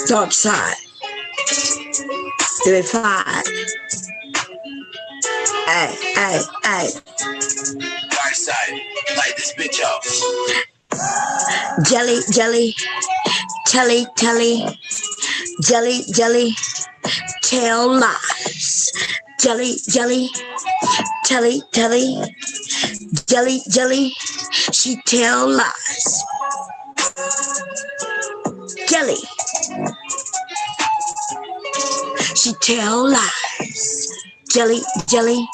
Dark side. Divide. Hey, hey, hey. Dark side. Light this bitch off. Jelly, jelly. Telly, telly. Jelly, jelly. Tell lies. Jelly, jelly. Telly, telly. Jelly, jelly. She tell lies. Jelly. She tell lies. Jelly, jelly.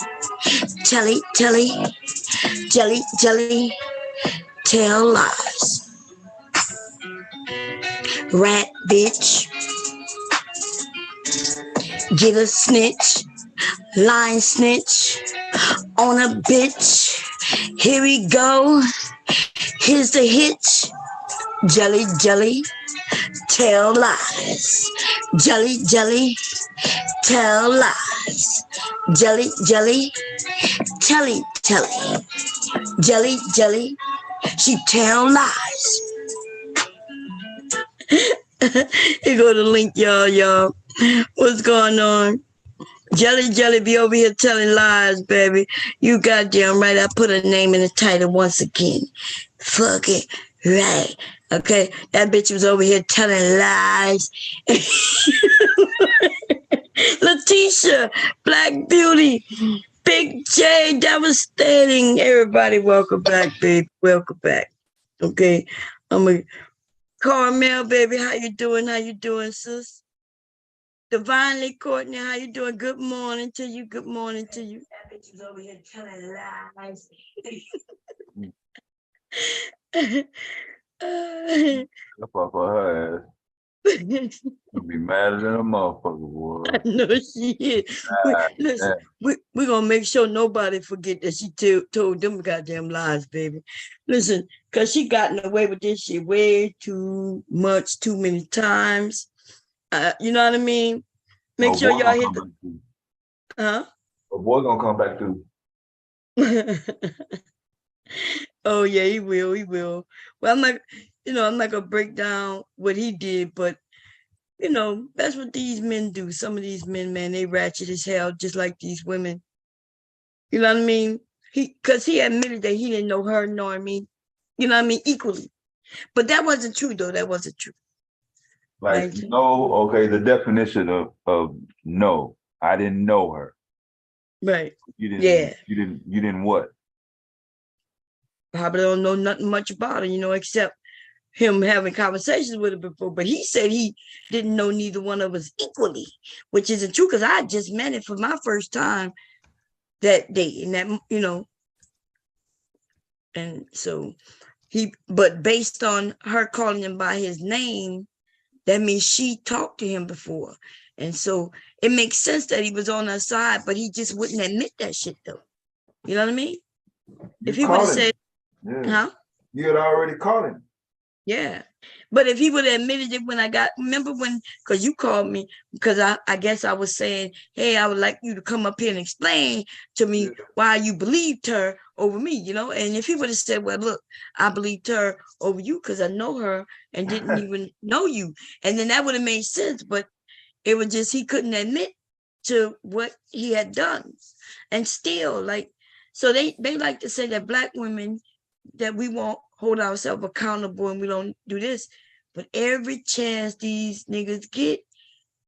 Telly, telly. Jelly, jelly. Tell lies. Rat bitch. Get a snitch. Lying snitch. On a bitch. Here we go. Here's the hitch. Jelly, jelly. Tell lies. Jelly, jelly. Tell lies. Jelly, jelly. Telly, telly. Jelly, jelly. She tell lies. Here go the link, y'all. What's going on? Jelly, jelly be over here telling lies, baby. You goddamn right. I put a name in the title once again. Fuck it. Right. Okay. That bitch was over here telling lies. Letitia, Black Beauty, Big J, devastating. Everybody, welcome back, baby. Welcome back. Okay. I'm a Carmel, baby. How you doing? How you doing, sis? Divinely Courtney, how you doing? Good morning to you. Good morning to you. That bitch was over here telling lies. Up off of her ass. You'll be madder than a motherfucker, boy. I know she is. Listen, we're going to make sure nobody forget that she told them goddamn lies, baby. Listen, because she gotten away with this shit way too much, too many times. You know what I mean? Make sure y'all hit the... Huh? A boy gonna come back too. Oh, yeah, he will. He will. Well, I'm not going to break down what he did, but that's what these men do. Some of these men, man, they ratchet as hell, just like these women. You know what I mean? Because he admitted that he didn't know her nor me, equally. But that wasn't true, though. That wasn't true. Like, no, okay, the definition of no, I didn't know her. Right. You didn't, yeah. You didn't what? Probably don't know nothing much about her, except him having conversations with her before, but he said he didn't know neither one of us equally, which isn't true because I just met it for my first time that day, and that and so but based on her calling him by his name, that means she talked to him before, and so it makes sense that he was on her side, but he just wouldn't admit that shit though. You know what I mean? If he would have said, huh? You had already caught him. Yeah. But if he would have admitted it remember when, because you called me, because I guess I was saying, hey, I would like you to come up here and explain to me why you believed her over me, and if he would have said, well, look, I believed her over you because I know her and didn't even know you. And then that would have made sense, but it was just, he couldn't admit to what he had done. And still, so they like to say that Black women, that we won't hold ourselves accountable and we don't do this, but every chance these niggas get,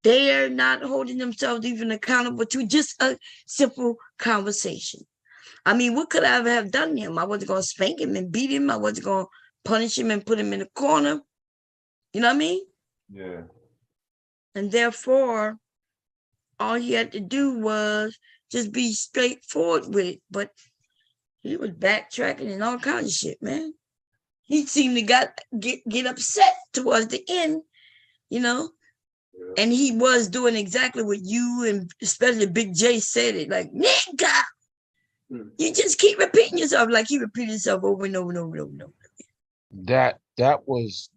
they are not holding themselves even accountable to just a simple conversation. I mean, what could I have done to him? I wasn't going to spank him and beat him. I wasn't going to punish him and put him in a corner. You know what I mean? Yeah. And therefore, all he had to do was just be straightforward with it. But he was backtracking and all kinds of shit, man. He seemed to get upset towards the end, and he was doing exactly what you and especially Big J said it, like, nigga, you just keep repeating yourself, like he repeated himself over and over and over and over and over. That was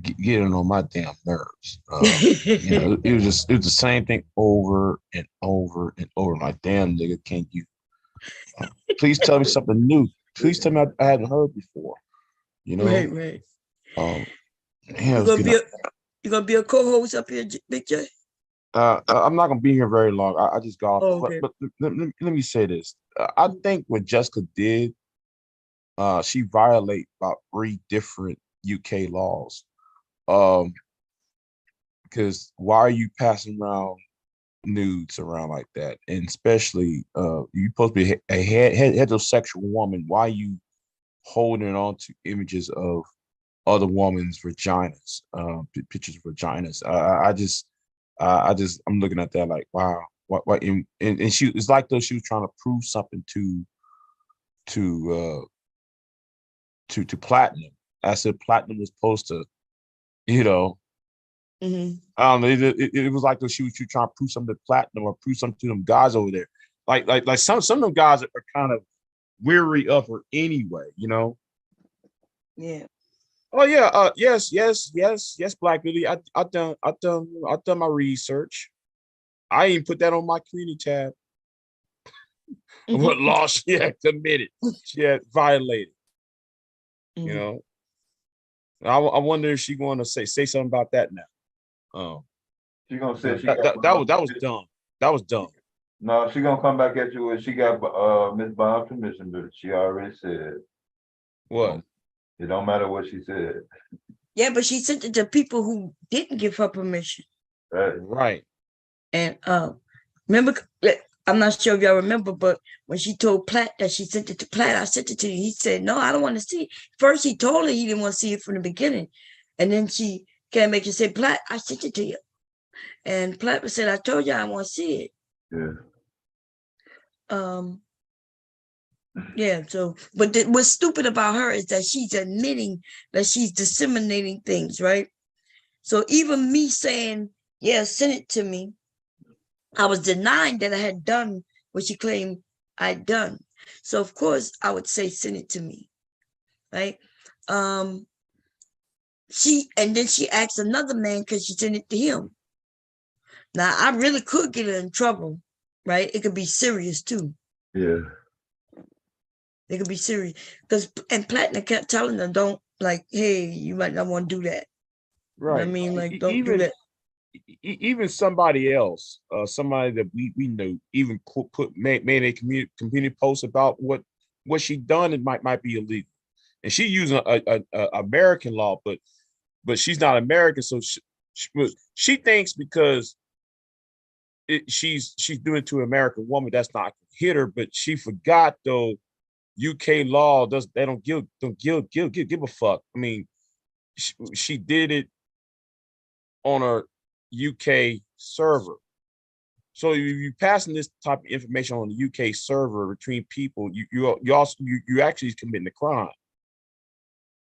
getting on my damn nerves. It was the same thing over and over and over. Like, damn nigga, can't you please tell me something new? Please tell me I hadn't heard before. Right. Um, You gonna be you gonna be a co-host up here, Big J? I'm not gonna be here very long. I just got off. Oh, okay. But let me say this. I think what Jessica did, she violated about 3 different UK laws. Because why are you passing around nudes around like that? And especially, you supposed to be a heterosexual woman. Why are you holding on to images of other women's vaginas, pictures of vaginas? I'm looking at that like, wow. What? And she, it's like though she was trying to prove something to Platinum. I said Platinum was supposed to, Mm-hmm. I don't know. It was like though she was trying to prove something to Platinum or prove something to them guys over there. Like some of them guys are kind of weary of her anyway. Yeah. Oh yeah. Yes. Black Beauty. I done my research. I even put that on my community tab. What law she had committed, she had violated. Mm-hmm. I wonder if she's going to say something about that now. She gonna say that was dumb. That was dumb. No, she gonna come back at you when she got Miss Bond's permission, but she already said what? It don't matter what she said. Yeah, but she sent it to people who didn't give her permission. Right. And remember, I'm not sure if y'all remember, but when she told Platt that she sent it to Platt, I sent it to you. He said, no, I don't want to see it. First, he told her he didn't want to see it from the beginning. And then she can't make it say, Platt, I sent it to you. And Platt said, I told you I want to see it. Yeah. So, but what's stupid about her is that she's admitting that she's disseminating things, right? So even me saying, yeah, send it to me, I was denying that I had done what she claimed I'd done. So of course I would say, send it to me, right? And then she asked another man because she sent it to him. Now I really could get her in trouble, right? It could be serious too. Yeah. It could be serious and Platinum kept telling them, don't, like, hey, you might not want to do that. Right. I mean, like, don't do that. Even somebody else, somebody that we know, even made a community post about what she done. It might be illegal, and she using a American law, but she's not American, so she thinks because she's doing it to an American woman, that's not hit her. But she forgot though, UK law they don't give a fuck. I mean, she did it on a UK server. So you passing this type of information on the UK server between people, you actually committing a crime.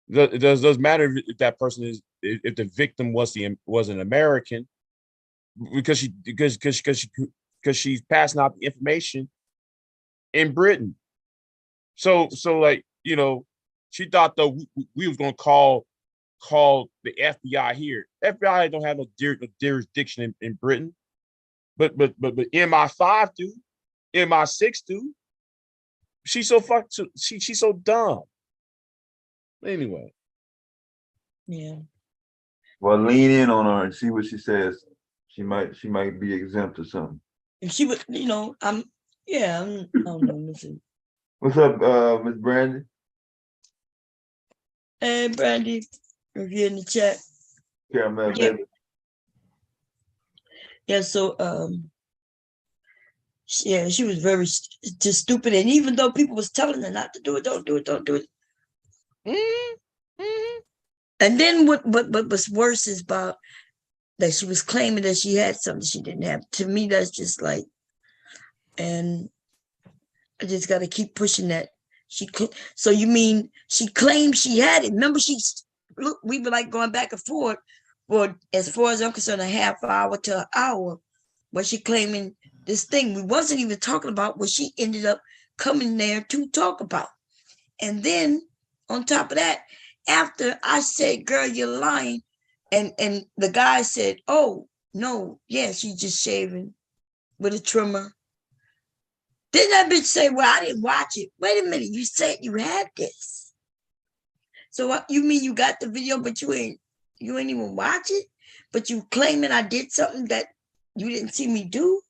It doesn't matter if that person if the victim was an American, because she's passing out the information in Britain. So like, she thought though we was gonna call the FBI here. FBI don't have no jurisdiction in Britain, but MI5 do, MI6 do. She's so fucked. She's so dumb. Anyway. Yeah. Well, lean in on her and see what she says. She might be exempt or something. If she would, I don't know. Listen. What's up, Miss Brandy? Hey, Brandy, if you're in the chat. Caramel, Yeah. baby. Yeah. So, yeah, she was very just stupid, and even though people was telling her not to do it, don't do it. Mm-hmm. And then what was worse is about that she was claiming that she had something she didn't have. To me, that's just like, and I just got to keep pushing that. So you mean she claimed she had it? Remember, we were like going back and forth for, as far as I'm concerned, a half hour to an hour, where she claiming this thing. We wasn't even talking about what she ended up coming there to talk about. And then on top of that, after I said, girl, you're lying. And the guy said, oh, no, yeah, she's just shaving with a trimmer. Then that bitch say, well, I didn't watch it. Wait a minute, you said you had this. So what you mean you got the video, but you ain't even watch it? But you claiming I did something that you didn't see me do?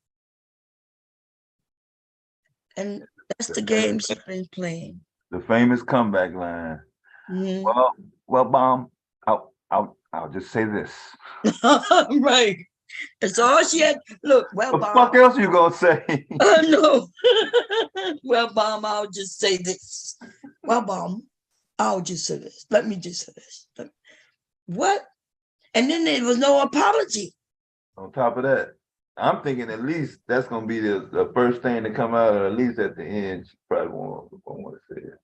And that's the game she's been playing. The famous comeback line. Mm-hmm. Well, Mom, I'll just say this. Right. That's all she had. Look, well, The Mom. fuck else you gonna say? No. Well, Mom, I'll just say this. Well, Mom, I'll just say this. Let me just say this. What? And then there was no apology. On top of that, I'm thinking at least that's gonna be the first thing to come out, or at least at the end, she probably won't want to say it.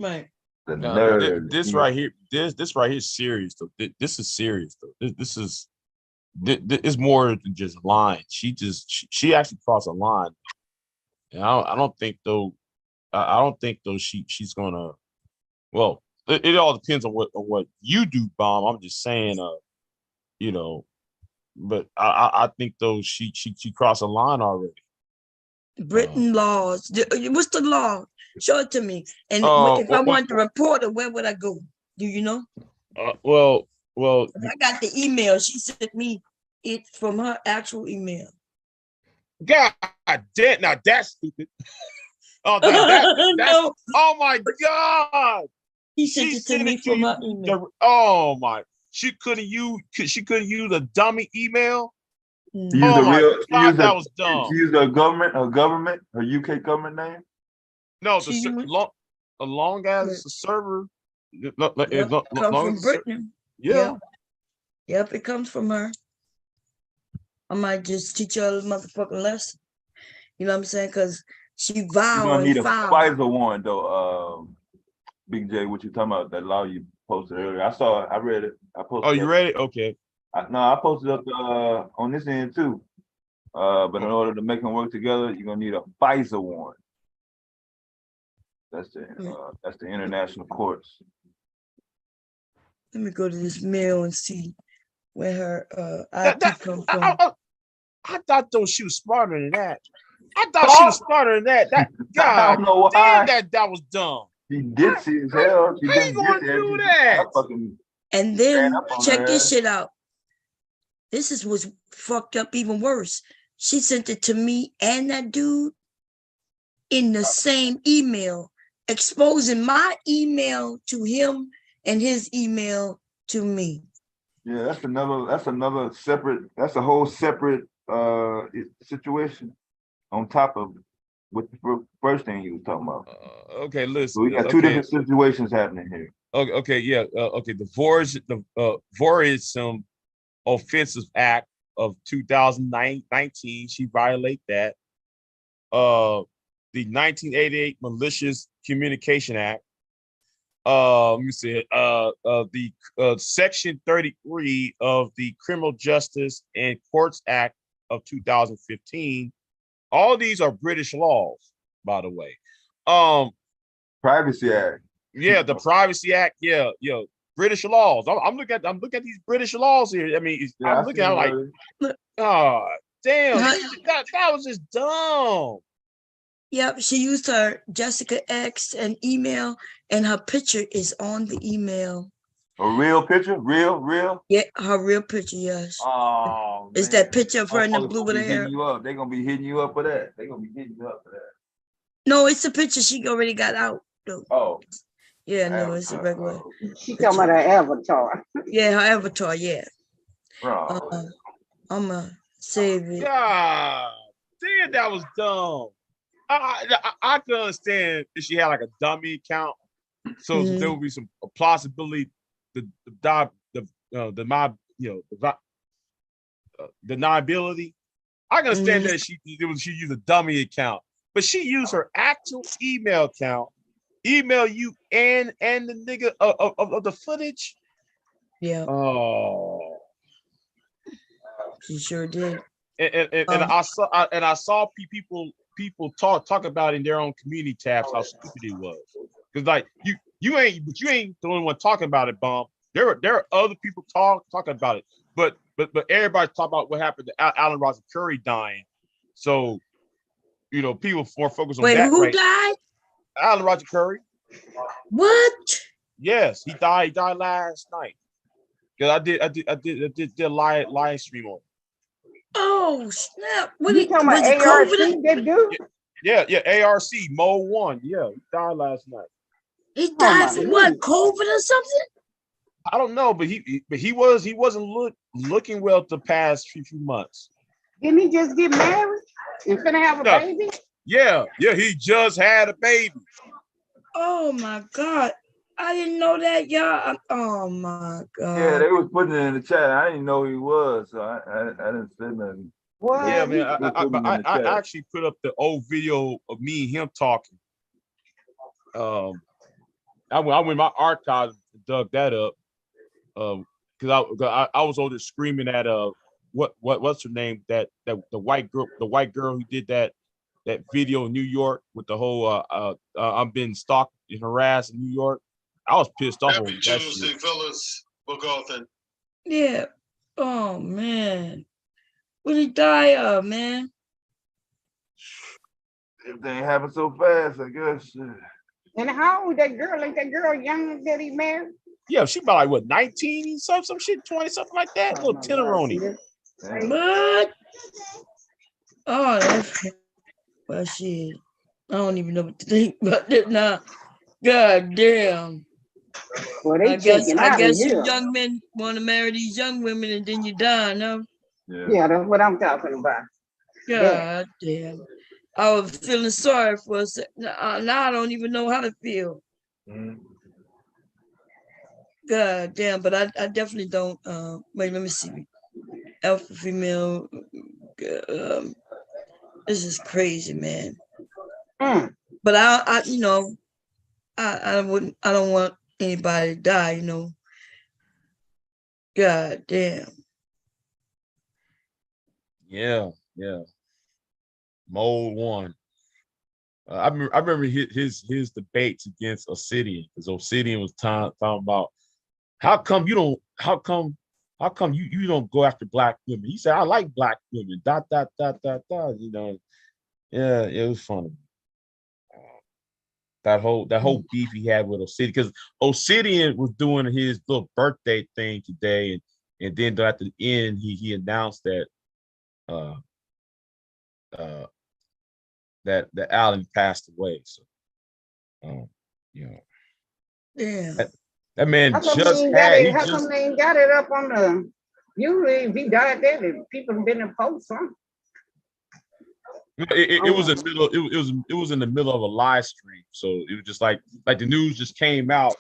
Right. The nerve. This right here is serious though. This is serious though. This is more than just lying. She actually crossed a line. And I don't think though. I don't think though she's gonna. Well, it all depends on what you do, Bomb. I'm just saying, you know. But I think though she crossed a line already. Britain laws. What's the law? Show it to me. And if I want to report it, where would I go? Do you know? Well, I got the email. She sent me it from her actual email. God damn! Now that's stupid. Oh, that's No. Oh my God! He sent it to me from her email. Oh my! She couldn't use a dummy email. She Oh my real, God, that was dumb. She used her UK government name. No, a long as a server. Yep, comes from Britain. Yeah. Yep, it comes from her. I might just teach her a motherfucking lesson. You know what I'm saying? Because she vowed. You're gonna need a FISA warrant though. Big J, what you talking about? That law you posted earlier. I read it. I posted. Oh, you read it? Okay. I posted up on this end too. But in order to make them work together, you're gonna need a FISA warrant. That's the international courts. Let me go to this mail and see where her IP come from. I thought though she was smarter than that. I thought she was smarter than that. That God, I don't know why. Damn, that was dumb. She ditzy as hell. She how you gonna do that? And then check this shit out. This is what's fucked up even worse. She sent it to me and that dude in the same email, exposing my email to him and his email to me. Yeah, that's a whole separate situation on top of what the first thing you was talking about. Okay, listen. So we got two different situations happening here. Okay, yeah. Okay, the Vorism Offensive Act of 2019, she violate that. The 1988 Malicious Communication Act. Let me see. The Section 33 of the Criminal Justice and Courts Act of 2015. All these are British laws, by the way. Privacy Act. Yeah, the Privacy Act. Yeah, British laws. I'm looking at these British laws here. I mean, I'm looking at like, oh damn, that was just dumb. Yep, she used her Jessica X and email, and her picture is on the email. A real picture? Real? Yeah, her real picture, yes. Oh, it's that picture of her in the blue with her hair. They're gonna be hitting you up for that. No, it's a picture she already got out, though. Oh. Yeah, no, it's a regular. She talking about her avatar. Yeah, her avatar, yeah. I'm gonna save it. God damn, that was dumb. I could understand if she had like a dummy account, so there would be some plausibility, deniability. I can understand that she used a dummy account, but she used her actual email account, email you and the nigga of the footage. Yeah. Oh, she sure did. And I saw people talk about in their own community tabs how stupid it was, because like you ain't the only one talking about it, Bomb. There are other people talking about it, but everybody's talking about what happened to Alan Roger Curry dying. So, people more focused on Wait, that, who right? died? Alan Roger Curry. What? Yes, he died. He died last night. Cause I did a live stream on. Oh snap! You talking Was about it ARC, COVID? that dude? Yeah, ARC Mode 1. Yeah, he died last night. He Oh, died my from what? goodness. COVID or something? I don't know, but he wasn't looking well the past few months. Didn't he just get married and finna have a Yeah. baby? Yeah, he just had a baby. Oh my God. I didn't know that, y'all. Oh my God. Yeah, they was putting it in the chat. I didn't know who he was, so I didn't say nothing. What? Yeah, man. They put him in the I chat. actually put up the old video of me and him talking. I went in my archives and dug that up. Because I was over there screaming at what's her name, that the white girl who did that video in New York with the whole I'm being stalked and harassed in New York. I was pissed off over that Tuesday, shit. fellas. Book often. Yeah. Oh man. What did he die of, man? Everything happened so fast, I guess. And how old that girl? Like that girl young that he married? Yeah, she about like what, 19 some shit, 20, something like that. Oh, Little my God, tenderoni. see that? What? Oh, that's well shit. I don't even know what to think about that now. God damn. Well, they I guess checking out of you here. young men want to marry these young women and then you die, no? Yeah, that's what I'm talking about. God damn. I was feeling sorry for us. Now I don't even know how to feel. God damn, but I definitely don't. Wait, let me see. Alpha female. This is crazy, man. But I don't want anybody to die, God damn. Yeah. Mode 1. I remember his debates against Obsidian, because Obsidian was talking about how come you don't go after black women. He said, I like black women. ... Yeah, it was funny. That whole beef he had with Obsidian, because Obsidian was doing his little birthday thing today, and then at the end he announced that that Alan passed away. So, Yeah. that man How come just how come they ain't got it up on the? Usually, if he died there, people have been in post something. It was in the middle. It was in the middle of a live stream, so it was just like the news just came out,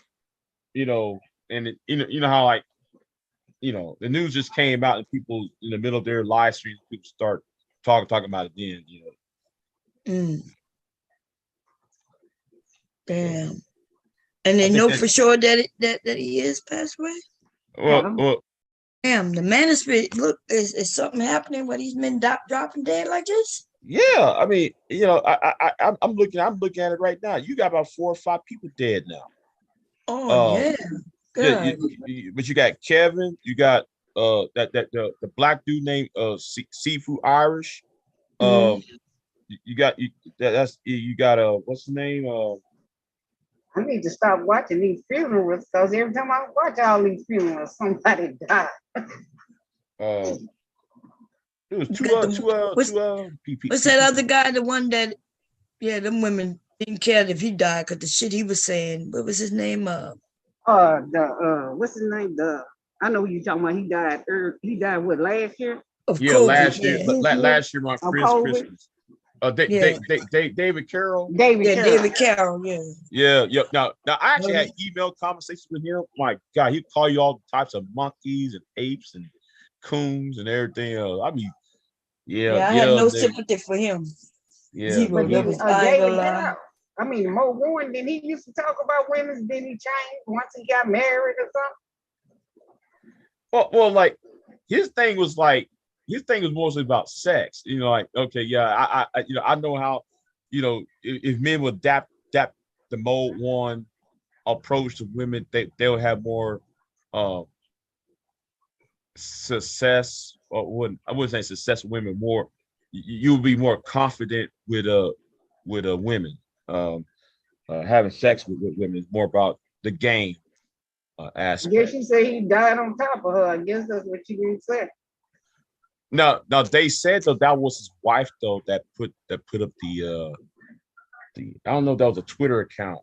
and how the news just came out, and people in the middle of their live stream, people start talking about it. Then Damn. And they know for sure that he is passed away. Well, damn, the Manosphere. Look, is something happening where these men dropping dead like this? Yeah, I mean, I'm looking at it right now. You got about 4 or 5 people dead now. Oh yeah. Yeah, but you got Kevin, you got the black dude named Seafood Irish. You got what's his name? I need to stop watching these funerals, because every time I watch all these funerals, somebody died. It was two people. What's that other guy? The one that, them women didn't care if he died because the shit he was saying. What was his name? What's his name? I know who you're talking about. He died. He died what, last year? Of COVID, last year on Christmas. David Carroll. David Carroll. Yeah. Now I actually had email conversations with him. My God, he'd call you all types of monkeys and apes and coons and everything else. I mean, I had no sympathy for him. Yeah, but David Carroll. I mean, Mo Warren, then he used to talk about women, then he changed once he got married or something. Well, like his thing was mostly about sex. Okay, yeah, I know how, if men would adapt the Mode 1 approach to women, they'll have more success, or I wouldn't say success with women, more you'll be more confident with women. Having sex with women is more about the game aspect. Yes, she said he died on top of her. I guess that's what she didn't say. Now they said though that was his wife though that put up the I don't know if that was a Twitter account.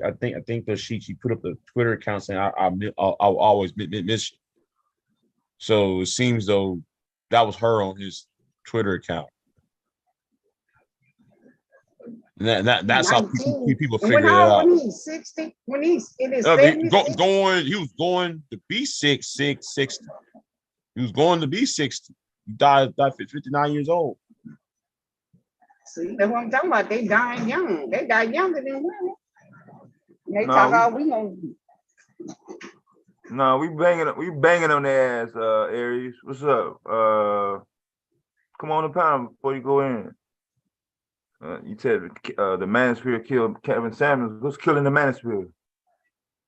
I think that she put up the Twitter account saying I'll always miss you. So it seems though that was her on his Twitter account. And that's how people figure it out. When he's 60, when he's in his 70s, he was going to be 60. He was going to be 60. He died at 59 years old. See, that's what I'm talking about. They dying young. They die younger than women. They talk all we gonna do. No, we banging on their ass, Aries. What's up? Come on the panel before you go in. You said the Manosphere killed Kevin Samuels. Who's killing the Manosphere?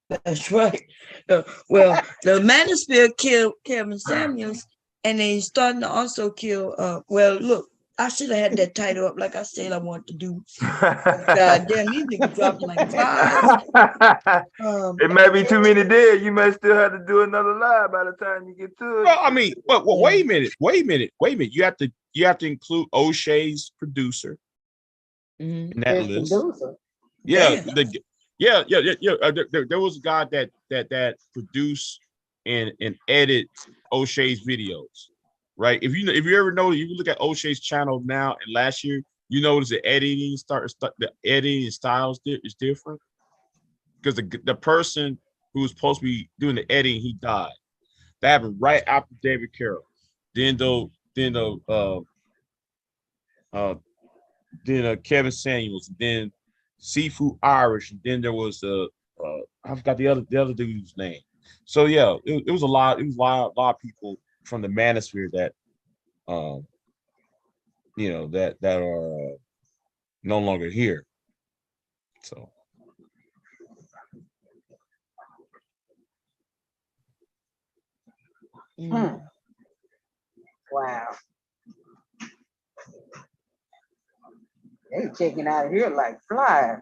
That's right. Well, the Manosphere killed Kevin Samuels, and they starting to also kill. Well, look, I should have had that title up like I said I wanted to do. God damn, these niggas dropping like flies. It may be too many dead. You may still have to do another live by the time you get to it. Well, I mean, but wait a minute. You have to include O'Shea's producer in that list. Producer. Yeah, there was a guy that produced and edit O'Shea's videos, right? If you ever know, you look at O'Shea's channel now and last year, you notice the editing the editing styles is different because the person who was supposed to be doing the editing, he died. That happened right after David Carroll. Then Kevin Samuels, then Seafood Irish, and then there was I forgot the other dude's name. So yeah, it was a lot of people from the Manosphere that that are no longer here. So Wow. They checking out of here like flies.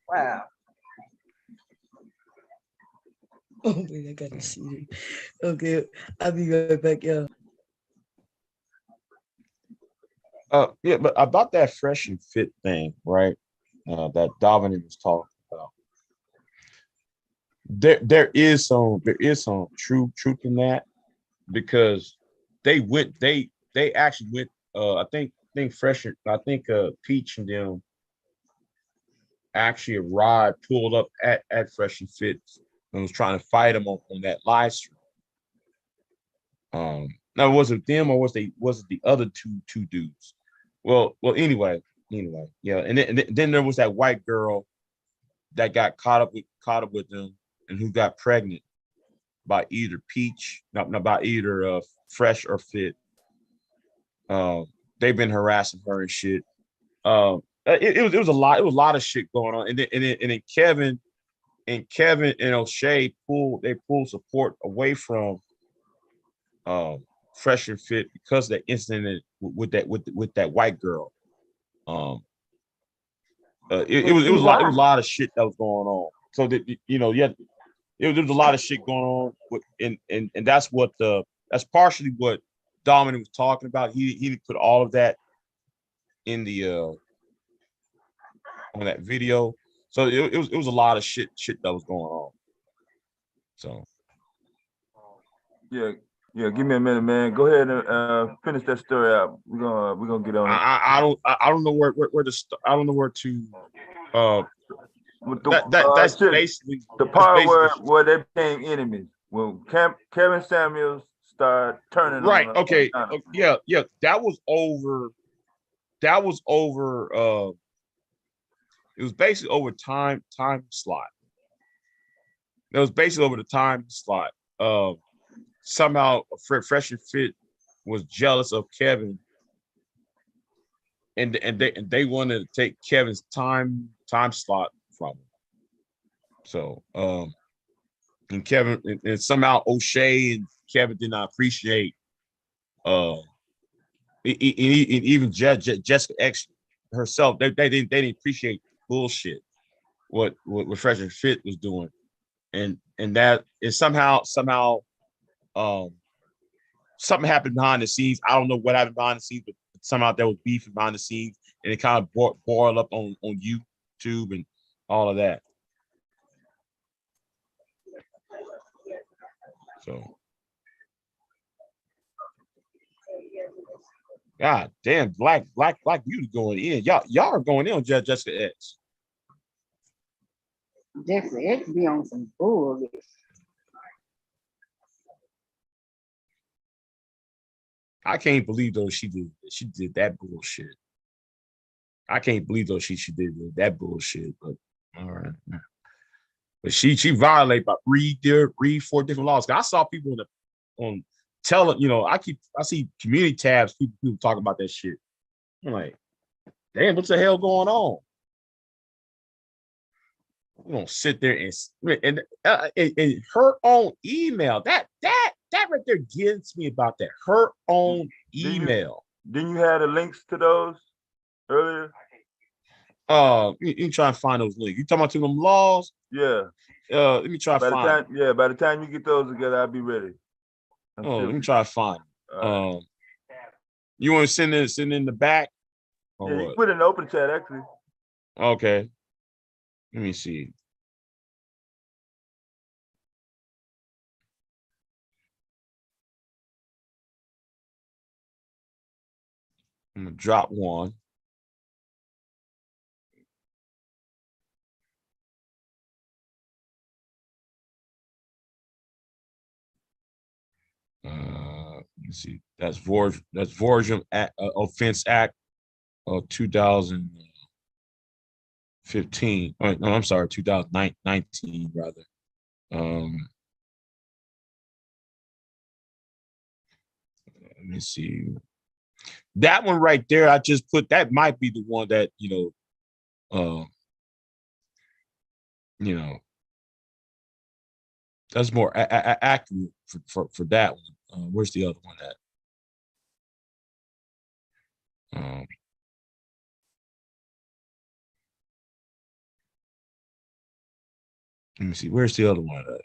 Wow. Oh wait, I gotta see it. Okay, I'll be right back, y'all. Yeah, but about that fresh and fit thing, right? That Dominic was talking about. There is some truth in that because they actually went. I think Peach and them actually arrived, pulled up at Fresh and Fit, and was trying to fight them on that live stream. Now was it them or was it the other two dudes? Well, anyway, yeah. And then there was that white girl that got caught up with them and who got pregnant by either Peach, not by either Fresh or Fit. They've been harassing her and shit. It was a lot of shit going on, and then Kevin and O'Shea pulled support away from Fresh and Fit because of that incident with that white girl. It was a lot of shit that was going on. So that there was a lot of shit going on and that's partially what Dominic was talking about. He put all of that in the on that video. So it was a lot of shit that was going on. So yeah, give me a minute, man. Go ahead and finish that story out. We're gonna get on. I don't know where to start. I don't know where to that's basically the part where they became enemies. When Kevin Samuels started turning right. on Okay. Yeah. That was over. It was basically over time slot. It was basically over the time slot. Somehow Fresh and Fit was jealous of Kevin they wanted to take Kevin's time slot from him. So and Kevin and somehow O'Shea and Kevin did not appreciate even Jessica X herself. They didn't appreciate bullshit what Fresh and Fit was doing, and that is somehow something happened behind the scenes. I don't know what happened behind the scenes, but somehow there was beef behind the scenes, and it kind of boiled up on YouTube and all of that. So, God damn, Black Beauty going in. Y'all are going in on Jessica X. Jessica X be on some bullshit. I can't believe though she did that bullshit. I can't believe though she did that bullshit. But all right, but she violated by four different laws. I saw people on Telly, I see community tabs. People talking about that shit. I'm like, damn, what the hell going on? You don't sit there and her own email. That right there gets me about that. Her own email. Didn't you have the links to those earlier? You try and find those links. You talking about to them laws? Yeah. Let me try to find. By the time you get those together, I'll be ready. Let me try to find. You want to send in the back? Yeah, you put it in the open chat actually. Okay. Let me see. I'm gonna drop one. Let's see. That's Vorjum Offense Act of 2015. Oh, no, I'm sorry, 2019 rather. Let me see. That one right there, I just put. That might be the one that that's more accurate for that one. Where's the other one at? Let me see. Where's the other one at?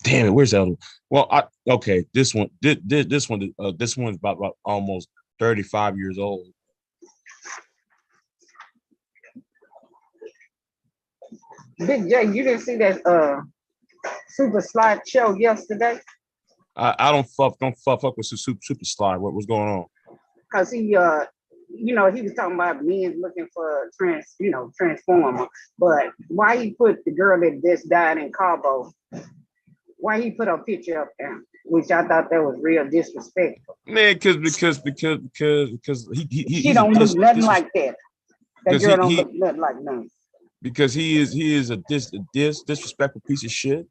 Damn it. Where's the other one? Well, okay. This one's about almost 35 years old. Big J, you didn't see that Super Slide show yesterday? I don't fuck with super slide. What was going on? Cause he he was talking about men looking for transformer. But why he put the girl that just died in Cabo? Why he put her picture up there? Which I thought that was real disrespectful. Man, because he don't look nothing like that. That girl don't look nothing like nothing. Because he is a disrespectful piece of shit.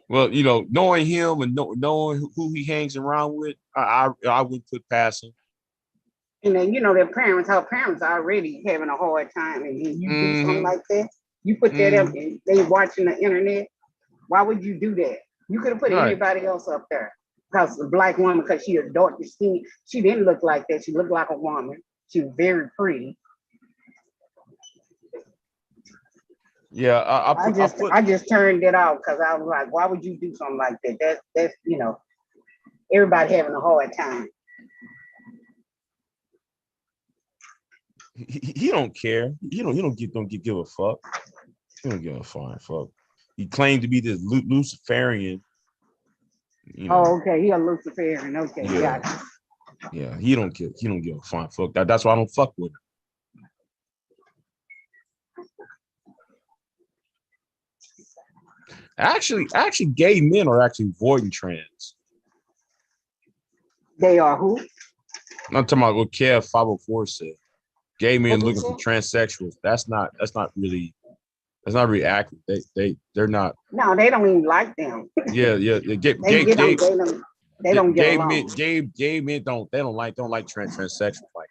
Well, knowing him and knowing who he hangs around with, I wouldn't put past him. And then her parents are already having a hard time, and then you do something like that. You put that up, and they watching the internet. Why would you do that? You could have put anybody else up there. Because a black woman, because she a dark skin, she didn't look like that. She looked like a woman. She was very pretty. Yeah, I just turned it off because I was like, why would you do something like that? That's everybody having a hard time. He don't care. He don't give a fuck. He don't give a flying fuck. He claimed to be this Luciferian. Oh, okay. He a Luciferian. Okay, yeah. Gotcha. Yeah, he don't give a flying fuck. That's why I don't fuck with him. Actually, gay men are actually avoiding trans. They are who? I'm talking about what Kev 504 said. Gay men looking for transsexuals. That's not really That's not really accurate. They're not. No, they don't even like them. Yeah. They don't get along. Gay men don't like transsexuals like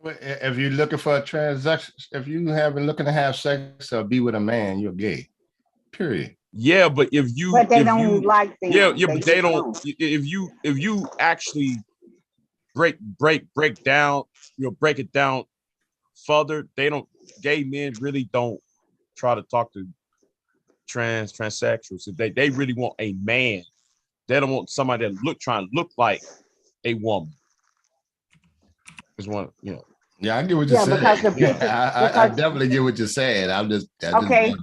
that. If you're looking for a transaction, if you haven't looking to have sex or be with a man, you're gay. Period. Yeah, but they don't like them. Yeah, but they don't. If you actually break it down further, gay men really don't try to talk to transsexuals. If they really want a man, they don't want somebody that trying to look like a woman. Just want, Yeah, I get what you're saying. Because the picture, I definitely get what you're saying. Okay.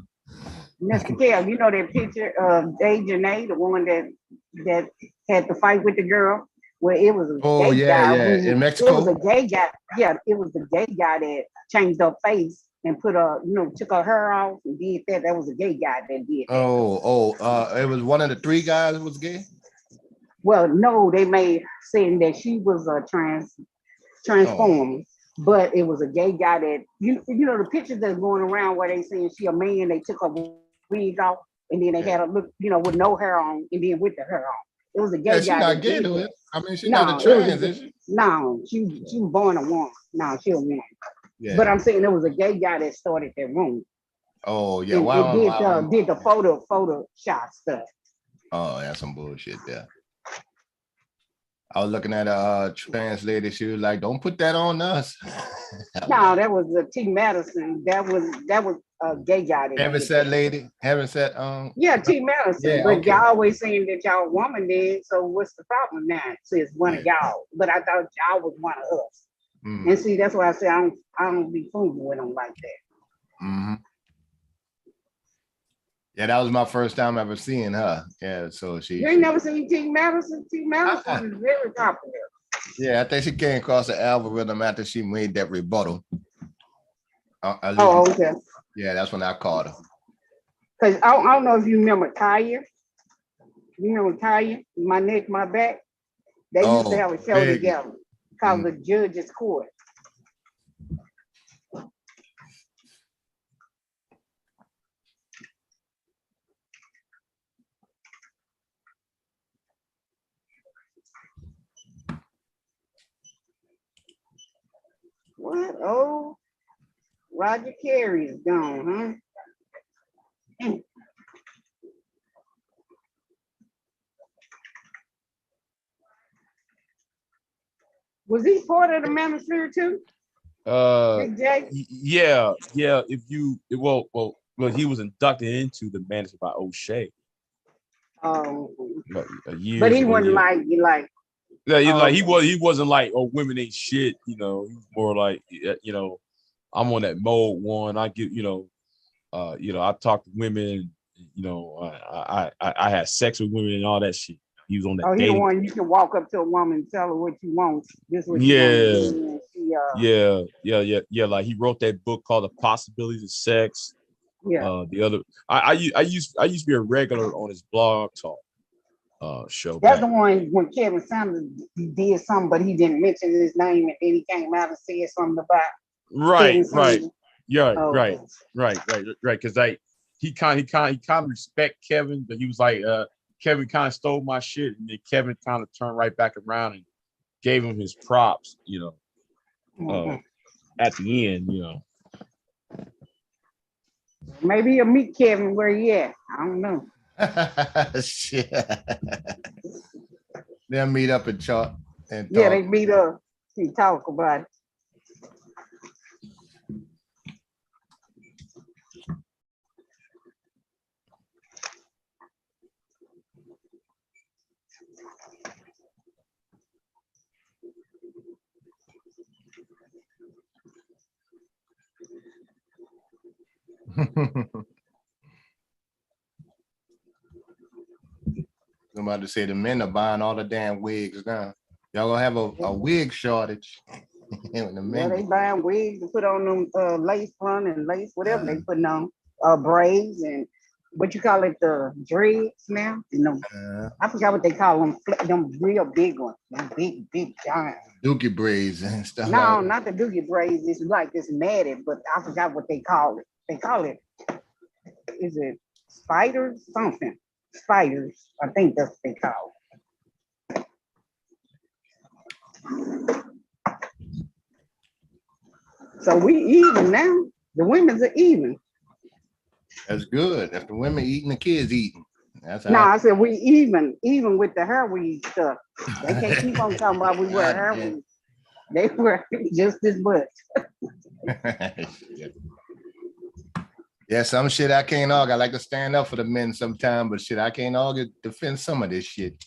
Mr. Kell, you know that picture of Janae, the one that had to fight with the girl, where it was a gay guy. In Mexico. It was a gay guy. Yeah, it was the gay guy that changed her face and took her hair off and did that. That was a gay guy that did that. It was one of the three guys that was gay? Well, no, they made saying that she was a transformed. But it was a gay guy that you know the pictures that's going around where they saying she a man, they took her wig off and then they had her look, with no hair on and then with the hair on. It was a gay guy. She's not gay to it. I mean, she's not a trans, is she? No, she was born a woman. No, she a woman. Yeah. But I'm saying there was a gay guy that started that room. Oh yeah, did the Photoshop stuff. Oh, that's some bullshit there. I was looking at a trans lady. She was like, "Don't put that on us." No, that was T. Madison. That was a gay guy. Haven't said lady. Haven't said Yeah, T. Madison. Yeah, but okay. y'all always saying that y'all woman did. So what's the problem now? See, it's one of y'all. But I thought y'all was one of us. And see, that's why I say I don't be fooling with them like that. Mm-hmm. Yeah, that was my first time ever seeing her. Yeah, so You ain't never seen T. Madison? T. Madison is very popular. Yeah, I think she came across the algorithm after she made that rebuttal. Okay. Yeah, that's when I called her. Because I don't know if you remember Kanye. You remember Kanye? My Neck, My Back? They used to have a show together called The Judge's Court. What? Oh, Roger Carey is gone, huh? Was he part of the Manosphere too? Yeah. Well, he was inducted into the Manosphere by O'Shea. Oh, but he wasn't like. Yeah, he wasn't like, oh, women ain't shit. He was more like, I'm on that mode one. I get, I talk to women. I had sex with women and all that shit. He was on that. Oh, he's the one you can walk up to a woman and tell her what you want. This what you want. Yeah. Like he wrote that book called The Possibilities of Sex. Yeah. The other, I used to be a regular on his blog talk show. That's the one when Kevin Sanders did something, but he didn't mention his name, and then he came out and said something about. Right. Because he kind of respect Kevin, but he was like, Kevin kind of stole my shit, and then Kevin kind of turned right back around and gave him his props, at the end, Maybe you'll meet Kevin where he at. I don't know. Shit. They'll meet up and talk. Yeah, they meet up and talk about it. I'm about to say the men are buying all the damn wigs now. Y'all gonna have a wig shortage. Yeah, they buying wigs to put on them lace front and lace, whatever they putting on, braids and what you call it, the dreads now. I forgot what they call them real big ones, them big giant. Dookie braids and stuff. No, not the dookie braids. It's like this matted, but I forgot what they call it. They call it is it spiders? Something. Spiders. I think that's what they call. So we even now. The women's are even. That's good. That's the women eating, the kids eating. That's No, I said we even with the hair weave stuff. They can't keep on talking about we wear hair weave. They wear just as much. Yeah, some shit I can't argue. I like to stand up for the men sometimes, but shit, I can't argue, defend some of this shit.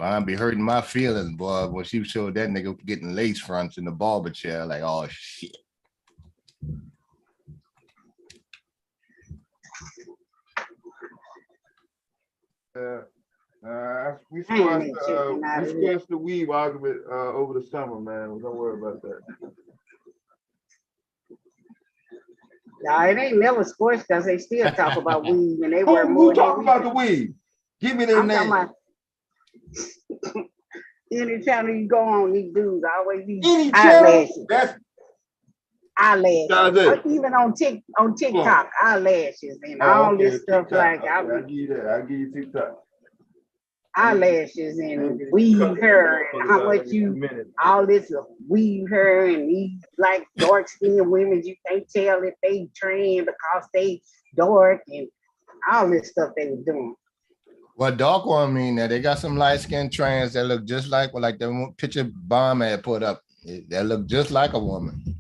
I'd be hurting my feelings, boy, when she showed that nigga getting lace fronts in the barber chair. Like, oh shit. We squashed the weave argument over the summer, man. Don't worry about that. Nah, it ain't never squashed because they still talk about weave and they wear more. Who talking about the weave? Give me their name. Any channel you go on, these dudes always use Any eyelashes. That's eyelashes. Even on TikTok, eyelashes and all this stuff. TikTok. I'll give you that. I'll give you TikTok. Eyelashes and weave hair and how much you all this weave hair and these like dark skinned women, you can't tell if they trans because they dark and all this stuff they were doing. What dark one mean that they got some light skinned trans that look just like the picture Bomb had put up. That look just like a woman.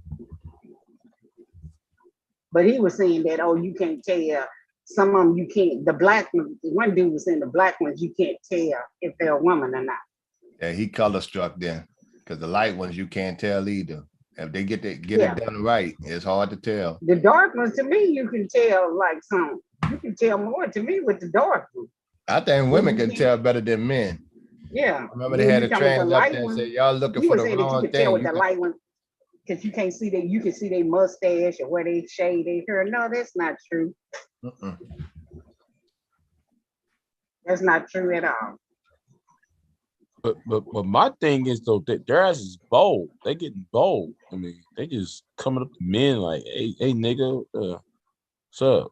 But he was saying that, oh, you can't tell. Some of them you can't. The black ones, one dude was saying the black ones you can't tell if they're a woman or not. Yeah, he color struck then, because the light ones you can't tell either. If they get it done right, it's hard to tell. The dark ones, to me, you can tell like some. You can tell more to me with the dark ones. I think women can tell better than men. Yeah. Remember they had a trans up there and said, y'all looking for the wrong thing. Tell with the light one, because you can't see that. You can see their mustache or where they shade their hair. No, that's not true. That's not true at all. But my thing is though that their ass is bold. They getting bold. I mean, they just coming up to men like, hey nigga, what's up?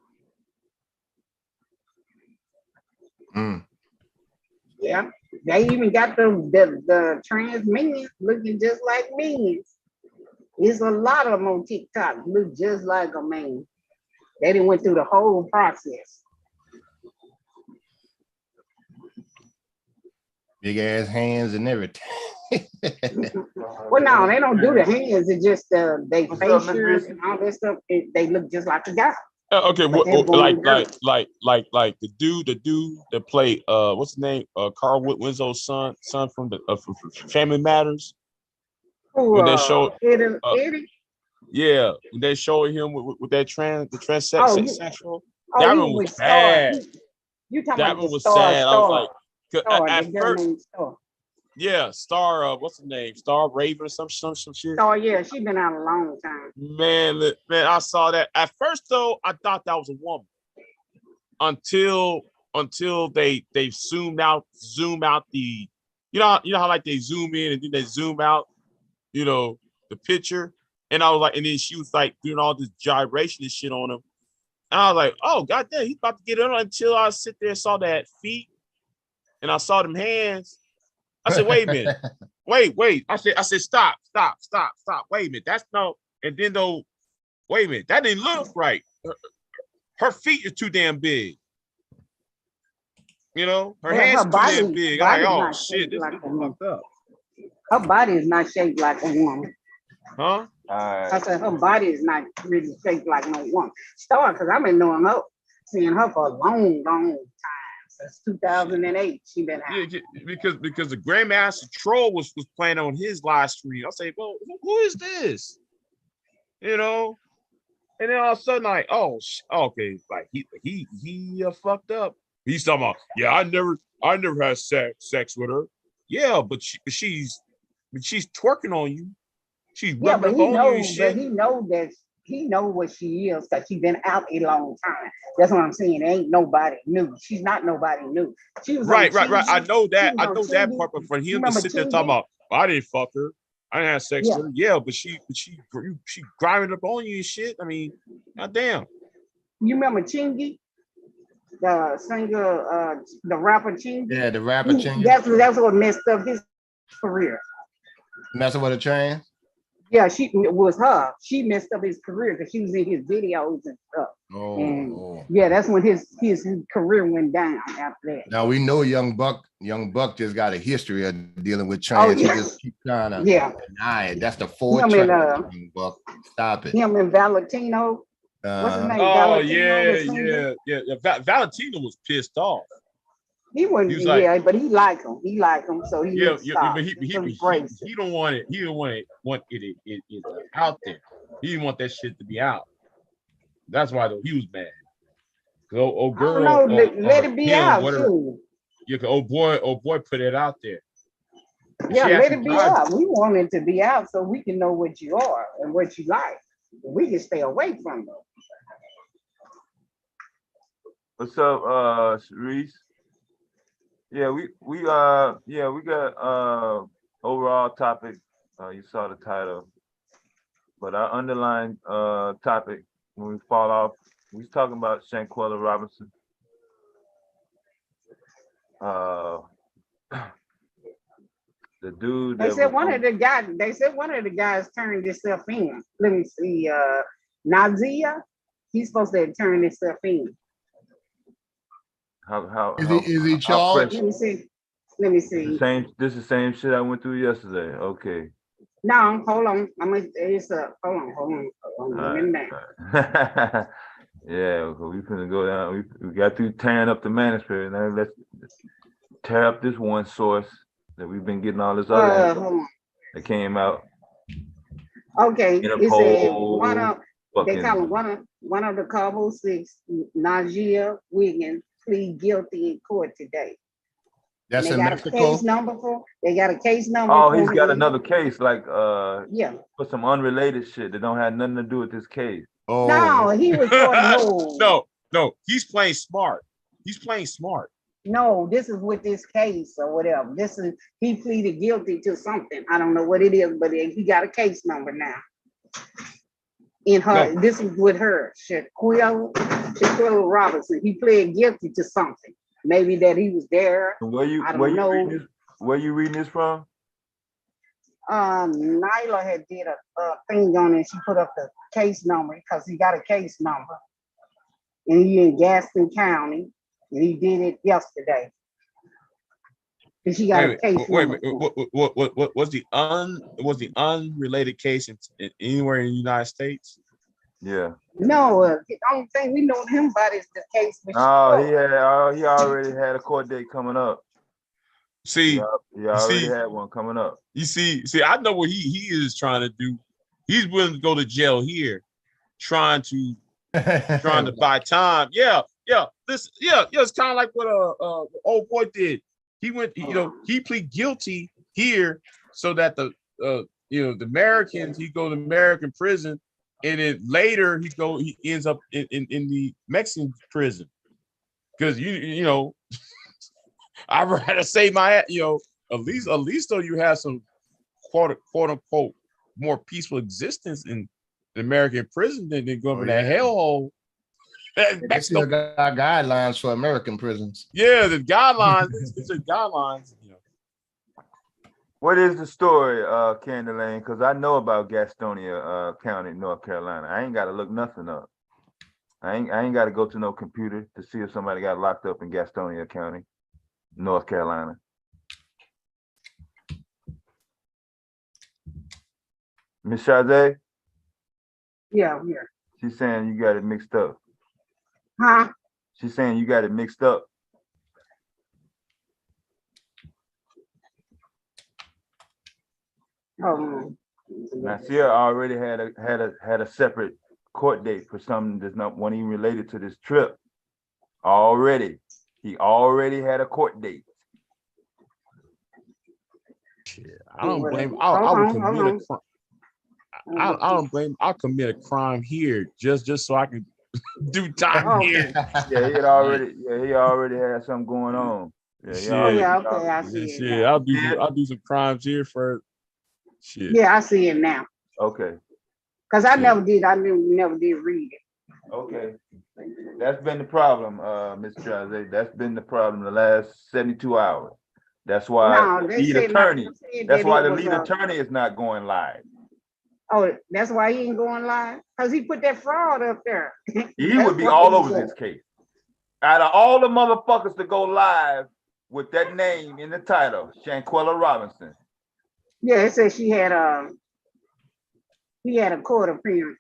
Yeah, they even got the trans men looking just like men. There's a lot of them on TikTok look just like a man. They didn't went through the whole process. Big ass hands and everything. Well, no, they don't do the hands. It's just they facials and all that stuff. They look just like a guy. Okay, like the dude that played what's his name? Carl Winslow's son from the from Family Matters. When they showed Eddie. Yeah, when they showed him with that transsexual. That one was bad. You talking that about one was Star, sad. Star. I was like, Star, at first, Star. Yeah, Star. What's the name? Star Raven or some shit. Star, yeah, she been out a long time. Man, I saw that. At first, though, I thought that was a woman. Until they zoom out the, you know how like they zoom in and then they zoom out, the picture. And I was like, and then she was like doing all this gyration and shit on him. And I was like, oh goddamn, he's about to get in until I sit there and saw that feet and I saw them hands. I said, wait a minute. Wait. I said, stop. Wait a minute. That's no, and then though, wait a minute, that didn't look right. Her feet are too damn big. Her hands are too damn big. I'm like, oh shit, this is fucked up. Her body is not shaped like a woman. Huh? I said her body is not really shaped like no woman. Star, because I've been knowing her, seeing her for a long time. Since 2008, she been out. Yeah, because the Grandmaster Troll was playing on his live stream. I say, well, who is this? And then all of a sudden, like, oh, okay, like he fucked up. He's talking about, yeah, I never had sex with her. Yeah, but she's twerking on you. She's but he know what she is because she's been out a long time. That's what I'm saying. Ain't nobody new. She's not nobody new. She was right. I know that. I know that part, but for him to sit there talking about, I didn't fuck her. I didn't have sex with her. Yeah, but she grinded up on you and shit. I mean, goddamn. You remember Chingy? The singer, the rapper Chingy? Yeah, the rapper Chingy. That's what messed up his career. Messing with a trans? Yeah, it was her. She messed up his career because she was in his videos and stuff. Yeah, that's when his career went down after that. Now we know Young Buck just got a history of dealing with trans. He just keep trying to deny it. That's the fourth Young Buck. Stop it. Him and Valentino. What's his name? Oh, Valentino, yeah. Valentino was pissed off. He wasn't, like, but he liked him. So he but he don't want it. He don't want it out there. He didn't want that shit to be out. That's why though he was mad. Oh girl, let it be out too. Yeah, old boy put it out there. Yeah, let it be out. We want it to be out so we can know what you are and what you like. We can stay away from it. What's up, Reese? Yeah, we got overall topic. You saw the title, but our underlying topic when we fall off, we was talking about Shanquella Robinson. The dude. They said one of the guys turned himself in. Let me see. Nazia, he's supposed to have turned himself in. How is he charged? Let me see. This is the same shit I went through yesterday. Okay. No, hold on. Hold on. Yeah, we finna go down. We got through tearing up the Manosphere. Now let's tear up this one source that we've been getting all this other that came out. Okay, they call him one of the Cabo Six, Najee Wiggins, plead guilty in court today. That's in Mexico. They got a case number. Oh, he's got another case, like for some unrelated shit that don't have nothing to do with this case. Oh no, he was no, he's playing smart. He's playing smart. No, this is with this case or whatever. He pleaded guilty to something. I don't know what it is, but he got a case number now. This is with her, Shanquella Robinson. He pled guilty to something. Maybe that he was there. Where you reading this from? Nyla had did a thing on it. She put up the case number because he got a case number, and he in Gaston County, and he did it yesterday. And she got a case. Wait a minute. What was the unrelated case in anywhere in the United States? Yeah. No, the only thing we know him about is the case. He already had a court date coming up. See, he already had one coming up. You see, I know what he is trying to do. He's willing to go to jail here, trying to buy time. Yeah. It's kind of like what old boy did. He went, he plead guilty here so that the Americans, he go to American prison, and then later he ends up in the Mexican prison. Because I'd rather say at least though you have some quote unquote more peaceful existence in the American prison than go in that hellhole. They still got guidelines for American prisons. Yeah, the guidelines. It's the guidelines. What is the story, Candy Lane? Because I know about Gastonia County, North Carolina. I ain't got to look nothing up. I ain't got to go to no computer to see if somebody got locked up in Gastonia County, North Carolina. Miss Sade? Yeah. She's saying you got it mixed up. Huh? She's saying you got it mixed up. Now, Sierra already had a separate court date for something that's not one even related to this trip. Already, he already had a court date. I don't blame. I would commit a crime. I don't blame. I'll commit a crime here just so I can do time here. Yeah, he already had something going on. I see. I'll do some crimes here for Shit. Yeah, I see it now. Okay. Cause I never did read it. Okay. That's been the problem, Ms. Jose. That's been the problem the last 72 hours. That's why No, the they lead said attorney. That's why the lead was, attorney is not going live. Oh, that's why he ain't going live? Because he put that fraud up there. He would be all over this case. Out of all the motherfuckers to go live with that name in the title, Shanquella Robinson. Yeah, it said he had a court appearance.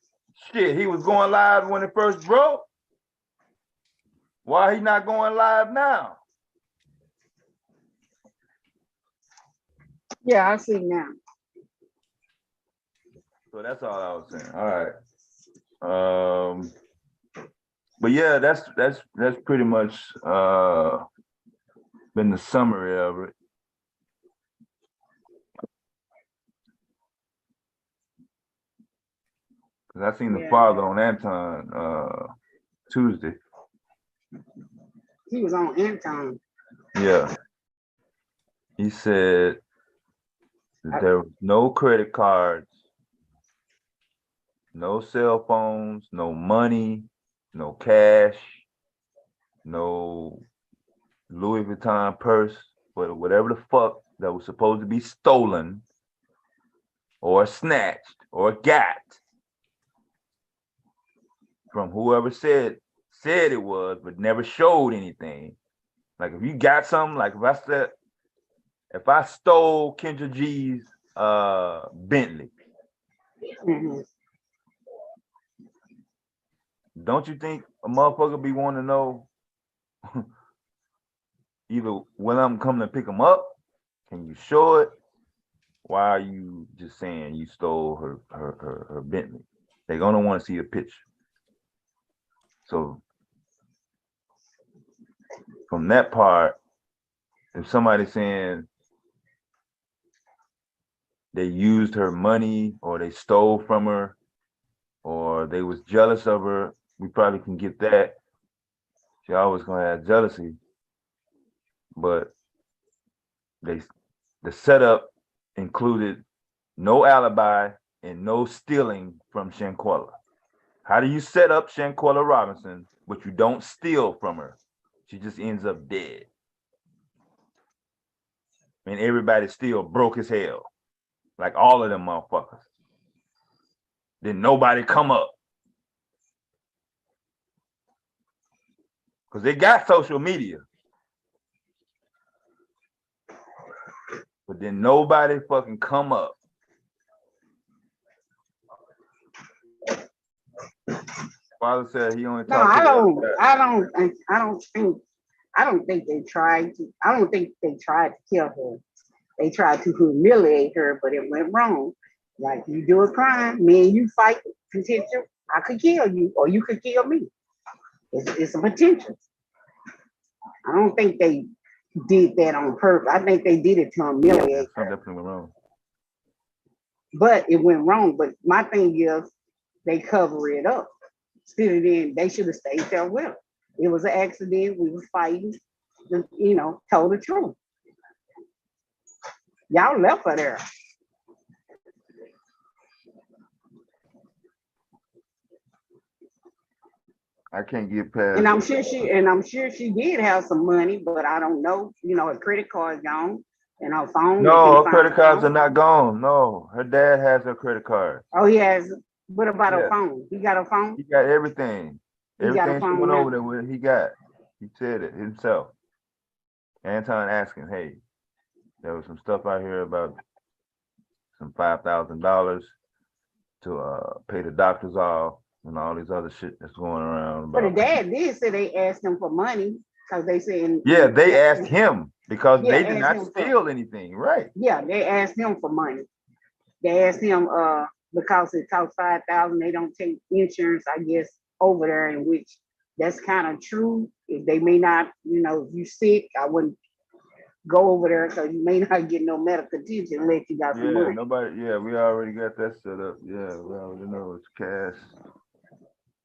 Shit, he was going live when it first broke. Why he not going live now? Yeah, I see now. So that's all I was saying. All right. But yeah, that's pretty much been the summary of it. Cause I seen the father on Anton Tuesday. He was on Anton. Yeah. He said that there was no credit cards, no cell phones, no money, no cash, no Louis Vuitton purse, but whatever the fuck that was supposed to be stolen or snatched or got from whoever said it was, but never showed anything. Like if you got something, like if I stole Kendra G's Bentley, don't you think a motherfucker be wanting to know either when I'm coming to pick them up, can you show it? Why are you just saying you stole her Bentley? They're gonna want to see a picture. So from that part, if somebody's saying they used her money or they stole from her or they was jealous of her, we probably can get that. She always gonna have jealousy, but the setup included no alibi and no stealing from Shanquella. How do you set up Shanquella Robinson, but you don't steal from her? She just ends up dead. And everybody still broke as hell. Like all of them motherfuckers. Then nobody come up. Because they got social media. But then nobody fucking come up. Father said he only talked to I don't think they tried to kill her. They tried to humiliate her, but it went wrong. Like you do a crime, me and you fight potential, I could kill you or you could kill me. It's a potential. I don't think they did that on purpose. I think they did it to humiliate her. Definitely went wrong. But it went wrong. But my thing is they cover it up. Still, then they should have stayed there with her. It was an accident. We was fighting. Told the truth. Y'all left her there. I can't get past. And I'm sure she did have some money, but I don't know. Her credit card's gone and her phone. No, her credit cards are not gone. No, her dad has her credit card. Oh, he has. What about her phone? He got her phone? He got everything. Everything she went over there with, he got. He said it himself. Anton asking, hey, there was some stuff out here about some $5,000 to pay the doctors off and all these other shit that's going around. But the dad did say they asked him for money because they said. Yeah, they asked him because they did not steal anything, right? Yeah, they asked him for money. They asked him because it costs $5,000. They don't take insurance, I guess, over there, in which that's kind of true. If they may not, if you sick, I wouldn't go over there because you may not get no medical attention unless you got some money. We already got that set up. Yeah, we already know it's cash.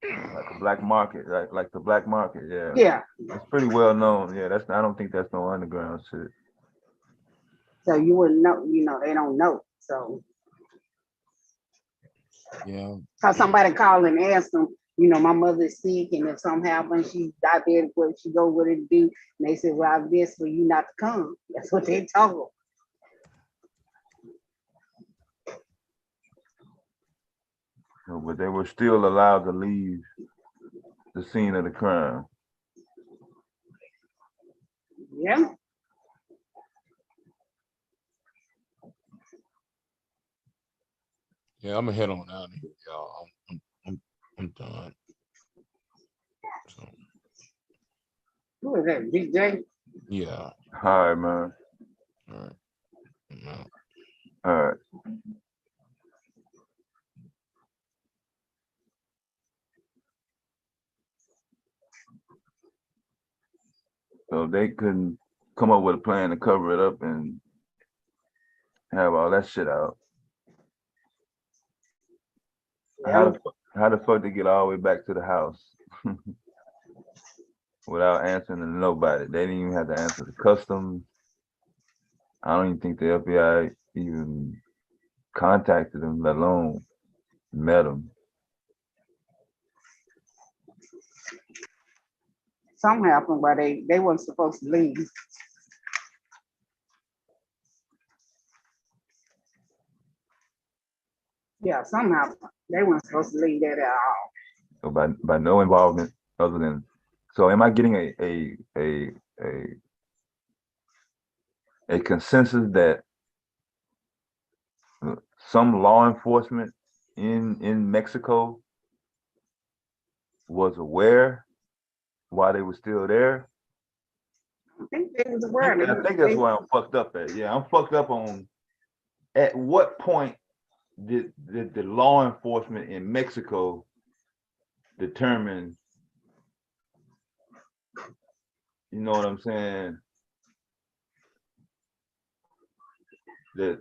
Like the black market, like the black market, yeah. Yeah. It's pretty well known. Yeah, I don't think that's no underground shit. So you wouldn't know, they don't know. So Yeah. Cause somebody called and asked them, you know, my mother's sick, and if something happens, she's diabetic, what she go with it to do? And they said, well, I best for you not to come. That's what they told them. No, but they were still allowed to leave the scene of the crime. Yeah. Yeah, I'm gonna head on out of here, y'all. I'm done. So, Who is that, DJ? yeah. All right, man. All right. No. All right. So they couldn't come up with a plan to cover it up and have all that shit out. Yeah. How the fuck they get all the way back to the house without answering to nobody? They didn't even have to answer the customs. I don't even think the FBI even contacted them, let alone met them. Something happened where they weren't supposed to leave. Yeah, somehow they weren't supposed to leave that at all. So by no involvement other than, so am I getting a consensus that some law enforcement in Mexico was aware while they were still there? I think they was aware. I think that's why I'm fucked up at. Yeah, I'm fucked up on at what point did the law enforcement in Mexico determine, you know what I'm saying, that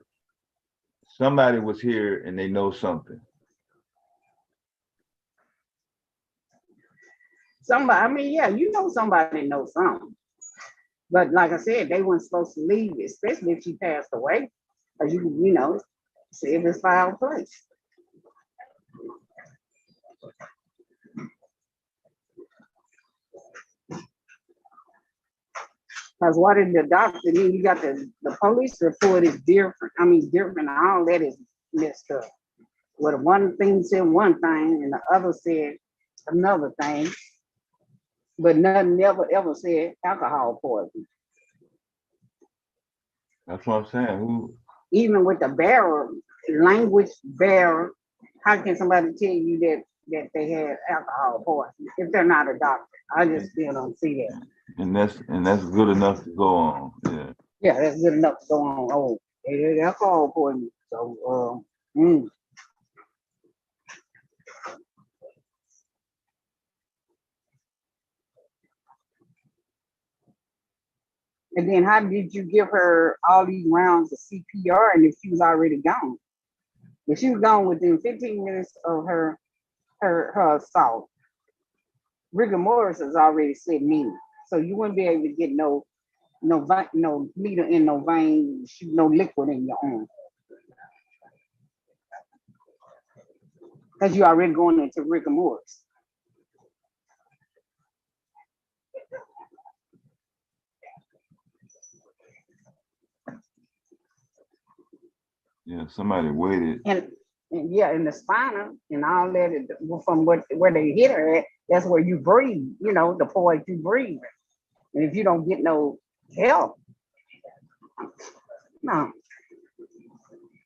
somebody was here and they know something? Somebody, I mean, yeah, you know somebody knows something. But like I said, they weren't supposed to leave, especially if she passed away. Because you know, see if it's foul place. Because what did the doctor, then you got the police report is different. I mean, different, all that is messed up. Well, one thing said one thing and the other said another thing, but nothing never ever said alcohol poisoning. That's what I'm saying. Who? Even with the language barrier, how can somebody tell you that they had alcohol poisoning if they're not a doctor? I just still don't see that. And that's good enough to go on. Yeah. Yeah, that's good enough to go on. Oh, they had alcohol poisoning. So, And then how did you give her all these rounds of CPR and if she was already gone? If she was gone within 15 minutes of her assault, rigor mortis has already set in. So you wouldn't be able to get no needle in no vein, shoot no liquid in your arm. Because you're already going into rigor mortis. Yeah, somebody waited. And yeah, in the spinal and all that, from where they hit her at, that's where you breathe, you know, the point you breathe. And if you don't get no help, no.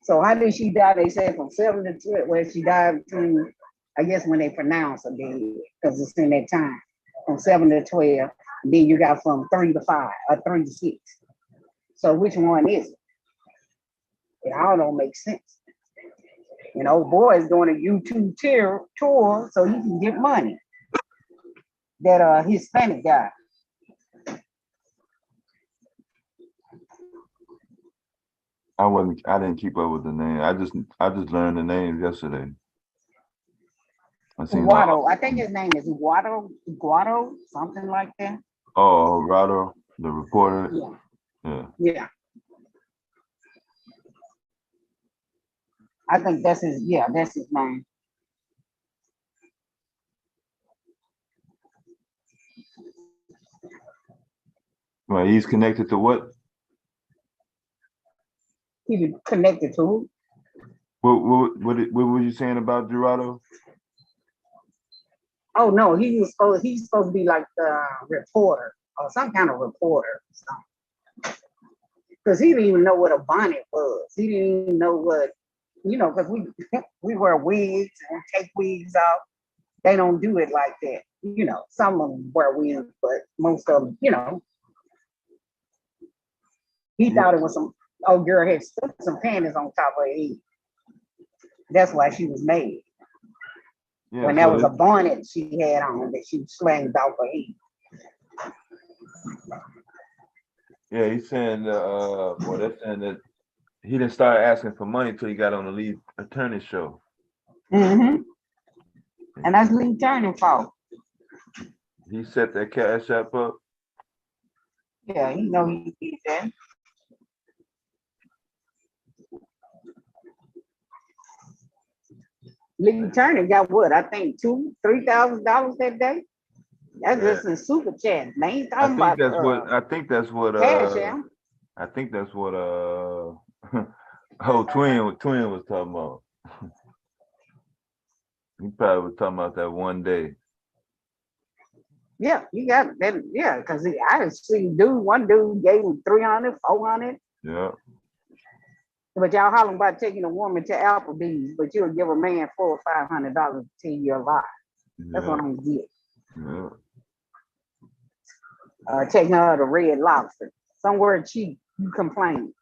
So how did she die? They said from 7 to 12, where she died between, I guess when they pronounce her dead, because it's in that time, from 7 to 12. Then you got from 3 to 5 or 3 to 6. So which one is it? It all don't make sense. You know, boy's doing a YouTube tour so he can get money. That Hispanic guy. I didn't keep up with the name. I just learned the names yesterday. Guado. I think his name is Guado, something like that. Oh, Rado, the reporter. Yeah. I think that's his name. Well, he's connected to what? He was connected to who? What were you saying about Gerardo? Oh no, he's supposed to be like the reporter or some kind of reporter. Because he didn't even know what a bonnet was. He didn't even know what, because we wear wigs and take wigs off. They don't do it like that. Some of them wear wigs, but most of them, he thought it was some old girl had stuck some panties on top of her head. That's why she was mad. Yeah, when that was a bonnet she had on that she slanged off her head. Yeah, he's saying they're saying that he didn't start asking for money until he got on the lead attorney show. Mm-hmm. And that's Lee Turner's fault. He set that cash app up. Yeah, he did that. Lee Turner got what? I think $2,000-$3,000 that day. That's just in super chat. They ain't talking about. I think that's what. Cash app. I think that's what. Twin was talking about. He probably was talking about that one day. Yeah, you got that. Yeah, because I see one dude gave him 300, 400. Yeah. But y'all hollering about taking a woman to Applebee's, but you'll give a man $400 or $500 to tell you a lie. That's what I'm getting. Yeah. Taking her to Red Lobster. Somewhere cheap, you complain.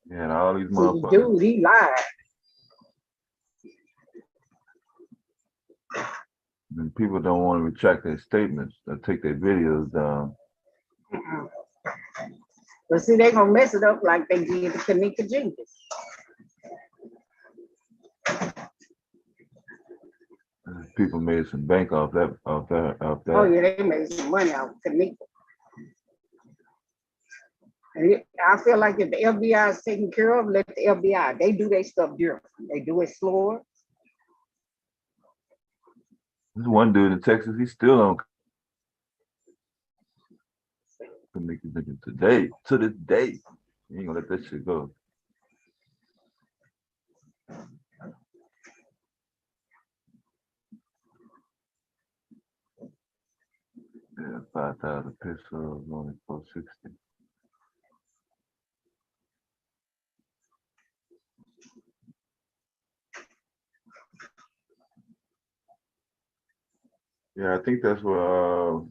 Yeah, all these motherfuckers. Dude, he lied. And people don't want to retract their statements. They'll take their videos down. But see, they're gonna mess it up like they did to Kanika Jenkins. People made some bank off that. Oh yeah, they made some money off Kanika. And I feel like if the FBI is taken care of, let the FBI. They do their stuff different. They do it slower. There's one dude in Texas. He's still on. Today, to this day, you ain't gonna let that shit go. Yeah, 5,000 pesos, only 460. Yeah, I think that's what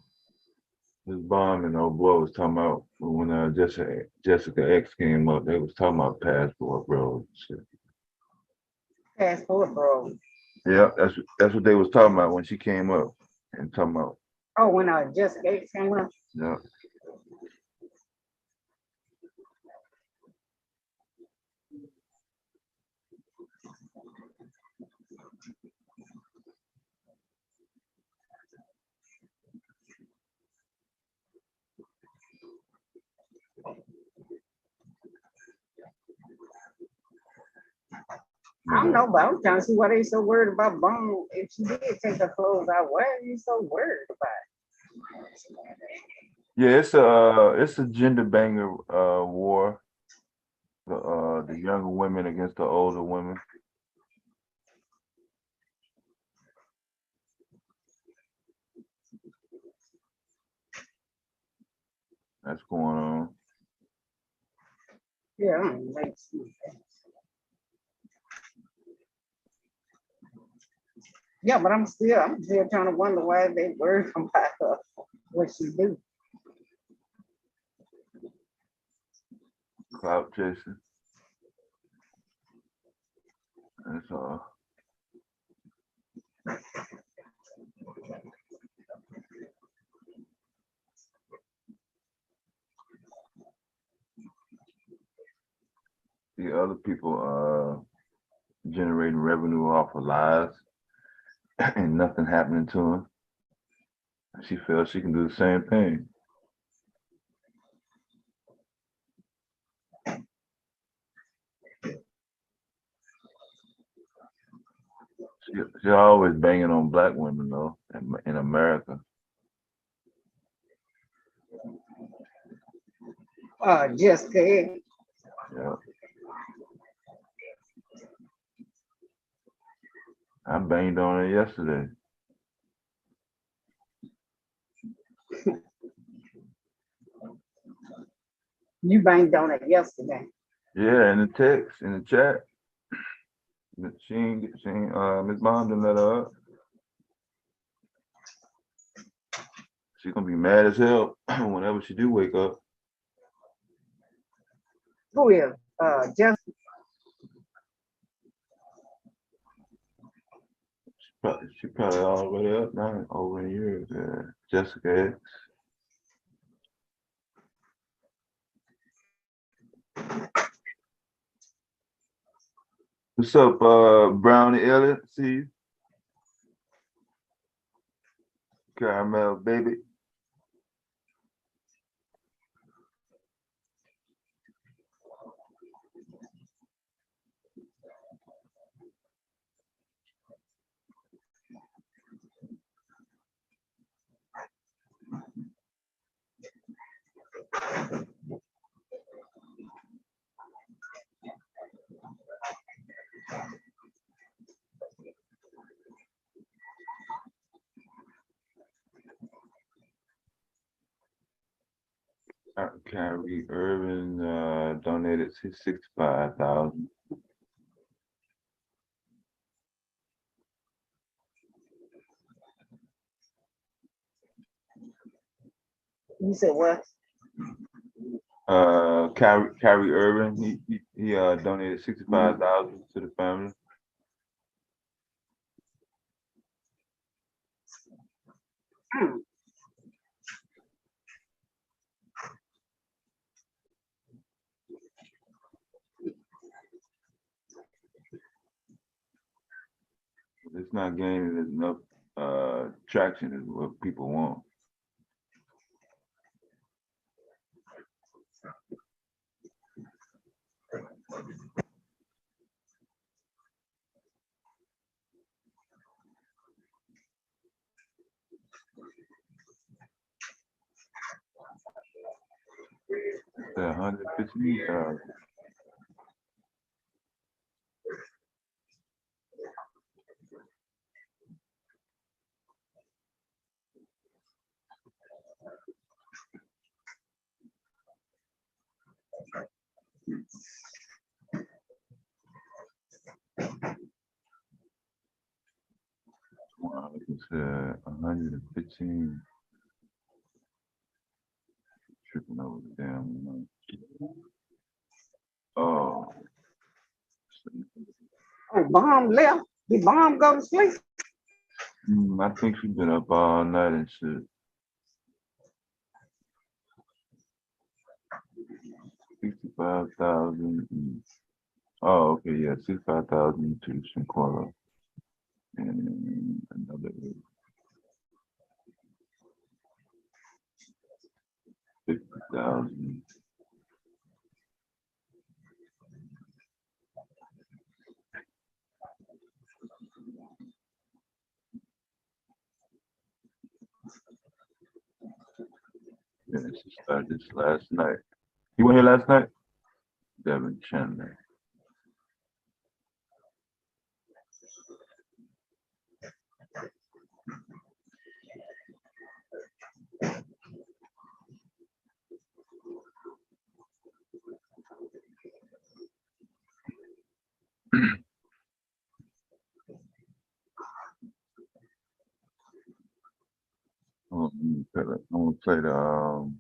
this bomb and old boy was talking about when Jessica X came up. They was talking about passport bro. Shit. Passport bro. Yeah, that's what they was talking about when she came up and talking about. Oh, when Jessica X came up. Yeah. I don't know, but I'm trying to see why they so worried about Bone. If she did take her clothes out, why are you so worried about it? Yeah, it's a gender banger war. The younger women against the older women. That's going on. Yeah, I don't like see that. Yeah, but I'm still trying to wonder why they worried about her, what she do. Clout chasing. That's all. The other people generating revenue off of lies and nothing happening to them. She feels she can do the same thing. She always banging on black women though in America. Jessica. Yeah. I banged on her yesterday. You banged on it yesterday. Yeah, in the text, in the chat. She ain't Miss Bond didn't let her up. She's gonna be mad as hell whenever she do wake up. Who is? Jessica. She probably all the way up now over the years. Jessica X. What's up, Brownie Elliott? See you. Caramel baby. Kyrie Irving donated 65,000. You said what? Kyrie Irving, he donated 65,000 to the family. It's not gaining enough traction is what people want. It's 150,000. Wow, it's 115. Tripping over the damn money. Oh. Oh, Bomb left. Did Bomb go to sleep? I think she's been up all night and shit. 65,000. Oh, okay, yeah, 65,000 to Shinkwara. And another 50,000. Yeah, she started this last night. You were here last night? Devin Chandler. I'm gonna play the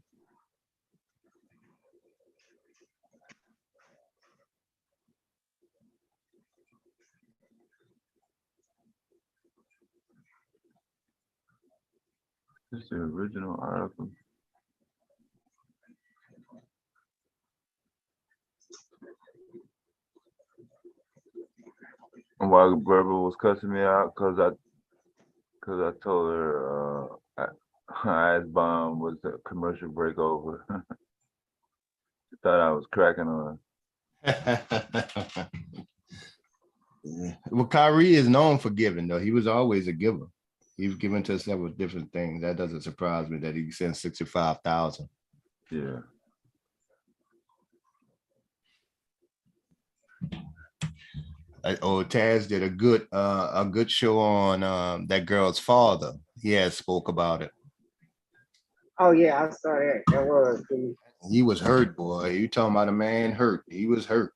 this is the original article. And while Berber was cussing me out because I told her I asked Bomb was the commercial break over. She thought I was cracking on her. Well, Kyrie is known for giving, though. He was always a giver. He was given to several different things. That doesn't surprise me that he sent 65,000. Yeah. Taz did a good show on that girl's father. He had spoke about it. Oh yeah, I saw that. That was good. He was hurt, boy. You talking about a man hurt? He was hurt.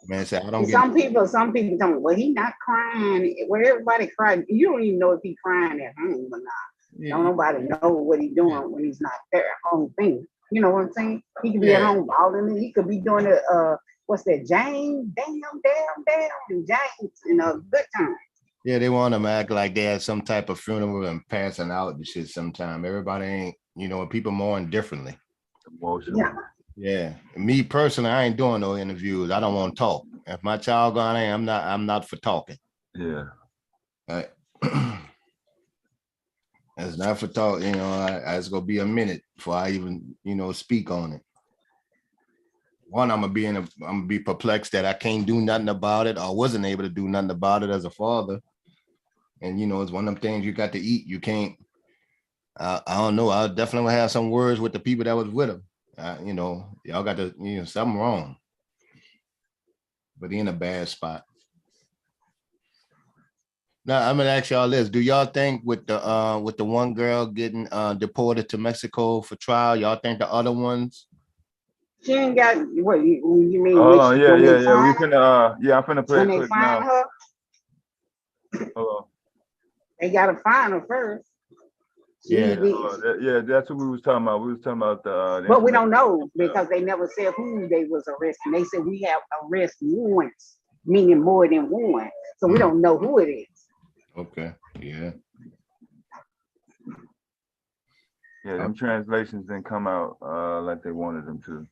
Man said, "I don't get." Some people tell me, well, he not crying. Well, everybody cries. You don't even know if he crying at home or not. Yeah. Don't nobody know what he's doing when he's not there at home thing. You know what I'm saying? He could be at home balling. He could be doing the what's that? James, damn, and James in a good time. Yeah, they want to act like they had some type of funeral and passing out and shit. Sometime everybody ain't. You know, people mourn differently. Emotional. Yeah. Yeah, me personally, I ain't doing no interviews. I don't want to talk. If my child gone in, I'm not for talking. Yeah. Right. It's not for talk. You know, it's gonna be a minute before I even, speak on it. One, I'm gonna be perplexed that I can't do nothing about it, or wasn't able to do nothing about it as a father. And it's one of them things you got to eat. You can't. I don't know. I'll definitely have some words with the people that was with him. Y'all got to, something wrong. But he in a bad spot. Now I'm gonna ask y'all this: do y'all think with the one girl getting deported to Mexico for trial, y'all think the other ones? She ain't got what you mean? Oh yeah. We finna I'm finna play when it they quick find now. her, Hold on. they gotta find her first. Yeah. That's what we was talking about. We was talking about the but we don't know because they never said who they was arresting. They said we have arrest warrants, meaning more than one. So we don't know who it is. Okay. Yeah. Yeah, them translations didn't come out like they wanted them to.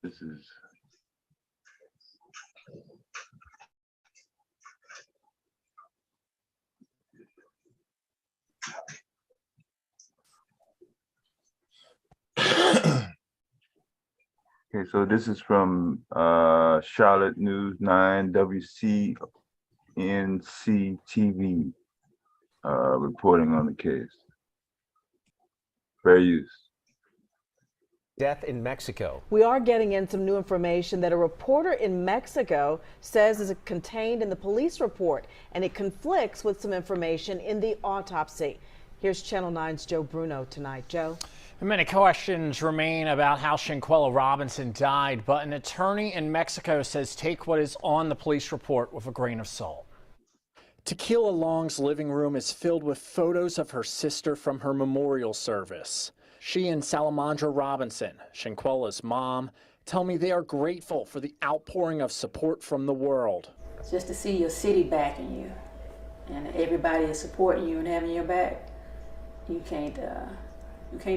This is okay, so this is from Charlotte News 9 WCNC TV reporting on the case. Fair use. Death in Mexico. We are getting in some new information that a reporter in Mexico says is contained in the police report, and it conflicts with some information in the autopsy. Here's Channel 9's Joe Bruno tonight. Joe? Many questions remain about how Shanquella Robinson died, but an attorney in Mexico says take what is on the police report with a grain of salt. Tequila Long's living room is filled with photos of her sister from her memorial service. She and Salamandra Robinson, Shanquella's mom, tell me they are grateful for the outpouring of support from the world. Just to see your city backing you and everybody is supporting you and having your back, you can't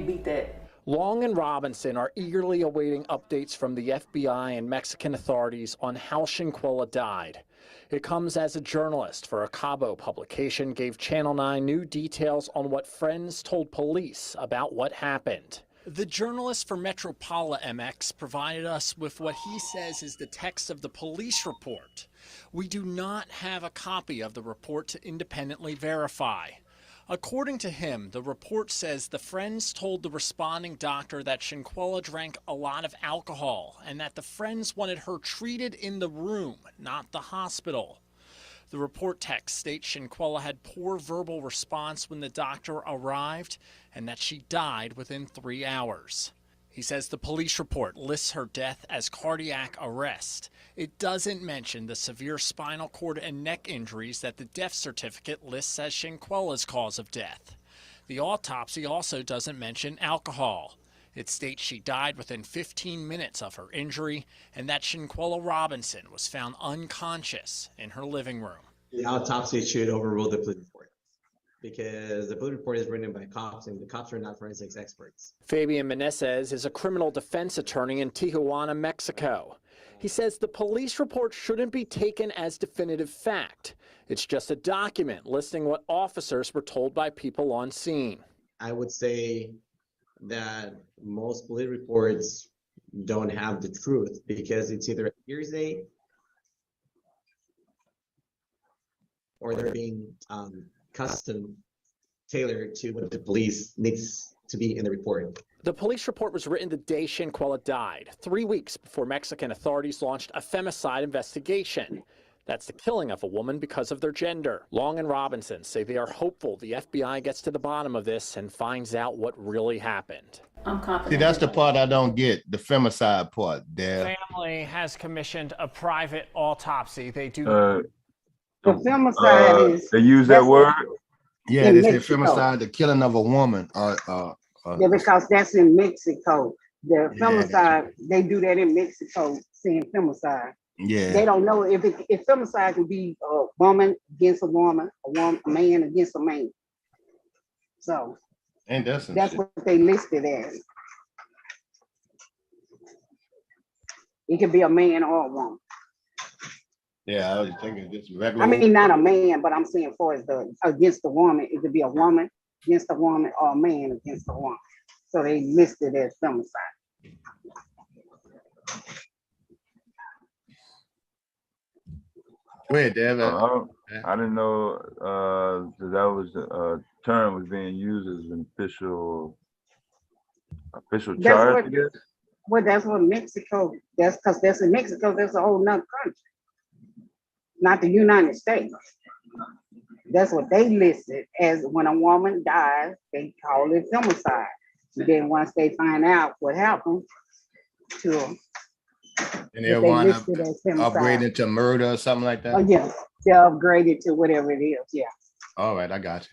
beat that. Long and Robinson are eagerly awaiting updates from the FBI and Mexican authorities on how Shanquella died. It comes as a journalist for a Cabo publication gave Channel 9 new details on what friends told police about what happened. The journalist for Metropala MX provided us with what he says is the text of the police report. We do not have a copy of the report to independently verify. According to him, the report says the friends told the responding doctor that Shanquella drank a lot of alcohol and that the friends wanted her treated in the room, not the hospital. The report text states Shanquella had poor verbal response when the doctor arrived and that she died within 3 hours. He says the police report lists her death as cardiac arrest. It doesn't mention the severe spinal cord and neck injuries that the death certificate lists as Shanquella's cause of death. The autopsy also doesn't mention alcohol. It states she died within 15 minutes of her injury and that Shanquella Robinson was found unconscious in her living room. The autopsy should overrule the police report because the police report is written by cops and the cops are not forensics experts. Fabian Meneses is a criminal defense attorney in Tijuana, Mexico. He says the police report shouldn't be taken as definitive fact. It's just a document listing what officers were told by people on scene. I would say that most police reports don't have the truth because it's either hearsay or they're being custom tailored to what the police needs to be in the report. The police report was written the day Shinquella died, 3 weeks before Mexican authorities launched a femicide investigation. That's the killing of a woman because of their gender. Long and Robinson say they are hopeful the FBI gets to the bottom of this and finds out what really happened. I'm confident. See, that's the part I don't get, the femicide part there. Family has commissioned a private autopsy. They do. The femicide is. They use that word. Yeah, they say femicide, the killing of a woman. Yeah, because that's in Mexico. The femicide, they do that in Mexico, saying femicide. Yeah. They don't know if femicide can be a woman against a woman, a man against a man. So and that's what they listed as. It could be a man or a woman. Yeah, I was thinking just regular. I mean, not a man, but I'm saying for the against the woman, it could be a woman against a woman or a man against a woman. So they listed as femicide. Go ahead, Dave. I didn't know that was a term was being used as an official charge. I guess. Well, that's what Mexico. That's because that's in Mexico. That's a whole nother country, not the United States. That's what they listed as when a woman dies. They call it femicide. And then once they find out what happened to them, and they want to upgrade it to murder or something like that. Oh yeah, they'll upgrade it to whatever it is. Yeah. All right, I got you.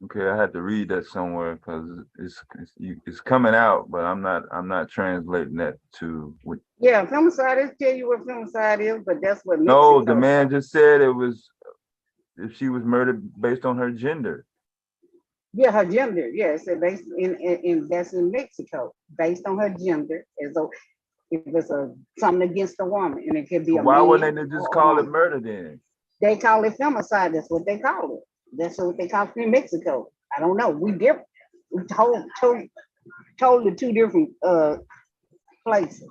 Okay, I had to read that somewhere because it's coming out, but I'm not translating that to what. Yeah, femicide is tell you what femicide is, but that's what. No, the man just said it was if she was murdered based on her gender. Yeah, her gender. Yeah, it's based in that's in Mexico, based on her gender. As though if it's something against a woman, and it could be a why man wouldn't they just call it murder then? They call it femicide. That's what they call it. That's what they call it in Mexico. I don't know. We different. We totally two different places.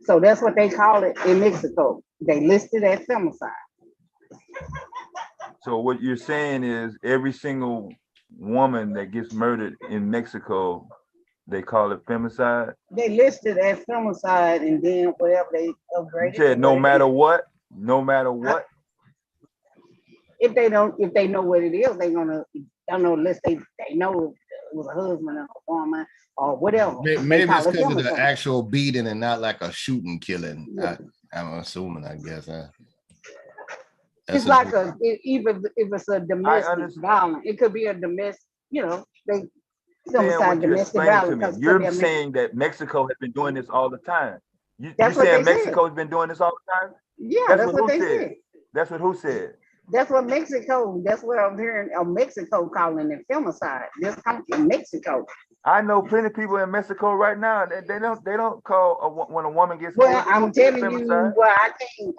So that's what they call it in Mexico. They listed as femicide. So what you're saying is every single woman that gets murdered in Mexico, they call it femicide? They listed as femicide, and then whatever they upgraded. You said no matter what? No matter what? If they know what it is, they're gonna, I don't know, unless they know it was a husband and a woman or whatever. Maybe it's because of the actual beating and not like a shooting killing. Yeah. I'm assuming, I guess. It's like even if it's a domestic violence, it could be a domestic, they femicide domestic violence. You're saying that Mexico has been doing this all the time. You're saying Mexico has been doing this all the time? Yeah, that's what they said. That's what who said? That's what Mexico, that's what I'm hearing of Mexico calling it femicide. This comes from Mexico. I know plenty of people in Mexico right now. They don't call when a woman gets. Well, I'm telling you,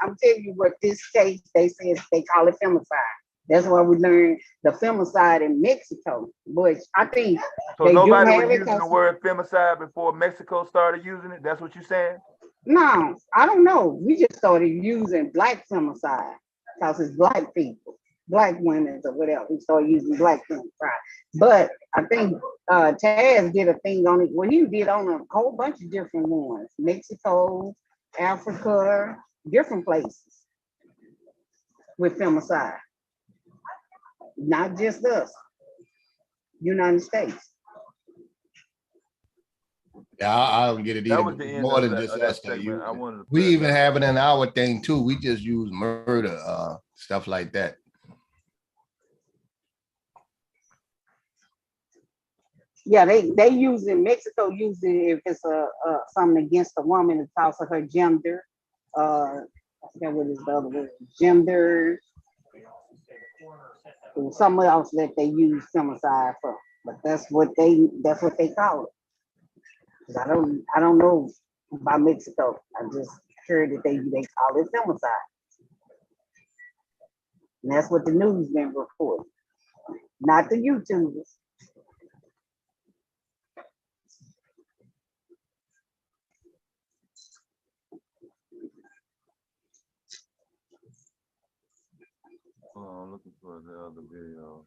I'm telling you what this case they said they call it femicide. That's why we learned the femicide in Mexico. But I think so. Nobody was using the word femicide before Mexico started using it. That's what you're saying? No, I don't know. We just started using black femicide because it's black people, black women or whatever. We started using black femicide. But I think Taz did a thing on it. Well, he did on a whole bunch of different ones. Mexico, Africa, different places with femicide. Not just us, United States. Yeah, I don't get it either. More than just us. We even have it in our thing too. We just use murder, stuff like that. Yeah, they use it. Mexico uses it if it's something against a woman because of her gender. I forget what is the other word. Gender. Something else that they use femicide for, but that's what they call it. I don't know about Mexico. I just heard that they call it femicide, and that's what the news been reporting, not the YouTubers. the other video.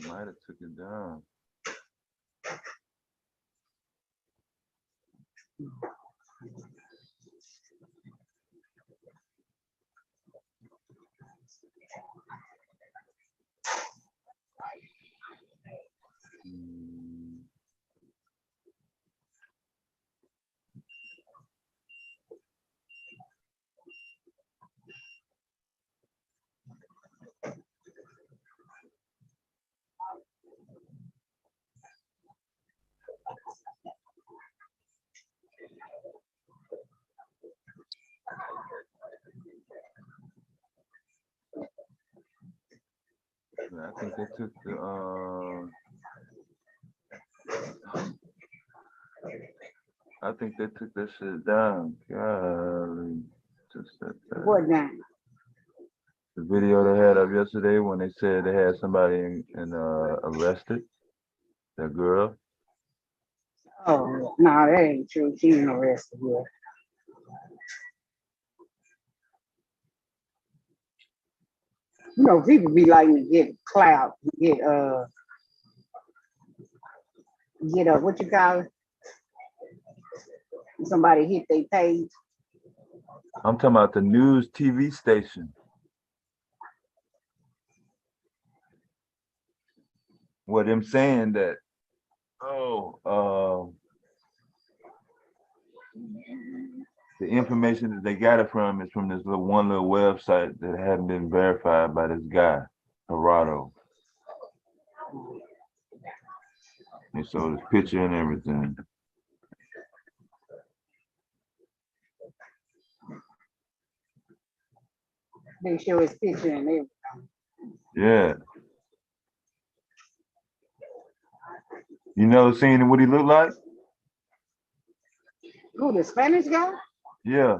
Might have took it down. I think they took the I think they took that shit down. Golly. Just that. What down? The video they had up yesterday when they said they had somebody arrested. That girl. Oh, no, that ain't true. She ain't arrested yet. You know, people be like to get clout, get what you call it? Somebody hit their page. I'm talking about the news TV station. What them saying that, the information that they got it from is from this one little website that hadn't been verified by this guy, Parental. They showed his picture and everything. They show his picture and everything. Yeah. You never seen what he looked like? Who, the Spanish guy? Yeah.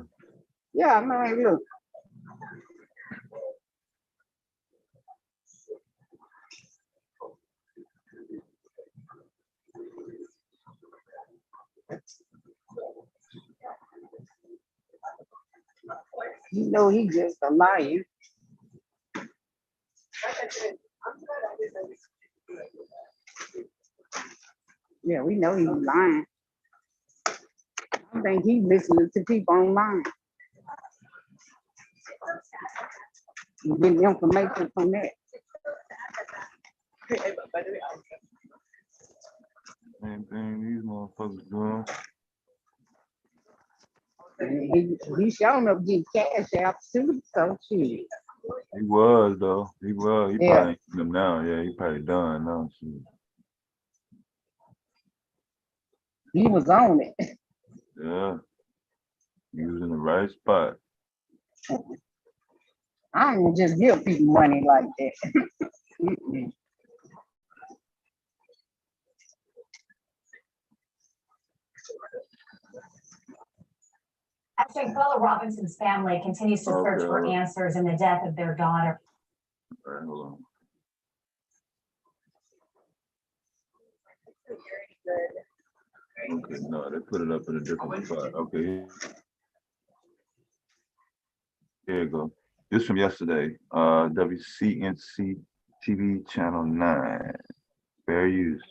Yeah, I know him. Look. You know he just a liar. Yeah, we know he's lying. I think he's listening to people online. And getting information from that. Same thing these motherfuckers doing. He showing up getting cash out too, so shit. He was though. He was. He Yeah. probably ain't them now. Yeah, he probably done now. Shit. He was on it. Yeah. He was in the right spot. I don't just give people money like that. Mm-mm. Shankwella Robinson's family continues to search for answers in the death of their daughter. All right, hold on. Okay, no, they put it up in a different spot. Okay. Here you go. This from yesterday. WCNC TV channel 9. Fair use.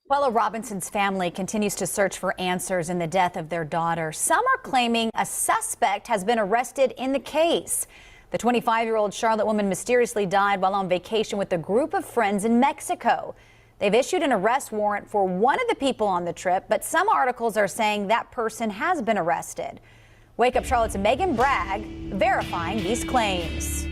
Shankwella Robinson's family continues to search for answers in the death of their daughter. Some are claiming a suspect has been arrested in the case. The 25-year-old Charlotte woman mysteriously died while on vacation with a group of friends in Mexico. They've issued an arrest warrant for one of the people on the trip, but some articles are saying that person has been arrested. Wake Up Charlotte's Megan Bragg verifying these claims.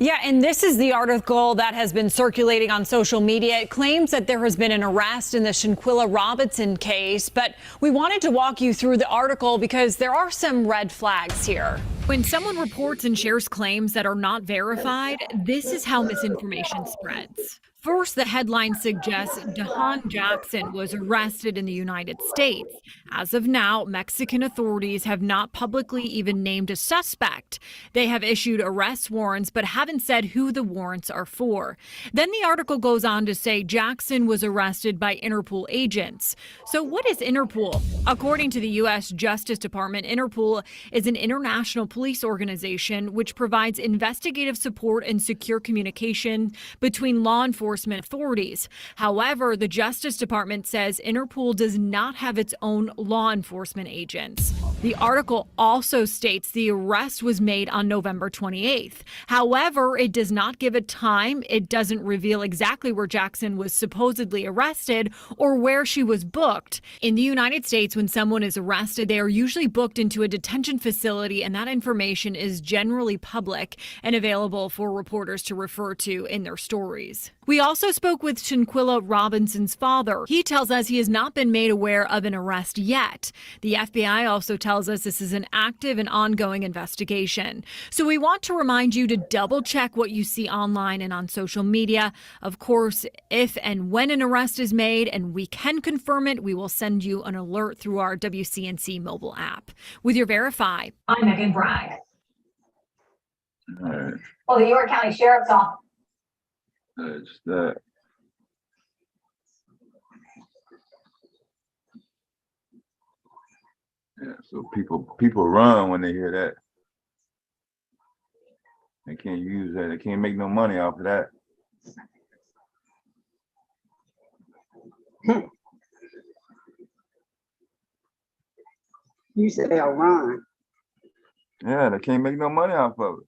Yeah, and this is the article that has been circulating on social media. It claims that there has been an arrest in the Shanquella Robinson case, but we wanted to walk you through the article because there are some red flags here. When someone reports and shares claims that are not verified, this is how misinformation spreads. First, the headline suggests Dahan Jackson was arrested in the United States. As of now, Mexican authorities have not publicly even named a suspect. They have issued arrest warrants but haven't said who the warrants are for. Then the article goes on to say Jackson was arrested by Interpol agents. So what is Interpol? According to the U.S. Justice Department, Interpol is an international police organization which provides investigative support and secure communication between law enforcement authorities. However, the Justice Department says Interpol does not have its own law enforcement agents. The article also states the arrest was made on November 28th. However, it does not give a time. It doesn't reveal exactly where Jackson was supposedly arrested or where she was booked. In the United States, when someone is arrested, they are usually booked into a detention facility, and that information is generally public and available for reporters to refer to in their stories. We also spoke with Shanquella Robinson's father. He tells us he has not been made aware of an arrest yet. The FBI also tells us this is an active and ongoing investigation. So we want to remind you to double check what you see online and on social media. Of course, if and when an arrest is made and we can confirm it, we will send you an alert through our WCNC mobile app. With your Verify, I'm Megan Bragg. All right. Well, the York County Sheriff's Office. That's that. Yeah, so people run when they hear that. They can't use that. They can't make no money off of that. You said they'll run. Yeah, they can't make no money off of it.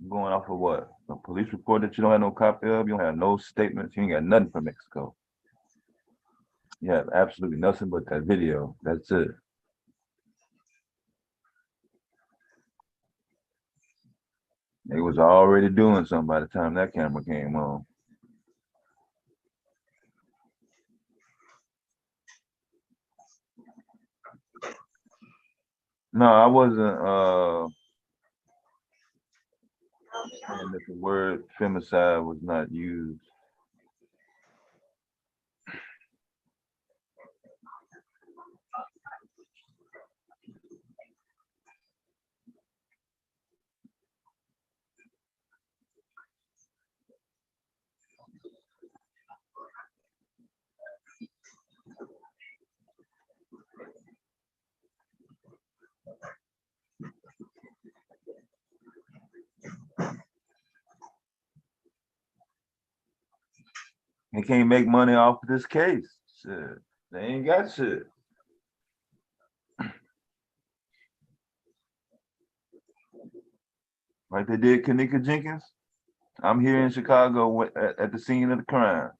Going off of what? A police report that you don't have no copy of, you don't have no statements, you ain't got nothing from Mexico. You have absolutely nothing but that video. That's it. They was already doing something by the time that camera came on. No, I wasn't saying that the word femicide was not used. They can't make money off of this case. Shit. They ain't got shit. Like they did Kanika Jenkins. I'm here in Chicago at the scene of the crime.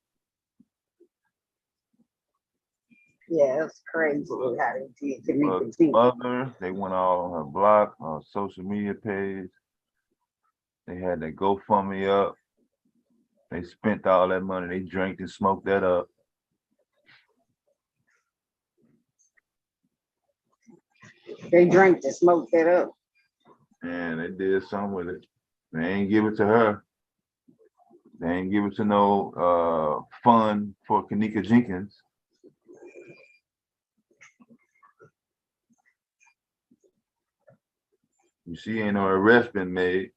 Yeah, it's crazy how they did Kanika Jenkins. Mother, they went all on her blog, on social media page. They had that GoFundMe up. They spent all that money. They drank and smoked that up. They drank and smoked that up. And they did something with it. They ain't give it to her. They ain't give it to no fund for Kanika Jenkins. You see, ain't no arrest been made.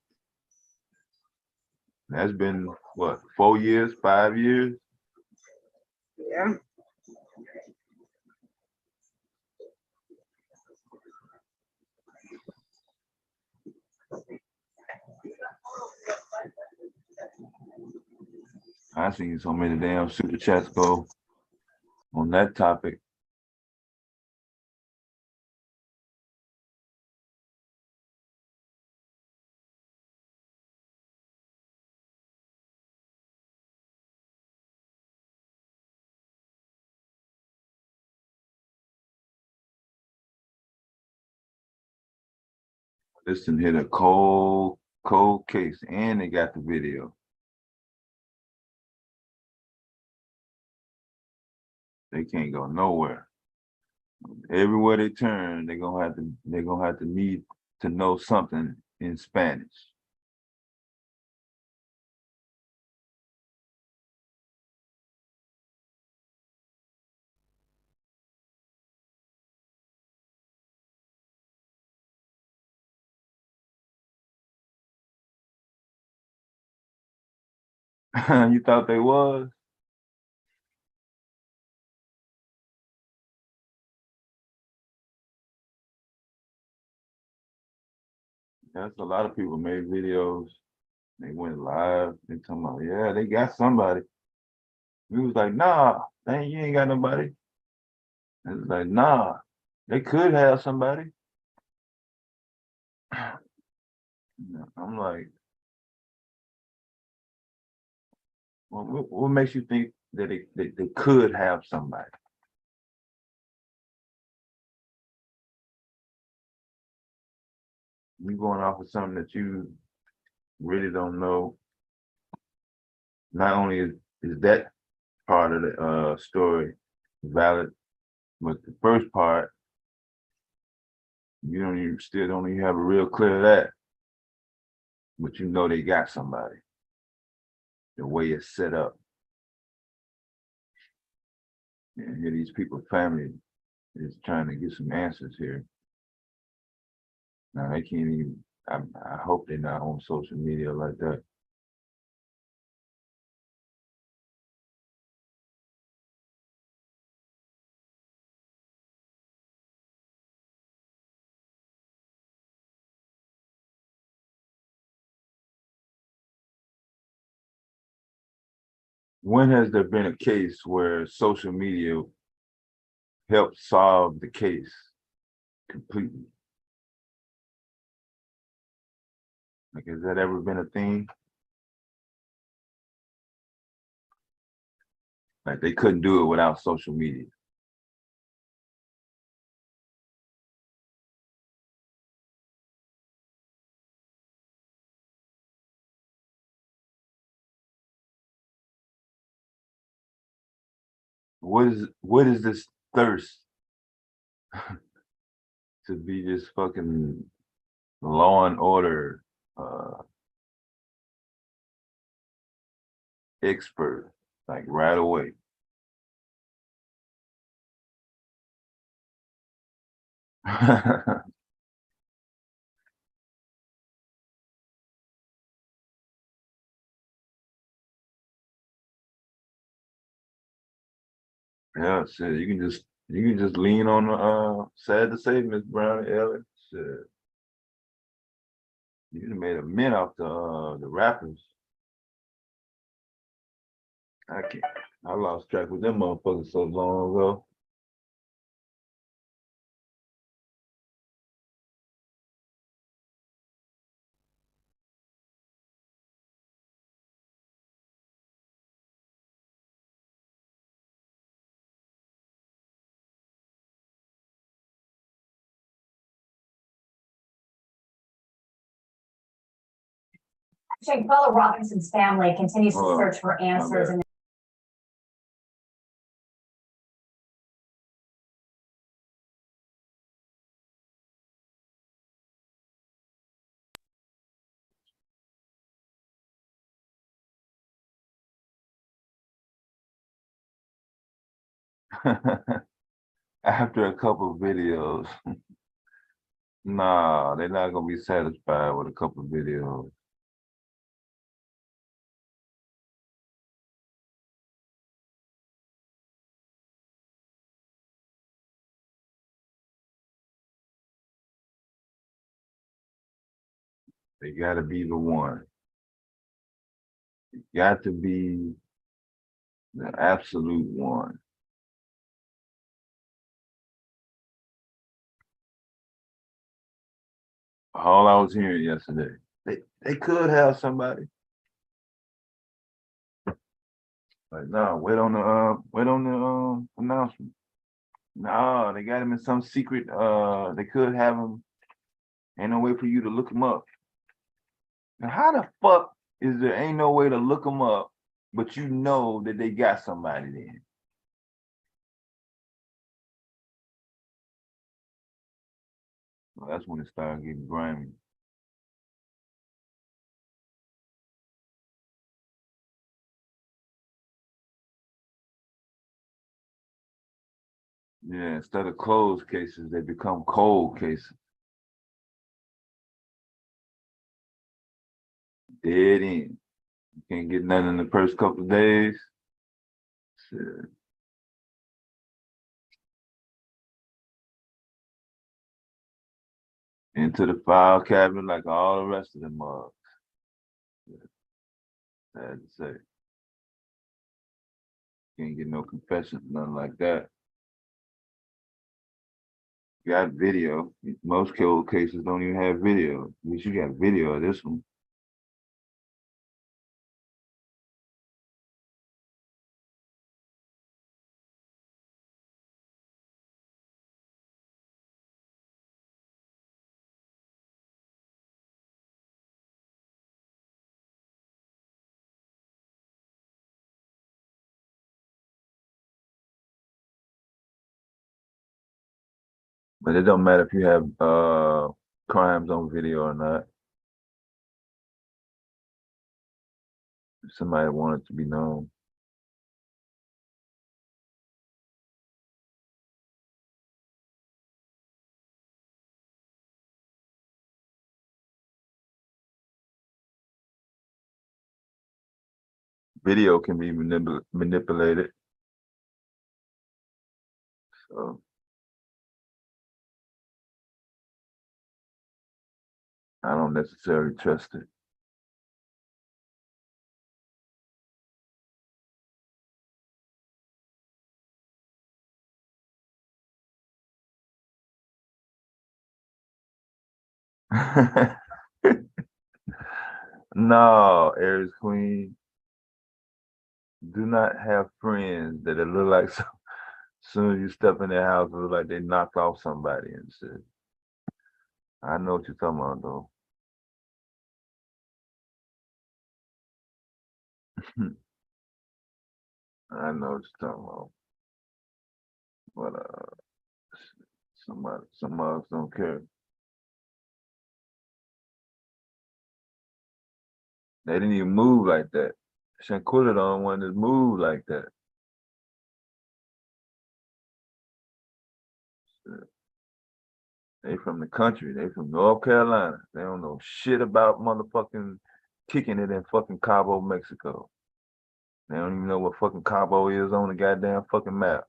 That's been what, 4 years, 5 years? Yeah. I seen so many damn super chats go on that topic. This done hit a cold case, and they got the video. They can't go nowhere. Everywhere they turn, they're gonna have to need to know something in Spanish. You thought they was? That's a lot of people made videos. They went live. They talking about, yeah, they got somebody. We was like, nah, dang, you ain't got nobody. It was like, nah, they could have somebody. I'm like, well, what makes you think that they could have somebody? You going off of something that you really don't know. Not only is that part of the story valid, but the first part, you still don't even have a real clear of that. But you know they got somebody. The way it's set up. And here these people's family is trying to get some answers here. Now they can't even, I hope they're not on social media like that. When has there been a case where social media helped solve the case completely? Like, has that ever been a thing? Like, they couldn't do it without social media. What is this thirst to be just fucking law and order expert, like right away? Yeah, shit. You can just lean on the sad to say, Miss Brown and Ellen. Shit. You done made a mint off the rappers. I lost track with them motherfuckers so long ago. Shanquella Robinson's family continues to search for answers. After a couple of videos, nah, they're not gonna be satisfied with a couple of videos. They gotta be the one. It got to be the absolute one. All I was hearing yesterday, they could have somebody. Like, no, wait on the announcement. No, they got him in some secret. They could have him Ain't no way for you to look them up. Now, how the fuck is there ain't no way to look them up, but you know that they got somebody there? Well, that's when it started getting grimy. Yeah, instead of closed cases, they become cold cases. Dead end. You can't get nothing in the first couple of days. Shit. Into the file cabinet like all the rest of them mugs. Sad to say. Can't get no confessions, nothing like that. Got video. Most cold cases don't even have video. At least you got video of this one. But it don't matter if you have crimes on video or not. If somebody wanted to be known. Video can be manipulated. So I don't necessarily trust it. No, Aries Queen. Do not have friends that it look like as soon as you step in their house, it look like they knocked off somebody and shit. I know what you're talking about though. I know what you're talking about. But some of us don't care. They didn't even move like that. Shanquilla don't want to move like that. They from the country. They from North Carolina. They don't know shit about motherfucking kicking it in fucking Cabo, Mexico. They don't even know what fucking Cabo is on the goddamn fucking map.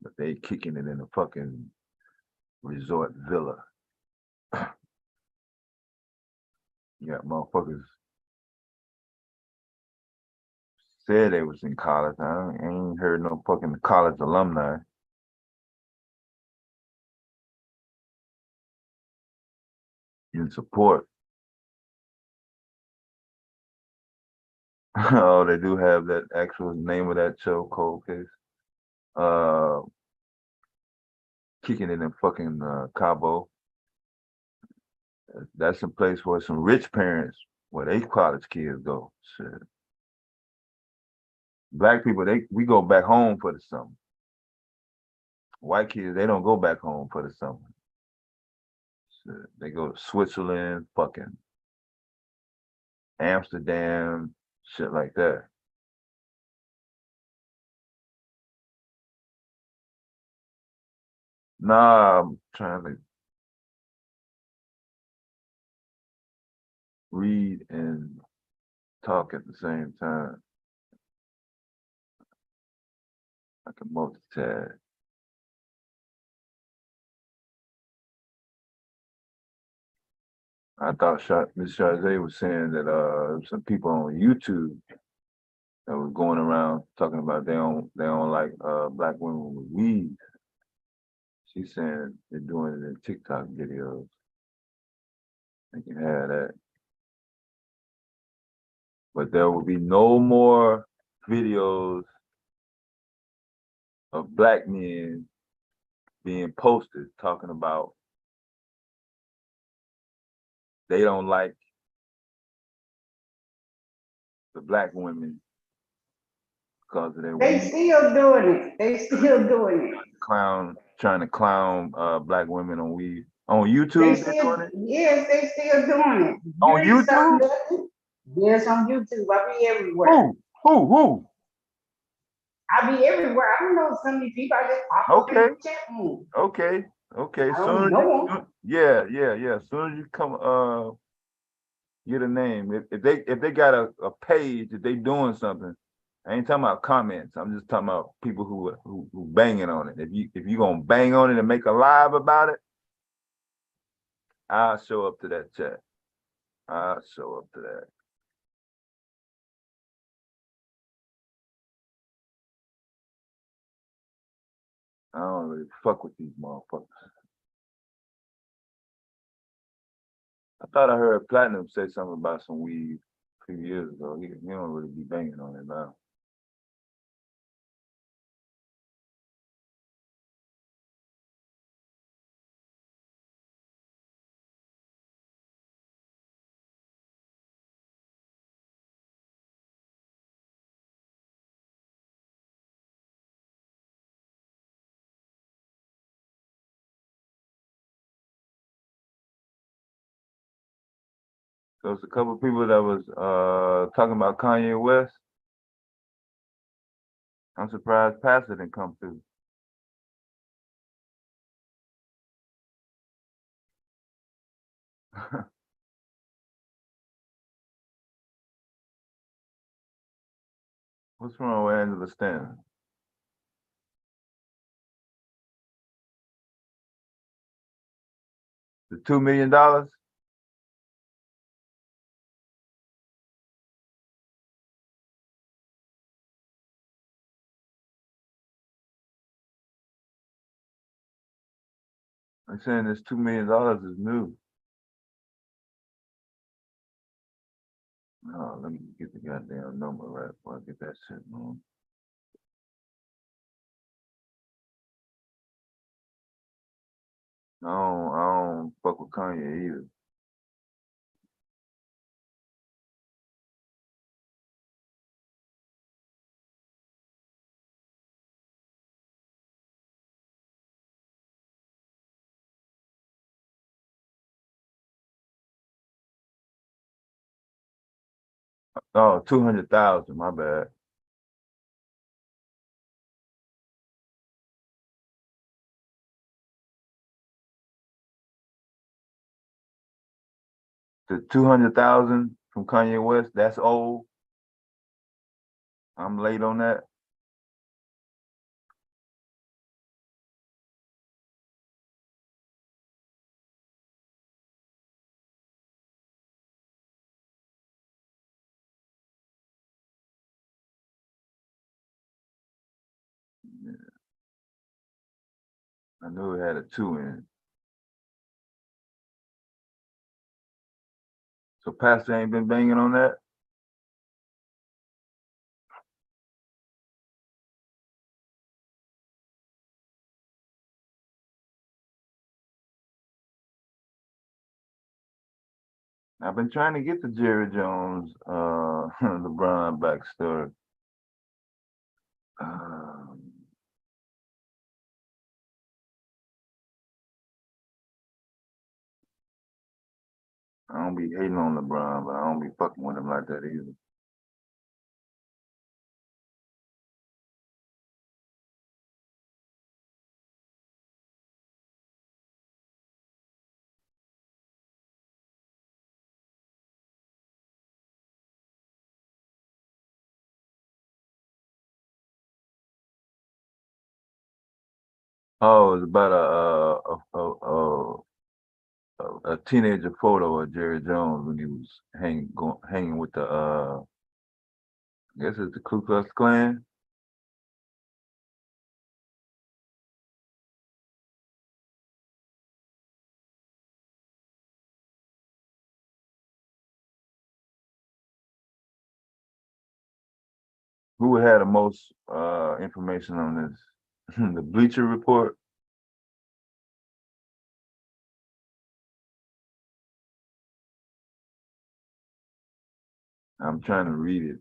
But they kicking it in a fucking resort villa. You got motherfuckers said they was in college. I ain't heard no fucking college alumni. In support. Oh, they do have that actual name of that show, Cold Case. Kicking it in fucking Cabo. That's a place where some rich parents, where they college kids go. Shit. Black people, we go back home for the summer. White kids, they don't go back home for the summer. Shit. They go to Switzerland, fucking Amsterdam, shit like that. Nah, I'm trying to read and talk at the same time. I can multitask. I thought Ms. Chazé was saying that some people on YouTube that was going around talking about they don't like black women with weave. She's saying they're doing it in TikTok videos. They can have that. But there will be no more videos of black men being posted talking about they don't like the black women because of their They weed. still doing it. They still doing it. Trying to clown black women on weed. On They YouTube, they're still, doing it? yes, they still doing it. On You ain't YouTube? something nothing. Yes, on YouTube. I be everywhere. Who? I be everywhere. I don't know some of these people. I just pop up in Okay. the chat room. Okay. I don't know them. Yeah. As soon as you come get a name. If they got a page, if they doing something, I ain't talking about comments. I'm just talking about people who banging on it. If you gonna bang on it and make a live about it, I'll show up to that chat. I'll show up to that. I don't really fuck with these motherfuckers. I thought I heard Platinum say something about some weed a few years ago. He don't really be banging on it now. So it's a couple of people that was talking about Kanye West. I'm surprised Pastor didn't come through. What's wrong with Angela Stanton? The $2 million? I'm saying this $2 million is new. Oh, let me get the goddamn number right before I get that shit wrong. I don't fuck with Kanye either. Oh, 200,000, my bad. The 200,000 from Kanye West, that's old. I'm late on that. Yeah. I knew it had a 2 in it. So Pastor ain't been banging on that? I've been trying to get the Jerry Jones, LeBron backstory. I don't be hating on LeBron, but I don't be fucking with him like that either. Oh, it's about a teenager photo of Jerry Jones when he was hanging with the I guess it's the Ku Klux Klan. Who had the most information on this? The Bleacher Report. I'm trying to read it.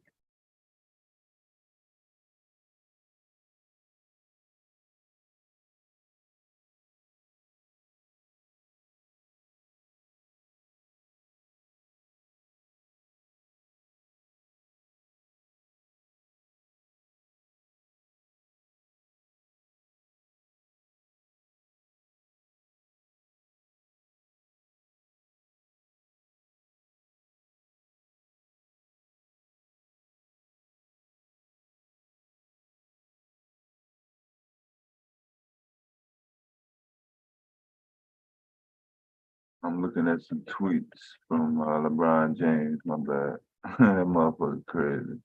I'm looking at some tweets from LeBron James, my bad. That motherfucker crazy.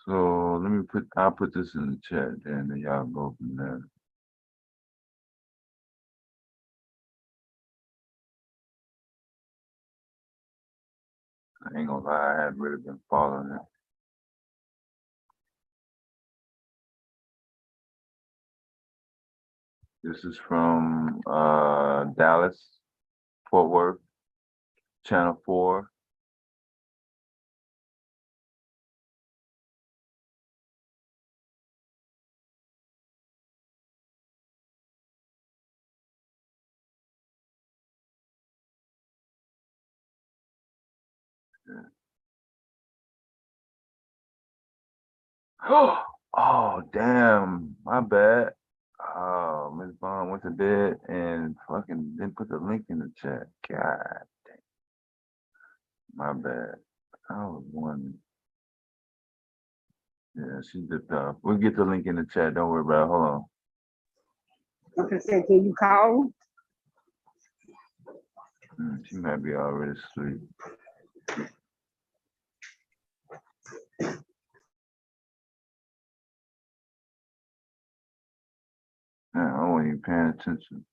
So I'll put this in the chat and then y'all go from there. I ain't gonna lie, I haven't really been following it. This is from Dallas, Fort Worth, Channel 4. Oh, damn, my bad. Oh, Ms. Bond went to bed and fucking didn't put the link in the chat. God damn. My bad. I was wondering. Yeah, she dipped off. We'll get the link in the chat. Don't worry about it. Hold on. I said, can you call? She might be already asleep. Yeah, I wasn't even paying attention.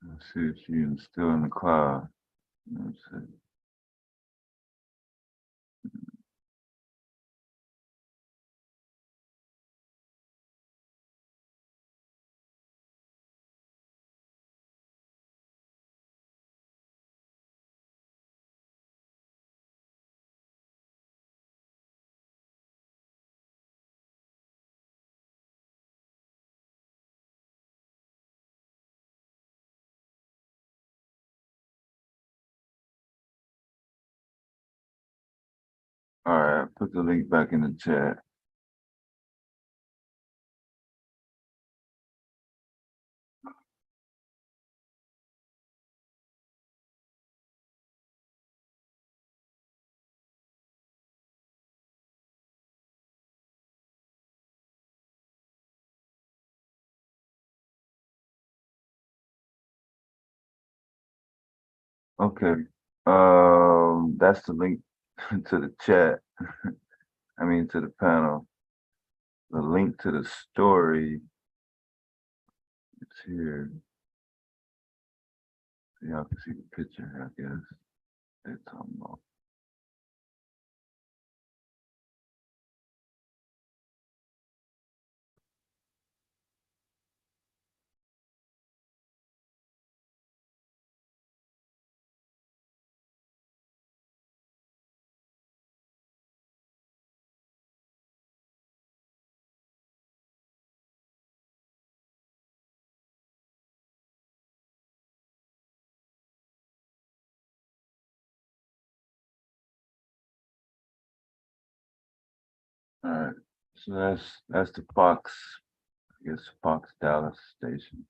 Let's see if she's still in the cloud. Let's see. All right, put the link back in the chat. Okay. That's the link to the chat. I mean to the panel. The link to the story. It's here. So y'all can see the picture, I guess. They're talking about. All right. So that's the Fox, I guess Fox Dallas station.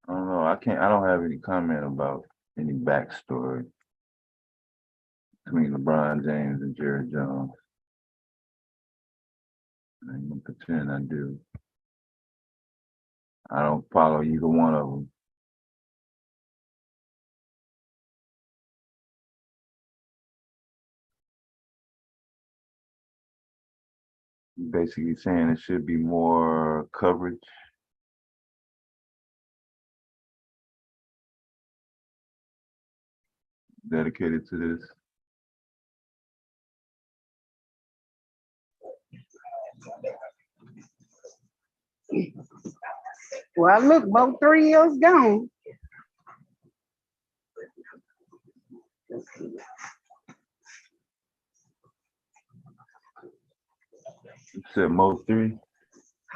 I don't know. I don't have any comment about any backstory between LeBron James and Jerry Jones. I'm gonna pretend I do. I don't follow either one of them. Basically saying it should be more coverage. Dedicated to this. Well, look, both 3 years gone. You said Mo 3?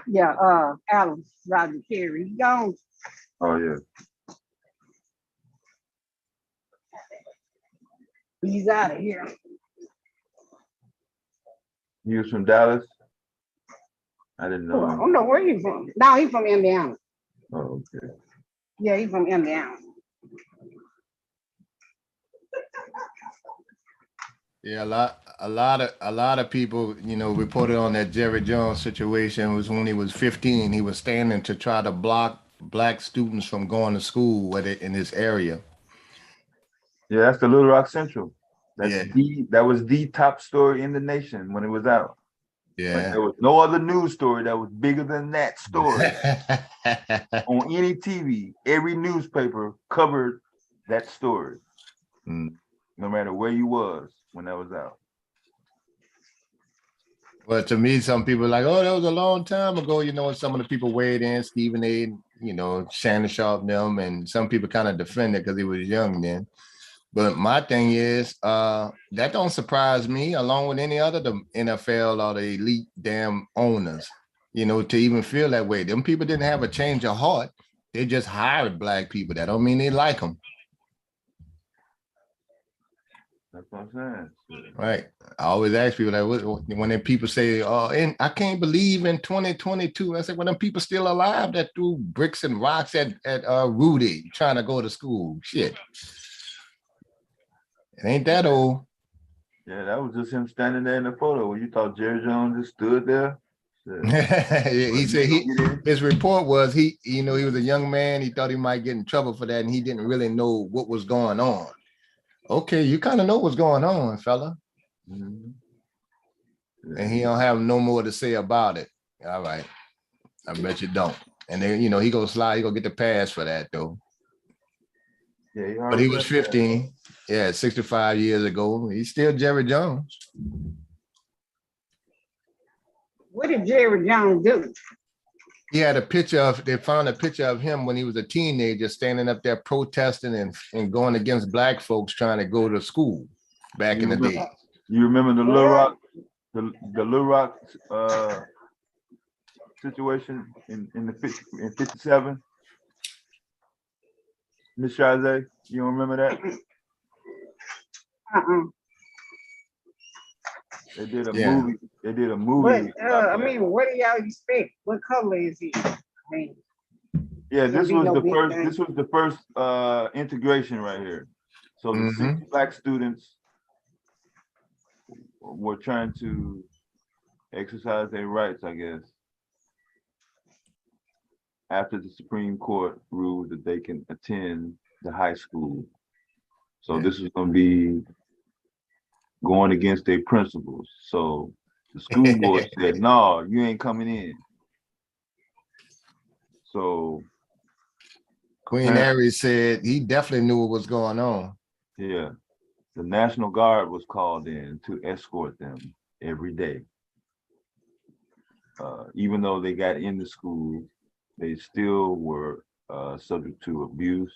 Yeah, Alan Roger Terry, he gone. Oh yeah. He's out of here. He was from Dallas? I didn't know. I don't know where he's from. No, he's from Indiana. Oh, okay. Yeah, he's from Indiana. Yeah, a lot of people, you know, reported on that Jerry Jones situation. Was when he was 15, he was standing to try to block black students from going to school with it in this area. Yeah, that's the Little Rock Central. Yeah. That was the top story in the nation when it was out. Yeah. Like, there was no other news story that was bigger than that story on any TV. Every newspaper covered that story, no matter where you was when that was out. But to me, some people are like, oh, that was a long time ago. You know, some of the people weighed in, Stephen A., you know, Shannon Sharp, them, and some people kind of defended because he was young then. But my thing is, that don't surprise me, along with any other the NFL or the elite damn owners, you know, to even feel that way. Them people didn't have a change of heart. They just hired black people. That don't mean they like them. That's what I'm saying. Right. I always ask people that when them people say, oh, and I can't believe in 2022. I said, well, them people still alive that threw bricks and rocks at Rudy trying to go to school. Shit. It ain't that old. Yeah, that was just him standing there in the photo. When you thought Jerry Jones just stood there. He said his report was he was a young man. He thought he might get in trouble for that, and he didn't really know what was going on. Okay, you kind of know what's going on, fella. And he don't have no more to say about it. All right. I bet you don't. And then, you know, he gonna slide, he gonna get the pass for that though. Yeah, but he was 15. Yeah, 65 years ago. He's still Jerry Jones. What did Jerry Jones do? He had they found a picture of him when he was a teenager standing up there protesting and going against black folks trying to go to school back in the day. You remember the Little Rock, the Little Rock situation in 57? Miss Chazé, you don't remember that? They did a movie. They did a movie. But I mean, what do y'all expect? What color is he? I mean, yeah, this was the first. This was the first integration right here. So the 6 black students were trying to exercise their rights, I guess, after the Supreme Court ruled that they can attend the high school. So this is going to be going against their principles. So the school board said, no, you ain't coming in. So Queen Aries said he definitely knew what was going on. Yeah. The National Guard was called in to escort them every day. Even though they got into school, they still were subject to abuse,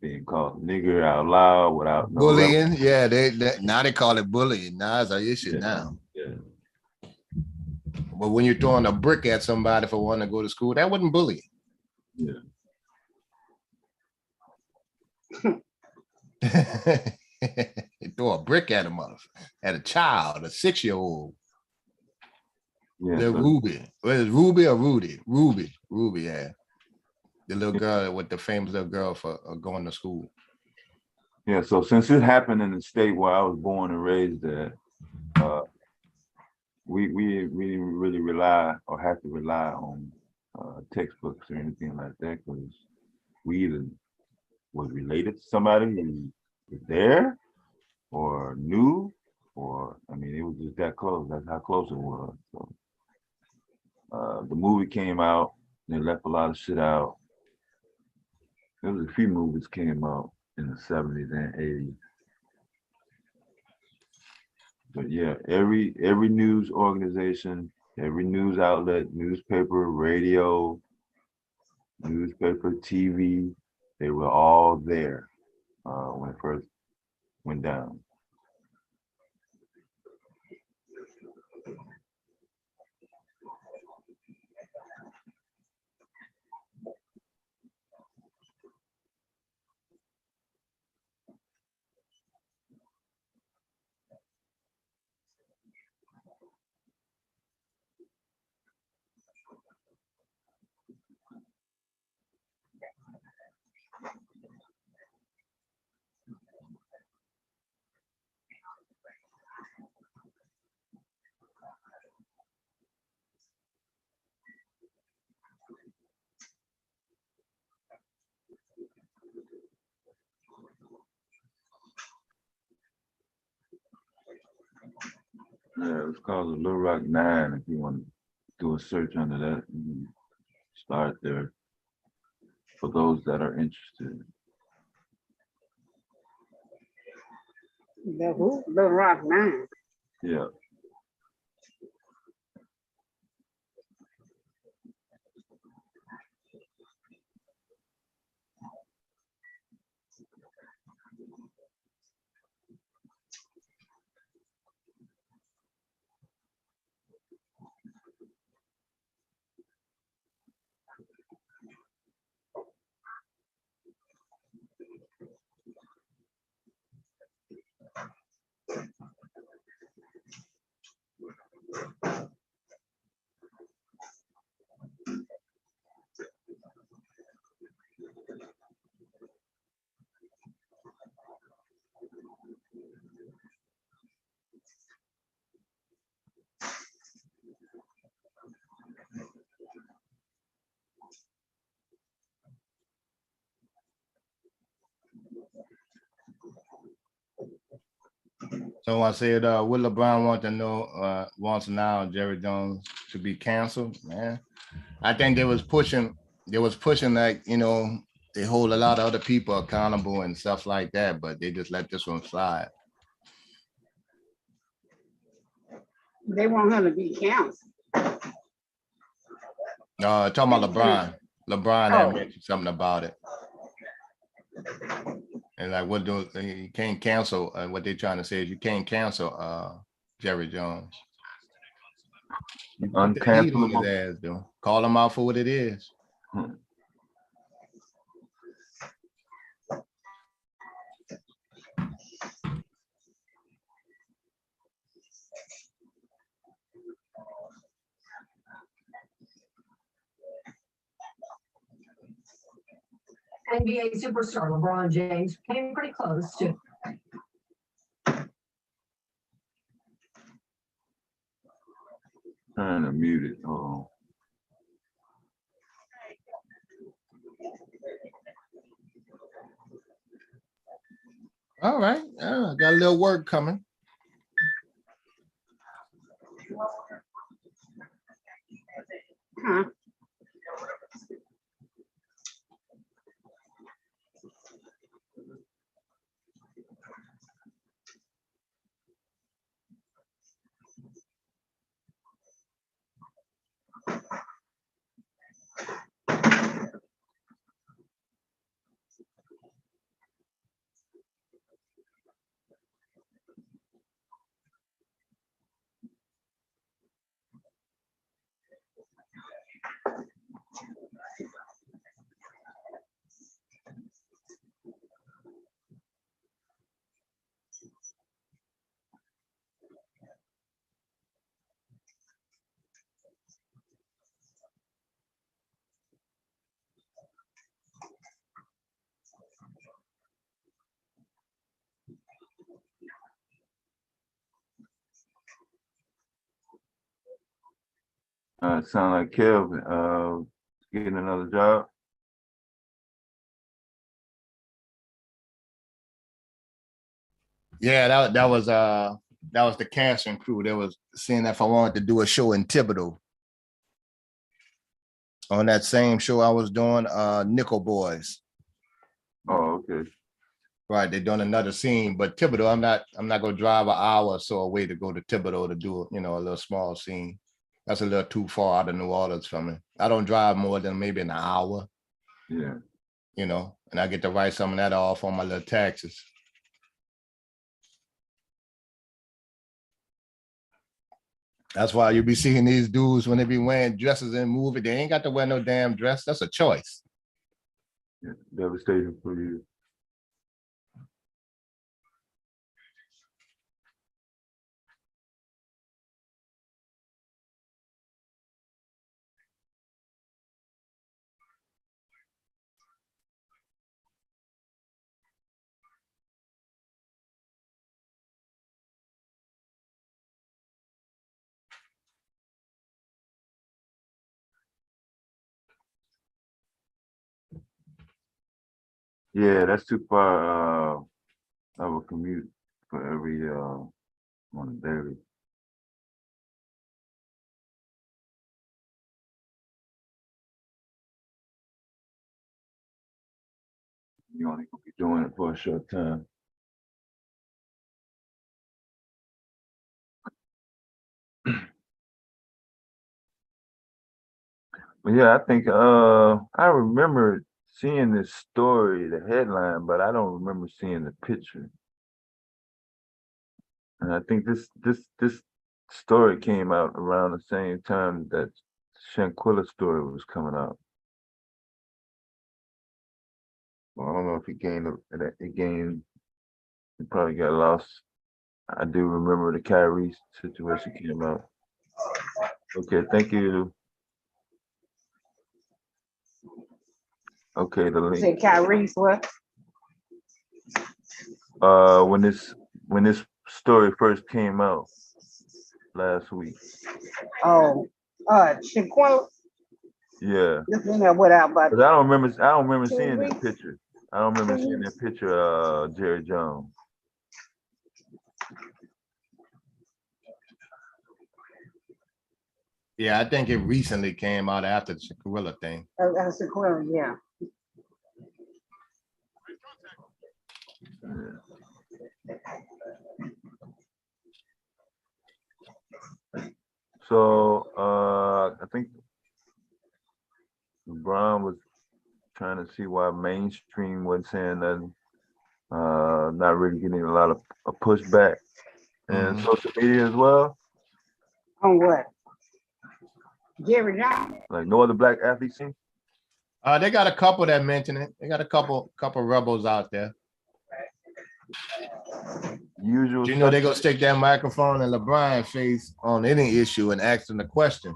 being called nigger out loud without no bullying. Yeah, now they call it bullying. Now it's an issue now. Yeah. But when you're throwing a brick at somebody for wanting to go to school, that wasn't bullying. Yeah. They throw a brick at a child, a 6-year-old. Yeah, Little so, Ruby. Well, it's Ruby or Rudy? Ruby, yeah. The little girl with the famous little girl for going to school. yeah, so since it happened in the state where I was born and raised at, we didn't really rely or have to rely on textbooks or anything like that, because we either was related to somebody who was there or knew, or I mean, it was just that close. That's how close it was. So the movie came out, they left a lot of shit out. There was a few movies came out in the 70s and 80s. But yeah, every news organization, every news outlet, newspaper, radio, newspaper, TV, they were all there when it first went down. Yeah, it's called the Little Rock 9. If you want to do a search under that, you start there for those that are interested. The who? Little Rock 9. Yeah. So I said, what LeBron wants now Jerry Jones to be canceled, man. I think they was pushing like, they hold a lot of other people accountable and stuff like that, but they just let this one slide. They want him to be canceled. Talking about LeBron. LeBron had mentioned something about it. And like, you can't cancel, what they're trying to say is you can't cancel Jerry Jones. Uncancelable. Call him out for what it is. NBA superstar LeBron James came pretty close to. Trying to mute it. Oh. All right. Got a little work coming. Huh? Sound like Kelvin getting another job. Yeah, that was the casting crew. They was seeing if I wanted to do a show in Thibodeau. On that same show I was doing, Nickel Boys. Oh, okay. Right, they're doing another scene, but Thibodeau, I'm not gonna drive an hour or so away to go to Thibodeau to do, a little small scene. That's a little too far out of New Orleans for me. I don't drive more than maybe an hour. Yeah. And I get to write some of that off on my little taxes. That's why you be seeing these dudes when they be wearing dresses in movie. They ain't got to wear no damn dress. That's a choice. Yeah, devastating for you. Yeah, that's too far of a commute for every on a daily. You only gonna be doing it for a short time. But yeah, I think I remember seeing this story, the headline, but I don't remember seeing the picture. And I think this story came out around the same time that Shanquilla story was coming out. Well, I don't know if it probably got lost. I do remember the Kyrie situation came out. Okay, thank you. Okay, the link. Say Kyrie's what? When this story first came out last week. Oh, Shanquilla. Yeah. Just in there without but I don't remember seeing that picture. I don't remember seeing that picture of Jerry Jones. Yeah, I think it recently came out after the Shanquilla thing. Shanquilla, yeah. So I think LeBron was trying to see why mainstream wasn't saying nothing, not really getting a lot of pushback and social media as well. On what? Jerry Jones. Like no other black athletes seen? They got a couple that mention it. They got a couple rebels out there. Usual. You know they gonna stick that microphone in LeBron's face on any issue and ask him the question.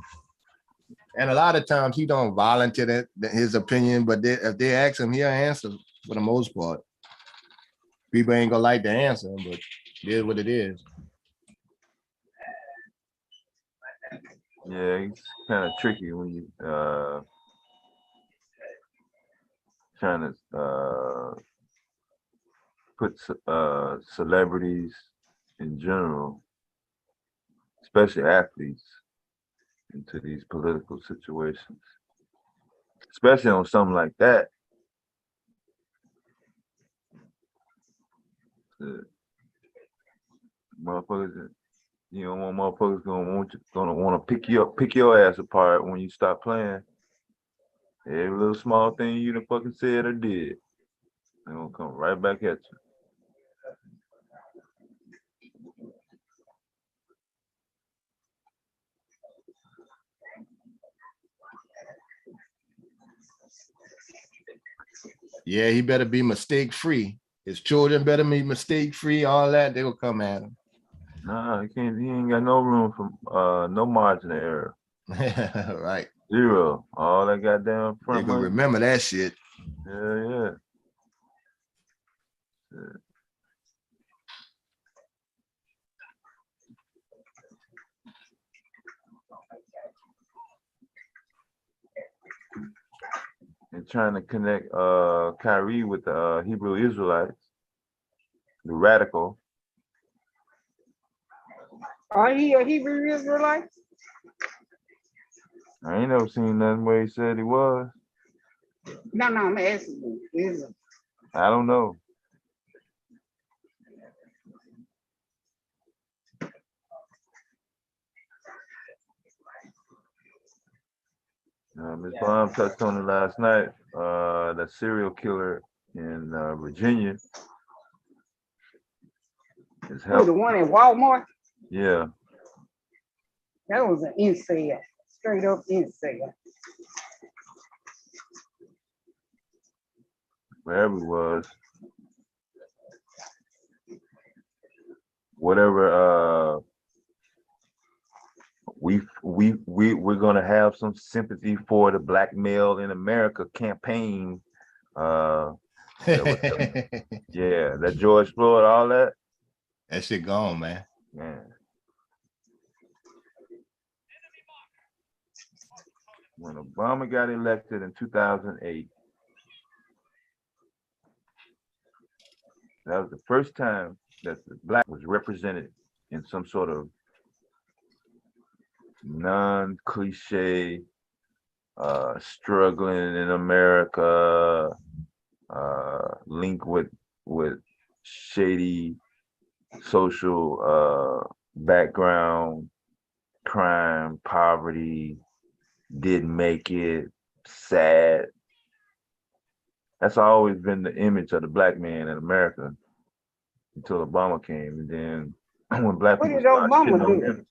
And a lot of times he don't volunteer his opinion, but if they ask him, he'll answer for the most part. People ain't gonna like the answer, but it is what it is. Yeah, it's kind of tricky when you trying to put celebrities in general, especially athletes, into these political situations, especially on something like that. Motherfuckers, you know, motherfuckers gonna want to pick your ass apart when you stop playing. Every little small thing you done fucking said or did, they're gonna come right back at you. Yeah, he better be mistake free. His children better be mistake free. All that they will come at him. Nah, he ain't got no room for no margin of error. Right. Zero. All that goddamn front. They gonna remember that shit. Yeah. and trying to connect Kyrie with the Hebrew Israelites, the radical. Are he a Hebrew Israelite? I ain't never seen nothing where he said he was. No, I'm asking you. I don't know. Ms. Baum touched on it last night. That serial killer in Virginia is Who, the one at Walmart? Yeah. That was an incel, straight up incel. Wherever it was. Whatever we're gonna have some sympathy for the Black male in America campaign. Yeah, that George Floyd, all that. That shit gone, man. Man. When Obama got elected in 2008, that was the first time that the Black was represented in some sort of non-cliche struggling in America, linked with shady social background, crime, poverty, didn't make it, sad. That's always been the image of the Black man in America until Obama came. And then when Black people started shitting on him,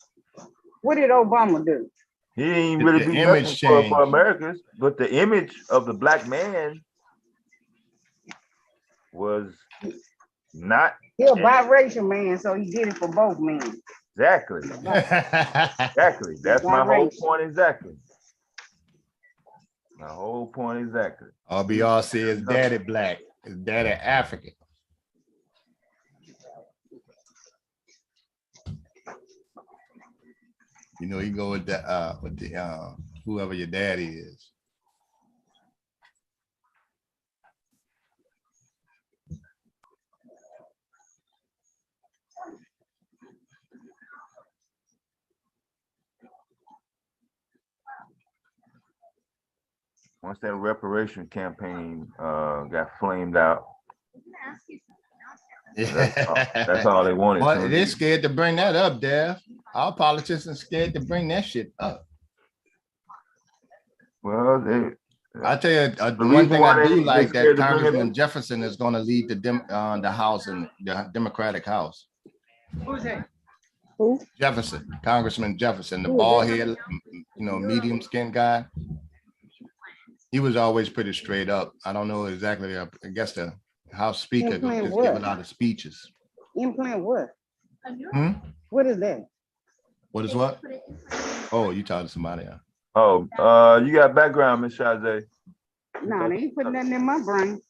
what did Obama do? he ain't really do nothing for Americans, but the image of the Black man was not. He's a biracial man, so he did it for both men. Exactly. Exactly. That's my whole point exactly. My whole point exactly. All be all say is daddy Black, is daddy African. You know, you go with the whoever your daddy is. Once that reparation campaign got flamed out, that's all they wanted. Well, they're scared to bring that up, Dev. Our politicians are scared to bring that shit up. Well, I tell you, the one thing I do like that Congressman Jefferson is going to lead the House and the Democratic House. Who's that? Who? Jefferson, Congressman Jefferson, the bald head, medium skinned guy. He was always pretty straight up. I don't know exactly. I guess the House Speaker just give a lot of speeches. Implant what? Hmm? What is that? What is what? Oh, you talking to somebody else. Oh, you got background, Miss Shazay. No, they ain't putting nothing in my brain.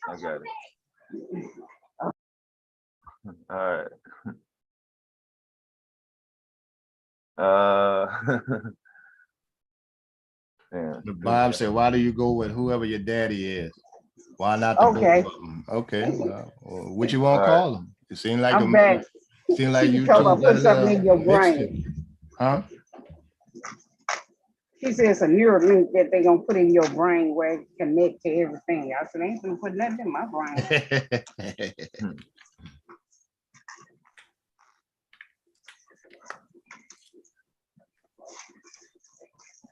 I got it. All right. The Bob said, "Why do you go with whoever your daddy is? Why not the both of them?" Okay, well, what you want to call them? It seems like I'm back. Seems like you told her put something in your brain. Huh? She said it's a neural link that they're gonna put in your brain where it connect to everything. I said, I ain't gonna put nothing in my brain.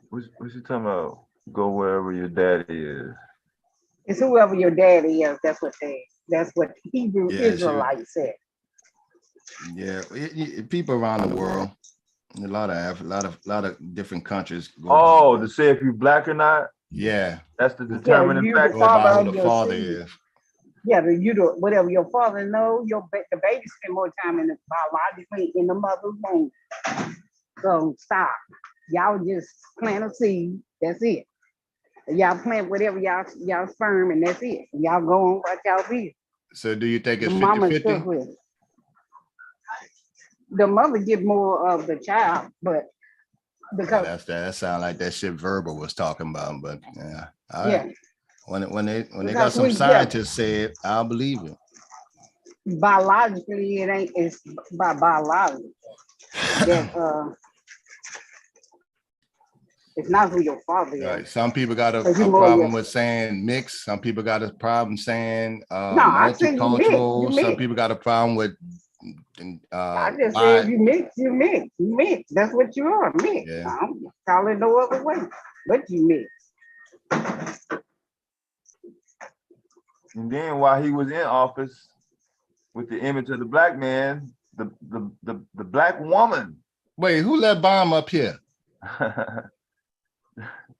What's you talking about? Go wherever your daddy is. It's whoever your daddy is. That's what Hebrew Israelites said. Yeah, people around the world, a lot of different countries. To say if you're Black or not. Yeah, that's the determining factor about who the father is. Yeah, whatever your father knows, the baby spend more time in the biologically in the mother's womb. So stop. Y'all just plant a seed. That's it. Y'all plant whatever y'all sperm, and that's it. Y'all go on what y'all be. So do you think it's 50-50? The mother get more of the child, but Because that sound like that shit Verbal was talking about, but yeah. All right. yeah, When they because got some scientists say it, I'll believe it. biologically it ain't. It's by biology that it's not who your father is. Right. Some people got a Because you more problem your. with saying mixed. Some people got a problem saying No, I said you mix. You multicultural. Some mix. people got a problem with I just said you mix. You mix. You mix. That's what you are. Mix. Yeah. I don't call it no other way. But you mix. And then while he was in office with the image of the black man, the black woman. Wait, who let bomb up here?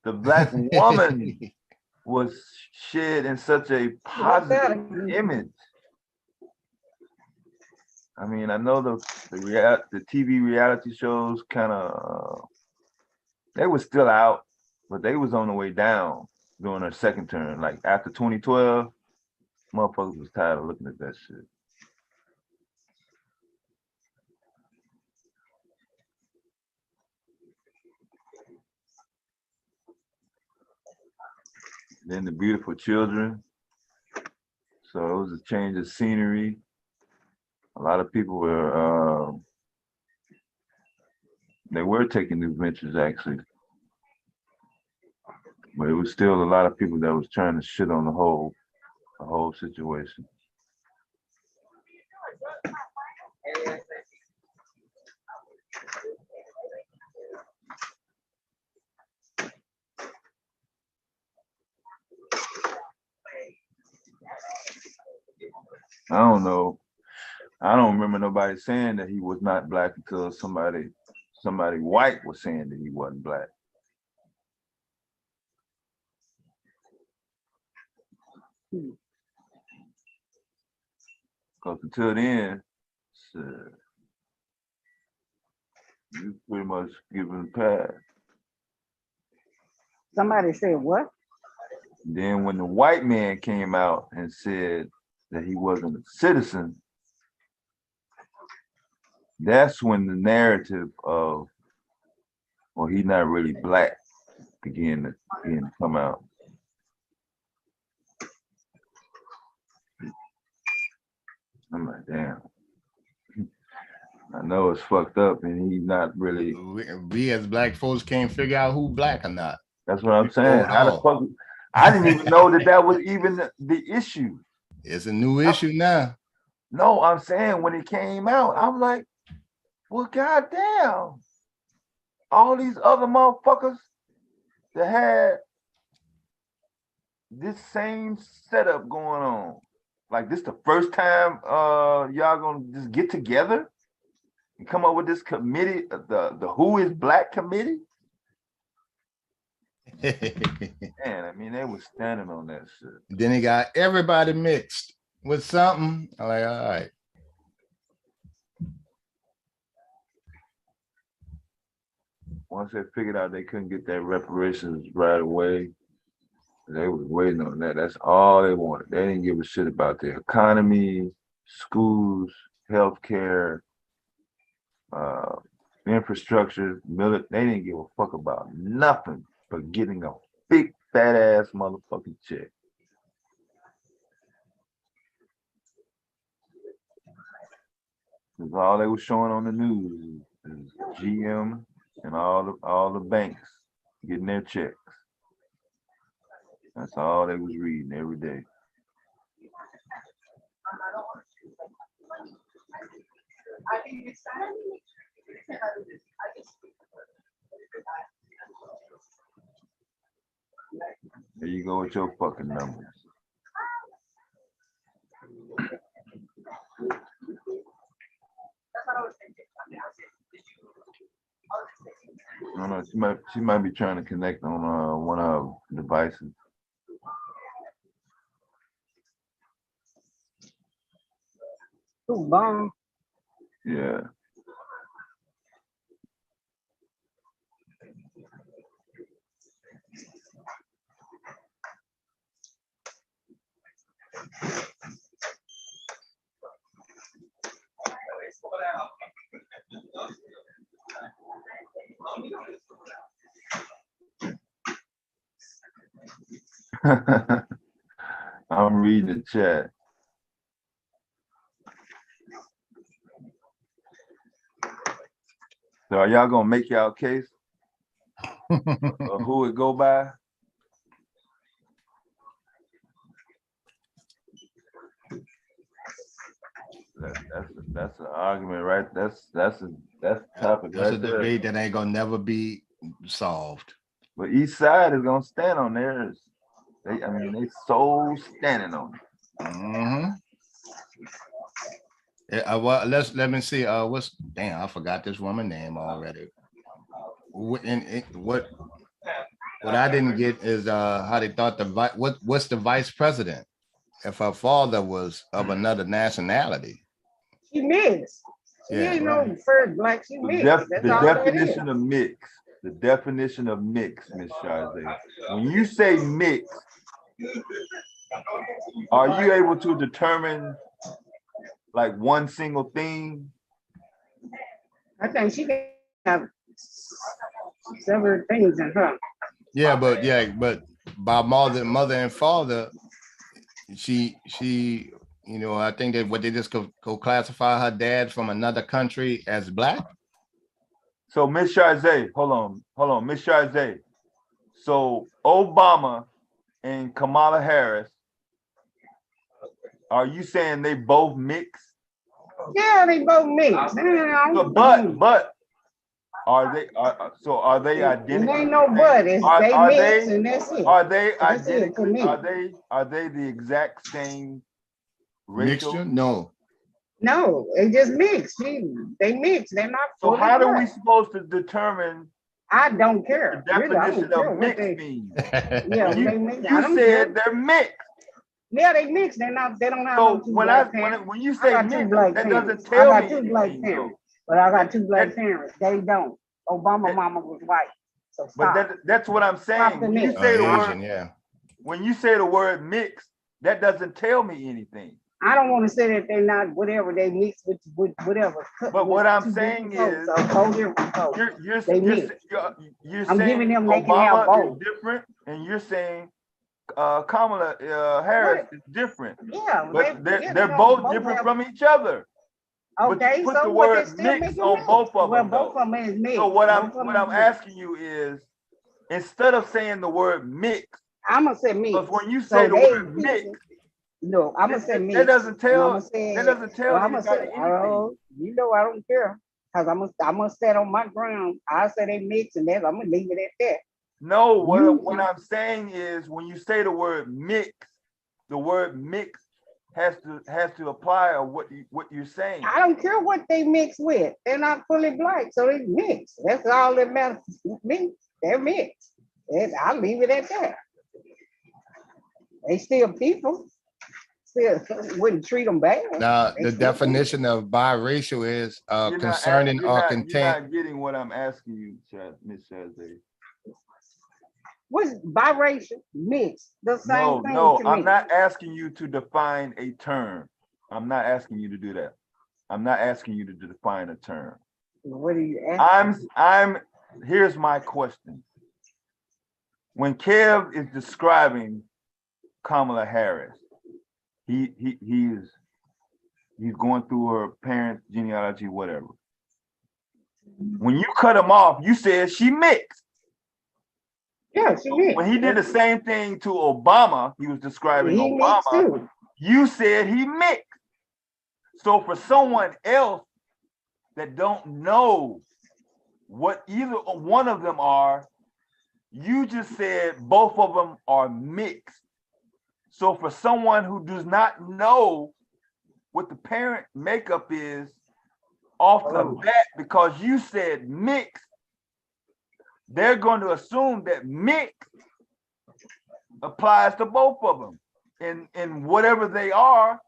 The black woman was shed in such a positive image. I mean, I know the TV reality shows kind of they were still out, but they was on the way down during their second term. Like after 2012, motherfuckers was tired of looking at that shit. Then the beautiful children. So it was a change of scenery. A lot of people were they were taking new ventures actually. But it was still a lot of people that was trying to shit on the whole situation. I don't know. I don't remember nobody saying that he was not black until somebody white was saying that he wasn't black. Because until then, you pretty much given a pass. Somebody said what? Then when the white man came out and said that he wasn't a citizen, that's when the narrative of, well, he's not really black began to come out. I'm like, damn. I know it's fucked up and he's not really. We as black folks can't figure out who black or not. That's what I'm saying. How the fuck? I didn't even know that was even the issue. It's a new issue now. No, I'm saying when it came out, I'm like, well, goddamn. All these other motherfuckers that had this same setup going on. Like this the first time y'all gonna just get together and come up with this committee, the Who is Black committee? Man, I mean, they was standing on that shit. Then he got everybody mixed with something. I'm like, all right. Once they figured out they couldn't get that reparations right away, they was waiting on that. That's all they wanted. They didn't give a shit about the economy, schools, healthcare, infrastructure, military. They didn't give a fuck about nothing but getting a big fat ass motherfucking check. Because all they were showing on the news is GM and all the banks getting their checks. That's all they was reading every day. There you go with your fucking numbers. I don't know. She might be trying to connect on one of her devices. Who bomb? Yeah. I'm reading the chat. So are y'all gonna make y'all case? Who it go by? That's an argument, right? That's a topic. That's right a debate that ain't gonna never be solved. But each side is gonna stand on theirs. They so standing on it. Mm-hmm. Yeah, well, let me see. What's damn? I forgot this woman's name already. What I didn't get is how they thought what's the vice president if her father was of another nationality. She mixed. She ain't no first black. She mixed. The definition of mix. The definition of mix, Miss Chazé. When you say mix, are you able to determine like one single thing? I think she can have several things in her. Yeah, but by mother and father, she I think that what they just go classify her dad from another country as black. So Miss Chazé, hold on, Miss Chazé. So Obama and Kamala Harris, are you saying they both mix? Yeah, they both mix. But are they identical? It ain't no but. It's they mix and that's it. Are they identical? Are they the exact same racial? Mixture? No. No, they just mix. They mix. They're not. So how are we supposed to determine? I don't care. The definition of mix means. Yeah, they mix. You said they're mixed. Yeah, they mix. They're not. They don't have. So no when you say mix, that doesn't I tell got me two black anything. parents, but I got two black parents. They don't. Obama mama was white. So stop. But that's what I'm saying. When you say the word, when you say the word mix, that doesn't tell me anything. I don't want to say that they're not whatever they mix with whatever. But what I'm saying is, you're saying Obama is different, and you're saying Kamala Harris is different. Yeah, but they're both different from each other. Okay, but you put so the word mix on both of them. Both of them is mixed. So what I'm asking you is, instead of saying the word mix, I'm gonna say mix. Because when you say the word mix, no, I'm gonna say mix. That doesn't tell. I'm gonna say, oh, you know, I don't care, because I'm gonna stand on my ground. I say they mix, and then I'm gonna leave it at that. No, what I'm saying is, when you say the word mix, the word mix has to apply or what you're saying. I don't care what they mix with. They're not fully black, so they mix. That's all that matters to me. They're mixed. And I'll leave it at that. They still people. Still wouldn't treat them bad. Now, the definition of biracial is concerning or content. You're not getting what I'm asking you, Miss Chazé. What's biracial? Mixed. The same thing. No, I'm not asking you to define a term. I'm not asking you to do that. I'm not asking you to define a term. What are you asking? Here's my question. When Kev is describing Kamala Harris, he's going through her parents' genealogy, whatever. When you cut him off, you said she mixed. Yeah, she mixed. When he did the same thing to Obama, he was describing Obama, you said he mixed. So for someone else that don't know what either one of them are, you just said both of them are mixed. So for someone who does not know what the parent makeup is off the bat, because you said mixed, they're going to assume that mixed applies to both of them. And whatever they are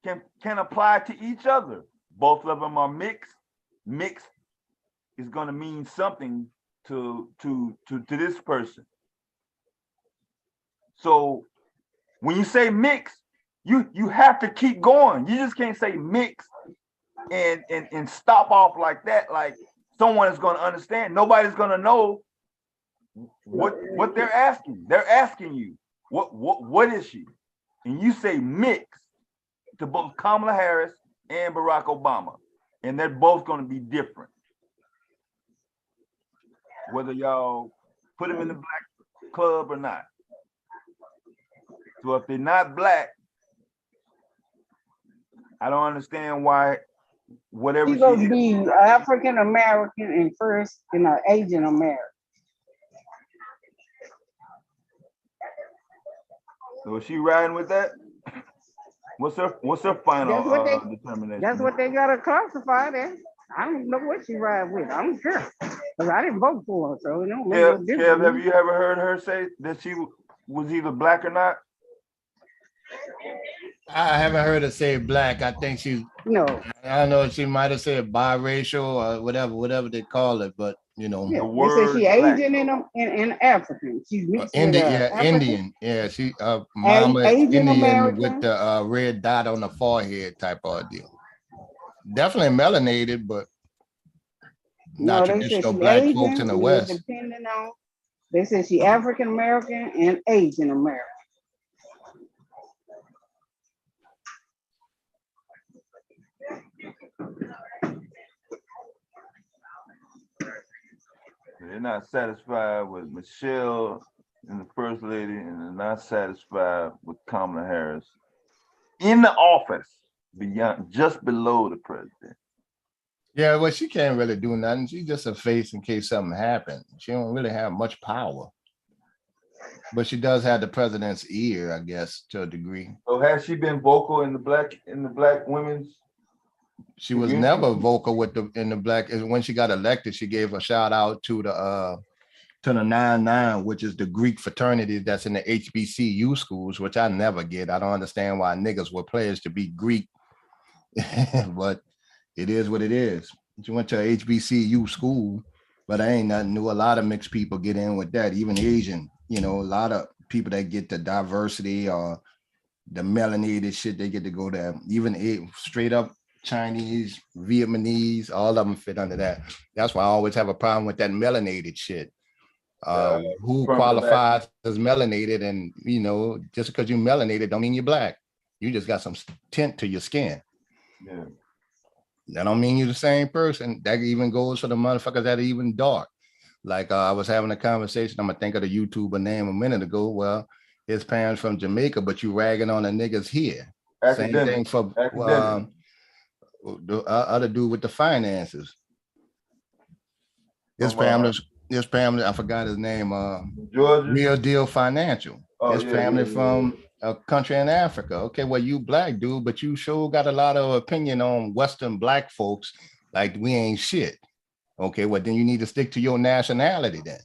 can apply to each other. Both of them are mixed. Mixed is going to mean something to this person. So when you say mix, you have to keep going. You just can't say mix and stop off like that. Like someone is going to understand. Nobody's going to know what they're asking. They're asking you. What is she? And you say mix to both Kamala Harris and Barack Obama, and they're both going to be different. Whether y'all put them in the black club or not. So if they're not black, I don't understand why whatever She's supposed to be African American and first, Asian American. So is she riding with that? What's her final determination? That's what they gotta classify there. I don't know what she ride with. I don't care. Because I didn't vote for her, so Kev, have you ever heard her say that she was either black or not? I haven't heard her say black. I think she's I don't know. She might have said biracial or whatever they call it, but the word they say she Asian and African. She's mixed with Indian. Yeah, she mama Indian American with the red dot on the forehead type of deal. Definitely melanated, but not traditional black Asian, folks in the West. Depending on, they said she African American and Asian American. They're not satisfied with Michelle and the First Lady, and they're not satisfied with Kamala Harris in the office, just below the president. Yeah, well, she can't really do nothing. She's just a face in case something happens. She don't really have much power. But she does have the president's ear, I guess, to a degree. So has she been vocal in the black women's? She was never vocal in the black. When she got elected, she gave a shout out to the 99, which is the Greek fraternity that's in the HBCU schools, which I never get. I don't understand why niggas were pledged to be Greek, but it is what it is. She went to a HBCU school, but I ain't nothing new. A lot of mixed people get in with that, even Asian. A lot of people that get the diversity or the melanated shit, they get to go there. Even straight up Chinese, Vietnamese, all of them fit under that. That's why I always have a problem with that melanated shit. Who qualifies as melanated? And just because you melanated don't mean you're black. You just got some tint to your skin. Yeah. That don't mean you're the same person. That even goes for the motherfuckers that are even dark. Like I was having a conversation, I'm gonna think of the YouTuber name a minute ago. Well, his parents from Jamaica, but you ragging on the niggas here. Academic. Same thing for the other dude with the finances. His family, I forgot his name. Georgia? Real Deal Financial. His family from a country in Africa. Okay, well, you black dude, but you sure got a lot of opinion on Western black folks like we ain't shit. Okay, well, then you need to stick to your nationality then.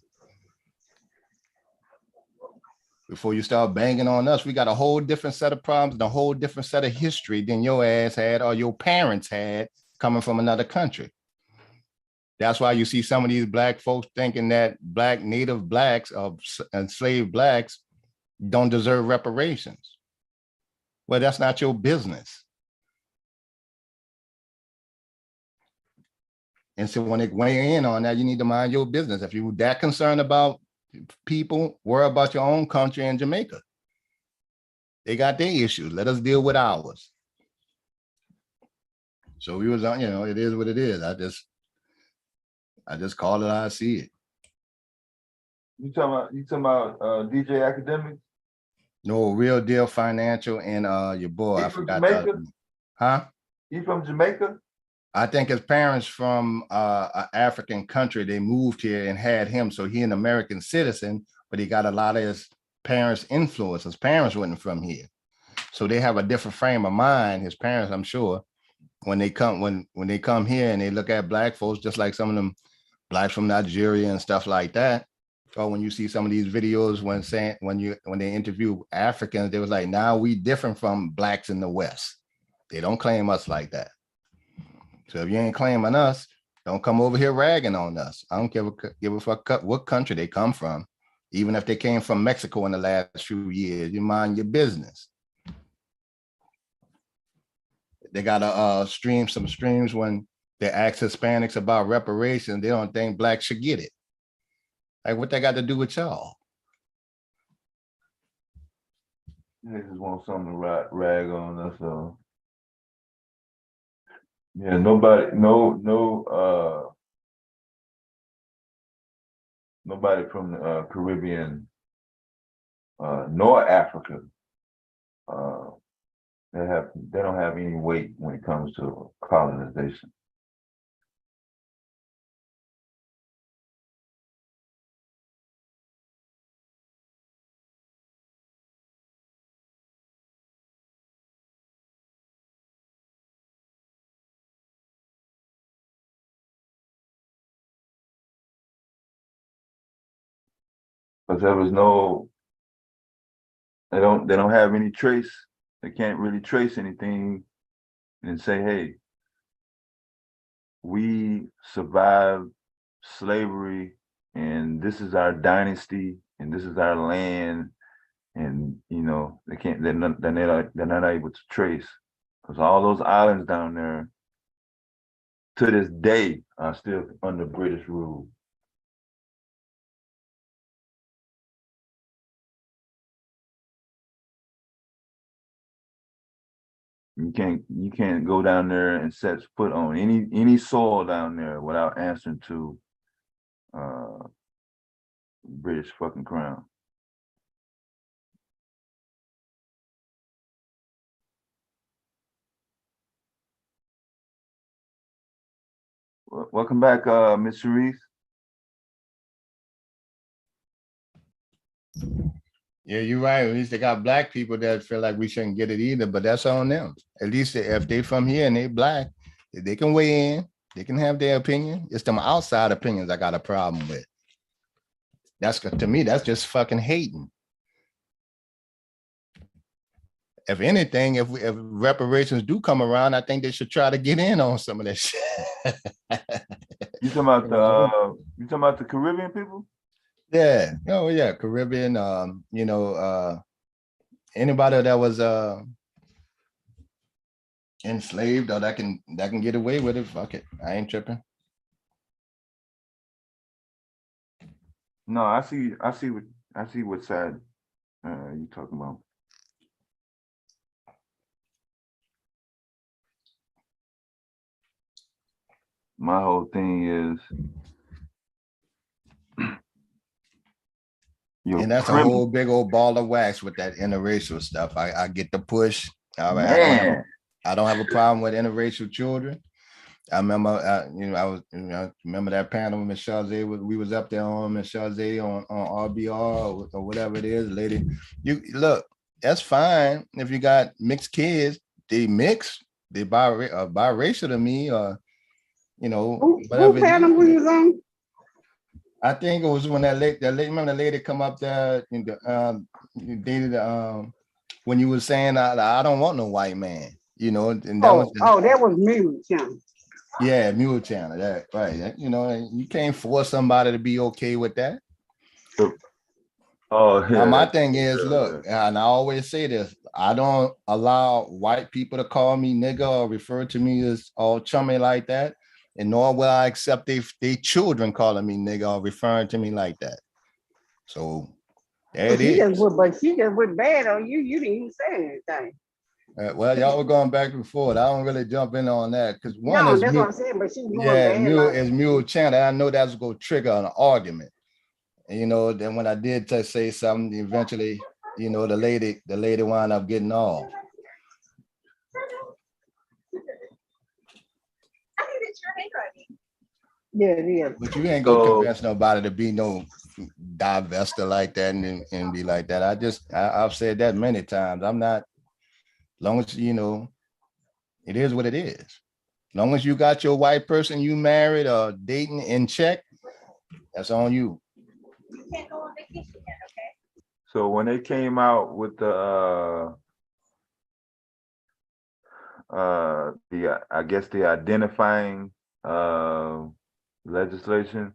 Before you start banging on us, we got a whole different set of problems and a whole different set of history than your ass had or your parents had coming from another country. That's why you see some of these black folks thinking that black native blacks or enslaved blacks don't deserve reparations. Well, that's not your business. And so when they weigh in on that, you need to mind your business. If you're that concerned about people, worry about your own country in Jamaica. They got their issues. Let us deal with ours. So we was on, it is what it is. I just call it how I see it. You talking about DJ Academic? No, Real Deal Financial and your boy. I forgot that. Huh? He from Jamaica? I think his parents from an African country, they moved here and had him. So he an American citizen, but he got a lot of his parents' influence. His parents wasn't from here. So they have a different frame of mind, his parents, I'm sure, when they come here and they look at black folks, just like some of them blacks from Nigeria and stuff like that. Or when you see some of these videos when they interview Africans, they was like, now we different from blacks in the West. They don't claim us like that. So if you ain't claiming us, don't come over here ragging on us. I don't give a fuck what country they come from. Even if they came from Mexico in the last few years, you mind your business. They got some streams when they ask Hispanics about reparations, they don't think blacks should get it. Like what they got to do with y'all? They just want something to rag on us. So yeah, nobody from the Caribbean nor Africa. They don't have any weight when it comes to colonization. Because there was no, they don't have any trace. They can't really trace anything and say, hey, we survived slavery and this is our dynasty and this is our land. And you know, they're not able to trace, because all those islands down there to this day are still under British rule. You can't go down there and set foot on any soil down there without answering to British fucking crown. Welcome back, Miss Sharice. Yeah, you're right. At least they got black people that feel like we shouldn't get it either, but that's on them. At least if they from here and they black, they can weigh in. They can have their opinion. It's them outside opinions I got a problem with. That's, to me, that's just fucking hating. If anything, if reparations do come around, I think they should try to get in on some of that shit. You talking about the Caribbean people? Yeah. Oh yeah, Caribbean. Anybody that was enslaved or that can get away with it, fuck it. I ain't tripping. No, I see what side you talking about. My whole thing is, and that's a whole big old ball of wax with that interracial stuff. I get the push. All right, I don't have a problem with interracial children. I remember, I remember that panel with Ms. Chazé. We was up there on Ms. Chazé on RBR or whatever it is, lady. You look, that's fine if you got mixed kids. They mix, they biracial to me, or whatever. Who panel were you on? I think it was when that lady, remember the lady come up there and dated when you were saying I don't want no white man, and that that was Mule Channel. Yeah, Mule Channel, that right. You can't force somebody to be okay with that. Now, my thing is, look, and I always say this, I don't allow white people to call me nigga or refer to me as all chummy like that. And nor will I accept they children calling me nigga or referring to me like that. So there it is. But she just went bad on you. You didn't even say anything. Well, y'all were going back and forth. I don't really jump in on that because one is that's what I'm saying. But she's Mule is Mule Channel. I know that's going to trigger an argument. And then when I did say something, eventually, the lady wound up getting off. Yeah, it is. But you ain't gonna convince nobody to be no divester like that and be like that. I've said that many times. I'm not, as long as it is what it is. As long as you got your white person you married or dating in check, that's on you. You can't go on vacation yet, okay? So when they came out with the I guess the identifying legislation,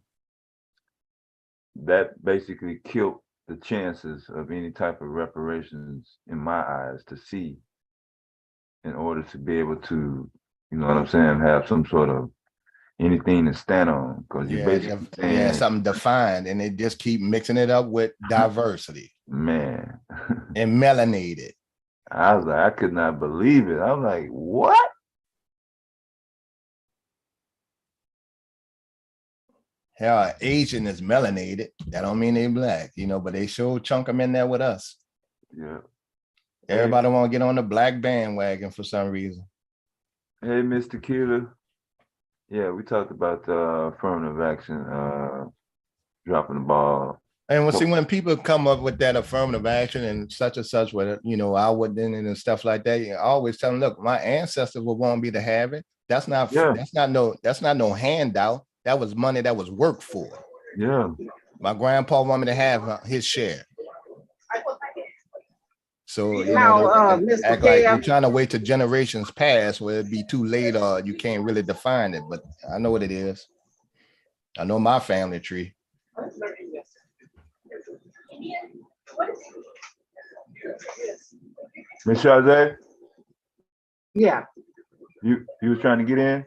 that basically killed the chances of any type of reparations in my eyes to see, in order to be able to, have some sort of anything to stand on, because you basically saying something defined, and they just keep mixing it up with diversity, man, and melanated. I was like, I could not believe it. I'm like, what? Hell, Asian is melanated. That don't mean they black, you know, but they sure chunk them in there with us. Yeah. Everybody want to get on the black bandwagon for some reason. Hey, Mr. Keeler. Yeah, we talked about affirmative action, dropping the ball. And we'll see when people come up with that affirmative action and such, with, you know, I wouldn't and stuff like that. You always tell them, look, my ancestors would want me to have it. That's not no handout. That was money that was worked for. Yeah. My grandpa wanted me to have his share. So you Now, know, Mr. act like you're trying to wait till generations pass where it'd be too late or you can't really define it. But I know what it is. I know my family tree. Miss Chazé? Yeah. You was trying to get in?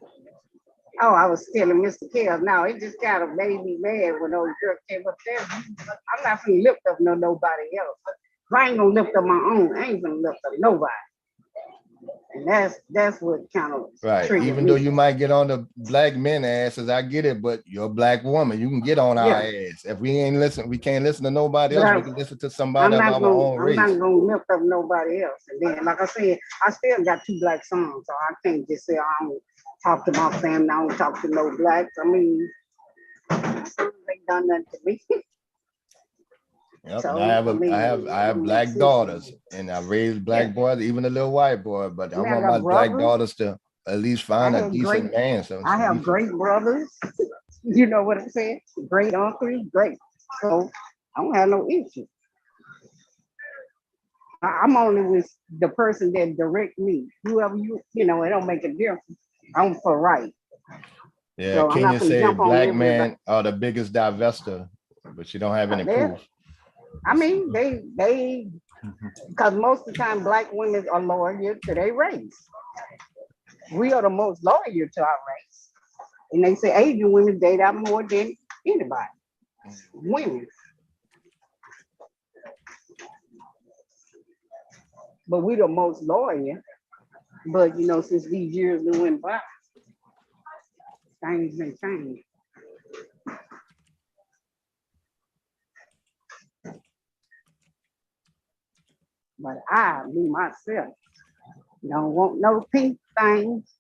Oh, I was telling Mr. Kells. Now it just kind of made me mad when those girls came up there. I'm not gonna lift up nobody else. I ain't gonna lift up my own. I ain't gonna lift up nobody. And that's what kind of right. Even though you might get on the black men asses, I get it, but you're a black woman. You can get on our ass. If we ain't listen, we can't listen to nobody else. We can listen to somebody of our own race. I'm not gonna lift up nobody else. And then, like I said, I still got 2 black sons, so I can't just say I don't talk to my family. I don't talk to no blacks. I mean, they done nothing to me. Yep. So, and I have black daughters, and I raised black boys, even a little white boy. But I want my black daughters to at least find a decent man. So I have great brothers. You know what I'm saying? Great uncles, great. So I don't have no issue. I'm only with the person that direct me. Whoever you know, it don't make a difference. I'm for right. Yeah, so Kenya say black men are the biggest divester, but you don't have any proof. I mean, they because most of the time black women are loyal to their race. We are the most loyal to our race. And they say Asian women date out more than anybody. Women. But we the most loyal. But you know, since these years that went by, things been changed. But I, me myself, don't want no pink things.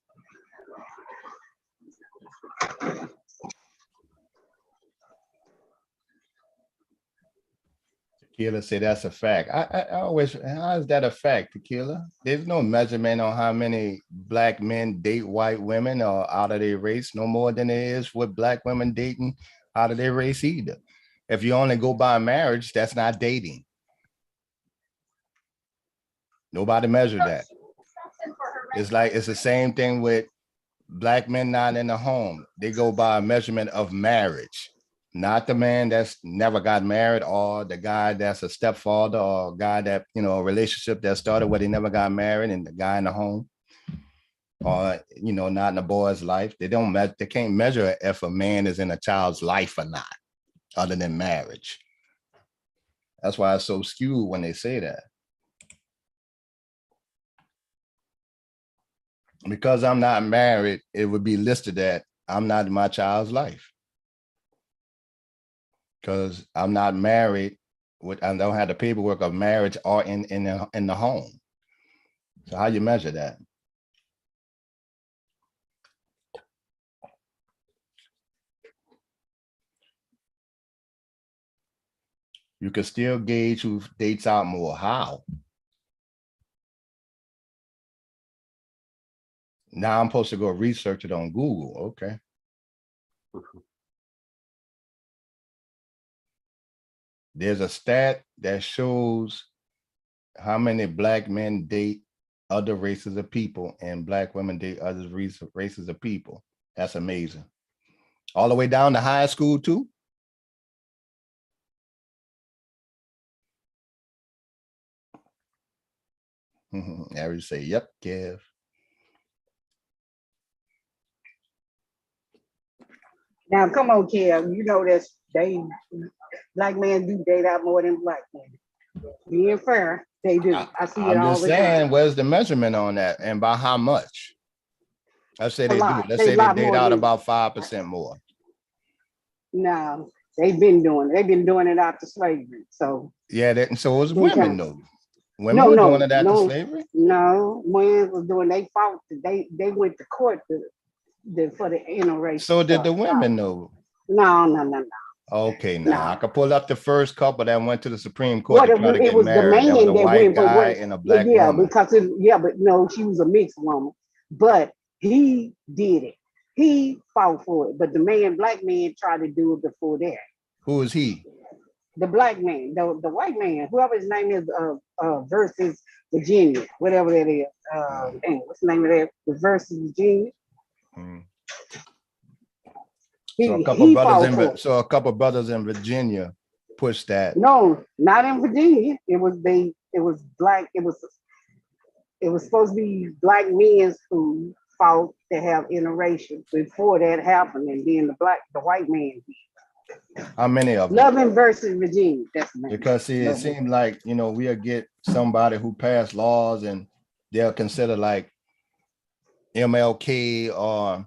Tequila say that's a fact. I always, how is that a fact, Tequila? There's no measurement on how many black men date white women or out of their race, no more than there is with black women dating out of their race either. If you only go by marriage, that's not dating. Nobody measured that. It's like, it's the same thing with black men not in the home. They go by a measurement of marriage. Not the man that's never got married or the guy that's a stepfather or a guy that, you know, a relationship that started where they never got married and the guy in the home or, you know, not in a boy's life. They can't measure if a man is in a child's life or not, other than marriage. That's why it's so skewed when they say that. Because I'm not married, it would be listed that I'm not in my child's life. Because I'm not married, I don't have the paperwork of marriage or in the home. So how you measure that? You can still gauge who dates out more. How? Now I'm supposed to go research it on Google. Okay. There's a stat that shows how many black men date other races of people and black women date other races of people. That's amazing. All the way down to high school too. Everybody say, yep, Kev. Now, come on, Kev. You know that black men do date out more than black men. Being fair. They do. I see it I'm all just the saying, time. where's the measurement on that, and by how much? Let's say A they do. lot. Let's They say they lot date more out than about 5% more. no. They've been doing it. They've been doing it after slavery. So Yeah, that, so it was okay. women though. Women were doing it after slavery. No, men was doing. They fought. They went to court for the interracial. So did the stuff. women though? No. Okay, now I could pull up the first couple that went to the Supreme Court What to try to it get was the married. That was man a that white went, but guy what? and a black Yeah, woman. because but no, she was a mixed woman. But he did it. He fought for it. But the black man, tried to do it before that. Who is he? The black man, the white man, whoever his name is, versus Virginia, whatever that is. What's the name of that? The versus Virginia. So a couple brothers in Virginia pushed that. No, not in Virginia. It was black. It was supposed to be black men who fought to have interracial before that happened, and then the white man did. How many of them? Loving versus Virginia. That's the name. Because see, it seemed like, we'll get somebody who passed laws and they'll consider like MLK or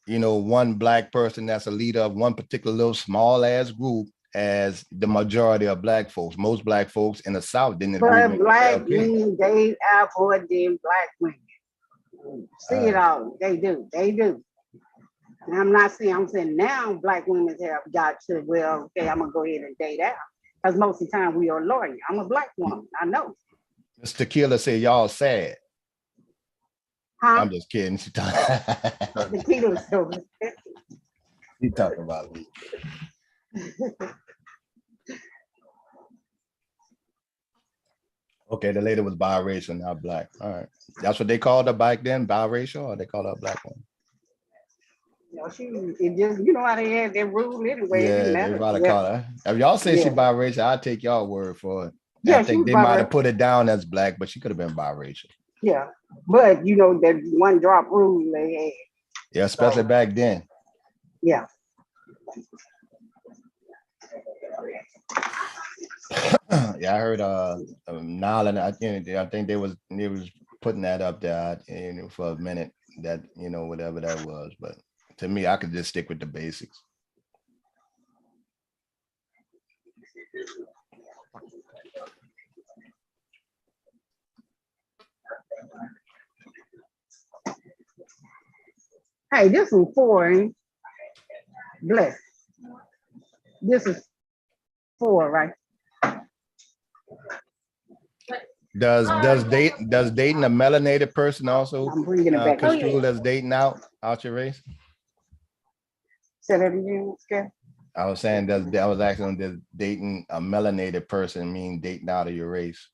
one black person that's a leader of one particular little small ass group as the majority of black folks. Most black folks in the South didn't agree with black MLK. men, they avoid them black women. See it all. They do. And I'm saying now black women have got to, well, okay, I'm gonna go ahead and date out. Because most of the time we are loyal. I'm a black woman. I know. Mr. Tequila said y'all sad. Huh? I'm just kidding. She Tequila's so he talking about me. Okay, the lady was biracial, not black. All right. That's what they called her back then, biracial, or they called her a black woman? It just, how they had that rule anyway. Yeah, they probably call her. If y'all say she biracial, I'll take y'all word for it. Yeah, I think they might have put it down as black, but she could have been biracial. Yeah, but that one drop rule they had. Yeah, especially back then. Yeah. Yeah, I heard Nolan. I think they was putting that up there for a minute, that whatever that was. But to me, I could just stick with the basics. Hey, this is 4, bless. This is 4, right? Does dating a melanated person also construed as dating out your race? Say that again, okay? I was saying, does dating a melanated person mean dating out of your race?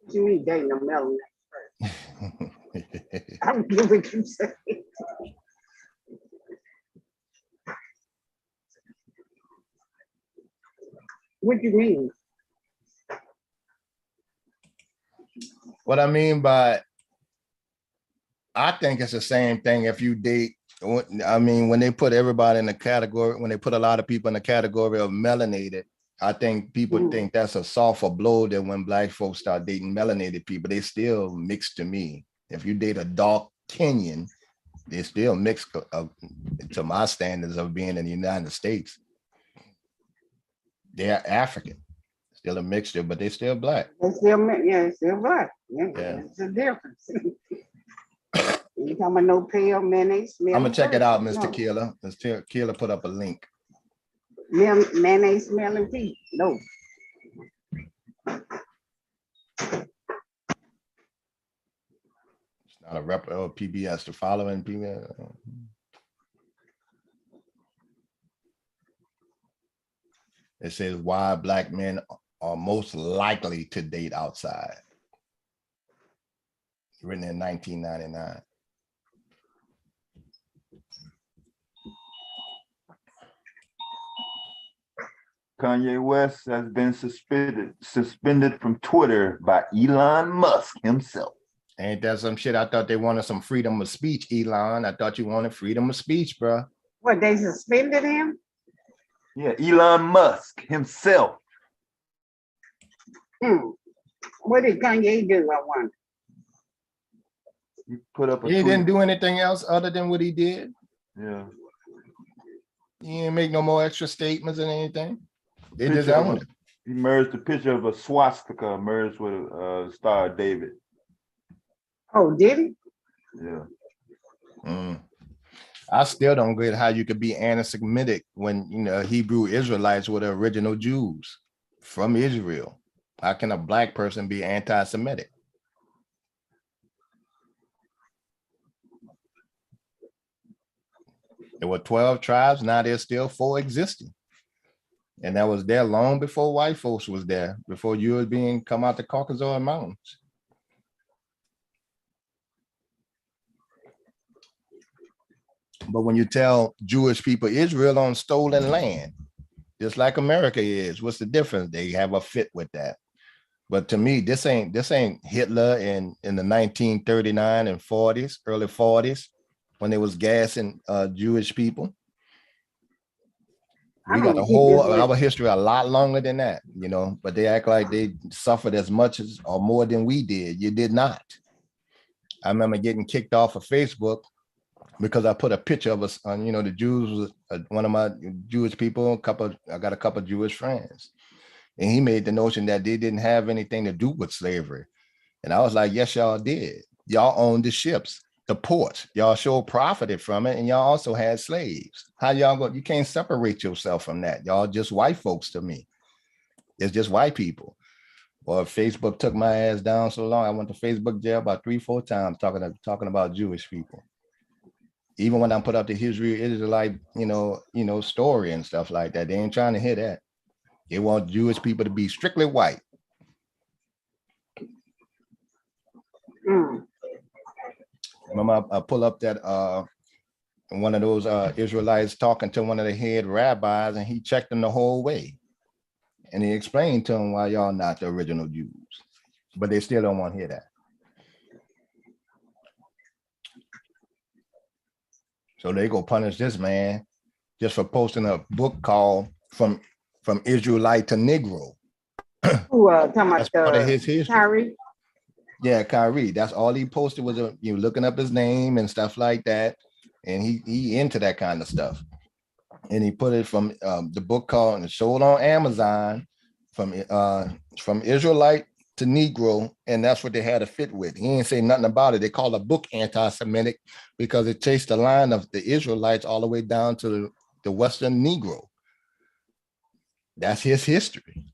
What you mean dating a melanated person? I don't get what you say. What do you mean? What I mean by, I think it's the same thing if you date. I mean, when they put everybody in the category, when they put a lot of people in the category of melanated, I think people think that's a softer blow than when black folks start dating melanated people. They still mixed to me. If you date a dark Kenyan, they still mixed to my standards of being in the United States. They're African, still a mixture, but they're still black. They're still black. Yeah. It's a difference. You talking about no pale mayonnaise? I'm gonna check it out, Mr. Keeler. Mr. Keeler put up a link. Mayonnaise smelling feet. No. It's not a rep or PBS. The following PBS. It says why black men are most likely to date outside. Written in 1999. Kanye West has been suspended from Twitter by Elon Musk himself. Ain't that some shit? I thought they wanted some freedom of speech, Elon. I thought you wanted freedom of speech, bro. What, they suspended him? Yeah, Elon Musk himself. What did Kanye do, I wonder? He put up a He tweet. didn't do anything else other than what he did. Yeah. He didn't make no more extra statements and anything. They just Picture of owned it. He merged the picture of a swastika merged with a Star of David. Oh, did he? Yeah. I still don't get how you could be anti-Semitic when, you know, Hebrew Israelites were the original Jews from Israel. How can a black person be anti-Semitic? There were 12 tribes, now there's still 4 existing. And that was there long before white folks was there, before Europeans come out the Caucasus Mountains. But when you tell Jewish people Israel on stolen land, just like America is, what's the difference? They have a fit with that. But to me, this ain't Hitler in the 1939 and 40s, early 40s, when they was gassing Jewish people. We got our history a lot longer than that, you know, but they act like they suffered as much as or more than we did. You did not. I remember getting kicked off of Facebook because I put a picture of us on, you know, the Jews, one of my Jewish people, I got a couple of Jewish friends, and he made the notion that they didn't have anything to do with slavery. And I was like, yes, y'all did. Y'all owned the ships, the ports, y'all sure profited from it, and y'all also had slaves. How y'all go? You can't separate yourself from that. Y'all just white folks to me. It's just white people. Well, Facebook took my ass down so long, I went to Facebook jail about 3-4 times talking about Jewish people. Even when I put up the history, it is like, you know, story and stuff like that. They ain't trying to hear that. They want Jewish people to be strictly white. Remember, I pull up that one of those Israelites talking to one of the head rabbis, and he checked them the whole way. And he explained to them why y'all not the original Jews. But they still don't want to hear that. So they go punish this man just for posting a book called From Israelite to Negro. Who talking That's about part of his history. Kyrie? Yeah, Kyrie. That's all he posted was looking up his name and stuff like that. And he into that kind of stuff. And he put it from the book called and sold on Amazon from Israelite to Negro, and that's what they had to fit with. He didn't say nothing about it. They called the book anti-Semitic because it chased the line of the Israelites all the way down to the Western Negro. That's his history.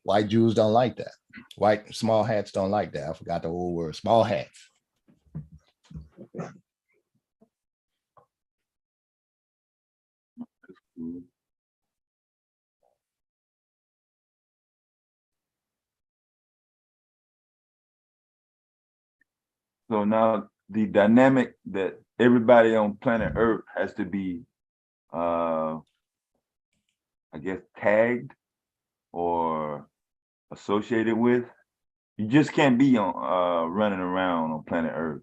White Jews don't like that. White small hats don't like that. I forgot the old word, small hats. So now the dynamic that everybody on planet Earth has to be, I guess, tagged or associated with. You just can't be on running around on planet Earth.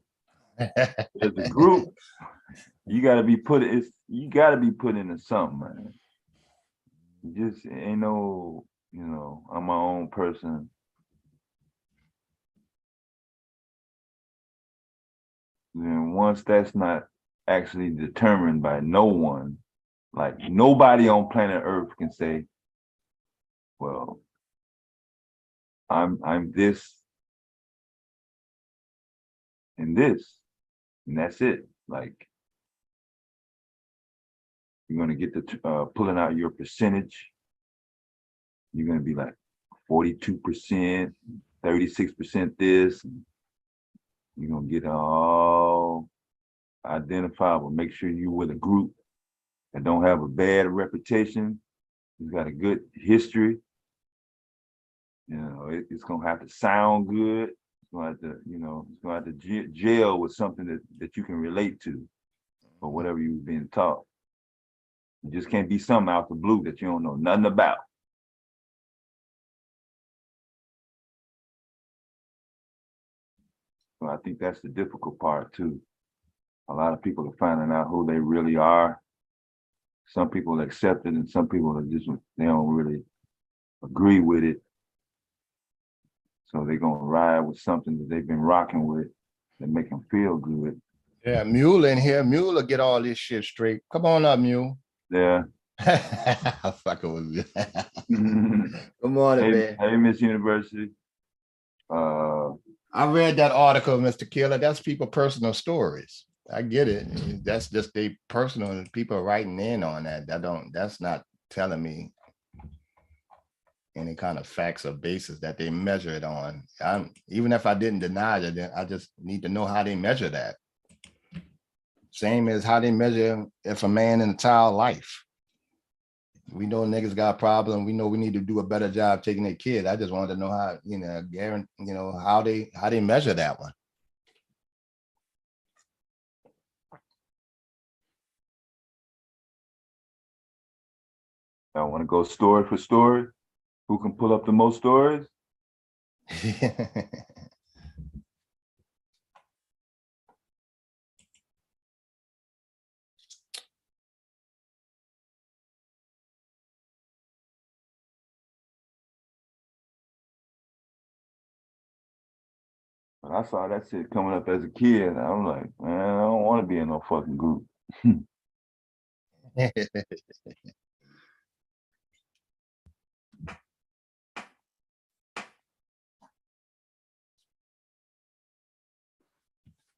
As a group, you got to be put. You got to be put into something, man. You just ain't no, I'm my own person. Then once that's not actually determined by no one, like nobody on planet Earth can say, well, I'm this and this, and that's it. Like, you're gonna get the pulling out your percentage. You're gonna be like 42%, 36% this. You're gonna get all identifiable. Make sure you're with a group that don't have a bad reputation. It's got a good history. It's gonna have to sound good. It's gonna have to, it's gonna have to gel with something that you can relate to, or whatever you've been taught. You just can't be something out the blue that you don't know nothing about. So I think that's the difficult part too. A lot of people are finding out who they really are. Some people accept it, and some people are just, they don't really agree with it. So they're gonna ride with something that they've been rocking with that make them feel good. Yeah, Mule in here. Mule will get all this shit straight. Come on up, Mule. Yeah. I'm fucking with you. Good morning, man. Hey, Miss University. I read that article, Mr. Killer. That's people personal stories. I get it. That's just they personal, and people are writing in on that. That's not telling me any kind of facts or basis that they measure it on. Even if I didn't deny it, I just need to know how they measure that. Same as how they measure if a man and a child life. We know niggas got a problem. We know we need to do a better job taking their kid. I just wanted to know how, how they measure that one. I want to go story for story. Who can pull up the most stories? I saw that shit coming up as a kid. And I'm like, man, I don't want to be in no fucking group.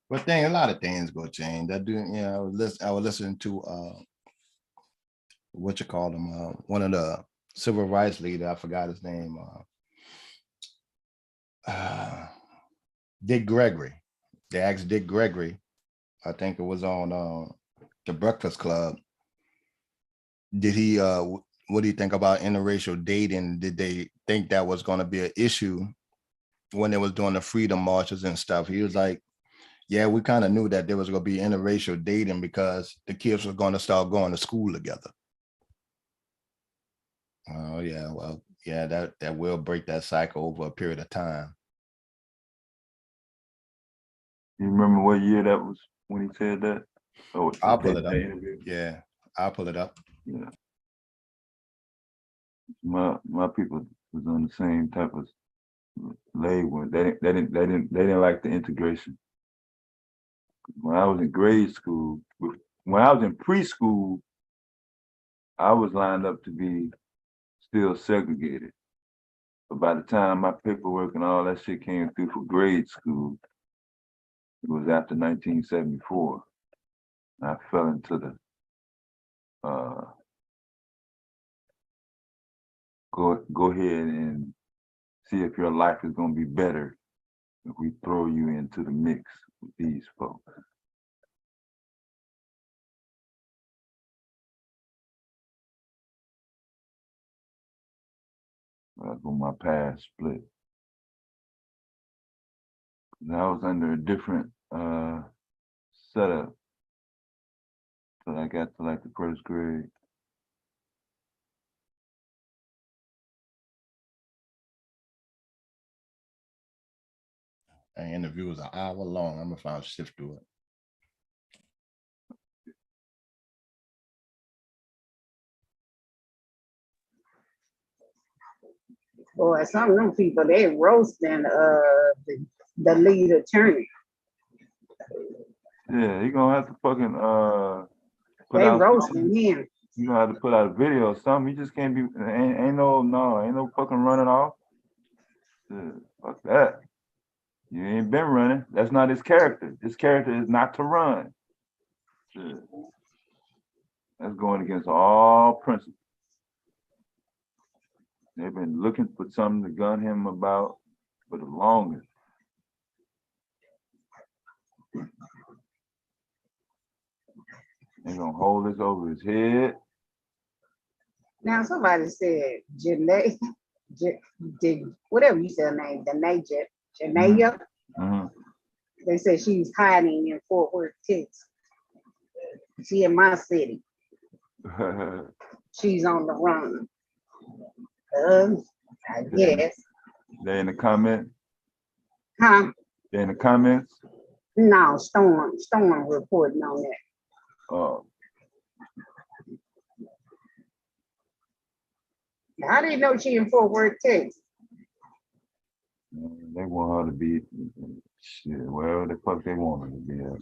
But a lot of things go change. I do, I was listening to what you call them, one of the civil rights leader, I forgot his name, Dick Gregory. They asked Dick Gregory, I think it was on the Breakfast Club, did he what do you think about interracial dating? Did they think that was going to be an issue when they was doing the freedom marches and stuff? He was like, yeah, we kind of knew that there was going to be interracial dating because the kids were going to start going to school together. Oh yeah, well, yeah, that will break that cycle over a period of time. You remember what year that was when he said that? Oh, I'll pull it up. Yeah, I'll pull it up. Yeah. My people was on the same type of label. They didn't like the integration. When I was in grade school, when I was in preschool, I was lined up to be still segregated. But by the time my paperwork and all that shit came through for grade school, it was after 1974. I fell into the go ahead and see if your life is gonna be better if we throw you into the mix with these folks. That's when my path split. And I was under a different setup till I got to like the first grade. An interview was an hour long. I'm gonna find shift through it. Boy, some of them people, they roasting the lead attorney. Yeah, you're gonna have to fucking put They out roasting him. You're gonna have to put out a video or something. You just can't be ain't no fucking running off. Fuck that. You ain't been running. That's not his character. His character is not to run. That's going against all principles. They've been looking for something to gun him about for the longest. They're gonna hold this over his head. Now somebody said Janae, whatever you said her name, Janae. They said she's hiding in Fort Worth, Texas. She in my city. She's on the run. I guess. They in the comments? Huh? They in the comments? No, Storm reporting on that. Oh. How do you know she in Fort Worth, Texas? They want her to be shit, wherever the fuck they want her to be at.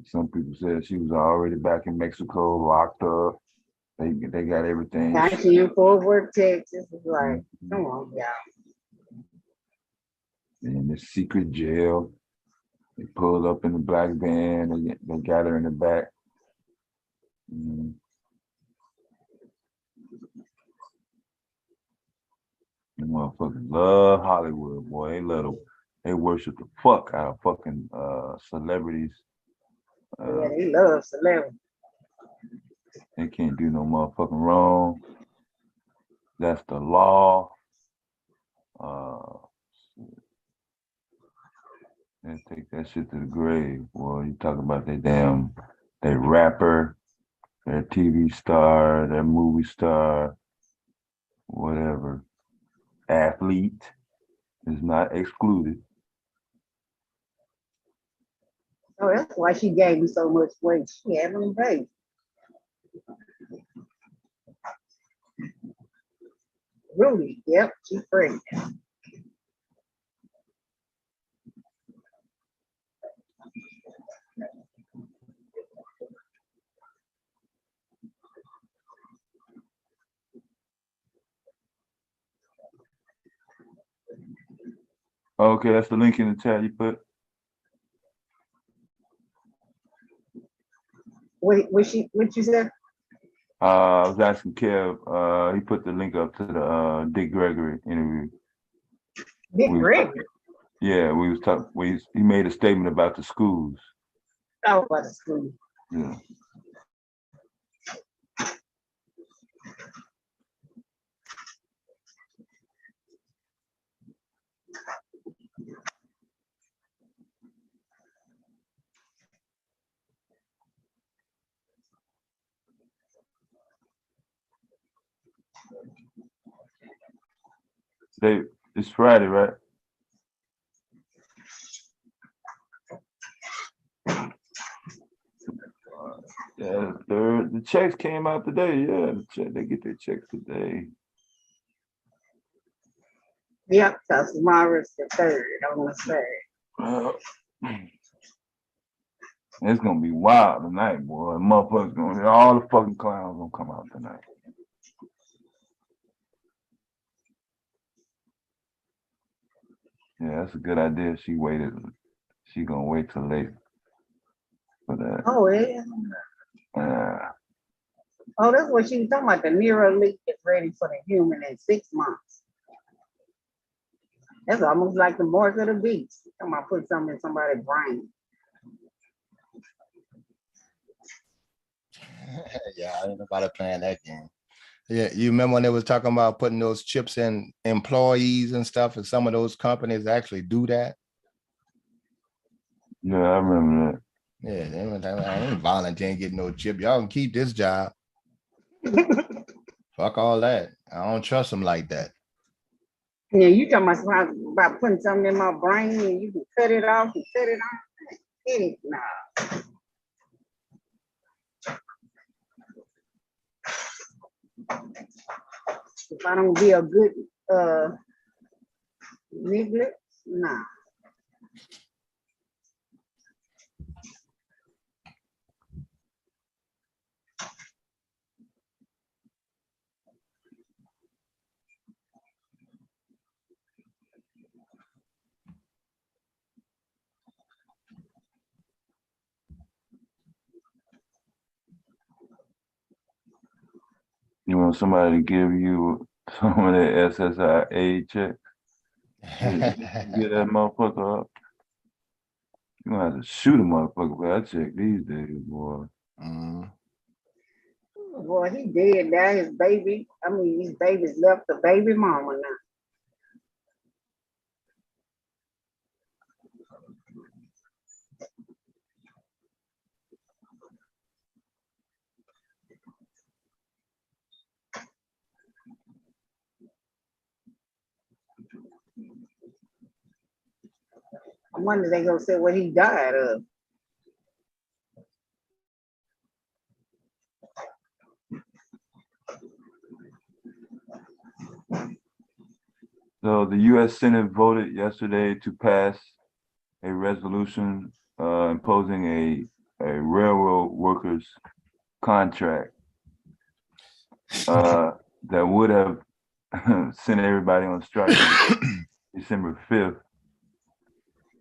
Some people said she was already back in Mexico, locked up. They got everything. Now she in Fort Worth, Texas. It's like, come on, y'all. In this secret jail. They pulled up in the black van. They got her in the back. The motherfuckers love Hollywood, boy. They worship the fuck out of fucking celebrities. Yeah, they love celebrities. They can't do no motherfucking wrong. That's the law. They take that shit to the grave, boy. You talk about they rapper, their TV star, their movie star, whatever. Athlete is not excluded. Oh, that's why she gave me so much weight. She had them baby. Rudy, yep, she's pregnant. Okay, that's the link in the chat you put. What you said? I was asking Kev, he put the link up to the Dick Gregory interview. Dick Gregory? Yeah, we was talking, he made a statement about the schools. Oh, about the school. Yeah. It's Friday, right? Yeah, the checks came out today. Yeah, they get their checks today. Yep, because tomorrow's the 3rd on the 3rd. It's gonna be wild tonight, boy. Motherfuckers all the fucking clowns gonna come out tonight. Yeah, that's a good idea. She gonna wait till late for that. Oh, yeah. Oh, that's what she was talking about. The Neuro leak is ready for the human in 6 months. That's almost like the mark of the beast. Come on, put something in somebody's brain. Yeah, I ain't nobody playing that game. Yeah, you remember when they was talking about putting those chips in employees and stuff, and some of those companies actually do that? Yeah, I remember that. Yeah, they were like, I ain't volunteering getting no chip. Y'all can keep this job. Fuck all that. I don't trust them like that. Yeah, you talking about putting something in my brain and you can cut it off and cut it off? Nah. If I don't be a good niglet, nah. You want somebody to give you some of that SSI check? Get that motherfucker up. You gonna have to shoot a motherfucker for that check these days, boy. Boy, he dead now. His baby's left the baby mama now. I wonder they gonna say what he died of. So the U.S. Senate voted yesterday to pass a resolution imposing a railroad workers contract that would have sent everybody on strike December 5th,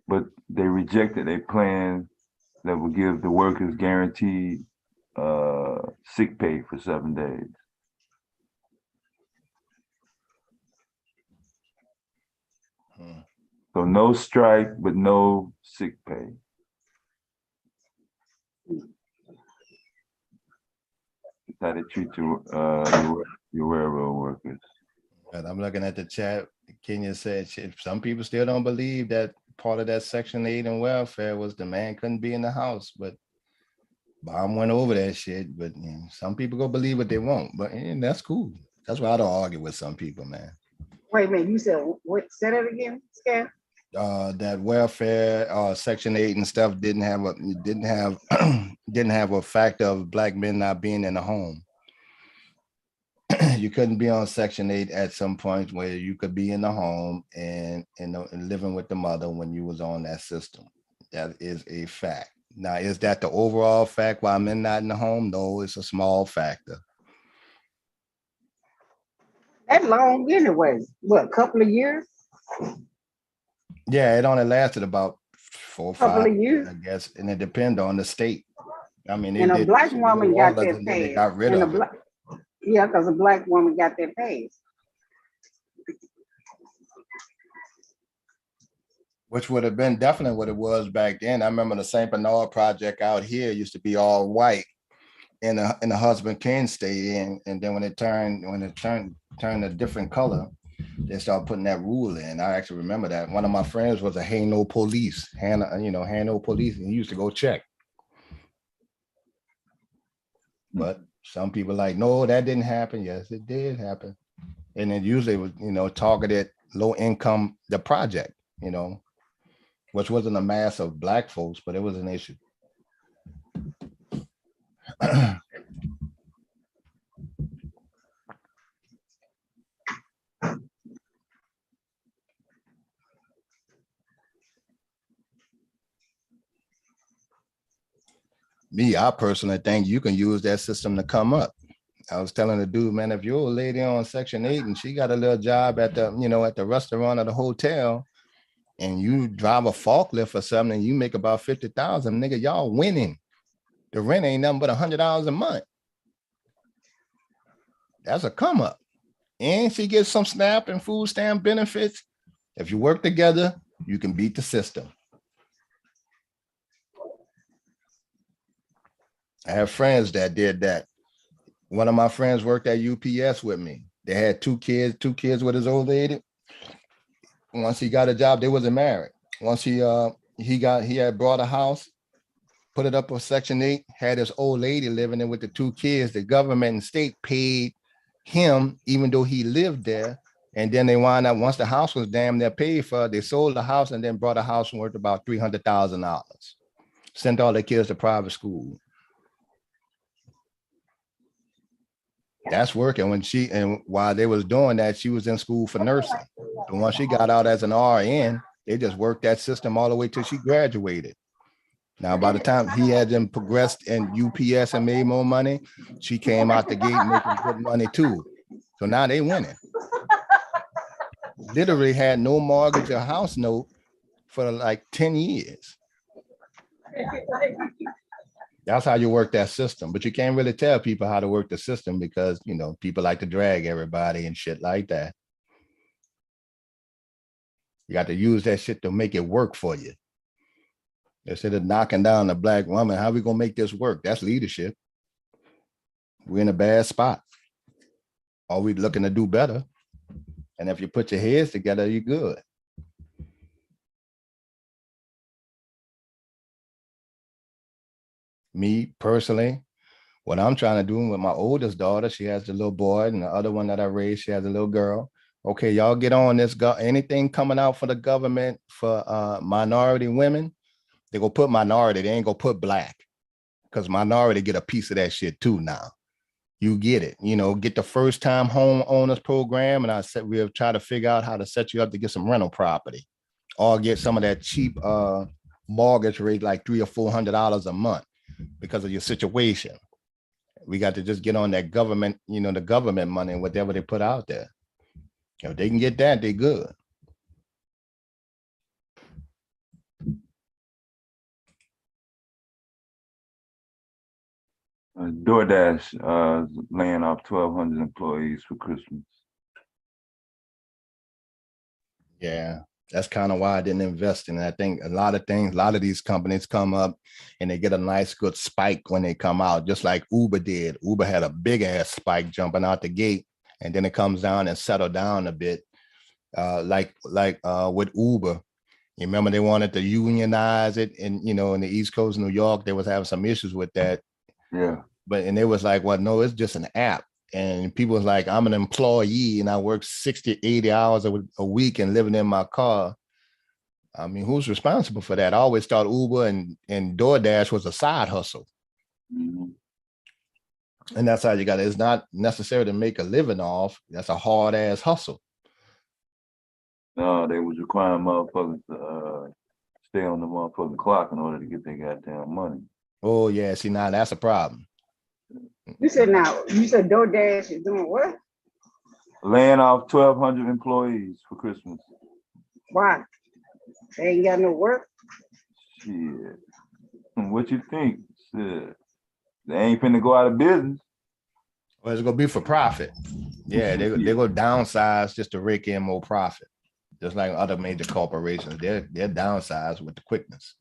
but they rejected a plan that would give the workers guaranteed sick pay for 7 days. So no strike, but no sick pay. That's how they treat your railroad workers. But I'm looking at the chat. Kenya said, shit, some people still don't believe that part of that Section 8 and welfare was the man couldn't be in the house, but Bomb went over that shit. But you know, some people go believe what they want, but that's cool. That's why I don't argue with some people, man. Wait a minute, you said what? Say that again, Scott. That welfare, Section 8 and stuff didn't have a factor of black men not being in the home. You couldn't be on Section 8 at some point where you could be in the home and living with the mother when you was on that system. That is a fact. Now, is that the overall fact why men not in the home? No, it's a small factor. That long anyway. What, a couple of years? Yeah, it only lasted about 4 or 5 couple of years, I guess, and it depends on the state. I mean, and a black woman got their pay. They got rid of it. Yeah, because a black woman got their pay. Which would have been definitely what it was back then. I remember the St. Bernard project out here used to be all white, and the husband can stay in, and then when it turned a different color, they started putting that rule in. I actually remember that. One of my friends was a Hano police, Hano police, and he used to go check. But some people like, no, that didn't happen. Yes, it did happen. And it usually was, targeted low income, the project, which wasn't a mass of black folks, but it was an issue. Me, I personally think you can use that system to come up. I was telling the dude, man, if you're a lady on Section 8 and she got a little job at the, at the restaurant or the hotel, and you drive a forklift or something, and you make about 50,000, nigga, y'all winning. The rent ain't nothing but $100 a month. That's a come up. And she gets some SNAP and food stamp benefits. If you work together, you can beat the system. I have friends that did that. One of my friends worked at UPS with me. They had two kids with his old lady. Once he got a job, they wasn't married. Once he had bought a house, put it up on Section 8, had his old lady living there with the two kids. The government and state paid him, even though he lived there. And then they wound up, once the house was damn near paid for, they sold the house and then brought a house worth about $300,000. Sent all their kids to private school. That's working. And while they was doing that, she was in school for nursing. And once she got out as an RN, they just worked that system all the way till she graduated. Now, by the time he had them progressed in UPS and made more money, she came out the gate making good money too. So now they winning. Literally had no mortgage or house note for like 10 years. That's how you work that system. But you can't really tell people how to work the system because, people like to drag everybody and shit like that. You got to use that shit to make it work for you. Instead of knocking down a black woman, how we going to make this work? That's leadership. We're in a bad spot. Are we looking to do better? And if you put your heads together, you're good. Me personally, what I'm trying to do with my oldest daughter, she has the little boy, and the other one that I raised, she has a little girl. Okay, y'all get on this. Anything coming out for the government for minority women, they go put minority. They ain't gonna put black, because minority get a piece of that shit too now. you get it. You know, get the first time home owners program, and I said we'll try to figure out how to set you up to get some rental property, or get some of that cheap mortgage rate, like $300 or $400 a month, because of your situation. We got to just get on that government, you know, the government money and whatever they put out there. If they can get that, they good. DoorDash laying off 1,200 employees for Christmas. Yeah, that's kind of why I didn't invest in it. I think a lot of these companies come up and they get a nice good spike when they come out, just like Uber did. Uber had a big ass spike jumping out the gate, and then it comes down and settle down a bit. Like with Uber, you remember they wanted to unionize it, and you know, in the East Coast of New York, they was having some issues with that. Yeah. And it was like, well, no, it's just an app. And people was like, I'm an employee and I work 60, 80 hours a week and living in my car. I mean, who's responsible for that? I always thought Uber and DoorDash was a side hustle. Mm-hmm. And that's how you got it. It's not necessary to make a living off. That's a hard ass hustle. No, they was requiring motherfuckers to stay on the motherfucking clock in order to get their goddamn money. Oh yeah, see, now that's a problem. You said DoorDash is doing what? Laying off 1,200 employees for Christmas. Why? They ain't got no work? Shit. What you think? Shit. They ain't finna go out of business. Well, it's gonna be for profit. Yeah, they go downsize just to rake in more profit. Just like other major corporations, they're downsized with the quickness.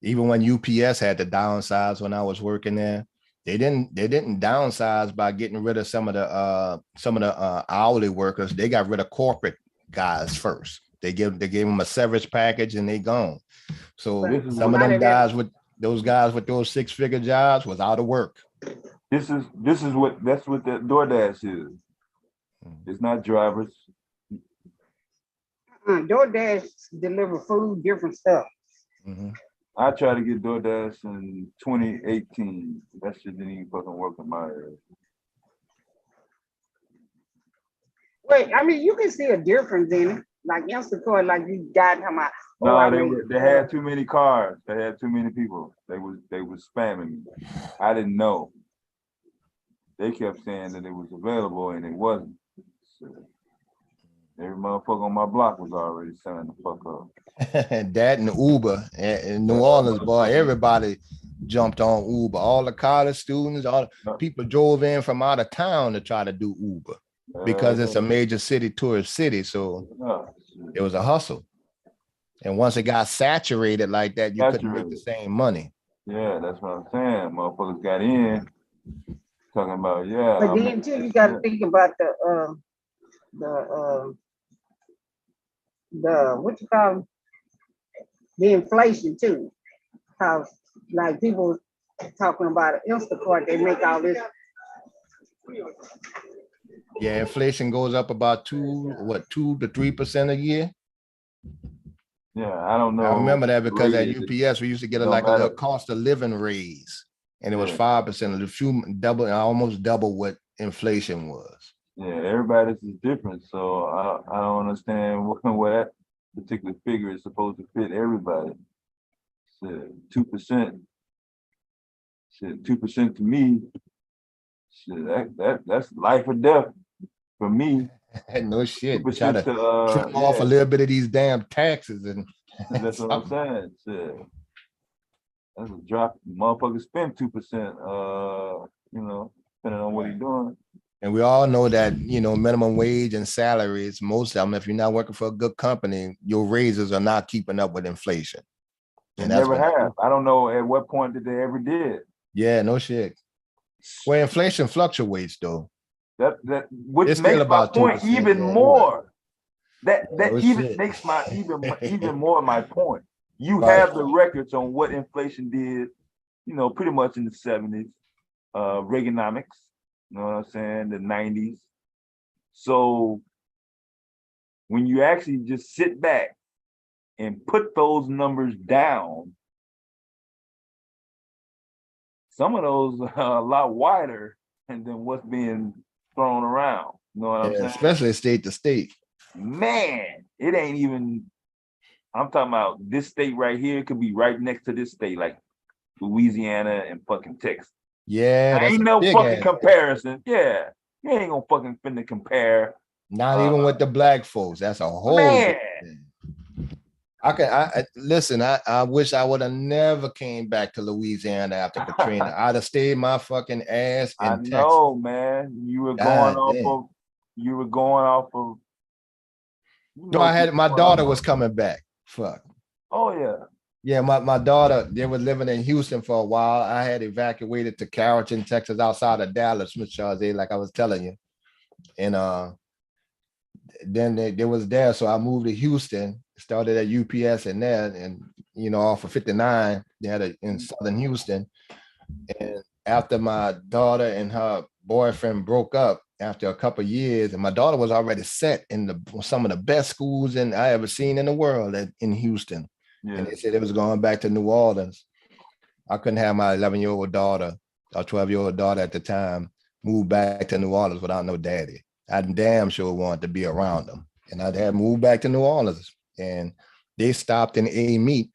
Even when UPS had to downsize when I was working there, they didn't downsize by getting rid of some of the hourly workers. They got rid of corporate guys first. They gave them a severance package and they gone. So some of them guys with those 6-figure jobs was out of work. That's what the DoorDash is. It's not drivers. DoorDash deliver food, different stuff. Mm-hmm. I tried to get DoorDash in 2018. That shit didn't even fucking work in my area. Wait, I mean, you can see a difference in it. Like Instacart, like you got talking about. No, they had too many cars. They had too many people. They was spamming me. I didn't know. They kept saying that it was available and it wasn't. So every motherfucker on my block was already selling the fuck up. That and Uber in New Orleans, boy, everybody jumped on Uber. All the college students, all the people drove in from out of town to try to do Uber because it's a major city, tourist city. So it was a hustle. And once it got saturated like that, you couldn't make the same money. Yeah, that's what I'm saying. Motherfuckers got in talking about, yeah. But then too, you got to think about the what you call it? The inflation too. How like people talking about Instacart, they make all this. Yeah, inflation goes up about 2 to 3% a year. Yeah, I don't know. I remember that because at UPS we used to get a little cost of living raise, and it was 5%, a few double, almost double what inflation was. Yeah, everybody's is different, so I don't understand what that particular figure is supposed to fit everybody. 2%. 2% to me. That's life or death for me. No shit. Try to trim off a little bit of these damn taxes, and that's what I'm saying. Shit. That's a drop. Motherfuckers spend 2%. Depending on what he's doing. And we all know that, minimum wage and salaries, most of them, if you're not working for a good company, your raises are not keeping up with inflation. And they never have. I don't know at what point did they ever did. Yeah, no shit. Well, inflation fluctuates though. Which it's makes my point even more. That even makes my even more my point. You have the records on what inflation did, pretty much in the 70s, Reaganomics. You know what I'm saying? The 90s. So when you actually just sit back and put those numbers down, some of those are a lot wider than what's being thrown around. You know what I'm saying? Especially state to state. Man, it ain't even. I'm talking about this state right here could be right next to this state, like Louisiana and fucking Texas. Yeah, ain't no fucking comparison. Yeah, you ain't gonna fucking finna compare. Not even with the black folks. That's a whole man. thing. I listen. I wish I would have never came back to Louisiana after Katrina. I'd have stayed my fucking ass in I Texas. know, man. You were going off of. No, I had my daughter was coming back. Fuck. Oh yeah. Yeah, my daughter, they were living in Houston for a while. I had evacuated to Carrollton, Texas, outside of Dallas, Smith Chazé, like I was telling you. And then they was there. So I moved to Houston, started at UPS and there, and off of 59, they had in Southern Houston. And after my daughter and her boyfriend broke up after a couple of years, and my daughter was already set in some of the best schools I ever seen in the world in Houston. Yeah. And they said it was going back to New Orleans. I couldn't have my 11-year-old daughter or 12-year-old daughter at the time move back to New Orleans without no daddy. I damn sure wanted to be around them. And I'd have moved back to New Orleans. And they stopped in A-Meat,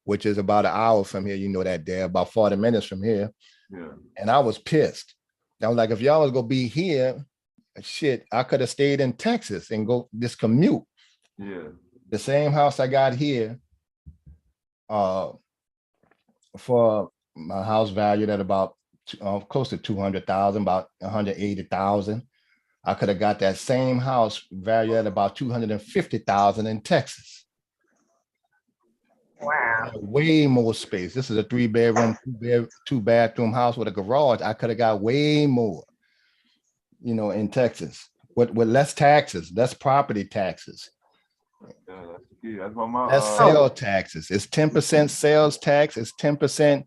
which is about an hour from here. You know that, there, about 40 minutes from here. Yeah. And I was pissed. I was like, if y'all was going to be here, shit, I could have stayed in Texas and go this commute. Yeah. The same house I got here, for my house valued at about close to 200,000, about 180,000. I could have got that same house valued at about 250,000 in Texas. Wow. Way more space. This is a 3-bedroom, 2-bathroom house with a garage. I could have got way more, in Texas with less taxes, less property taxes. That's what that's sales taxes. It's 10% sales tax. It's 10%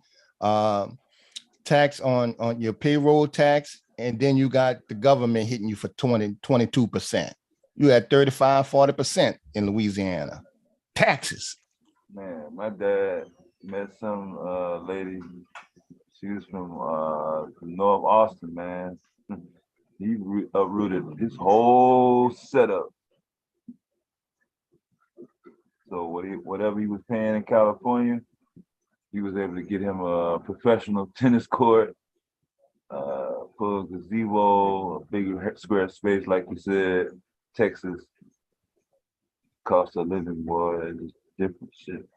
tax on your payroll tax. And then you got the government hitting you for 22%. You had 35, 40% in Louisiana. Taxes. Man, my dad met some lady. She was from North Austin, man. He uprooted his whole setup. So whatever he was paying in California, he was able to get him a professional tennis court, full gazebo, a bigger square space, like you said. Texas, cost of living, boy, just different shit.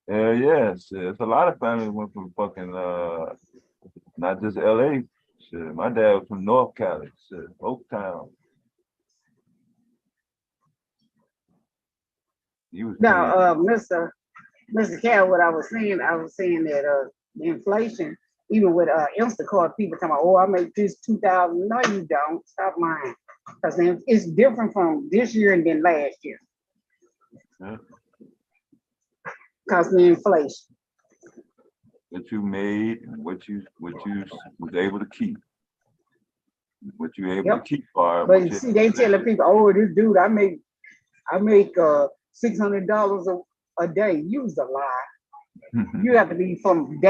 Yeah, shit. It's a lot of families went from fucking not just LA. Shit. My dad was from North Cali, shit, Oaktown. He was now, Mr. Cal, what I was saying that the inflation, even with Instacart, people talking about, oh, I make this 2,000. No, you don't. Stop lying. Because it's different from this year and then last year. Yeah. Because the inflation. What you made and what you was able to keep. What you able to keep for. But you see, they telling people, oh, this dude, I make $600 a day. Use a lie. You have to be from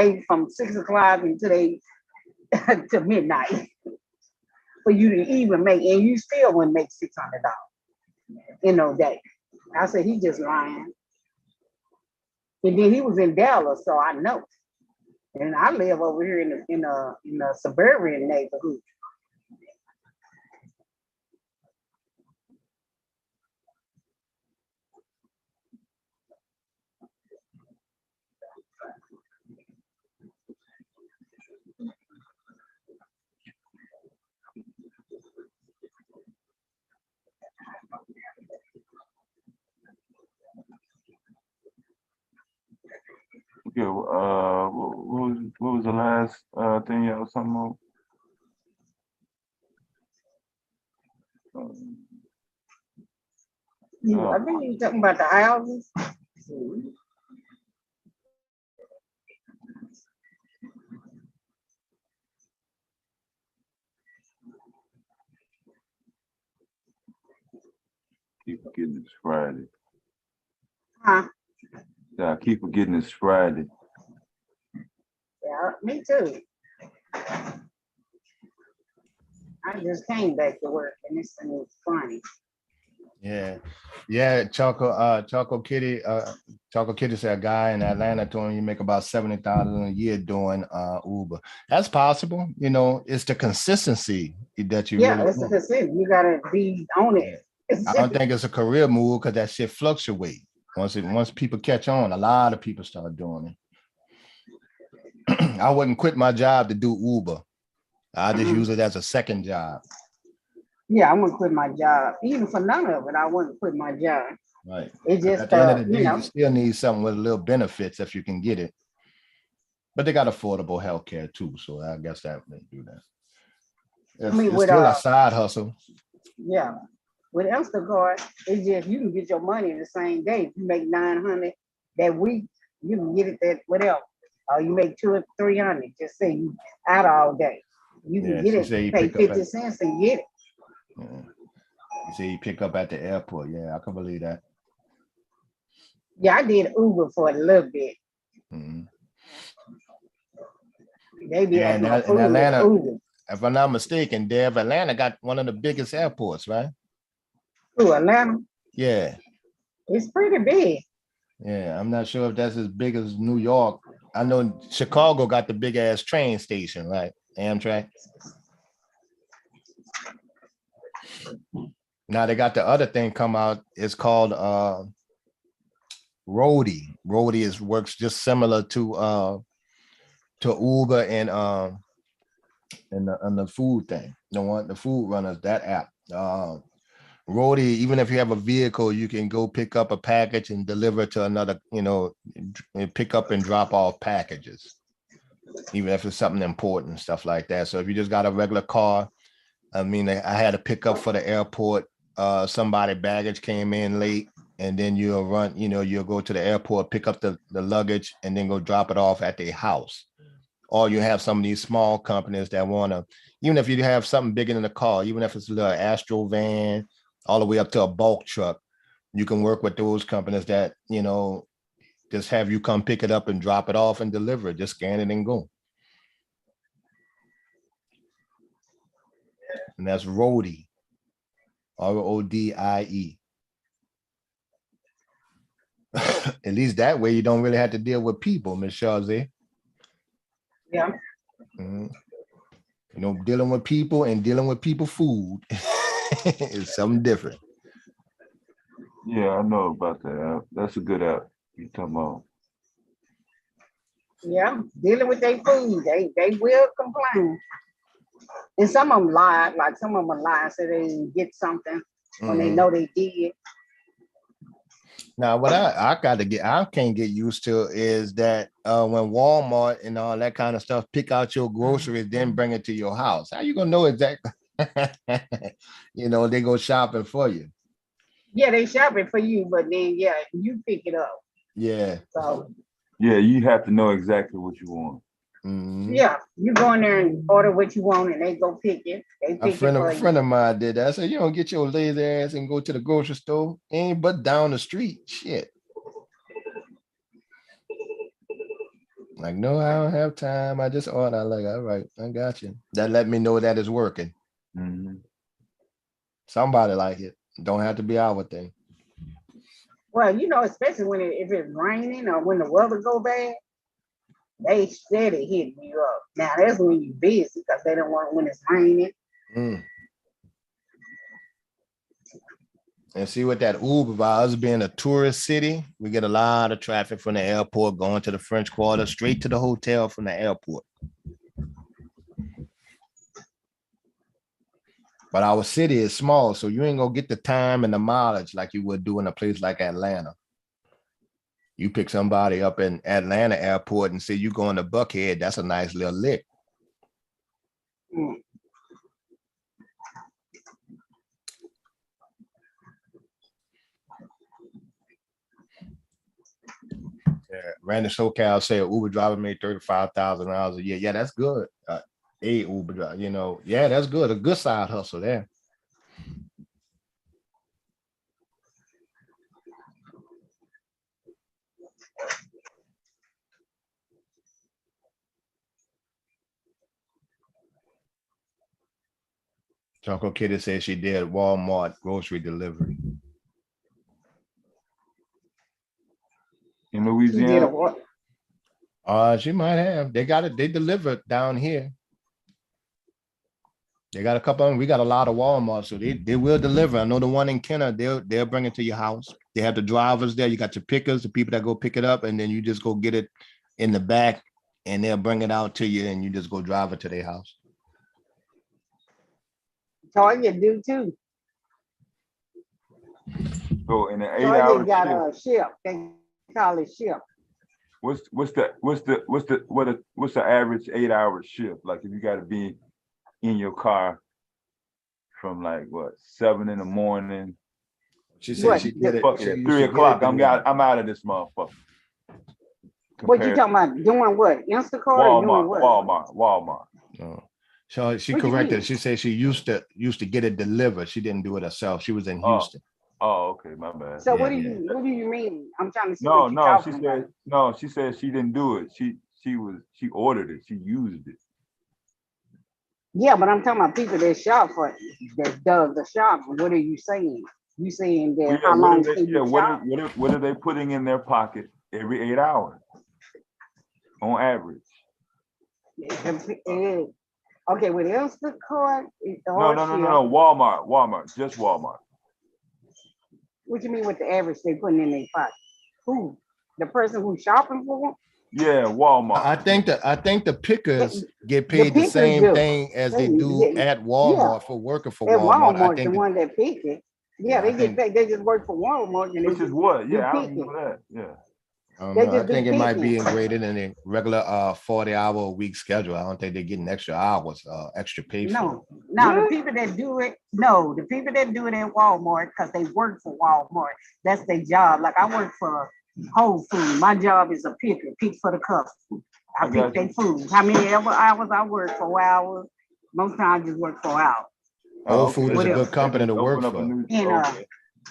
6 o'clock until to midnight for you to even make, and you still wouldn't make $600 in no day. I said he just lying. And then he was in Dallas, so I know. And I live over here in a suburban neighborhood. Okay, what was the last thing y'all was talking about? I think you talking about the houses. Keep forgetting it's Friday. Huh? Yeah, I keep forgetting it's Friday. Yeah, me too. I just came back to work and this thing is funny. Yeah, Choco Kitty said a guy in Atlanta told him you make about 70,000 a year doing Uber. That's possible. You know, it's the consistency that you really it's the consistency. You gotta be on it. I don't think it's a career move because that shit fluctuate. Once people catch on, a lot of people start doing it. I wouldn't quit my job to do Uber. I just use it as a second job. Yeah, I wouldn't quit my job. Even for none of it, I wouldn't quit my job. Right. It just at the end of the day, you still need something with a little benefits if you can get it. But they got affordable health care too, so I guess that would do that. It's still a side hustle. Yeah. With Instacart, it's just you can get your money in the same day. If you make 900 that week, you can get it that whatever. Or you make 200 or 300, just say you out all day. You can get it, pay 50 cents and get it. Yeah. You say you pick up at the airport. Yeah, I can believe that. Yeah, I did Uber for a little bit. Mm-hmm. They be in Atlanta, if I'm not mistaken, Dev, Atlanta got one of the biggest airports, right? Ooh, Atlanta? Yeah. It's pretty big. Yeah, I'm not sure if that's as big as New York. I know Chicago got the big ass train station, right? Amtrak. Now they got the other thing come out. It's called Roadie. Roadie works just similar to Uber and the food thing. The food runners, that app. Roadie, even if you have a vehicle, you can go pick up a package and deliver it to another, pick up and drop off packages, even if it's something important, stuff like that. So if you just got a regular car, I mean, I had to pick up for the airport. Somebody baggage came in late, and then you'll run, you'll go to the airport, pick up the luggage, and then go drop it off at their house. Or you have some of these small companies that want to, even if you have something bigger than a car, even if it's a little Astro van, all the way up to a bulk truck, you can work with those companies that, just have you come pick it up and drop it off and deliver it. Just scan it and go. And that's Roadie, Rodie. At least that way you don't really have to deal with people, Ms. Shazay. Yeah. Mm-hmm. Dealing with people and dealing with people food is something different. Yeah, I know about that app. That's a good app you talking about. Yeah, dealing with their food, they will complain. And some of them lie, like some of them lie, so they didn't get something when they know they did. Now, what I can't get used to is that when Walmart and all that kind of stuff pick out your groceries, then bring it to your house. How you gonna know exactly? They go shopping for you. Yeah, they shopping for you, but then you pick it up. Yeah. So. Yeah, you have to know exactly what you want. Mm-hmm. Yeah, you go in there and order what you want, and they go pick it. A friend of mine did that. I said, you don't get your lazy ass and go to the grocery store, ain't but down the street. Shit. Like, no, I don't have time. I just order. I'm like, all right, I got you. That let me know that it's working. Mm-hmm. Somebody like it. Don't have to be our thing. Well, especially if it's raining or when the weather go bad, they steady hitting you up. Now that's when you're busy because they don't want when it's raining. And see with that Uber, by us being a tourist city, we get a lot of traffic from the airport going to the French Quarter, straight to the hotel from the airport. But our city is small, so you ain't gonna get the time and the mileage like you would do in a place like Atlanta. You pick somebody up in Atlanta airport and say you going to Buckhead, that's a nice little lick. Yeah, Randy SoCal said Uber driver made $35,000 a year. Yeah, that's good. Uber driver, yeah, that's good. A good side hustle there. Uncle Kitty said she did Walmart grocery delivery. In She did a Louisiana? what? She might have. They got it. They delivered down here. They got a couple of them. We got a lot of Walmart, so they will deliver. I know the one in Kenner, they'll bring it to your house. They have the drivers there. You got your pickers, the people that go pick it up, and then you just go get it in the back, and they'll bring it out to you, and you just go drive it to their house. Target do too. So in an 8 Target hour got shift, a ship. They call it ship. what's the average 8 hour shift? Like if you got to be in your car from like what 7 in the morning. She said she did it. Fuck it, 3 o'clock. I'm out of this motherfucker. What you talking about? Doing what? Instacart or doing what? Walmart. Oh. So she What you corrected. mean? She said she used to get it delivered. She didn't do it herself. She was in Houston. Oh, okay, my bad. So Yeah, what do you mean? I'm trying to see what you're talking about. She said she didn't do it. She ordered it. She used it. Yeah, but I'm talking about people that shop for that does the shop. What are you saying? You saying that how long can you shop? What are they putting in their pocket every 8 hours on average? Okay, with Instacart, No. Walmart, just Walmart. What you mean with the average they putting in their pocket? Who? The person who's shopping for them? Yeah, Walmart. I think the pickers get paid the same thing as they do at Walmart for working for Walmart. I think the one that pick it. Yeah, they get paid. They just work for Walmart. And which is what? Yeah, I know that. Yeah. I think it might be graded in a regular 40-hour-a-week schedule. I don't think they're getting extra hours, extra pay for it. No, the people that do it, at Walmart because they work for Walmart. That's their job. Like I work for Whole Foods. My job is a picker, pick for the customer. I pick their food. How many hours I work? 4 hours. Most times I just work 4 hours. Whole Foods is a good company to work for.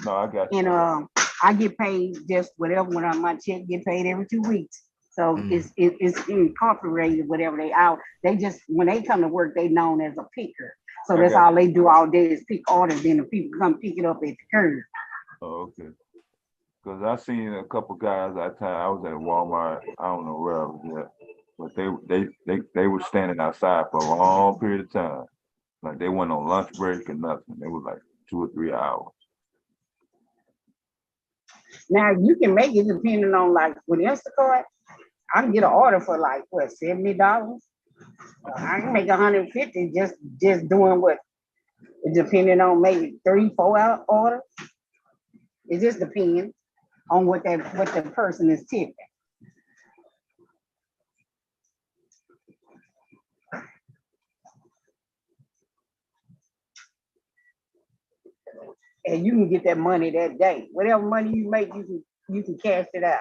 No, I got you. And I get paid just whatever when my check get paid every 2 weeks. So it's incorporated whatever they out. They just when they come to work, they known as a picker. So that's all they do all day is pick orders. Then the people come pick it up at the curb. Oh, okay. Because I seen a couple guys that time I was at Walmart. I don't know where I was at, but they were standing outside for a long period of time. Like they went on lunch break or nothing. They were like 2 or 3 hours. Now you can make it depending on like with Instacart, I can get an order for like what $70. I can make 150 just doing what, depending on maybe 3-4 hour order. It just depends on what the person is tipping. And you can get that money that day. Whatever money you make, you can cash it out.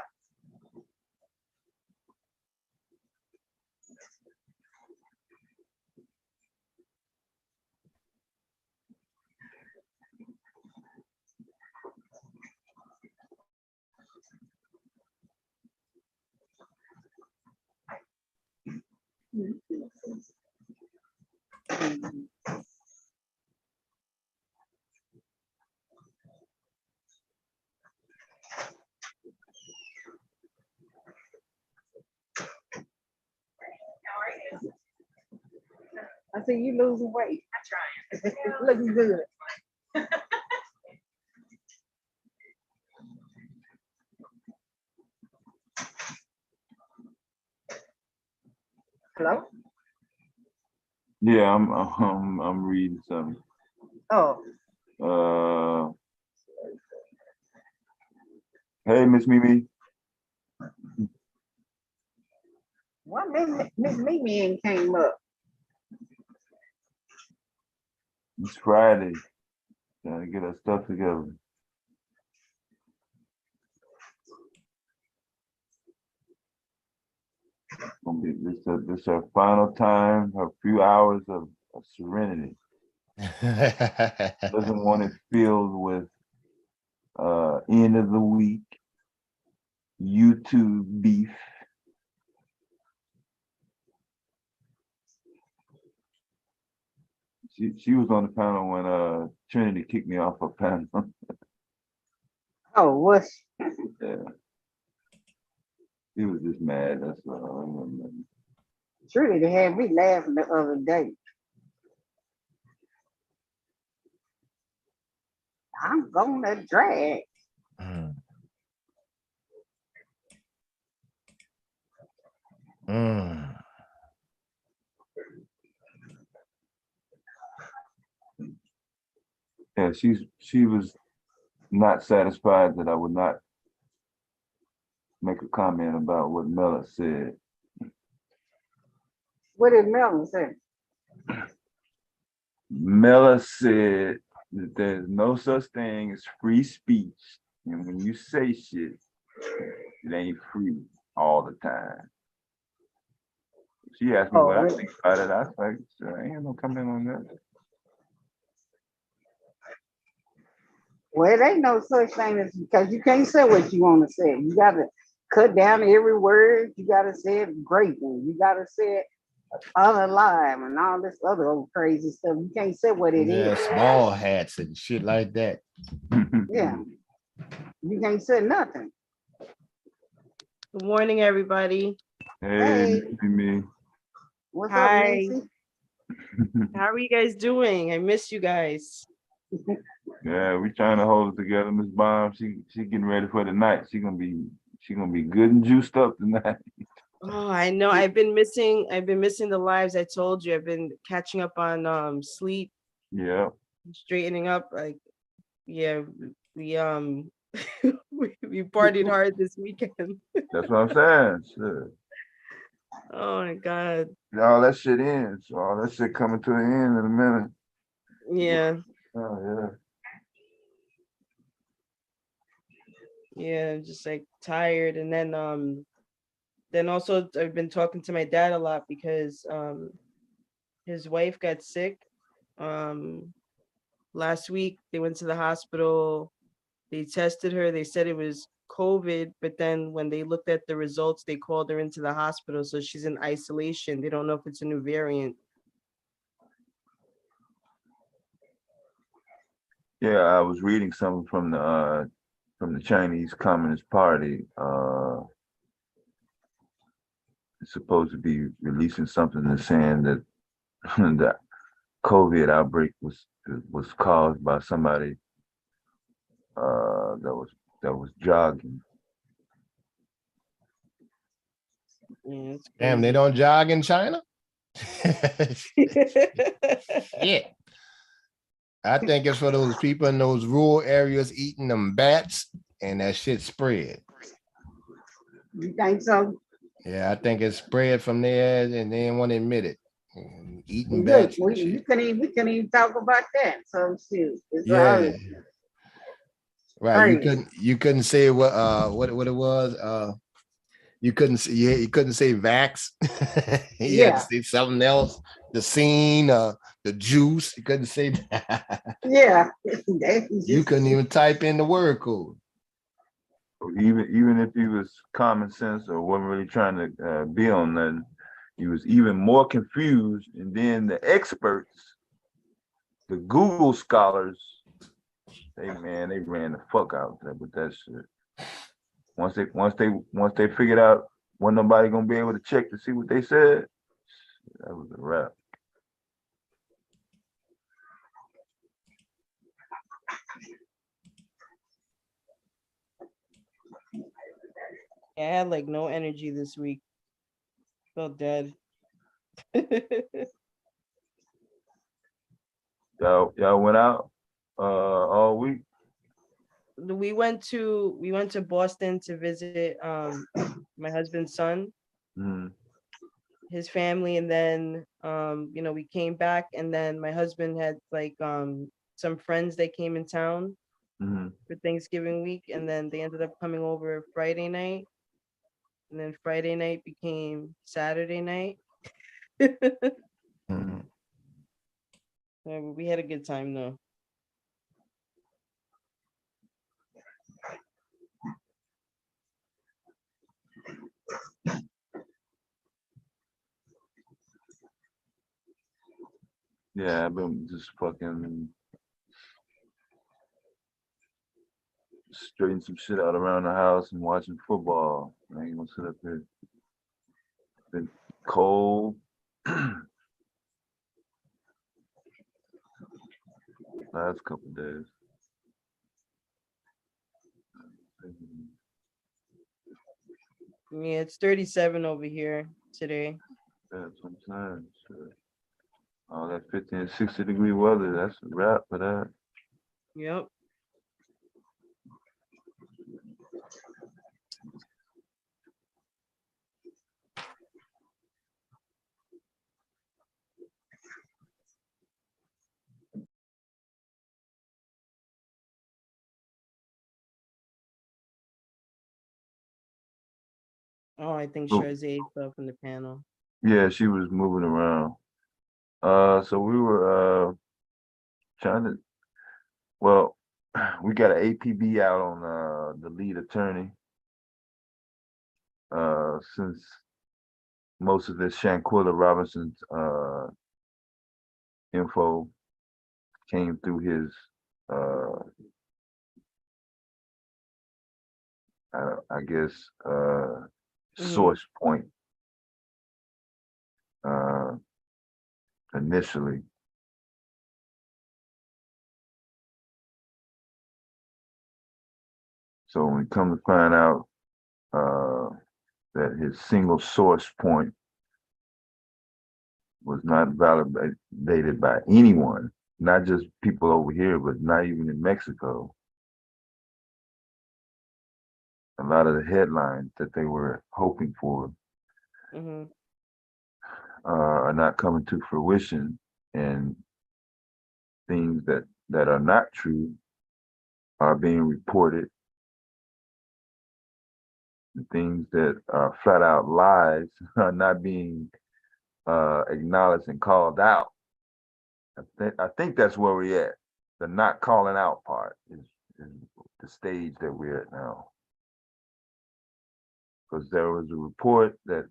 I see you losing weight. I'm trying. Looking good. Hello? Yeah, I'm reading something. Oh. Hey, Miss Mimi. Why Miss Mimi ain't came up? It's Friday. Gotta get our stuff together. This her final time, her few hours of serenity. Doesn't want it filled with end of the week, YouTube beef. She was on the panel when Trinity kicked me off her panel. Oh, what? Yeah. He was just mad. That's all. Truly, they had me laughing the other day. I'm gonna drag. Yeah, she was not satisfied that I would not make a comment about what Mella said. What did Melvin say? Mella said that there's no such thing as free speech. And when you say shit, it ain't free all the time. She asked me what I think about it. I was like, I ain't no comment on that. Well, it ain't no such thing as, because you can't say what you want to say. You gotta cut down every word. You gotta say it great. You gotta say it unalive and all this other old crazy stuff. You can't say what it is. Small hats and shit like that. Yeah. You can't say nothing. Good morning, everybody. Hey, me. What's Hi. up, Nancy? How are you guys doing? I miss you guys. Yeah, we trying to hold it together, Miss Bomb. She getting ready for the night. She gonna be good and juiced up tonight. Oh, I know. I've been missing the lives. I told you I've been catching up on sleep. Yeah. Straightening up. Like, yeah, we we partied hard this weekend. That's what I'm saying. Shit. Oh my God. All that shit ends. So all that shit coming to an end in a minute. Yeah. Oh Yeah, I'm just like tired. And then also I've been talking to my dad a lot because his wife got sick. Last week they went to the hospital, they tested her, they said it was COVID, but then when they looked at the results, they called her into the hospital. So she's in isolation. They don't know if it's a new variant. Yeah, I was reading something from the Chinese Communist Party. It's supposed to be releasing something that's saying that the COVID outbreak was caused by somebody that was jogging. Yeah, damn, they don't jog in China? Yeah. I think it's for those people in those rural areas eating them bats and that shit spread. You think so? Yeah, I think it's spread from there and they didn't want to admit it. Eating Good. bats. We can even talk about that. So shit. It's Yeah. Right. crazy. You couldn't say what it was. You couldn't say vax. He had to say something else. The scene, the juice. You couldn't say that. Yeah. You couldn't even type in the word code. Even if he was common sense or wasn't really trying to be on nothing, he was even more confused. And then the experts, the Google scholars, they ran the fuck out with that shit. Once they figured out wasn't nobody gonna be able to check to see what they said, that was a wrap. I had like no energy this week. Felt dead. Y'all went out all week? We went to Boston to visit my husband's son, his family, and then we came back, and then my husband had like some friends that came in town for Thanksgiving week, and then they ended up coming over Friday night, and then Friday night became Saturday night. We had a good time though. Yeah, I've been just fucking straightening some shit out around the house and watching football. I ain't gonna sit up here. Been cold. Last couple of days. Yeah, it's 37 over here today. That's what I'm saying. Sure. All that 50 and 60 degree weather, that's a wrap for that. Yep. Oh, I think Oh. Shazay fell from the panel. Yeah, she was moving around. So we were trying to, well, we got an APB out on the lead attorney. Since most of this Shanquilla Robinson's info came through his I guess source point initially. So when we come to find out that his single source point was not validated by anyone, not just people over here, but not even in Mexico. A lot of the headlines that they were hoping for are not coming to fruition, and things that are not true are being reported. The things that are flat out lies are not being acknowledged and called out. I think that's where we're at. The not calling out part is the stage that we're at now. Because there was a report that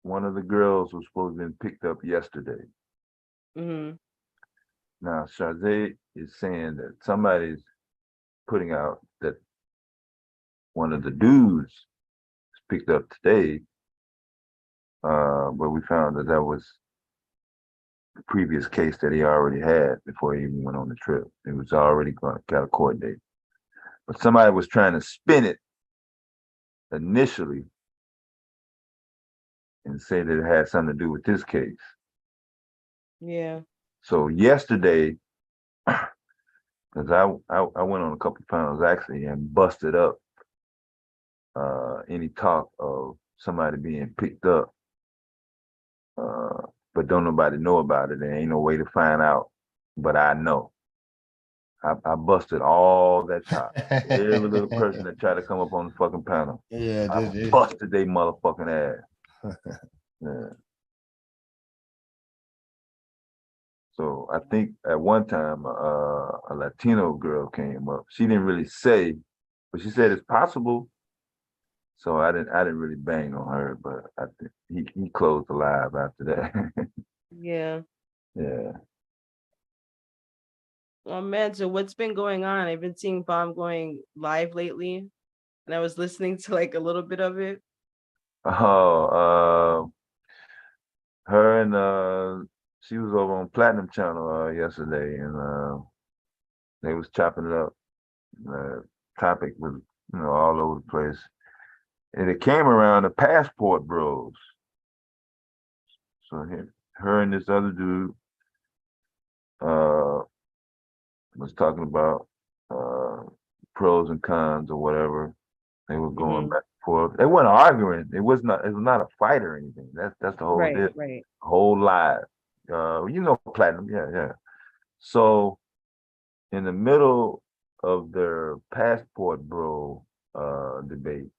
one of the girls was supposed to have been picked up yesterday. Now, Shazay is saying that somebody's putting out that one of the dudes was picked up today, but we found that was the previous case that he already had before he even went on the trip. It was already got a court date. But somebody was trying to spin it initially and say that it had something to do with this case. Yeah. So yesterday, because I went on a couple of panels actually and busted up any talk of somebody being picked up, but don't nobody know about it. There ain't no way to find out, but I know. I busted all that top. Every little person that tried to come up on the fucking panel. Yeah, I busted they motherfucking ass. Yeah. So I think at one time a Latino girl came up. She didn't really say, but she said it's possible. So I didn't really bang on her, but I think he closed the live after that. Yeah. Yeah. Oh man, so what's been going on? I've been seeing Bomb going live lately, and I was listening to like a little bit of it. Oh, her and she was over on Platinum Channel yesterday, and they was chopping it up. The topic was, all over the place, and it came around the passport bros. So her and this other dude was talking about pros and cons or whatever. They were going back and forth. They weren't arguing. It was not a fight or anything. That's the whole deal. Right. Whole live. Platinum, yeah. So in the middle of their passport bro debate,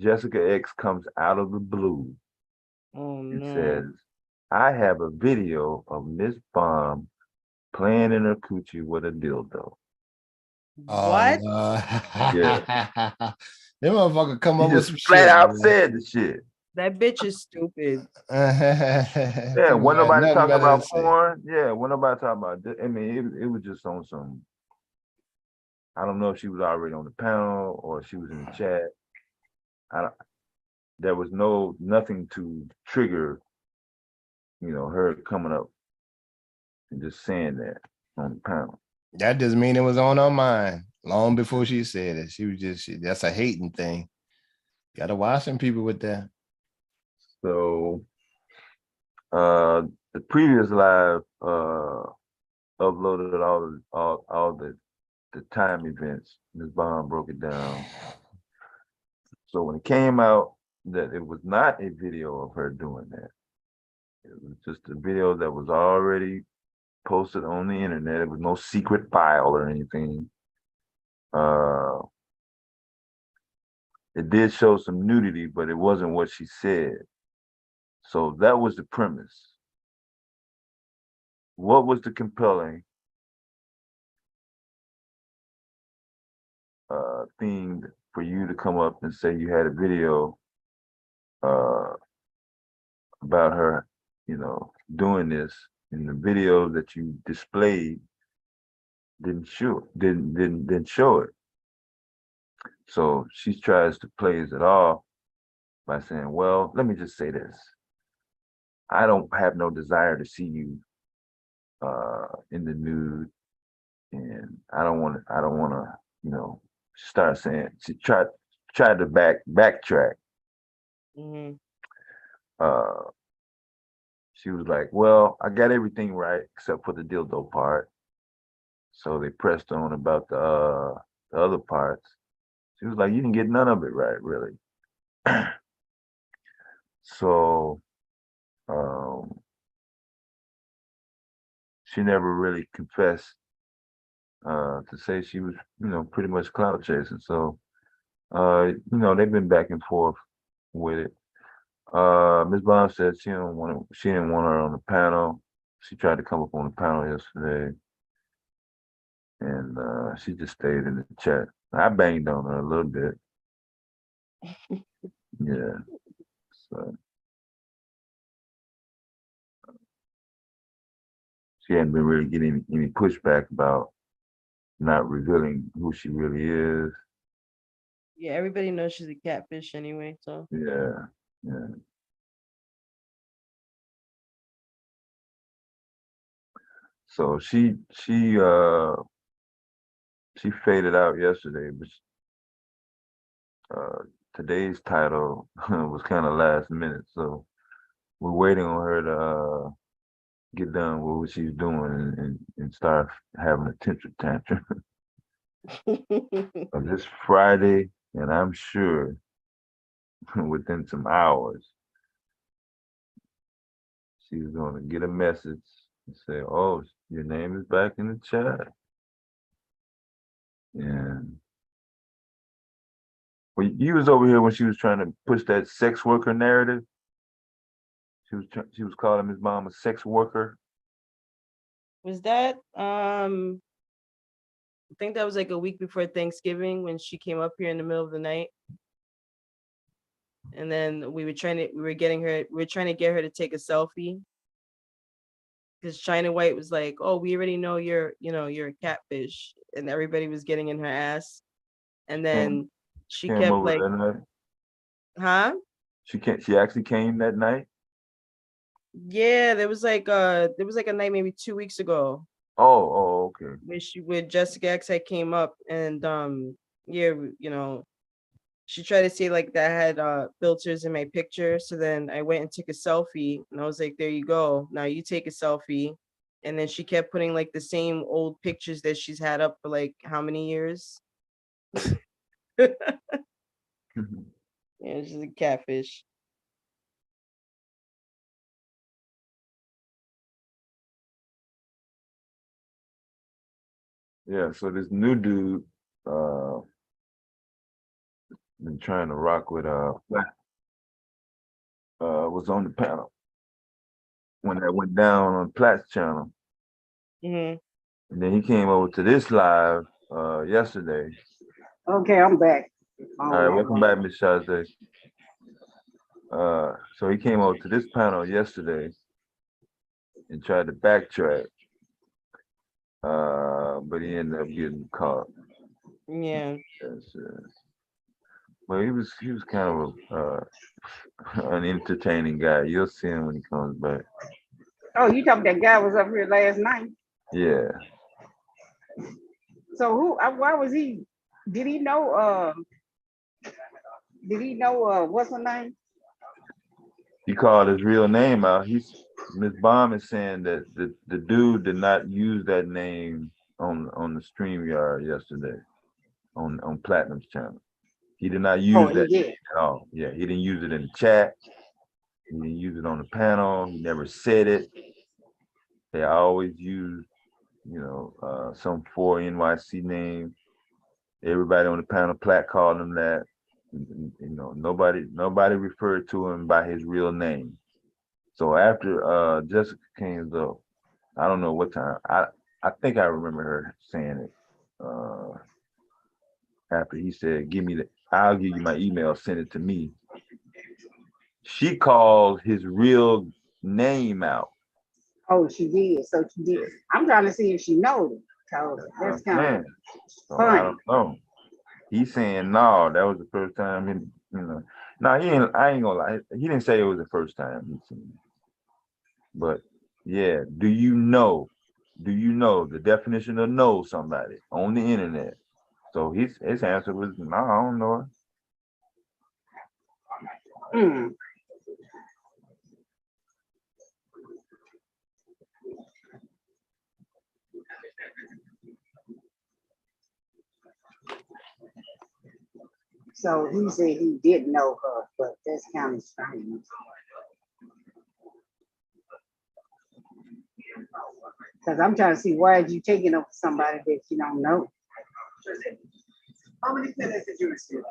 Jessica X comes out of the blue and says, I have a video of Miss Bomb playing in her coochie with a dildo. What? Yeah. That motherfucker come up with some flat shit, out man. said the shit. That bitch is stupid. Yeah, People wasn't got nobody nothing talking better to about say. porn. Yeah, wasn't nobody talking about this. I mean, it was just on some. I don't know if she was already on the panel or she was in the chat. There was nothing to trigger, her coming up and just saying that on the panel. That just mean it was on her mind long before she said it. She was that's a hating thing. Gotta watch some people with that. So the previous live uploaded all the time events. Ms. Bond broke it down. So when it came out that it was not a video of her doing that, it was just a video that was already posted on the internet. It was no secret file or anything. It did show some nudity, but it wasn't what she said. So that was the premise. What was the compelling thing for you to come up and say you had a video about her, doing this, and the video that you displayed didn't show it. So she tries to plays it off by saying, well, let me just say this. I don't have no desire to see you in the nude, and I don't want to, start saying, she tried to backtrack. Mm-hmm. She was like, well, I got everything right except for the dildo part. So they pressed on about the other parts. She was like, you didn't get none of it right, really. So she never really confessed to say she was, pretty much clout chasing. So, they've been back and forth with it. Ms. Bond said she didn't want her on the panel. She tried to come up on the panel yesterday, and she just stayed in the chat. I banged on her a little bit. Yeah. So she hadn't been really getting any pushback about not revealing who she really is. Yeah, everybody knows she's a catfish anyway, so. Yeah. So she faded out yesterday, but today's title was kind of last minute, so we're waiting on her to get done with what she's doing and start having a temper tantrum. This Friday, and I'm sure within some hours, she's going to get a message and say, oh, your name is back in the chat. And well, you was over here when she was trying to push that sex worker narrative. She was calling Ms. Mom a sex worker. Was that I think that was like a week before Thanksgiving when she came up here in the middle of the night. And then we were trying to get her to take a selfie. Because China White was like, oh, we already know you're a catfish. And everybody was getting in her ass. And then she kept like, that night. Huh? She actually came that night. Yeah, there was like a night maybe 2 weeks ago. Oh, okay. With Jessica X had came up and yeah, she tried to say like that I had filters in my picture. So then I went and took a selfie and I was like, there you go. Now you take a selfie. And then she kept putting like the same old pictures that she's had up for like how many years? Yeah, she's a catfish. Yeah, so this new dude been trying to rock with was on the panel when that went down on Platt's channel. Mm-hmm. And then he came over to this live yesterday. Okay, I'm back. All right, welcome back, Miss Shazay. So he came over to this panel yesterday and tried to backtrack, but he ended up getting caught. Yeah. Well, he was kind of an entertaining guy. You'll see him when he comes back. Oh, you talking that guy was up here last night? Yeah. So why was he? Did he know? What's her name? He called his real name out. Miss Baum is saying that the dude did not use that name on the StreamYard yesterday on Platinum's channel. He did not use that name at all. Yeah, he didn't use it in the chat. He didn't use it on the panel. He never said it. They always use, some 4 NYC name. Everybody on the panel Platt called him that. Nobody referred to him by his real name. So after Jessica came up, I don't know what time. I think I remember her saying it. After he said, I'll give you my email, send it to me. She called his real name out. Oh, she did. So she did. I'm trying to see if she knows it. So that's kind of so I don't know. He's saying no, that was the first time. No, he ain't. I ain't gonna lie. He didn't say it was the first time he'd seen it. But yeah, do you know the definition of know somebody on the internet? So his answer was no, I don't know her. So he said he did know her, but that's kind of strange. Because I'm trying to see why are you taking up somebody that you don't know? How many minutes did you receive?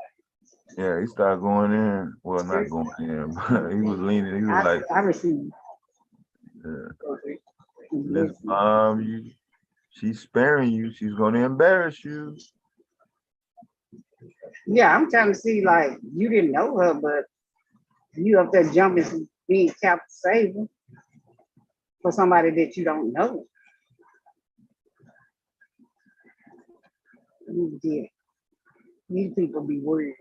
Yeah, he started going in. Well, not going in, but he was leaning. He was like, I received. Miss Mom, she's sparing you. She's gonna embarrass you. Yeah, I'm trying to see, like, you didn't know her, but you up there jumping, being captain saver for somebody that you don't know. You did. These people be worried.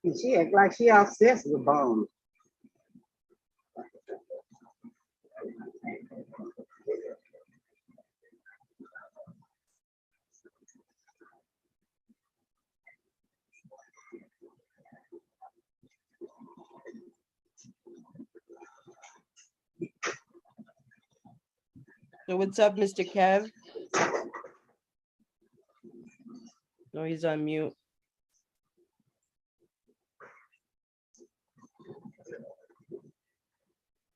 And she act like she obsessed with bones. So what's up, Mr. Kev? No, he's on mute.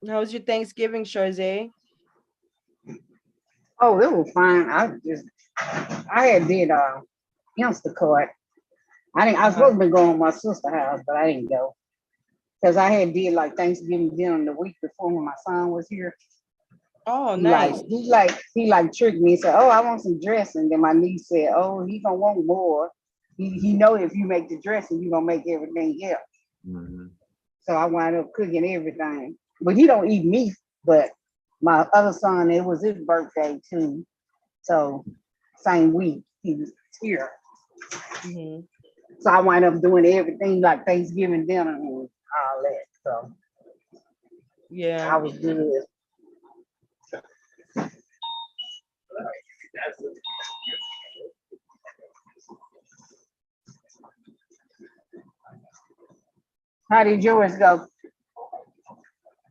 How was your Thanksgiving, Charze? Oh, it was fine. I had did Instacart. I was supposed to be going to my sister's house, but I didn't go. Because I had did like Thanksgiving dinner the week before when my son was here. Oh, nice. He tricked me and said, "Oh, I want some dressing." Then my niece said, "Oh, he gonna want more. He know if you make the dressing, you gonna make everything else." Mm-hmm. So I wound up cooking everything. But he don't eat meat. But my other son, it was his birthday too. So same week he was here. Mm-hmm. So I wound up doing everything like Thanksgiving dinner and all that. So yeah, I was good. How did yours go?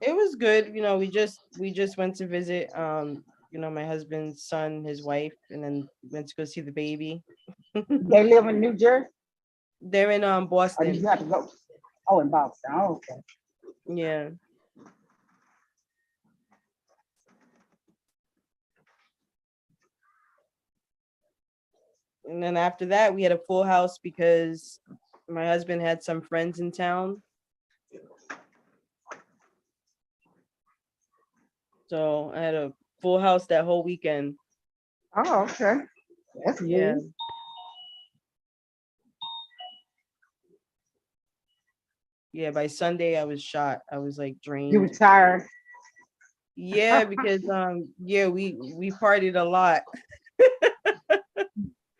It was good. We just went to visit my husband's son, his wife, and then went to go see the baby. They live in New Jersey? They're in Boston. Oh, you have to go. Oh, in Boston. Oh, okay. Yeah. And then after that, we had a full house because my husband had some friends in town. So I had a full house that whole weekend. Oh, okay. That's Yeah. good. Yeah, by Sunday I was shot. I was like drained. You were tired. Yeah, because yeah, we partied a lot.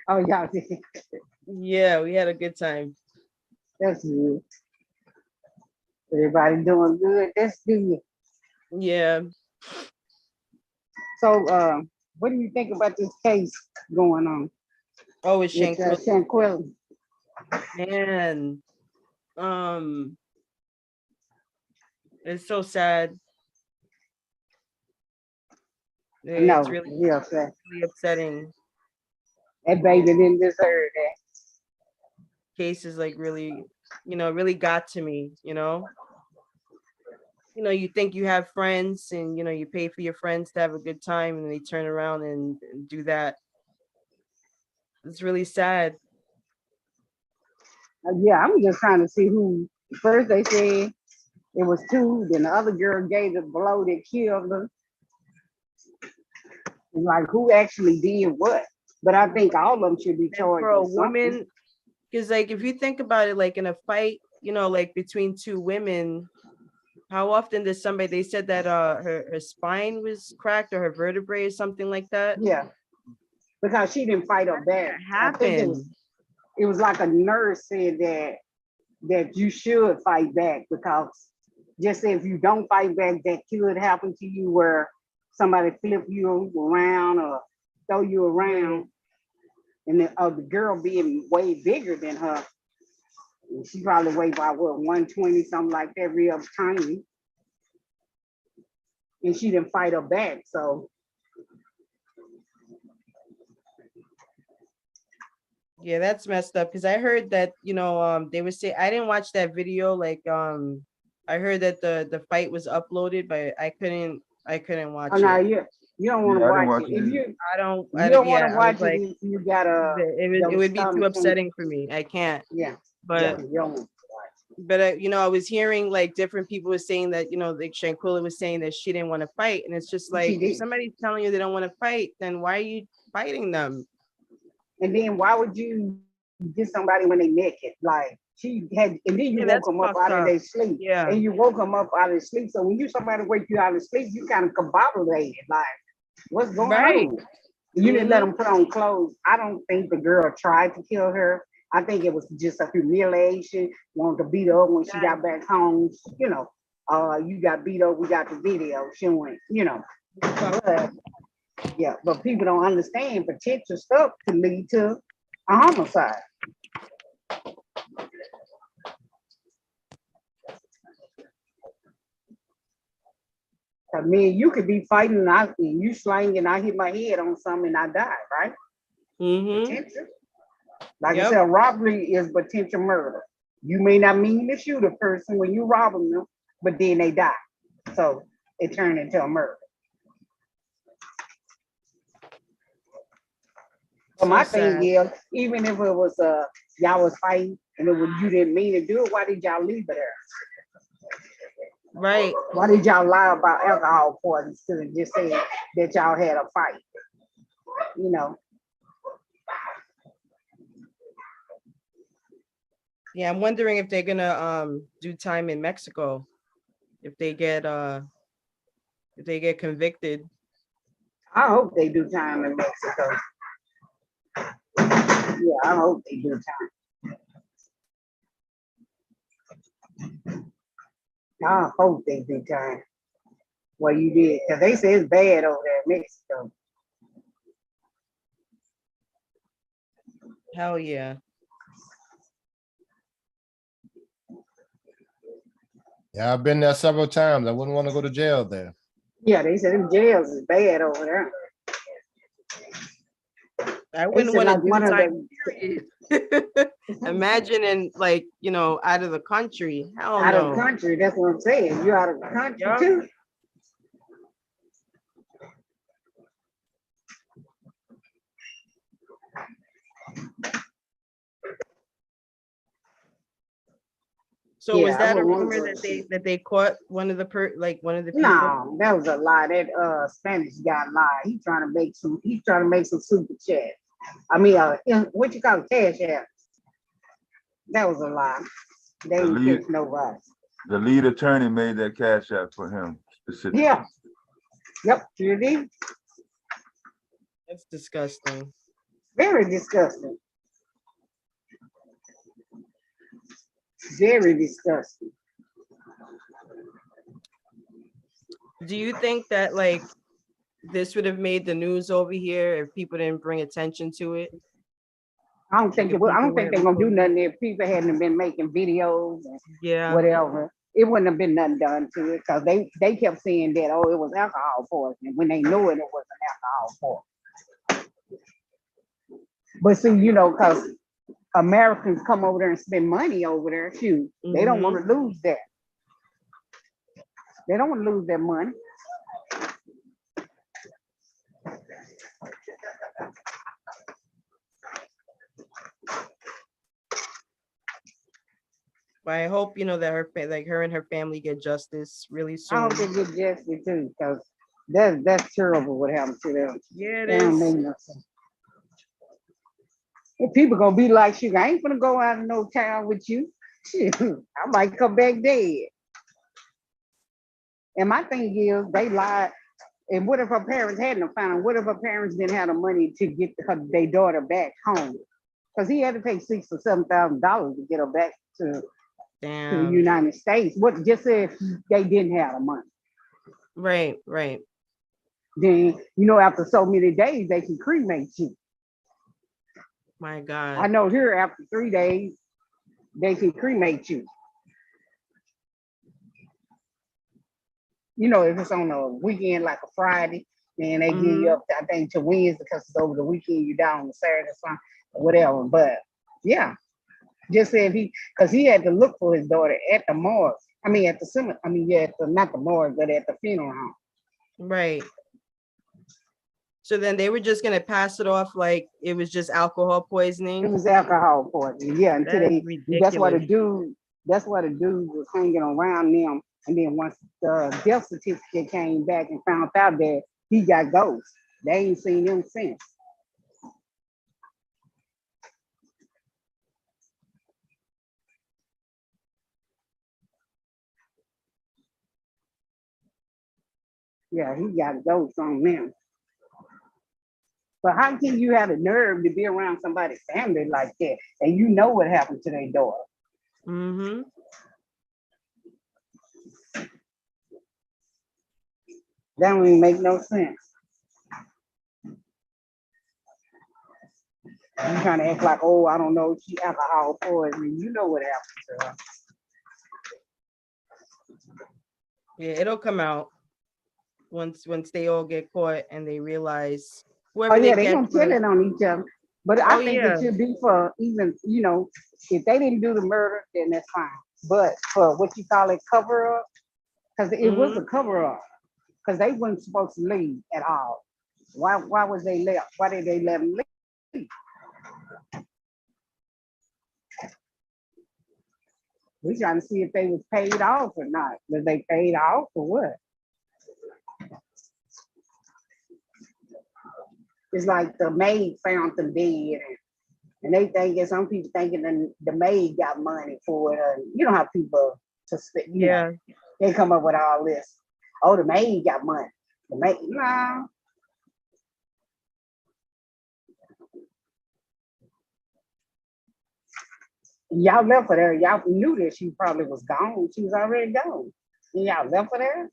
Oh, y'all did. Yeah, we had a good time. That's good. Everybody doing good. That's good. Yeah. So, what do you think about this case going on? Oh, it's with Shanquella. Shanquella? Man, it's so sad. No, It's really, real sad. really upsetting. That baby didn't deserve that. Case is like really, really got to me, you think you have friends and you pay for your friends to have a good time and they turn around and do that. It's really sad. Yeah, I'm just trying to see who. First they said it was two, then the other girl gave the blow that killed her. And like who actually did what? But I think all of them should be charged. For a with something. woman, because like if you think about it, like in a fight, like between two women, how often does somebody, they said that her spine was cracked or her vertebrae or something like that? Yeah, because she didn't fight her back. I think Happened. it was like a nurse said that you should fight back, because just if you don't fight back, that could happen to you where somebody flip you around or throw you around. And the girl being way bigger than her, she probably weighed about what, 120, something like that, real tiny. And she didn't fight her back, so. Yeah, that's messed up. Because I heard that, they would say, I didn't watch that video. Like, I heard that the fight was uploaded, but I couldn't watch Oh no, it. you don't want to watch it. If you don't want to watch like, it, you gotta. it would be too upsetting for me. I can't. Yeah. But you don't want to but I was hearing like different people were saying that, like Shanquella was saying that she didn't want to fight, and it's just like, if somebody's telling you they don't want to fight, then why are you fighting them? And then why would you get somebody when they naked? Like she had, and then you woke them up out of their sleep. Yeah. And you woke them up out of sleep. So when somebody wake you out of sleep, you kind of combobulated. Like, what's going on? You didn't let them put on clothes. I don't think the girl tried to kill her. I think it was just a humiliation, wanted to beat her up when she got back home. You got beat up, we got the video showing, But, yeah, but people don't understand potential stuff can lead to a homicide. I mean, you could be fighting and you slang and I hit my head on something and I die, right? Potential. Like I said, robbery is potential murder. You may not mean to shoot a person when you rob them, but then they die. So it turned into a murder. But my thing is, even if it was y'all was fighting and you didn't mean to do it, why did y'all leave it there? Right. Why did y'all lie about alcohol poisoning instead of just saying that y'all had a fight? Yeah, I'm wondering if they're gonna do time in Mexico, if they get convicted. I hope they do time in Mexico. Yeah, I hope they do time. I hope they do time. Well, you did, because they say it's bad over there in Mexico. Hell yeah. Yeah, I've been there several times. I wouldn't want to go to jail there. Yeah, they said them jails is bad over there. I wouldn't want to do time, period. Imagine in out of the country. Hell no. Out of the country, that's what I'm saying. You out of the country too. So was that a rumor that they caught one of the people? No, that was a lie. That Spanish guy lied. He's trying to make some super chat. I mean, what you call it, cash app. That was a lie. They didn't catch nobody. The lead attorney made that cash app for him specifically. Yeah. Yep, sure did. That's disgusting. Very disgusting. Very disgusting. Do you think that like this would have made the news over here if people didn't bring attention to it? I don't think it will. I don't think they're gonna do nothing if people hadn't been making videos and whatever. It wouldn't have been nothing done to it because they kept saying that, oh, it was alcohol poisoning when they knew it wasn't alcohol poisoning. But see, you know, because Americans come over there and spend money over there, shoot, they don't want to lose that. They don't want to lose their money. But I hope, you know, that her and her family get justice really soon. I hope they get justice too, because that's terrible what happened to them. Yeah, it is. And people gonna be like, shoot, I ain't gonna go out in no town with you. Shoot, I might come back dead. And my thing is, they lied. And what if her parents hadn't found? What if her parents didn't have the money to get their daughter back home? Because he had to pay $6,000 or $7,000 to get her back to the United States. What just if they didn't have the money? Right, right. Then, you know, after so many days, they can cremate you. My God. I know here after 3 days, they can cremate you. You know, if it's on a weekend like a Friday, then they give you up, I think, to Wednesday because it's over the weekend, you're down on Saturday or something, or whatever. But yeah, just said because he had to look for his daughter at the morgue. I mean, at the cemetery. I mean, yeah, not the morgue, but at the funeral home. Right. So then they were just gonna pass it off like it was just alcohol poisoning. It was alcohol poisoning, yeah. Until that's why the dude was hanging around them. And then once the death certificate came back and found out that he got ghosts, they ain't seen him since. Yeah, he got ghosts on them. But how can you have the nerve to be around somebody's family like that and you know what happened to their daughter? Mm-hmm. That don't even make no sense. You trying to act like, oh, I don't know, she alcohol poisoning. You know what happened to her. Yeah, it'll come out once they all get caught and they realize whoever they gonna kill it on each other. But I think it should be for even, you know, if they didn't do the murder, then that's fine. But for what you call it, cover up, because it was a cover up, because they weren't supposed to leave at all. Why was they left? Why did they let them leave? We're trying to see if they was paid off or not. Was they paid off or what? It's like the maid found them dead, and they think some people thinking the maid got money for it. You know how people suspect. Yeah, they come up with all this. Oh, the maid got money. The maid, no. Y'all left her there. Y'all knew that she probably was gone. She was already gone. And y'all left her there.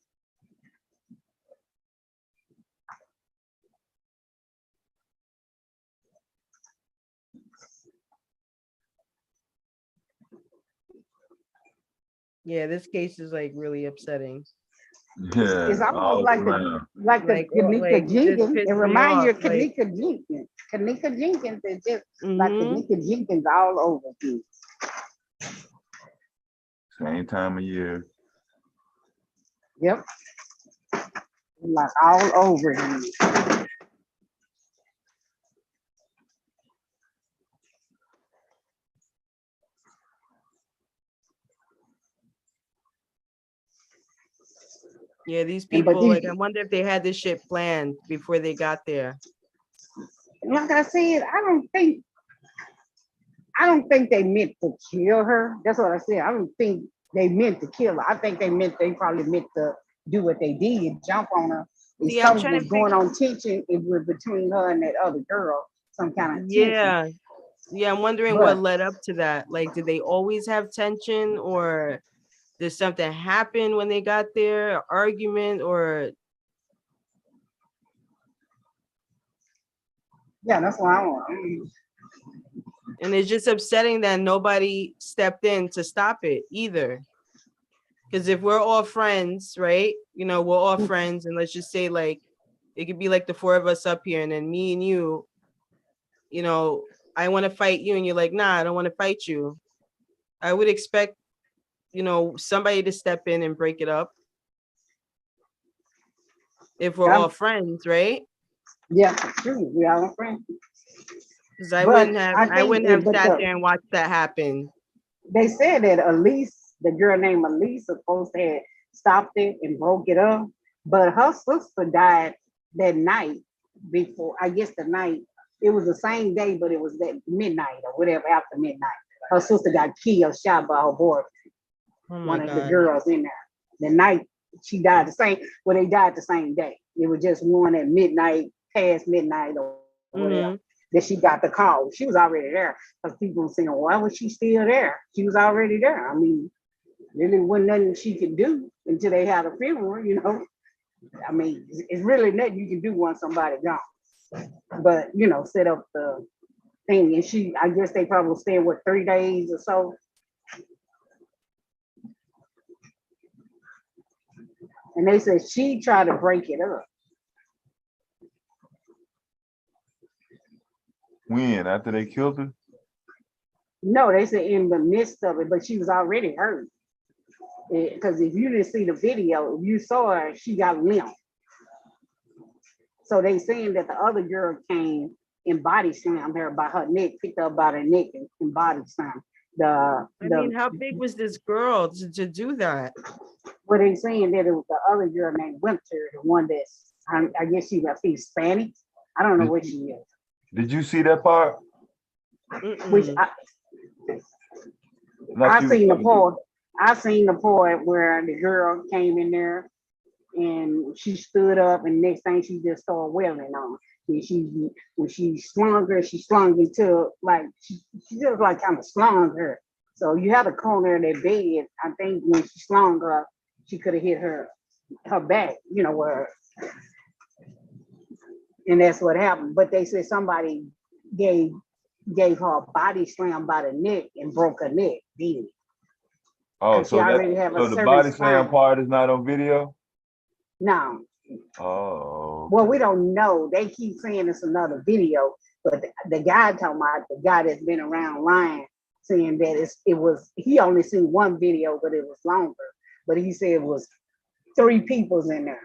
Yeah, this case is like really upsetting. Yeah, it's almost like the Kanika Jenkins. It reminds you of Kanika Jenkins. Kanika Jenkins is just like Kanika Jenkins all over you. Same time of year. Yep. Like all over you. Yeah, these people, like, I wonder if they had this shit planned before they got there. like I said, I don't think they meant to kill her. That's what I said. I don't think they meant to kill her. I think they probably meant to do what they did, jump on her. If See, I'm something trying was to going on tension, it was between her and that other girl, some kind of tension. Yeah, I'm wondering what But led up to that. Like, did they always have tension, or did something happen when they got there, an argument, or yeah, that's what I want. and it's just upsetting that nobody stepped in to stop it either. Because if we're all friends, right? You know, we're all friends, and let's just say like it could be like the four of us up here, and then me and you, you know, I want to fight you, and you're like, nah, I don't want to fight you. I would expect, you know, somebody to step in and break it up. If we're all friends, right? Yeah, true. We are friends. Because I wouldn't have sat there and watched that happen. They said that Elise, the girl named Elise, supposed to have stopped it and broke it up, but her sister died that night before. I guess the night it was the same day, but it was that midnight or whatever after midnight. Her sister got killed, shot by her boyfriend. One of the girls in there. The night she died the same. Well, they died the same day. It was just one at midnight, past midnight or whatever. That she got the call. She was already there. Because people were saying, why was she still there? She was already there. I mean, really wasn't nothing she could do until they had a funeral, you know. I mean, it's really nothing you can do once somebody gone. But, you know, set up the thing. And I guess they probably stayed, 3 days or so. And they said she tried to break it up. When? After they killed her? No, they said in the midst of it, but she was already hurt. Because if you didn't see the video, if you saw her, she got limp. So they saying that the other girl came and body slammed her by her neck, picked her up by the neck and body slammed. I mean, how big was this girl to do that? Well, they saying that it was the other girl named Winter, the one that's, I guess she's Hispanic. I don't know what she is. Did you see that part? Which I seen the part. I seen the part where the girl came in there and she stood up, and next thing she just started wailing on. And when she slung her, she slung into like she just like kind of slung her. So you had a corner of that bed. I think when she slung her, she could have hit her back, you know, where. And that's what happened. But they said somebody gave her a body slam by the neck and broke her neck. Did it? Oh, so the body slam part is not on video? No. Oh. Well, we don't know. They keep saying it's another video, but the guy talking about the guy that's been around lying, saying that he only seen one video, but it was longer. But he said it was 3 people's in there.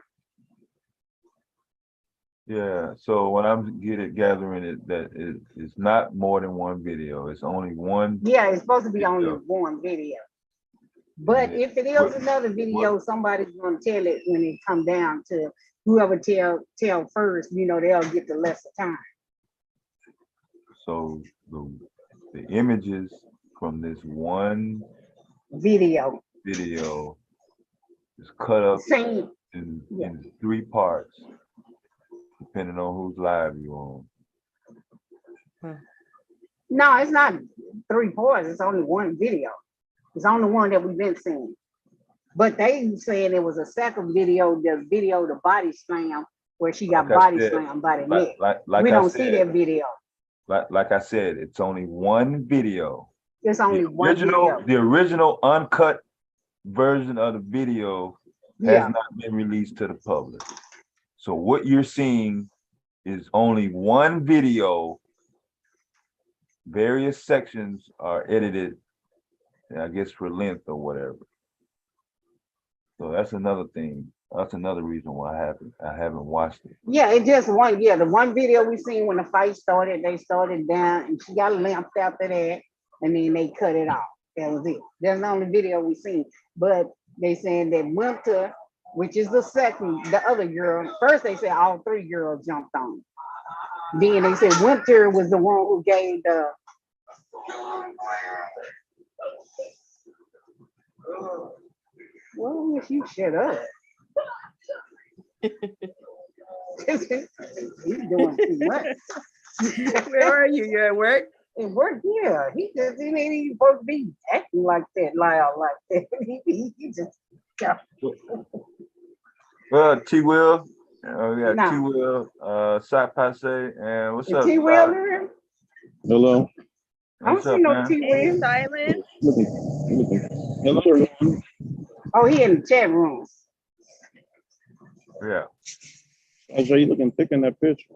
Yeah, so what I'm gathering is that it's not more than one video. It's only one. Yeah, it's supposed to be only one video. But if it is another video, somebody's gonna tell it when it come down to whoever tell first, you know, they'll get the lesser time. So the images from this one video is cut up in 3 parts. Depending on whose live you on. No, it's not 3 parts. It's only one video. It's only one that we've been seeing. But they saying it was a second video, the body slam, where she got body slammed by the neck. We don't see that video. Like I said, it's only one video. It's only one video. The original uncut version of the video has not been released to the public. So what you're seeing is only one video. Various sections are edited, I guess, for length or whatever. So that's another thing. That's another reason why I haven't watched it. Yeah, it just one. Yeah, the one video we seen when the fight started, they started down, and she got limped after that, and then they cut it off. That was it. That's the only video we seen. But they saying that Winter, which is the other girl. First they said all 3 girls jumped on. Then they said Winter was the one who gave the. Well, if you shut up. He's doing too much. Where are you? You're at work? At work, yeah. He ain't even supposed to be acting like that, loud like that. he just. Well, T-Will. We got Nah. T-Will, Sat Passe, and what's up? T-Will there? Hello. I don't What's see up, no man? T-Will. Silent. Hello, everyone. Oh, he in the chat room. Yeah. I saw you looking thick in that picture.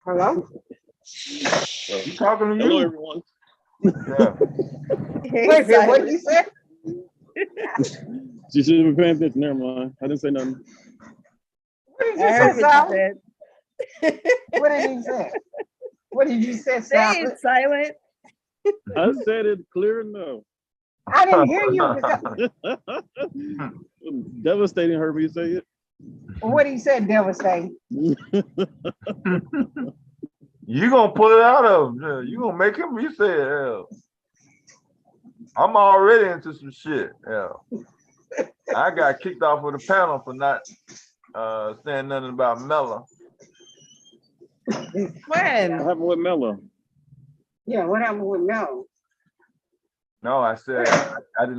Hello? You talking to you? Hello, everyone. Yeah. Wait, what did you say? You should have been paying attention. Never mind. I didn't say nothing. What did I you heard say, what Silent? you said. What did he say? What did you say, Say Silent? it, Silent. I said it clear enough. I didn't hear you. Because, Devastating heard me say it. what he said, devastating. You gonna pull it out of him. Yeah. You gonna make him, you say it, hell. I'm already into some shit. Yeah. I got kicked off of the panel for not saying nothing about Mella. When? What happened with Mella? Yeah, what happened with Mel? No, I said I did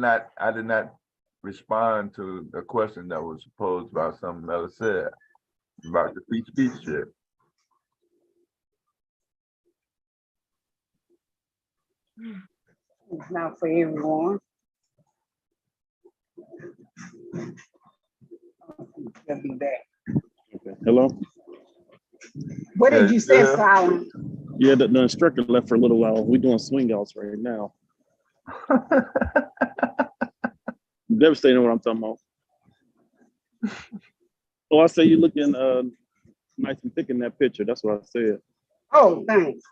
not respond to a question that was posed about something Mella said about the free speech shit. It's not for everyone. He'll be back. Okay. Hello? What did you say, Yeah. Silent? Yeah, the instructor left for a little while. We're doing swing outs right now. Devastating what I'm talking about. Oh, I say you looking nice and thick in that picture. That's what I said. Oh, thanks.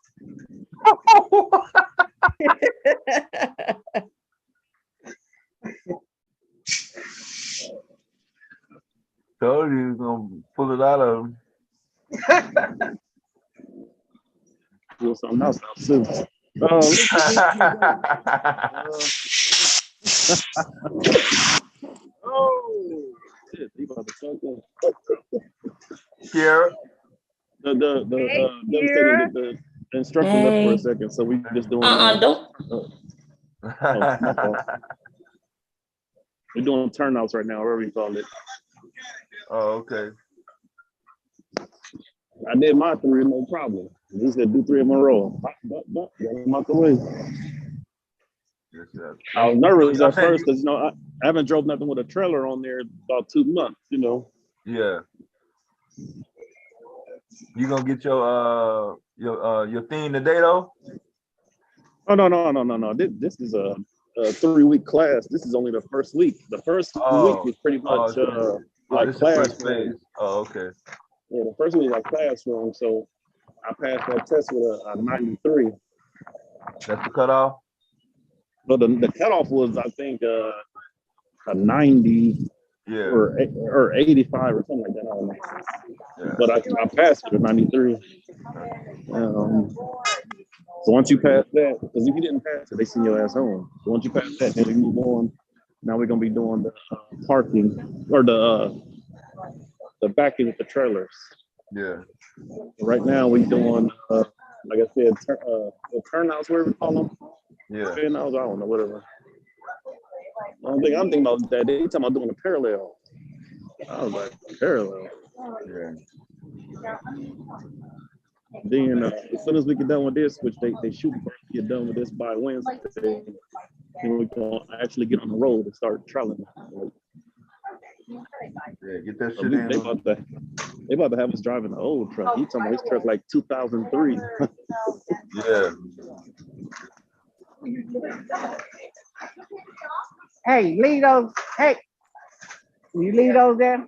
Told you he was gonna pull it out of him. Do something else soon. Oh, shit, he about to fuck up. Kiara. The instructor left for a second, so we just doing. Don't. My fault. We're doing turnouts right now, whatever you call it. Oh, okay. I did my 3, no problem. He said do 3 in a row. Got him out the way. I was nervous at first because I haven't drove nothing with a trailer on there about 2 months. Yeah. You gonna get your theme today though? Oh no. This is a 3-week class. This is only the first week. The first week was pretty much like classroom. Oh, okay. Yeah, the first week was like classroom. So I passed that test with a 93. That's the cutoff? But the cutoff was, I think, a 90 or 85 or something like that. I don't know. Yeah. But I passed with a 93. So once you pass that, because if you didn't pass it, they send your ass home. So once you pass that, then we move on. Now we're gonna be doing the parking or the backing with the trailers. Yeah. Right now we're doing like I said, the turnouts, whatever we call them. Yeah. Turnouts, I don't know, whatever. I'm thinking about that. They talking about doing a parallel. I was like, parallel. Yeah. Then as soon as we get done with this, which they shoot for us to get done with this by Wednesday, then we can actually get on the road and start traveling. Yeah, get that shit in. They about to have us driving the old truck. He talking about his truck like 2003. Yeah. Hey, leave those. Hey, you leave those there?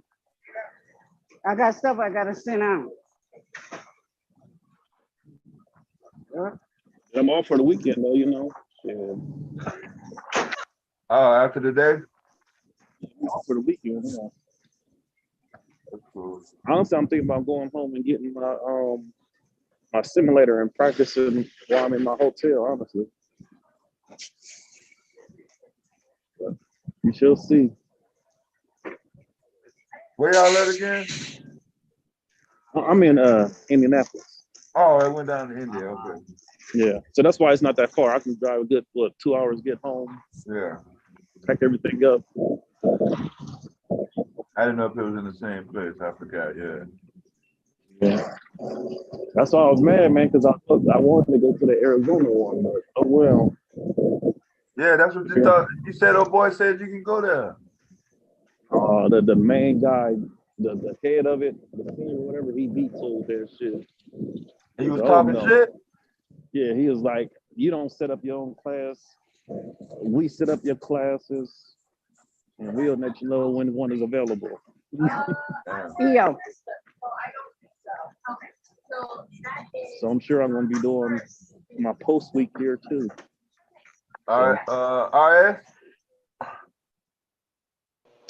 I got stuff I gotta send out. I'm off for the weekend though, Yeah. Oh, after the day? I'm off for the weekend. Yeah. That's cool. Honestly, I'm thinking about going home and getting my simulator and practicing while I'm in my hotel. Honestly, but you shall see. Where y'all at again? I'm in Indianapolis. Oh, it went down to India. Okay. Yeah, so that's why it's not that far. I can drive a good 2 hours, get home, Yeah. pack everything up. I didn't know if it was in the same place. I forgot. Yeah. Yeah. That's why I was mad, man, because I wanted to go to the Arizona one, but oh well. Yeah, that's what you thought. You said, "Oh boy, said you can go there." The main guy, the head of it, the senior, whatever, he vetoed their shit. He was talking shit. Yeah, he was like, "You don't set up your own class. We set up your classes, and we'll let you know when one is available." Yo. So I'm sure I'm going to be doing my post week here too. All right, RS.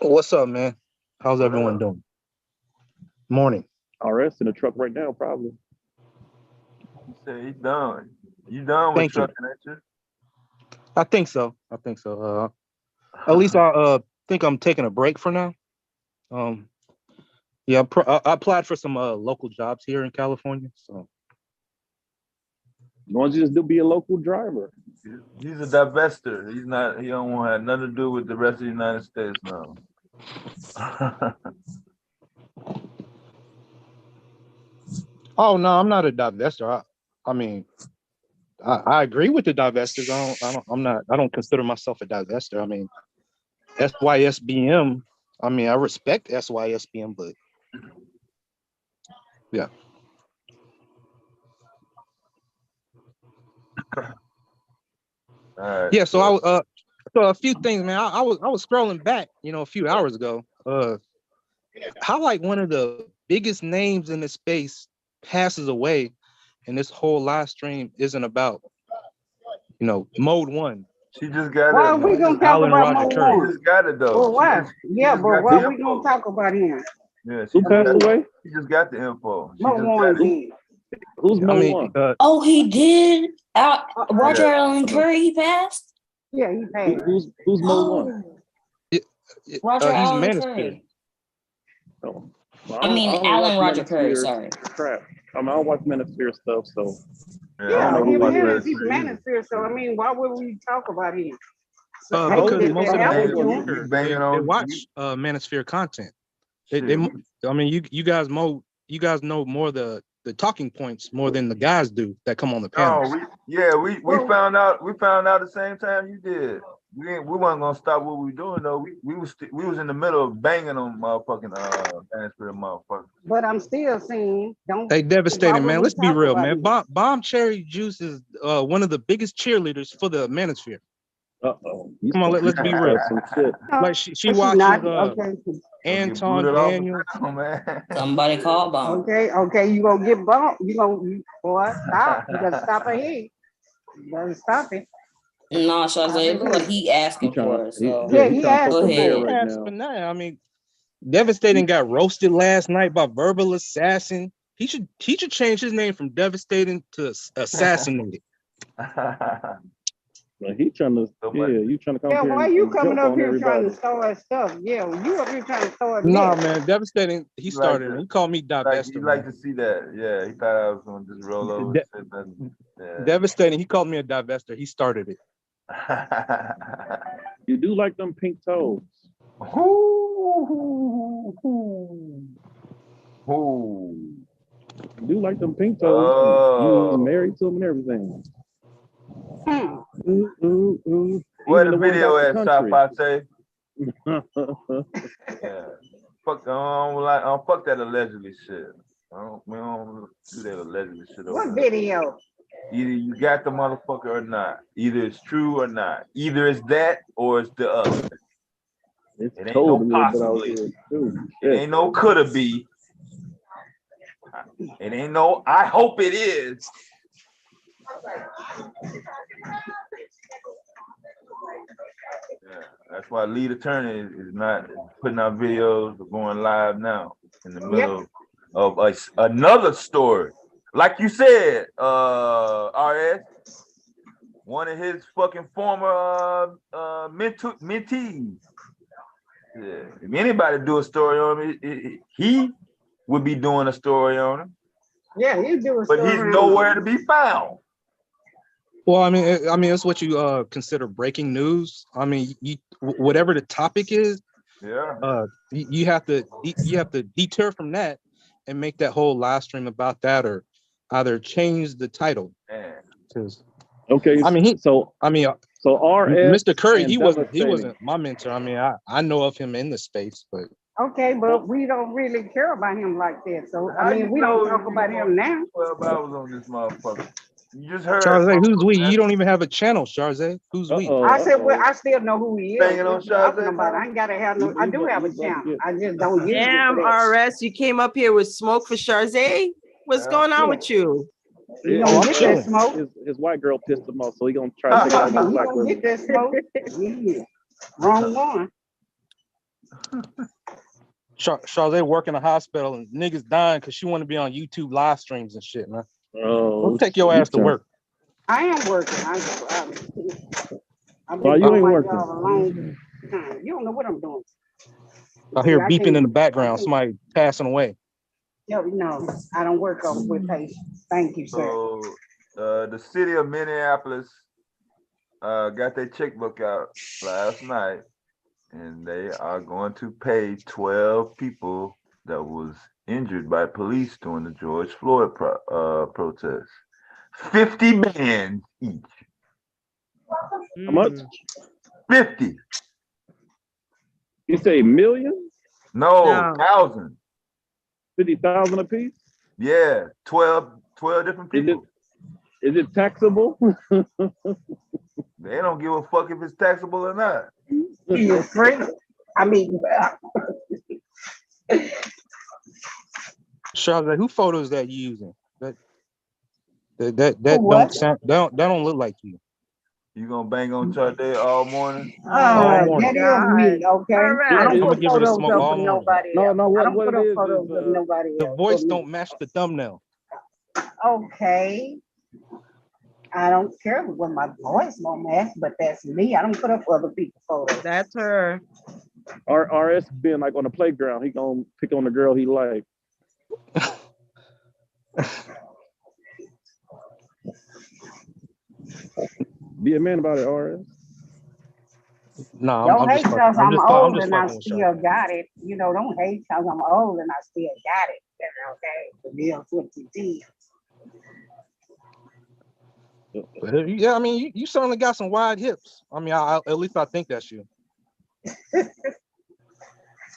What's up, man? How's everyone doing? Morning. RS in the truck right now, probably. He said he's done. You done with trucking, ain't you? I think so. At least I think I'm taking a break for now. Yeah, I applied for some local jobs here in California. So, you want to just be a local driver? He's a divester. He's not. He don't want to have nothing to do with the rest of the United States now. oh no, I'm not a divester. I mean, I agree with the divestors. I don't consider myself a divester. I mean, SYSBM. I mean, I respect SYSBM, but yeah. Yeah, so so a few things, man. I was scrolling back, a few hours ago. How like one of the biggest names in this space passes away, and this whole live stream isn't about, mode one. She just got why it. Are we gonna talk Alan about Roger Mode Curry. One? She just got it though. Well, why? Yeah, but why we gonna talk about him? Yeah, Who passed away? She just got the info. Mode One did. Who's Mode One? Oh, he did. Roger Allen Curry, he passed. Yeah, he passed. Who's Mode One? Roger he's Allen Manosphere. Curry. Oh, well, I mean, don't Alan watch Roger Curry. Manosphere Sorry. Crap. I mean, I don't watch Manosphere stuff, so Yeah, I don't know him who and he he's Manosphere. So I mean, why would we talk about him? Because most of the people people they watch Manosphere content. I mean, you guys know more the talking points more than the guys do that come on the panel. We found out the same time you did. We wasn't gonna stop what we were doing though. We was in the middle of banging on motherfucking Manosphere motherfuckers. But I'm still saying, don't. They devastating, man. Let's be real, man. Him? Bomb Cherry Juice is one of the biggest cheerleaders for the Manosphere. Uh-oh. Come on, let's be real. Like she watches Anton Daniel. Somebody call Bomb. Okay, you gonna get bumped. Boy, stop. You gotta stop her head. You gotta stop it. No, Shazay, it look like he asking for it. So he asked go ahead. I mean, Devastating got roasted last night by Verbal Assassin. He should change his name from Devastating to Assassinated. Well, you trying to come here. Why you coming up here trying to start stuff? Yeah, you up here trying to start. Nah, man, Devastating. He started. He called me divester. You like to see that? Yeah, he thought I was gonna just roll over. Devastating. He called me a divester. He started it. You do like them pink toes. You do like them pink toes. You was married to them and everything. Where the video at, Shafate? Yeah. Fuck, I don't fuck that allegedly shit. We don't do that allegedly shit. What video? Either you got the motherfucker or not. Either it's true or not. Either it's that or it's the other. It ain't no possibly. It ain't no coulda be. It ain't no I hope it is. Yeah, that's why lead attorney is not putting out videos or going live now in the middle of another story. Like you said, RS, one of his fucking former mentees. Yeah. If anybody do a story on him, he would be doing a story on him. Yeah, you do a but story he's on nowhere him. to be found. Well, I mean, it's what you consider breaking news. I mean, whatever the topic is, you have to deter from that and make that whole live stream about that, or either change the title. Okay, I mean, so RS, Mr. Curry, and he devastating. wasn't my mentor. I mean, I know of him in the space, but Okay, but we don't really care about him like that. So I mean, we don't talk about him now. 12 hours on this motherfucker. You just heard. Charze, who's we? You don't even have a channel, Charze. Who's we? I said, well, I still know who he is. Banging on Talking about, I ain't gotta have no. I do have a channel. I just don't use it. Damn, for that. RS, you came up here with smoke for Charze? What's going on with you? You gonna get that smoke? His white girl pissed him off, so he gonna try to take it out You black gonna get that smoke? Yeah. Wrong one. Charze work in a hospital and niggas dying because she want to be on YouTube live streams and shit, man. Oh, Don't take your ass to work. I am working. I've Well, been you doing ain't my working. job a long time. You don't know what I'm doing. I hear I beeping can't- in the background. Somebody passing away. No, I don't work with patients. Thank you, sir. So the city of Minneapolis got their checkbook out last night, and they are going to pay 12 people that was injured by police during the George Floyd protest. 50 bands each. How much? 50. You say millions? No, thousands. 50,000 a piece? Yeah, 12 different people. Is it taxable? They don't give a fuck if it's taxable or not. You're free. I mean, Charze, who photos that you using? That don't sound, that don't look like you. You gonna bang on Charday all morning? that is me, okay? I don't I'ma put give her the photos smoke up all with morning. nobody else. I don't put up photos with nobody The else. voice don't match the thumbnail. Okay. I don't care what my voice won't match, but that's me. I don't put up other people's photos. That's her. RS being like on the playground, he gonna pick on the girl he like. Be a man about it, RS. No, Don't hate because I'm old and I fucking with still got it. You know, don't hate because I'm old and I still got it. Okay, the deal 50 Yeah, I mean, you certainly got some wide hips. I mean, at least I think that's you.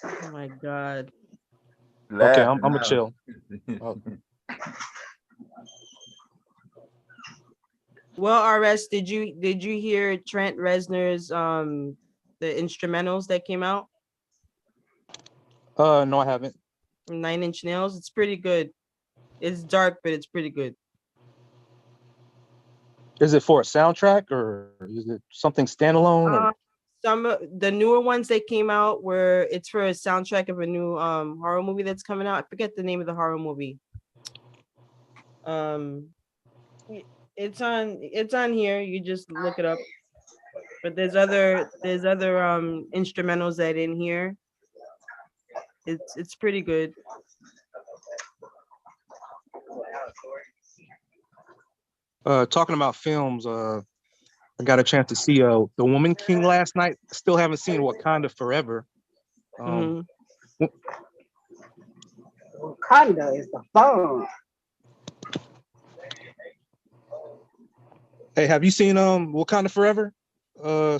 Oh my God. Okay, I'm gonna chill. Well, RS, did you hear Trent Reznor's the instrumentals that came out? No, I haven't. From 9 Inch Nails? It's pretty good. It's dark, but it's pretty good. Is it for a soundtrack or is it something standalone? Or? Some of the newer ones that came out where it's for a soundtrack of a new horror movie that's coming out. I forget the name of the horror movie. It's on here. You just look it up. But there's other instrumentals that in here. It's pretty good. Talking about films, I got a chance to see The Woman King last night. Still haven't seen Wakanda Forever. Wakanda is the phone. Hey, have you seen Wakanda Forever?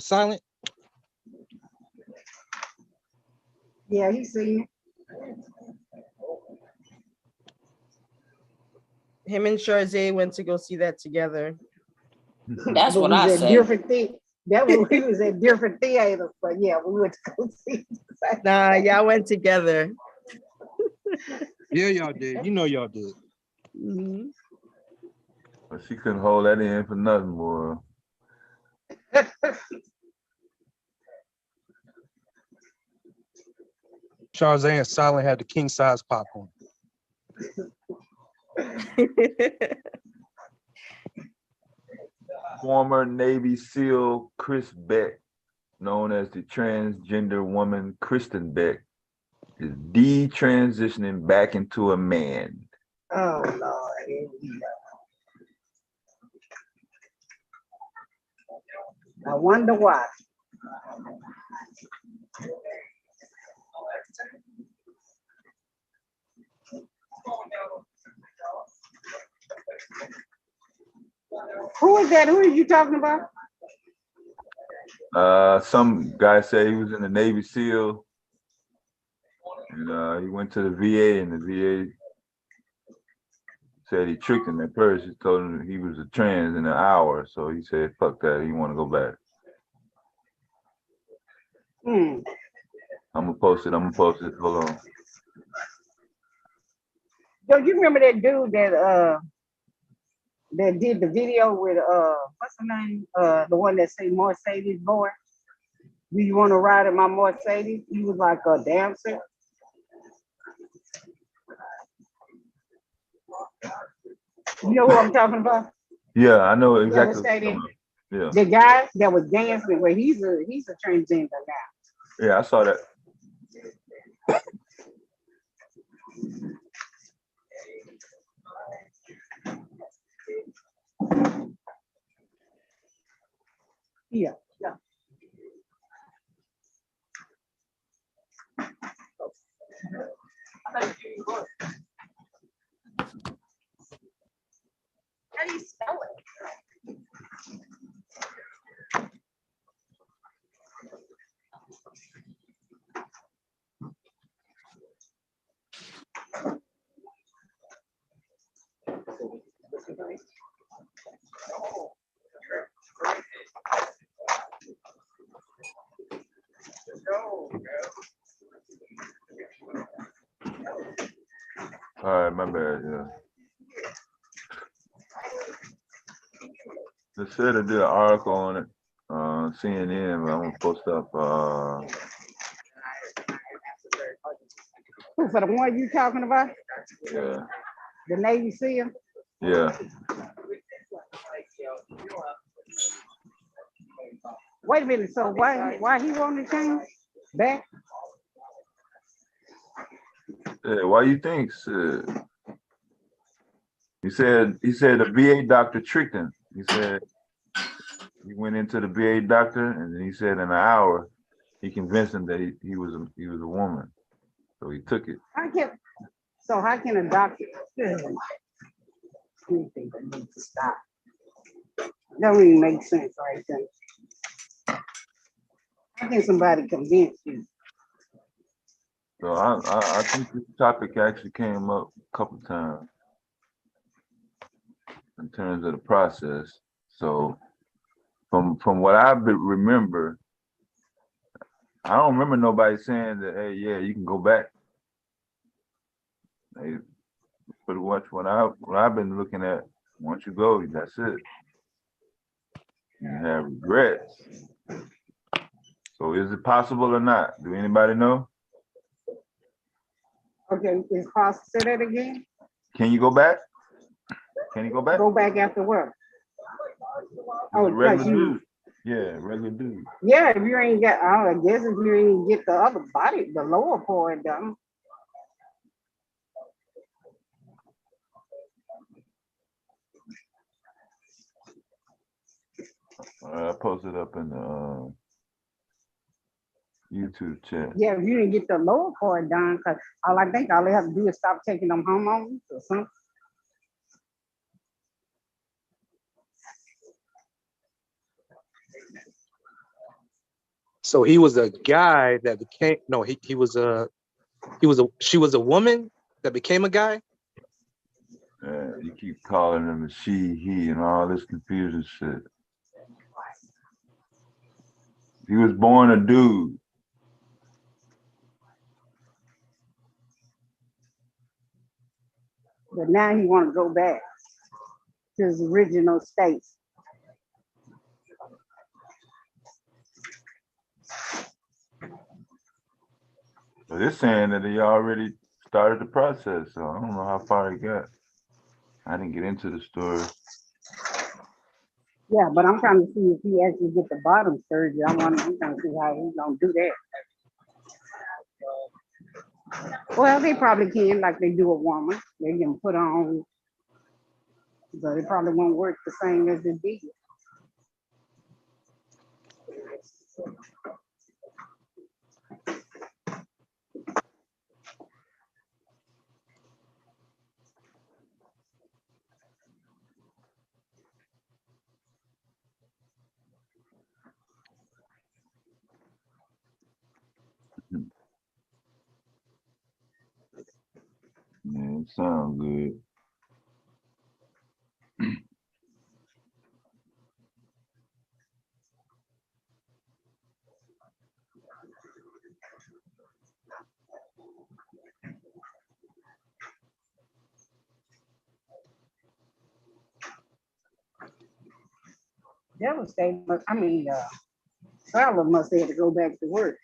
Silent? Yeah, he's seen it. Him and Charze went to go see that together. That's what I said. Different thing. That was we was at different theaters, but yeah, we went to go see. Nah, y'all went together. Yeah, y'all did. You know y'all did. Mm-hmm. But she couldn't hold that in for nothing, boy. Charzan silent had the king size popcorn. Former Navy SEAL Chris Beck, known as the transgender woman Kristen Beck, is detransitioning back into a man. Oh Lord. I wonder why. Who is that? Who are you talking about? Some guy said he was in the Navy SEAL, and he went to the VA, and the VA said he tricked him at first. He told him he was a trans in an hour, so he said, "Fuck that, he want to go back." I'm gonna post it. Hold on. Yo, you remember that dude that did the video with what's the name? The one that say Mercedes boy. Do you want to ride in my Mercedes? He was like a dancer. You know who I'm talking about? Yeah, I know exactly. Yeah. The guy that was dancing, well, he's a transgender now. Yeah, I saw that. Yeah. How do you spell it? All right, my bad. Yeah. They said I did an article on it, CNN, but I'm gonna post up. Who, for the one you talking about? Yeah. The Navy SEAL? Yeah. Wait a minute. So why he want to change back? Yeah, why you think? He said the VA doctor tricked him. He said he went into the VA doctor, and then he said in an hour he convinced him that he was a woman, so he took it. How can a doctor? Anything that needs to stop. That don't even make sense right there. How can somebody convince you? So I think this topic actually came up a couple times in terms of the process. So from what I remember, I don't remember nobody saying that, hey, yeah, you can go back. Hey, but what I've been looking at, once you go, that's it. You have regrets. So is it possible or not? Do anybody know? Okay, is possible. Say that again. Can you go back? Can you go back? Go back after work. Oh, regular dude. Yeah, regular dude. Yeah, if you ain't got, I guess if you ain't get the other body, the lower part done. I posted up in the YouTube chat. Yeah, if you didn't get the lower part done, because all I think all they have to do is stop taking them hormones or something. So he was a guy that became she was a woman that became a guy. You keep calling him a she, he, and all this confusing shit. He was born a dude. But now he want to go back to his original state. So they're saying that they already started the process, so I don't know how far it got. I didn't get into the story. Yeah, but I'm trying to see if he actually get the bottom surgery. I'm trying to see how he's gonna do that. Well, they probably can, like they do a woman. They can put on, but it probably won't work the same as it did. Yeah, it sounds good. Devastating, but Sarah must have to go back to work.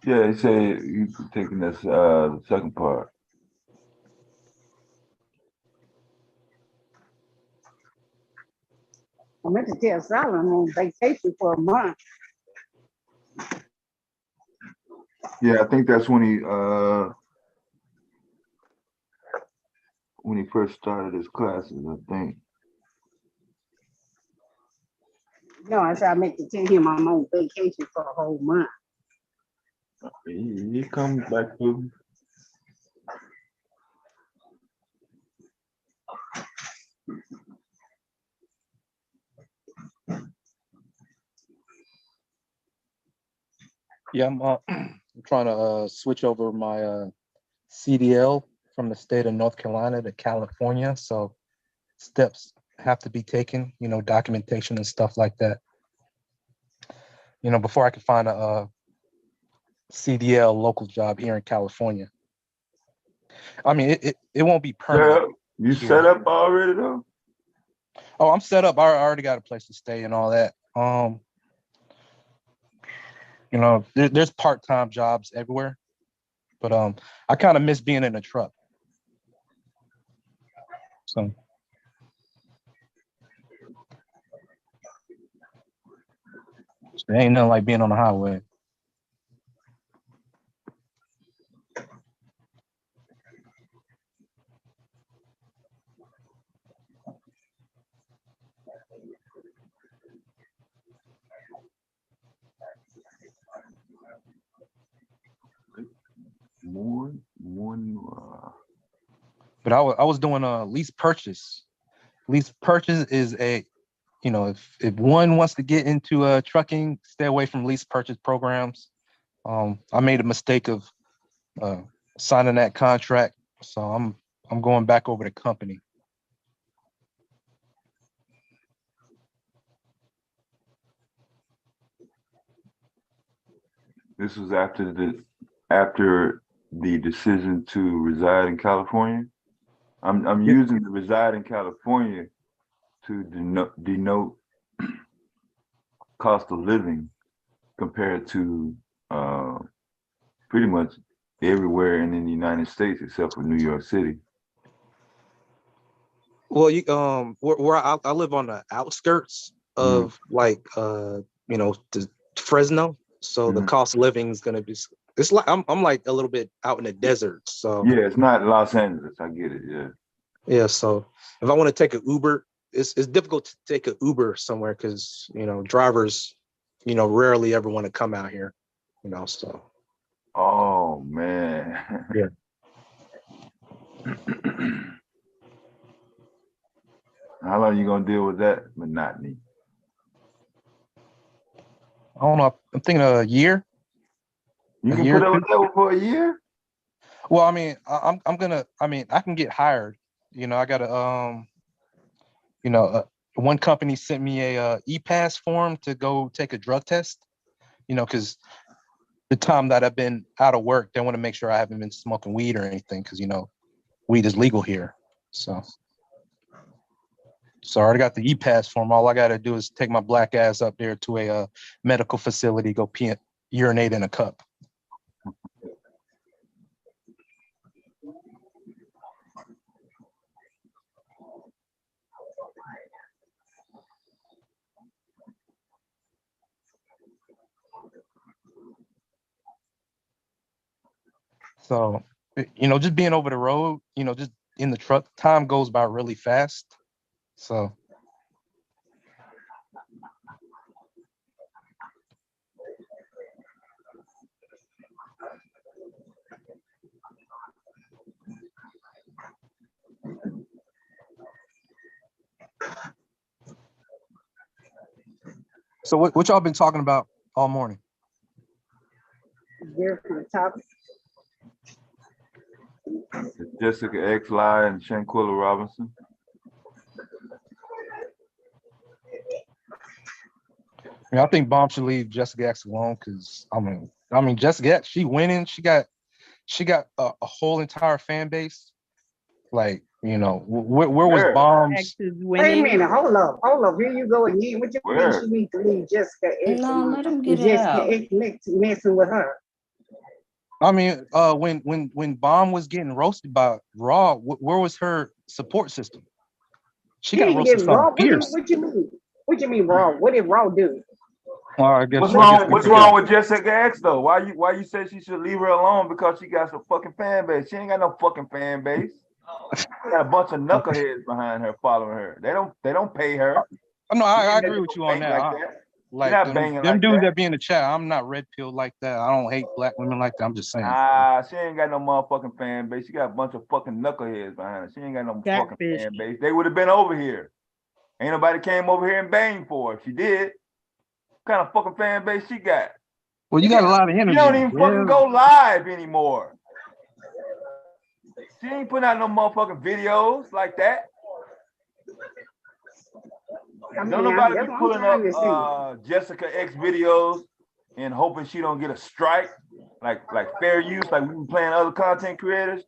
Yeah, they say you taking this the second part. I meant to tell Sarah I'm on vacation for a month. Yeah, I think that's when he first started his classes, I think. No, I said I meant to tell him I'm on vacation for a whole month. He comes back to. Yeah, I'm trying to switch over my CDL from the state of North Carolina to California. So steps have to be taken, documentation and stuff like that. Before I can find a CDL local job here in California. I mean, it won't be permanent. You set up already though? Oh, I'm set up. I already got a place to stay and all that. There's part-time jobs everywhere, but I kind of miss being in a truck. So there ain't nothing like being on the highway. But I was doing a lease purchase. Lease purchase is if one wants to get into trucking, stay away from lease purchase programs. I made a mistake of signing that contract, so I'm going back over to company. This was after the decision to reside in California. I'm using the reside in California to denote cost of living compared to pretty much everywhere in the United States except for New York City. Well, where I live on the outskirts of the Fresno, so the cost of living is gonna be. It's like I'm like a little bit out in the desert, so yeah, it's not Los Angeles. I get it. Yeah. Yeah, so if I want to take an Uber, it's difficult to take an Uber somewhere because drivers, rarely ever want to come out here, so. Oh man. Yeah. How long you gonna deal with that monotony? I don't know. I'm thinking a year. You can put up with that for a year? Well, I mean, I can get hired. I got one company sent me a e-pass form to go take a drug test, because the time that I've been out of work, they want to make sure I haven't been smoking weed or anything, because, weed is legal here. So I already got the e-pass form. All I got to do is take my black ass up there to a medical facility, go urinate in a cup. So, just being over the road, just in the truck, time goes by really fast. So. So what y'all been talking about all morning? Different topic. Jessica X lie and Shanquilla Robinson. I think Bomb should leave Jessica X alone because I mean Jessica X, she winning. She got a whole entire fan base. Like, where was Bomb's? Wait a minute, hold up. Here you go again. What you mean she needs to leave Jessica X? No, let him get it Jessica out. X messing with her. I mean, when Bomb was getting roasted by Raw, where was her support system? She got roasted something fierce. What you mean? What you mean, Raw? What did Raw do? I guess, What's wrong with Jessica X though? Why you say she should leave her alone because she got some fucking fan base? She ain't got no fucking fan base. She got a bunch of knuckleheads behind her following her. They don't pay her. No, I agree with you on that. Like them dudes that be in the chat, I'm not red pilled like that. I don't hate black women like that. I'm just saying. She ain't got no motherfucking fan base. She got a bunch of fucking knuckleheads behind her. She ain't got no fucking fan base. They would have been over here. Ain't nobody came over here and banged for her. If she did, what kind of fucking fan base she got? Well, you got a lot of energy. You don't even fucking go live anymore. She ain't putting out no motherfucking videos like that. Don't nobody be pulling up Jessica X videos and hoping she don't get a strike, like fair use, like we been playing other content creators.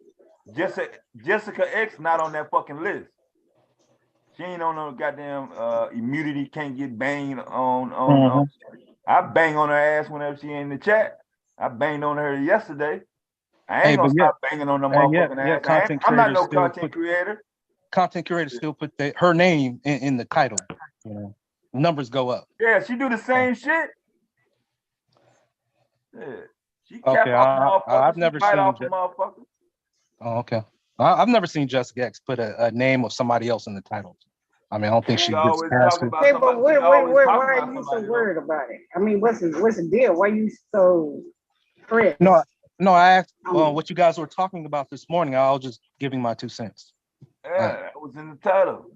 Jessica X not on that fucking list. She ain't on no goddamn immunity, can't get banged on. I bang on her ass whenever she in the chat. I banged on her yesterday. I ain't gonna stop banging on the motherfucking ass. I'm not no content creator. Content creators still put her name in the title. Numbers go up. Yeah, she do the same shit. Yeah, she okay. I've never seen motherfuckers. Oh, okay. I've never seen Jessica X put a name of somebody else in the title. I mean, I don't think she gets past it. Hey, but why are you so worried about it? I mean, what's the deal? Why are you so pressed? No, I asked what you guys were talking about this morning. I was just giving my 2 cents. Yeah, that was in the title.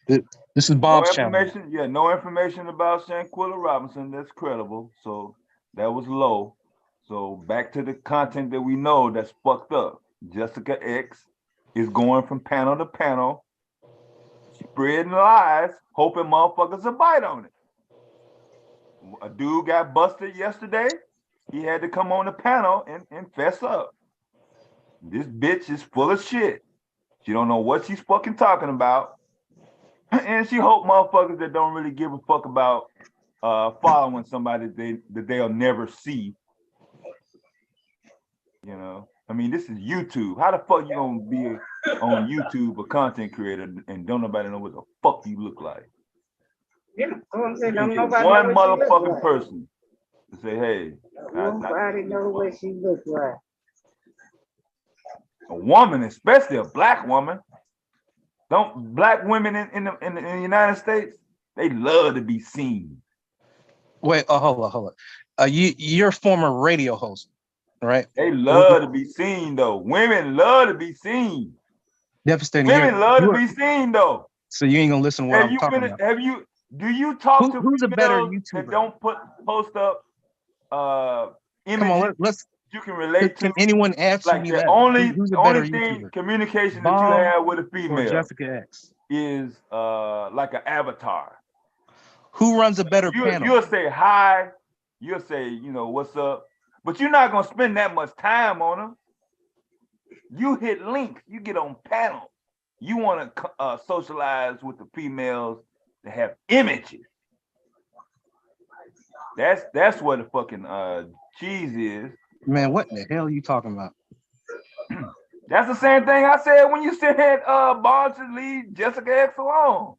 This is Bob's channel. Yeah, no information about Shanquilla Robinson that's credible. So that was low. So back to the content that we know that's fucked up. Jessica X is going from panel to panel, spreading lies, hoping motherfuckers will bite on it. A dude got busted yesterday. He had to come on the panel and fess up. This bitch is full of shit. She don't know what she's fucking talking about. And she hope motherfuckers that don't really give a fuck about following somebody that they'll never see. I mean, this is YouTube. How the fuck you gonna be on YouTube a content creator and don't nobody know what the fuck you look like? Yeah, I'm saying, one motherfucking person to say, hey. Nobody know what she looks like. A woman, especially a black woman. Don't black women in the United States, they love to be seen. Wait, hold on. You're a former radio host, right? They love to be seen though. Women love to be seen. Devastating. Women love to be seen though. So you ain't gonna listen to what I'm talking about. Do you talk to who's a better YouTuber that don't post up images? Come on, let's you can relate to. Can anyone answer like me the that? only YouTuber? thing communication Bomb that you have with a female or Jessica X is like an avatar. Who runs a better panel? You'll say hi, you'll say, what's up, but you're not gonna spend that much time on them. You hit links, you get on panels. You want to socialize with the females that have images. That's what the fucking cheese is. Man, what the hell are you talking about? That's the same thing I said when you said Bond should leave Jessica X alone.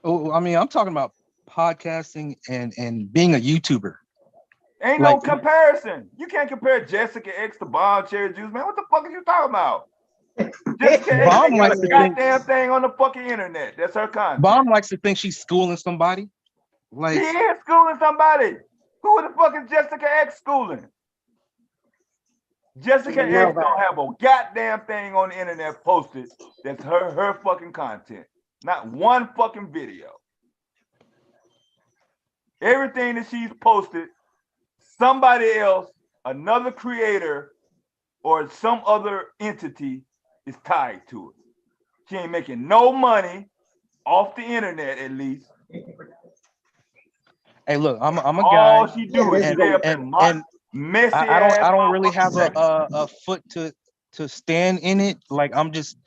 Oh, I mean, I'm talking about podcasting and being a YouTuber. Ain't no comparison. You can't compare Jessica X to Bomb Cherry Juice, man. What the fuck are you talking about? Jessica X ain't got a goddamn thing on the fucking internet. That's her content. Bomb likes to think she's schooling somebody. Like, she is schooling somebody. Who the fuck is Jessica X schooling? Jessica X don't have a goddamn thing on the internet posted that's her fucking content. Not one fucking video. Everything that she's posted, somebody else, another creator, or some other entity is tied to it. She ain't making no money off the internet, at least. Hey, look, I'm a guy. All she do is and messy I don't really have a foot to stand in it. Like, I'm just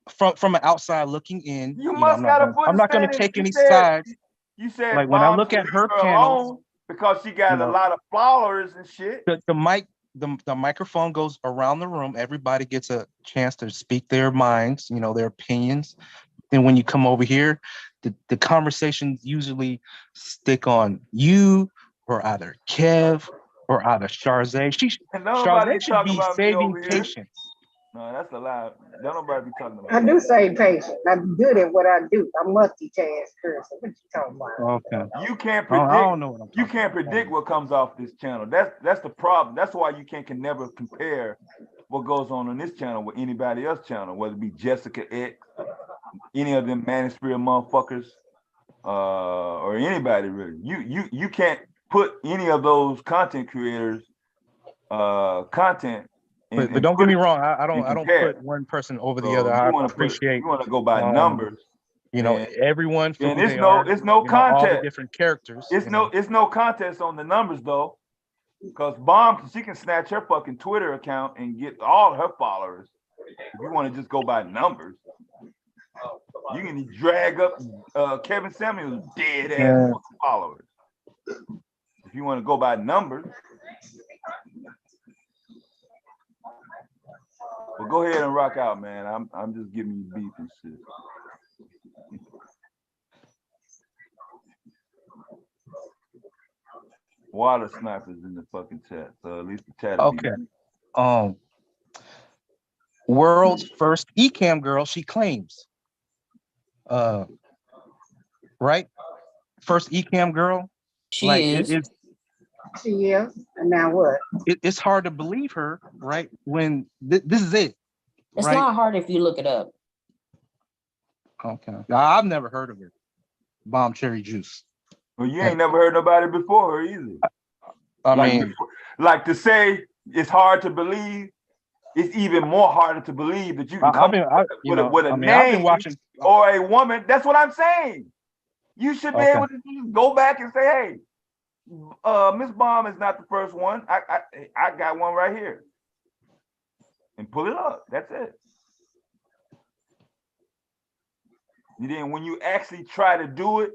from an outside looking in. You must got a foot. I'm not going to take any sides. You said like when I look at her panel, because she got a lot of followers and shit. The microphone goes around the room. Everybody gets a chance to speak their minds, their opinions. Then when you come over here, the conversations usually stick on you or either Kev or either Charze. Charze should be saving patience. No, that's a lie. Don't nobody be talking about I do say patient. I'm good at what I do. I'm multitask person. What you talking about? Okay. You can't predict. I don't know what I'm you can't predict what comes off this channel. That's the problem. That's why you can never compare what goes on this channel with anybody else's channel, whether it be Jessica X, any of them Manosphere motherfuckers, or anybody really. You can't put any of those content creators content. But don't get me wrong. I don't put one person over the other. I appreciate. You want to go by numbers. Everyone for who it's they no are. It's no contest. All the different characters. It's no contest on the numbers though, because Bomb, she can snatch her fucking Twitter account and get all her followers. If you want to just go by numbers, you can drag up Kevin Samuel's dead ass followers. If you want to go by numbers. Well, go ahead and rock out, man. I'm just giving you beef and shit. Water snipers in the fucking chat, so at least the chat. Okay. World's first eCam girl, she claims. Right? First eCam girl. She is. She is. And now what? It's hard to believe her, right? When this is it. It's not hard if you look it up. Okay. I've never heard of her. Bomb Cherry Juice. Well, you ain't never heard nobody before her either. I mean, like to say it's hard to believe, it's even more harder to believe that you can come with a name or a woman. That's what I'm saying. You should be able to just go back and say, hey, Miss Bomb is not the first one. I got one right here. And pull it up. That's it. And then when you actually try to do it,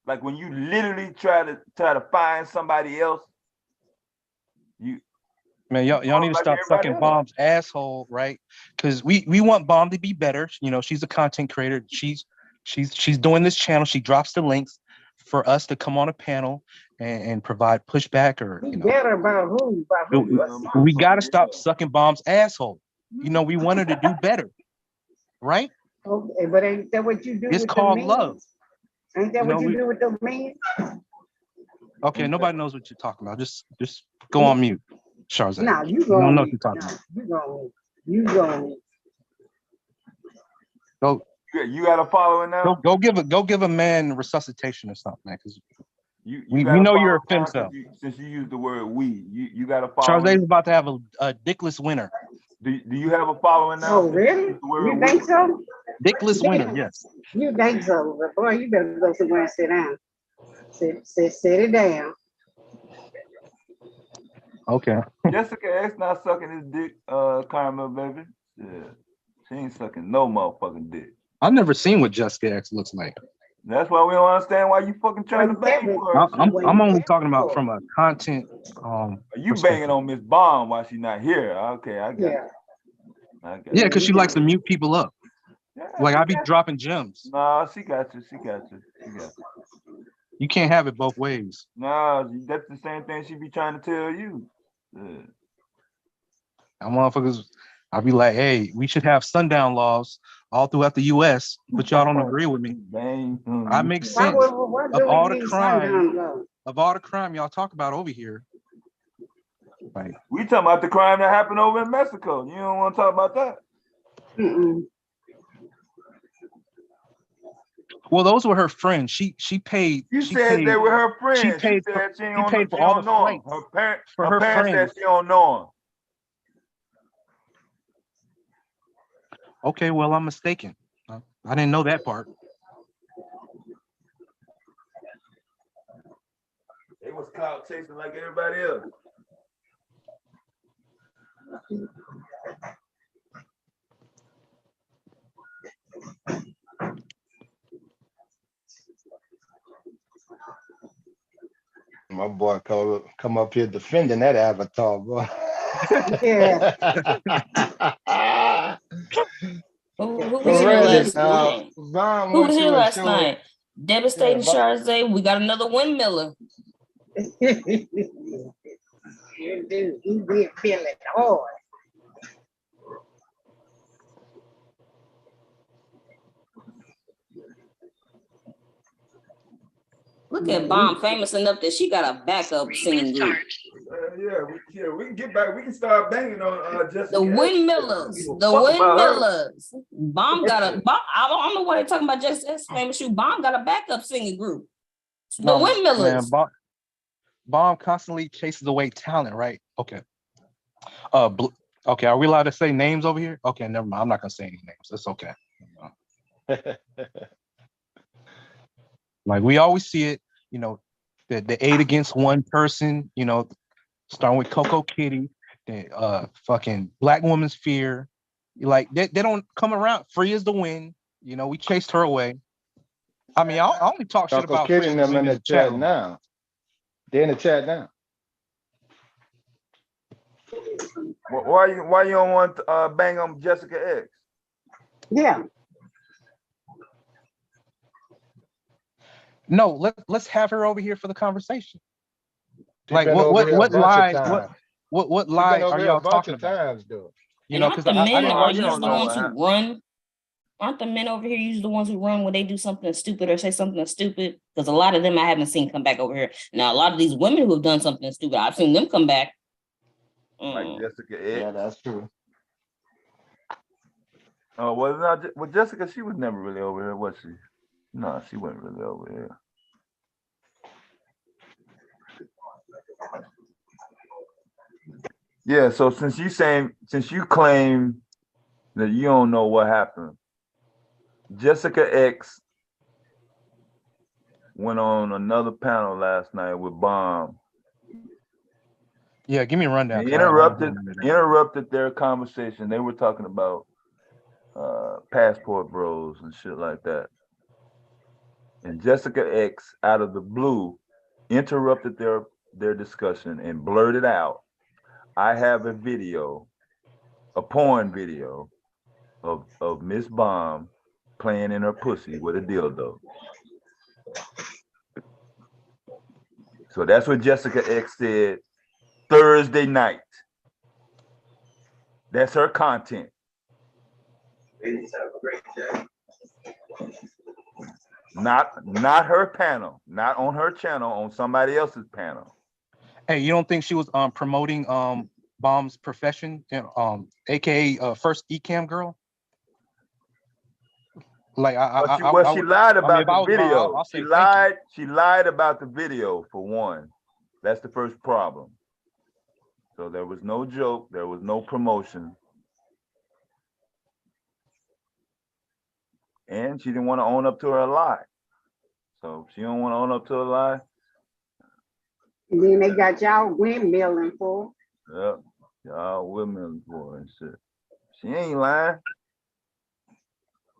like when you literally try to find somebody else, y'all need to stop sucking Bomb's asshole, right? Because we want Bomb to be better. She's a content creator. She's doing this channel. She drops the links for us to come on a panel and provide pushback or better about who? We got to stop sucking Bomb's asshole. We want her to do better, right? Okay, but ain't that what you do? It's called love. Ain't that what you do with the men? Okay, nobody knows what you're talking about. Just go on mute, Charze. Nah, you don't know what you're talking about. You go. Go. You got a following now? Go give a man resuscitation or something, man. Because we know you're a femcel. Since you used the word we, you got a following. following. Charze's about to have a dickless winner. Do you have a following now? Oh, really? You think so? Dickless winner, yes. You think so? But boy, you better go somewhere and sit down. Sit it down. Okay. Jessica X not sucking his dick, Karma, baby. Yeah. She ain't sucking no motherfucking dick. I've never seen what Jessica X looks like. That's why we don't understand why you fucking trying to bang for her. I'm only talking about from a content. You banging on Miss Bomb while she's not here. Okay, I got it. Yeah, because she likes to mute people up. Yeah, like I be dropping gems. Nah, she got you. You can't have it both ways. No, that's the same thing she be trying to tell you. And motherfuckers, I'll be like, hey, we should have sundown laws all throughout the US, but y'all don't agree with me. I make sense of all the crime y'all talk about over here. Like, we talking about the crime that happened over in Mexico. You don't want to talk about that? Well, those were her friends. She paid. You said they were her friends. She paid for all the flights. Her parents said she don't know them. Okay, well, I'm mistaken. I didn't know that part. They was clout chasing like everybody else. My boy come up here defending that avatar, boy. Yeah. Who was here last night? Who was here last night? Devastating Charzay. We got another windmiller. He be feeling hard. Look at Bomb, famous enough that she got a backup singing group. We can get back. We can start banging on Jessica. The windmillers. The windmillers. Bomb got a bomb. I don't know why they're talking about Jessica famous shoe. Bomb got a backup singing group. The windmillers. Man, Bomb constantly chases away talent, right? Okay. Okay, are we allowed to say names over here? Okay, never mind. I'm not gonna say any names. It's okay. Like we always see it, you know, the 8 against 1 person, you know, starting with Coco Kitty, the fucking Black Woman's Fear. Like they don't come around. Free as the wind. You know, we chased her away. I mean, I only talk shit about Kitty and them in the chat now. They're in the chat now. Why you don't want to bang on Jessica X? Yeah. No, let's have her over here for the conversation. Like what lie what lie are y'all talking about? You know, because the men are usually the ones who run. Aren't the men over here usually the ones who run when they do something stupid or say something stupid? Because a lot of them I haven't seen come back over here. Now, a lot of these women who have done something stupid, I've seen them come back. Like Jessica X. Yeah, that's true. Oh, well, Jessica, she was never really over here, was she? No, she wasn't really over here. Yeah, so since you claim that you don't know what happened, Jessica X went on another panel last night with Bomb. Yeah, give me a rundown. They interrupted their conversation. They were talking about passport bros and shit like that. And Jessica X, out of the blue, interrupted their discussion and blurted out, I have a video, a porn video of Miss Bomb playing in her pussy with a dildo. So that's what Jessica X said Thursday night. That's her content. Not her panel, not on her channel, on somebody else's panel. Hey, you don't think she was promoting Bomb's profession, aka first eCam girl? Like she lied about the video. She lied about the video for one. That's the first problem. So there was no joke, there was no promotion. And she didn't want to own up to her lie. So she don't want to own up to her lie. And then they got y'all windmilling for. Yep, y'all windmilling for and shit. She ain't lying.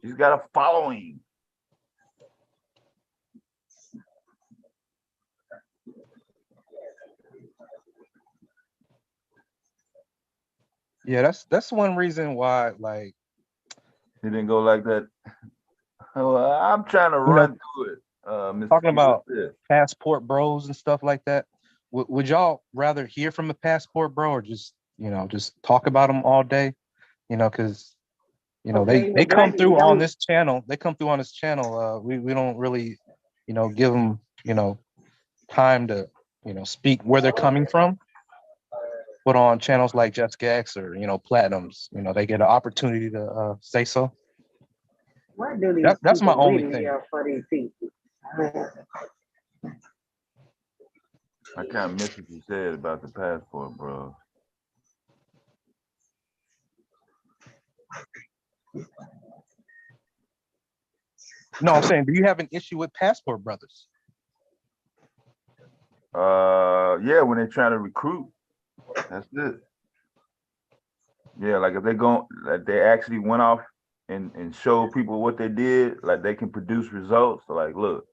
She's got a following. Yeah, that's one reason why, like, it didn't go like that. Well, I'm trying to run through it. talking about passport bros and stuff like that. Would y'all rather hear from a passport bro or just just talk about them all day? Because they come through on this channel. They come through on this channel. We don't really give them time to speak where they're coming from. But on channels like Jessica X or Platinums, they get an opportunity to say so. What do these That's my people only really thing. are for these people? I kind of missed what you said about the passport, bro. No, I'm saying, do you have an issue with passport brothers? Yeah, when they're trying to recruit, that's it. Yeah, like if they actually went off and showed people what they did, like they can produce results. So like, look,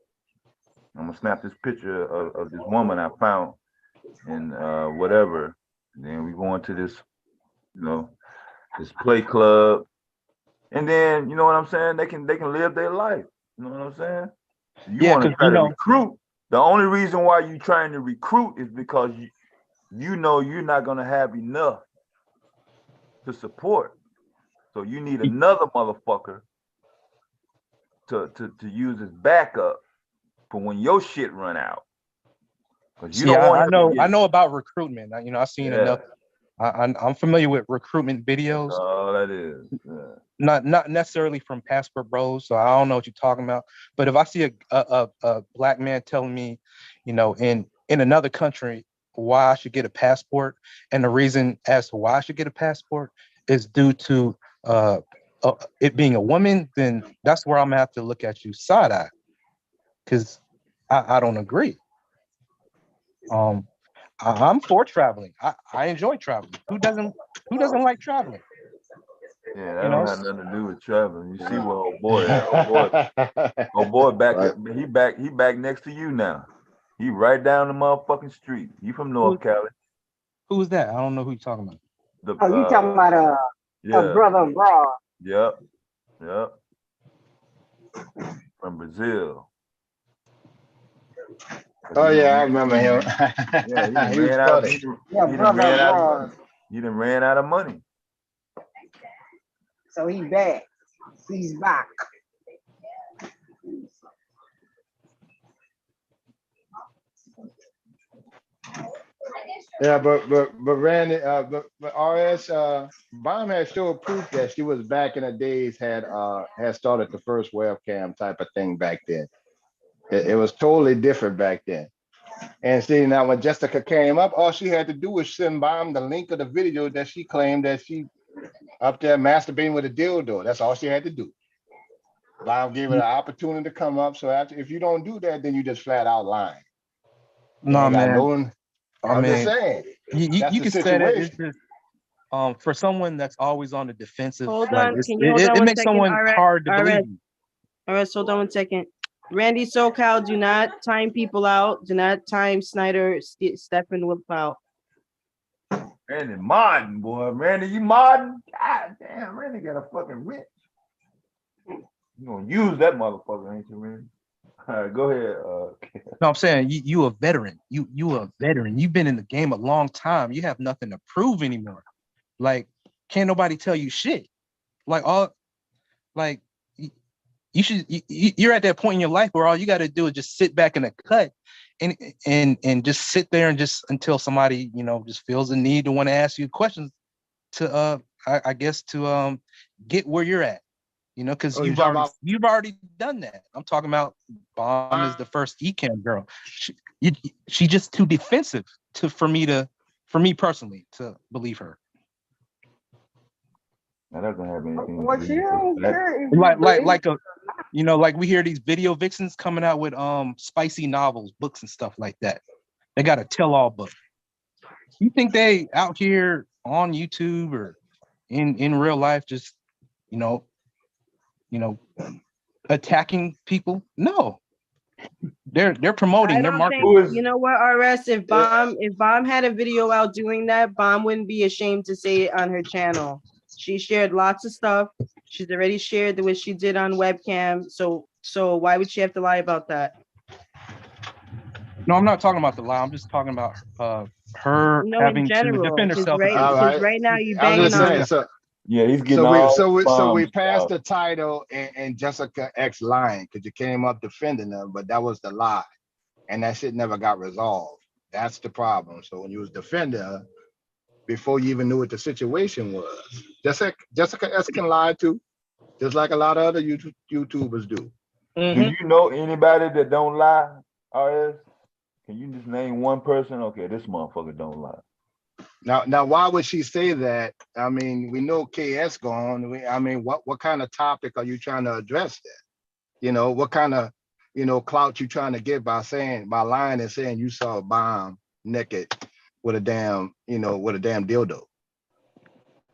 I'm gonna snap this picture of this woman I found and whatever. And then we go into this, this play club, and then you know what I'm saying? They can live their life. You know what I'm saying? You want to try to recruit. The only reason why you're trying to recruit is because you know you're not gonna have enough to support. So you need another motherfucker to use as backup for when your shit run out. You don't want I know about recruitment. I've seen enough. I'm familiar with recruitment videos. Oh, that is. Yeah. Not necessarily from passport bros, so I don't know what you're talking about. But if I see a black man telling me, in another country why I should get a passport, and the reason as to why I should get a passport is due to it being a woman, then that's where I'm gonna have to look at you side eye, because I don't agree. I'm for traveling. I enjoy traveling. Who doesn't like traveling? Yeah, that don't have nothing to do with traveling. You see where old boy at? Old boy back up. He back next to you now. He right down the motherfucking street. You from North Cali? Who's that? I don't know who you're talking about. You talking about a brother abroad? Yep. From Brazil. Oh yeah, I remember him. Yeah, he was funny. He done ran out of money. So he back. He's back. Yeah, but Randy, but RS Bomb had showed proof that she was back in the days had started the first webcam type of thing back then. It was totally different back then. And see, now when Jessica came up, all she had to do was send Bomb the link of the video that she claimed that she up there masturbating with a dildo. That's all she had to do. Bomb gave her the opportunity to come up. So if you don't do that, then you just flat out lying. No, man. I'm just saying. You can say that. It's just, for someone that's always on the defensive, Hold on. Can you hold on it one makes second? someone hard to believe. All right, hold on 1 second. Randy SoCal, do not time people out. Do not time Snyder, Stephen Whip out. Randy modding, boy. Randy, you modding? God damn, Randy got a fucking wrench. You gonna use that motherfucker, ain't you, Randy? All right, go ahead. No, I'm saying you a veteran. You a veteran. You've been in the game a long time. You have nothing to prove anymore. Like, can't nobody tell you shit. You're at that point in your life where all you got to do is just sit back in a cut and just sit there and just until somebody just feels the need to want to ask you questions to I guess to get where you're at, because you've already done that. I'm talking about Bomb is the first ECAM girl. She just too defensive for me personally to believe her. That doesn't have anything to do with like we hear these video vixens coming out with spicy novels, books and stuff like that. They got a tell-all book. You think they out here on YouTube or in real life just attacking people? No. They're promoting, they're marketing. You know what, RS? If Bomb had a video out doing that, Bomb wouldn't be ashamed to say it on her channel. She shared lots of stuff. She's already shared what she did on webcam. So why would she have to lie about that? No, I'm not talking about the lie. I'm just talking about her No, in having to general, defend because herself right, against. because right now you I'm banging just saying. on. So Yeah, he's getting so we all so we so we bums passed out. the title and Jessica X lying because you came up defending her, but that was the lie, and that shit never got resolved. That's the problem. So when you was defending her before you even knew what the situation was, Jessica S can lie too, just like a lot of other YouTubers do. Do you know anybody that don't lie, RS? Can you just name one person? Okay, this motherfucker don't lie. Now, why would she say that? I mean, we know KS gone. I mean, what kind of topic are you trying to address there? You know, what kind of, clout you trying to get by lying and saying you saw a bomb naked with a damn dildo.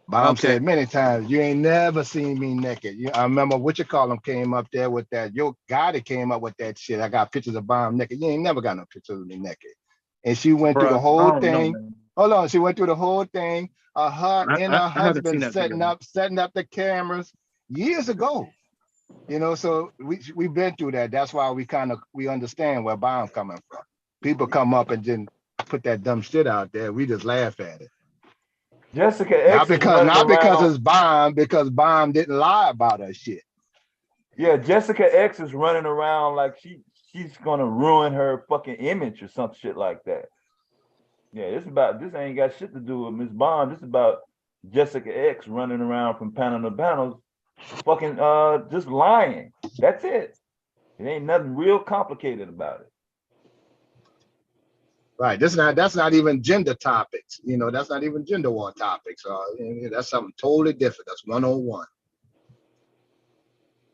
Bomb said many times, you ain't never seen me naked. I remember came up there with that. Your guy that came up with that shit. I got pictures of Bomb naked. You ain't never got no pictures of me naked. And she went through the whole thing. Hold on, she went through the whole thing. Her and her husband setting up the cameras years ago. So we've been through that. That's why we understand where Bomb coming from. People come up and then put that dumb shit out there. We just laugh at it. Jessica X not because it's Bomb, because Bomb didn't lie about her shit. Yeah, Jessica X is running around like she's gonna ruin her fucking image or some shit like that. Yeah, this ain't got shit to do with Miss Bond. This is about Jessica X running around from panel to panel, fucking just lying. That's it. It ain't nothing real complicated about it. Right. That's not even gender topics. That's not even gender war topics. That's something totally different. That's 101.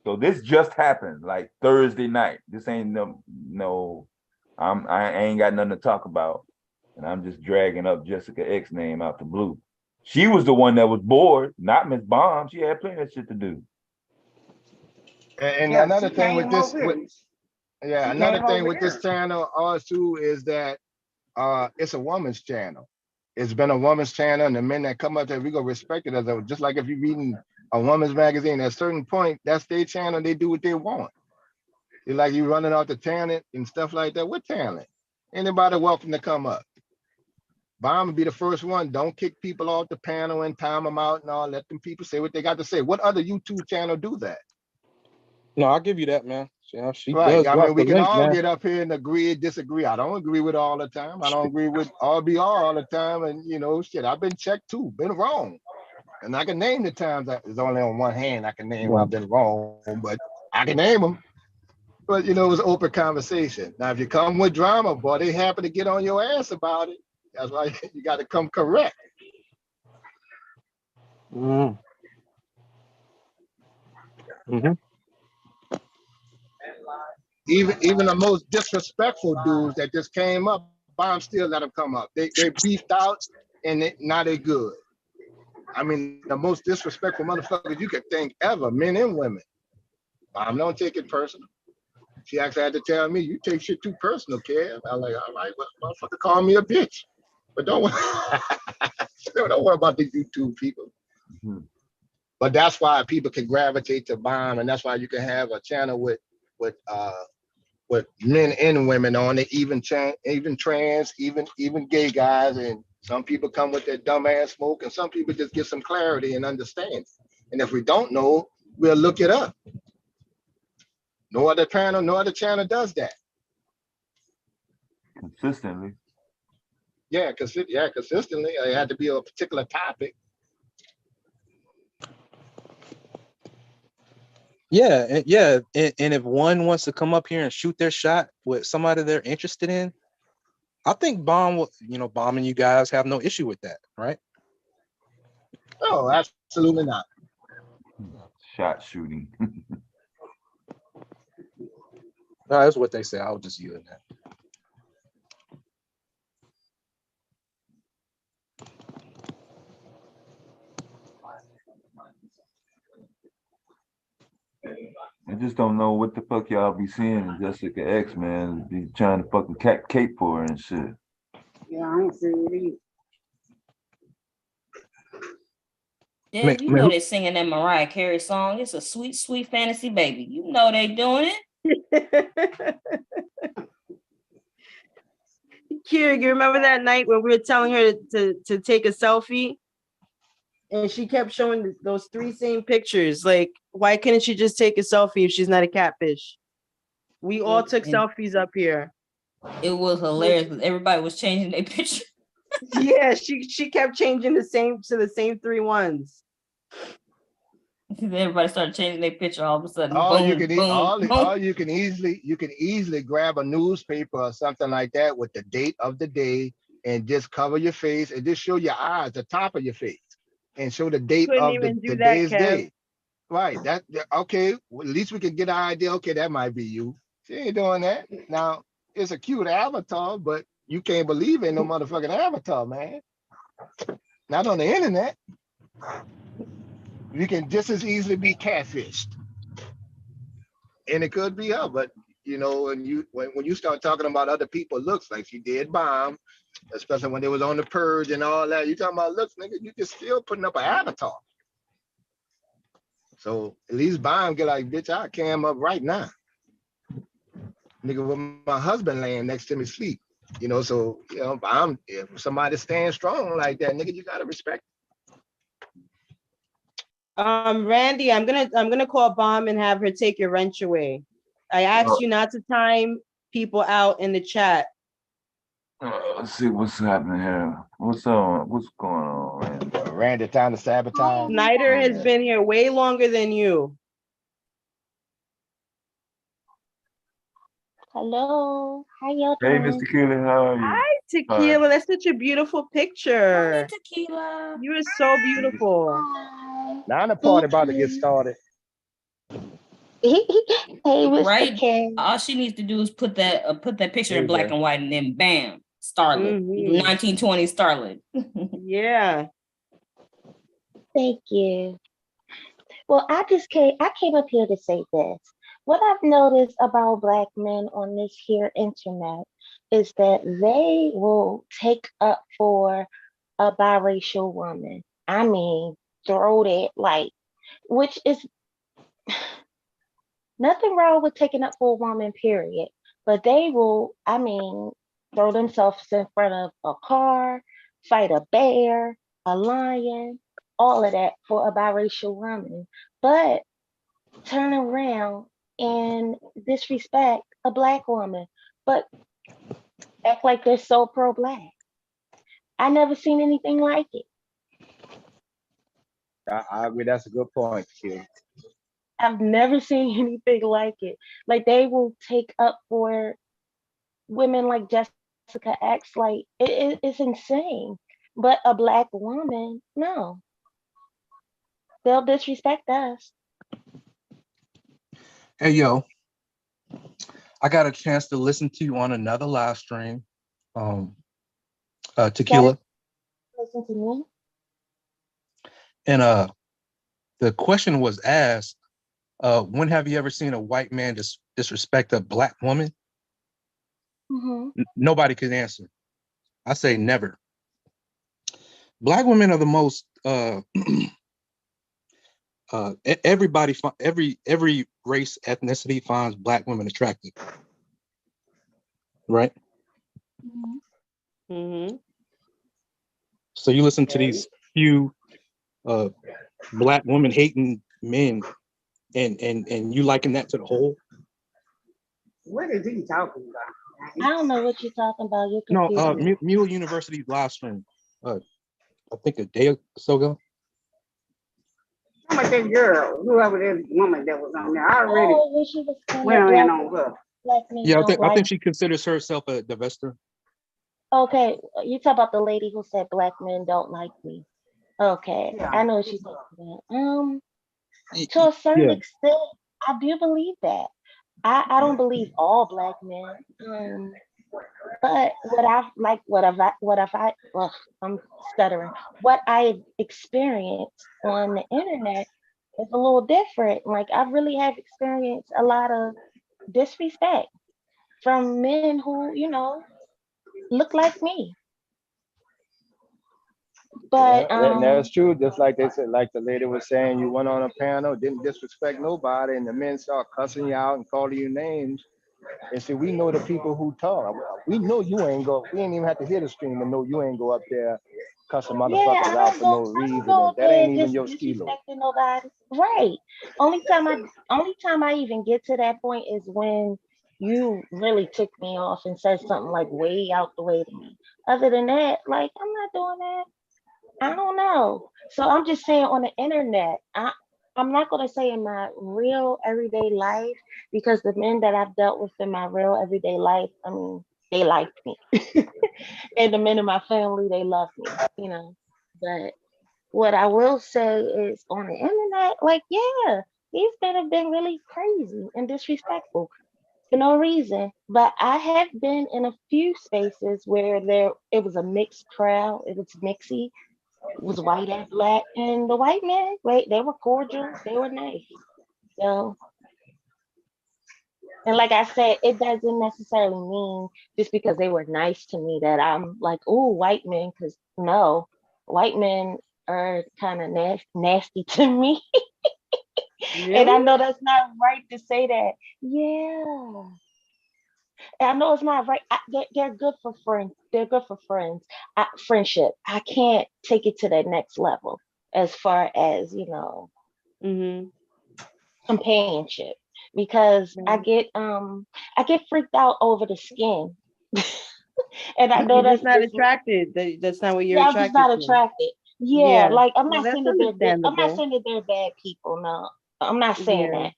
So this just happened like Thursday night. This ain't I ain't got nothing to talk about. And I'm just dragging up Jessica X name out the blue. She was the one that was bored, not Miss Bomb. She had plenty of shit to do. And another thing with this, this channel also is that it's a woman's channel. It's been a woman's channel, and the men that come up there, we go respect it as just like if you're reading a woman's magazine. At a certain point, that's their channel. They do what they want. It's like you running out the talent and stuff like that. What talent? Anybody welcome to come up. Bomb would be the first one. Don't kick people off the panel and time them out and all. Let them people say what they got to say. What other YouTube channel do that? No, I'll give you that, man. Yeah, she right. does. I mean, we can all man. get up here and agree, disagree. I don't agree with all the time. I don't agree with RBR all the time. And shit, I've been checked too, been wrong. And I can name the times that it's only on one hand I can name where I've been wrong, but I can name them. But it was open conversation. Now, if you come with drama, boy, they happen to get on your ass about it. That's why you got to come correct. Mm-hmm. Even the most disrespectful dudes that just came up, Bomb still let them come up. They beefed out and now they good. I mean, the most disrespectful motherfuckers you could think ever, men and women. Bomb don't take it personal. She actually had to tell me, you take shit too personal, Kev. I'm like, all right, well, motherfucker call me a bitch. But don't worry about the YouTube people. Mm-hmm. But that's why people can gravitate to Bomb, and that's why you can have a channel with men and women on it, even trans, even gay guys, and some people come with their dumb ass smoke, and some people just get some clarity and understand. And if we don't know, we'll look it up. No other channel does that. Consistently. Yeah, consistently. It had to be a particular topic. Yeah, and if one wants to come up here and shoot their shot with somebody they're interested in, I think Bomb and you guys have no issue with that, right? No, absolutely not. Shot shooting. No, that's what they say. I was just using that. I just don't know what the fuck y'all be seeing in Jessica X, man. Be trying to fucking cape for her and shit. Yeah, I don't see it either. Yeah, you know they're singing that Mariah Carey song. It's a sweet, sweet fantasy baby. You know they doing it. Kira, you remember that night when we were telling her to take a selfie? And she kept showing those 3 same pictures. Like, why couldn't she just take a selfie if she's not a catfish? We all took selfies up here. It was hilarious because everybody was changing their picture. Yeah, she kept changing the same 3 ones. Everybody started changing their picture all of a sudden. All Boom, you can boom, all you can easily grab a newspaper or something like that with the date of the day and just cover your face and just show your eyes, the top of your face, and show the date Couldn't of even do the that, day's Kev. day. Right. Okay. Well, at least we can get an idea. Okay, that might be you. She ain't doing that. Now it's a cute avatar, but you can't believe ain't no motherfucking avatar, man. Not on the internet. You can just as easily be catfished. And it could be her, but you know, when you start talking about other people looks, like she did bomb, especially when they was on the purge and all that, you talking about looks, nigga, you just still putting up an avatar. So at least bomb get like, bitch, I cam up right now. Nigga, with my husband laying next to me sleep. You know, so you know, if somebody stands strong like that, nigga, you gotta respect. Randy, I'm gonna call Bomb and have her take your wrench away. I asked you not to time people out in the chat. Let's see what's happening here. What's on? What's going on, Randy? Randy, time to sabotage. Snyder has been here way longer than you. Hello, how y'all doing? Hey, Mr. Keely, how are you? Hi, Tequila. That's such a beautiful picture. Hi, Tequila. You are so beautiful. Now the party about to get started. Hey, Mr. Right? King. All she needs to do is put that picture in black and white, and then bam, Starlet, 1920 Starlet. Yeah. Thank you. Well, I came up here to say this. What I've noticed about Black men on this here internet is that they will take up for a biracial woman. I mean, throw that like, which is nothing wrong with taking up for a woman, period. But they will, I mean, throw themselves in front of a car, fight a bear, a lion, all of that for a biracial woman. But turn around and disrespect a Black woman, but act like they're so pro-Black. I never seen anything like it. I agree. That's a good point, Q. I've never seen anything like it. Like they will take up for women like Jessica X. Like it's insane. But a Black woman, no. They'll disrespect us. Hey, yo. I got a chance to listen to you on another live stream. Tequila. Listen to me. And the question was asked, when have you ever seen a white man disrespect a Black woman? Mm-hmm. Nobody could answer. I say never. Black women are the most every race, ethnicity finds Black women attractive. Right? Mm-hmm. So you listen to these few Black women hating men and you liken that to the whole? What is he talking about? I don't know what you're talking about. You're No, confusing me. Mule University's live stream. I think a day or so ago. How about that girl, whoever this woman that was on there? I already went in on her. Yeah, I think she considers herself a divester. Okay, you talk about the lady who said Black men don't like me. Okay, Yeah. I know what she's talking about. To a certain extent, I do believe that. I don't believe all Black men. But I'm stuttering. What I experienced on the internet is a little different. Like I really have experienced a lot of disrespect from men who, look like me. But that's true. Just like they said, like the lady was saying, you went on a panel, didn't disrespect nobody, and the men start cussing you out and calling you names. And see, we know the people who talk. We know you ain't go. We ain't even have to hear the stream to know you ain't go up there cussing motherfuckers out for no reason. And that ain't even your skilo. Nobody. Right. Only time I even get to that point is when you really took me off and said something like way out the way to me. Other than that, like, I'm not doing that. I don't know. So I'm just saying on the internet, I'm not going to say in my real everyday life, because the men that I've dealt with in my real everyday life, I mean, they liked me. And the men in my family, they love me, you know. But what I will say is on the internet, like, yeah, these men have been really crazy and disrespectful for no reason. But I have been in a few spaces where it was a mixed crowd, it was mixy. It was white and black, and the white men, right? They were cordial, they were nice. So, and like I said, it doesn't necessarily mean just because they were nice to me that I'm like, oh, white men, because no, white men are kind of nasty to me. Really? And I know that's not right to say that. Yeah. I know it's not right. They're good for friends. They're good for friends. Friendship. I can't take it to that next level as far as, you know, companionship, because I get freaked out over the skin. And I know You're that's just not attracted. That's not what you're I'm attracted just not to. attracted. Yeah, like I'm Well, not that's saying that I'm not understandable. saying that they're bad people. No, I'm not saying Yeah. that.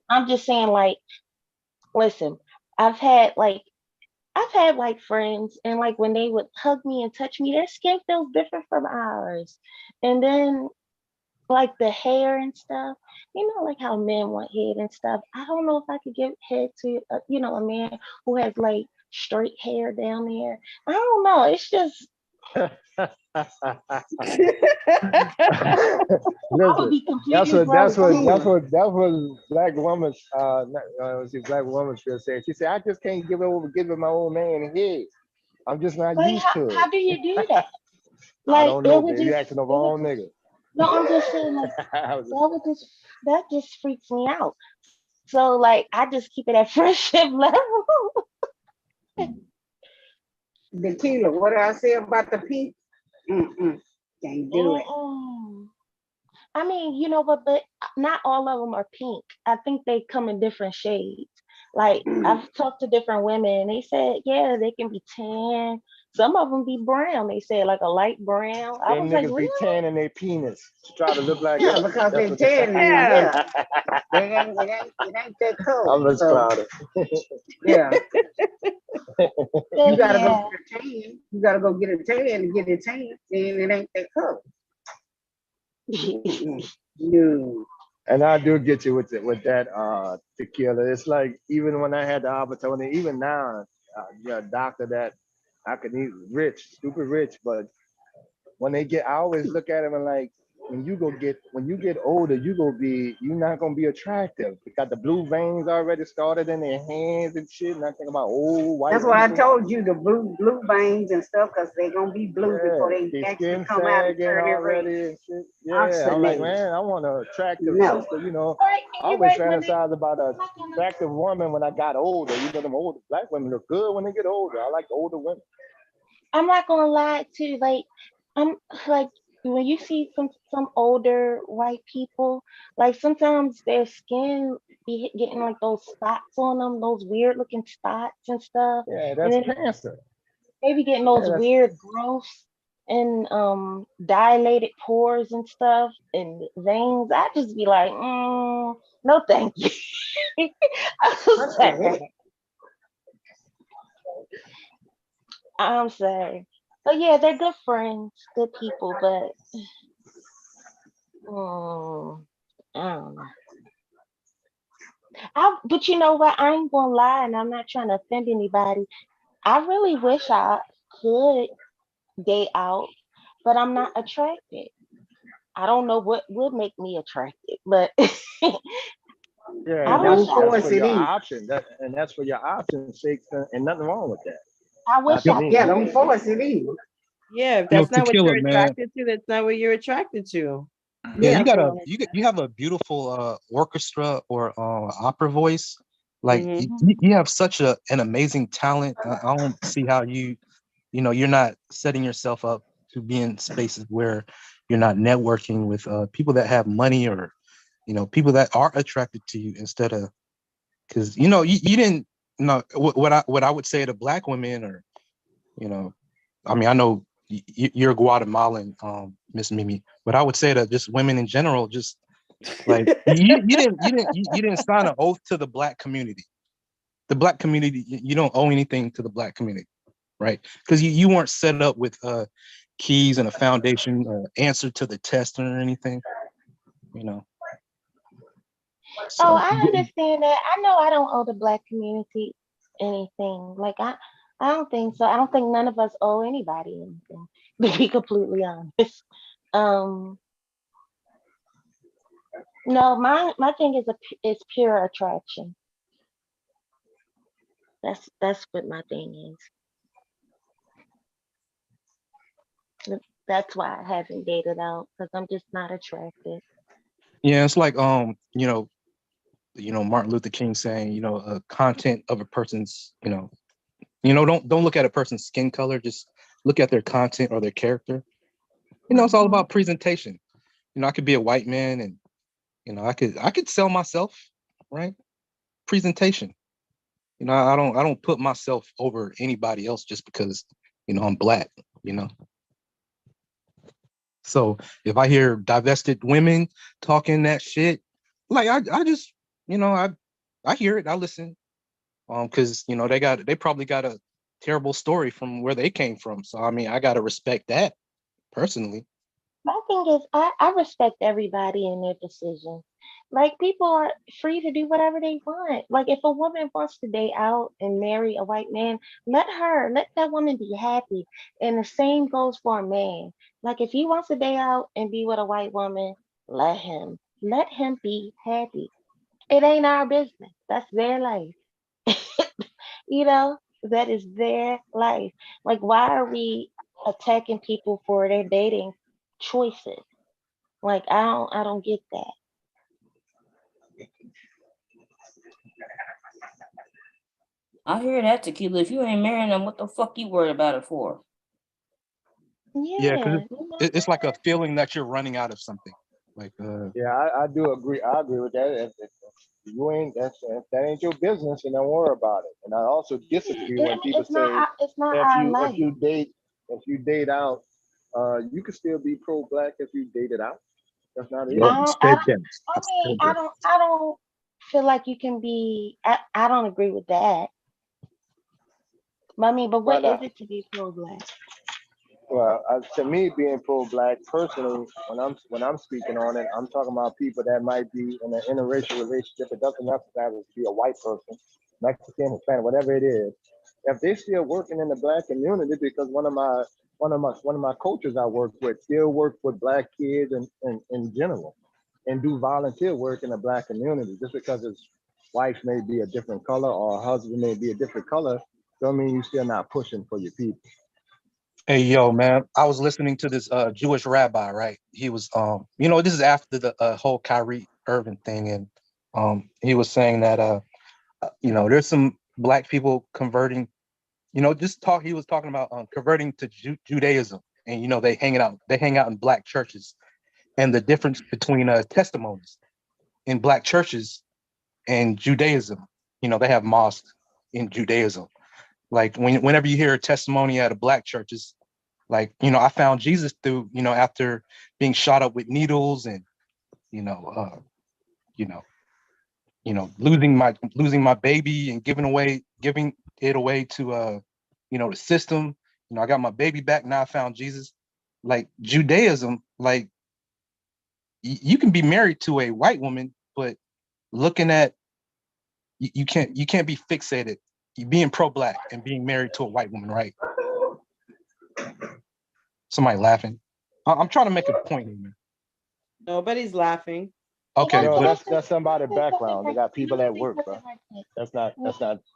I'm just saying, like, listen, I've had like friends, and like when they would hug me and touch me, their skin feels different from ours. And then like the hair and stuff, you know, like how men want head and stuff. I don't know if I could give head to a man who has like straight hair down there. I don't know. It's just Listen, that's what black woman black woman should say. She said, I just can't give my old man head. I'm just not used to it. How do you do that? I don't know, baby. You asking the wrong nigga. No, I'm just saying, like, that just freaks me out. So like I just keep it at friendship level. The killer. What did I say about the pink? Can't do it. I mean, you know, but not all of them are pink. I think they come in different shades. Like I've talked to different women, and they said, yeah, they can be tan. Some of them be brown. They said like a light brown. I Them was like, niggas really? be tanning their penis to try to look like Yeah, us. because That's they what they tan say. yeah. It ain't that color. I'm just clouded. Yeah. You gotta go get a tan. You gotta go get a tan to get a tan, and it ain't that color. No. And I do get you with that tequila. It's like even when I had the opportunity, even now, you're a doctor that I could eat rich, super rich, but when I always look at them and like, when you get older, you're not gonna be attractive. You got the blue veins already started in their hands and shit. And I think about old white. That's why I told you the blue veins and stuff, because they're gonna be blue before they actually come out and turn it red. And shit. Yeah, I'm like, man, I want an attractive sister, you know. I always fantasize about an attractive woman when I got older. You know, them older black women look good when they get older. I like older women. I'm not gonna lie to you, like I'm like when you see some older white people, like sometimes their skin be getting like those spots on them, those weird looking spots and stuff. Yeah, and that's cancer. They be getting those weird growths and dilated pores and stuff and veins. I just be like, no, thank you. I'm sorry. But yeah, they're good friends, good people, but I don't know. But you know what? I ain't gonna lie, and I'm not trying to offend anybody. I really wish I could date out, but I'm not attracted. I don't know what would make me attracted, but yeah, that's for your option. That's for your option's sake, and nothing wrong with that. I wish I could. Yeah, don't force it either. Yeah, if that's not what you're attracted to, that's not what you're attracted to. Yeah, you have a beautiful orchestra or opera voice, Like you have such an amazing talent. I don't see how you're not setting yourself up to be in spaces where you're not networking with people that have money, or people that are attracted to you, instead of, because you didn't know what I would say to Black women, or I mean, I know you're Guatemalan, Miss Mimi, but I would say to just women in general, just like you didn't sign an oath to the Black community. The Black community, you don't owe anything to the Black community, right? Because you weren't set up with keys and a foundation, answer to the test or anything, So, Oh, I understand that. I know I don't owe the Black community anything. Like I don't think so. I don't think none of us owe anybody anything, to be completely honest. Um, no, my thing is pure attraction. That's what my thing is. That's why I haven't dated out, because I'm just not attracted. yeah, it's like Martin Luther King saying, content of a person's, don't look at a person's skin color, just look at their content or their character. It's all about presentation. I could be a white man, and I could sell myself, right? Presentation. I don't put myself over anybody else just because I'm Black. So if I hear divested women talking that shit, like I just I hear it, I listen, because they probably got a terrible story from where they came from. So I mean, I gotta respect that personally. My thing is, I respect everybody and their decisions. Like, people are free to do whatever they want. Like, if a woman wants to date out and marry a white man, let that woman be happy. And the same goes for a man. Like, if he wants to date out and be with a white woman, let him be happy. It ain't our business. That's their life. That is their life. Like, why are we attacking people for their dating choices? Like, I don't get that. I hear that, Tequila. If you ain't marrying them, what the fuck you worried about it for? Yeah, because it's like a feeling that you're running out of something. Like, yeah, I do agree. I agree with that. If you ain't if that ain't your business, then don't worry about it. And I also disagree when people say it's not our life. if you date out, you can still be pro-Black if you dated out. That's not it. I don't feel like you can be. I don't agree with that. I mean, but what is it to be pro-Black? Well, to me, being pro-Black personally, when I'm speaking on it, I'm talking about people that might be in an interracial relationship. It doesn't necessarily be a white person, Mexican, Hispanic, whatever it is. If they're still working in the Black community, because one of my coaches I work with still work with Black kids in general, and do volunteer work in the Black community. Just because his wife may be a different color or husband may be a different color, don't mean you're still not pushing for your people. Hey, yo, man, I was listening to this Jewish rabbi, right? He was, this is after the whole Kyrie Irving thing. And he was saying that, there's some Black people converting, he was talking about converting to Judaism. And, they hang out in Black churches. And the difference between testimonies in Black churches and Judaism, they have mosques in Judaism. Like whenever you hear a testimony at a Black church, it's like, I found Jesus through, after being shot up with needles and, losing my baby and giving it away to, the system. I got my baby back. Now I found Jesus. Like Judaism, like you can be married to a white woman, but looking at, you can't be fixated. You being pro-Black and being married to a white woman, right? Somebody laughing. I'm trying to make a point here. Nobody's laughing. Okay, no, that's somebody's background. They got people at work, bro. That's not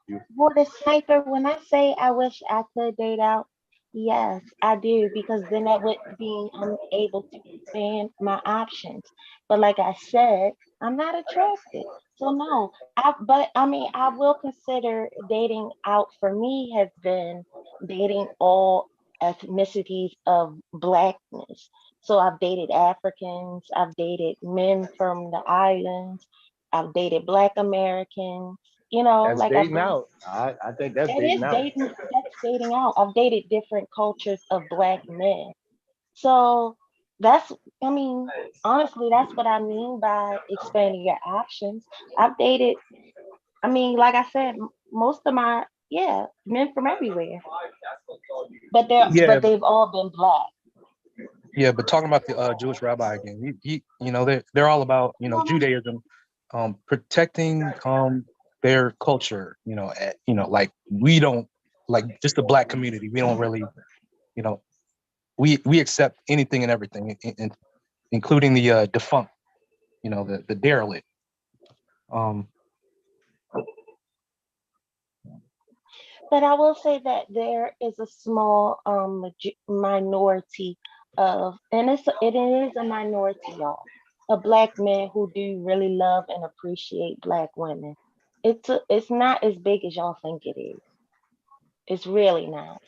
you. For the sniper, when I say I wish I could date out, yes, I do, because then that would be I'm able to expand my options. But like I said, I'm not attracted. So no, but I mean, I will consider dating out for me has been dating all ethnicities of blackness. So I've dated Africans, I've dated men from the islands, I've dated Black Americans, That's like I've dating done. out. I think that's That is dating out. dating, that's dating out. I've dated different cultures of black men. So that's, I mean, honestly, that's what I mean by expanding your options. I've dated, I mean, like I said, most of my, yeah, men from everywhere, but Yeah, they've all been black. yeah, but talking about the Jewish rabbi again, they're all about Judaism, protecting their culture. Like we don't like just the black community. We don't really, you know, we accept anything and everything, including the defunct, the derelict. But I will say that there is a small minority and it is a minority, y'all, of black men who do really love and appreciate black women. It's not as big as y'all think it is. It's really not.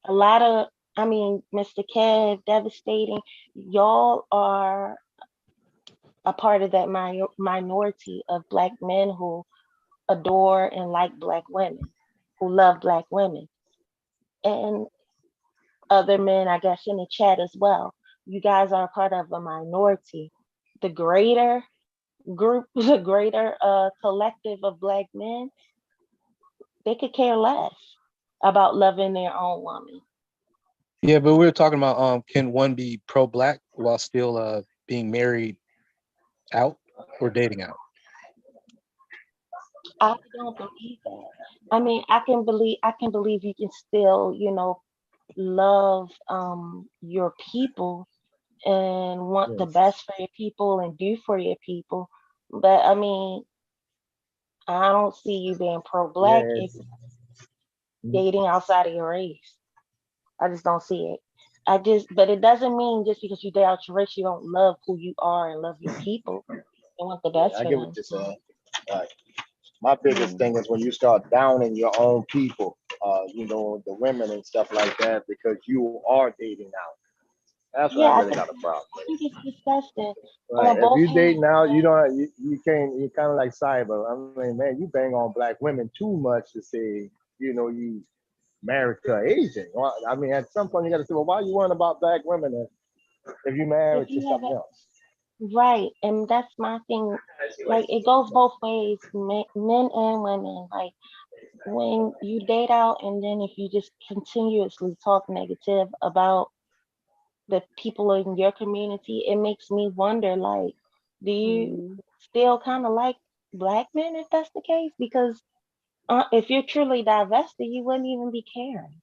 A lot of, I mean, Mr. Kev, devastating. Y'all are a part of that minority of black men who adore and like black women, who love black women, and other men, I guess, in the chat as well. You guys are a part of a minority. The greater group, the greater collective of black men, they could care less about loving their own woman. Yeah, but we were talking about can one be pro-black while still being married out or dating out? I don't believe that. I mean, I can believe you can still, love your people and want the best for your people and do for your people. But I mean, I don't see you being pro-black if dating outside of your race. I just don't see it. But it doesn't mean just because you date out your race, you don't love who you are and love your people and want the best I for get them. what you're saying. My biggest thing is when you start downing your own people, the women and stuff like that, because you are dating out. That's what I really got a problem with. I think it's disgusting. Right. On If both you date hands. now, you can't. You're kind of like cyber. I mean, man, you bang on black women too much to say, you married to an Asian. Well, I mean, at some point you got to say, well, why are you worrying about black women if you married to something else? Right, and that's my thing. Like it goes both ways, men and women. Like when you date out, and then if you just continuously talk negative about the people in your community, it makes me wonder, like, do you still kind of like black men if that's the case? Because if you're truly divested, you wouldn't even be caring.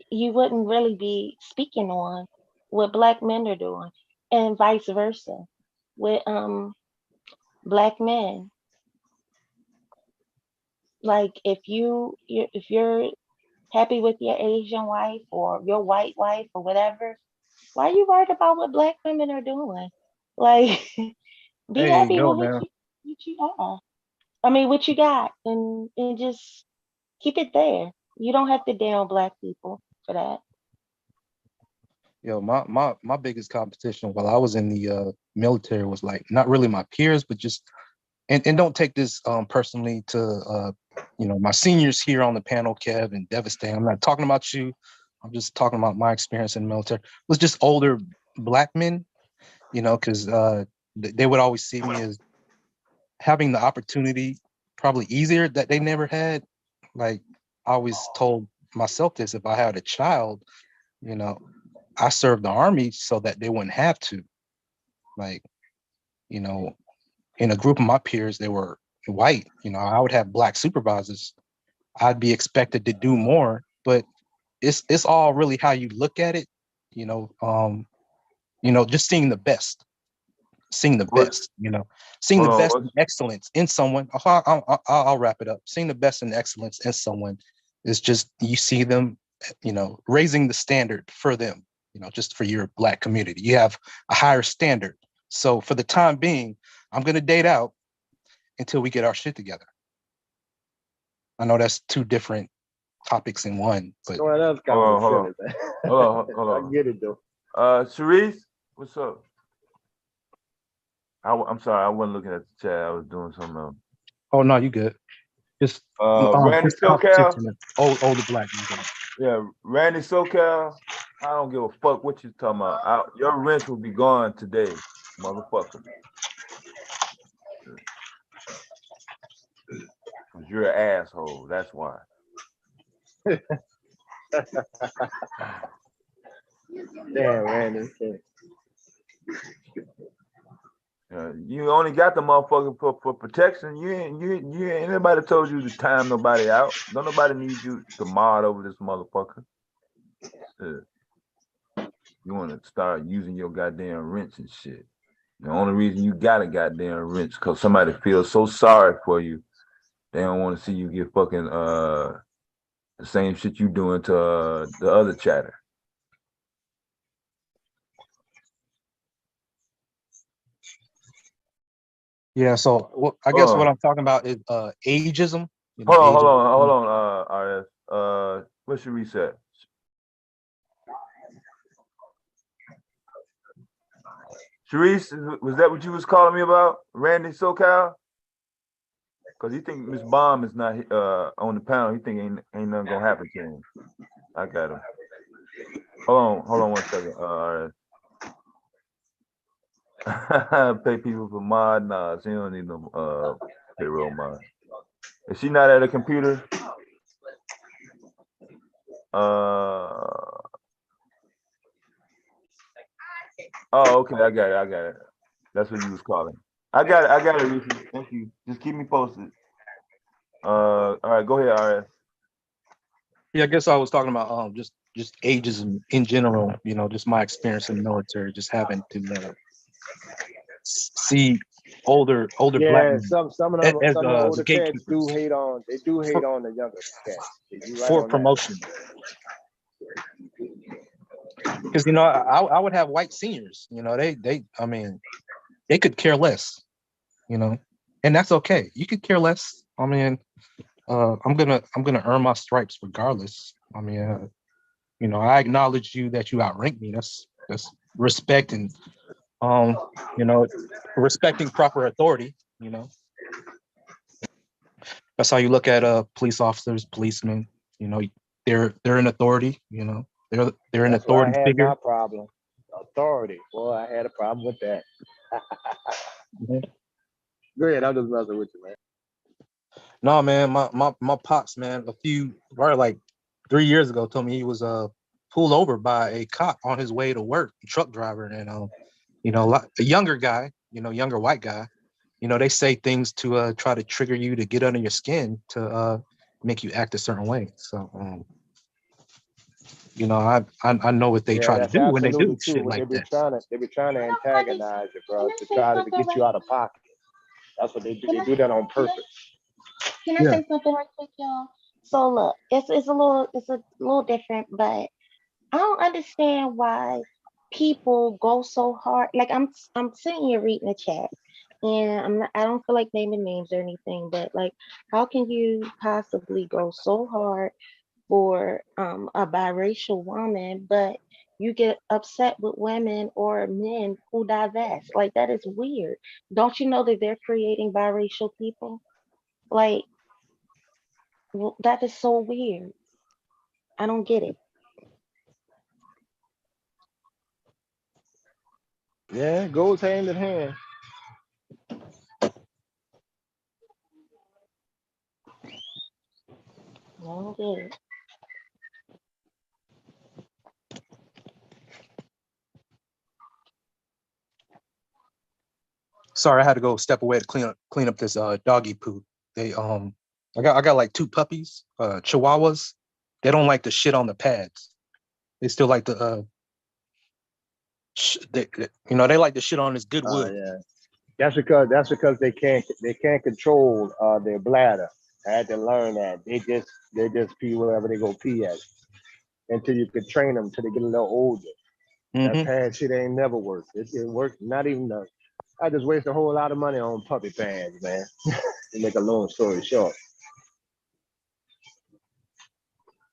You wouldn't really be speaking on what black men are doing, and vice versa with black men. Like if you're happy with your Asian wife or your white wife or whatever, why are you worried about what black women are doing? Like be There you happy go, with man. what you are. I mean what you got, and just keep it there. You don't have to down black people for that. Yo, my biggest competition while I was in the military was like not really my peers, but just and don't take this personally to my seniors here on the panel, Kev and Devastating. I'm not talking about you. I'm just talking about my experience in the military. It was just older black men, because they would always see me as having the opportunity probably easier that they never had. Like I always told myself this, if I had a child, I served the army so that they wouldn't have to. Like, in a group of my peers, they were white. I would have black supervisors. I'd be expected to do more, but it's all really how you look at it. Just seeing the best, seeing the best. Seeing the best and excellence in someone. I'll wrap it up. Seeing the best and excellence in someone is just you see them, raising the standard for them. Just for your black community, you have a higher standard. So for the time being, I'm gonna date out until we get our shit together. I know that's two different topics in one, but Well, that's kind of silly, man. Hold on. I get it though. Sharice, what's up? I'm sorry, I wasn't looking at the chat. I was doing something else. oh no, you good. Just Randy just SoCal. older black people. Yeah, Randy SoCal. I don't give a fuck what you talking about. Your rent will be gone today, motherfucker. Cause you're an asshole. That's why. Damn, Randy. You only got the motherfucker for protection. You ain't anybody told you to time nobody out. Don't nobody need you to mod over this motherfucker. You want to start using your goddamn wrench and shit. The only reason you got a goddamn wrench because somebody feels so sorry for you. They don't want to see you get fucking the same shit you doing to the other chatter. Yeah, so I guess what I'm talking about is ageism. Hold on, RS. What's your reset? Sharice, was that what you was calling me about? Randy SoCal? Because he think Miss Bomb is not on the panel. He think ain't nothing gonna happen to him. I got him. Hold on 1 second. Pay people for mod? Nah, she don't need no payroll mod. Is she not at a computer? Oh, okay, I got it. That's what you was calling. I got it, Reese. Thank you. Just keep me posted. All right, go ahead, RS. Yeah, I guess I was talking about just ageism in general. Just my experience in the military, just having to see older black men some of them, as some of the older cats do gatekeepers hate on. They do hate on the younger cats. for promotion. Because I would have white seniors. They could care less. And that's okay. You could care less. I mean, I'm gonna earn my stripes regardless. I mean, I acknowledge you that you outrank me. That's respect and respecting proper authority. That's how you look at police officers, policemen. They're an authority. They're an authority I had figure. my problem. Authority. Boy, I had a problem with that. Go ahead, I'm just messing with you, man. No, man, my pops, man, probably like 3 years ago, told me he was pulled over by a cop on his way to work, a truck driver, and a younger guy, younger white guy. They say things to try to trigger you to get under your skin to make you act a certain way. So I know what they try to do when they do shit like that. They be trying to antagonize you, bro, to try to get you out of pocket. That's what they do. They do that on purpose. Can I say something right quick, y'all? So look, it's a little different, but I don't understand why people go so hard. Like I'm sitting here reading the chat, and I don't feel like naming names or anything, but like, how can you possibly go so hard for a biracial woman, but you get upset with women or men who divest? Like, that is weird. Don't you know that they're creating biracial people? Like, that is so weird. I don't get it. Yeah, it goes hand in hand. I don't get it. Sorry, I had to go step away to clean up this doggy poo. I got like 2 puppies, Chihuahuas. They don't like to shit on the pads. They still like to they like to shit on this good wood. Yeah. That's because they can't control their bladder. I had to learn that. They just pee wherever they go pee at until you can train them till they get a little older. That pad shit ain't never worked. It worked. Not even I just waste a whole lot of money on puppy pads, man. To make a long story short.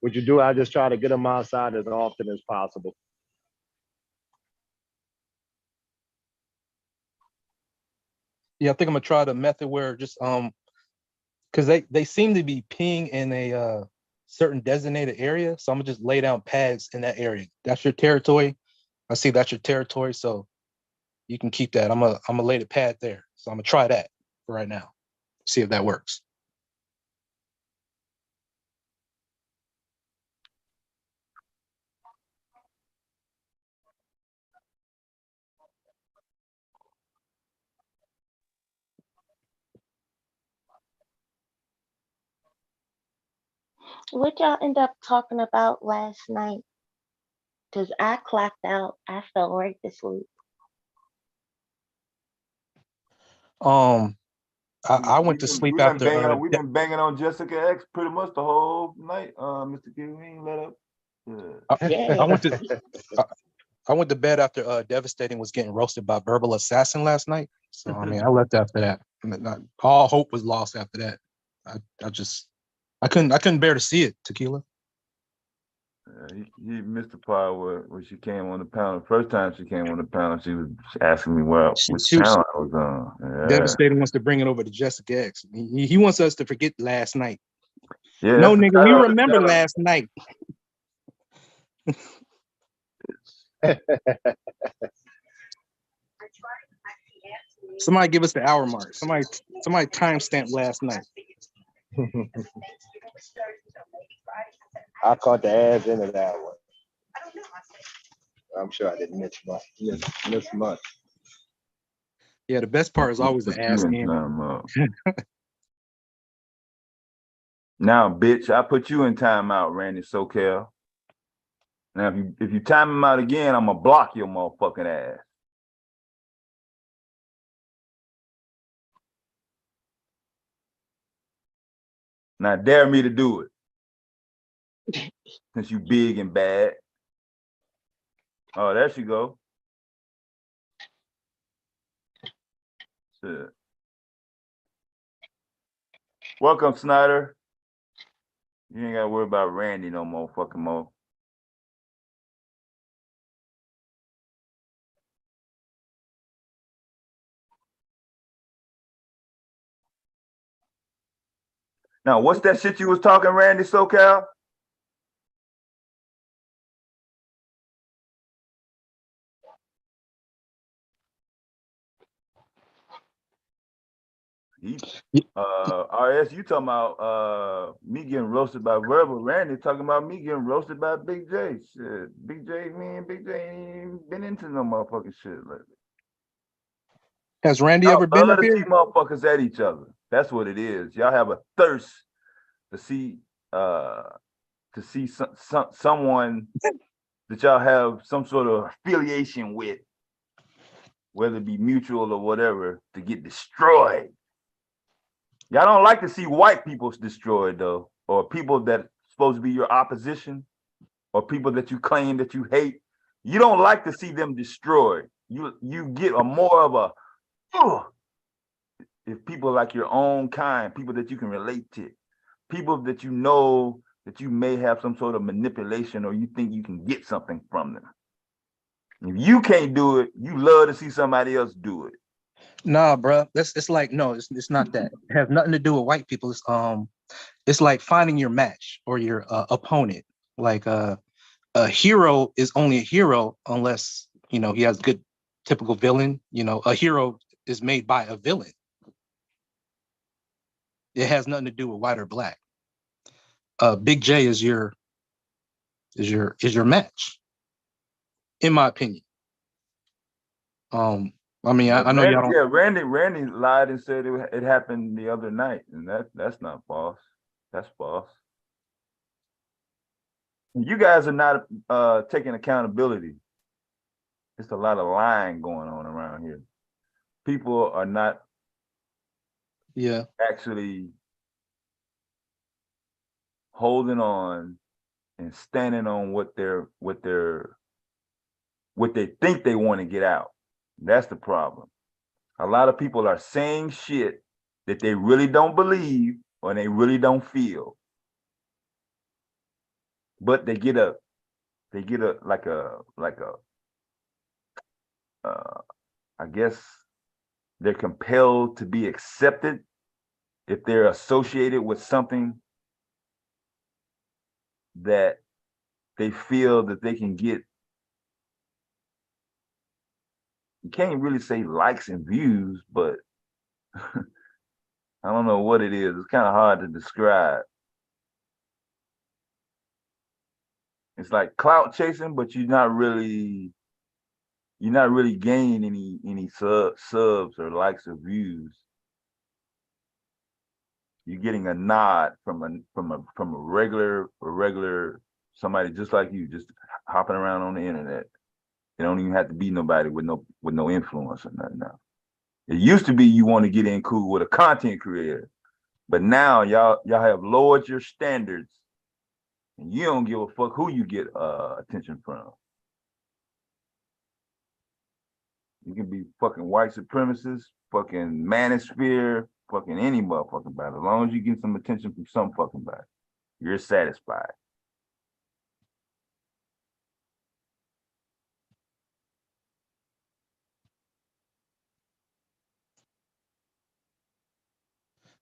What you do, I just try to get them outside as often as possible. Yeah, I think I'm gonna try the method where just because they seem to be peeing in a certain designated area, so I'm gonna just lay down pads in that area. That's your territory. I see that's your territory, so you can keep that. I'm gonna lay the pad there. So I'm gonna try that for right now. See if that works. What y'all end up talking about last night? Because I clocked out. I fell right to sleep. I went to sleep after. We've been banging on Jessica X pretty much the whole night, Mr. King. We ain't let up. I went to bed after Devastating was getting roasted by Verbal Assassin last night. So I mean, I left after that. All hope was lost after that. I couldn't bear to see it, Tequila. He missed the part where she came on the panel. The first time she came on the panel, she was asking me which channel I was on. Yeah. Devastating wants to bring it over to Jessica X. He wants us to forget last night. Yeah, no, nigga, we remember last night. Somebody give us the hour mark. Somebody timestamp last night. I caught the ass into that one. I'm sure I didn't miss much. Yeah, the best part is always the ass in. Now, bitch, I put you in timeout, Randy SoCal. Now, if you time him out again, I'm gonna block your motherfucking ass. Now, dare me to do it. Since you big and bad. Oh, there she go. Shit. Welcome, Snyder. You ain't gotta worry about Randy no more fucking more. Now, what's that shit you was talking, Randy SoCal? RS, you talking about me getting roasted by Verbal. Randy talking about me getting roasted by Big J. Shit. Big J, me and Big J ain't been into no motherfucking shit lately. Has Randy ever been up here? See motherfuckers at each other. That's what it is. Y'all have a thirst to see someone that y'all have some sort of affiliation with, whether it be mutual or whatever, to get destroyed. Y'all don't like to see white people destroyed though, or people that supposed to be your opposition, or people that you claim that you hate. You don't like to see them destroyed. You get a more of a if people like your own kind, people that you can relate to, people that you know that you may have some sort of manipulation or you think you can get something from them. If you can't do it, you love to see somebody else do it. Nah, bro. It's like, no, it's not that. It has nothing to do with white people. It's like finding your match or your opponent. Like a hero is only a hero unless, he has good typical villain. A hero is made by a villain. It has nothing to do with white or black. Big J is your match, in my opinion. I mean, I know y'all don't. Yeah, Randy lied and said it happened the other night, and that's not false. That's false. You guys are not taking accountability. It's a lot of lying going on around here. People are not actually holding on and standing on what they think they want to get out. That's the problem. A lot of people are saying shit that they really don't believe or they really don't feel. But they get a I guess they're compelled to be accepted if they're associated with something that they feel that they can get. You can't really say likes and views, but I don't know what it is. It's kind of hard to describe. It's like clout chasing, but you're not really gaining any subs or likes or views. You're getting a nod from a regular somebody just like you, just hopping around on the internet. You don't even have to be nobody with no influence or nothing now. It used to be you want to get in cool with a content creator, but now y'all have lowered your standards, and you don't give a fuck who you get attention from. You can be fucking white supremacist, fucking Manosphere, fucking any motherfucking body. As long as you get some attention from some fucking body, you're satisfied.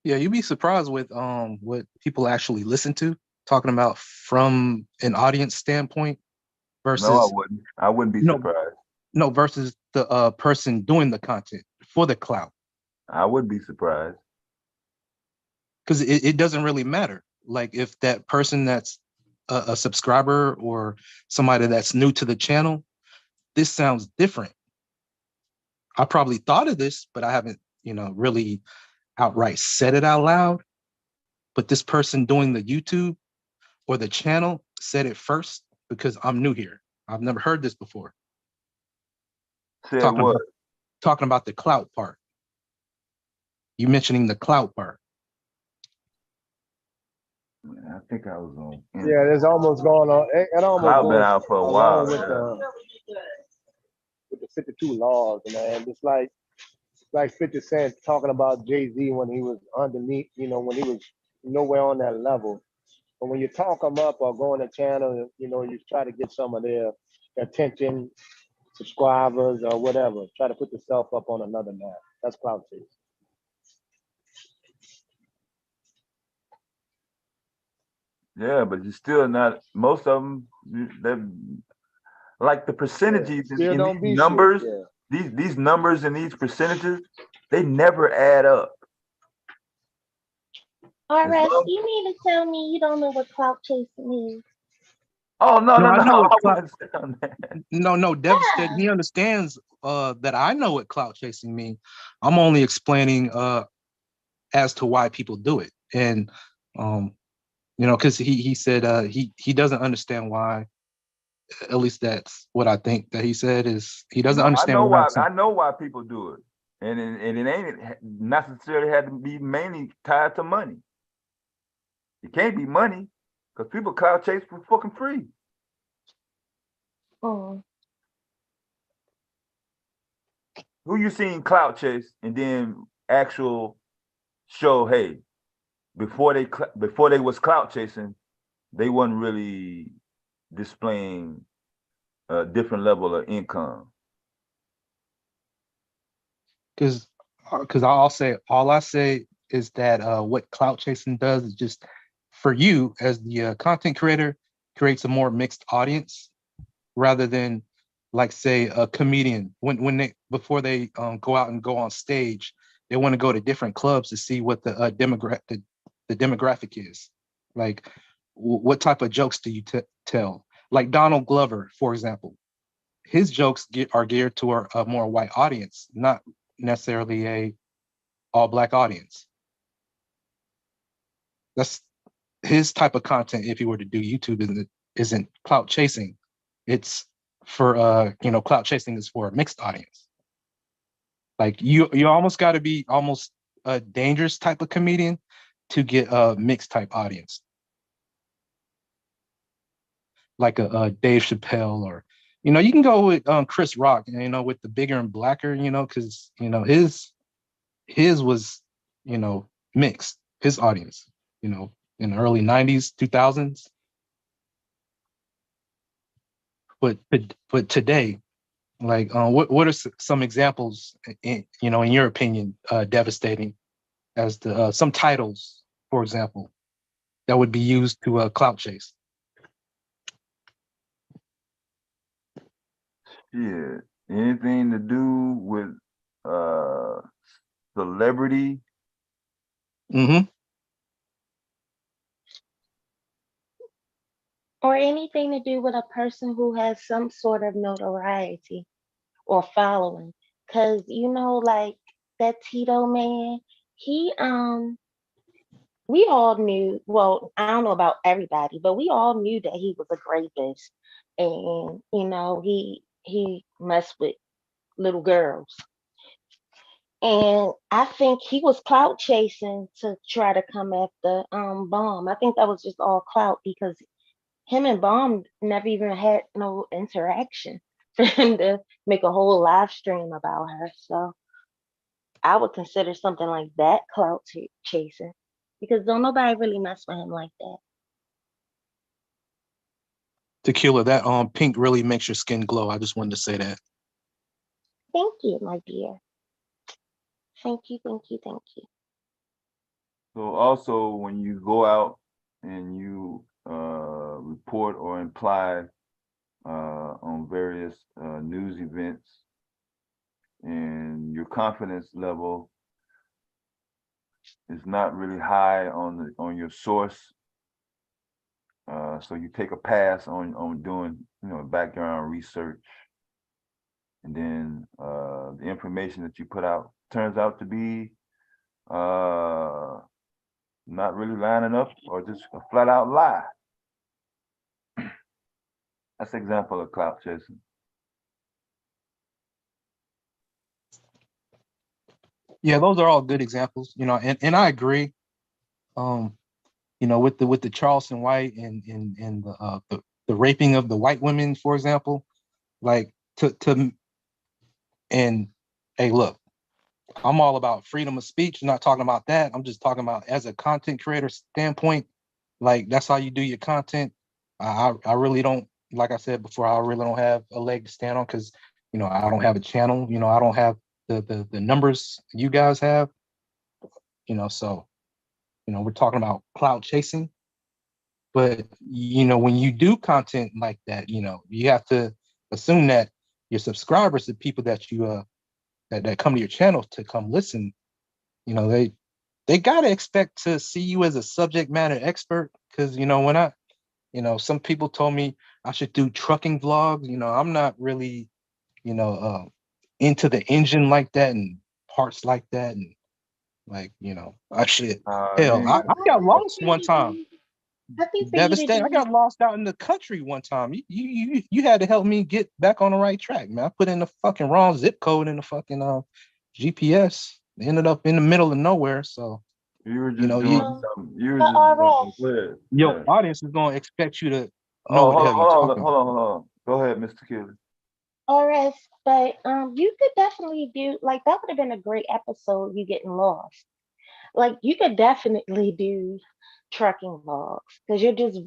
Yeah, you'd be surprised with what people actually listen to, talking about from an audience standpoint versus No, I wouldn't. I wouldn't be surprised. No, versus the person doing the content for the clout. I would be surprised. Because it doesn't really matter. Like if that person that's a subscriber or somebody that's new to the channel, this sounds different. I probably thought of this, but I haven't, really outright said it out loud. But this person doing the YouTube or the channel said it first because I'm new here. I've never heard this before. Said what? Talking about the clout part. You mentioning the clout part. I think I was on. Yeah, there's almost going on. It almost Clout goes been out for a while. with the 52 laws, man. It's like 50 Cent talking about Jay-Z when he was underneath, when he was nowhere on that level. But when you talk them up or go on a channel, you try to get some of their attention, subscribers or whatever. Try to put yourself up on another map. That's clout chase. Yeah, but you're still not. Most of them, they're like the percentages in these numbers. Shit, yeah. These numbers and these percentages, they never add up. RS, you mean to tell me you don't know what clout chasing means? Oh no! I know what No. No, Dev said he understands that I know what clout chasing means. I'm only explaining as to why people do it. And because he said he doesn't understand why. At least that's what I think that he said is he doesn't understand why. I know why people do it, and it ain't necessarily had to be mainly tied to money. It can't be money because people clout chase for fucking free. Oh. Who you seen clout chase and then actual show? Hey, before they was clout chasing, they wasn't really displaying a different level of income. Because all I say is that what clout chasing does is just for you as the content creator creates a more mixed audience rather than like say a comedian when they before they go out and go on stage, they want to go to different clubs to see what the demographic is. Like what type of jokes do you tell? Like Donald Glover, for example, his jokes are geared to a more white audience, not necessarily a all black audience. That's his type of content. If he were to do YouTube, isn't clout chasing. It's for clout chasing is for a mixed audience. Like you almost got to be almost a dangerous type of comedian to get a mixed type audience, like a Dave Chappelle or You know, you can go with Chris Rock, you know, with the bigger and blacker, you know, because you know his was, you know, mixed. His audience, you know, in the early '90s, 2000s. But today, like, what are some examples, you know, in your opinion, devastating as the some titles, for example, that would be used to clout chase? Yeah, anything to do with celebrity. Mm-hmm. Or anything to do with a person who has some sort of notoriety or following. Cause you know, like that Tito man, he we all knew, well, I don't know about everybody, but we all knew that he was a rapist. And, you know, he messed with little girls. And I think he was clout chasing to try to come after Bomb. I think that was just all clout because him and Bomb never even had no interaction for him to make a whole live stream about her. So I would consider something like that clout chasing because don't nobody really mess with him like that. Tequila, that pink really makes your skin glow. I just wanted to say that. Thank you, my dear. Thank you, thank you, thank you. So also when you go out and you report or imply on various news events, and your confidence level is not really high on your source, so you take a pass on doing, you know, background research, and then the information that you put out turns out to be not really lining up or just a flat out lie. That's an example of clout chasing. Yeah, those are all good examples, you know, and I agree. You know, with the Charleston White and the raping of the white women, for example, like to and hey, look, I'm all about freedom of speech. I'm not talking about that. I'm just talking about as a content creator standpoint, like that's how you do your content. I really don't, like I said before, I really don't have a leg to stand on because, you know, I don't have a channel. You know, I don't have the numbers you guys have. You know, so, you know, we're talking about cloud chasing. But, you know, when you do content like that, you know, you have to assume that your subscribers, the people that you that come to your channel to come listen, you know, they gotta expect to see you as a subject matter expert. Because, you know, when you know, some people told me I should do trucking vlogs. You know, I'm not really, you know, into the engine like that and parts like that, and like, you know, I should. Hell, I got lost one time. I think for you to Devastated. I do, got lost out in the country one time. You had to help me get back on the right track, man. I put in the fucking wrong zip code in the fucking GPS. Ended up in the middle of nowhere. So You were you just know, doing something. You were just doing some clear. your audience is gonna expect you to know Oh, what the hell you're talking about. hold on. Go ahead, Mr. Kelly. RS, but you could definitely do like that would have been a great episode, you getting lost. Like you could definitely do trucking vlogs because you're just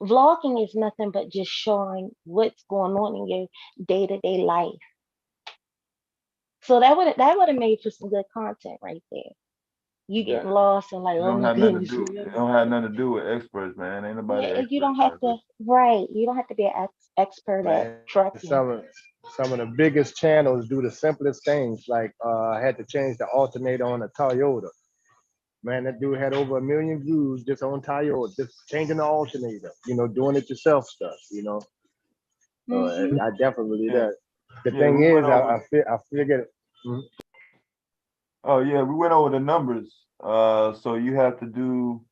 vlogging is nothing but just showing what's going on in your day-to-day life. So that would have made for some good content right there. You getting lost and like, It oh don't my have nothing to goodness. do. It don't have nothing to do with experts, man. Ain't nobody Yeah, you expert. don't have to right. You don't have to be an expert at Man, trucking. some of the biggest channels do the simplest things, like I had to change the alternator on a Toyota. Man, that dude had over 1 million views just on Toyota, just changing the alternator, you know, doing it yourself stuff, you know. I definitely do that. The thing is, I figured. Oh yeah, we went over the numbers. So you have to do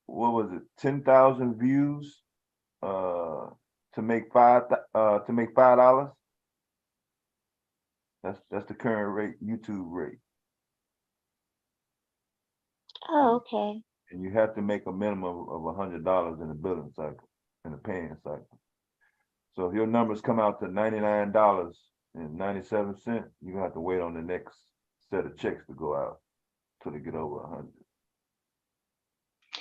what was it, 10,000 views to make $5. That's the current rate, YouTube rate. Oh, okay. And you have to make a minimum of $100 in a billing cycle. in the paying cycle. So if your numbers come out to $99.97, you're gonna have to wait on the next set of checks to go out till they get over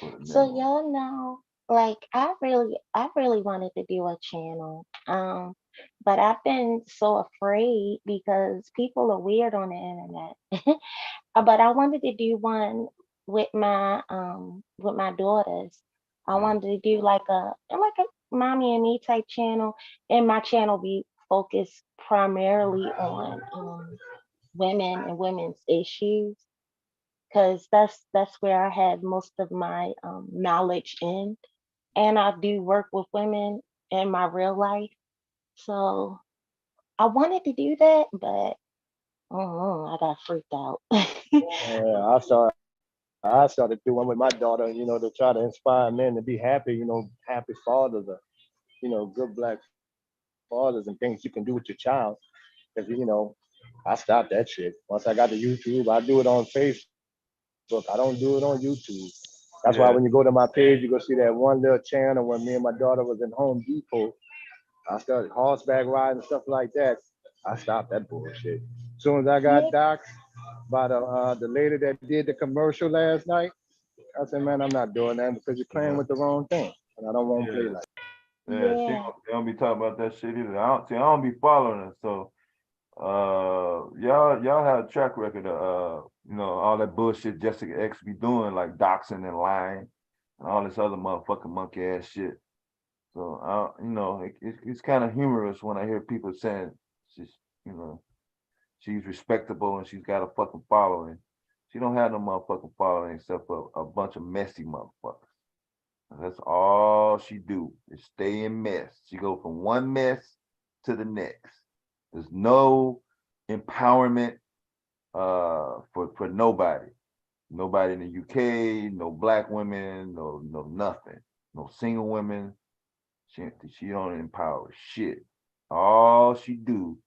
100. So y'all know, like I really wanted to do a channel. But I've been so afraid because people are weird on the internet. But I wanted to do one with my daughters. I wanted to do like a mommy and me type channel, and my channel be focused primarily on women and women's issues, because that's where I had most of my knowledge in, and I do work with women in my real life. So I wanted to do that, but I got freaked out. Yeah, I started doing with my daughter, you know, to try to inspire men to be happy, you know, happy fathers, you know, good black fathers and things you can do with your child. Because, you know, I stopped that shit. Once I got to YouTube, I do it on Facebook. I don't do it on YouTube. That's why when you go to my page, you go see that one little channel when me and my daughter was in Home Depot. I started horseback riding and stuff like that. I stopped that bullshit. As soon as I got doxxed by the lady that did the commercial last night, I said, man, I'm not doing that because you're playing with the wrong thing. And I don't want to play like that. Yeah, they don't be talking about that shit either. I don't be following her. So y'all have a track record of you know, all that bullshit Jessica X be doing, like doxing and lying and all this other motherfucking monkey ass shit. So you know, it's kind of humorous when I hear people saying she's, you know, she's respectable and she's got a fucking following. She don't have no motherfucking following except for a bunch of messy motherfuckers. That's all she do is stay in mess. She go from one mess to the next. There's no empowerment for nobody. Nobody in the UK, no black women, no nothing. No single women. She don't empower shit. All she do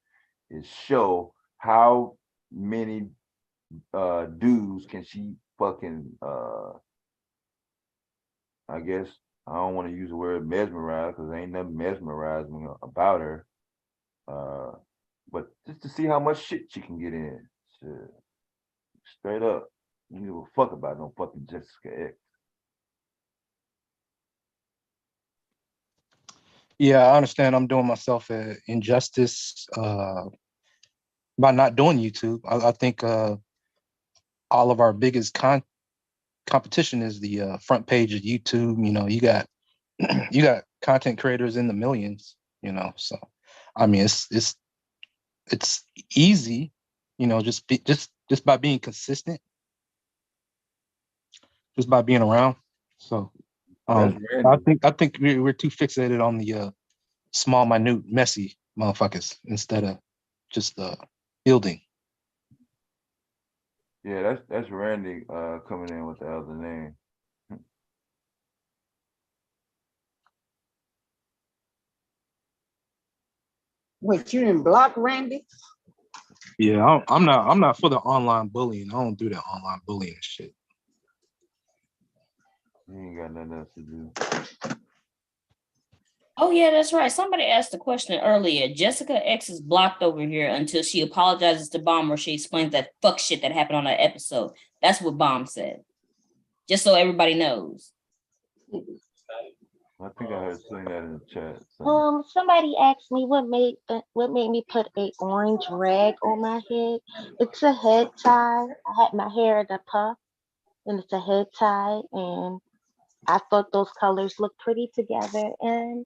is show how many dudes can she fucking I guess I don't want to use the word mesmerize because ain't nothing mesmerizing about her. But just to see how much shit she can get in. Shit. Straight up. You give a fuck about no fucking Jessica X. Yeah, I understand I'm doing myself an injustice by not doing YouTube. I think all of our biggest competition is the front page of YouTube. You know, you got content creators in the millions, you know. So I mean it's easy, you know, just by being consistent, just by being around. So I think we're too fixated on the small, minute, messy motherfuckers instead of just building. Yeah, that's Randy coming in with the other name. What, you didn't block Randy? Yeah, I'm not for the online bullying. I don't do that online bullying shit. You ain't got nothing else to do. Oh yeah, that's right. Somebody asked the question earlier. Jessica X is blocked over here until she apologizes to Bomb or she explains that fuck shit that happened on that episode. That's what Bomb said. Just so everybody knows. I think I heard saying that in the chat. So. Somebody asked me what made me put a orange rag on my head. It's a head tie. I had my hair in a puff, and it's a head tie, and I thought those colors looked pretty together. And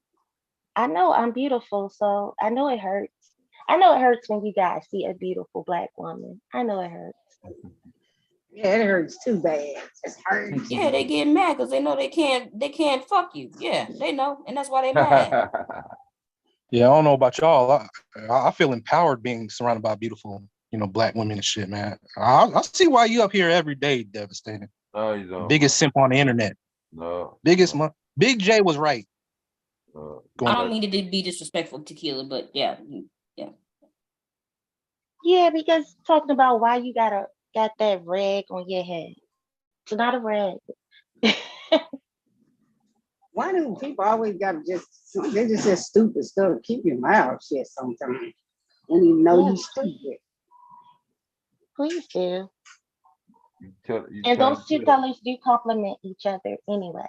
I know I'm beautiful, so I know it hurts. I know it hurts when you guys see a beautiful black woman. I know it hurts. Yeah, it hurts too bad. It hurts. Yeah, they get mad because they know they can't fuck you. Yeah, they know, and that's why they mad. Yeah, I don't know about y'all. I feel empowered being surrounded by beautiful, you know, black women and shit, man. I see why you up here every day, Devastating. No, you don't. Biggest simp on the internet. No. Biggest Big J was right. I don't mean to be disrespectful, Tequila, but yeah. Yeah, because talking about why you got that rag on your head. It's not a rag. Why do people always gotta they just say stupid stuff? Keep your mouth shut sometimes. When you know you stupid. Please do. You And those two colors do complement each other anyway.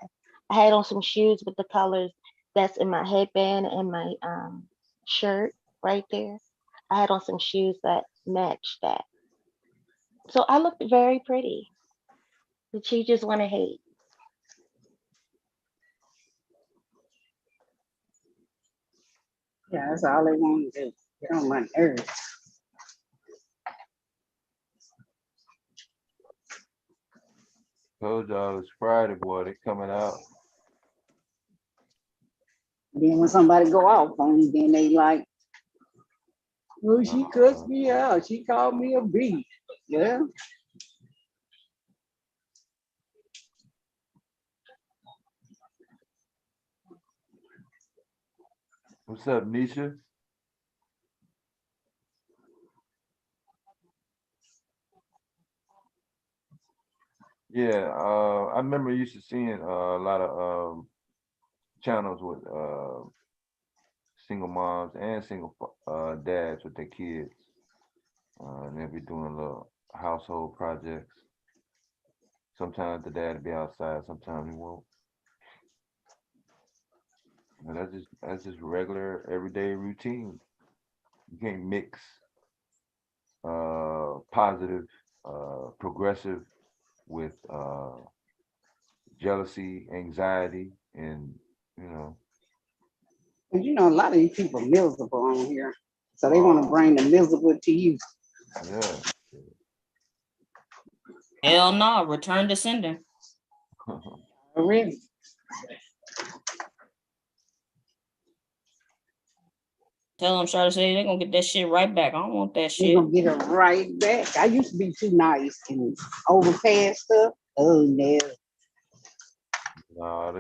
I had on some shoes with the colors that's in my headband and my shirt right there. I had on some shoes that matched that. So I looked very pretty. But you just want to hate. Yeah, that's all they want to do. Get on my nerves. Told y'all it's Friday, boy. They coming out. Then when somebody go off on you, then they like, oh, she cussed me out. She called me a B. Yeah. What's up, Nisha? Yeah, I remember used to seeing a lot of channels with single moms and single dads with their kids. And they'll be doing little household projects. Sometimes the dad will be outside, sometimes he won't. And that's just regular everyday routine. You can't mix positive, progressive with jealousy, anxiety, and And you know, a lot of these people miserable on here. So they want to bring the miserable to you. Yeah. Hell no, return to sender. Really? Tell them, try to say they're gonna get that shit right back. I don't want that shit. They're gonna get it right back. I used to be too nice and overpass stuff. Oh no. Nah,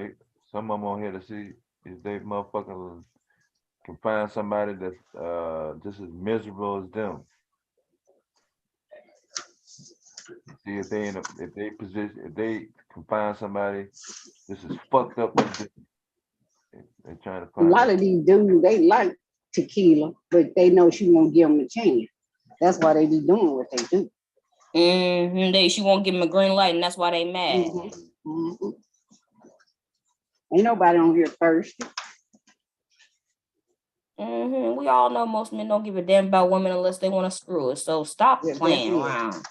some of them on here to see if they motherfucking can find somebody that's just as miserable as them. See if they if they can find somebody just as fucked up as them. They're trying to A find lot of these dudes, they like tequila, but they know she won't give them a chance. That's why they be doing what they do. She won't give them a green light, and that's why they mad. Ain't nobody on here thirsty. We all know most men don't give a damn about women unless they want to screw it. So stop playing around.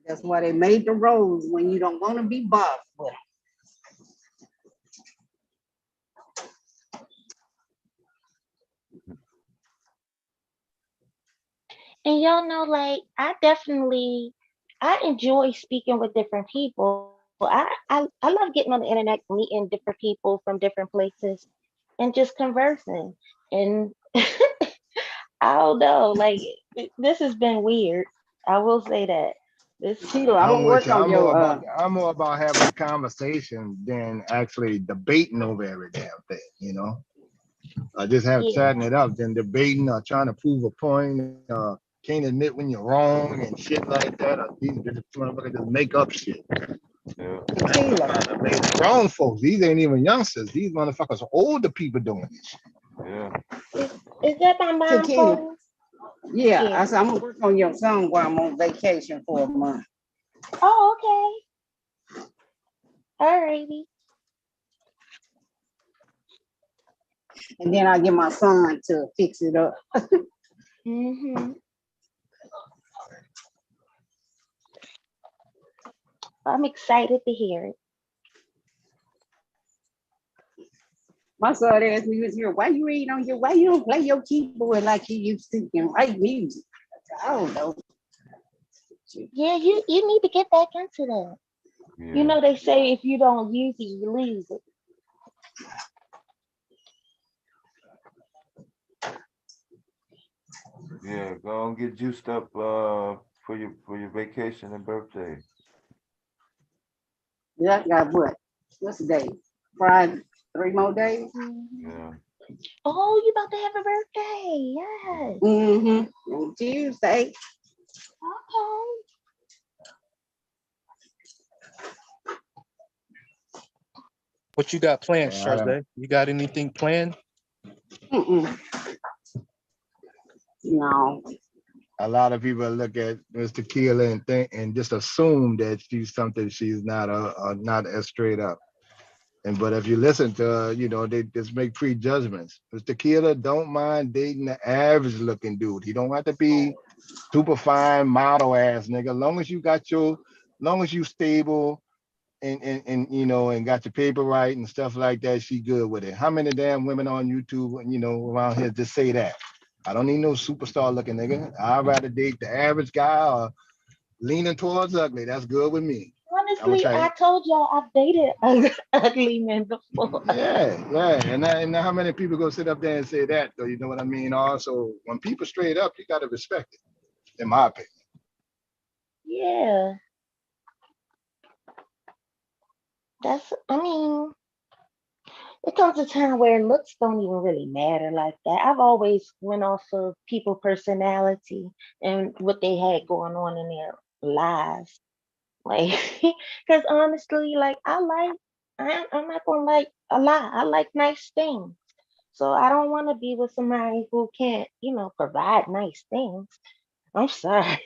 That's why they made the rules when you don't want to be bothered with them. And y'all know, like, I enjoy speaking with different people. I love getting on the internet, meeting different people from different places and just conversing. And I don't know, like, this has been weird. I will say that. I'm with you. I'm more about having a conversation than actually debating over every damn thing, you know. Just chatting it up, then debating or trying to prove a point, can't admit when you're wrong and shit like that. These motherfuckers just make up shit. Grown folks, these ain't even youngsters. These motherfuckers are older people doing this shit. Yeah. Is that my mom phone? Yeah, I said I'm gonna work on your son while I'm on vacation for a month. Oh, okay. Alrighty. And then I get my son to fix it up. I'm excited to hear it. My son asked me this year, why you don't play your keyboard like you used to and write music? I don't know. Yeah, you need to get back into that. Yeah. You know, they say if you don't use it, you lose it. Yeah, go and get juiced up for your vacation and birthday. Yeah, I got what? What's the day? Friday, 3 more days? Yeah. Oh, you about to have a birthday? Yes. On Tuesday. Okay. What you got planned, Charze? You got anything planned? No. A lot of people look at Miss Tequila and think and just assume that she's something she's not not as straight up. But if you listen to her, you know, they just make prejudgments. Miss Tequila don't mind dating the average looking dude. He don't have to be super fine model ass nigga. Long as you stable and you know and got your paper right and stuff like that, she good with it. How many damn women on YouTube, you know, around here just say that? I don't need no superstar looking nigga. I'd rather date the average guy or leaning towards ugly. That's good with me. Honestly, I told y'all I've dated ugly men before. Yeah. And how many people go sit up there and say that, though? You know what I mean? Also, when people straight up, you got to respect it, in my opinion. Yeah. I mean, it comes a time where looks don't even really matter like that. I've always went off of people personality and what they had going on in their lives. Like, because honestly, like I'm not gonna like a lie. I like nice things. So I don't want to be with somebody who can't, you know, provide nice things. I'm sorry.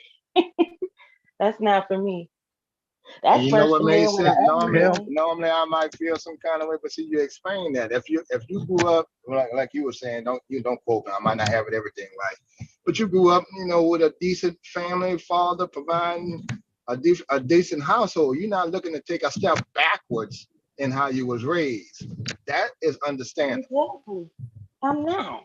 That's not for me. That's You know worse what than made being with sense? an ugly man. Normally I might feel some kind of way, but see, you explain that. If you grew up like you were saying, don't quote me. I might not have it everything right, but you grew up, you know, with a decent family, father providing a decent household. You're not looking to take a step backwards in how you was raised. That is understandable. Exactly. I'm not.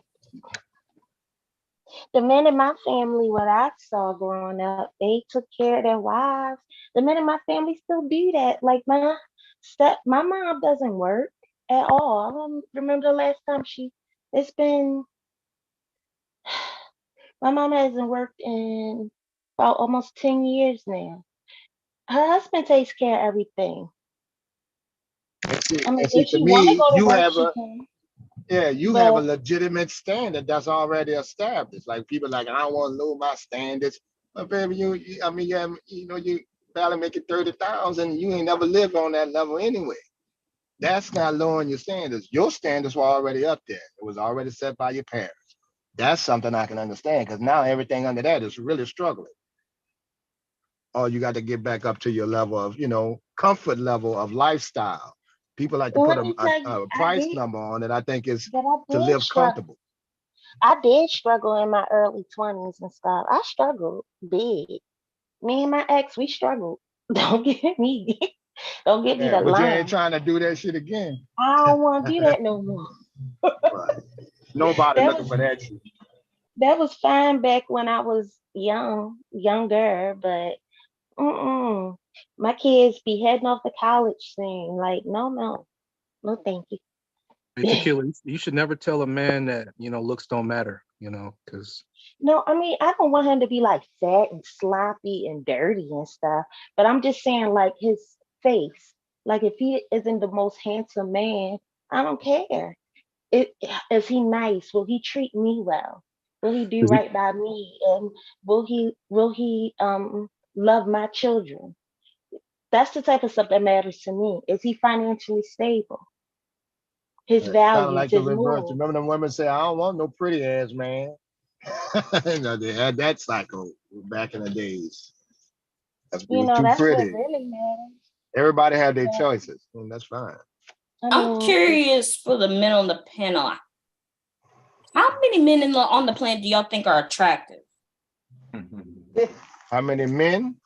The men in my family, what I saw growing up, they took care of their wives. The men in my family still do that. Like my mom doesn't work at all. I don't remember the last time it's been, my mom hasn't worked in about almost 10 years now. Her husband takes care of everything. I mean, See, if to she want to me, go to work, she can. you have a But legitimate standard that's already established. Like people like, I don't want to know my standards. But baby, I mean, you know, you barely make it 30,000. You ain't never lived on that level anyway. That's not lowering your standards. Your standards were already up there. It was already set by your parents. That's something I can understand because now everything under that is really struggling. Or you got to get back up to your level of, you know, comfort level of lifestyle. People like to put let me tell you, a price number on it. I think it's but I to did live struggle. comfortable. I did struggle in my early 20s and stuff. I struggled big. Me and my ex, we struggled. Don't get me Yeah, the but you ain't line. trying to do that shit again. I don't want to do that no more. Right. Nobody That looking was for that shit. that was fine back when I was younger, but my kids be heading off the college scene. Like, no, thank you. Hey, Tequila, you should never tell a man that, you know, looks don't matter, you know, because No, I mean, I don't want him to be like fat and sloppy and dirty and stuff, but I'm just saying, like, his face. Like, if he isn't the most handsome man, I don't care. Is he nice? Will he treat me well? Will he do right by me? And will he love my children? That's the type of stuff that matters to me. Is he financially stable? His Kind of values, like the his reverse. moves. Remember them women say, I don't want no pretty ass man. You know, they had that cycle back in the days. That's You know, too that's what pretty. really matters. Everybody had their But, choices, and that's fine. I'm curious for the men on the panel. How many men on the planet do y'all think are attractive? How many men?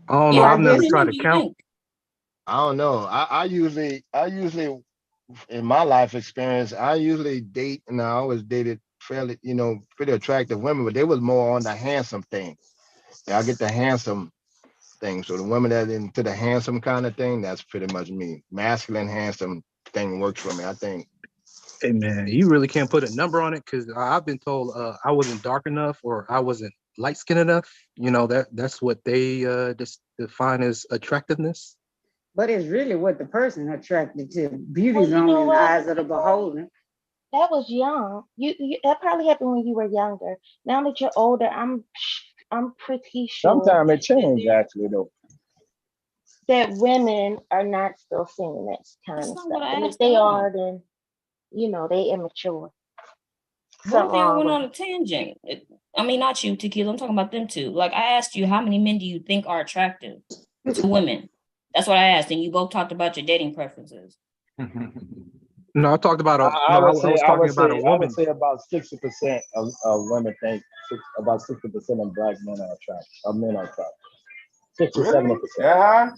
I don't know. I've never tried to count. I don't know. I usually, in my life experience, I usually date, and I always dated fairly, you know, pretty attractive women, but they was more on the handsome thing. Yeah, I get the handsome thing. So the women that into the handsome kind of thing, that's pretty much me. Masculine, handsome thing works for me, I think. Hey man, you really can't put a number on it because I've been told I wasn't dark enough or I wasn't light skinned enough. You know, that's what they just define as attractiveness. But it's really what the person attracted to. Beauty well, is you know only in the what? eyes of the beholder. That was young. That probably happened when you were younger. Now that you're older, I'm pretty sure. Sometimes it changed actually though. that women are not still seeing that kind of That's not what stuff. I And if asked they at are, all. then they immature. One Something thing wrong went with on a tangent. I mean, not you, Tequila. I'm talking about them two. Like, I asked you, how many men do you think are attractive to women? That's what I asked, and you both talked about your dating preferences. No, I talked about I would say I was talking about a woman. about 60% of women think about 60% of black men are attractive. Of men are attractive. 60, Really? 70%. Yeah.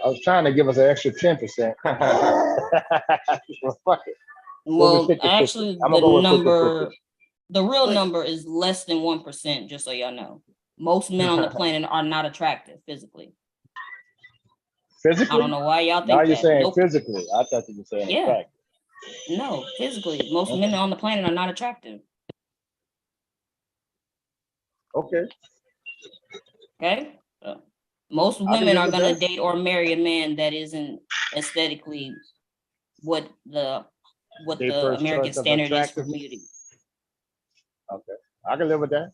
I was trying to give us an extra 10%. Well, fuck it. Well, 50, actually, I'm the gonna go with 50, number, 50. the real number is less than 1%, just so y'all know. Most men on the planet are not attractive physically. Physically? I don't know why y'all Now think you're that. saying Nope. physically. I thought you were saying Yeah. attractive. No, physically. Most men on the planet are not attractive. Okay. Okay? So, most I can women live are with going to that. date or marry a man that isn't aesthetically what the They first American choice of standard is for attractiveness. beauty. Okay. I can live with that.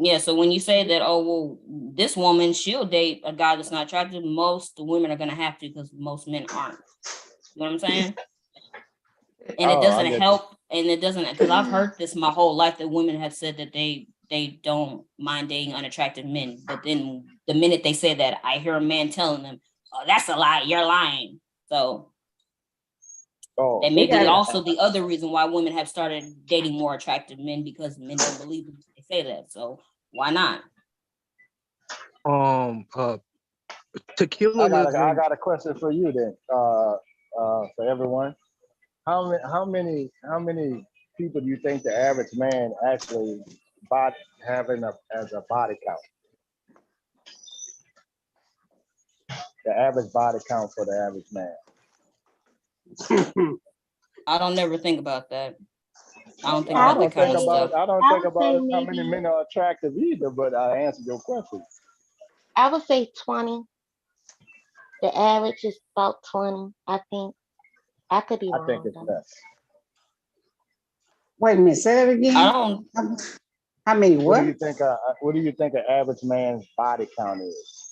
Yeah, so when you say that, oh, well, this woman, she'll date a guy that's not attractive, most women are going to have to because most men aren't. You know what I'm saying? And it doesn't help, and it doesn't, because I've heard this my whole life, that women have said that they don't mind dating unattractive men. But then the minute they say that, I hear a man telling them, oh, that's a lie, you're lying. So that may be also the other reason why women have started dating more attractive men, because men don't believe them if they say that. So why not? Tequila I lives in. got a question for you then. For everyone. How many people do you think the average man actually having as a body count? The average body count for the average man. I don't never think about that. I don't think I about that kind of stuff. I don't think about how many men are attractive either, but I answered your question. I would say 20. The average is about 20, I think. I could be wrong. I think it's less. Wait a minute, say it again. I don't. How many what? What do you think an average man's body count is?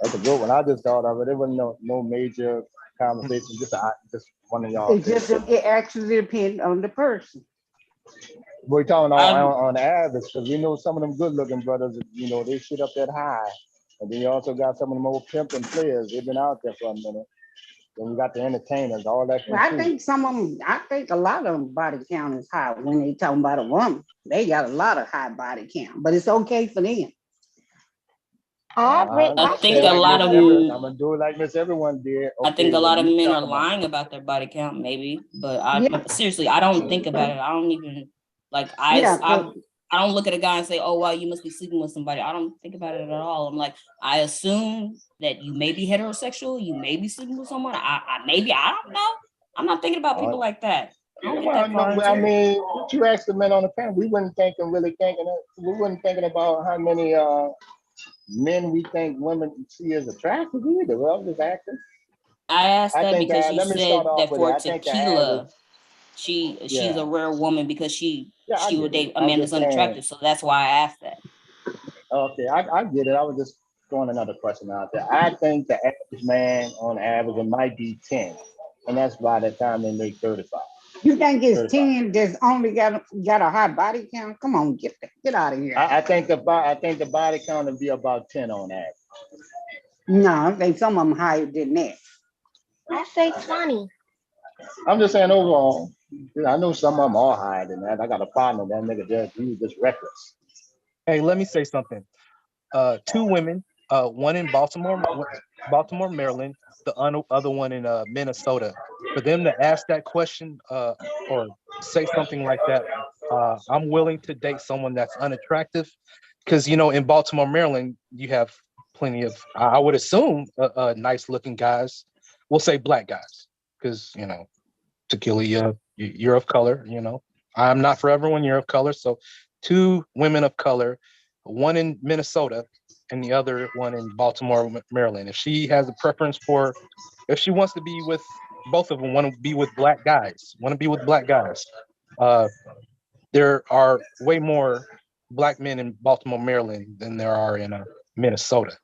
That's a good one. I just thought of it. There wasn't no major conversation. Just one of y'all. It actually depends on the person. We're talking on average, because we know some of them good-looking brothers, they sit up that high, and then you also got some of them old pimping players. They've been out there for a minute. Then you got the entertainers, all that. Well, I think some of them. I think a lot of them body count is high when they talking about a woman. They got a lot of high body count, but it's okay for them. I think a lot of I'm gonna do it like Miss Everyone did. I think a lot of men are lying about their body count, maybe, but seriously, I don't think about it. I don't even I don't look at a guy and say, oh wow, you must be sleeping with somebody. I don't think about it at all. I'm like, I assume that you may be heterosexual, you may be sleeping with someone. I don't know. I'm not thinking about people like that. I don't get that far into I mean, what you asked the men on the panel, we weren't thinking about how many men we think women see as attractive either. Well, I'm just asking. I asked that because you said that for Tequila, Tequila, she's a rare woman because she would date a man that's unattractive. So that's why I asked that. Okay, I get it. I was just throwing another question out there. I think the average man on average it might be 10, and that's by the time they make 35. You think it's 35. 10 that's only got a high body count? Come on, get out of here. I think the body count would be about 10 on average. No, I think some of them higher than that. I say 20. I'm just saying overall. I know some of them are higher than that. I got a partner that nigga he was just reckless. Hey, let me say something. 2 women, one in Baltimore, Maryland, the other one in Minnesota. For them to ask that question or say something like that, I'm willing to date someone that's unattractive, because in Baltimore, Maryland, you have plenty of, I would assume, nice-looking guys. We'll say black guys, because Tequila, you're of color. I'm not for everyone. You're of color, so 2 women of color, one in Minnesota and the other one in Baltimore, Maryland. If she has a preference if she wants to be with both of them want to be with black guys. There are way more black men in Baltimore, Maryland than there are in Minnesota.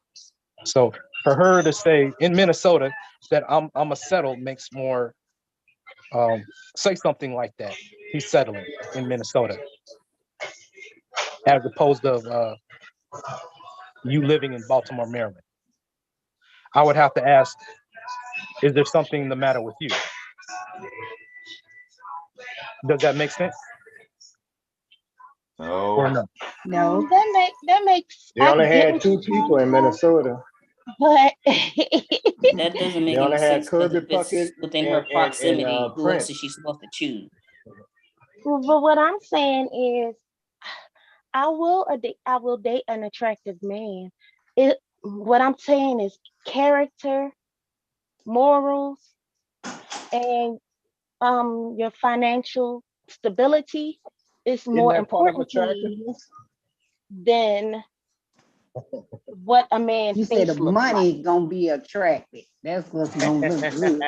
So for her to say in Minnesota that I'm a settle makes more, say something like that. He's settling in Minnesota, as opposed to you living in Baltimore, Maryland. I would have to ask, is there something the matter with you? Does that make sense? No. Or no? No, that makes. They only had 2 people in Minnesota. But That doesn't make They only any had sense because Kirby if it's Puckett within her and proximity, who else Prince. is she supposed to choose? but what I'm saying is, I will date an attractive man. What I'm saying is character, morals, and your financial stability is Isn't more that part of important to me attractiveness? than what a man's You said face the looks money gonna be attractive. That's what's gonna look good.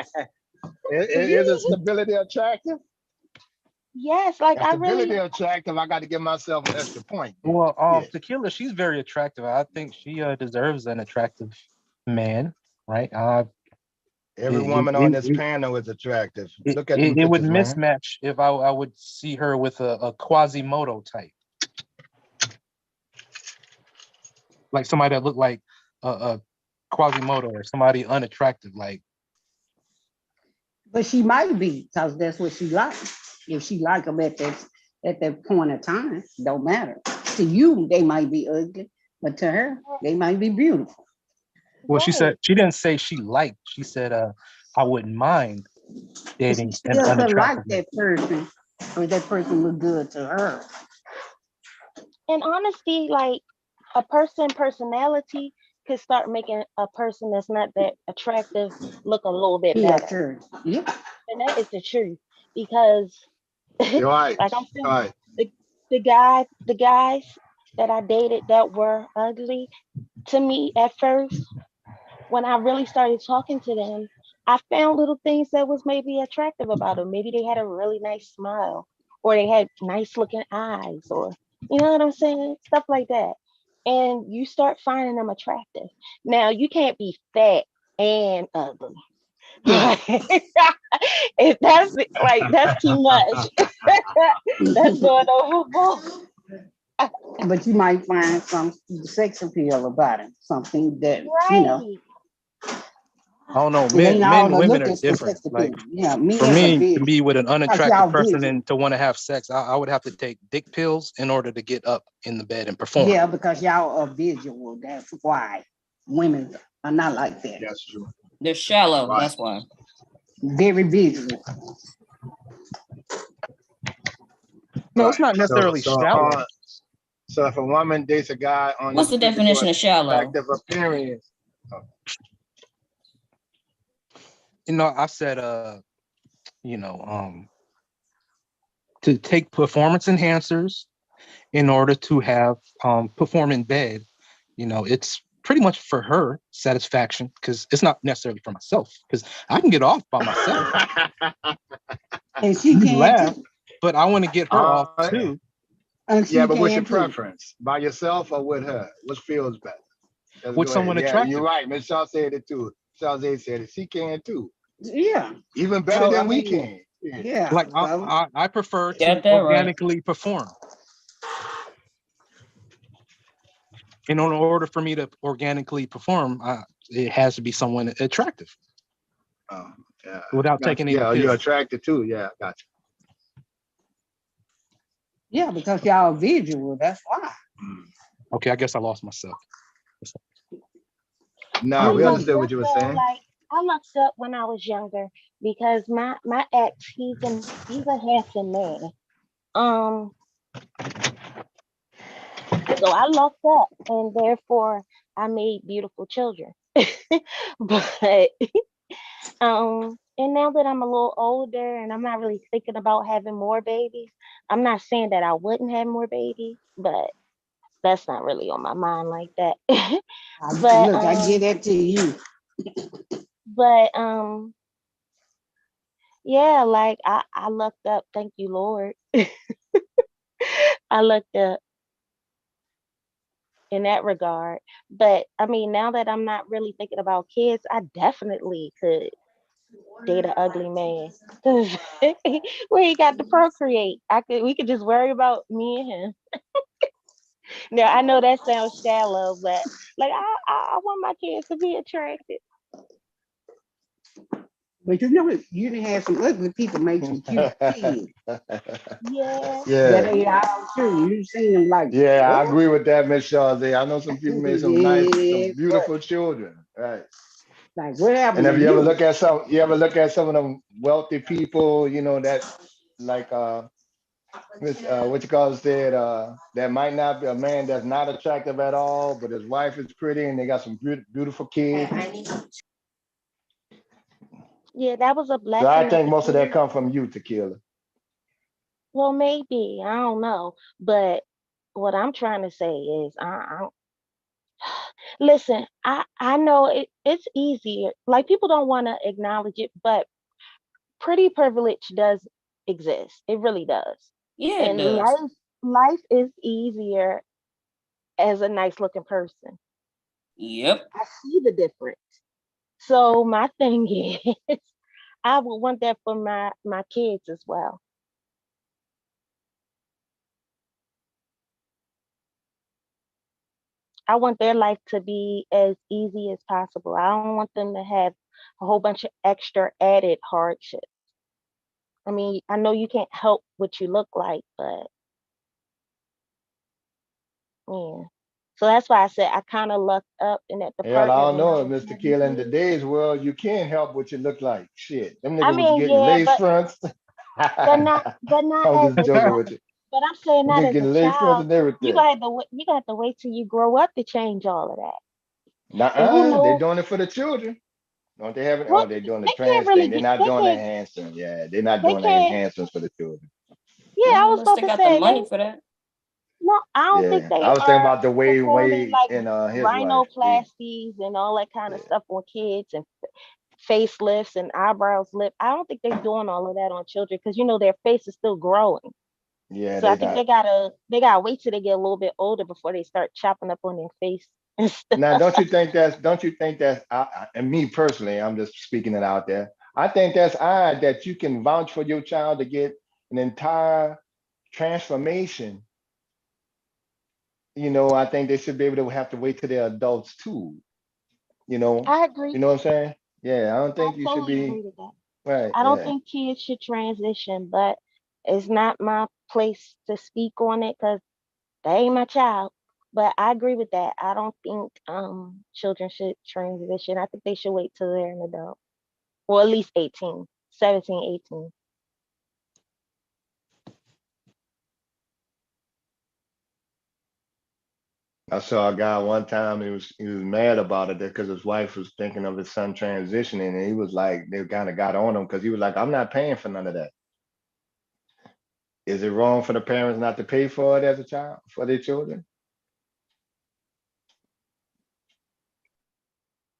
Is stability attractive? Yes, like If I stability really. attractive, I got to give myself an extra point. Well, Yeah. Tequila, she's very attractive. I think she deserves an attractive man, right? Every woman on this panel is attractive. Look at them It would pictures, man. mismatch if I would see her with a Quasimodo type, like somebody that looked like a Quasimodo or somebody unattractive, like. But she might be, because that's what she likes. If she like them at that point of time, don't matter. To you, they might be ugly, but to her, they might be beautiful. Well, she didn't say she liked. She said, I wouldn't mind dating She an still could like unattractive man. that person, or that person look good to her. In honesty, like a personality could start making a person that's not that attractive look a little bit better. Yeah. And that is the truth. Because You're right. like I'm saying, Right. the guys that I dated that were ugly to me at first, when I really started talking to them, I found little things that was maybe attractive about them. Maybe they had a really nice smile, or they had nice looking eyes, or you know what I'm saying? Stuff like that. And you start finding them attractive. Now you can't be fat and ugly. If that's like that's too much. That's going overboard. But you might find some sex appeal about it, something that I don't know. It Men ain't all and the women look are is the different. sex Like appeal. Yeah, men for are me, to visual. be with an Like unattractive y'all person visual. and to want to have sex, I would have to take dick pills in order to get up in the bed and perform. Yeah, because y'all are visual. That's why women are not like that. That's true. They're shallow. That's why. Very visual. No, it's not necessarily shallow. So if a woman dates a guy on What's the definition of shallow? attractive appearance, You know, I said, to take performance enhancers in order to have perform in bed, it's pretty much for her satisfaction, because it's not necessarily for myself, because I can get off by myself. And she You can laugh, too. but I want to get her off too. And she yeah, but what's your can too. preference? By yourself or with her? Which feels better? Let's With go someone ahead. Yeah, attractive. you're right. Miss Shaw said it too. Shawzay said it. She can too. Yeah. Even better than we can. Yeah. Like I prefer to Get that right. organically perform. And in order for me to organically perform, it has to be someone attractive. Yeah. Without taking any pills. You're attracted too. Yeah, gotcha. Yeah, because y'all are visual. That's why. Okay, I guess I lost myself. No, we understood what you were saying. Like I looked up when I was younger because my ex, he's a handsome man. So I looked up, and therefore I made beautiful children. But and now that I'm a little older and I'm not really thinking about having more babies, I'm not saying that I wouldn't have more babies, but that's not really on my mind like that. But look, I give that to you. But Yeah, like I looked up, thank you, Lord. I looked up in that regard. But I mean, now that I'm not really thinking about kids, I definitely could date an ugly man. 'Cause we ain't got to procreate. We could just worry about me and him. Now I know that sounds shallow, but like I want my kids to be attractive. But you know, you didn't have some ugly people make some cute kids. Yeah. That Yeah. ain't all true. You seen them like, Yeah, I what? agree with that, Miss Shawzy. I know some people made some nice, Yeah, some beautiful children. Right. like what And happened if to you ever you? look at some of them wealthy people, you know, that like what you call it said, that might not be a man that's not attractive at all, but his wife is pretty and they got some beautiful kids. Yeah, that was a So I blessing at think the most of that beginning. come from you, Tequila. Well, maybe. I don't know. But what I'm trying to say is listen, I know it's easier. Like people don't want to acknowledge it, but pretty privilege does exist. It really does. Yeah, it And does. life is easier as a nice looking person. Yep. I see the difference. So my thing is I would want that for my kids as well. I want their life to be as easy as possible. I don't want them to have a whole bunch of extra added hardship. I mean, I know you can't help what you look like, but yeah. So that's why I said I kind of lucked up in that Hell, I department don't when I know, was Mr. having Tequila. In kids. today's world, you can't help what you look like. Shit, them I niggas was mean, getting yeah, lace fronts. but not I'm as just a joking child. with you. But I'm saying Them not niggas as a getting lace fronts child. and everything. You got to wait till you grow up to change all of that. And who Nuh-uh, they knows? doing it for the children. Don't they have it? Oh, Well, they doing the they can't trans really thing. They're get. not doing the enhancement. Yeah, they're not They doing the can't. enhancements for the children. Yeah, I Not was unless about they to got the say money they. for that. No, I don't think Yeah, they I was thinking are about the Wade performing Wade like and his wife. rhinoplasties and all that kind of stuff on kids and facelifts and eyebrows, lip. I don't think they're doing all of that on children because their face is still growing. Yeah, So I they think not. they gotta wait till they get a little bit older before they start chopping up on their face and stuff. Now, don't you think that's, and me personally, I'm just speaking it out there. I think that's odd that you can vouch for your child to get an entire transformation. I think they should be able to have to wait till they're adults too. You know, I you agree. know what I'm saying? Yeah, I don't I think you should totally be agree with that. right. I don't Yeah. think kids should transition, but it's not my place to speak on it because they ain't my child. But I agree with that. I don't think children should transition. I think they should wait till they're an adult. Or at least 18, 17, 18. I saw a guy one time. He was mad about it because his wife was thinking of his son transitioning, and he was like, they kind of got on him because he was like, "I'm not paying for none of that." Is it wrong for the parents not to pay for it as a child for their children?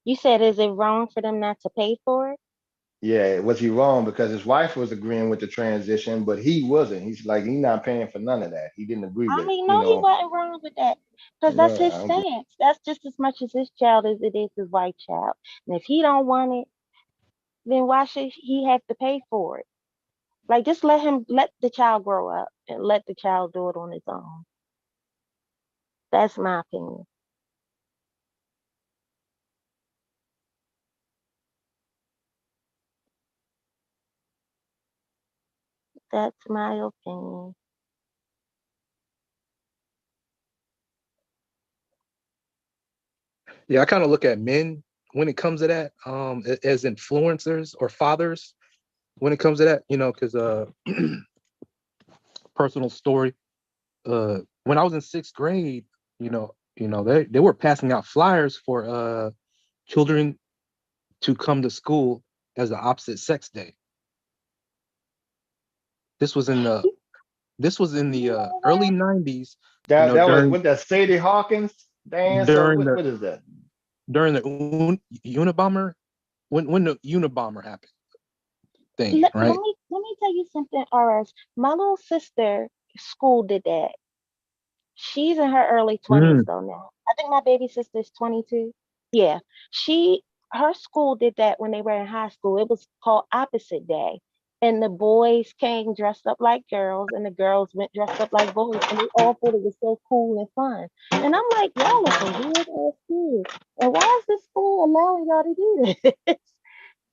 You said, is it wrong for them not to pay for it? Yeah, was he wrong because his wife was agreeing with the transition, but he wasn't. He's like, he's not paying for none of that. He didn't agree I with, mean, no, he wasn't wrong with that. Because that's yeah, his I don't agree. stance. That's just as much as his child as it is his white child. And if he don't want it, then why should he have to pay for it? Like just let the child grow up and let the child do it on his own. That's my opinion. That's my opinion. Yeah, I kind of look at men when it comes to that, as influencers or fathers when it comes to that, because personal story. When I was in sixth grade, they were passing out flyers for children to come to school as the opposite sex day. This was in the early 90s, That was during with that Sadie Hawkins dance or during what? the What is that? during the Unabomber when the Unabomber happened. thing, Let, right? let me tell you something, RS. My little sister school did that. She's in her early 20s Mm. though now. I think my baby sister is 22. Yeah. She her school did that when they were in high school. It was called opposite day. And the boys came dressed up like girls and the girls went dressed up like boys and they all thought it was so cool and fun. And I'm like, y'all are some weird ass kids. And why is this school allowing y'all to do this?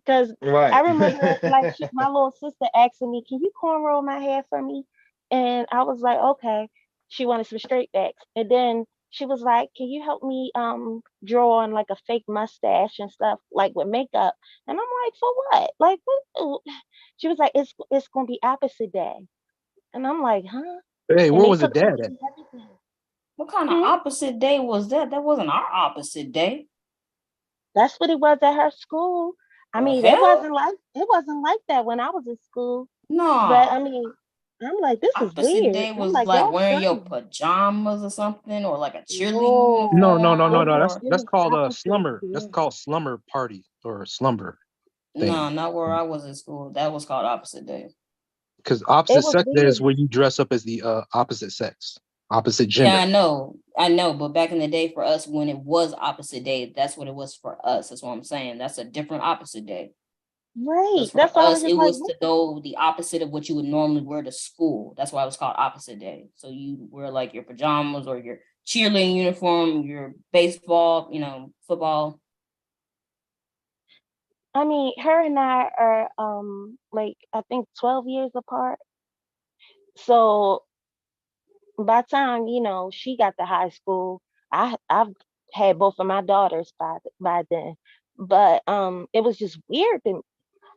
Because I Right. remember like my little sister asking me, "Can you cornrow my hair for me?" And I was like, "Okay." She wanted some straight backs, and then she was like, "Can you help me draw on like a fake mustache and stuff like with makeup?" And I'm like, "For what? Like what?" She was like, "It's gonna be opposite day," and I'm like, "Huh?" Hey, And where they was the took dad at? pictures and everything. What kind of opposite day was that? That wasn't our opposite day. That's what it was at her school. I The mean, hell? it wasn't like that when I was in school. But I No. mean, I'm like, this is Opposite weird. day I'm was like, like y'all wearing your strange. pajamas or something, or like a cheerleading No, No. uniform, That's or it that's was called a opposite slumber. That's day. called slumber party or slumber no, thing. not where I was in school. That was called opposite day. Because It opposite was sex day is weird. where you dress up as the opposite sex, opposite Yeah, gender. I know, but back in the day for us, when it was opposite day, that's what it was for us. That's what I'm saying. That's a different opposite day. Right. Because for That's why I was us, just it like, was what to go the opposite of what you would normally wear to school. That's why it was called opposite day. So you wear like your pajamas or your cheerleading uniform, your baseball, football. I mean, her and I are like I think 12 years apart. So by the time, she got to high school, I've had both of my daughters by then. But it was just weird to me.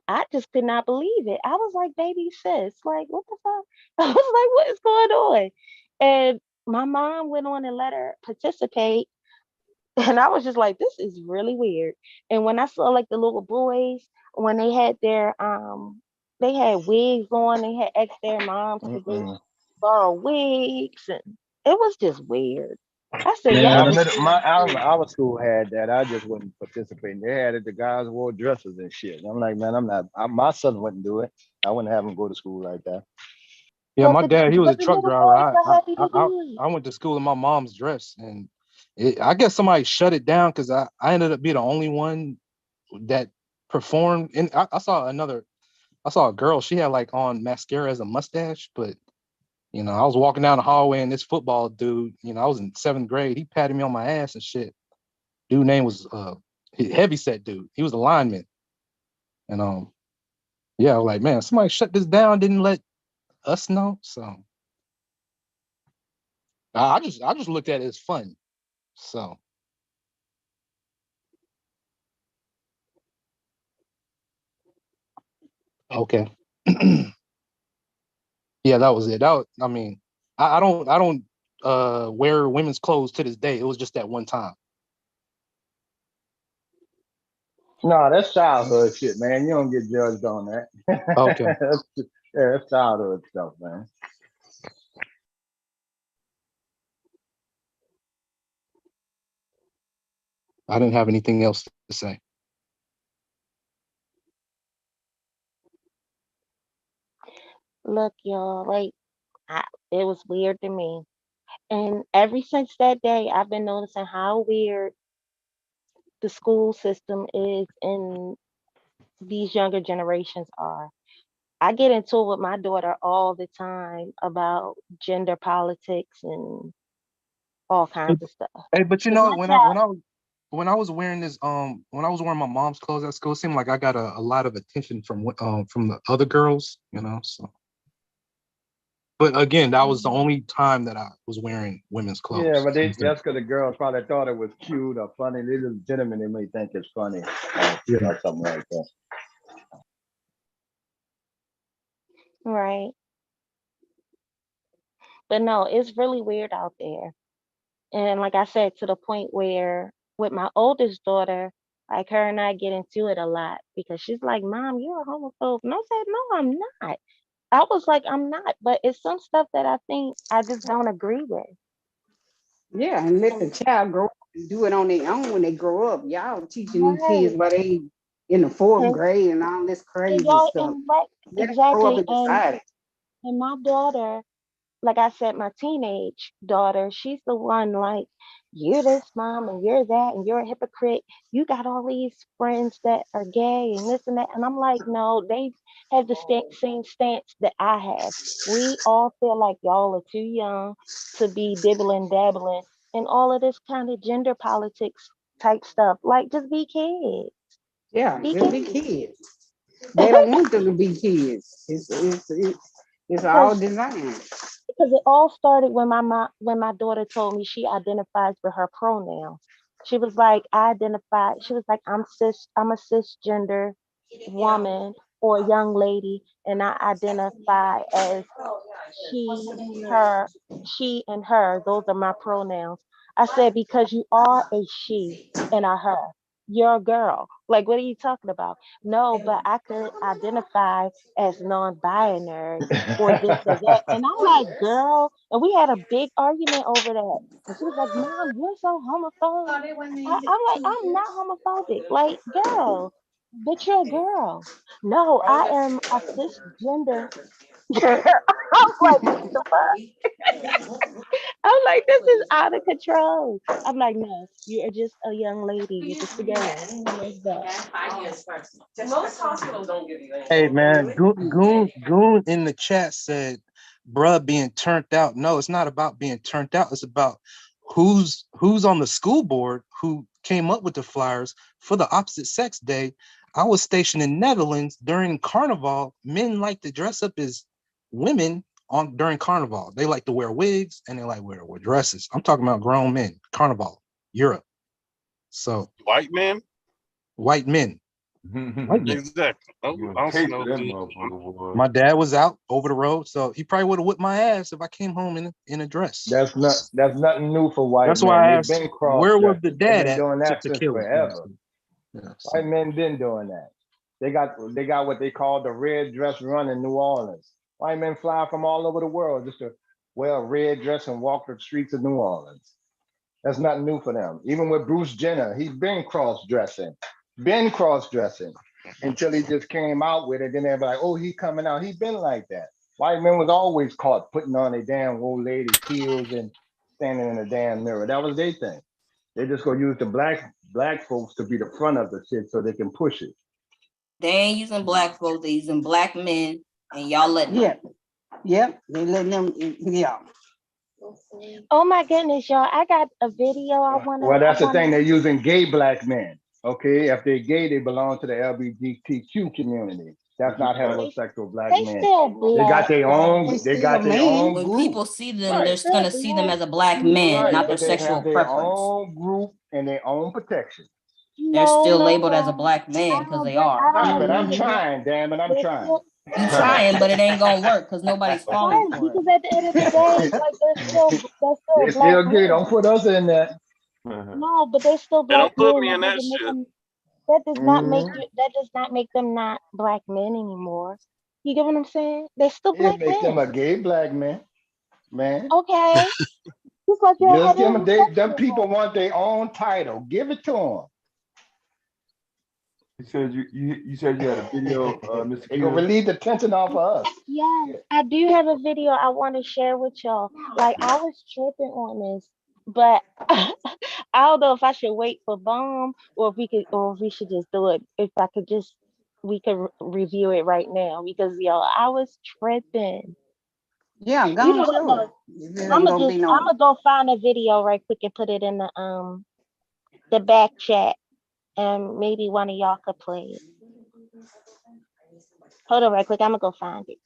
I just could not believe it. I was like, baby sis, like, what the fuck? I was like, what is going on? And my mom went on and let her participate. And I was just like, this is really weird. And when I saw like the little boys, when they had wigs on, they had asked their moms to go Mm-mm. borrow wigs, and it was just weird. I said, Man, Now y'all the is middle, strange. our school had that. I just wouldn't participate. They had it. The guys wore dresses and shit. I'm like, man, I'm not. My son wouldn't do it. I wouldn't have him go to school like that. yeah, my dad, he was a But the truck little driver. boys were happy to do it. I went to school in my mom's dress, and I guess somebody shut it down because I ended up being the only one that performed. And I saw a girl. She had like on mascara as a mustache, but I was walking down the hallway and this football dude, I was in 7th grade. He patted me on my ass and shit. Dude name was heavy set dude. He was a lineman. And yeah, I was like, man, somebody shut this down, didn't let us know. So I just looked at it as fun. So okay. Yeah, that was it. I mean, I don't wear women's clothes to this day. It was just that one time. No, that's childhood shit, man. You don't get judged on that. Okay. That's childhood stuff, man. I didn't have anything else to say. Look, y'all, like, it was weird to me. And ever since that day, I've been noticing how weird the school system is and these younger generations are. I get into it with my daughter all the time about gender politics and all Hey, kinds of stuff. hey, but Because my child, when I was wearing this when I was wearing my mom's clothes at school, it seemed like I got a lot of attention from the other girls, so but again, that was the only time that I was wearing women's Yeah, clothes. but that's because the girls probably thought it was cute or funny. These are gentlemen, they may think it's funny Yeah. or something like that. right? But no, it's really weird out there. And like I said, to the point where with my oldest daughter, like her and I get into it a lot because she's like, Mom, you're a homophobe. And I said, No, I'm not. I was like, I'm not, but it's some stuff that I think I just don't agree with. Yeah, and let the And child grow up and do it on their own when they grow up. Y'all teaching these right, kids while they in the fourth grade and all this crazy stuff. Right, exactly. And And my daughter, like I said, my teenage daughter, she's the one like, you're this mom and you're that and you're a hypocrite. You got all these friends that are gay and this and that. And I'm like, no, they have the same stance that I have. We all feel like y'all are too young to be dibbling, dabbling, and all of this kind of gender politics type stuff. Like, just be kids. Yeah, just be kids. They don't want them to be kids. It's all designed. Because it all started when my daughter told me she identifies with her pronouns. She was like, she was like, I'm a cisgender woman or young lady, and I identify as she, her, she and her. Those are my pronouns. I said, because you are a she and a her. You're a girl. Like, what are you talking about? No, but I could identify as non-binary or this or that. And I'm like, girl, and we had a big argument over that. And she was like, Mom, you're so homophobic. I'm like, I'm not homophobic. Like, girl, but you're a girl. No, I am a cisgender. I'm like, what the fuck? I'm like, this is out of control. I'm like, no, you are just a young lady. You're just a girl. Where's that? Most hospitals don't give you Hey anything. man, Goon in the chat said, bruh being turned out. No, it's not about being turned out. It's about who's on the school board who came up with the flyers for the opposite sex day. I was stationed in Netherlands during Carnival. Men like to dress up as women during Carnival. They like to wear wigs and they like wear dresses. I'm talking about grown men, Carnival, Europe. So white men. Exactly. My dad was out over the road, so he probably would have whipped my ass if I came home in a dress. That's nothing new for white That's men. why I They've asked, been where was the cross-dressing. dad They've been at doing that to since kill him? forever. Yeah, so. White men been doing that. They got what they call the red dress run in New Orleans. White men fly from all over the world just to wear a red dress and walk the streets of New Orleans. That's nothing new for them. Even with Bruce Jenner, he's been cross-dressing until he just came out with it. Then they're like, oh, he's coming out. He's been like that. White men was always caught putting on a damn old lady's heels and standing in a damn mirror. That was their thing. They just gonna use the black folks to be the front of the shit so they can push it. They ain't using black folks, they using black men, and y'all letting them. Yep, they letting them, yeah. Oh my goodness, y'all. I got a video I want to. Well, that's the thing. They're using gay black men. Okay, if they're gay, they belong to the LGBTQ community. That's not heterosexual black men. They got their own. They got their own When group. people see them, they're gonna see them as a black man, not their But they sexual have their preference. own group and their own protection. They're still labeled as a black man because they are. But I'm trying, damn it, I'm trying. You trying, but it ain't gonna work because nobody's falling for it. Because at the end of the day, like they're still They black still gay. men. Don't put us in that. No, but they're still They black don't put men. me in that Doesn't make shit. them- That does not make you. That does not make them not black men anymore. You get what I'm saying? They're still It black makes them a men. gay black man. Okay. Just like you're Just give them, them heterosexual. people want their own title. Give it to them. You said you said you had a video, Mr. They gonna relieve the tension off of us. Yes, I do have a video I want to share with y'all. Like I was tripping on this, but I don't know if I should wait for Bomb or if we should just do it. If I could just, we could review it right now because y'all, I was tripping. Yeah, You go know and what? show No, it. There I'm ain't gonna gonna be just, no. I'm gonna go find a video right quick and put it in the back chat, and maybe one of y'all could play it. Hold on right quick. I'm gonna go find it.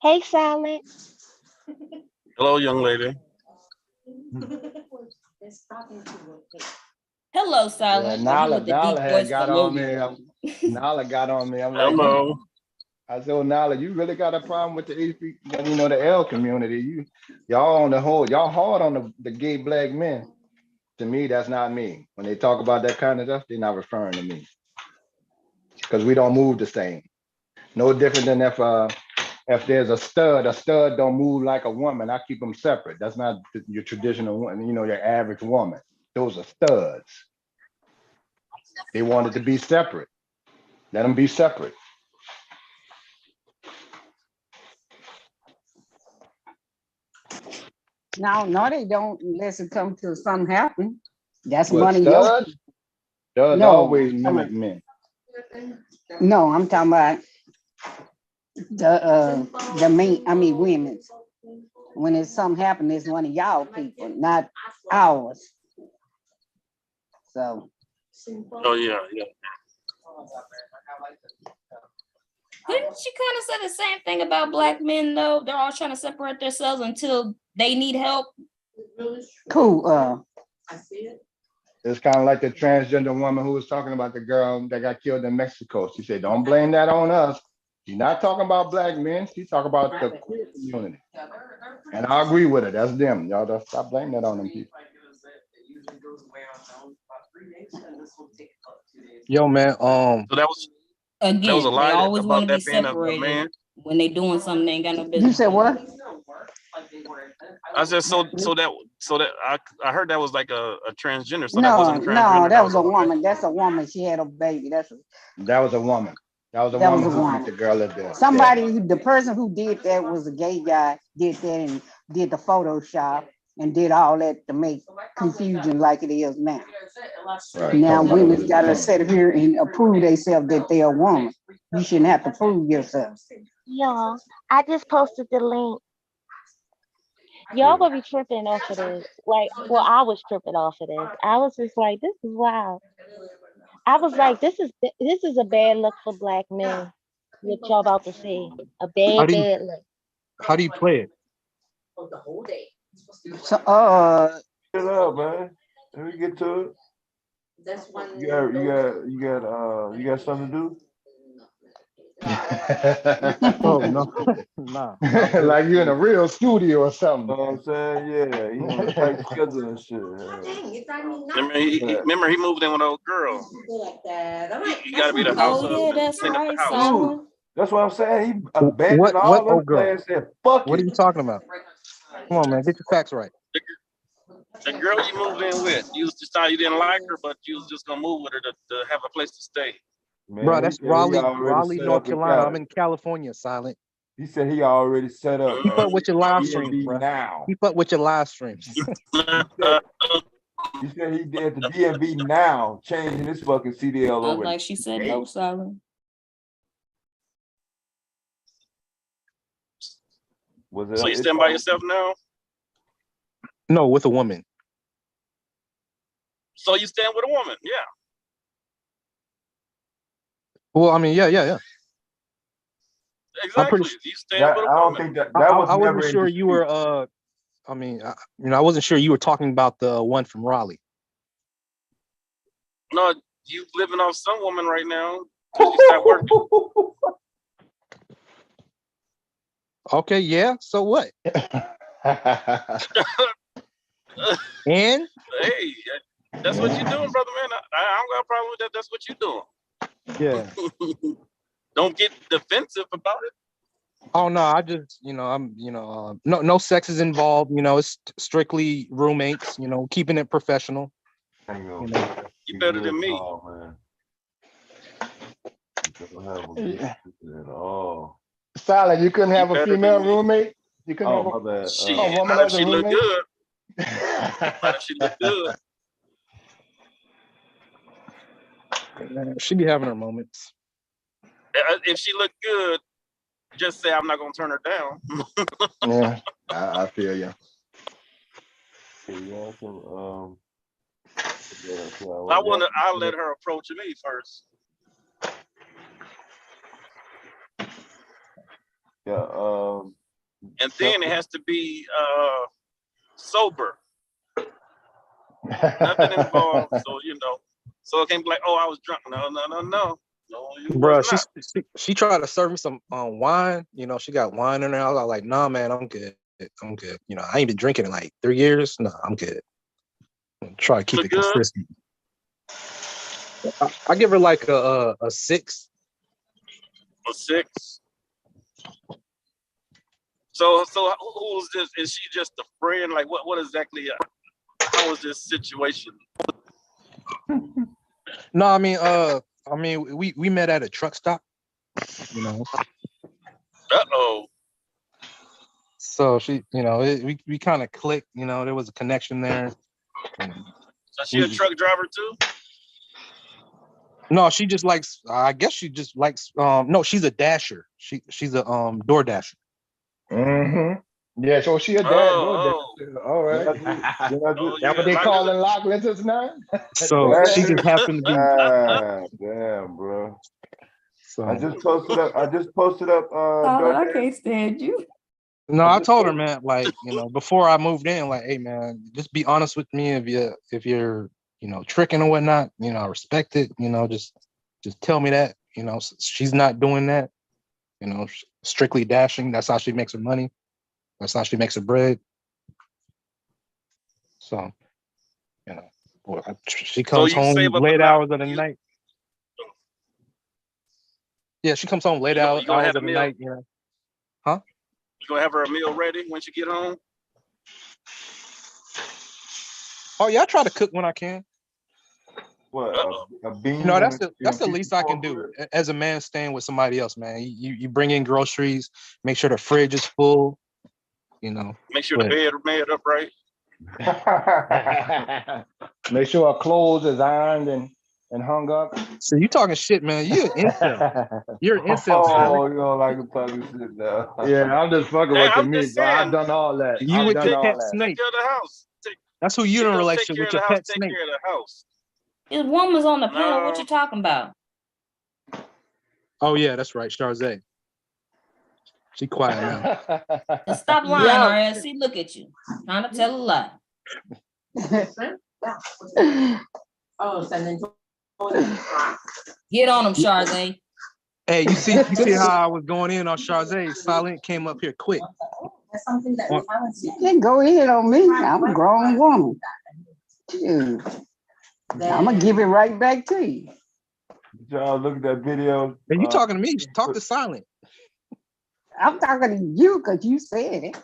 Hey, Silent. Hello, young lady. Hello, Silent. Nala With the deep voice got on me. emoji. Nala got on me. I'm like, Hello. I said, well, Nala, you really got a problem with the the L community. Y'all on the whole, y'all hard on the gay black men. To me, that's not me. When they talk about that kind of stuff, they're not referring to me. Because we don't move the same. No different than if there's a stud don't move like a woman. I keep them separate. That's not your traditional woman, your average woman. Those are studs. They wanted to be separate. Let them be separate. No, they don't unless it comes to something happen. That's What, one of your studs? Studs No, always I'm mimic talking men. No, I'm talking about the women's. When it's something happen, it's one of y'all people, not ours. So Oh yeah, yeah. Couldn't she kind of say the same thing about black men though? They're all trying to separate themselves until they need help. cool. It's kind of like the transgender woman who was talking about the girl that got killed in Mexico. She said, don't blame that on us. She's not talking about black men. She's talking about the queer community. And I agree with her. That's them. Y'all just stop blaming that on them people. Yo, man. So that was Again, a lie they always about want to be that being a separated man. when they doing something they ain't got no business. You said what? I said so that I heard that was like a transgender. So that wasn't a No, transgender. that was a woman. That's a woman. She had a baby. That was a woman. That was a That woman was a who woman. beat the girl at death. the person who did that was a gay guy, did that and did the Photoshop and did all that to make confusion like it is now. Right. Now women's got to sit here and approve themselves that they're a woman. You shouldn't have to prove yourself. Y'all, I just posted the link. Y'all gonna be tripping off of this. Like, well, I was tripping off of this. I was just like, this is wild. I was like, this is a bad look for black men. What y'all about to see? A bad look. How do you play it? So, Get it up, man. Let me get to it. You got something to do? Oh no, nah. Like you in a real studio or something. You know what I'm saying? Yeah, he on a tight schedule and shit. Remember he moved in with an old girl. You gotta be the house. Oh yeah, that's clean up right, the house. Simon. That's what I'm saying. He abandoned What all them old girl? plans. Said, "Fuck What are it." you talking about? Come on, man, get your facts right. The girl you moved in with, you just thought you didn't like her, but you was just gonna move with her to have a place to stay. Man, Bro, he that's said he Raleigh, already set North up in Carolina. I'm Cali. in California, Silent. He said he already set up. Keep up with your live streams, B&B bro. now. Keep up with your live streams. He said he did the B&B now, changing his fucking CDL Look over. like she said no, Simon. Was it? So you stand by yourself now? No, with a woman. So you stand with a woman, yeah. Well, I mean, yeah. Exactly. You stand with a I don't woman. think that I was never wasn't in sure you dispute. were. I mean, I wasn't sure you were talking about the one from Raleigh. No, you living off some woman right now because you stopped working. Okay, yeah. So what? And Hey, that's what you're doing, brother man. I don't got a problem with that. That's what you're doing. yeah. Don't get defensive about it. Oh no, I just, no sex is involved. It's strictly roommates. Keeping it professional. You better than me. Man. You don't have a good at all. Silent, you couldn't have a female roommate? You couldn't have my bad. a woman Not if as a she look roommate? good. Not if she look good. She be having her moments. If she look good, just say I'm not gonna turn her down. Yeah, I feel you. I'll let her approach me first. Yeah. And then it has to be sober. Nothing involved. So it can't be like, oh, I was drunk. No. No, you Bro, was not. she tried to serve me some wine. She got wine in there. I was like, nah, man, I'm good. I'm good. I ain't been drinking in like 3 years. No, I'm good. Try to keep it consistent. I give her like a 6. A 6. So who's this? Is she just a friend? Like what exactly? How is this situation? No, we met at a truck stop, you know. Uh-oh. So she, we kind of clicked, there was a connection there. So she a truck driver too? No, she just likes, I guess she just likes, no, she's a dasher. She's a door dasher. Mm-hmm. Yeah, so she a dad DoorDasher. All right. That's what they call in Lock Linters now? So she just happened to be. Damn, bro. So I just posted up. I can't stand you. No, I told her, man, like, before I moved in, like, hey, man, just be honest with me if you're, tricking or whatnot. I respect it. Just tell me that. She's not doing that. Strictly dashing. That's how she makes her money. That's how she makes her bread. So, she comes home late hours of the night. Yeah, she comes home late hours of the night. Huh? You gonna have her a meal ready when she get home? Oh yeah, I try to cook when I can. What a bean? That's the least I can do as a man staying with somebody else, man. You bring in groceries, make sure the fridge is full. Make sure the bed made up right. Make sure her clothes is ironed and hung up. So you talking shit, man. You're an incel. You're an incel. Oh, you don't like to talk shit now. Yeah, I'm just fucking with the meat, bro. I've done all that. You with your pet snake. Take care of the house. That's who you're in a relationship with, your pet snake. Take care of the house. This woman's on the panel. What you talking about? Oh yeah, that's right, Charze. She quiet now. And stop lying, RS. See, look at you. Trying to tell a lie. Get on him, Charze. Hey, you see how I was going in on Charze? Silent came up here quick. That's something that we haven't seen. You can't go in on me. I'm a grown woman. Dude. I'm gonna give it right back to you. Y'all look at that video. Hey, you talking to me? Talk to Silent. I'm talking to you because you said it.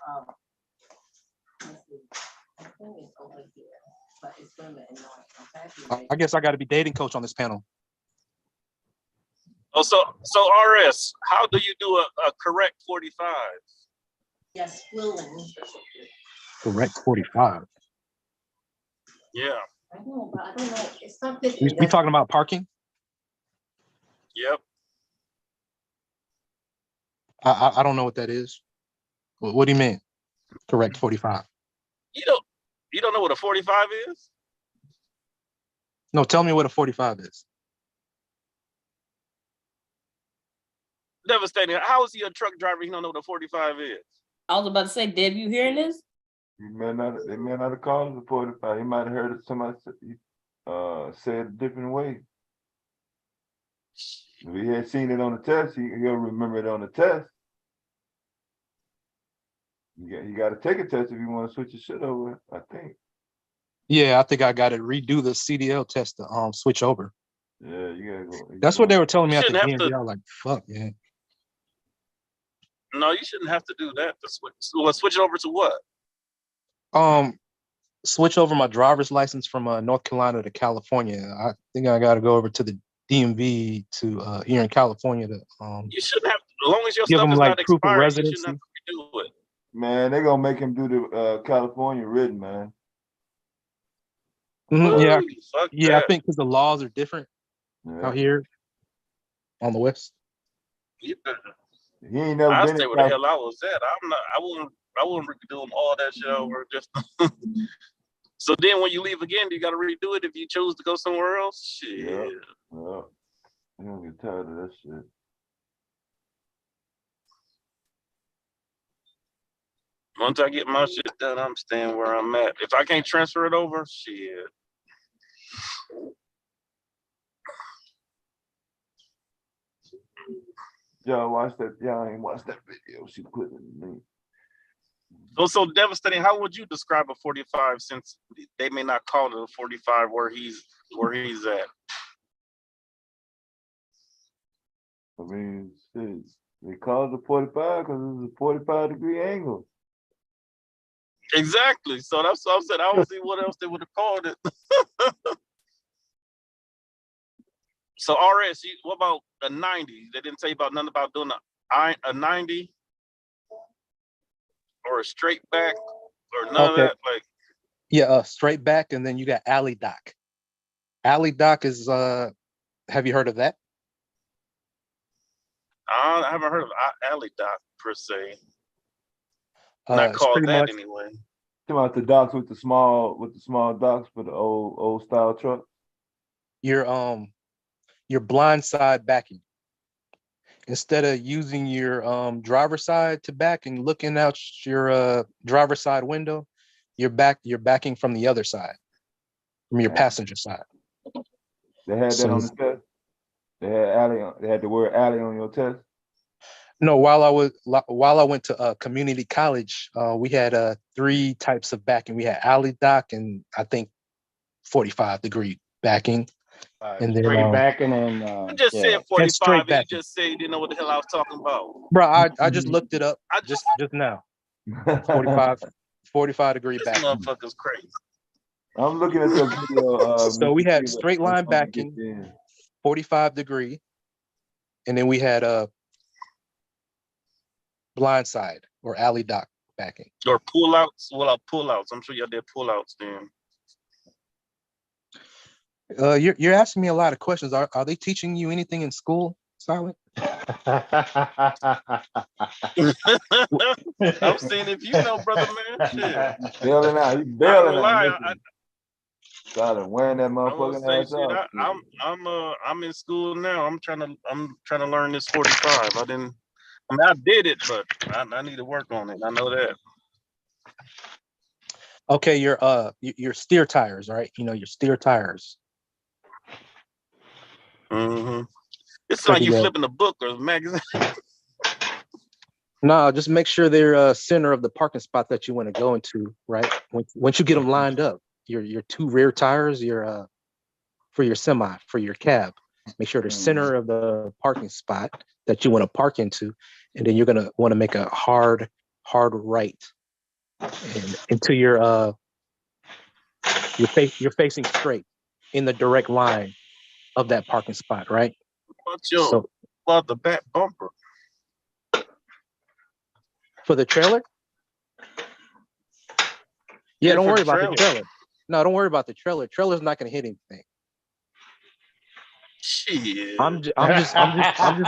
I guess I got to be dating coach on this panel. Oh, so RS, how do you do a correct 45? Yes, fluent. Correct 45. Yeah. I know, but I don't know. It's something. We talking about parking? Yep. I don't know what that is. What do you mean? Correct 45. You don't know what a 45 is? No, tell me what a 45 is. Devastating. How is he a truck driver? He don't know what a 45 is. I was about to say, Deb, you hearing this? They may not have called it a 45. He might have heard it somebody say it a different way. If he had seen it on the test, he'll remember it on the test. You got to take a test if you want to switch your shit over, I think. Yeah, I think I got to redo the CDL test to switch over. Yeah, you gotta go. That's what they were telling me at the DMV. I was like, fuck, yeah. No, you shouldn't have to do that. Switch it over to what? Switch over my driver's license from North Carolina to California. I think I got to go over to the DMV to here in California to you shouldn't have to, as long as your give stuff them is like not proof of expired, residency. you shouldn't have to redo it. Man, they're gonna make him do the California written, man. Yeah, Fuck yeah. that. I think because the laws are different out here on the West. Yeah. He ain't never I been stay in where the hell I was at. I wouldn't be doing all that shit over just so then when you leave again, you gotta redo it if you choose to go somewhere else. Shit. Yeah. You don't get tired of that shit. Once I get my shit done, I'm staying where I'm at. If I can't transfer it over, shit. Y'all ain't watched that video she put in the link. So devastating. How would you describe a 45 since they may not call it a 45 where he's at? I mean, shit, they call it a 45 because it's a 45-degree angle. Exactly. So that's what I'm saying. I don't see what else they would have called it. So RS, what about a 90? They didn't tell you about nothing about doing a 90 or a straight back or none of Okay. that. Like, Yeah, straight back, and then you got alley dock. Alley dock is have you heard of that? I haven't heard of alley dock per se. Not It's called pretty that much anyway. Talking about the docks with the small docks for the old style truck. your blind side backing. Instead of using your driver's side to back and looking out your driver's side window, you're backing from the other side, from your passenger side. They had that on the test. They had the word alley on your test. No, while I went to community college, we had 3 types of backing. We had alley dock and I think 45-degree backing. And then Straight backing and You just said 45 and you just said you didn't know what the hell I was talking about. Bro, I just looked it up just now. 45-degree This backing. motherfucker's crazy. I'm looking at your video. So we had straight line backing, 45-degree, and then we had blind side or alley dock backing. Or pull outs. Well, pull outs. I'm sure y'all did pull outs then. You're asking me a lot of questions. Are they teaching you anything in school, Silent? I'm saying if you know, brother man, shit. Bailing out. You bailing out. Started wearing that motherfucking ass out. I'm in school now. I'm trying to learn this 45. I did it, but I need to work on it. I know that. Okay, your steer tires, right? You know your steer tires. Mm-hmm. It's like you flipping a book or a magazine. No, just make sure they're center of the parking spot that you want to go into, right? Once you get them lined up, your 2 rear tires, for your semi, for your cab, make sure they're center of the parking spot that you want to park into, and then you're gonna want to make a hard right, and into you're facing straight in the direct line of that parking spot, right? About the back bumper for the trailer. Yeah, don't worry about the trailer. No, don't worry about the trailer. Trailer's not gonna hit anything. Shit. I'm just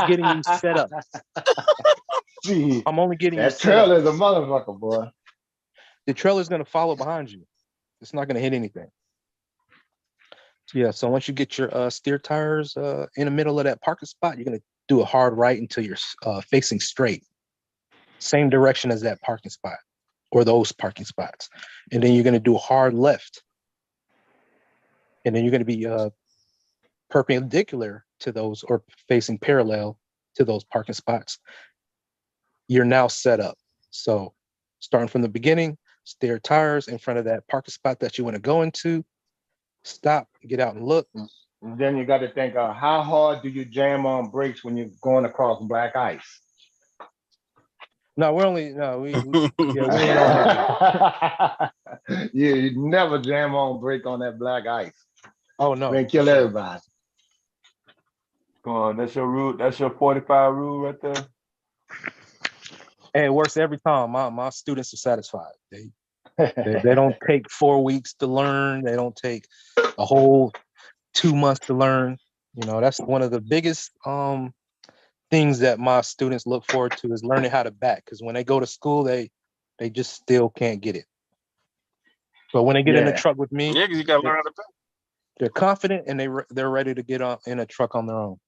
getting you set up. I'm only getting you that set up. trailer is a motherfucker, boy. The trailer's gonna follow behind you. It's not gonna hit anything. Yeah, so once you get your steer tires in the middle of that parking spot, you're gonna do a hard right until you're facing straight. Same direction as that parking spot or those parking spots. And then you're gonna do a hard left. And then you're gonna be perpendicular to those or facing parallel to those parking spots. You're now set up. So starting from the beginning, steer tires in front of that parking spot that you want to go into, stop, get out and look. And then you got to think, how hard do you jam on brakes when you're going across black ice? No, we ain't on that. Yeah, you never jam on brake on that black ice. Oh no. They kill everybody. Come on, that's your rule. That's your 45 rule right there. And it works every time. My students are satisfied. They don't take 4 weeks to learn. They don't take a whole 2 months to learn. You know, that's one of the biggest things that my students look forward to is learning how to back. Because when they go to school, they just still can't get it. But when they get in the truck with me, yeah, you gotta learn how to back. They're confident and they're ready to get in a truck on their own.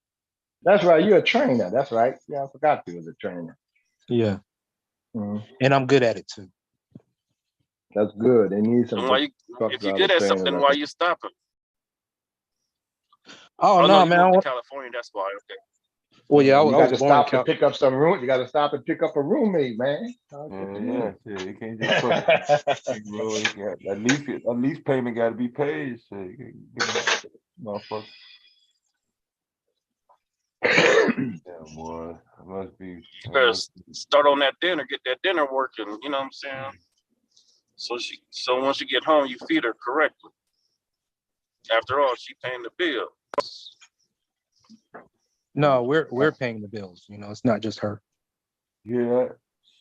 That's right. You're a trainer. That's right. Yeah, I forgot you was a trainer. Yeah. And I'm good at it too. That's good. They need some. If you're good at something, why you stopping? Oh no, you man! moved to California. That's why. Okay. Well, yeah, you got to stop to pick up some room. You got to stop and pick up a roommate, man. Yeah, you can't just at least payment got to be paid. So you can get motherfucker. Yeah, boy, it must be. You better start on that dinner. Get that dinner working. You know what I'm saying? So once you get home, you feed her correctly. After all, she paying the bill. No, we're paying the bills. You know, it's not just her. Yeah.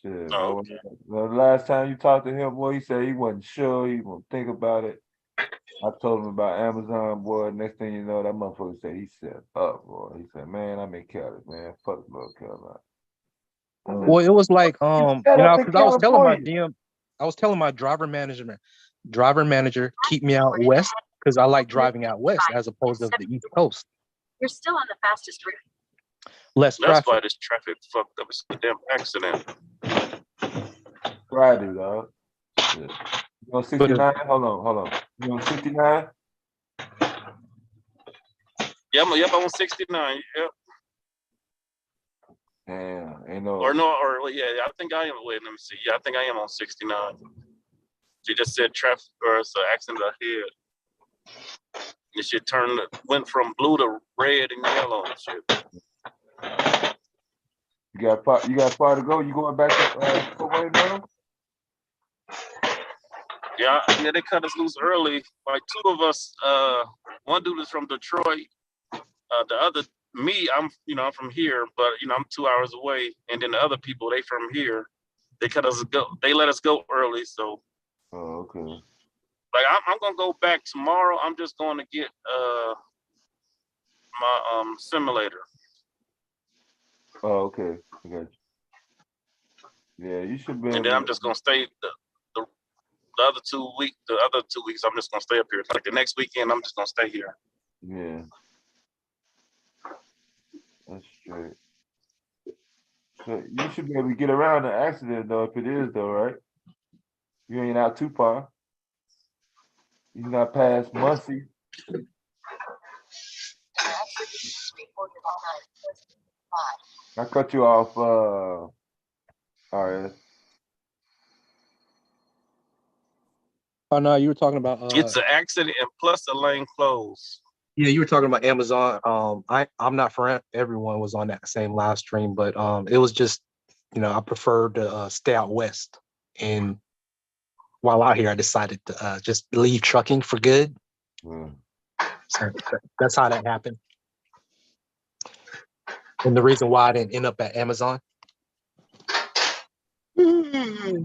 Shit. Oh, Boy. The last time you talked to him, boy, he said he wasn't sure. He gonna think about it. I told him about Amazon, boy. Next thing you know, that motherfucker said he set up, boy. He said, "Man, I'm in Cali, man. Fuck North Carolina." Well, it was like Set you up know, in because I was telling my California. I was telling my driver manager, keep me out west because I like driving out west as opposed to the East Coast. You're still on the fastest route. Less that's traffic. why this traffic fucked up. It's a damn accident. Friday, dog. Shit. You on 69? Hold on. You on 69? Yeah, I'm on 69. Yep. Damn, ain't no. Or yeah, I think I am. Wait, let me see. Yeah, I think I am on 69. She just said traffic or it's an accident ahead. This shit went from blue to red and yellow and shit. You got far to go? You going back to Fort Wayne now? Yeah, they cut us loose early. Like two of us, one dude is from Detroit. The other, me, I'm from here, but I'm 2 hours away. And then the other people, they from here. They let us go early. So, oh, okay. Like I'm gonna go back tomorrow. I'm just going to get my simulator. Oh, okay. I got you. Yeah, you should be able And then I'm to. just gonna stay the other 2 weeks. The other 2 weeks, I'm just gonna stay up here. Like the next weekend, I'm just gonna stay here. Yeah. That's straight. So you should be able to get around the accident though, if it is though, right? You ain't out too far. You're not past Muncie. I cut you off. All right. Oh no, you were talking about It's an accident and plus a lane closed. yeah, you were talking about Amazon. I'm not for everyone was on that same live stream, but it was just, I prefer to stay out west. And while out here, I decided to just leave trucking for good. So that's how that happened. And the reason why I didn't end up at Amazon. You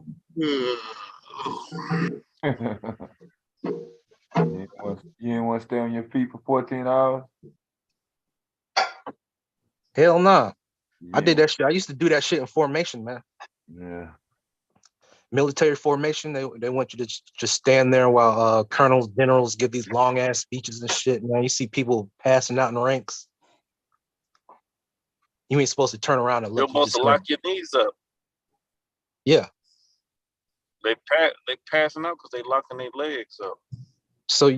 didn't want to stay on your feet for 14 hours? Hell no. I did that shit. I used to do that shit in formation, man. Yeah. Military formation, they want you to just stand there while colonels, generals give these long ass speeches and shit. Man, you see people passing out in ranks. You ain't supposed to turn around and You're look. supposed to lock your knees up. Yeah. They passing out because they locking their legs up. So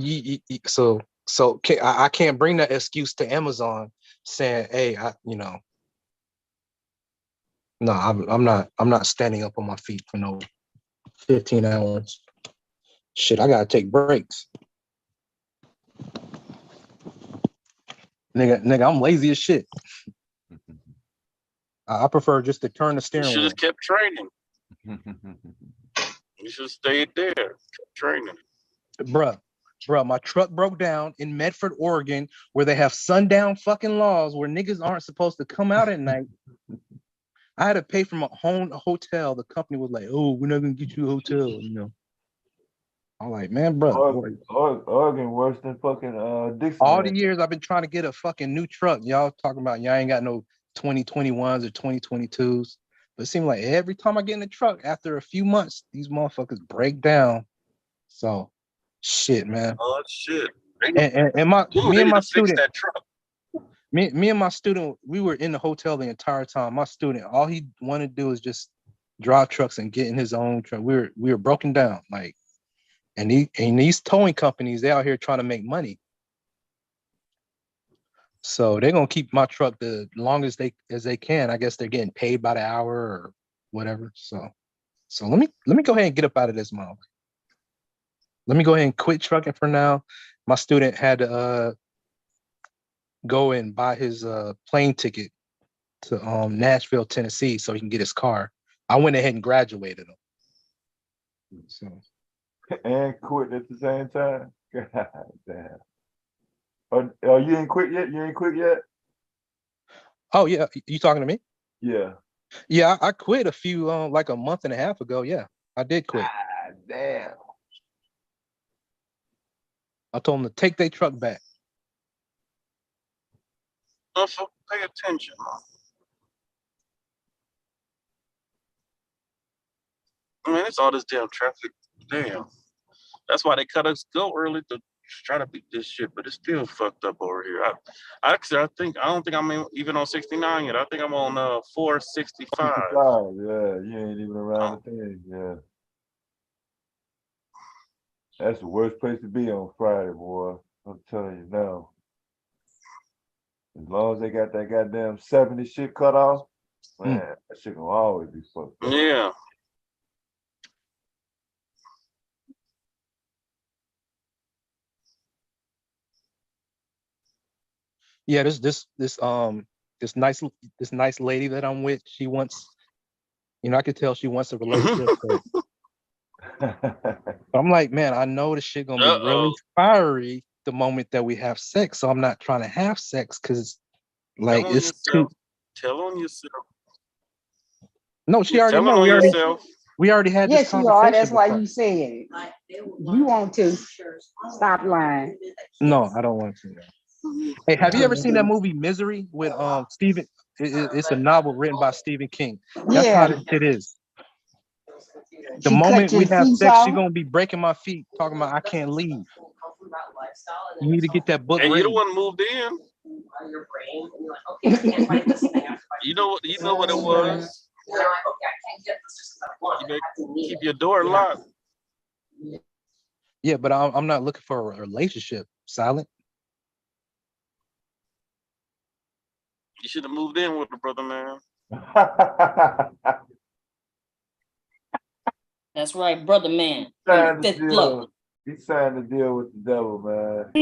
I can't bring that excuse to Amazon saying, "Hey, no, I'm not standing up on my feet for no 15 hours. Shit, I gotta take breaks. Nigga, I'm lazy as shit. I prefer just to turn the You steering should wheel. have kept training. You should have stayed there, kept training. Bruh, my truck broke down in Medford, Oregon, where they have sundown fucking laws where niggas aren't supposed to come out at night. I had to pay for my own hotel. The company was like, "Oh, we're not gonna get you a hotel," I'm like, man, bro. Oregon worse than fucking Dixieland. All the years I've been trying to get a fucking new truck. Y'all talking about y'all ain't got no 2021s or 2022s. But it seems like every time I get in the truck, after a few months, these motherfuckers break down. So shit, man. Oh shit. And they me and need my to fix student, that truck. me and my student, we were in the hotel the entire time. My student, all he wanted to do is just drive trucks and get in his own truck. We were broken down, like, and these towing companies, they out here trying to make money. So they're gonna keep my truck the longest as they can. I guess they're getting paid by the hour or whatever. So let me go ahead and get up out of this mouth. Let me go ahead and quit trucking for now. My student had to go and buy his plane ticket to Nashville, Tennessee, so he can get his car. I went ahead and graduated him. So and quit at the same time. God damn. Oh, you ain't quit yet? You ain't quit yet? Oh yeah, you talking to me? Yeah. Yeah, I quit a few like a month and a half ago. Yeah, I did quit. Ah, damn. I told them to take their truck back. Also, pay attention. I mean, it's all this damn traffic. Damn. That's why they cut us go early to try to beat this shit, but it's still fucked up over here. I don't think I'm even on 69 yet. I think I'm on 465. 65, yeah, you ain't even around the thing, yeah. That's the worst place to be on Friday, boy. I'm telling you now. As long as they got that goddamn 70 shit cut off, man, that shit gonna always be fucked up. Yeah. Yeah, this nice lady that I'm with, she wants, I could tell she wants a relationship. I'm like, man, I know this shit gonna be really fiery the moment that we have sex, so I'm not trying to have sex because like it's too. Tell on yourself. No, she already know. We already had this Yes, you conversation. are. That's why before. you said it. You want to stop lying. No, I don't want to. Hey, have you ever seen that movie Misery with Stephen? It's a novel written by Stephen King. That's how this shit is. The moment we have sex, she's gonna be breaking my feet, talking about I can't leave. You need to get that book And read. you the one moved in. You know what it was. You keep your door locked. Yeah, but I'm not looking for a relationship, Silent. You should have moved in with the brother, man. That's right, brother man. He signed the deal with the devil, man.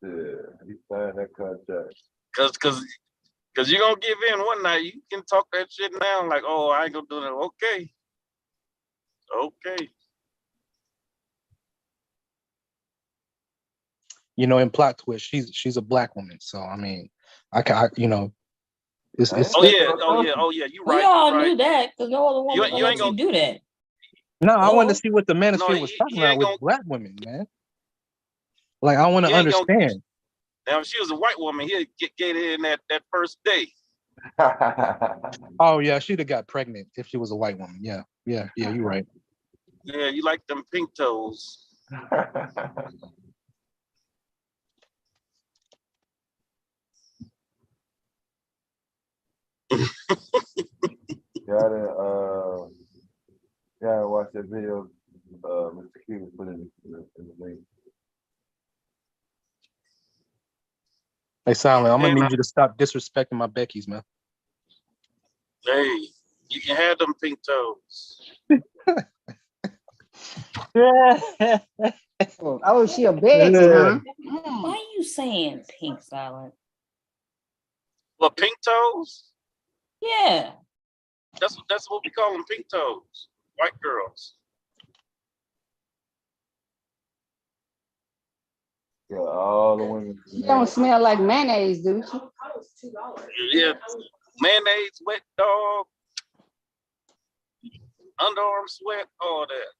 Yeah, he signed that contract. Cause you're gonna give in one night. You can talk that shit now, like, oh, I ain't gonna do that. Okay. In plot twist, she's a black woman, so I mean, it's Oh yeah. You right. We all knew that because no other woman gonna let you do that. No, I wanted to see what the Manosphere was talking about with black women, man. Like, I want to understand. Now, if she was a white woman, he'd get in that first day. Oh yeah, she'd have got pregnant if she was a white woman. Yeah, you're right. Yeah, you like them pink toes. Gotta watch that video Mr. Q was put in the link. Hey, Silent, I'm gonna need you to stop disrespecting my Becky's, man. Hey, you can have them pink toes. Oh, she a Becky, huh? Why are you saying pink, Silent? Well, pink toes? Yeah. That's what we call them, pink toes. White girls. Yeah, all the women. She don't smell like mayonnaise, do she? Yeah, mayonnaise, wet dog, underarm sweat, all that.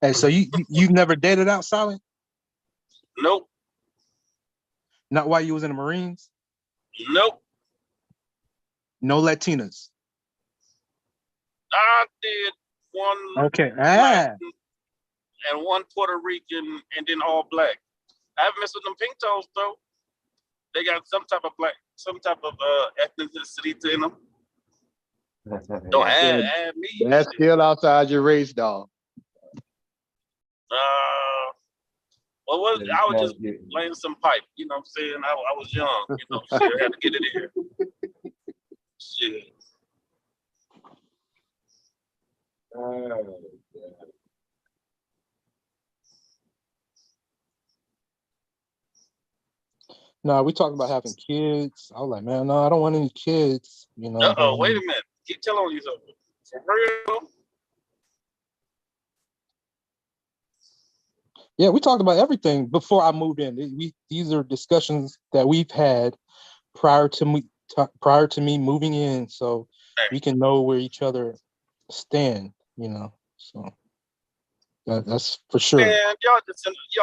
Hey, so you've never dated out, Silent? Nope. Not while you was in the Marines? Nope. No Latinas? I did one Okay. Latin and one Puerto Rican and then all black. I haven't messed with them pink toes though. They got some type of ethnicity to them. Don't add me. That's still outside your race, dog. I was just playing some pipe, you know what I'm saying? I was young, shit, I had to get it in. Shit. No, we talking about having kids. I was like, man, no, I don't want any kids. Wait a minute. Keep telling you something. For real? Yeah, we talked about everything before I moved in. These are discussions that we've had prior to me moving in, so we can know where each other stand. So that's for sure. Man, y'all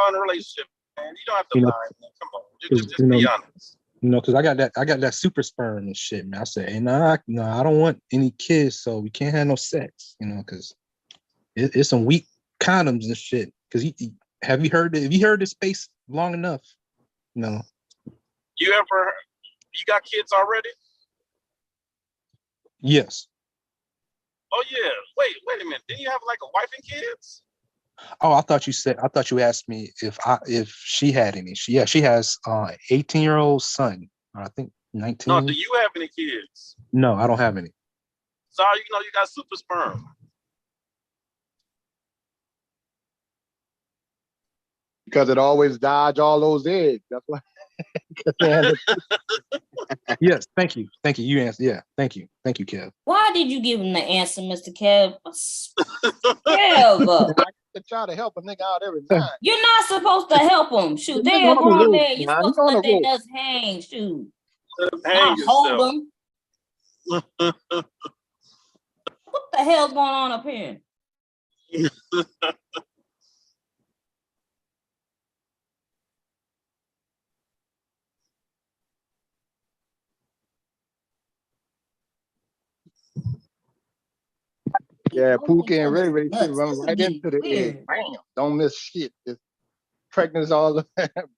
in a relationship, man. You don't have to lie, man. Come on, just be honest. Because I got that super sperm and shit, man. I said, hey, nah, I don't want any kids, so we can't have no sex, because it's some weak condoms and shit. Because have you heard this space long enough? No. You got kids already? Yes. Oh yeah. Wait a minute. Didn't you have like a wife and kids? Oh, I thought you asked me if she had any. She has 18-year-old son. I think 19. No, do you have any kids? No, I don't have any. So you got super sperm. Because it always dodge all those eggs. That's why. Yes, thank you. You answered. Yeah, thank you, Kev. Why did you give him the answer, Mr. Kev? Kev. To try to help a nigga out every time. You're not supposed to help him. Shoot, they're a grown man. You're supposed to let their nuts hang. Shoot. Not hold them. What the hell's going on up here? Yeah, Pookie and Ray should run right into the egg. Bam! Don't miss shit. It's pregnant all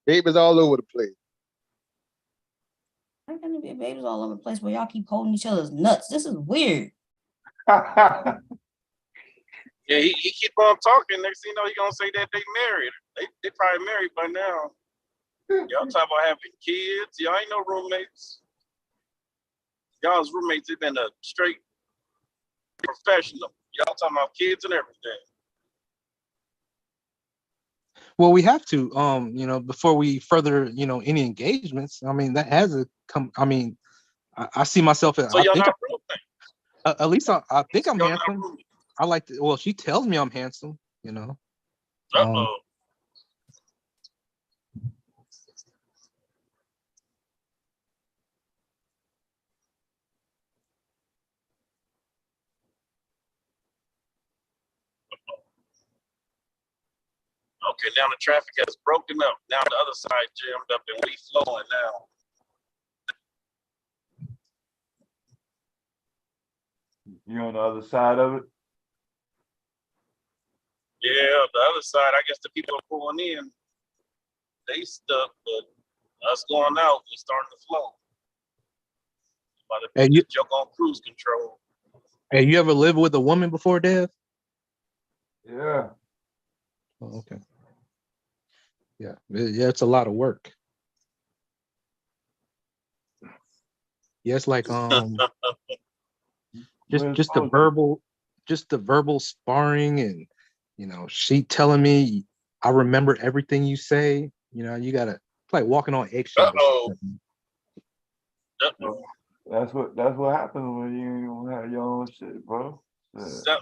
babies all over the place. How can there be babies all over the place where y'all keep holding each other's nuts? This is weird. Yeah, he keep on talking. Next thing you know, he gonna say that they married. They probably married by now. Y'all talk about having kids. Y'all ain't no roommates. Y'all's roommates have been a straight professional. Y'all talking about kids and everything. Well, we have to, before we further, any engagements. I mean, that has to come. I mean, I see myself as. So y'all not roommates. At least I think I'm handsome. I like to. Well, she tells me I'm handsome. Uh-oh. Okay, now the traffic has broken up. Now the other side jammed up and we flowing now. You on the other side of it? Yeah, the other side, I guess the people are pulling in. They stuck, but us going out, we starting to flow. About to you joke on cruise control. Hey, you ever lived with a woman before, Dev? Yeah. Oh, okay. Yeah, it's a lot of work. Yeah, it's like just the verbal sparring, and she telling me I remember everything you say. You gotta, it's like walking on eggshells. That's what happens when you don't have your own shit, bro. Yeah.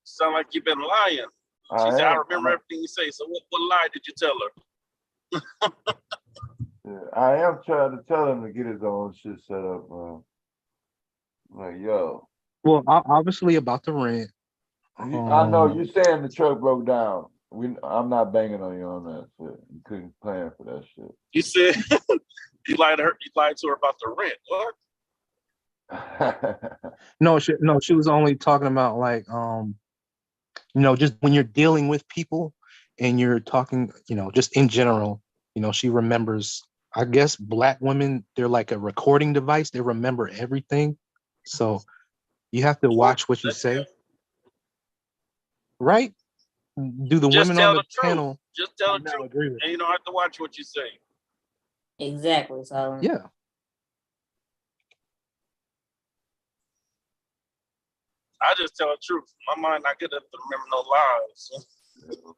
Sound like you've been lying. She said, I remember everything you say. So what lie did you tell her? Yeah, I am trying to tell him to get his own shit set up, bro. Like, yo. Well, obviously about the rent. I know you saying the truck broke down. I'm not banging on you on that shit. You couldn't plan for that shit. You said you lied to her. You lied to her about the rent. What? No, she was only talking about like just when you're dealing with people and you're talking, just in general, she remembers. I guess Black women, they're like a recording device. They remember everything. So you have to watch what you say. Right? Do the women on the panel just tell the truth, and you don't have to watch what you say. Exactly, Solomon. Yeah. I just tell the truth. My mind not good enough to remember no lies.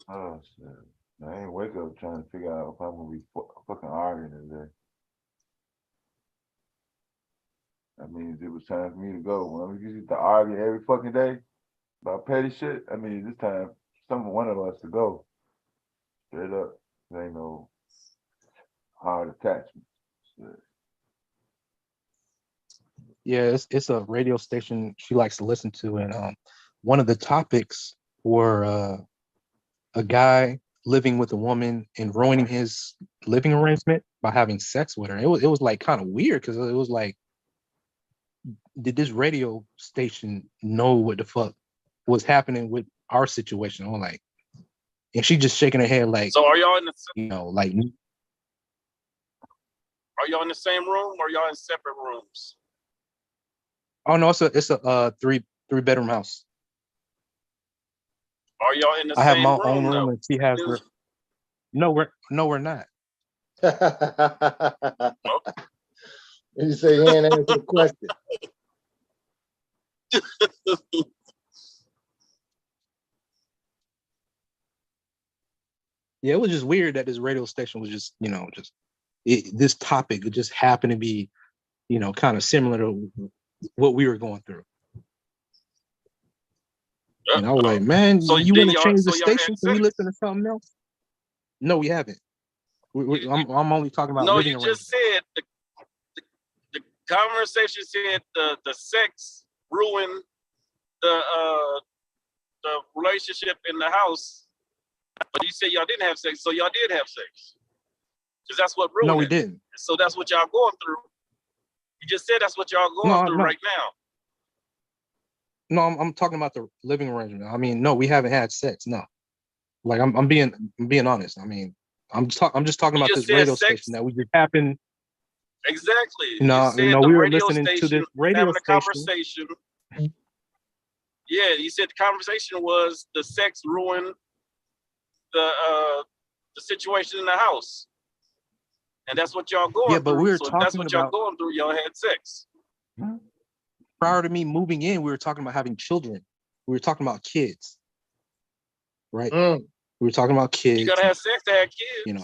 Oh shit! I ain't wake up trying to figure out if I'm gonna be fucking arguing today. That means it was time for me to go. When we used to argue every fucking day about petty shit, I mean, this time one of us to go. Straight up. There ain't no hard attachment. Yeah, it's a radio station she likes to listen to, and one of the topics were a guy living with a woman and ruining his living arrangement by having sex with her. It was like kind of weird because it was like, did this radio station know what the fuck was happening with our situation? I'm like, and she just shaking her head like, So are y'all in the like, are y'all in the same room or y'all in separate rooms? oh no, it's a three bedroom house. Are y'all in the I have same my room own room though? and she has her. No, we're not. You say he ain't answer the question. Yeah, it was just weird that this radio station was just, this topic it just happened to be, kind of similar to what we were going through. And I was like, man, So you then want to y'all- change so the y'all had station so we listen to something else? No, we haven't. I'm only talking about No, living you arrangements. just said the conversation said the sex ruined the relationship in the house, but you said y'all didn't have sex, so y'all did have sex, because that's what ruined No, we it. didn't. So that's what y'all going through. You just said that's what y'all going through No. right now. No, I'm talking about the living arrangement. I mean, no, we haven't had sex. No, like I'm being honest. I mean, I'm just talking You about just this said radio sex. station that we just happened. Exactly. No, you said the we were radio listening to station this radio having a station. conversation. Yeah, you said the conversation was the sex ruined the situation in the house, and that's what y'all going Yeah, but through. we were So if that's talking what y'all about going through. Y'all had sex. prior to me moving in. We were talking about having children. We were talking about kids, right? We were talking about kids. You gotta have sex to have kids.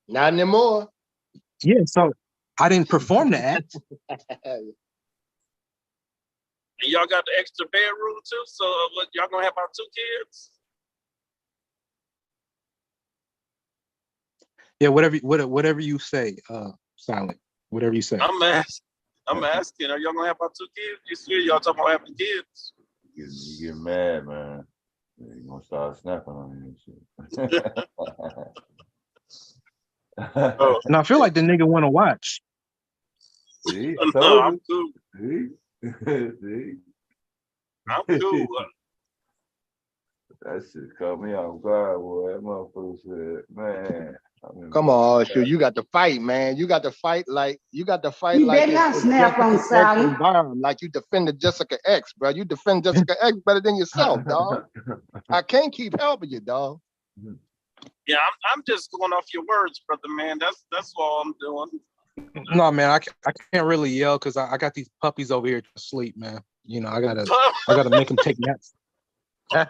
Not anymore. Yeah, so I didn't perform the act. And y'all got the extra bedroom too. So what, y'all gonna have about 2 kids? Yeah, whatever you say, Silent. Whatever you say. I'm asking. Are y'all gonna have about 2 kids? You see, y'all talking about having kids? You get mad, man. You're gonna start snapping on you and shit. And I feel like the nigga want to watch. See, No, I'm cool. See? I'm cool. That shit caught me off guard, boy. That motherfucker said, man. Come on, shoot. You got to fight, man. You got to fight like You better not it's snap on Jessica X Silent. environment, like you defended Jessica X, bro. You defend Jessica X better than yourself, dog. I can't keep helping you, dog. Yeah, I'm just going off your words, brother, man. That's all I'm doing. No, man, I can't really yell because I got these puppies over here to sleep, man. I gotta make them take naps. So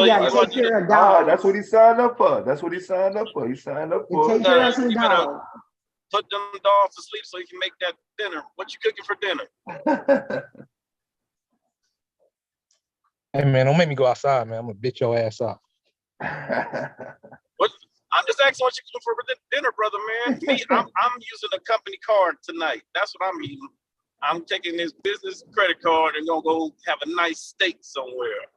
you gotta take care of dogs. That's what he signed up for. He signed up for Take care of some dogs. Put them dogs to sleep so you can make that dinner. What you cooking for dinner? Hey, man, don't make me go outside, man. I'm gonna bitch your ass off. What? I'm just asking what you cooking for dinner, brother, man. Me, I'm using a company card tonight. That's what I'm eating. I'm taking this business credit card and gonna go have a nice steak somewhere.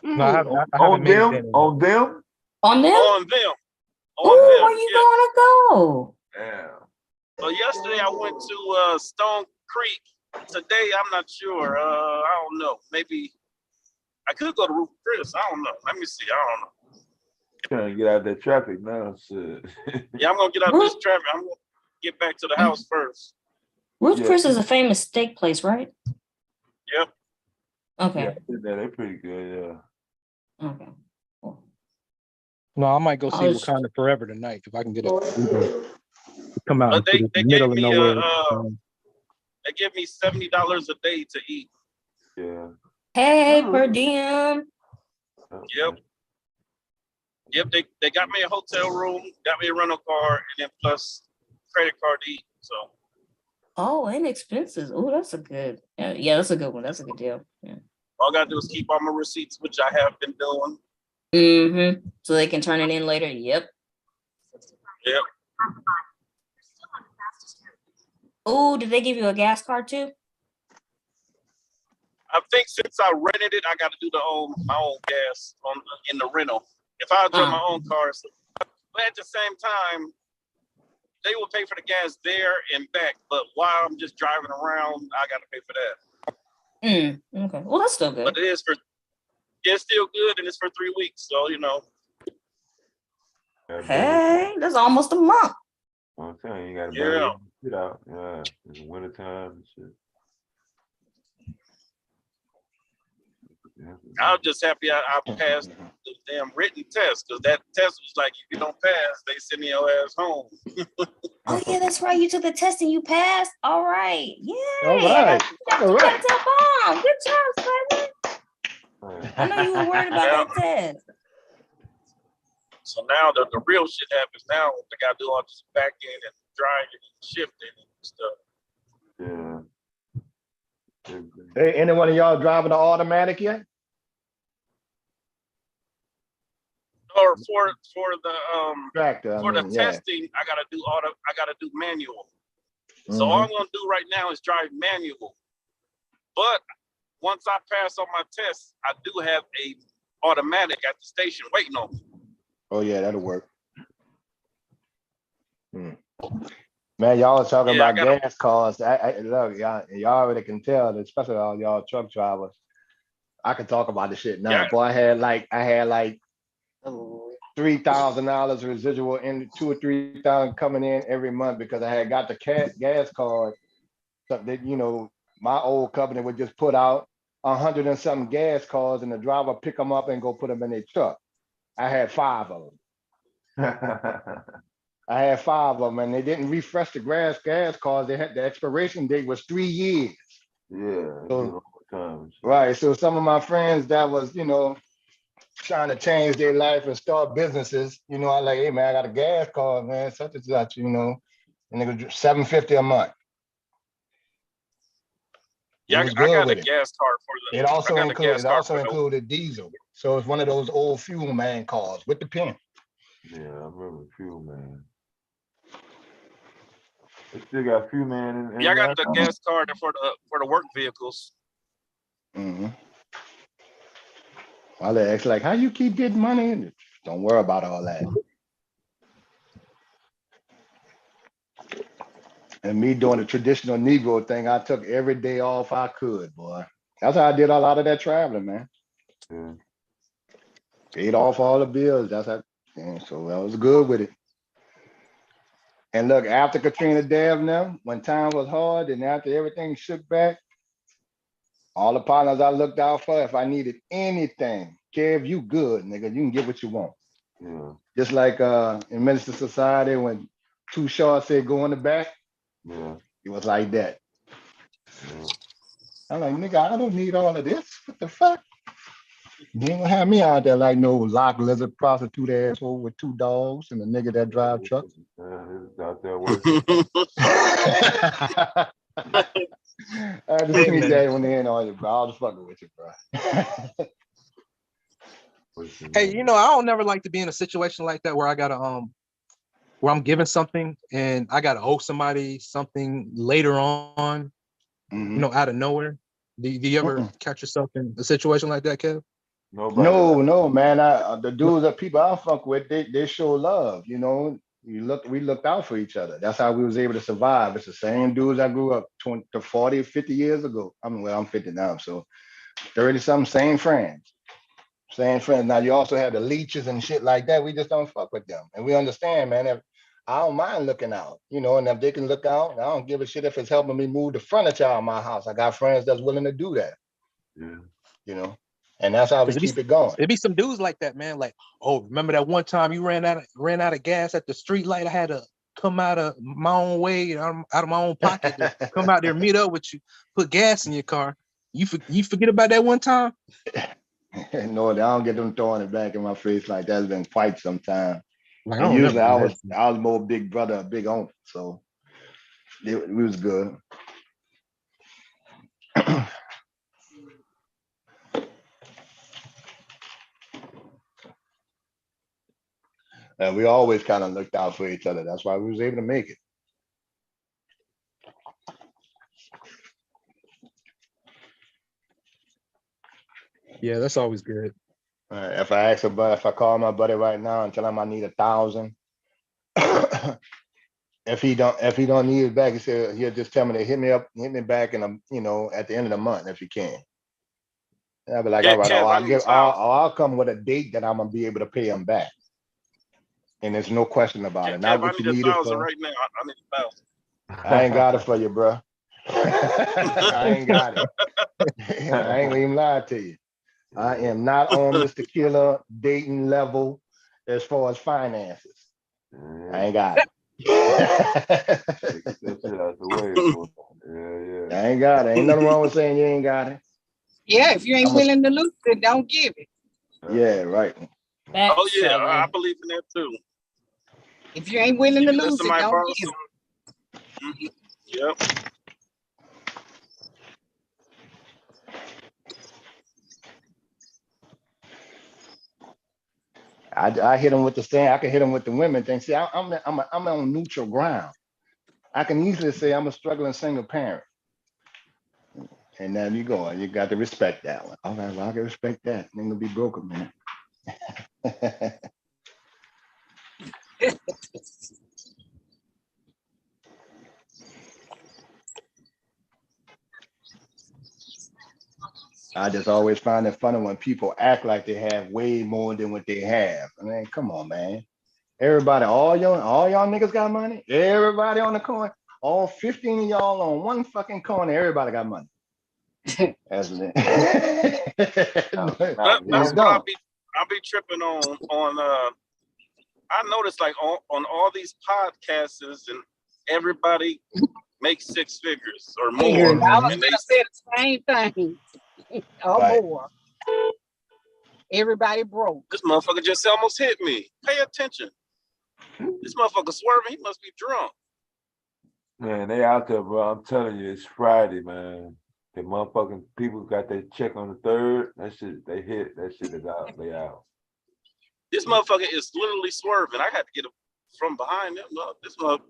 No, I haven't On made them? dinner. On them? On them? On them. Ooh, where you gonna go? Yeah. So yesterday I went to Stone Creek. Today I'm not sure. I don't know. Maybe I could go to Roof Chris. I don't know. Let me see. I don't know. Trying to get out of that traffic now. Shit. Yeah, I'm gonna get out this traffic. I'm gonna get back to the house first. Ruth Chris is a famous steak place, right? Yep. Okay. Yeah, they're pretty good, yeah. Okay. Cool. No, I might go see Wakanda Forever tonight if I can get a Uber to come out But into they the middle gave of me nowhere. they give me $70 a day to eat. Yeah. Hey, per diem. Yep. They got me a hotel room, got me a rental car, and then plus credit card to eat. So. Oh, and expenses. Oh, that's a good. Yeah, that's a good one. That's a good deal. Yeah. All I gotta do is keep all my receipts, which I have been doing. So they can turn it in later. Yep. Yep. Oh, did they give you a gas card too? I think since I rented it, I got to do my own gas in the rental. If I drive my own car, but at the same time, they will pay for the gas there and back. But while I'm just driving around, I got to pay for that. Okay. Well, that's still good. But it's still good, and it's for 3 weeks. So Hey, that's almost a month. I'm telling you, you gotta Yeah. shit out. Yeah, it's wintertime and shit. I'm just happy I passed the damn written test, because that test was like, if you don't pass, they send your ass home. Oh yeah, that's right. You took the test and you passed. All right. Yay. All right. You gotta tell Mom. Good job, Simon. I know you were worried about that test. So now the real shit happens. Now they got to do all this back end and driving and shifting and stuff. Hey, any one of y'all driving the automatic yet? Or for the Tractor, testing, I gotta do manual. So all I'm gonna do right now is drive manual. But once I pass on my test, I do have a automatic at the station waiting on me. Oh yeah, that'll work. Man, y'all are talking about gas costs. Look, y'all already can tell, especially all y'all truck drivers. I can talk about the shit now. Boy, I had like $3,000 residual in, 2 or 3,000 coming in every month because I had got the gas card. So that my old company would just put out 100 and something gas cards, and the driver pick them up and go put them in their truck. I had 5 of them. And they didn't refresh the gas cards. They had the expiration date was 3 years. Yeah. So, right. So some of my friends that was, trying to change their life and start businesses, I like, hey man, I got a gas card, man, such and such, and they go $750 a month. Yeah, I got a gas card for the. It also included diesel. So it's one of those old Fuel Man cars with the pin. Yeah, I remember Fuel Man. They still got Fuel Man in I got the gas card for the work vehicles. My legs like, how you keep getting money? Don't worry about all that. And me doing the traditional Negro thing, I took every day off I could, boy. That's how I did a lot of that traveling, man. Yeah. Paid off all the bills. So I was good with it. And look, after Katrina Dev now, when time was hard and after everything shook back, all the partners I looked out for, if I needed anything, Kev, you good, nigga. You can get what you want. Yeah. Just like in Minister Society, when Too Short said go in the back, it was like that. Yeah. I'm like, nigga, I don't need all of this. What the fuck? You ain't gonna have me out there like no lock lizard prostitute asshole with 2 dogs and a nigga that drive trucks. Out there working. I just sneak that one in on you, bro. I was fucking with you, bro. Hey, I don't never like to be in a situation like that where I gotta where I'm giving something and I gotta owe somebody something later on, out of nowhere. Do you ever catch yourself in a situation like that, Kev? No, man. The dudes that people I fuck with, they show love. We looked out for each other. That's how we was able to survive. It's the same dudes I grew up 20 to 40, 50 years ago. I'm 50 now, so 30 something, same friends. Now you also have the leeches and shit like that. We just don't fuck with them. And we understand, man, if I don't mind looking out, and if they can look out, I don't give a shit if it's helping me move the furniture out of my house. I got friends that's willing to do that. Yeah. And that's how we keep it going. It be some dudes like that, man. Like, oh, remember that one time you ran out of gas at the street light? I had to come out of my own way, out of my own pocket, to come out there and meet up with you, put gas in your car. You forget about that one time? No, I don't get them throwing it back in my face like that. It's been quite some time. Like, and usually I was more big brother, big uncle, so we was good. And we always kind of looked out for each other. That's why we was able to make it. Yeah, that's always good. If I call my buddy right now and tell him I need 1,000, if he don't need it back, he'll just tell me to hit me back at the end of the month if he can. And I'll be like, all right, I'll come with a date that I'm gonna be able to pay him back. And there's no question about it. Not what you need it for. Right now. I need 1,000. I ain't got it for you, bro. I ain't got it. I ain't gonna even lie to you. I am not on Mr. Killer dating level as far as finances. I ain't got it. I ain't got it. Ain't nothing wrong with saying you ain't got it. Yeah, if you ain't willing to lose it, don't give it. Yeah, right. Oh yeah, I believe in that too. If you ain't willing to lose it, somebody don't borrow give some. Yep. I hit him with the same. I can hit him with the women thing. See, I'm on neutral ground. I can easily say I'm a struggling single parent. And then you go, you got to respect that one. All right, well, I can respect that. I'm gonna be broken, man. I just always find it funny when people act like they have way more than what they have. I mean, come on, man. Everybody, all y'all niggas got money. Everybody on the coin, all 15 of y'all on one fucking coin. Everybody got money. That's it. That's what I'll be tripping on. I noticed like on all these podcasts and everybody makes 6 figures or more. I was And gonna say the same thing. Right. More. Everybody broke. This motherfucker just almost hit me. Pay attention. This motherfucker swerving. He must be drunk. Man, they out there, bro. I'm telling you, it's Friday, man. The motherfucking people got their check on the 3rd. That shit, they hit. That shit is out. They out. This motherfucker is literally swerving. I had to get him from behind him. No, this motherfucker,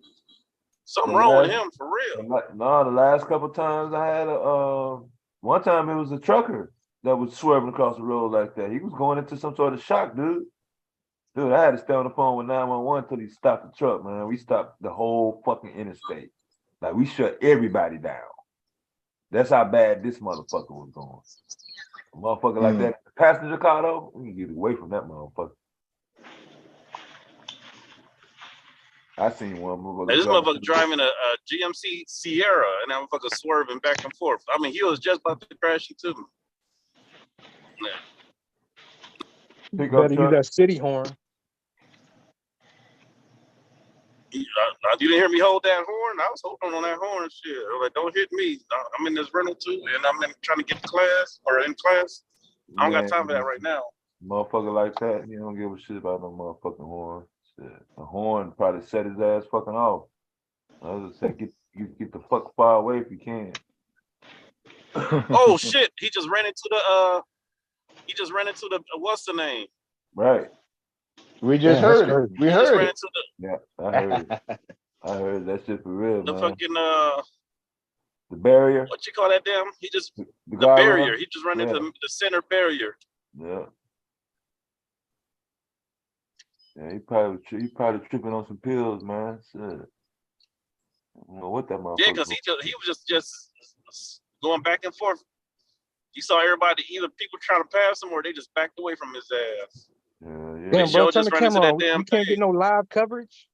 something wrong with him for real. No, the last couple times I had one time it was a trucker that was swerving across the road like that. He was going into some sort of shock, dude. Dude, I had to stay on the phone with 911 until he stopped the truck, man. We stopped the whole fucking interstate. Like, we shut everybody down. That's how bad this motherfucker was going. A motherfucker like that, the passenger car though, we can get away from that motherfucker. I seen one motherfucker. This motherfucker driving a GMC Sierra and that motherfucker swerving back and forth. I mean, he was just about to crash into me. You better use that city horn. You didn't hear me hold that horn? I was holding on that horn shit. I was like, don't hit me. I'm in this rental too, and I'm trying to get to class or in class. I don't got time for that right now. Motherfucker like that, he don't give a shit about no motherfucking horn. Shit. The horn probably set his ass fucking off. I was just saying, get the fuck far away if you can. Oh shit! He just ran into the what's the name? Right. We just heard it. We heard it. Yeah, I heard it. I heard that shit for real, The man. fucking The barrier. what you call that damn? He just the guardrail? barrier. He just ran into the center barrier. Yeah. Yeah, he probably tripping on some pills, man. Shit. I don't know what that motherfucker. Yeah, because he was just going back and forth. You saw everybody, either people trying to pass him or they just backed away from his ass. Yeah. Damn, bro, turn the camera on. You can't get no live coverage.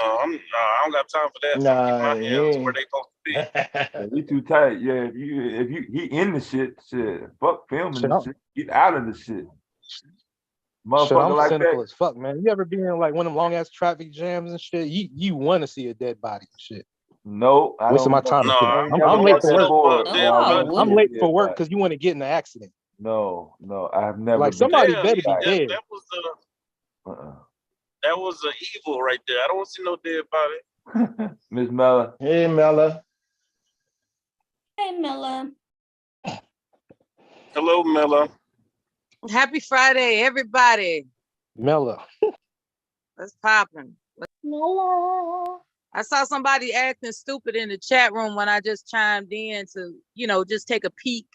No, I don't got time for that. Nah, my hands where they supposed to be. Yeah, he too tight. Yeah, if you he in the shit, fuck filming Shit, the shit. Get out of the shit. Shit, Motherfucker I'm like cynical that. as fuck, man. You ever been in like one of them long ass traffic jams and shit? You want to see a dead body and shit. No, I wasting my time. No, I'm late for work. I'm late for work because you want to get in an accident. No, I have never. Like been somebody to better be that. dead. That was an evil right there. I don't want to see no dead body. Miss Mella. Hey, Mella. Hey, Mella. Hello, Mella. Happy Friday, everybody. Mella. What's popping? Mella. I saw somebody acting stupid in the chat room when I just chimed in to, just take a peek.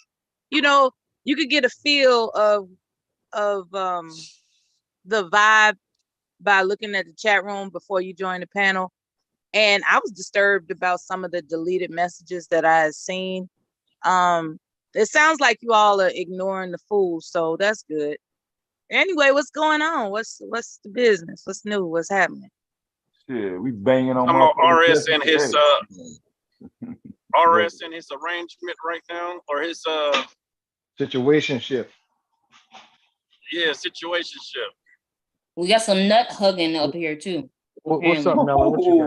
You could get a feel of the vibe by looking at the chat room before you join the panel. And I was disturbed about some of the deleted messages that I had seen. It sounds like you all are ignoring the fool, so that's good. Anyway, what's going on? What's the business? What's new? What's happening? Shit, we banging on RS and his RS and his arrangement right now, or his situationship. Yeah, situationship. We got some nut hugging up here too. What's up, Mella? What you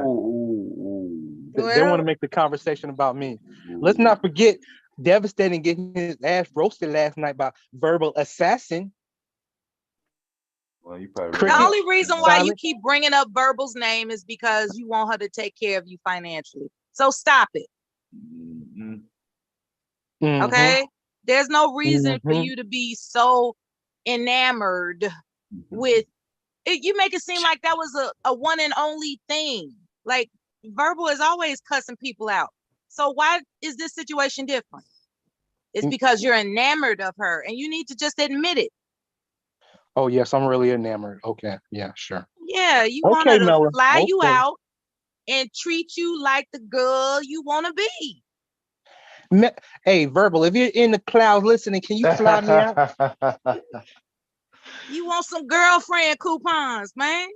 got? They want to make the conversation about me. Let's not forget Devastating getting his ass roasted last night by Verbal Assassin. Well, you probably The only reason why you keep bringing up Verbal's name is because you want her to take care of you financially. So stop it. Okay? There's no reason for you to be so enamored with it. You make it seem like that was a one and only thing. Like, Verbal is always cussing people out. So why is this situation different? It's because you're enamored of her and you need to just admit it. Oh, yes, I'm really enamored. Okay, yeah, sure. Yeah, you want her to fly you out and treat you like the girl you want to be. Hey, Verbal, if you're in the clouds listening, can you fly me out? You want some girlfriend coupons, man.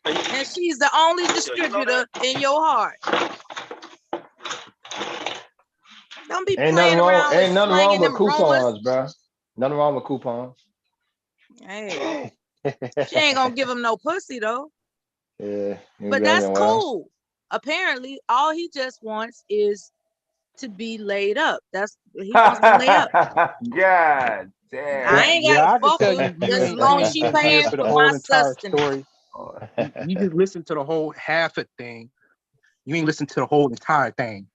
And she's the only distributor in your heart. Don't be playing around with slanging them coupons, bro. Nothing wrong with coupons. Hey, she ain't gonna give him no pussy though. Yeah, but that's cool. Apparently, all he just wants is to be laid up. He wants to lay up. God damn. I ain't got to fuck her as long as she paying for my sustenance. You just listen to the whole half a thing. You ain't listen to the whole entire thing.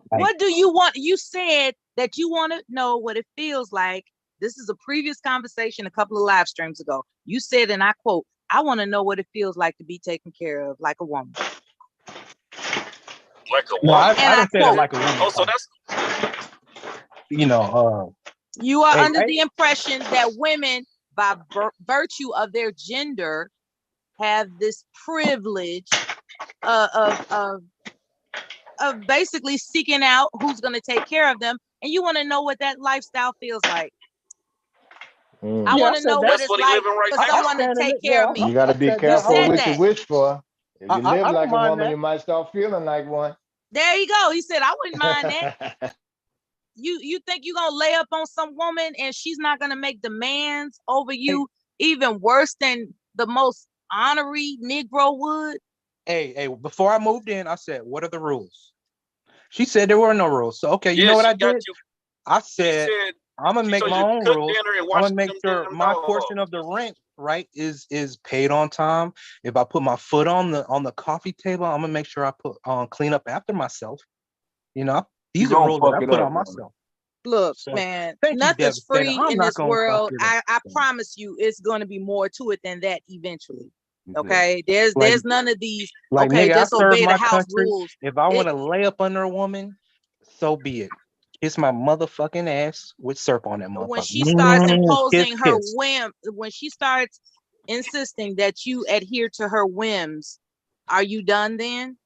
What do you want? You said that you want to know what it feels like. This is a previous conversation a couple of live streams ago. You said, and I quote, "I want to know what it feels like to be taken care of like a woman." Like a woman? No, I didn't say that like a woman. Oh, so that's... You are under the impression that women, by virtue of their gender, have this privilege of basically seeking out who's going to take care of them, and you want to know what that lifestyle feels like. I want to know what it's like for someone to take care of me. You got to be careful what you wish for. If you live like a woman, that. you might start feeling like one. There you go. He said, I wouldn't mind that. You think you're going to lay up on some woman and she's not going to make demands over you even worse than the most honorary Negro would? Hey, before I moved in, I said, what are the rules? She said there were no rules. So, okay, you know what I did? I said, I'm going to make my own rules. I'm going to make sure my portion of the rent, right, is paid on time. If I put my foot on the coffee table, I'm going to make sure I put clean up after myself. These are rules that I put on myself. Look, man, nothing's free in this world. I promise you, it's going to be more to it than that eventually. Okay, there's none of these. Like, okay, nigga, just obey the house rules. If I want to lay up under a woman, so be it. Kiss my motherfucking ass with syrup on that motherfucker. When she starts imposing her whim, when she starts insisting that you adhere to her whims, are you done then?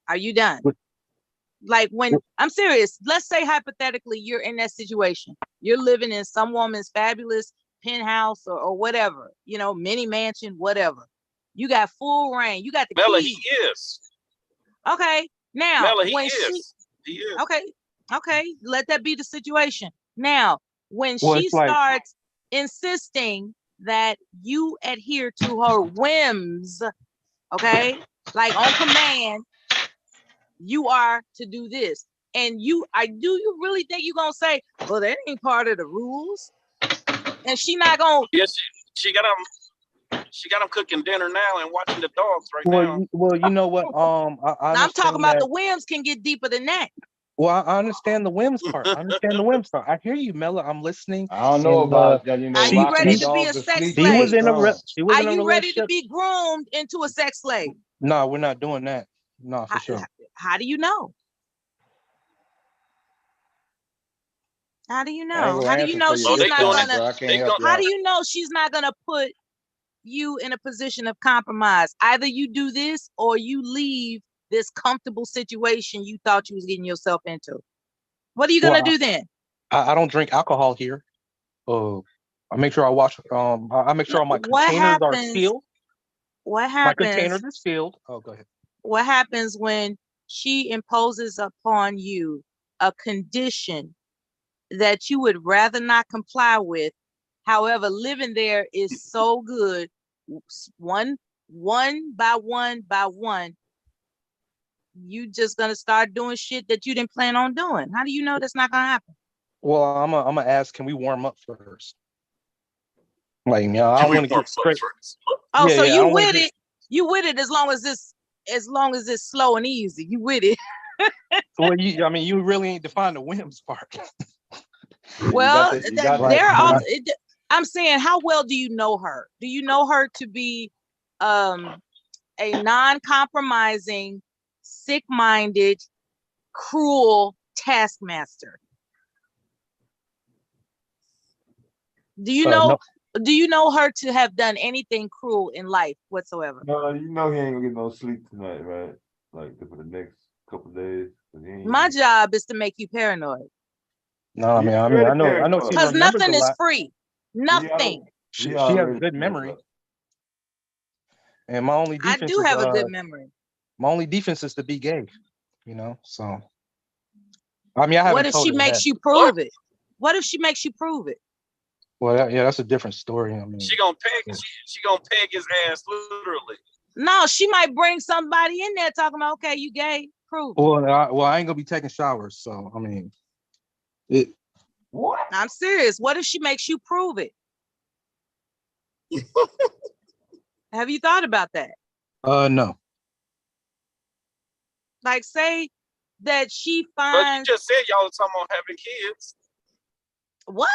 Are you done? Like, when I'm serious, let's say hypothetically you're in that situation. You're living in some woman's fabulous penthouse or whatever, mini mansion, whatever. You got full reign. You got the Mella, keys. he is. Okay. Now, Mella, he is. Okay. Let that be the situation. Now, when she starts insisting that you adhere to her whims, okay, like on command, you are to do this. And do you really think you're gonna say, well, that ain't part of the rules? And she not gonna. Yes, she got him cooking dinner now and watching the dogs right now. Well, you know what? I'm talking about the whims can get deeper than that. Well, I understand the whims part. I understand the whims part. I hear you, Mela. I'm listening. I don't know about that. You know, Are you rocking ready the to be dog a to sex sleep. She was slave? in a She Are you ready to relationship. be groomed into a sex slave? No, we're not doing that. No, for sure. How do you know? How do you know? How do you know she's not gonna? How do you know she's not gonna put you in a position of compromise? Either you do this or you leave this comfortable situation you thought you was getting yourself into. What are you gonna do then? I don't drink alcohol here. I make sure I wash. I make sure all my containers are sealed. What My containers happens? are sealed. Oh, go ahead. What happens when she imposes upon you a condition that you would rather not comply with? However, living there is so good, one by one, you just gonna start doing shit that you didn't plan on doing. How do you know that's not gonna happen? Well, I'm gonna ask, can we warm up first? Like, I don't want to get straight. Oh, yeah, so yeah, you with it? You with it as long as it's slow and easy. You with it? Well, you really ain't defined the whims part. Well, I'm saying, how well do you know her? Do you know her to be a non-compromising, sick-minded, cruel taskmaster? Do you know? No. Do you know her to have done anything cruel in life whatsoever? No, you know he ain't gonna get no sleep tonight, right? Like for the next couple of days. My job is to make you paranoid. No, I know. Because nothing is free. Nothing. She has a good memory. And my only defense I do have a good memory. My only defense is to be gay, so. I haven't. What if she makes you prove it? What if she makes you prove it? Well, that's a different story. She gonna peg his ass literally. No, she might bring somebody in there talking about, okay, you gay, prove it. Well, I ain't gonna be taking showers, so What? I'm serious. What if she makes you prove it? Have you thought about that? No. Like, say that she finds. But you just said y'all were talking about having kids. What?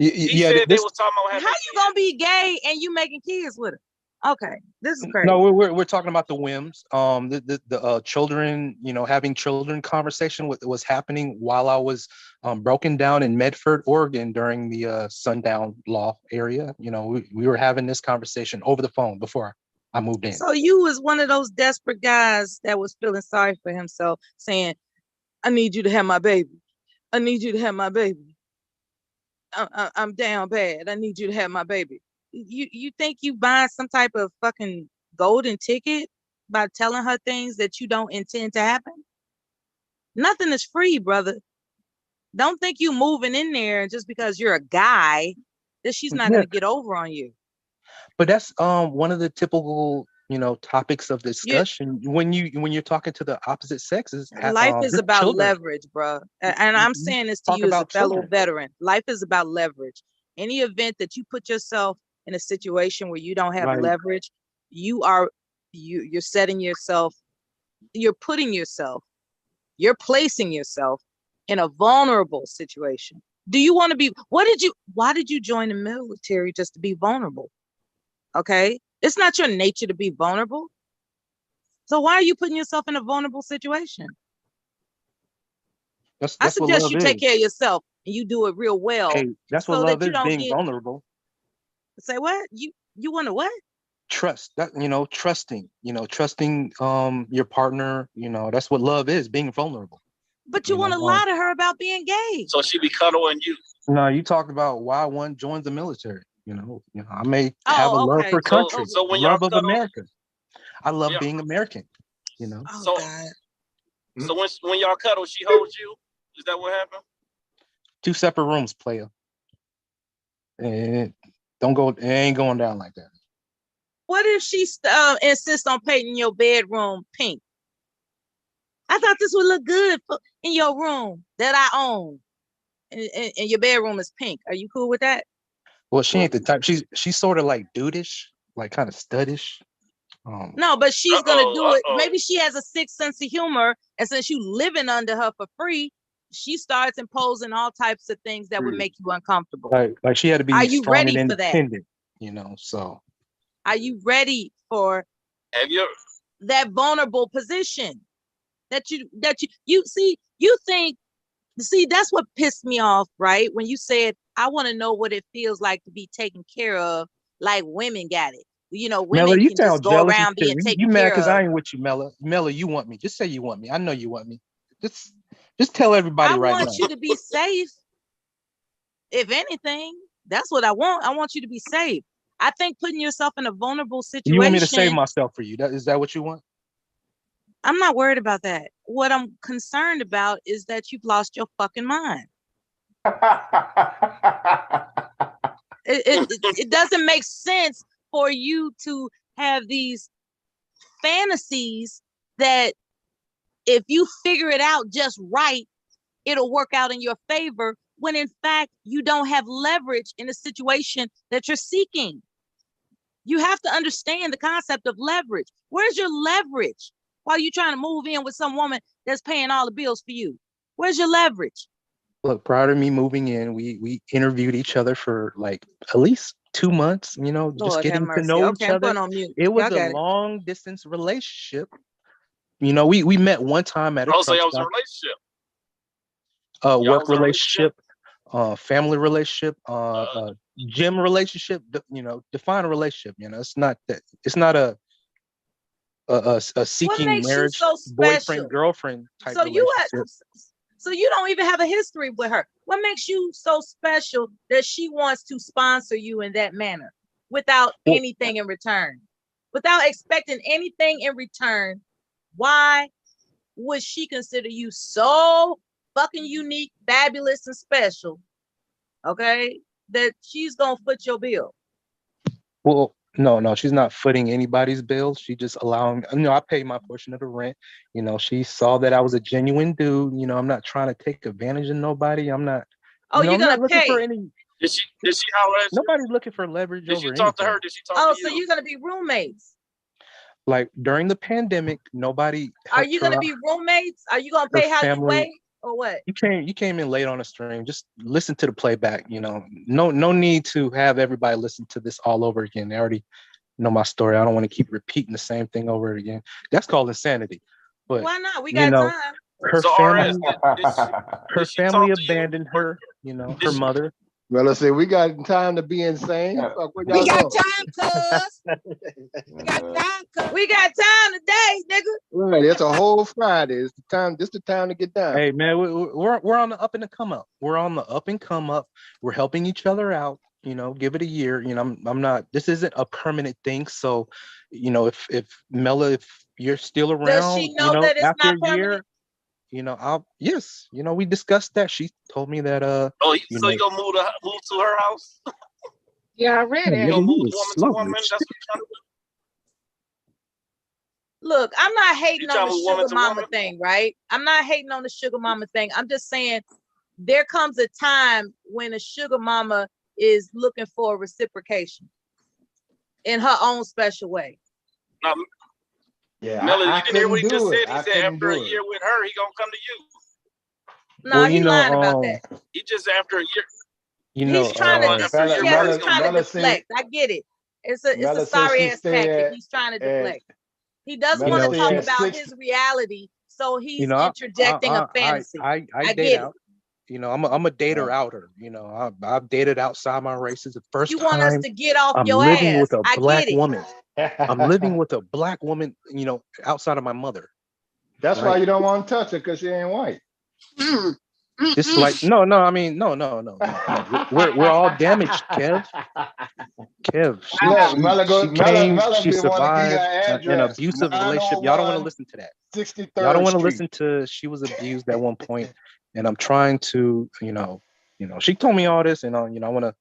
He said they was talking about having How you gonna be gay and you making kids with her? Okay, this is crazy. No, we're talking about the whims. The children, having children conversation was happening while I was broken down in Medford, Oregon during the sundown law area. We were having this conversation over the phone before I moved in. So you was one of those desperate guys that was feeling sorry for himself, saying, "I need you to have my baby. I need you to have my baby. I'm down bad. I need you to have my baby." You think you buying some type of fucking golden ticket by telling her things that you don't intend to happen? Nothing is free, brother. Don't think you moving in there just because you're a guy that she's not gonna get over on you. But that's one of the typical topics of discussion when you're talking to the opposite sexes. Life is about leverage, bro. And I'm saying this to you as a fellow veteran. Life is about leverage. Any event that you put yourself in a situation where you don't have leverage, you're setting yourself, you're placing yourself in a vulnerable situation. Do you want to be? Why did you join the military? Just to be vulnerable? Okay, it's not your nature to be vulnerable. So why are you putting yourself in a vulnerable situation? I suggest you take care of yourself and you do it real well. Hey, that's what love is, being vulnerable. Say what? You want to what? Trust. That trusting. Trusting your partner. That's what love is, being vulnerable. But you want to lie to her about being gay. So she be cuddling you. No, you talked about why one joins the military. I may have a love for country, so when love y'all of America. I love being American. So when y'all cuddle, she holds you. Is that what happened? 2 separate rooms, player. And it ain't going down like that. What if she insists on painting your bedroom pink? I thought this would look good in your room that I own, and your bedroom is pink. Are you cool with that? Well, she ain't the type. She's sort of like dudeish, like kind of studdish. No, but she's gonna do it. Maybe she has a sick sense of humor, and since you living under her for free, she starts imposing all types of things that would make you uncomfortable. Like she had to be Are you strong ready and for that? independent, so. Are you ready for that vulnerable position that you see, that's what pissed me off, right? When you said, I want to know what it feels like to be taken care of like women got it. Women Mela, you can just sound go jealous around being taken you mad care because of. I ain't with you, Mela. Mela, you want me. Just say you want me. I know you want me. Just tell everybody I right now. want you to be safe. If anything, that's what I want. I want you to be safe. I think putting yourself in a vulnerable situation. You want me to save myself for you? Is that what you want? I'm not worried about that. What I'm concerned about is that you've lost your fucking mind. It doesn't make sense for you to have these fantasies that if you figure it out just right, it'll work out in your favor, when in fact you don't have leverage in the situation that you're seeking. You have to understand the concept of leverage. Where's your leverage while you're trying to move in with some woman that's paying all the bills for you? Where's your leverage? Look, prior to me moving in, we interviewed each other for like at least 2 months, just Lord getting have to mercy. know Okay, each I'm other. putting on mute. It was Y'all a got it. long distance relationship. We met one time at a So truck y'all was in a stop. relationship. Work relationship, family relationship, gym relationship. Define a relationship. It's not that. It's not a seeking makes you marriage, so special? boyfriend girlfriend type So relationship. you don't even have a history with her. What makes you so special that she wants to sponsor you in that manner without anything in return? Without expecting anything in return, why would she consider you so fucking unique, fabulous, and special? Okay, that she's gonna foot your bill. Well, no, she's not footing anybody's bills. She just allowing, I pay my portion of the rent. She saw that I was a genuine dude. I'm not trying to take advantage of nobody. I'm not, you're I'm gonna not looking pay. for any. Did she holler at you? Nobody's looking for leverage Did over you talk to anything. her? Did she talk to you? So you're gonna be roommates. Like during the pandemic, nobody Are helped you her gonna out. be roommates? Are you gonna Her pay how you family- weigh or what? You came in late on the stream. Just listen to the playback. No need to have everybody listen to this all over again. They already know my story. I don't want to keep repeating the same thing over again. That's called insanity. But why not? We got time. her So family, did she family talk to you? abandoned her. Her mother. Well, let's say we got time to be insane. Fuck, what y'all We got doing? time, cuz. We got time today, nigga. Right, it's a whole Friday. It's the time. This the time to get down. Hey man, we're on the up and come up. We're on the up and come up. We're helping each other out. Give it a year. I'm not. This isn't a permanent thing. So, if Mela, if you're still around, Does she know that it's after not a year, permanent? yes, we discussed that. She told me that So you gonna move to her house? Yeah, I read You it. gonna move woman to woman? That's what you're trying to do. Look, I'm not hating You on trying the to move woman sugar to mama woman? thing, right? I'm not hating on the sugar mama thing. I'm just saying there comes a time when a sugar mama is looking for reciprocation in her own special way. Now, Yeah, Melody, I you didn't hear what he couldn't just do it. said? He I said couldn't after a do it. year with her, he gonna come to you. No, he lying about that. He just after a year. He's trying to after a year, he's trying to deflect. I get it. It's a sorry ass tactic. He's trying to deflect. He doesn't want to talk about his reality, so he's interjecting a fantasy. I get date it. out. I'm a dater outer. I've dated outside my races. The first You time want us to get off I'm your living ass. with a I black get it. woman. I'm living with a black woman, outside of my mother. That's why you don't want to touch her, because she ain't white. It's like no. We're all damaged, Kev. She survived an abusive relationship. Y'all don't want to listen to that. 63rd Y'all don't want to Street. listen to she was abused at one point, and I'm trying to, she told me all this, and I want to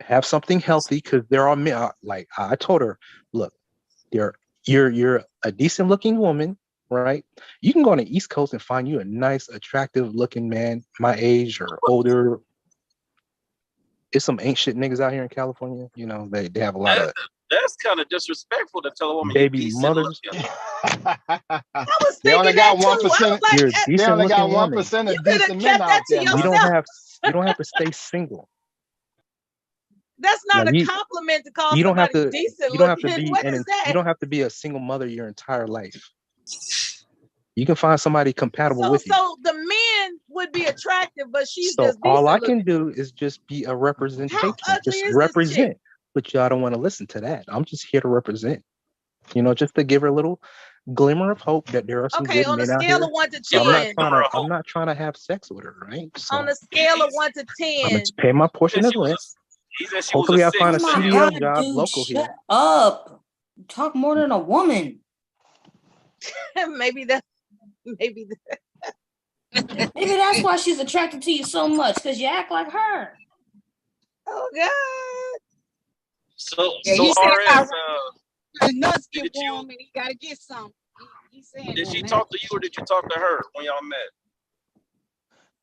have something healthy because there are men. Like I told her, look, you're a decent looking woman, right? You can go on the East Coast and find you a nice, attractive looking man my age or older. It's some ain't shit niggas out here in California. They have a lot of That's kind of disrespectful to tell a woman Baby you decent mothers. looking. They only got that too. 1%. I You're a They decent only got looking woman. 1% you of could have decent men kept out that to there, man. yourself. You don't have to stay single. That's not Like a you compliment to call you don't have somebody to decent you don't have to looking. be What an is that? you don't have to be a single mother your entire life. You can find somebody compatible with you. So the men would be attractive, but she's So just all I decent can do is just be a representation. How ugly Just is this chick? represent. But y'all don't want to listen to that. I'm just here to represent. You know, just to give her a little glimmer of hope that there are some Okay, good on a men out scale here. of 1 to So 10. I'm not trying to have sex with her, right? So On a scale of 1 to I'm gonna 10. pay my portion of rent. He said she was a Hopefully I 6. find a Oh my CDL God, job dude, local shut here. up. You talk more than a woman. Maybe Maybe that's why she's attracted to you so much, because you act like her. Oh God. So he said RS, the nuts get did you warm and he gotta get some. He's saying did that she now. talk to you or did you talk to her when y'all met?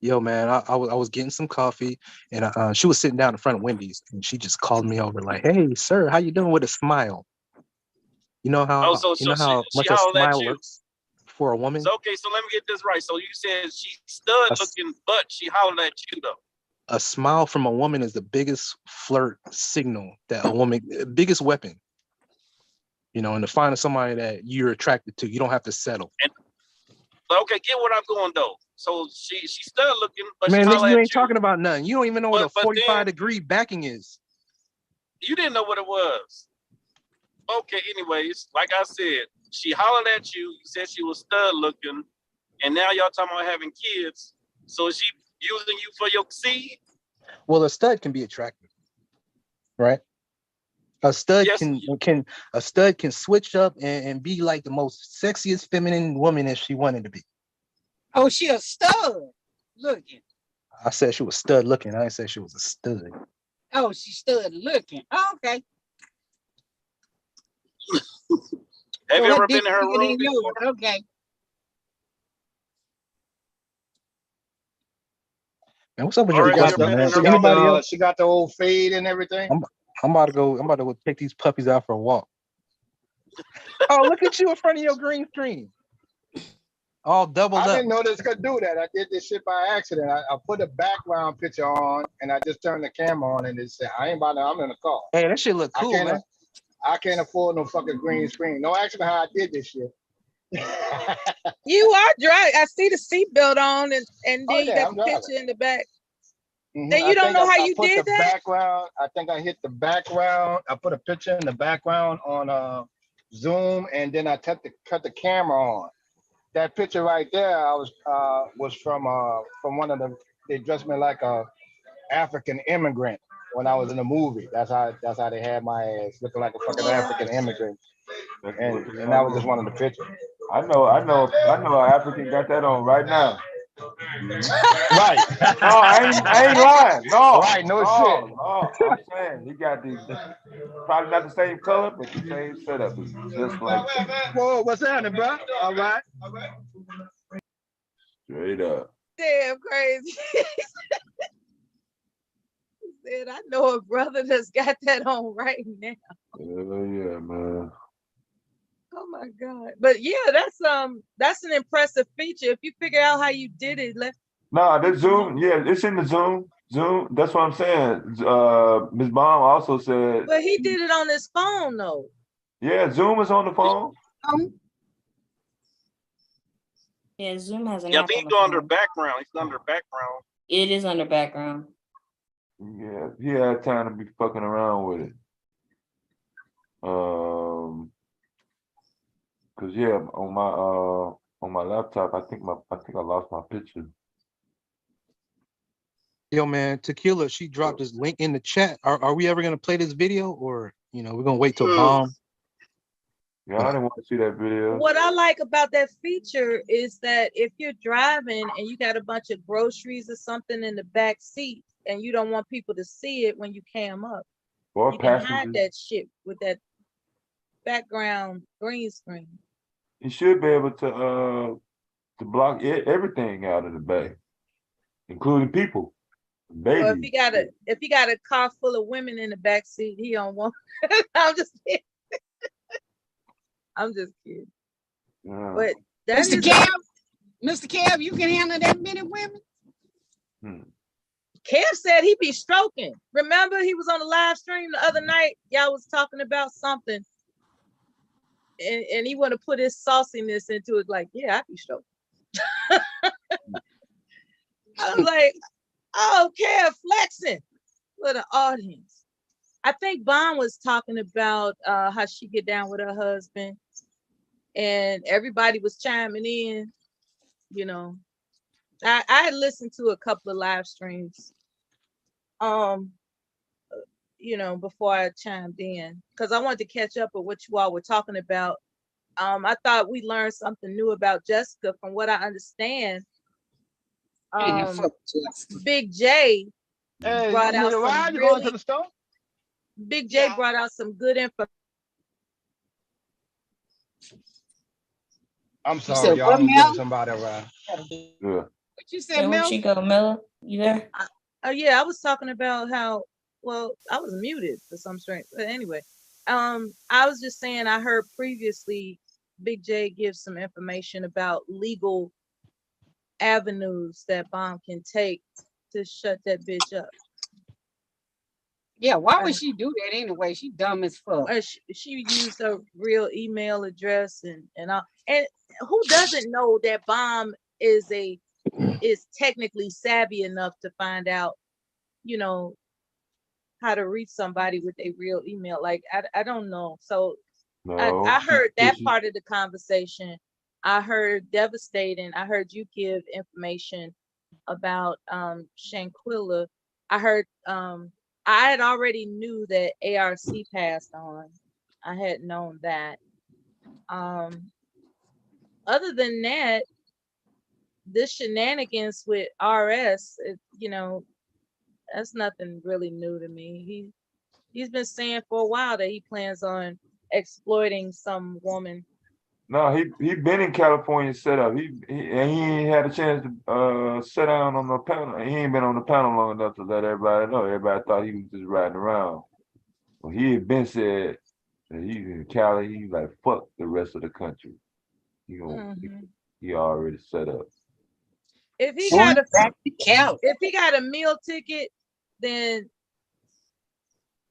Yo, man, I was getting some coffee, and she was sitting down in front of Wendy's, and she just called me over like, "Hey, sir, how you doing?" with a smile. You know how she much a hollered at smile you. looks for a woman? So okay, so let me get this right. So you said she stud looking, but she hollered at you though. A smile from a woman is the biggest flirt signal that a woman, biggest weapon. You know, and to find somebody that you're attracted to, you don't have to settle. Okay, get what I'm going though. So she stud looking, but Man, she nigga, hollered you at ain't talking about nothing. You don't even know what a 45-degree backing is. You didn't know what it was. Okay, anyways, like I said, she hollered at you. You said she was stud looking, and now y'all talking about having kids. So is she using you for your seed? Well, a stud can be attractive, right? A stud can switch up and be like the most sexiest feminine woman if she wanted to be. Oh, she a stud looking. I said she was stud looking. I didn't say she was a stud. Oh, she stud looking. Oh, okay. Have So you ever her been dick in her bigger room than yours. before? Okay. Man, what's up with your Alright, question, man? Anybody else? She got the old fade and everything. I'm about to go take these puppies out for a walk. Oh, look at you in front of your green screen. All doubled up. I didn't know this could do that. I did this shit by accident. I put a background picture on and I just turned the camera on and it said, I ain't about to, I'm in the car. Hey, that shit look cool, man. I can't afford no fucking green screen. No accident how I did this shit. You are driving. I see the seatbelt on and then you got I'm the driving. picture in the back. Mhm. And you don't know how you put did the that? background. I think I hit the background. I put a picture in the background on Zoom, and then I cut the camera on. That picture right there, I was from one of the. They dressed me like a African immigrant when I was in the movie. That's how they had my ass looking like a fucking African immigrant, and that was just one of the pictures. I know an African got that on right now. Right. No, I ain't lying. No. Right, no shit. No, I'm saying he got the probably not the same color, but the same setup. Just like Whoa, what's happening, bro? All right. Straight up. Damn crazy. He said, I know a brother that's got that on right now. Hell yeah, man. Oh my God. But yeah, that's an impressive feature. If you figure out how you did it, No, the Zoom, yeah, it's in the Zoom. That's what I'm saying. Ms. Baum also said. But he did it on his phone though. Yeah, Zoom is on the phone. Yeah, Zoom has an Yeah, I app think on he's the under phone. background. He's under background. It is under background. Yeah, he had time to be fucking around with it. Cause yeah, on my laptop, I think I lost my picture. Yo, man, Tequila, she dropped this link in the chat. Are we ever gonna play this video, or we're gonna wait till Bomb? Yeah, I didn't want to see that video. What I like about that feature is that if you're driving and you got a bunch of groceries or something in the back seat and you don't want people to see it when you cam up, Or you can hide passengers. that shit with that background green screen. You should be able to block everything out of the back, including people. Or if he got a car full of women in the back seat, he don't want. I'm just kidding. I'm just kidding. Yeah. But that Mr. Kev, Mr. Kev, you can handle that many women? Kev said he be stroking. Remember, he was on the live stream the other night. Y'all was talking about something, and he want to put his sauciness into it. Like, yeah, I be stroking. I was like, oh, Kev flexing for the audience. I think Bon was talking about how she get down with her husband, and everybody was chiming in. You know, I had listened to a couple of live streams, you know, before I chimed in, because I wanted to catch up with what you all were talking about. I thought we learned something new about Jessica. From what I understand, Big J brought out some really, Big J brought out some good info. I'm sorry, y'all. I'm giving somebody around. Yeah. What you said, Mel? Mel, you there? Yeah, I was talking about how, well, I was muted for some strange, but anyway, I was just saying I heard previously Big J give some information about legal avenues that Bomb can take to shut that bitch up. Yeah, why would she do that anyway? She dumb as fuck. She used her real email address and all. And who doesn't know that Bomb is technically savvy enough to find out, you know, how to reach somebody with a real email? Like, I don't know. So No, I heard that part of the conversation. I heard devastating. I heard you give information about Shanquilla. I heard I had already knew that ARC passed on. I had known that. Other than that, this shenanigans with RS, you know, that's nothing really new to me. He's been saying for a while that he plans on exploiting some woman. No, he been in California set up. He ain't had a chance to sit down on the panel. He ain't been on the panel long enough to let everybody know. Everybody thought he was just riding around. Well, he had been said that he's in Cali. He like fuck the rest of the country. He already set up. If he got a meal ticket, then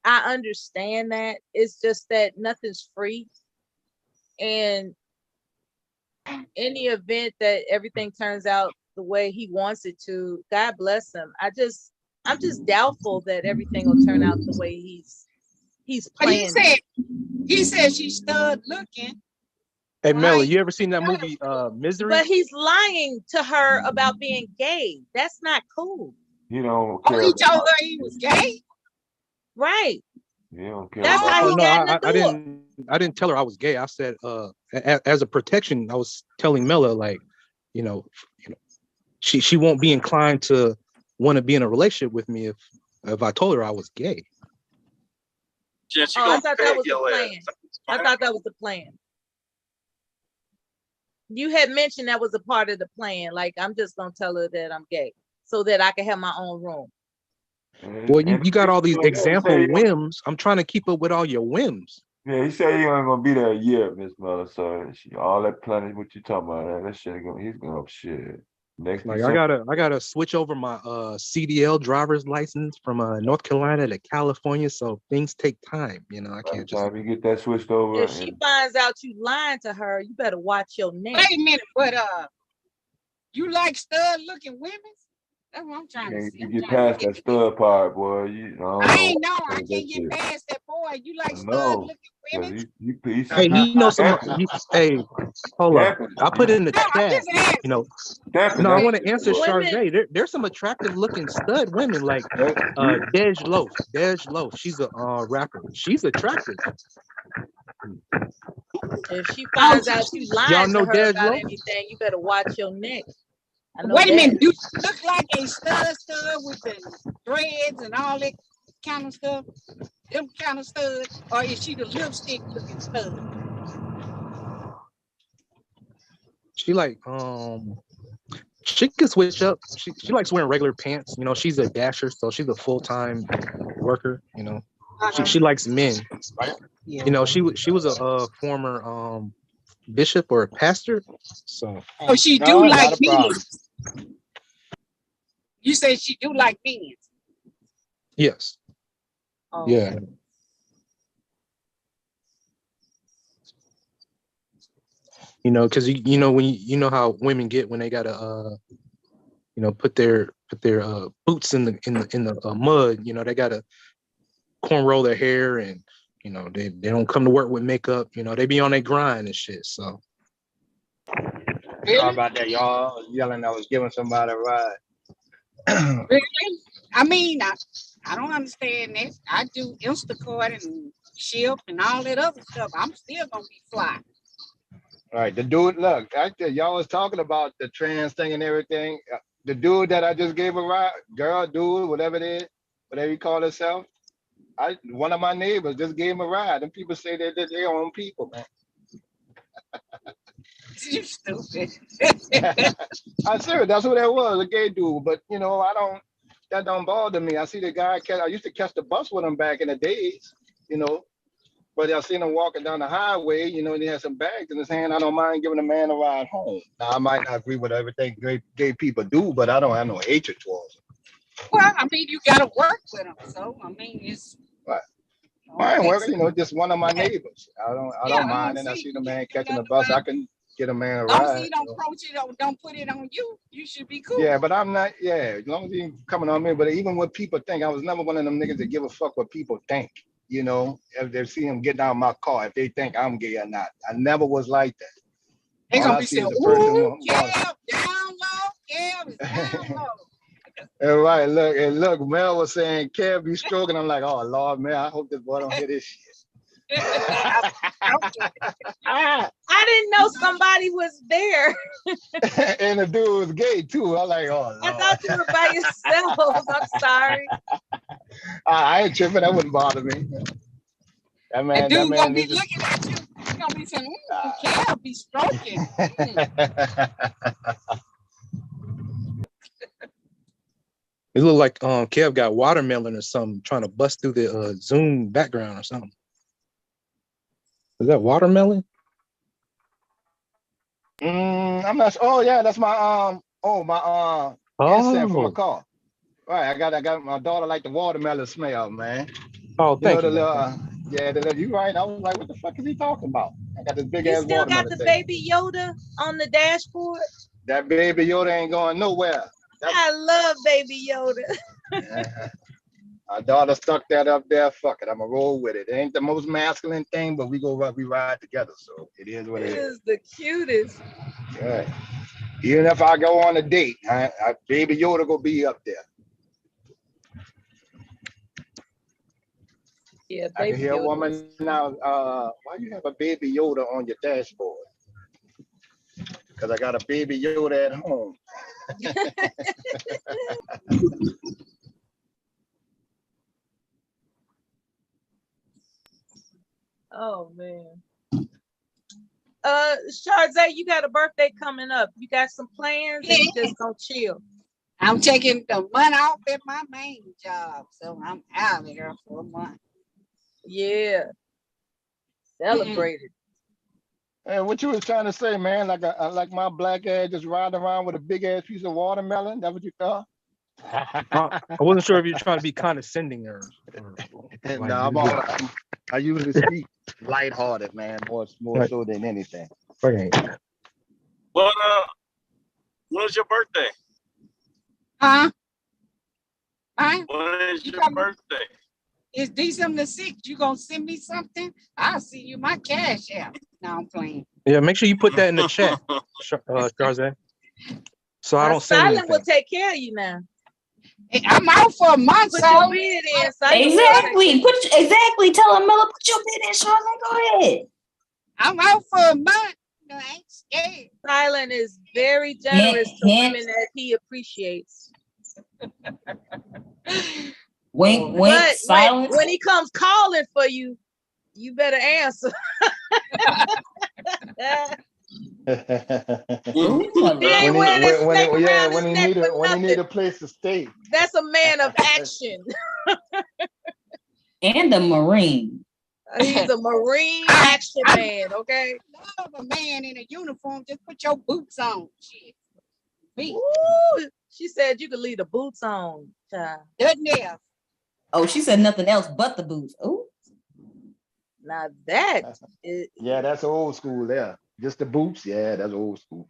I understand that. It's just that nothing's free. And in the event that everything turns out the way he wants it to, God bless him. I'm just doubtful that everything will turn out the way he's playing. He said she stud looking. Hey, Melly, you ever seen that movie Misery? But he's lying to her about being gay. That's not cool. He don't care. Oh, he told her he was gay? Right. He don't care. That's how he got in the door. I didn't tell her I was gay. I said, as a protection, I was telling Mela, like, you know, she won't be inclined to want to be in a relationship with me if I told her I was gay. I thought that was the plan. I thought that was the plan. You had mentioned that was a part of the plan. Like, I'm just gonna tell her that I'm gay so that I can have my own room. Well, you got all these example whims. I'm trying to keep up with all your whims. Yeah, he said he ain't gonna be there a year, Miss Miller. So all that planning, what you talking about? That shit he's gonna shit. Next, like I gotta switch over my CDL driver's license from North Carolina to California, so things take time. You know, I can't just. Time you get that switched over. If she finds out you lying to her, you better watch your neck. Wait a minute, but you like stud looking women? That's what I'm trying to see. You get past that stud part, boy. I can't get past that, boy. You like stud looking women? Hey, you know some. Hey, hold up. I put it in the chat. You know, no, I want to answer Chargé. There's some attractive looking stud women like Dej Loaf. She's a rapper. She's attractive. If she finds out you lying to her Dej about Loaf? anything, you better watch your neck. Wait a minute, do you look like a stud with the dreads and all that kind of stuff? Them kind of stud, or is she the lipstick looking stud? She like She can switch up. She likes wearing regular pants. You know, she's a dasher, so she's a full-time worker. You know, she likes men. You know, she was a former bishop or a pastor. So Oh, she do like beans. You say she do like beans. yes. Oh. Yeah. You know, because you know when you know how women get when they gotta you know put their boots in the mud. You know, they gotta cornrow their hair, and you know they don't come to work with makeup. You know, they be on their grind and shit. So How about that? Y'all was yelling I was giving somebody a ride. Really? I mean, I don't understand this. I do Instacart and Ship and all that other stuff. I'm still gonna be fly. All right, the dude, look, y'all was talking about the trans thing and everything. The dude that I just gave a ride, girl, dude, whatever it is, whatever you call herself, one of my neighbors just gave him a ride. And people say they're their own people, man. You stupid. I'm serious, that's who that was, a gay dude. But you know, that don't bother me. I see the guy, I used to catch the bus with him back in the days, you know. But I seen him walking down the highway, you know, and he had some bags in his hand. I don't mind giving a man a ride home. Now, I might not agree with everything gay people do, but I don't have no hatred towards them. Well, I mean, you gotta work with them. So I mean, it's right. I ain't working, you know, just one of my neighbors. I don't mind, and I see the man catching the bus. I can get a man a ride. As long as he don't approach it, don't put it on you. You should be cool. Yeah, but I'm not. Yeah, as long as he ain't coming on me. But even what people think, I was never one of them niggas that give a fuck what people think. You know, if they see him getting out of my car, if they think I'm gay or not. I never was like that. They gonna be saying, ooh, Kev, down low, Kev is down low. All right, look, Mel was saying, Kev be stroking. I'm like, oh, Lord, man, I hope this boy don't hear this shit. I didn't know somebody was there. And the dude was gay, too. I'm like, oh, Lord. I thought you were by yourself. I'm sorry. I ain't tripping. That wouldn't bother me. That man, and dude gonna be looking at you. He's gonna be saying, Kev be stroking. it looked like Kev got watermelon or something trying to bust through the Zoom background or something. Is that watermelon? I'm not sure. Oh yeah, that's my incense from my car. Right, I got my daughter like the watermelon smell, man. Oh, thank you. You right. I was like, what the fuck is he talking about? I got this big ass watermelon. You still got the thing. baby Yoda on the dashboard? That baby Yoda ain't going nowhere. I love baby Yoda. My daughter stuck that up there. Fuck it, I'ma roll with it. It ain't the most masculine thing, but we ride together. So it is what it is. It is the cutest. Yeah. Even if I go on a date, baby Yoda gonna be up there. Yeah, I can hear a woman now. Why you have a baby Yoda on your dashboard? Because I got a baby Yoda at home. Oh man. Sharze, you got a birthday coming up. You got some plans and you just gonna chill? I'm taking the month off at my main job. So I'm out of here for a month. Yeah. Celebrate it. Hey, what you was trying to say, man? Like my black ass just riding around with a big ass piece of watermelon. That what you thought? I wasn't sure if you're trying to be condescending or no, I usually speak lighthearted, man, more so than anything. Okay. Well, when was your birthday? Huh? When is your birthday? It's December 6th. You gonna send me something? I'll send you my cash app. No, I'm playing. Yeah, make sure you put that in the chat, Sharze. So I don't say anything. Silent will take care of you now. I'm out for a month. Put your bid in. Exactly. Tell him, Miller, put your bid in, Sharze. Go ahead. I'm out for a month. I ain't scared. Silent is very generous to women that he appreciates. Wink, but silence. when he comes calling for you, you better answer. ain't wearing that snake around his neck for when he nothing. need a place to stay. That's a man of action. And a Marine. He's a Marine action man, okay? I love a man in a uniform. Just put your boots on. Shit. Ooh, she said you could leave the boots on, child. Doesn't there? Oh, she said nothing else but the boots. Oh. Now that is, Yeah, that's old school there. Just the boots. Yeah, that's old school.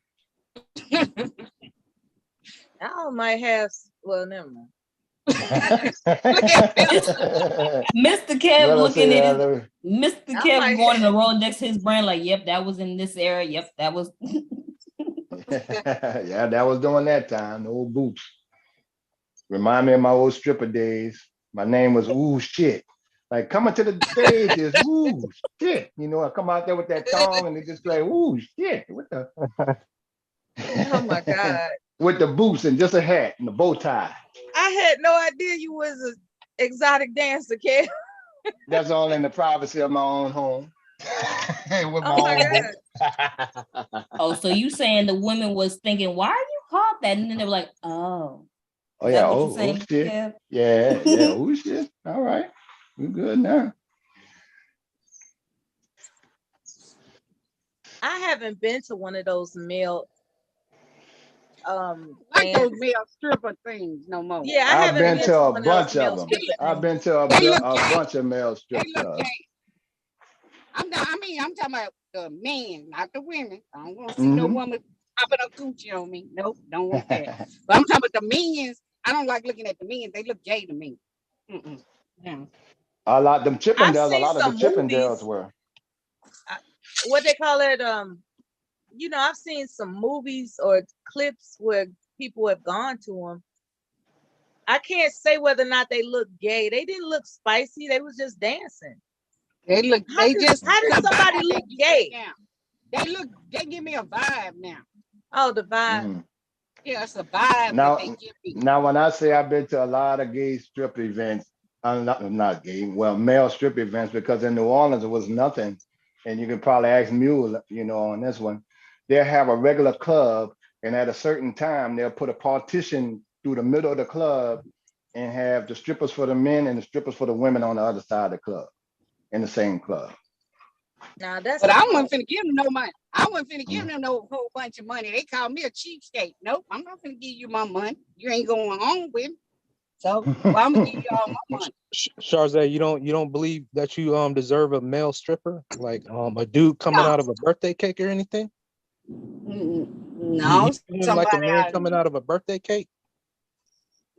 I might have, well, never mind. Mr. Kev looking at it. Mr. Kev going in the Rolodex his brain like, yep, that was in this era. Yep, that was. Yeah, that was during that time. The old boots. Remind me of my old stripper days. My name was Ooh Shit. Like coming to the stage is Ooh Shit. You know, I come out there with that tongue and they just like Ooh Shit. What the? Oh my God. With the boots and just a hat and a bow tie. I had no idea you was an exotic dancer, Kev. That's all in the privacy of my own home. With my own book. Oh, so you saying the women was thinking, why are you called that? And then they were like, oh. Oh yeah, oh shit. Kev? Yeah, oh shit. All right. We're good now. I haven't been to one of those male like those male stripper things no more. Yeah, I've been to a bunch of them. I've been to a bunch of male strip clubs. I'm talking about the men, not the women. I don't want to see no woman popping a coochie on me. Nope, don't want that. But I'm talking about the men. I don't like looking at the men. They look gay to me. Yeah. A lot of them Chippendales, a lot of the Chippendales were. What they call it, you know, I've seen some movies or clips where people have gone to them. I can't say whether or not they look gay. They didn't look spicy. They was just dancing. They look. How did somebody look gay? They give me a vibe now. Oh, the vibe. Yeah, it's a vibe. Now, when I say I've been to a lot of gay strip events, I'm not gay, well, male strip events, because in New Orleans it was nothing. And you can probably ask Mule, you know, on this one. They'll have a regular club, and at a certain time, they'll put a partition through the middle of the club and have the strippers for the men and the strippers for the women on the other side of the club, in the same club. Now that's. But I wasn't finna give them no money. I wasn't finna give them no whole bunch of money. They call me a cheapskate. Nope, I'm not finna give you my money. You ain't going home with me. So well, I'm gonna give you all my money. Sharza, you don't believe that you deserve a male stripper, like a dude coming out of a birthday cake or anything? No, you like a man coming out of a birthday cake?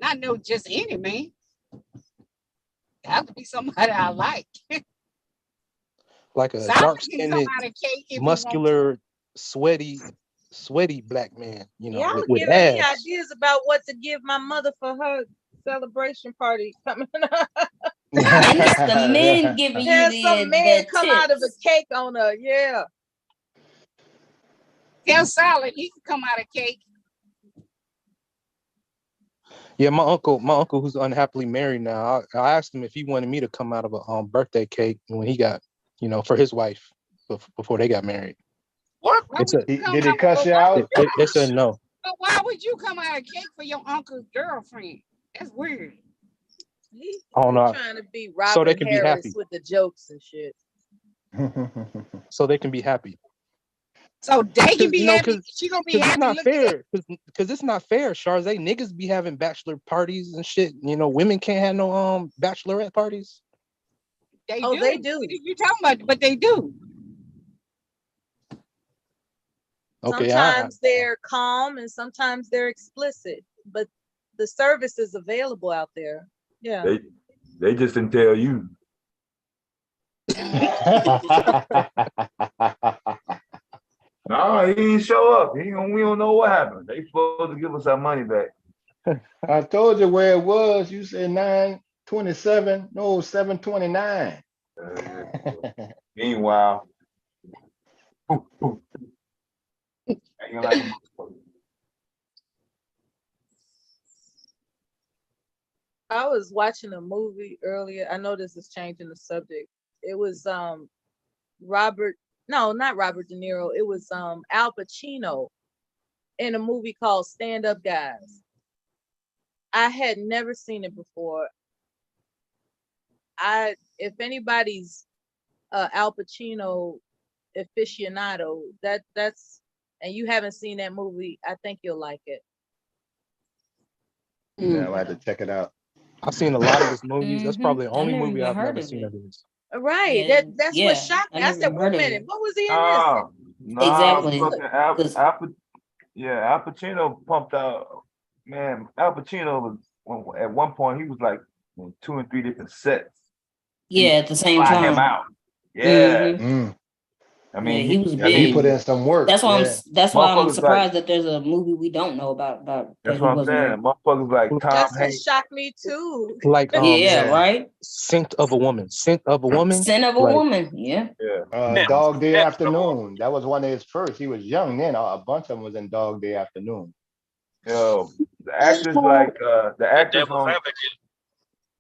Not no just any man. It have to be somebody I like. Like a dark-skinned, muscular, sweaty black man, you know, Y'all with giving abs. me ideas about what to give my mother for her celebration party coming up. And it's the men giving you some men come out of a cake on her, yeah. Tell Solid he can come out of cake. Yeah, my uncle who's unhappily married now, I asked him if he wanted me to come out of a birthday cake when he got, you know, for his wife before they got married. What? Did he cuss you out? They said no. But why would you come out of cake for your uncle's girlfriend? That's weird. He's trying to be Robin so they can Harris be happy. with the jokes and shit. So they can be happy. So they can be happy. She gonna be happy. It's not fair. Because it's not fair, Sharze. Niggas be having bachelor parties and shit. You know, women can't have no bachelorette parties. They do. They do. What are you talking about? But they do. Okay. Sometimes they're calm and sometimes they're explicit, but the service is available out there. Yeah. They just didn't tell you. No, he didn't show up. We don't know what happened. They supposed to give us our money back. I told you where it was. You said 927. No, 729. Meanwhile, I was watching a movie earlier. I know this is changing the subject. It was Robert No, not Robert De Niro. It was Al Pacino in a movie called Stand Up Guys. I had never seen it before. If anybody's Al Pacino aficionado, that's and you haven't seen that movie, I think you'll like it. Yeah, I had to check it out. I've seen a lot of his movies. That's probably the I only never movie even I've heard never of seen it. of his. Right. Yeah, That's yeah, what shocked I me. I never said, even wait heard a of minute, it. what was he in No, Exactly. fucking Al Pacino pumped out. Man, Al Pacino was at one point he was like in 2 and 3 different sets. Yeah, at the same Fly him time. out. Yeah. Mhm. I mean, he was He big. put in some work. That's why Yeah. that's why I'm Motherfuckers surprised like- that there's a movie we don't know about that That's he what I'm wasn't saying. in. Motherfuckers like Tom That's what Hanks. shocked me too. Like Yeah, right. Scent of a Woman. Scent of a Woman. Sin of a Like, Woman. Yeah. Dog Day Afternoon. That was one of his first. He was young then. A bunch of them was in Dog Day Afternoon. Yo, the actors like the actors on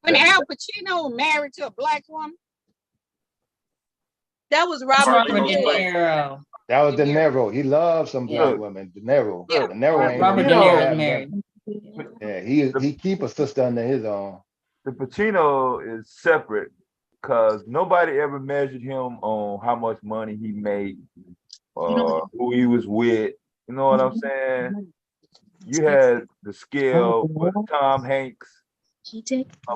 When Al Pacino married to a black woman. That was Robert De Robert De Niro. Niro. That was De Niro. He loved some black Look. women. De Niro. Yeah. De Niro ain't Robert De never Niro had is married. none. Yeah, he keep a sister under his arm. the Pacino is separate because nobody ever measured him on how much money he made or who he was with. You know what I'm saying? You had the scale with Tom Hanks,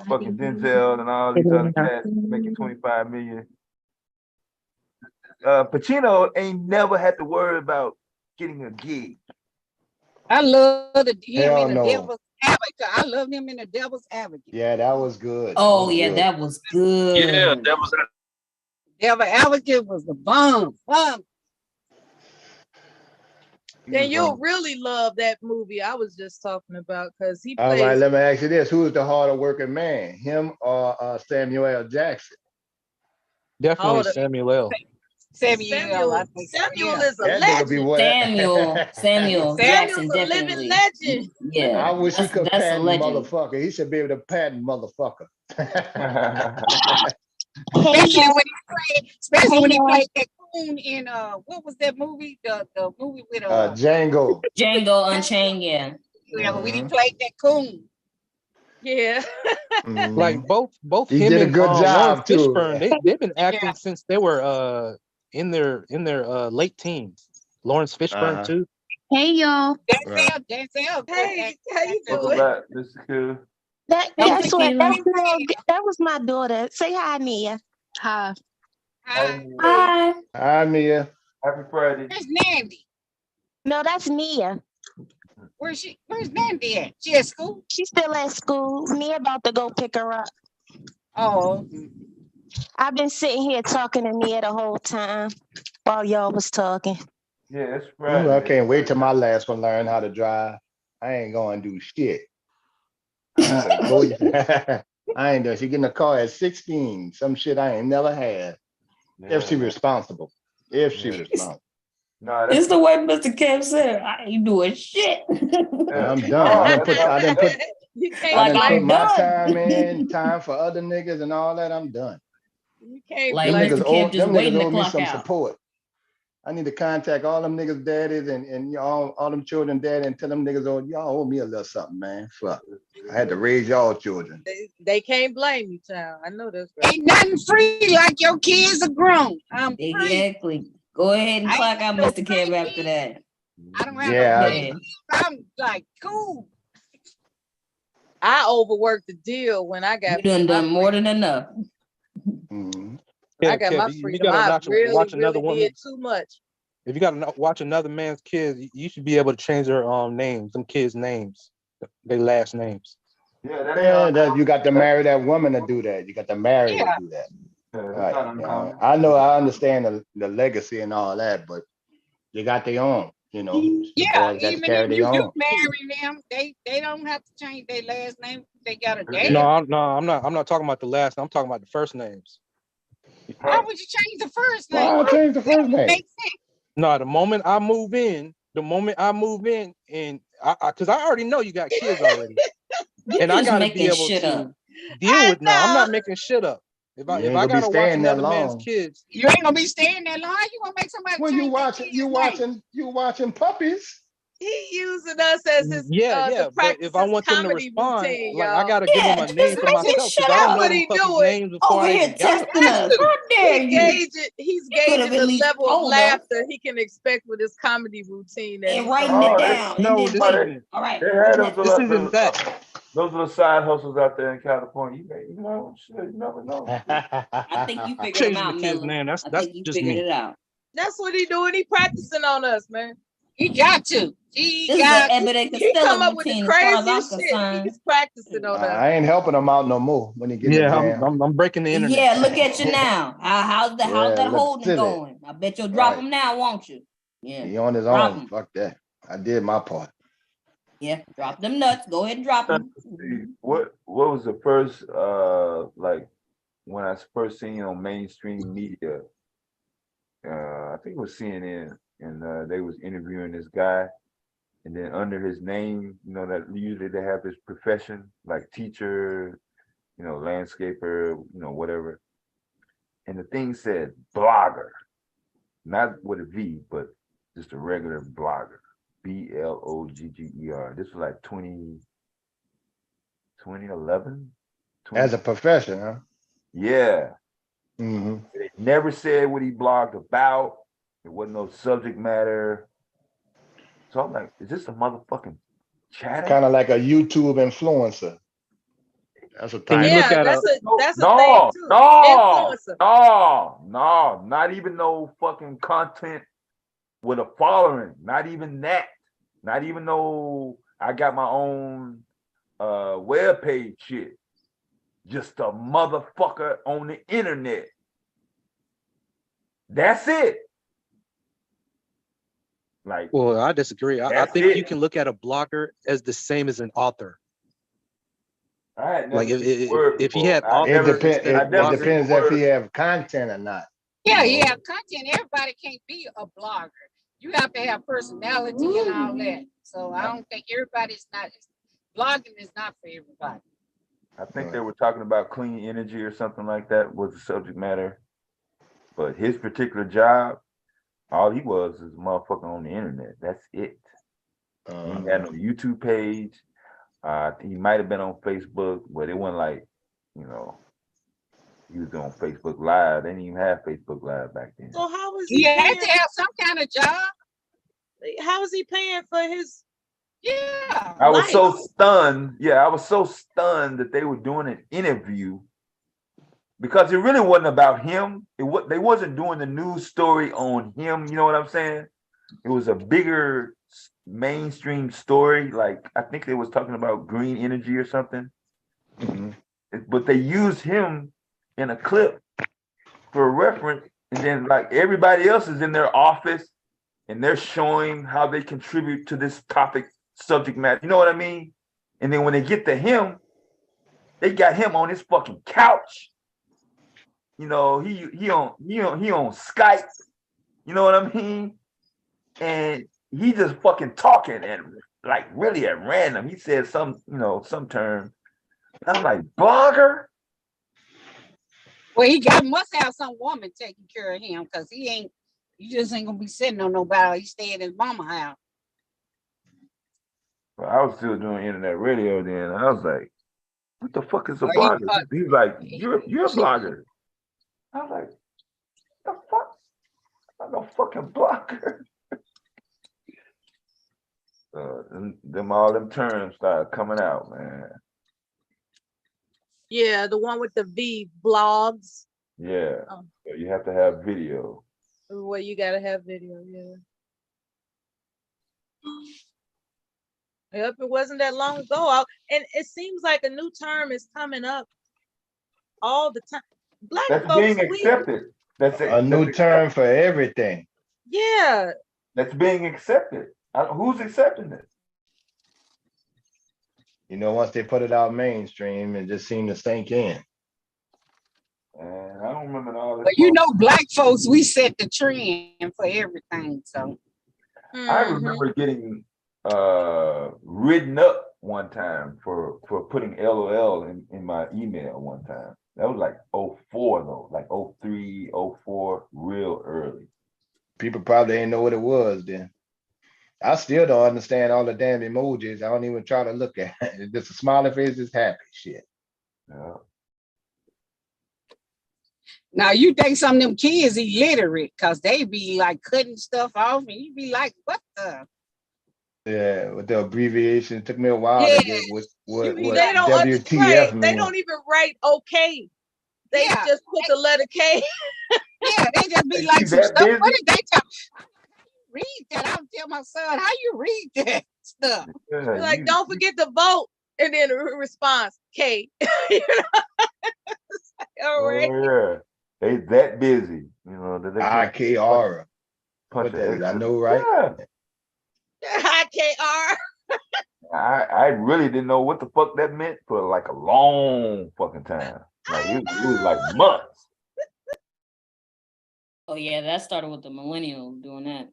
fucking Denzel, and all these other cats making 25 million. Pacino ain't never had to worry about getting a gig. I love him Hell in the no. Devil's Advocate. I love him in the Devil's Advocate. Yeah, that was good. Oh That was yeah, good. that was good. Yeah, that was Devil's Advocate was the bomb. Then you'll really love that movie I was just talking about because he All right, plays. let me ask you this: who's the harder working man, him or Samuel L. Jackson? Definitely the- Samuel L. Samuel I think. Samuel Yeah. is a That nigga be legend. what? Samuel Jackson, Samuel's a living definitely. legend. Yeah, I wish he could that's a patent legend. motherfucker. He should be able to patent motherfucker. Especially when he played that coon in what was that movie? The movie with Django. Django Unchained, yeah. when he played that coon. Yeah. Like both He him did a and good Lawrence job, too. Fishburne, they've been acting since they were in their late teens. Lawrence Fishburne too. Hey y'all. Denzel. Hey, how you Welcome doing? back, Mr. Q. Guess what? That was my daughter. Say hi, Nia. Hi. Hi. Hi, Mia. Happy Friday. Where's Nandy? No, that's Nia. Where's Nandy at? She at school? She's still at school. Nia about to go pick her up. Oh. I've been sitting here talking to Nia the whole time while y'all was talking. Yeah, it's Ooh, Friday. I can't wait till my last one learn how to drive. I ain't gonna do shit. I ain't doing. She getting a car at 16. Some shit I ain't never had. If she responsible. If she responsible. No, It's the way Mr. Kev said. I ain't doing shit. I'm done. I didn't put my time in, time for other niggas and all that. I'm done. You can't Like them Mr. niggas Kev owe, just them waiting niggas to owe me clock some out. support. I need to contact all them niggas' daddies and you know, all them children daddy and tell them niggas, oh, y'all owe me a little something, man. Fuck. I had to raise y'all children. They can't blame you, child. I know that's right. Ain't nothing free like your kids are grown. I'm free. Exactly. Go ahead and clock out Mr. Kev after that. I don't have Yeah, no kids. I'm like, cool. I overworked the deal when I got. You done more than enough. I got my freedom. I really, watch another really woman. did too much. If you gotta watch another man's kids, you should be able to change their names, them kids' names, their last names. Yeah, you got to marry that woman to do that. You got to marry to do that. Right. I know, I understand the legacy and all that, but they got their own, you know. Yeah, boys got to even carry if their you do own. marry them, they don't have to change their last name. They got a dad. No, I'm not talking about the last. I'm talking about the first names. Why would you change the first Why name? change the first name? Makes sense. No, the moment I move in, and because I already know you got kids already, and I just gotta making be able shit to up. deal with. No, I'm not making shit up. If You I ain't gonna be gotta watch staying that another man's long. kids, You ain't gonna be staying that long. You gonna make somebody Well, change their kid's name. you watching puppies. He using us as his yeah, to but practice if I his want them to comedy respond, routine, like I y'all. gotta give them a name for myself because I don't That's know what them he puppies' doing. names before Over I here even got them. testing us. How dare He you? he's You could have gauging at the least level of told us laughter he can expect with his comedy routine that and he's writing gonna it Oh, do. they, down. And No, then this oh, wait. they, isn't. All right. they What's had next? This isn't that. those little side hustles out there in California. You know, shit, you never know. I think you figured them Changing the out, kid's Melon. name. I That's think you just figured me. it out. That's what he doing. He practicing on us, man. He got to. He This is got. an Abbott and He come Costello up with the routine, as far as I'm craziest shit. concerned. He's practicing on us. I ain't helping him out no more when he get in the Yeah, jam. I'm breaking the internet. Yeah, look at you now. How's that Look holding silly. going? I bet you'll drop Right. him now, won't you? Yeah. He on his Drop own. him. Fuck that. I did my part. Yeah, drop them nuts. Go ahead and drop them. What was the first like when I first seen you on mainstream media? I think it was CNN, and they was interviewing this guy, and then under his name, you know, that usually they have his profession, like teacher, you know, landscaper, you know, whatever. And the thing said blogger, not with a V, but just a regular blogger, blogger. This was like 2011. As a profession, huh? Yeah. Mm-hmm. They never said what he blogged about. There wasn't no subject matter. So I'm like, is this a motherfucking chatter? Kind of like a YouTube influencer. That's a Can you title. look at that's a thing No, too. no, Influencer. no, not even no fucking content with a following. Not even that. Not even no, I got my own web page shit. Just a motherfucker on the internet. That's it. Like, Well, I disagree. I that's think it. you can look at a blogger as the same as an author. I had never Like seen the word if he before. had I It author depends. instead of It blogger. depends if he have content or not. Yeah, You know? yeah, content. Everybody can't be a blogger. You have to have personality and all that. So I don't think everybody's not. Blogging is not for everybody. I think they were talking about clean energy or something like that was the subject matter. But his particular job, all he was is a motherfucker on the internet. That's it. He ain't had no YouTube page. He might have been on Facebook, but it wasn't like, you know, he was on Facebook Live. They didn't even have Facebook Live back then. So how is He he had paying? to have some kind of job. How is he paying for his? Yeah. I was so life? stunned. Yeah, I was so stunned that they were doing an interview because it really wasn't about him. They wasn't doing the news story on him. You know what I'm saying? It was a bigger mainstream story. Like I think they was talking about green energy or something. Mm-hmm. But they used him in a clip for a reference, and then like everybody else is in their office and they're showing how they contribute to this topic subject matter. You know what I mean? And then when they get to him, they got him on his fucking couch. You know, he on Skype. You know what I mean? And he just fucking talking and like really at random. He said some term. I'm like, blogger? Well, must have some woman taking care of him because he just ain't gonna be sitting on nobody. He stay at his mama house. Well, I was still doing internet radio then. I was like, what the fuck is a Or blogger? He was like, you're a blogger. I was like, the fuck? I'm no fucking blogger. All them terms started coming out, man. Yeah, the one with the V, blogs. Yeah, so you have to have video. Well, you gotta have video. Yeah. Yep, it wasn't that long ago. And it seems like a new term is coming up all the time. Black That's folks, being accepted. That's it. A new term for everything. Yeah. That's being accepted. Who's accepting it? You know, once they put it out mainstream, it just seemed to sink in. And I don't remember all this. But you know, black folks, we set the trend for everything. So I remember getting written up one time for putting LOL in my email one time. That was like 04 though, like 03, 04, real early. People probably didn't know what it was then. I still don't understand all the damn emojis. I don't even try to look at it. It's just a smiley face, is happy shit. Yeah. Now you think some of them kids illiterate because they be like cutting stuff off and you be like, what the? Yeah, with the abbreviation, it took me a while Yeah. to get what They don't WTF right. means. They don't even write okay. They just put the letter K. Yeah, they just be like some stuff. What did they tell? Read that. I'll tell my son how you read that stuff. You're like, don't forget to vote, and then a response K. You know? All right. Oh yeah, they that busy, you know. That they can't IKR. punch What that is, I extra. know, right? Yeah. IKR. I really didn't know what the fuck that meant for like a long fucking time. Like it was like months. Oh yeah, that started with the millennials doing that.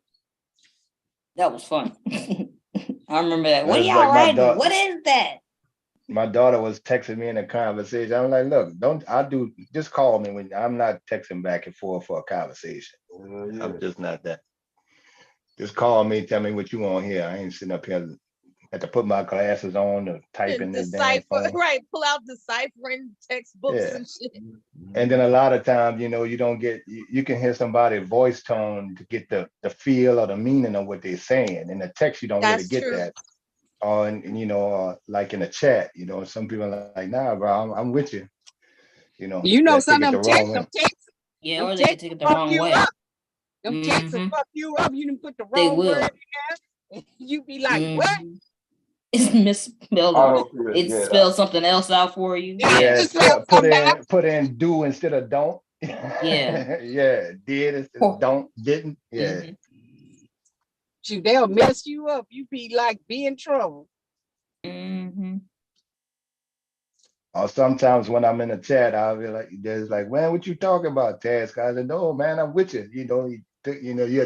That was fun. I remember that. What are It's y'all like my writing? daughter- What is that? My daughter was texting me in a conversation. I'm like, look, just call me when I'm not texting back and forth for a conversation. I'm just not that. Just call me, tell me what you want here. I ain't sitting up here. Had to put my glasses on to type in this damn Decipher, phone. right? Pull out deciphering textbooks Yeah. and shit. And then a lot of times, you know, you don't get, you can hear somebody's voice tone to get the feel or the meaning of what they're saying. In the text, you don't really That's get true. that. And you know, like in a chat, you know, some people are like, nah, bro, I'm with you. You know, You know, that some take of it them the texts, wrong way. Yeah, them or they could texts take it the fuck wrong you way. up. Them texts will fuck you up. You didn't put the They wrong will. word in there. You be like, what? It's misspelled. Autocorrect, It yeah. spells something else out for you. Yeah, put in do instead of don't. Yeah. Yeah, did instead of don't, didn't. Yeah. Shoot, they'll mess you up. You be like, be in trouble. Or sometimes when I'm in a chat, I'll be like, there's like, man, what you talking about, Taz? I said, no, man, I'm with you. You know, you'll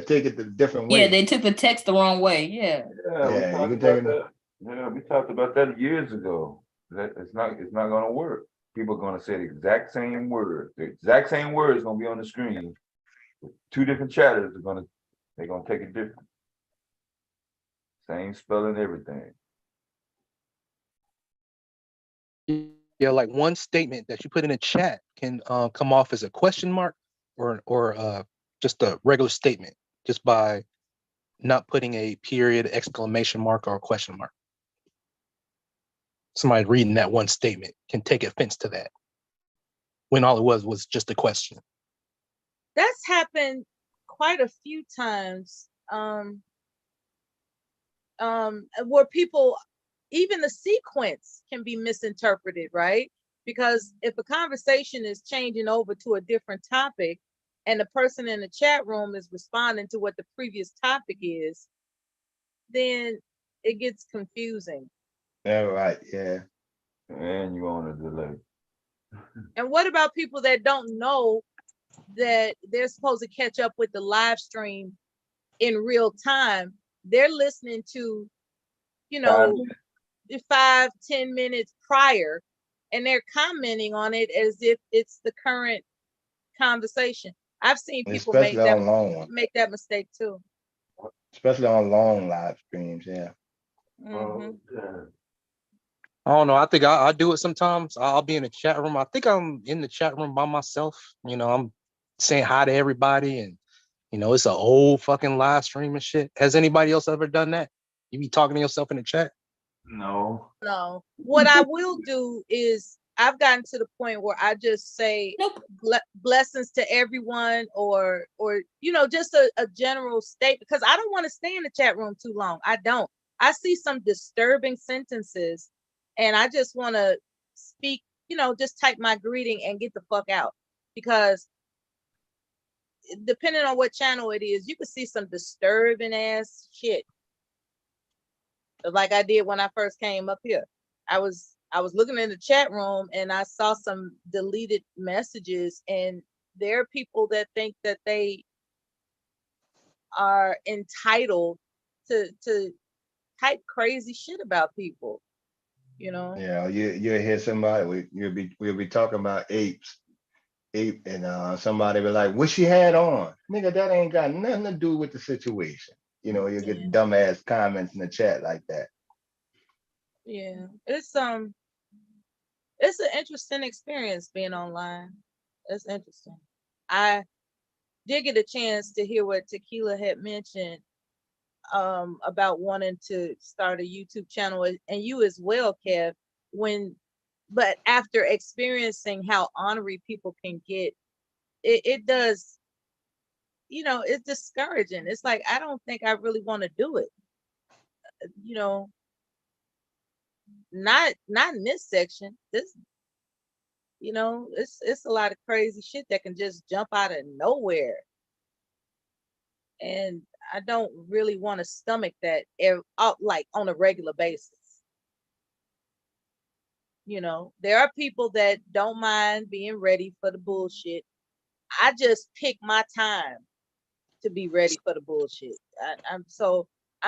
take it the different way. Yeah, they took the text the wrong way. Yeah. Yeah, you can take it. Yeah, we talked about that years ago. That it's not gonna work. People are gonna say the exact same word. The exact same word is gonna be on the screen. Two different chatters they're gonna take it different. Same spelling, everything. Yeah, like one statement that you put in a chat can come off as a question mark or just a regular statement just by not putting a period, exclamation mark, or a question mark. Somebody reading that one statement can take offense to that when all it was just a question. That's happened quite a few times. Where people, even the sequence can be misinterpreted, right? Because if a conversation is changing over to a different topic and the person in the chat room is responding to what the previous topic is, then it gets confusing. Yeah, right. Yeah. And you're on a delay. And what about people that don't know that they're supposed to catch up with the live stream in real time? They're listening to, 5-10 minutes prior, and they're commenting on it as if it's the current conversation. I've seen people Especially on long ones. make that mistake too. Especially on long live streams, yeah. I don't know. I think I do it sometimes. I'll be in the chat room. I think I'm in the chat room by myself. I'm saying hi to everybody, and it's an old fucking live stream and shit. Has anybody else ever done that? You be talking to yourself in the chat? No. What I will do is I've gotten to the point where I just say blessings to everyone, or just a general statement, because I don't want to stay in the chat room too long. I see some disturbing sentences and I just want to speak, just type my greeting and get the fuck out, because depending on what channel it is, you can see some disturbing ass shit. Like I did when I first came up here. I was looking in the chat room and I saw some deleted messages, and there are people that think that they are entitled to type crazy shit about people. you know. Yeah, you'll hear somebody. We'll be talking about apes, and somebody be like, "What she had on, nigga? That ain't got nothing to do with the situation." You know, you get dumbass comments in the chat like that. Yeah, it's an interesting experience being online. It's interesting. I did get a chance to hear what Tequila had mentioned about wanting to start a YouTube channel, and you as well, Kev. But after experiencing how ornery people can get, it does, it's discouraging. It's like, I don't think I really want to do it. Not in this section. It's a lot of crazy shit that can just jump out of nowhere. And I don't really want to stomach that like on a regular basis. There are people that don't mind being ready for the bullshit. I just pick my time to be ready for the bullshit. I'm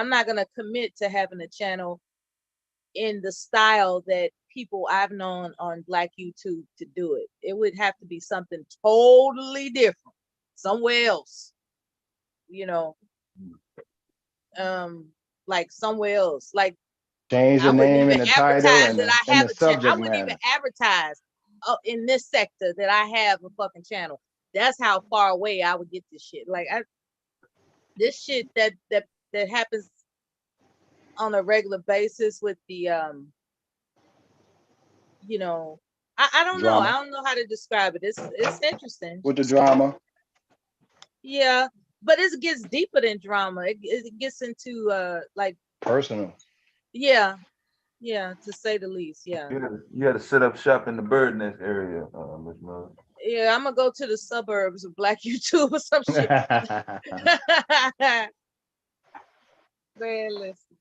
not gonna commit to having a channel in the style that people I've known on Black YouTube to do it. It would have to be something totally different, somewhere else. Like somewhere else. Like change the name and the title and the subject I wouldn't even advertise in this sector that I have a fucking channel. That's how far away I would get this shit. Like this shit that happens on a regular basis with the I don't know. I don't know how to describe it. It's interesting. With the drama. Yeah, but it gets deeper than drama. It gets into like personal. Yeah, to say the least. Yeah. You had to set up shop in the bird nest area, Miss Miller. Yeah, I'm gonna go to the suburbs of Black YouTube or some shit. Man,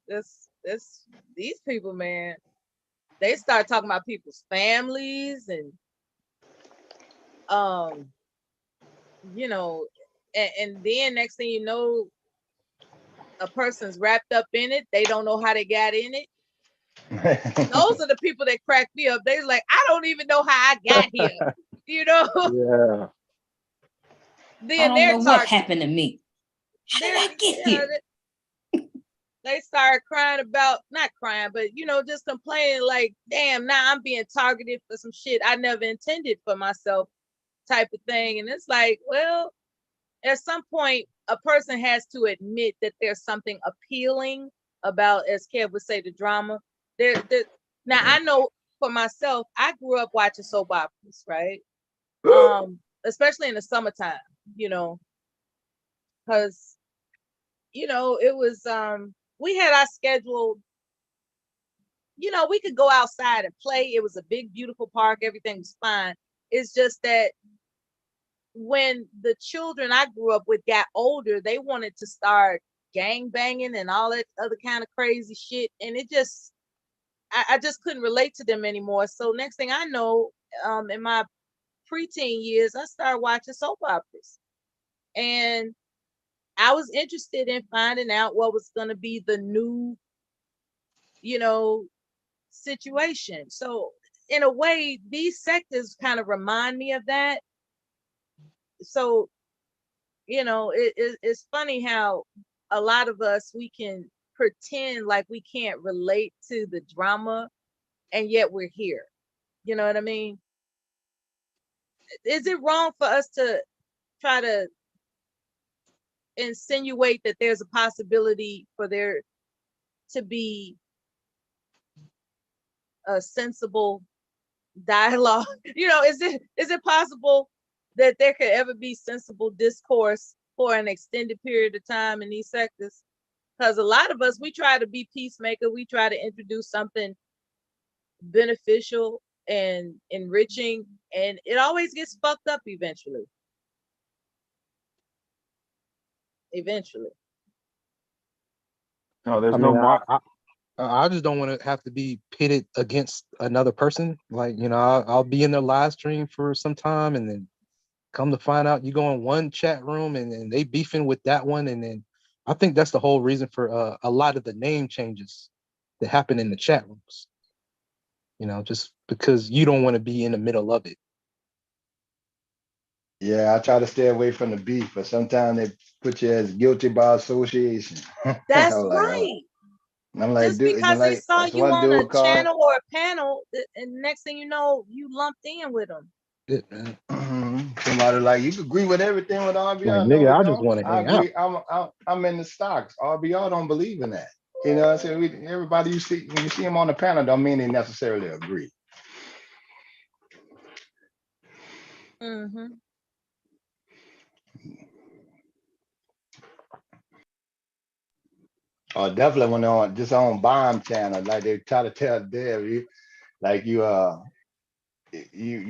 listen, these people, man, they start talking about people's families and and then next thing you know, a person's wrapped up in it. They don't know how they got in it. Those are the people that crack me up. They're like, I don't even know how I got here. Yeah. Then I don't know what happened to me. How did I get here? They start crying about, not crying, but just complaining like, damn, now I'm being targeted for some shit I never intended for myself, type of thing. And it's like, well, at some point, a person has to admit that there's something appealing about, as Kev would say, the drama. Now I know for myself, I grew up watching soap operas, right? Especially in the summertime, because it was we had our schedule. We could go outside and play. It was a big, beautiful park. Everything was fine. It's just that when the children I grew up with got older, they wanted to start gang banging and all that other kind of crazy shit. And it just, I just couldn't relate to them anymore. So next thing I know, in my preteen years, I started watching soap operas. And I was interested in finding out what was going to be the new, situation. So in a way, these sectors kind of remind me of that. So, it's funny how a lot of us, we can pretend like we can't relate to the drama, and yet we're here. You know what I mean? Is it wrong for us to try to insinuate that there's a possibility for there to be a sensible dialogue? Is it possible that there could ever be sensible discourse for an extended period of time in these sectors? Because a lot of us, we try to be peacemaker. We try to introduce something beneficial and enriching, and it always gets fucked up eventually. No, there's no mark. I just don't want to have to be pitted against another person. Like, I'll be in their live stream for some time, and then come to find out you go in one chat room and they beefing with that one. And then I think that's the whole reason for a lot of the name changes that happen in the chat rooms. just because you don't want to be in the middle of it. Yeah, I try to stay away from the beef, but sometimes they put you as guilty by association. That's I'm like, oh. right. I'm like, Just dude, because they like, saw that's you one on a dude called. channel or a panel, and next thing you know, you lumped in with them. Somebody like, you can agree with everything with RBR. Like, No, nigga, I we just don't. want to I hang out. agree. I'm in the stocks. RBR don't believe in that. You know what I'm saying? Everybody you see, when you see them on the panel, don't mean they necessarily agree. Mm-hmm. Or definitely when they're on just on bomb channel, like they try to tell Dev, you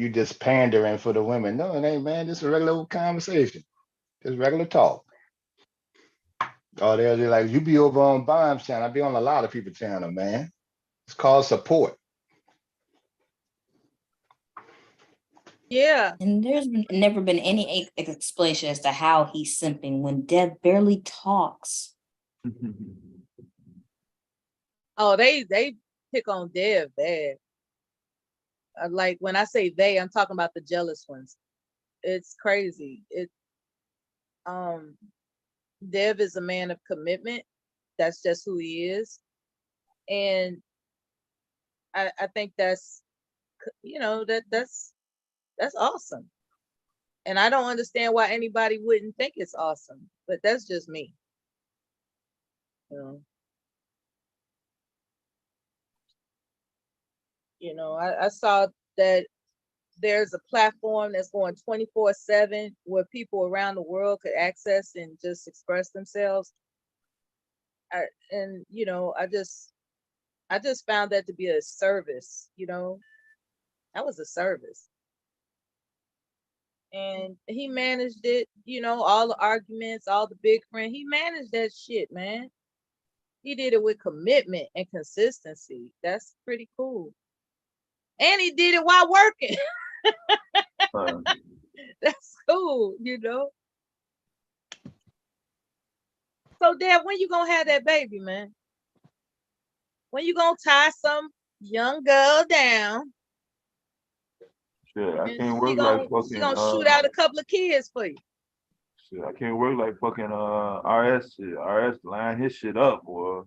just pandering for the women. No, it ain't, man. This is a regular old conversation. Just regular talk. Or they're like, you be over on bomb channel. I be on a lot of people's channel, man. It's called support. Yeah. And there's never been any explanation as to how he's simping when Dev barely talks. Oh, they pick on Dev bad. Like when I say they, I'm talking about the jealous ones. It's crazy. Dev is a man of commitment. That's just who he is. And I think that's, that's awesome. And I don't understand why anybody wouldn't think it's awesome, but that's just me. I saw that there's a platform that's going 24/7 where people around the world could access and just express themselves. I just found that to be a service. That was a service. And he managed it, all the arguments, all the big friends. He managed that shit, man. He did it with commitment and consistency. That's pretty cool. And he did it while working. That's cool, So, Dad, when you gonna have that baby, man? When you gonna tie some young girl down? Shit, I can't work like fucking. She gonna shoot out a couple of kids for you. Shit, I can't work like fucking RS shit. RS line his shit up, boy.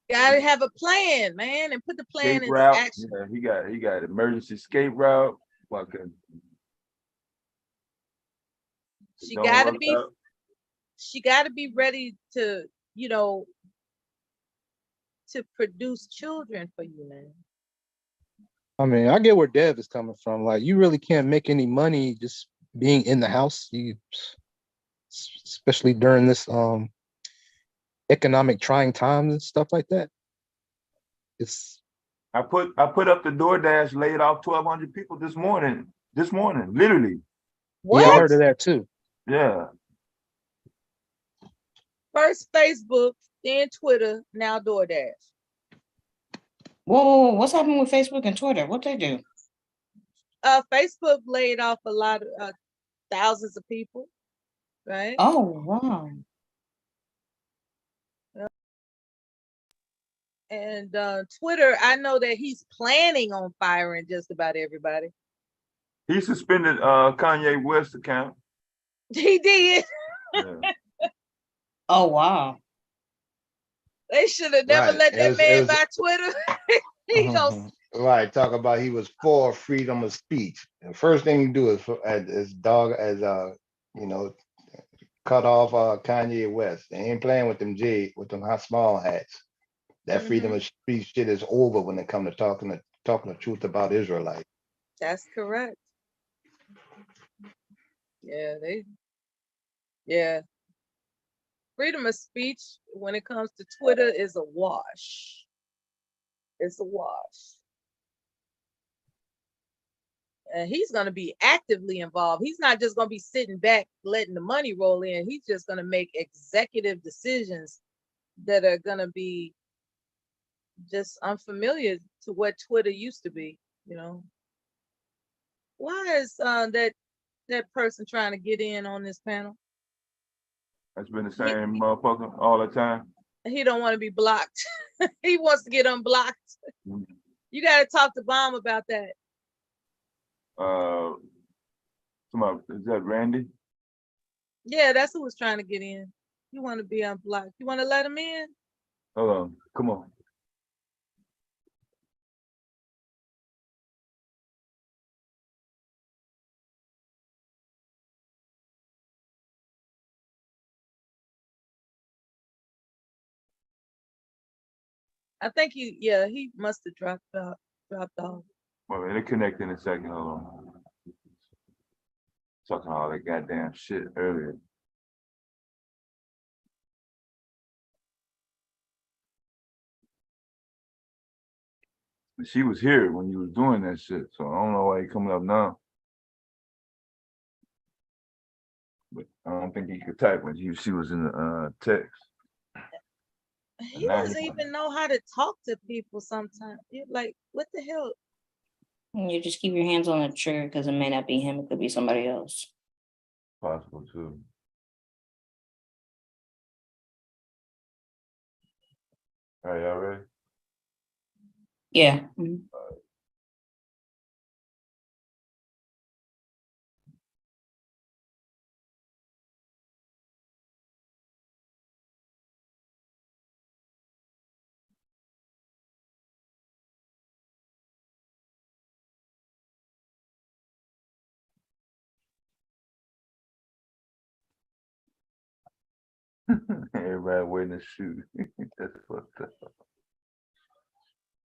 Gotta have a plan, man, and put the plan into action. Yeah, he got emergency escape route. Fucking. She gotta be ready to, to produce children for you, man. I mean, I get where Dev is coming from. Like, you really can't make any money just being in the house. Especially during this economic trying times and stuff like that. I put up the DoorDash, laid off 1,200 people this morning, literally. What? Yeah, I heard of that too. Yeah. First Facebook, then Twitter, now DoorDash. Whoa, what's happening with Facebook and Twitter? What they do? Facebook laid off a lot of thousands of people, right? Oh, wow. And Twitter, I know that he's planning on firing just about everybody. He suspended Kanye West account. He did. Yeah. Oh, wow. They should have never let that man buy Twitter. Right, talk about he was for freedom of speech. The first thing you do is cut off Kanye West. They ain't playing with them hot small hats. That freedom of speech shit is over when it comes to talking the truth about Israelites. That's correct. Yeah, freedom of speech when it comes to Twitter is a wash. It's a wash. And he's going to be actively involved. He's not just going to be sitting back letting the money roll in. He's just going to make executive decisions that are going to be just unfamiliar to what Twitter used to be, Why is that person trying to get in on this panel? That's been the same motherfucker all the time. He don't want to be blocked. He wants to get unblocked. You got to talk to Bomb about that. Somebody, is that Randy? Yeah, that's who was trying to get in. You want to be unblocked. You want to let him in? Hold on, come on. I think he must have dropped off. Well, they're connecting in a second. Hold on. Talking all that goddamn shit earlier. She was here when you was doing that shit, so I don't know why he coming up now. But I don't think he could type when she was in the text. He doesn't even know how to talk to people sometimes. You're like, what the hell? You just keep your hands on the trigger because it may not be him, it could be somebody else. Possible too. All right, y'all ready? Yeah. Everybody waiting to shoot. That's fucked up.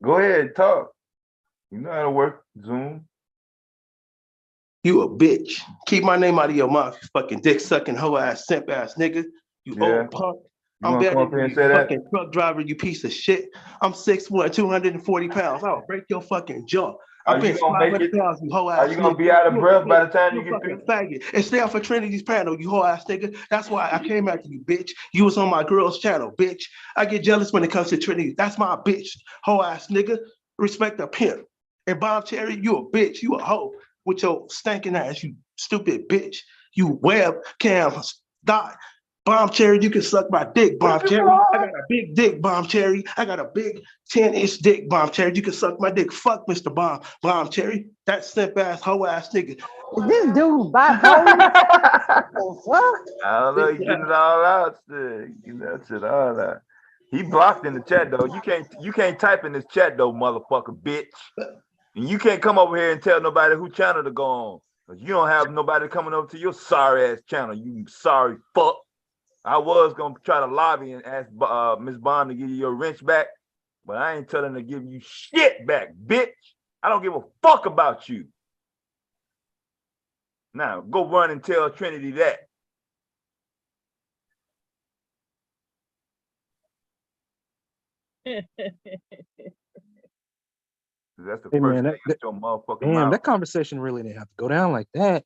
Go ahead, talk. You know how to work Zoom. You a bitch. Keep my name out of your mouth, you fucking dick sucking hoe ass simp ass nigga. You old punk. I'm better than you, fucking truck driver, you piece of shit. I'm 6'1", 240 pounds. I'll break your fucking jaw. I've been 500 pounds, you hoe ass. Are you gonna be out of breath by the time you get through? Faggot. And stay off of Trinity's panel, you hoe ass nigga. That's why I came after you, bitch. You was on my girl's channel, bitch. I get jealous when it comes to Trinity. That's my bitch, hoe ass nigga. Respect the pimp. And Bob Cherry, you a bitch. You a hoe with your stinking ass, you stupid bitch. You webcam dot. Bomb Cherry, you can suck my dick, Bomb Cherry. I got a big dick, Bomb Cherry. I got a big 10-inch dick, Bomb Cherry. You can suck my dick. Fuck Mr. Bomb Cherry. That simp ass, hoe ass nigga. Is this dude bipolar? What? I don't know, he getting it all out still. Getting that shit all out. He blocked in the chat though. You can't type in this chat though, motherfucker, bitch. And you can't come over here and tell nobody who channel to go on. Cause you don't have nobody coming over to your sorry ass channel, you sorry fuck. I was gonna try to lobby and ask Miss Bond to give you your wrench back, but I ain't telling her to give you shit back, bitch. I don't give a fuck about you. Now, go run and tell Trinity that. That's the first thing out your motherfucking mouth. That conversation really didn't have to go down like that.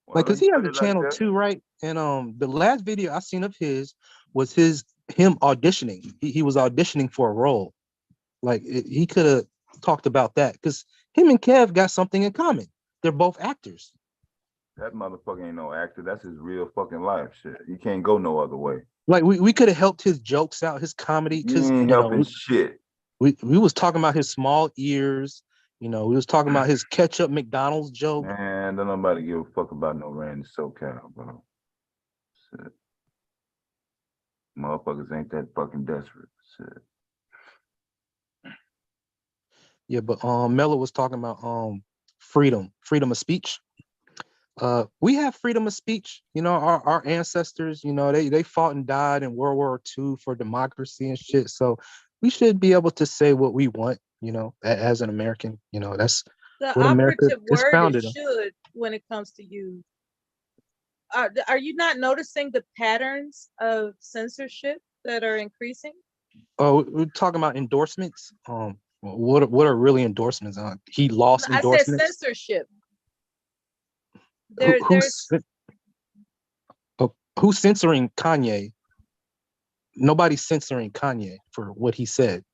Well, like, cause he has a channel too, right? And the last video I seen of his was him auditioning. He was auditioning for a role. Like he could have talked about that because him and Kev got something in common. They're both actors. That motherfucker ain't no actor. That's his real fucking life shit. He can't go no other way. Like we could have helped his jokes out, his comedy. Cause ain't helping shit. We was talking about his small ears. You know, we was talking about his ketchup McDonald's joke. Man, don't nobody give a fuck about no Randy SoCal, bro. Shit. Motherfuckers ain't that fucking desperate. Shit. Yeah, but Mello was talking about freedom of speech. We have freedom of speech. You know, our ancestors, you know, they fought and died in World War II for democracy and shit. So we should be able to say what we want, you know, as an American. You know, that's the what America is founded on. Should when it comes to you. Are you not noticing the patterns of censorship that are increasing? Oh, we're talking about endorsements. What are really endorsements on? He lost endorsements. I said censorship. Who's censoring Kanye? Nobody's censoring Kanye for what he said.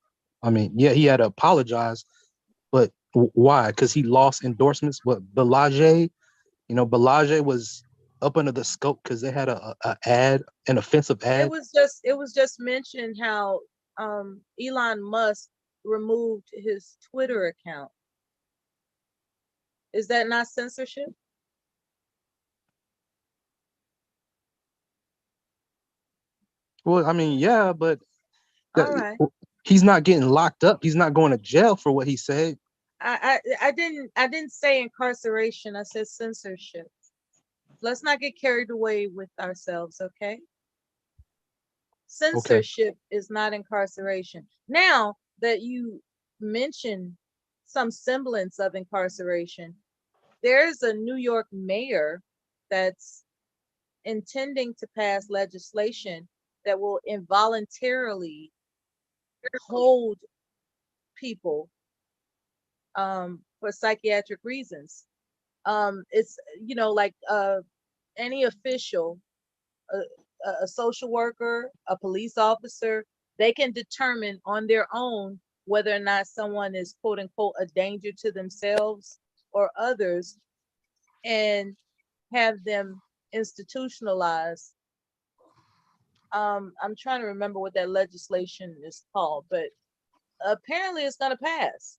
I mean, yeah, he had to apologize, but why? Because he lost endorsements. What Balaje? You know, Balaje was up under the scope because they had an offensive ad. It was just mentioned how Elon Musk removed his Twitter account. Is that not censorship? Well, I mean, yeah, but All right. he's not getting locked up. He's not going to jail for what he said. I didn't say incarceration. I said censorship. Let's not get carried away with ourselves, okay? Censorship is not incarceration. Now that you mention some semblance of incarceration, there's a New York mayor that's intending to pass legislation that will involuntarily hold people for psychiatric reasons. It's, you know, like any official, a social worker, a police officer, they can determine on their own whether or not someone is quote unquote a danger to themselves or others, and have them institutionalized. I'm trying to remember what that legislation is called, but apparently it's going to pass.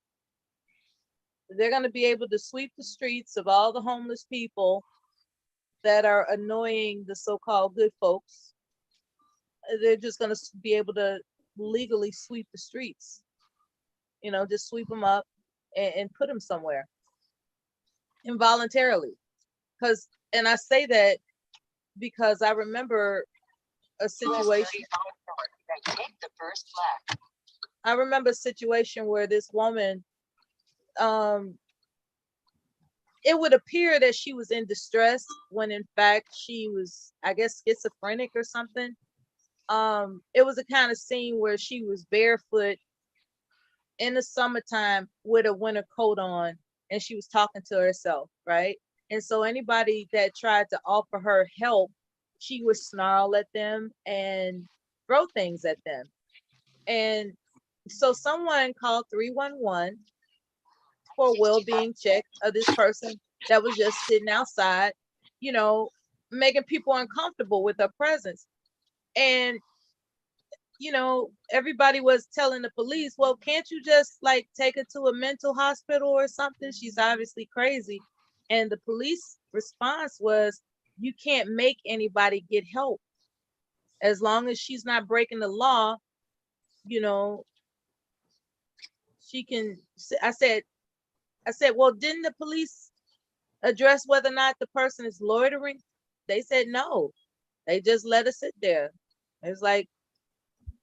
They're going to be able to sweep the streets of all the homeless people that are annoying the so-called good folks. They're just going to be able to legally sweep the streets, you know, just sweep them up and put them somewhere involuntarily. And I say that because I remember a situation. I remember a situation where this woman, it would appear that she was in distress when in fact she was, I guess, schizophrenic or something. It was a kind of scene where she was barefoot in the summertime with a winter coat on, and she was talking to herself, right? And so anybody that tried to offer her help, she would snarl at them and throw things at them. And so someone called 311 for a well-being check of this person that was just sitting outside, you know, making people uncomfortable with her presence. And, you know, everybody was telling the police, well, can't you just like take her to a mental hospital or something? She's obviously crazy. And the police response was, you can't make anybody get help. As long as she's not breaking the law, you know, she can. I said, well, didn't the police address whether or not the person is loitering? They said no. They just let her sit there. It's like,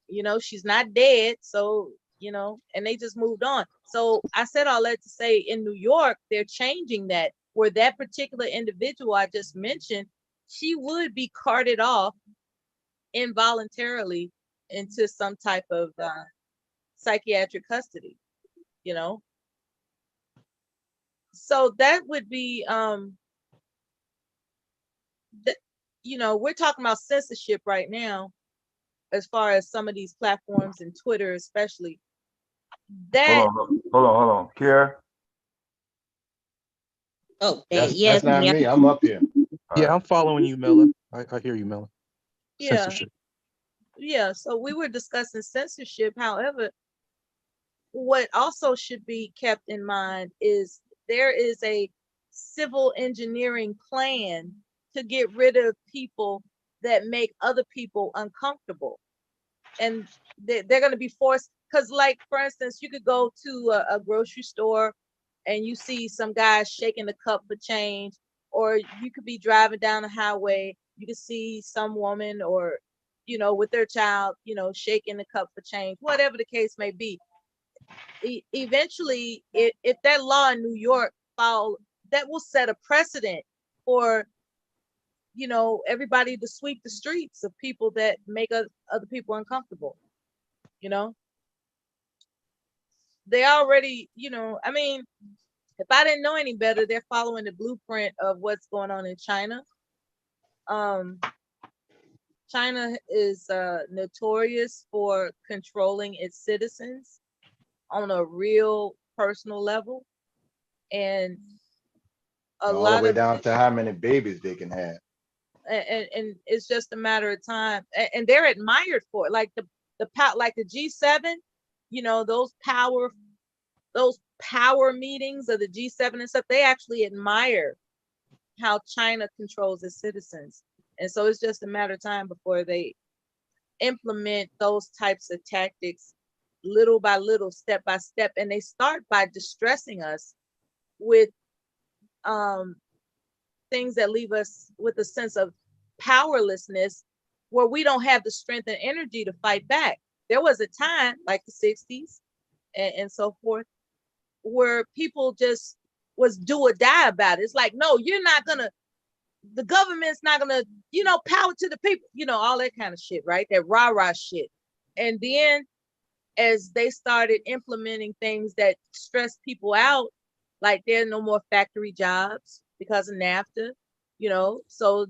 you know, she's not dead, so, you know, and they just moved on. So I said all that to say, in New York, they're changing that, where that particular individual I just mentioned, she would be carted off involuntarily into some type of psychiatric custody, you know. So that would be you know, we're talking about censorship right now as far as some of these platforms and Twitter especially. That hold on, Kiara. Oh, that's not me. I'm up here. Yeah, I'm following you, Mela. I hear you, Mela. Yeah. Censorship. Yeah, so we were discussing censorship. However, what also should be kept in mind is there is a civil engineering plan to get rid of people that make other people uncomfortable. And they're going to be forced, because like, for instance, you could go to a grocery store and you see some guy shaking the cup for change, or you could be driving down the highway, you could see some woman or, you know, with their child, you know, shaking the cup for change, whatever the case may be. Eventually, if that law in New York follow, that will set a precedent for, you know, everybody to sweep the streets of people that make other people uncomfortable. You know, they already, you know, I mean, if I didn't know any better, they're following the blueprint of what's going on in China. China is notorious for controlling its citizens on a real personal level, and All the way down to how many babies they can have. And it's just a matter of time, and they're admired for it. Like the G7, you know, those power meetings of the G7 and stuff, they actually admire how China controls its citizens. And so it's just a matter of time before they implement those types of tactics little by little, step by step. And they start by distressing us with things that leave us with a sense of powerlessness, where we don't have the strength and energy to fight back. There was a time, like the 60s and so forth, where people just was do or die about it. It's like, no, you're not gonna, the government's not gonna, you know, power to the people, you know, all that kind of shit, right? That rah-rah shit. And then as they started implementing things that stress people out, like there are no more factory jobs because of NAFTA, you know, so,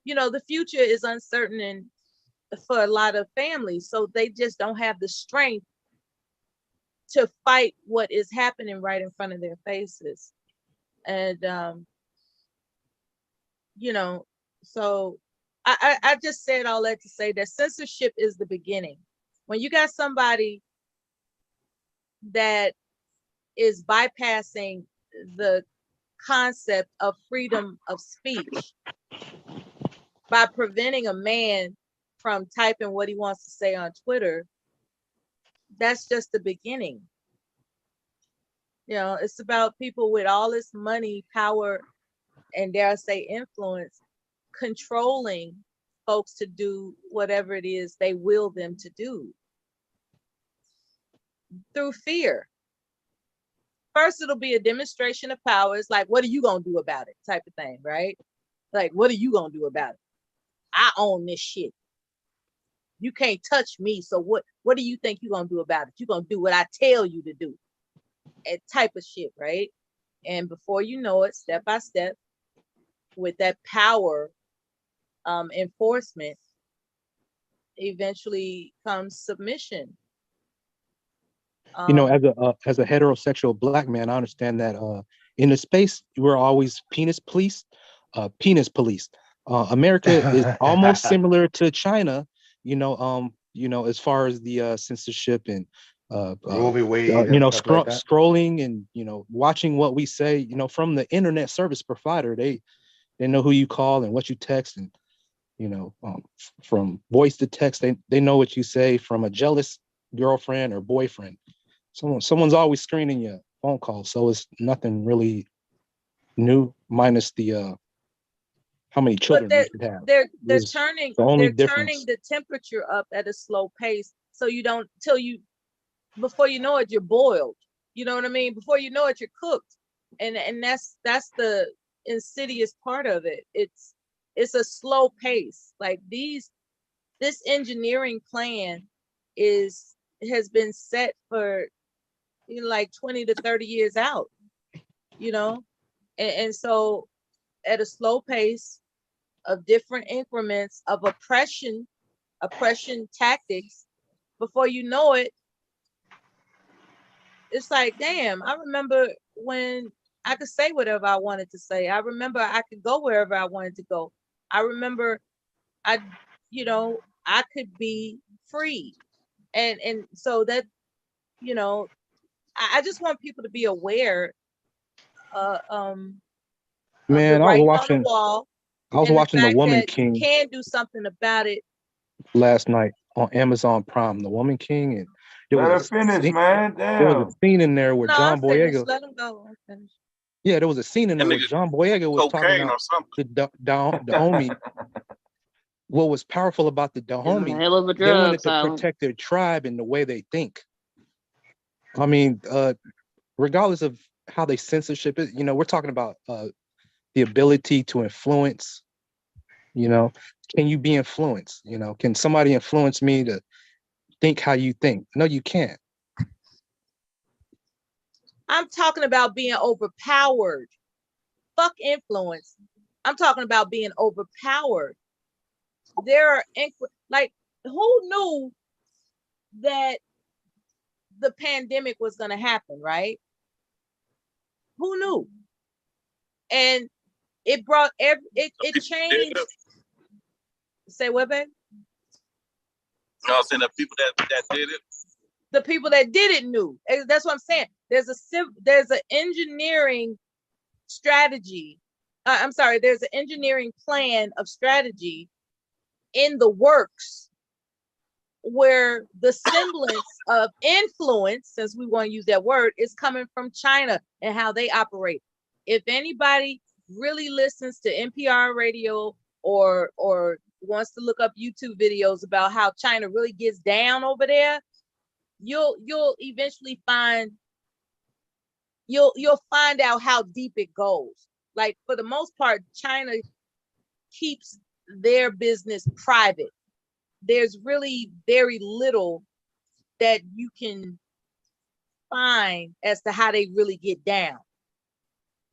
you know, the future is uncertain and for a lot of families. So they just don't have the strength to fight what is happening right in front of their faces. And, you know, so I just said all that to say that censorship is the beginning. When you got somebody that is bypassing the concept of freedom of speech by preventing a man from typing what he wants to say on Twitter, that's just the beginning. You know, it's about people with all this money, power, and dare I say influence, controlling folks to do whatever it is they will them to do through fear. First, it'll be a demonstration of power. It's like, what are you gonna do about it? Type of thing, right? Like, what are you gonna do about it? I own this shit. You can't touch me. So what do you think you're gonna do about it? You're gonna do what I tell you to do. And type of shit, right? And before you know it, step by step, with that power enforcement, eventually comes submission. You know, as a heterosexual Black man, I understand that in the space we're always penis police. America is almost similar to China, you know, as far as the censorship and Roe v. Wade you and know, stuff like that. scrolling and, you know, watching what we say, you know, from the internet service provider. They know who you call and what you text, and, you know, from voice to text, they know what you say from a jealous girlfriend or boyfriend. Someone's always screening your phone call, so it's nothing really new, minus the how many children you should have. They're turning the temperature up at a slow pace, so you don't, before you know it, you're boiled. You know what I mean? Before you know it, you're cooked, and that's the insidious part of it. It's a slow pace. Like this engineering plan has been set for, you know, like 20 to 30 years out, you know, and so at a slow pace of different increments of oppression tactics, before you know it, it's like, damn, I remember when I could say whatever I wanted to say. I remember I could go wherever I wanted to go. I remember I could be free. And so that, you know, I just want people to be aware Man, of the I was writing on watching. the wall. I was and watching The fact Woman that King you can do something about it. last night on Amazon Prime. The Woman King, and there Let her was a finish, scene, man. there was a Damn. scene in there where No, John I'm finished. Boyega. Let him go. I'm finished. Yeah, there was a scene in That there where nigga John Boyega was talking cocaine about or something. the homie. What was powerful about the It's a homie? hell of a They drug, wanted to Silent. protect their tribe and the way they think. I mean, regardless of how they censorship it, you know, we're talking about the ability to influence. You know, can you be influenced? You know, can somebody influence me to think how you think? No, you can't. I'm talking about being overpowered. Fuck influence. I'm talking about being overpowered. There are like, who knew that the pandemic was going to happen, right? Who knew? And it brought it changed. Say what, babe? No, I'm saying the people that did it, The people that did it knew. That's what I'm saying. There's an engineering strategy. I'm sorry, there's an engineering plan of strategy in the works where the semblance of influence, since we want to use that word, is coming from China and how they operate. If anybody really listens to NPR radio or wants to look up YouTube videos about how China really gets down over there, you'll eventually find you'll find out how deep it goes. Like, for the most part, China keeps their business private. There's really very little that you can find as to how they really get down.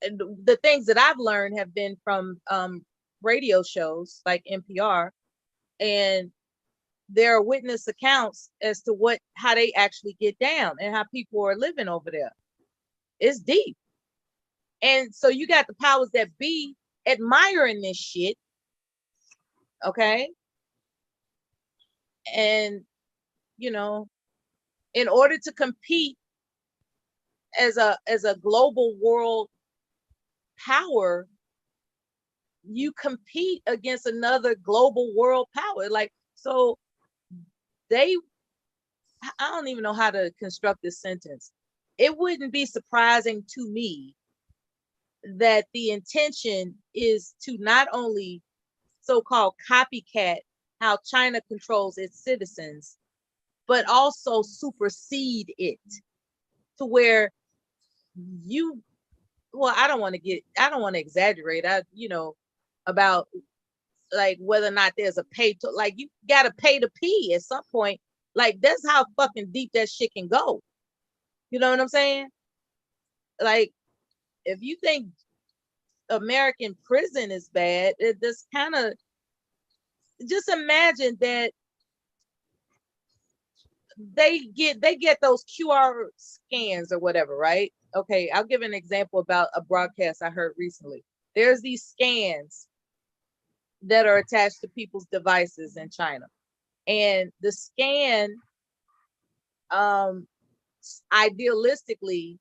And the things that I've learned have been from radio shows like NPR, and there are witness accounts as to how they actually get down and how people are living over there. It's deep. And so you got the powers that be admiring this shit. Okay. And, you know, in order to compete as a global world power, you compete against another global world power. Like, so I don't even know how to construct this sentence. It wouldn't be surprising to me that the intention is to not only so-called copycat how China controls its citizens, but also supersede it to where I don't want to exaggerate. About like whether or not there's a pay to, like, you gotta pay to pee at some point. Like, that's how fucking deep that shit can go. You know what I'm saying? Like, if you think American prison is bad, it just kind of, just imagine that they get those QR scans or whatever, right? Okay, I'll give an example about a broadcast I heard recently. There's these scans that are attached to people's devices in China, and the scan idealistically,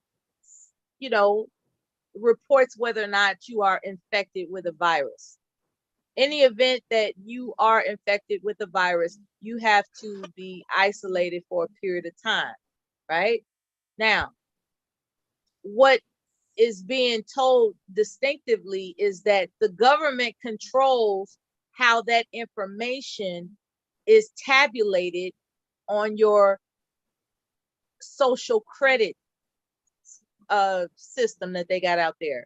reports whether or not you are infected with a virus. In the event that you are infected with the virus, you have to be isolated for a period of time, right? Now, what is being told distinctively is that the government controls how that information is tabulated on your social credit system that they got out there.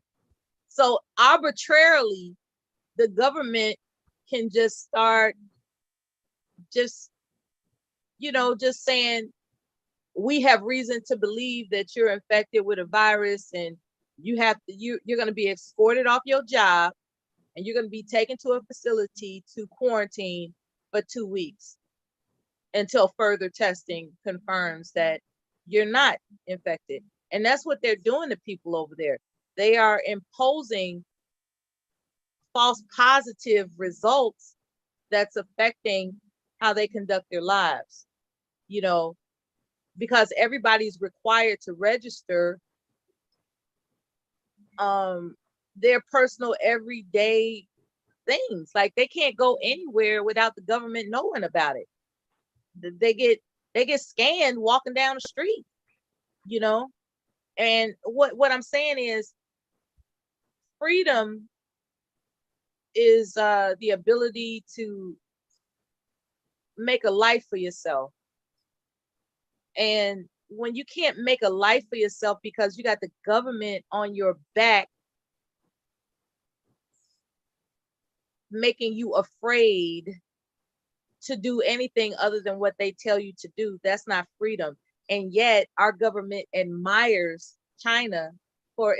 So arbitrarily, the government can just start just saying, we have reason to believe that you're infected with a virus, and you're going to be escorted off your job, and you're going to be taken to a facility to quarantine for 2 weeks until further testing confirms that you're not infected. And that's what they're doing to people over there. They are imposing false positive results that's affecting how they conduct their lives, because everybody's required to register their personal everyday things. Like, they can't go anywhere without the government knowing about it. They get scanned walking down the street, and what I'm saying is, freedom is the ability to make a life for yourself. And when you can't make a life for yourself because you got the government on your back, making you afraid to do anything other than what they tell you to do, that's not freedom. And yet our government admires China for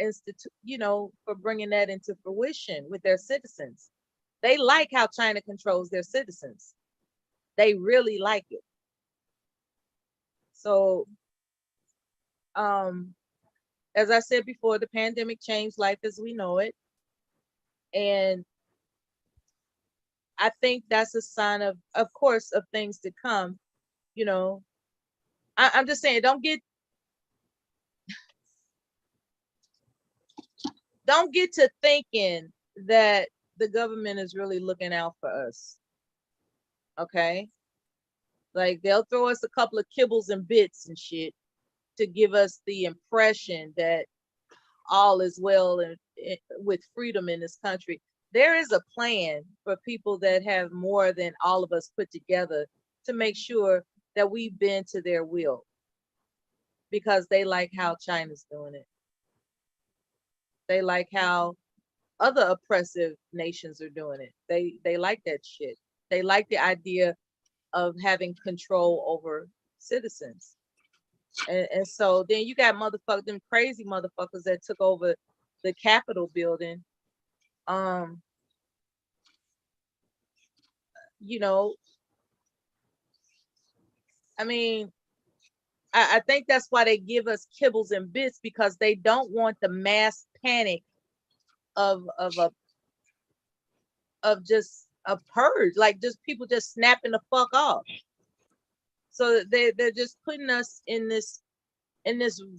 bringing that into fruition with their citizens. They like how China controls their citizens. They really like it. So, as I said before, the pandemic changed life as we know it. And I think that's a sign of course, of things to come. I'm just saying, don't get to thinking that the government is really looking out for us. Okay? Like they'll throw us a couple of kibbles and bits and shit to give us the impression that all is well and with freedom in this country. There is a plan for people that have more than all of us put together to make sure that we bend to their will because they like how China's doing it. They like how other oppressive nations are doing it. They like that shit. They like the idea of having control over citizens. And so then you got them crazy motherfuckers that took over the Capitol building. You know, I mean, I think that's why they give us kibbles and bits, because they don't want the mass panic of just a purge, like just people just snapping the fuck off. So they're just putting us in this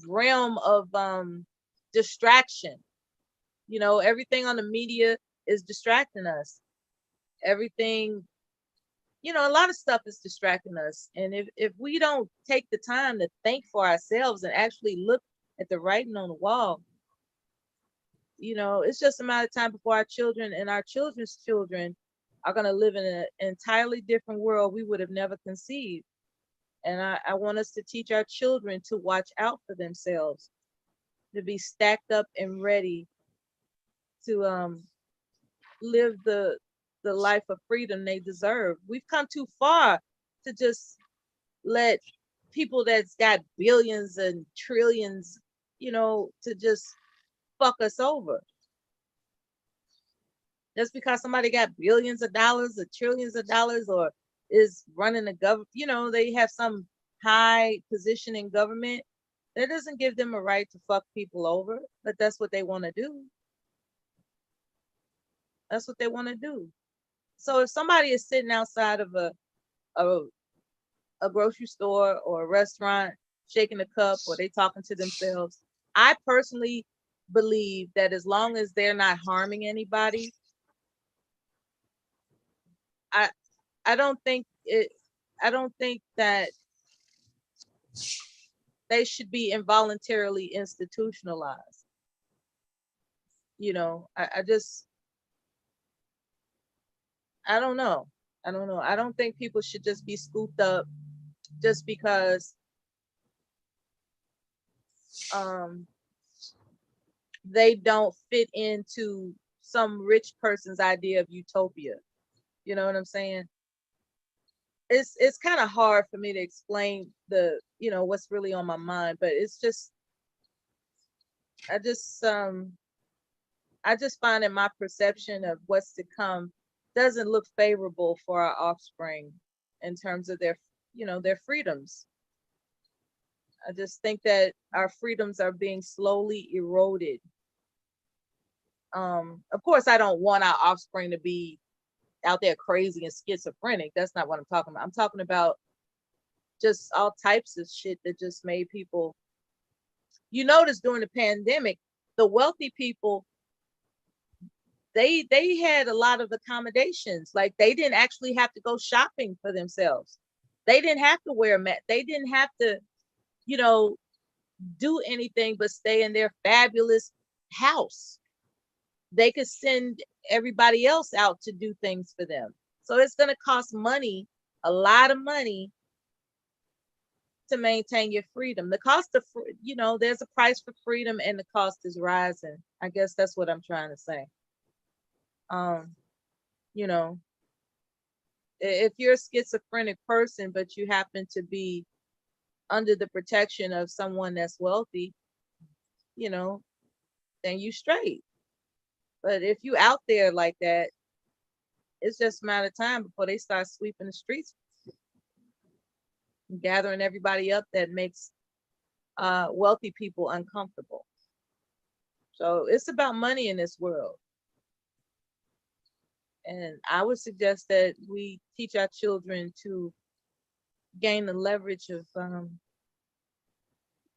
realm of distraction. You know, everything on the media is distracting us. Everything, you know, a lot of stuff is distracting us. And if we don't take the time to think for ourselves and actually look at the writing on the wall, you know, it's just a matter of time before our children and our children's children are going to live in an entirely different world we would have never conceived. And I want us to teach our children to watch out for themselves, to be stacked up and ready to live the life of freedom they deserve. We've come too far to just let people that's got billions and trillions, you know, to just fuck us over. Just because somebody got billions of dollars or trillions of dollars or is running the government, you know, they have some high position in government, that doesn't give them a right to fuck people over, but that's what they want to do. That's what they want to do. So if somebody is sitting outside of a grocery store or a restaurant, shaking a cup, or they talking to themselves, I personally believe that as long as they're not harming anybody, I don't think that they should be involuntarily institutionalized. You know, I don't know. I don't think people should just be scooped up just because they don't fit into some rich person's idea of utopia. You know what I'm saying? It's kind of hard for me to explain what's really on my mind, but it's just I just find that my perception of what's to come doesn't look favorable for our offspring in terms of their freedoms. I just think that our freedoms are being slowly eroded. Of course, I don't want our offspring to be out there crazy and schizophrenic. That's not what I'm talking about. I'm talking about just all types of shit that just made people. You notice during the pandemic, the wealthy people, they had a lot of accommodations. Like they didn't actually have to go shopping for themselves. They didn't have to wear a mask. They didn't have to, do anything but stay in their fabulous house. They could send everybody else out to do things for them. So it's going to cost money, a lot of money, to maintain your freedom. The cost of, there's a price for freedom and the cost is rising. I guess that's what I'm trying to say. If you're a schizophrenic person, but you happen to be under the protection of someone that's wealthy, then you straight. But if you out there like that, it's just a matter of time before they start sweeping the streets, gathering everybody up that makes wealthy people uncomfortable. So it's about money in this world. And I would suggest that we teach our children to gain the leverage of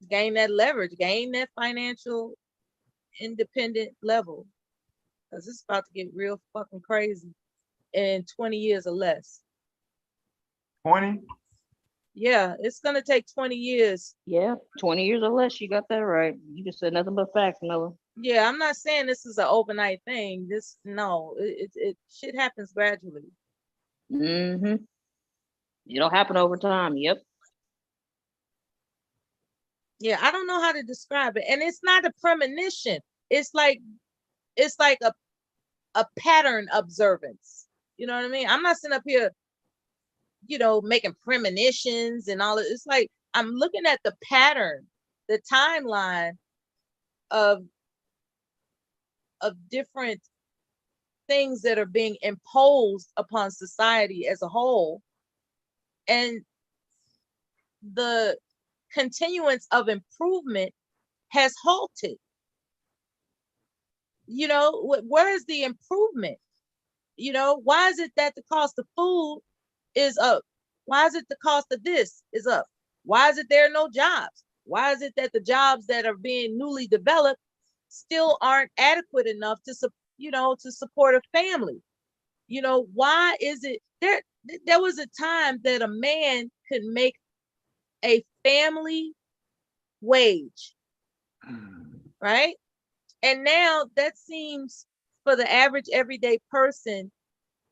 gain that leverage, gain that financial independent level, because it's about to get real fucking crazy in 20 years or less. 20? Yeah, it's gonna take 20 years. Yeah, 20 years or less. You got that right. You just said nothing but facts, Noah. Yeah, I'm not saying this is an overnight thing. It shit happens gradually. Mm-hmm. It'll happen over time. Yep. Yeah, I don't know how to describe it. And it's not a premonition. It's like a pattern observance. You know what I mean? I'm not sitting up here, making premonitions and all of it's like I'm looking at the pattern, the timeline of different things that are being imposed upon society as a whole, and the continuance of improvement has halted. Where is the improvement? Why is it that the cost of food is up? Why is it the cost of this is up? Why is it there are no jobs? Why is it that the jobs that are being newly developed still aren't adequate enough to support a family? Why is it there was a time that a man could make a family wage, right? And now that seems, for the average everyday person,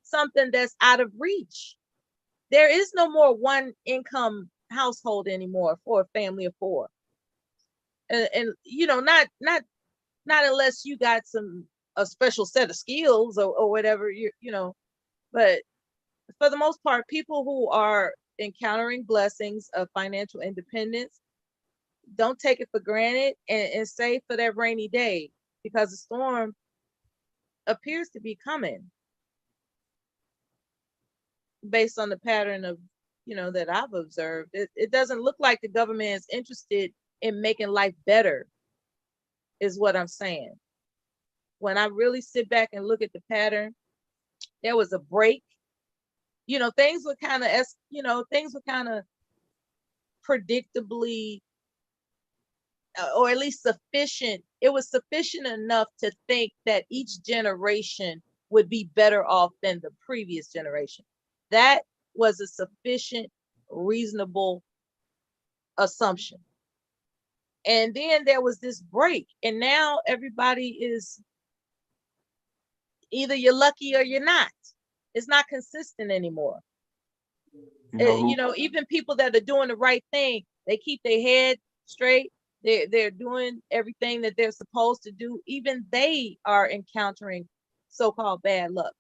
something that's out of reach. There is no more one income household anymore for a family of four. And not unless you got a special set of skills or whatever, but for the most part, people who are encountering blessings of financial independence don't take it for granted and save for that rainy day, because the storm appears to be coming based on the pattern of, that I've observed. It doesn't look like the government is interested in making life better, is what I'm saying. When I really sit back and look at the pattern, there was a break. Things were kind of predictably, or at least sufficient. It was sufficient enough to think that each generation would be better off than the previous generation. That was a sufficient, reasonable assumption. And then there was this break, and now everybody is either you're lucky or you're not. It's not consistent anymore. Even people that are doing the right thing, they keep their head straight. They're doing everything that they're supposed to do. Even they are encountering so-called bad luck,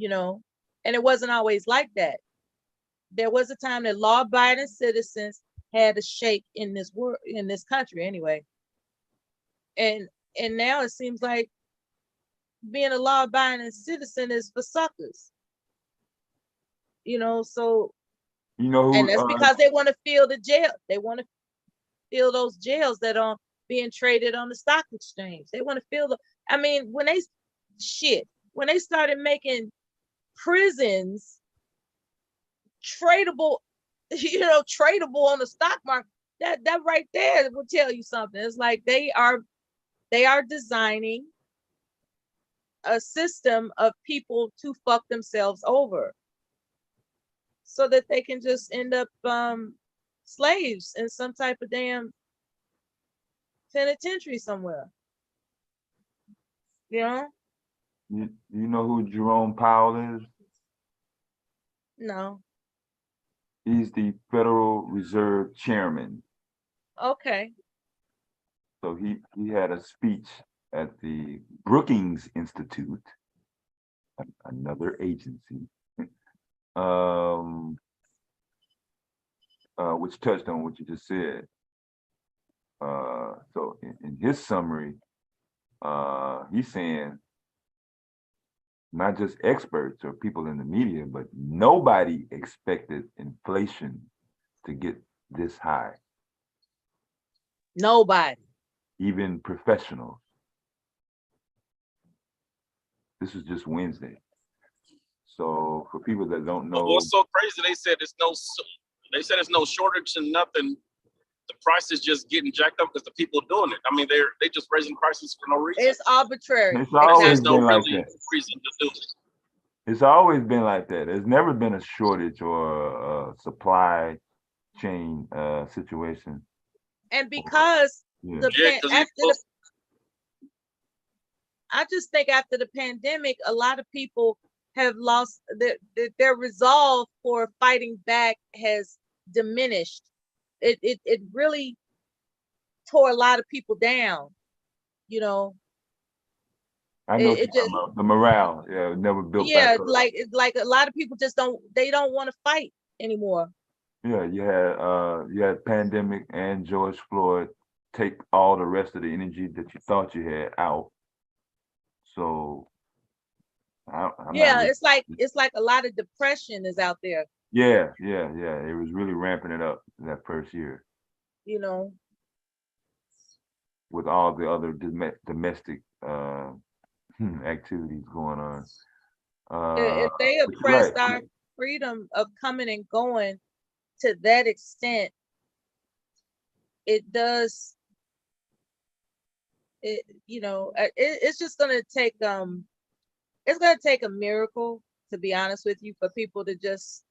and it wasn't always like that. There was a time that law-abiding citizens had a shake in this world, in this country anyway. And now it seems like being a law-abiding citizen is for suckers. So and that's because they want to fill the jail. They want to fill those jails that are being traded on the stock exchange. They want to fill when they started making prisons tradable, tradable on the stock market, that right there will tell you something. It's like they are designing a system of people to fuck themselves over so that they can just end up slaves in some type of damn penitentiary somewhere. You know who Jerome Powell is? No. He's the Federal Reserve Chairman. Okay. So he had a speech at the Brookings Institute, another agency, which touched on what you just said. So in his summary, he's saying not just experts or people in the media, but nobody expected inflation to get this high. Nobody. Even professionals. This is just Wednesday. So for people that don't know, what's so crazy? They said there's no shortage and nothing the price is just getting jacked up because the people doing it. I mean, they just raising prices for no reason. It's arbitrary. It's always There's no been like really that. reason to do it. It's always been like that. There's never been a shortage or a supply chain situation. And because Yeah. I just think after the pandemic, a lot of people have lost their resolve for fighting back has diminished. It really tore a lot of people down, you know. I know what you're talking about. The morale, yeah, never built back up. like a lot of people just don't want to fight anymore. Yeah, you had pandemic and George Floyd take all the rest of the energy that you thought you had out. So it's like a lot of depression is out there. Yeah. It was really ramping it up that first year. You know, with all the other domestic activities going on. If they oppressed our freedom of coming and going to that extent, it does. It's just gonna take it's gonna take a miracle, to be honest with you, for people to just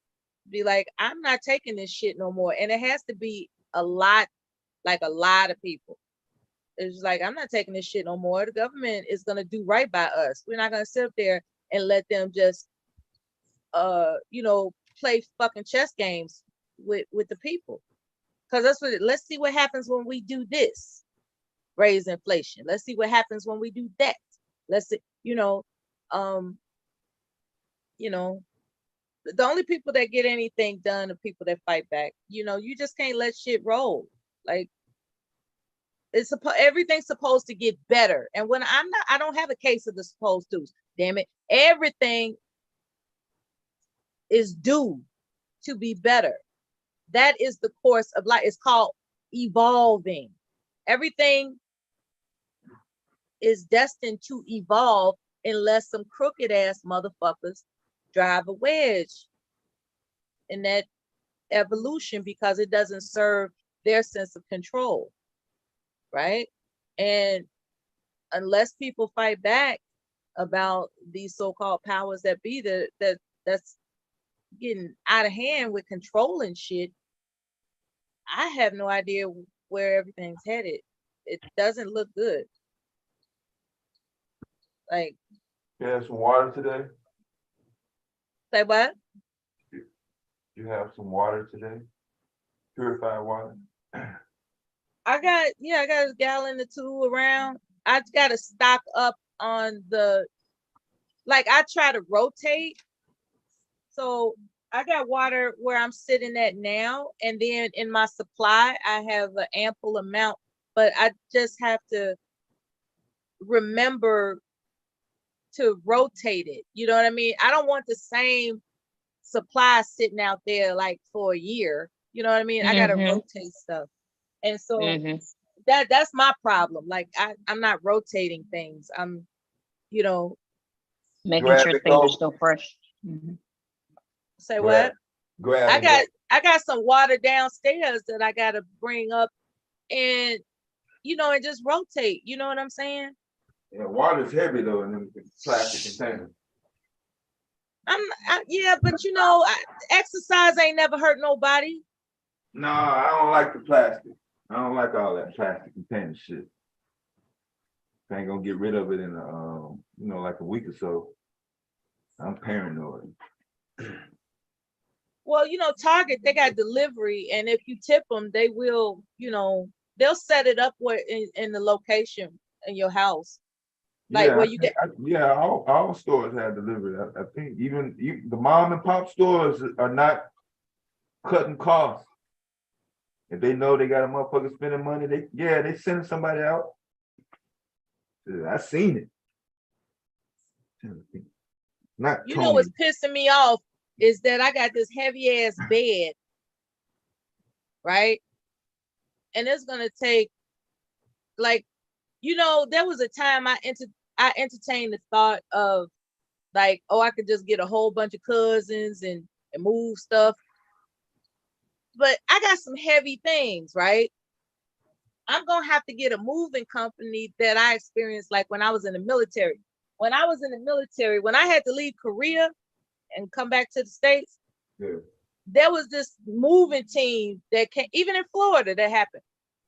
be like, I'm not taking this shit no more. And it has to be a lot of people. It's just like, I'm not taking this shit no more. The government is gonna do right by us. We're not gonna sit up there and let them just play fucking chess games with the people. Because let's see what happens when we do this. Raise inflation. Let's see what happens when we do that. Let's see, the only people that get anything done are people that fight back. You just can't let shit roll. Like, everything's supposed to get better. And when I don't have a case of the supposed to. Damn it. Everything is due to be better. That is the course of life. It's called evolving. Everything is destined to evolve unless some crooked ass motherfuckers drive a wedge in that evolution because it doesn't serve their sense of control, right? And unless people fight back about these so-called powers that be that's getting out of hand with controlling shit, I have no idea where everything's headed. It doesn't look good. Like, you had some water today? Say what? You have some water today? Purified water? I got a gallon or two around. I got to stock up on I try to rotate. So I got water where I'm sitting at now. And then in my supply, I have an ample amount, but I just have to remember to rotate it. You know what I mean? I don't want the same supply sitting out there like for a year. You know what I mean? I gotta rotate stuff. And so that's my problem. Like I'm not rotating things. I'm, making sure things are still fresh. Say what? I got some water downstairs that I gotta bring up and and just rotate. You know what I'm saying? Yeah, water's heavy though in them plastic containers. But exercise ain't never hurt nobody. No, I don't like the plastic. I don't like all that plastic container shit. I ain't gonna get rid of it in like a week or so. I'm paranoid. Well, Target, they got delivery, and if you tip them, they will, they'll set it up where in the location in your house. All stores have delivery. I think even the mom and pop stores are not cutting costs. If they know they got a motherfucker spending money, they sending somebody out. I seen it. Not what's pissing me off is that I got this heavy ass bed, right? And it's gonna take there was a time I entertained the thought of I could just get a whole bunch of cousins and move stuff. But I got some heavy things, right? I'm gonna have to get a moving company that I experienced like when I was in the military. When I was in the military, when I had to leave Korea and come back to the States, there was this moving team that came, even in Florida, that happened.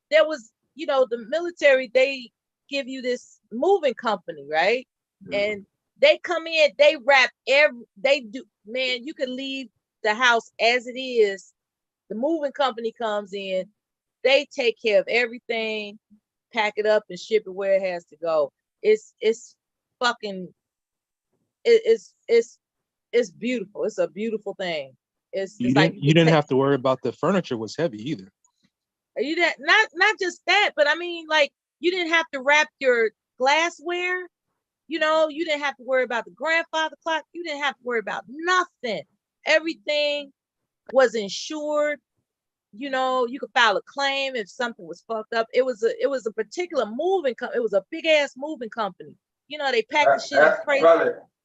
There was, you know, the military, they give you this moving company, right? And they come in, they wrap they do, man, you can leave the house as it is. The moving company comes in, they take care of everything, pack it up and ship it where it has to go. It's fucking, it's beautiful. It's a beautiful thing. It's like you didn't have to worry about the furniture was heavy either. You didn't, not just that, but I mean, like, you didn't have to wrap your glassware. You know, you didn't have to worry about the grandfather clock. You didn't have to worry about nothing. Everything was insured. You know, you could file a claim if something was fucked up. It was a particular moving company. It was a big ass moving company. You know, they packed the shit in crazy.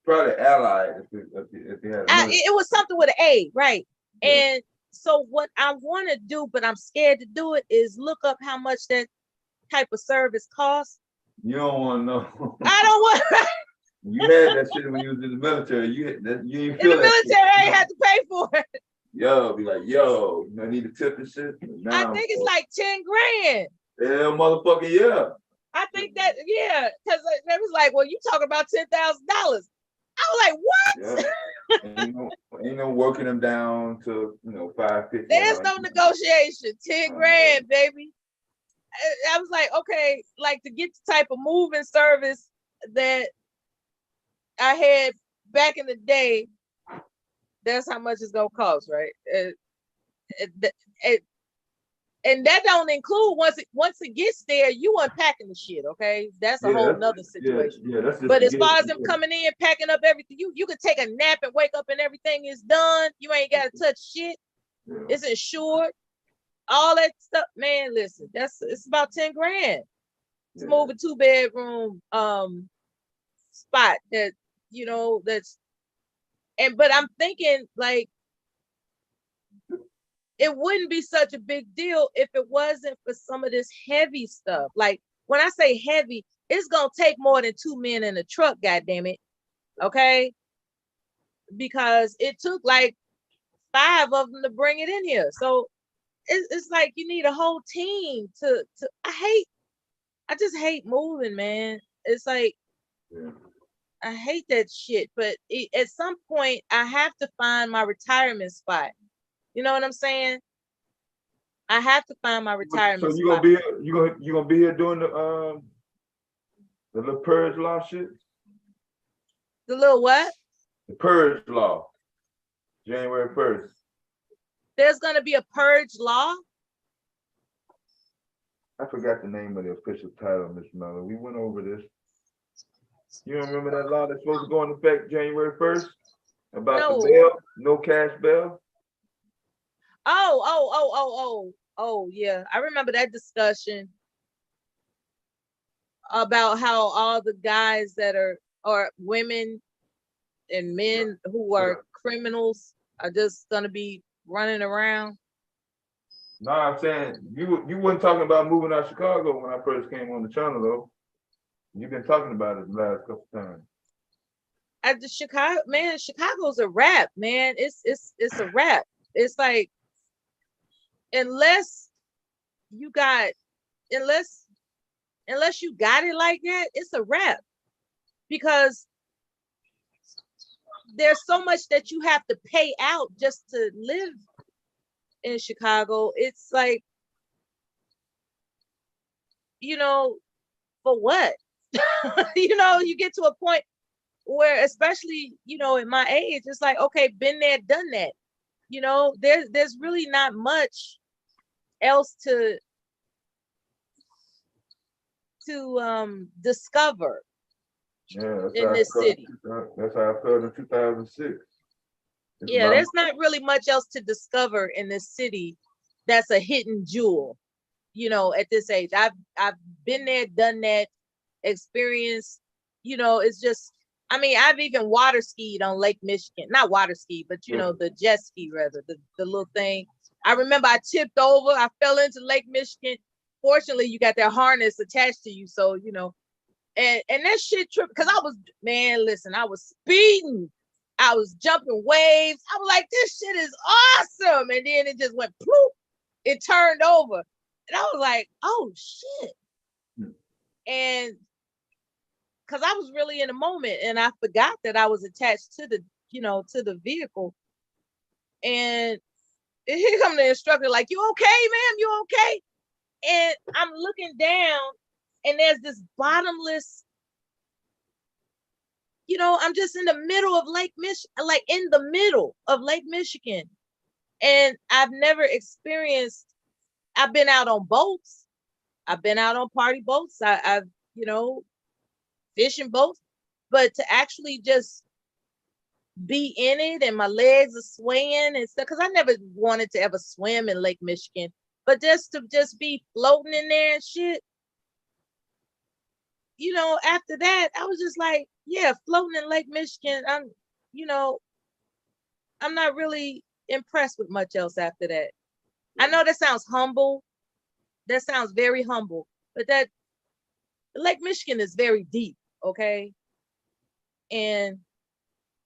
Probably Allied if they had it was something with an A, right? Yeah. And so what I want to do, but I'm scared to do it, is look up how much that type of service costs. You don't want to know. I don't want. You had that shit when you was in the military. You ain't feel in the military, I ain't had to pay for it. Yo, be like, yo, I need a tip and shit. I think it's like 10 grand. Yeah, motherfucker, yeah. I think that, yeah, because they was like, well, you talking about $10,000. I was like, what? Yeah. ain't no working them down to, you know, 550. There's no negotiation. 10 grand, baby. I was like, okay, like, to get the type of moving service that I had back in the day, that's how much it's gonna cost, right? And that don't include once it gets there, you unpacking the shit, okay? That's a whole nother situation. Yeah, that's but as far as them coming in, packing up everything, you could take a nap and wake up and everything is done. You ain't gotta touch shit. Yeah. It's insured. All that stuff, man. Listen, it's about 10 grand. It's move a 2-bedroom spot that, you know, but I'm thinking, like, it wouldn't be such a big deal if it wasn't for some of this heavy stuff. Like, when I say heavy, it's gonna take more than 2 men in a truck, goddammit. Okay? Because it took like 5 of them to bring it in here. So it's like you need a whole team to I just hate moving, man. It's like, I hate that shit. But at some point, I have to find my retirement spot. You know what I'm saying? I have to find my retirement. So you gonna be here doing the little purge law shit? The little what? The purge law. January 1st. There's gonna be a purge law? I forgot the name of the official title, Miss Mellon. We went over this. You don't remember that law that's supposed to go into effect January 1st? About the bail, no cash bail? Oh, yeah. I remember that discussion about how all the guys that or women and men who are criminals are just gonna be running around. No, I'm saying you weren't talking about moving out of Chicago when I first came on the channel, though. You've been talking about it the last couple times. At the Chicago, man, Chicago's a wrap, man. It's a wrap. It's like, unless you got it like that, it's a wrap. Because there's so much that you have to pay out just to live in Chicago. It's like, you know, for what? You know, you get to a point where, especially, you know, at my age, it's like, okay, been there, done that. You know, there's really not much else to discover in this city. That's how I felt in 2006. Yeah, there's not really much else to discover in this city that's a hidden jewel, you know, at this age. I've been there, done that, experienced, you know, it's just, I mean, I've even water skied on Lake Michigan. Not water ski, but, you know, the jet ski, rather, the little thing. I remember I tipped over, I fell into Lake Michigan, fortunately you got that harness attached to you, so you know. And that shit tripped because I was, man, listen, I was speeding. I was jumping waves. I was like, this shit is awesome. And then it just went poof. It turned over. And I was like, oh shit. And because I was really in a moment and I forgot that I was attached to the, you know, to the vehicle. And here come the instructor, like, you okay, ma'am? You okay? And I'm looking down and there's this bottomless, you know, I'm just in the middle of Lake Michigan, like in the middle of Lake Michigan. And I've never experienced, I've been out on boats. I've been out on party boats. I've, you know, fishing boats, but to actually just be in it and my legs are swaying and stuff, because I never wanted to ever swim in Lake Michigan, but just to just be floating in there and shit. You know, after that, I was just like, yeah, floating in Lake Michigan. You know, I'm not really impressed with much else after that. I know that sounds humble. That sounds very humble, but that Lake Michigan is very deep, okay? And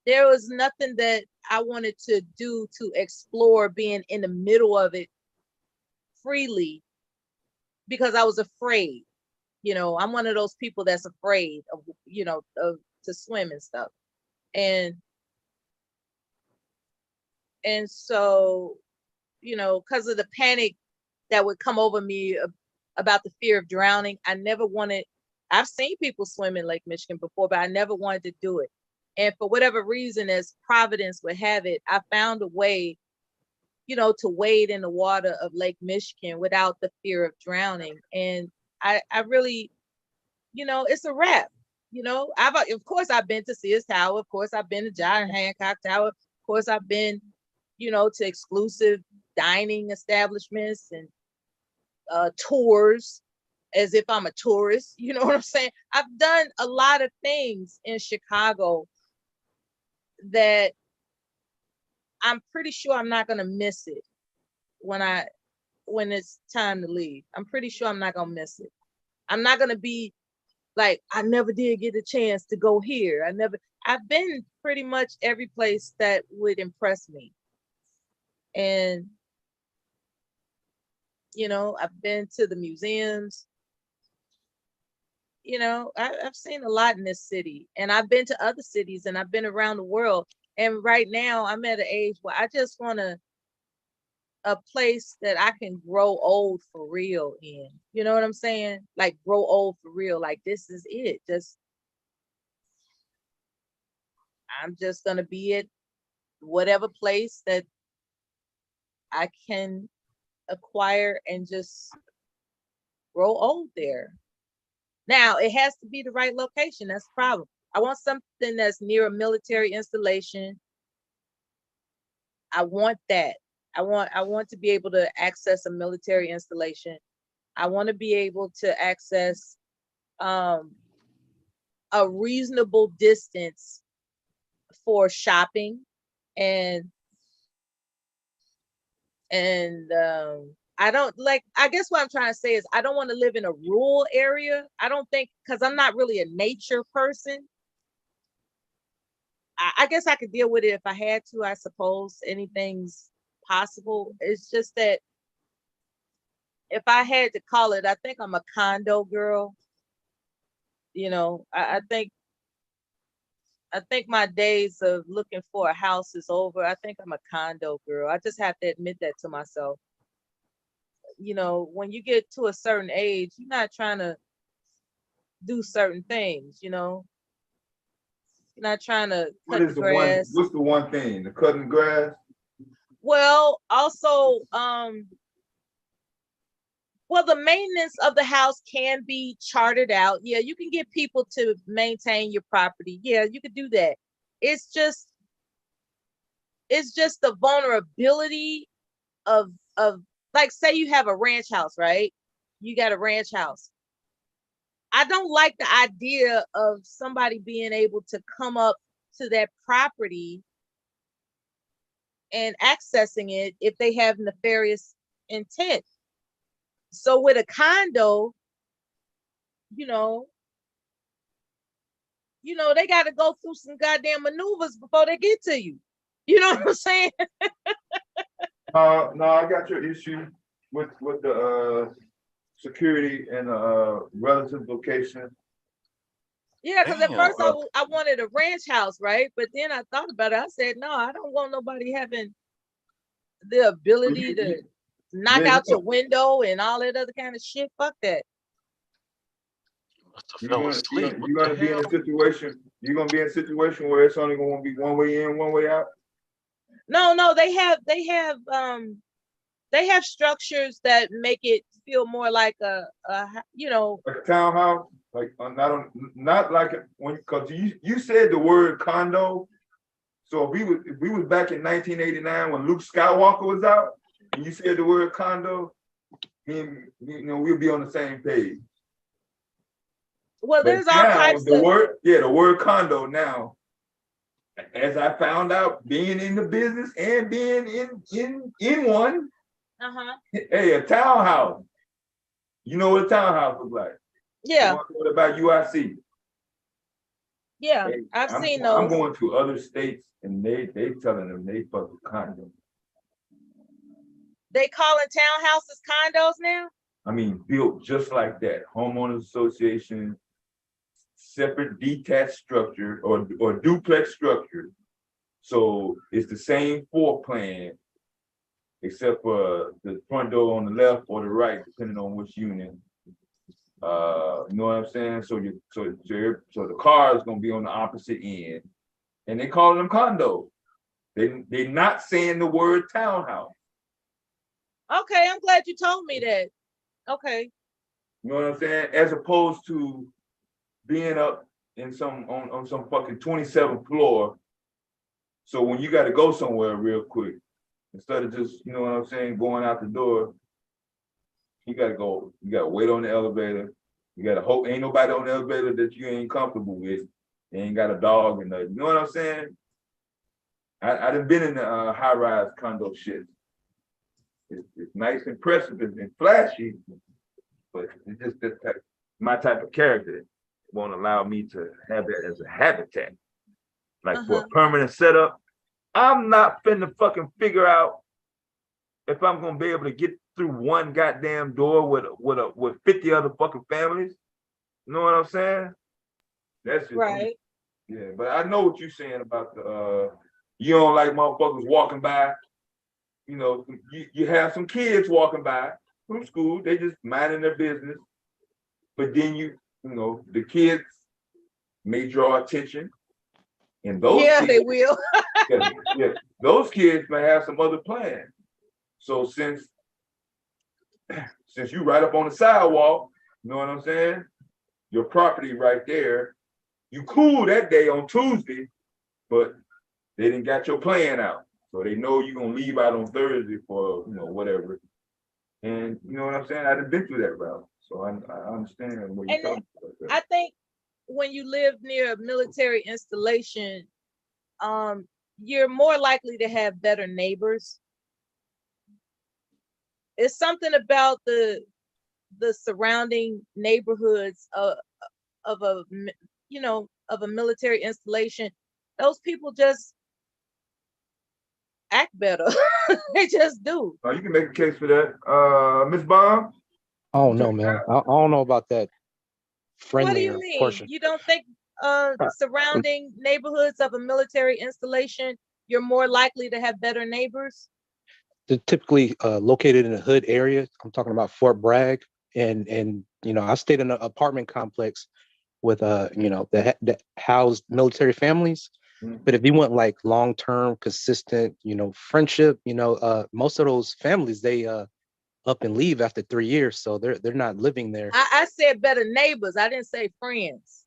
there was nothing that I wanted to do to explore being in the middle of it freely because I was afraid. You know, I'm one of those people that's afraid of, you know, to swim and stuff. And so, you know, because of the panic that would come over me about the fear of drowning, I never wanted, I've seen people swim in Lake Michigan before, but I never wanted to do it. And for whatever reason, as Providence would have it, I found a way, you know, to wade in the water of Lake Michigan without the fear of drowning. And I really, you know, it's a wrap. You know, of course I've been to Sears Tower. Of course I've been to John Hancock Tower. Of course I've been, you know, to exclusive dining establishments and tours as if I'm a tourist. You know what I'm saying? I've done a lot of things in Chicago that I'm pretty sure I'm not gonna miss it when it's time to leave. I'm pretty sure I'm not gonna miss it. I'm not gonna be like, I never did get a chance to go here. I've been pretty much every place that would impress me. And, you know, I've been to the museums. You know, I've seen a lot in this city, and I've been to other cities, and I've been around the world. And right now I'm at an age where I just want a place that I can grow old for real in. You know what I'm saying? Like grow old for real. Like this is it. I'm just gonna be at whatever place that I can acquire and just grow old there. Now it has to be the right location. That's the problem. I want something that's near a military installation. I want that. I want to be able to access a military installation. I want to be able to access a reasonable distance for shopping and I don't like, I guess what I'm trying to say is I don't want to live in a rural area. I don't think, because I'm not really a nature person. I guess I could deal with it if I had to. I suppose anything's possible. It's just that if I had to call it, I think I'm a condo girl. You know, I think my days of looking for a house is over. I think I'm a condo girl. I just have to admit that to myself. You know, when you get to a certain age, you're not trying to do certain things, you know. You're not trying to cut the grass. What's the one thing? The cutting grass? Well, also, well, the maintenance of the house can be charted out. Yeah, you can get people to maintain your property. Yeah, you could do that. It's just the vulnerability of like, say you have a ranch house, right? You got a ranch house. I don't like the idea of somebody being able to come up to that property and accessing it if they have nefarious intent. So with a condo, you know, they got to go through some goddamn maneuvers before they get to you. You know what I'm saying? No, I got your issue with the security and relative location. Yeah, because at first I wanted a ranch house, right? But then I thought about it. I said, no, I don't want nobody having the ability to knock out your window and all that other kind of shit. Fuck that. You're gonna be in a situation. You're gonna be in a situation where it's only gonna be one way in, one way out. No, they have structures that make it feel more like a like a townhouse, like not like when, because you said the word condo. So if we was back in 1989 when Luke Skywalker was out, and you said the word condo, we'll be on the same page. Well, there's all types the word condo now, as I found out, being in the business and being in one. Hey, a townhouse. You know what a townhouse looks like? Yeah. What about UIC? Yeah, hey, I've seen those. I'm going to other states and they telling them they fuck with condos. They calling townhouses condos now? I mean, built just like that. Homeowners association, separate detached structure or duplex structure. So it's the same floor plan, except for the front door on the left or the right, depending on which unit. You know what I'm saying? So the car is gonna be on the opposite end, and they calling them condos. They're not saying the word townhouse. Okay, I'm glad you told me that. Okay. You know what I'm saying? As opposed to being up in on some fucking 27th floor. So when you got to go somewhere real quick, instead of just, you know what I'm saying, going out the door, you got to wait on the elevator. You got to hope ain't nobody on the elevator that you ain't comfortable with. You ain't got a dog and nothing. You know what I'm saying? I done been in the high-rise condo shit. It's nice, impressive, and flashy, but it's just my type of character won't allow me to have that as a habitat. Like for a permanent setup, I'm not finna fucking figure out if I'm gonna be able to get through one goddamn door with 50 other fucking families. You know what I'm saying? That's just right. Yeah, but I know what you're saying about the you don't like motherfuckers walking by. You know, you have some kids walking by from school, they just minding their business. But then you know, the kids may draw attention. And those kids, they will. yeah, those kids may have some other plan. So since you right up on the sidewalk, you know what I'm saying? Your property right there, you cool that day on Tuesday, but they didn't got your plan out. So they know you're gonna leave out on Thursday for, you know, whatever. And you know what I'm saying? I've been through that route. So I understand what you're talking about. I think when you live near a military installation, you're more likely to have better neighbors. It's something about the surrounding neighborhoods of a military installation. Those people just act better. They just do. You can make a case for that. Ms. Bond? I don't know, man. I don't know about that. What do you mean? Portion. You don't think surrounding neighborhoods of a military installation, you're more likely to have better neighbors? They're typically located in a hood area. I'm talking about Fort Bragg, and you know, I stayed in an apartment complex with you know, that housed military families. But if you want like long-term, consistent, you know, friendship, you know, most of those families, they up and leave after 3 years, so they're not living there. I said better neighbors. I didn't say friends.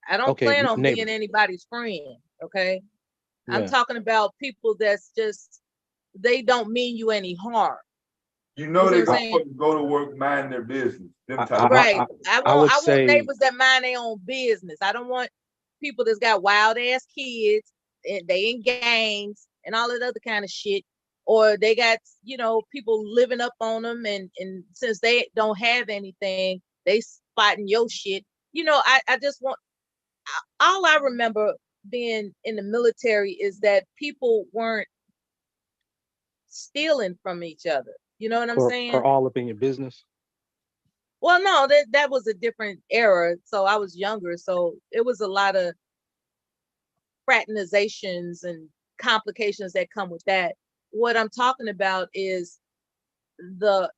I don't plan on being anybody's friend. Okay, I'm talking about people that's just, they don't mean you any harm. You know, they go to work, mind their business. Right. I want neighbors that mind their own business. I don't want people that's got wild ass kids and they in gangs and all that other kind of shit, or they got, you know, people living up on them, and since they don't have anything, they spotting your shit. You know, I just want, all I remember being in the military is that people weren't stealing from each other. You know what I'm saying? Or all up in your business. Well, no, that was a different era. So I was younger. So it was a lot of fraternizations and complications that come with that. What I'm talking about is the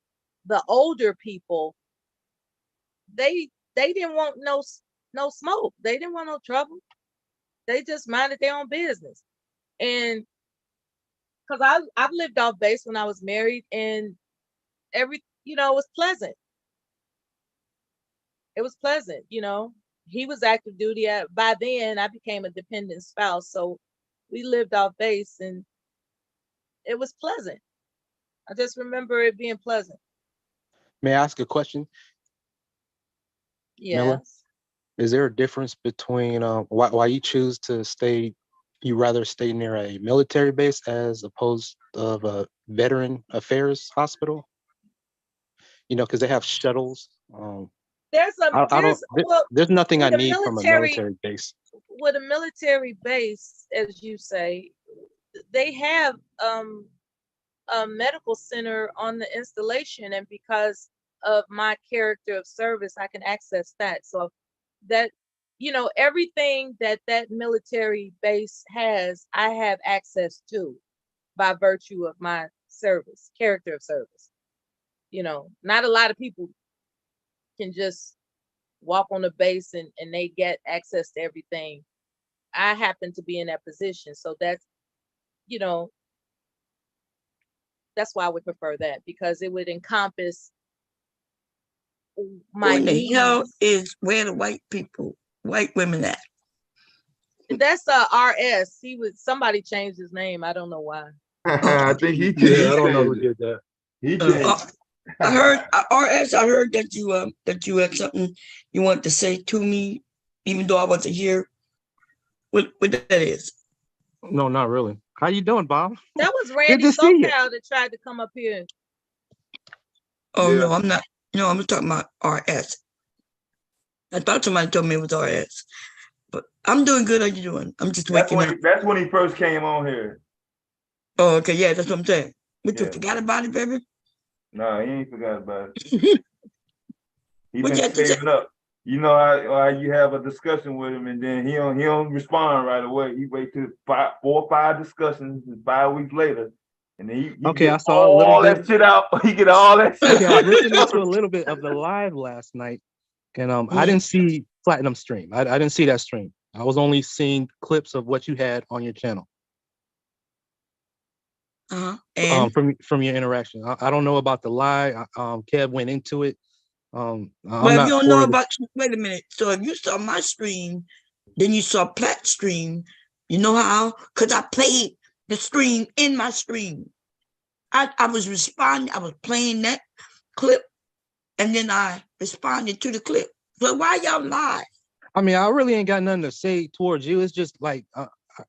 older people. They didn't want no smoke. They didn't want no trouble. They just minded their own business. And because I've lived off base when I was married, and it was pleasant. It was pleasant, you know. He was active duty. By then, I became a dependent spouse, so we lived off base, and it was pleasant. I just remember it being pleasant. May I ask a question? Yes. Miller? Is there a difference between why you choose to stay? You rather stay near a military base as opposed of a veteran affairs hospital? You know, because they have shuttles. There's nothing I need from a military base. With a military base, as you say, they have a medical center on the installation, and because of my character of service, I can access that. So that, you know, everything that military base has, I have access to by virtue of my service, character of service. You know, not a lot of people can just walk on the base and they get access to everything. I happen to be in that position. So that's, you know, that's why I would prefer that, because it would encompass my Who in the needs. hell is where the white women at? That's RS. Somebody changed his name. I don't know why. I think he changed. Yeah, I don't know who did that. He changed. I heard RS. I heard that you had something you wanted to say to me, even though I wasn't here. What that is? No, not really. How you doing, Bob? That was Randy SoCal that tried to come up here. Oh no, I'm not. No, I'm talking about RS. I thought somebody told me it was RS, but I'm doing good. How you doing? I'm just waking up. That's when he first came on here. Oh, okay, yeah, that's what I'm saying. But you forgot about it, baby? No, he ain't forgot about it. He been saving up. You know how you have a discussion with him, and then he don't respond right away. He wait till 4 or 5 discussions, and 5 weeks later, and then he I saw all that shit out. He get all that shit. Okay, I listened to a little bit of the live last night, and I didn't see Platinum stream. I didn't see that stream. I was only seeing clips of what you had on your channel. And from your interaction. I don't know about the live. Kev went into it. Well, if you don't know about, wait a minute. So if you saw my stream, then you saw Platt stream. You know how? Because I played the stream in my stream. I was responding. I was playing that clip, and then I responded to the clip. So why y'all lie? I mean, I really ain't got nothing to say towards you. It's just like,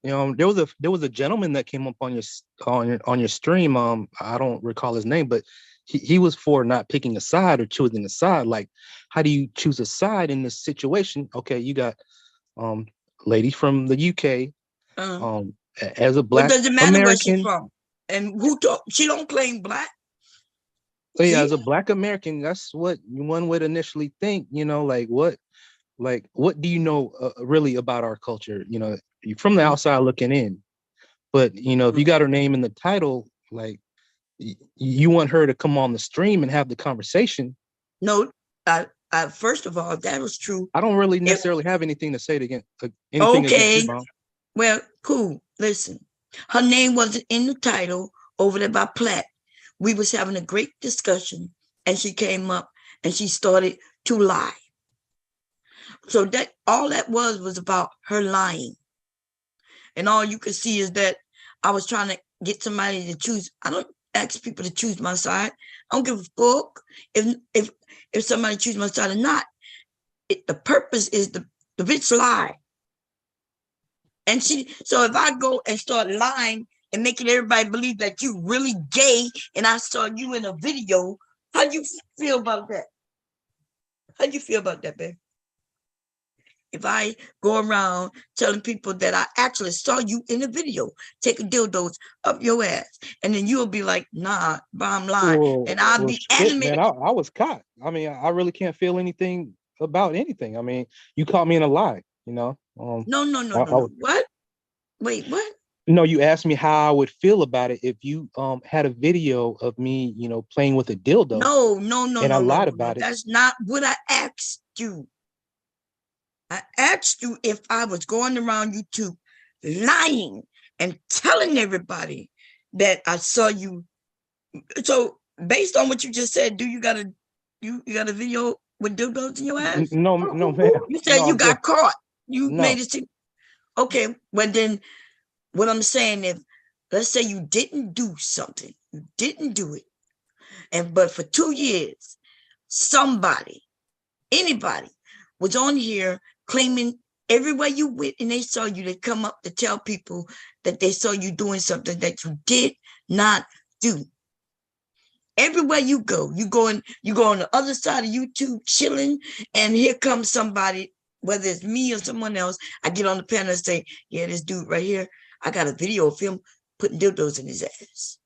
you know, there was a gentleman that came up on your stream. I don't recall his name, but he was for not picking a side or choosing a side. Like, how do you choose a side in this situation? Okay, you got lady from the UK, as a Black What does it matter American, where she's from? And she don't claim Black. So yeah, as a Black American, that's what one would initially think. You know, like what do you know really about our culture? You know, from the outside looking in. But you know, if you got her name in the title, like, you want her to come on the stream and have the conversation. No, first of all, that was true. I don't really necessarily have anything to say against you, Mom. Well, cool. Listen, her name wasn't in the title over there by Platt. We was having a great discussion, and she came up and she started to lie. So that all that was about her lying. And all you could see is that I was trying to get somebody to choose. I don't ask people to choose my side. I don't give a fuck if somebody choose my side or not. The purpose is the bitch lie. And so if I go and start lying and making everybody believe that you really gay and I saw you in a video. How do you feel about that? How do you feel about that, babe? If I go around telling people that I actually saw you in a video taking dildos up your ass, and then you'll be like, nah, bottom line, and I'll be shit, animated. man, I was caught. I mean, I really can't feel anything about anything. I mean, you caught me in a lie, you know. No. What? Wait, what? No, you asked me how I would feel about it if you had a video of me, you know, playing with a dildo. No. And I lied about it. That's not what I asked you. I asked you if I was going around YouTube lying and telling everybody that I saw you. So based on what you just said, do you got a video with dildos in your ass? No, man. You said you got caught. You No. made it seem okay. Well, then what I'm saying is, let's say you didn't do something, you didn't do it, but for 2 years, anybody was on here claiming everywhere you went and they saw you, they come up to tell people that they saw you doing something that you did not do. Everywhere you go on the other side of YouTube chilling, and here comes somebody, whether it's me or someone else, I get on the panel and say, yeah, this dude right here, I got a video of him putting dildos in his ass.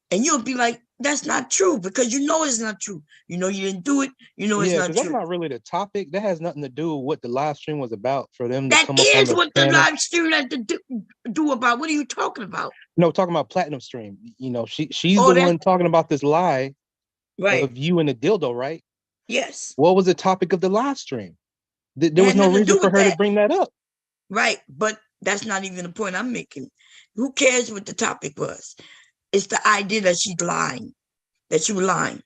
And you'll be like, that's not true, because you know it's not true. You know you didn't do it. You know it's not true. That's not really the topic. That has nothing to do with what the live stream was about for them to that come up on the what panel. The live stream had to do about. What are you talking about? No, talking about Platinum Stream. You know, she's the one talking about this lie of you and the dildo, right? Yes. What was the topic of the live stream? There was no reason for her to bring that up. Right, but that's not even the point I'm making. Who cares what the topic was? It's the idea that she's lying, that you were lying.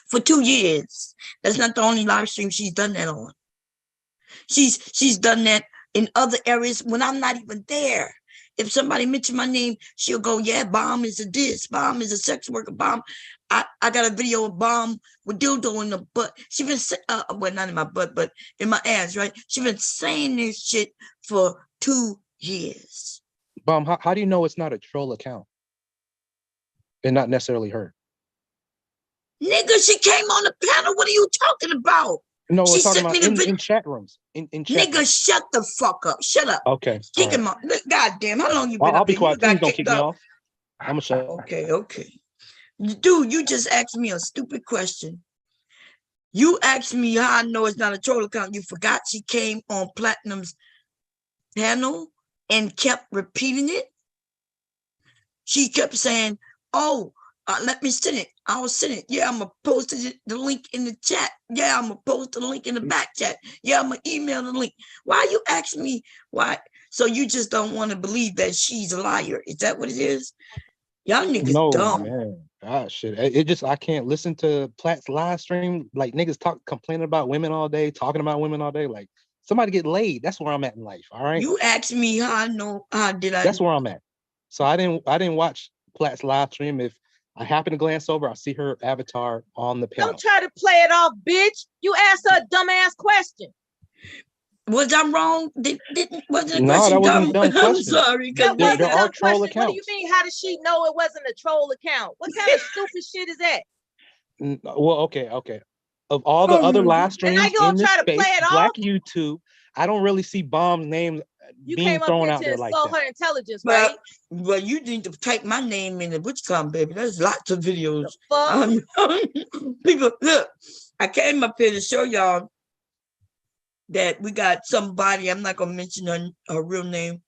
For 2 years. That's not the only live stream she's done that on. She's done that in other areas when I'm not even there. If somebody mentioned my name, she'll go, yeah, Bomb is a this, Bomb is a sex worker, Bomb. I got a video of Bomb with dildo in the butt. She been, well, not in my butt, but in my ass, right? She been saying this shit for 2 years. Bomb, how do you know it's not a troll account? And not necessarily her? Nigga, she came on the panel. What are you talking about? No, we're she talking about in chat rooms. In chat nigga, rooms. Shut the fuck up. Shut up. Okay. Kick him off. God damn, how long you been I'll up be here? quiet. Please don't kicked kick me up. off. I'm gonna shut up. Okay. Dude, you just asked me a stupid question. You asked me how I know it's not a troll account. You forgot she came on Platinum's panel and kept repeating it. She kept saying, oh, let me send it. I will send it. Yeah, I'm going to post the link in the chat. Yeah, I'm going to post the link in the back chat. Yeah, I'm going to email the link. Why you ask me why? So you just don't want to believe that she's a liar. Is that what it is? Y'all niggas dumb. Man. Gosh, it just, I can't listen to Platt's live stream. Like niggas complaining about women all day, talking about women all day. Like somebody get laid. That's where I'm at in life. All right. You asked me how I know, how did I? That's where I'm at. So I didn't watch Platt's live stream. If I happen to glance over, I see her avatar on the panel. Don't try to play it off, bitch. You asked her a dumbass question. Was I wrong? Wasn't the question that wasn't a dumb question. I'm sorry. There are troll accounts. What do you mean? How does she know it wasn't a troll account? What kind of stupid shit is that? Well, okay. Of all the other live streams in this space, Black YouTube, I don't really see Bomb's name being thrown out there like that. Her intelligence, right? Well, you need to type my name in the Witchcom, baby. There's lots of videos. People, look, I came up here to show y'all that we got somebody, I'm not gonna mention her real name.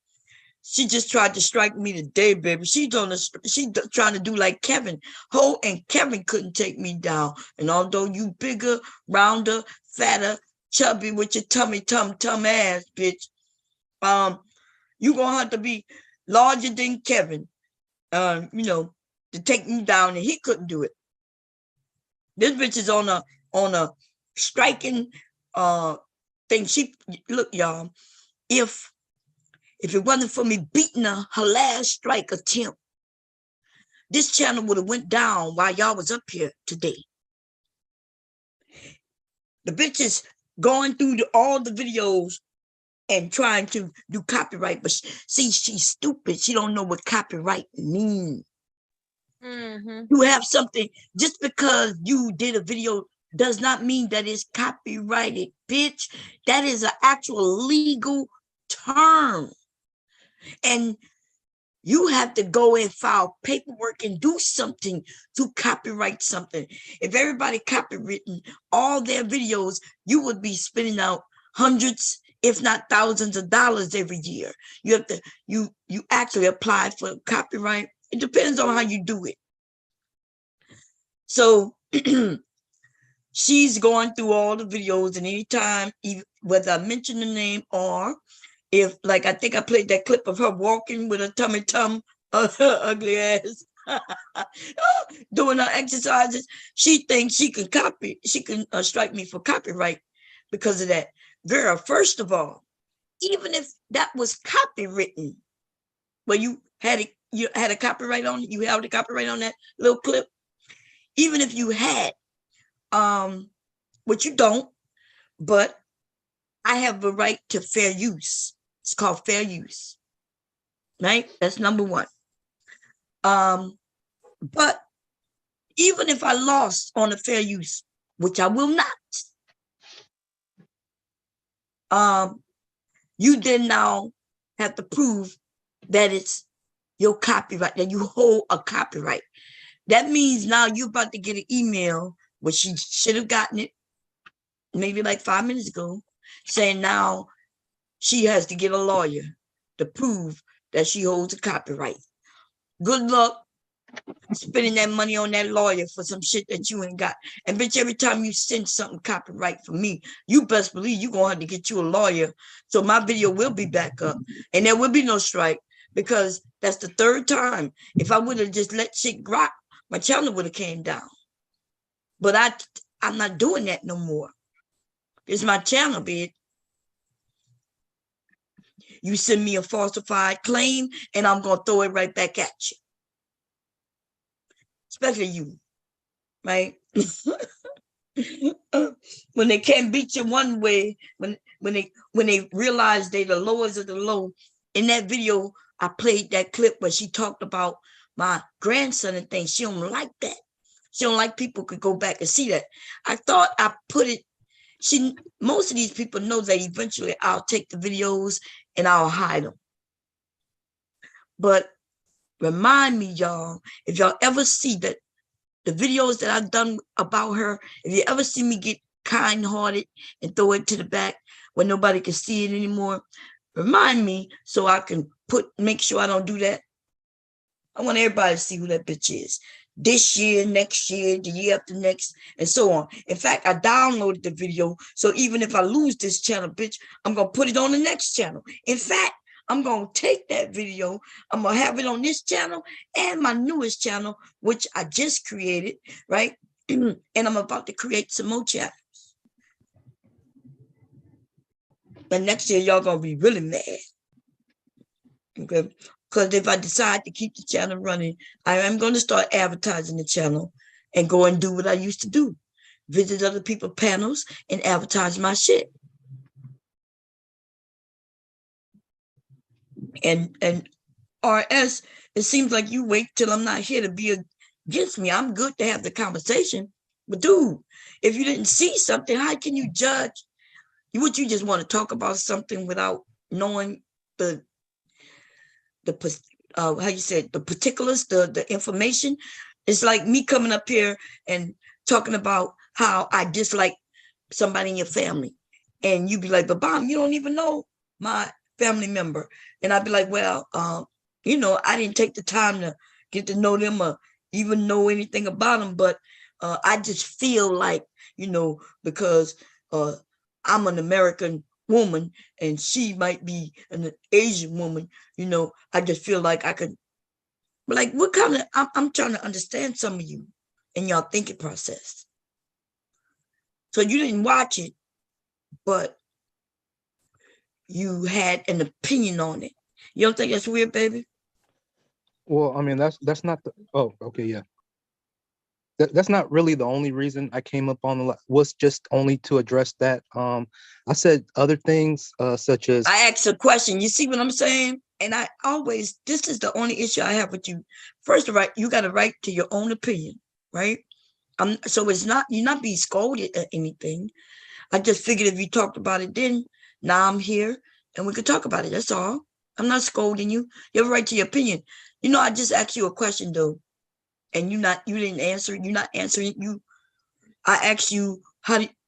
She just tried to strike me today, baby. She's trying to do like Kevin. Ho and Kevin couldn't take me down. And although you bigger, rounder, fatter, chubby with your tum ass, bitch, you gonna have to be larger than Kevin, to take me down, and he couldn't do it. This bitch is on a striking thing. Look, y'all, if it wasn't for me beating her last strike attempt, this channel would have went down while y'all was up here today. The bitch is going through all the videos and trying to do copyright, but see, she's stupid. She don't know what copyright means. You have something, just because you did a video does not mean that it's copyrighted, bitch. That is an actual legal term. And you have to go and file paperwork and do something to copyright something. If everybody copywritten all their videos, you would be spending out hundreds, if not thousands of dollars every year. You have to, you actually apply for copyright. It depends on how you do it. So she's going through all the videos, and anytime, whether I mention the name or if, like, I think I played that clip of her walking with a tummy tum, her ugly ass, doing her exercises, she thinks she can strike me for copyright because of that. Girl, first of all, even if that was copywritten, well, you had a copyright on it, you held a copyright on that little clip. Even if you had, which you don't, but I have a right to fair use. It's called fair use, right? That's number one. But even if I lost on the fair use, which I will not, you then now have to prove that it's your copyright, that you hold a copyright. That means now you're about to get an email, which she should have gotten it maybe like 5 minutes ago, saying now she has to get a lawyer to prove that she holds a copyright. Good luck spending that money on that lawyer for some shit that you ain't got. And bitch, every time you send something copyright for me, you best believe you're gonna have to get you a lawyer. So my video will be back up and there will be no strike, because that's the third time. If I would have just let shit rock, my channel would have came down. But I'm not doing that no more. It's my channel, bitch. You send me a falsified claim and I'm gonna throw it right back at you. Especially you, right? When they can't beat you one way, when they realize they the lowest of the low. In that video, I played that clip where she talked about my grandson and things. She don't like that. She don't like people could go back and see that. I thought I put it. Most of these people know that eventually I'll take the videos and I'll hide them. But remind me, y'all, if y'all ever see that the videos that I've done about her, if you ever see me get kind-hearted and throw it to the back when nobody can see it anymore, remind me so I can make sure I don't do that. I want everybody to see who that bitch is. This year, next year, the year after next, and so on. In fact, I downloaded the video, so even if I lose this channel, bitch, I'm going to put it on the next channel. In fact, I'm going to take that video, I'm going to have it on this channel and my newest channel, which I just created, right? And I'm about to create some more channels. And next year, y'all going to be really mad. Okay? Because if I decide to keep the channel running, I am going to start advertising the channel and go and do what I used to do. Visit other people's panels and advertise my shit. And RS, it seems like you wait till I'm not here to be against me. I'm good to have the conversation. But dude, if you didn't see something, how can you judge? Would you just want to talk about something without knowing the how you said, the particulars, the information? It's like me coming up here and talking about how I dislike somebody in your family. And you be like, but Bomb, you don't even know my family member. And I'd be like, well, you know, I didn't take the time to get to know them or even know anything about them. But I just feel like, you know, because I'm an American woman and she might be an Asian woman, you know, I just feel like I could, like, what kind of, I'm trying to understand some of you in y'all thinking process. So you didn't watch it, but you had an opinion on it. You don't think that's weird, baby? Well, I mean, that's not the, oh, okay, yeah. that's not really the only reason I came up on the was just only to address that. I said other things such as I asked a question. You see what I'm saying? And I always, this is the only issue I have with you. First of all, you got a right to your own opinion, right? So it's not, you're not being scolded or anything. I just figured if you talked about it then, now I'm here and we could talk about it. That's all. I'm not scolding you. You have a right to your opinion. You know, I just asked you a question though, and you didn't answer. You're not answering you. I asked you,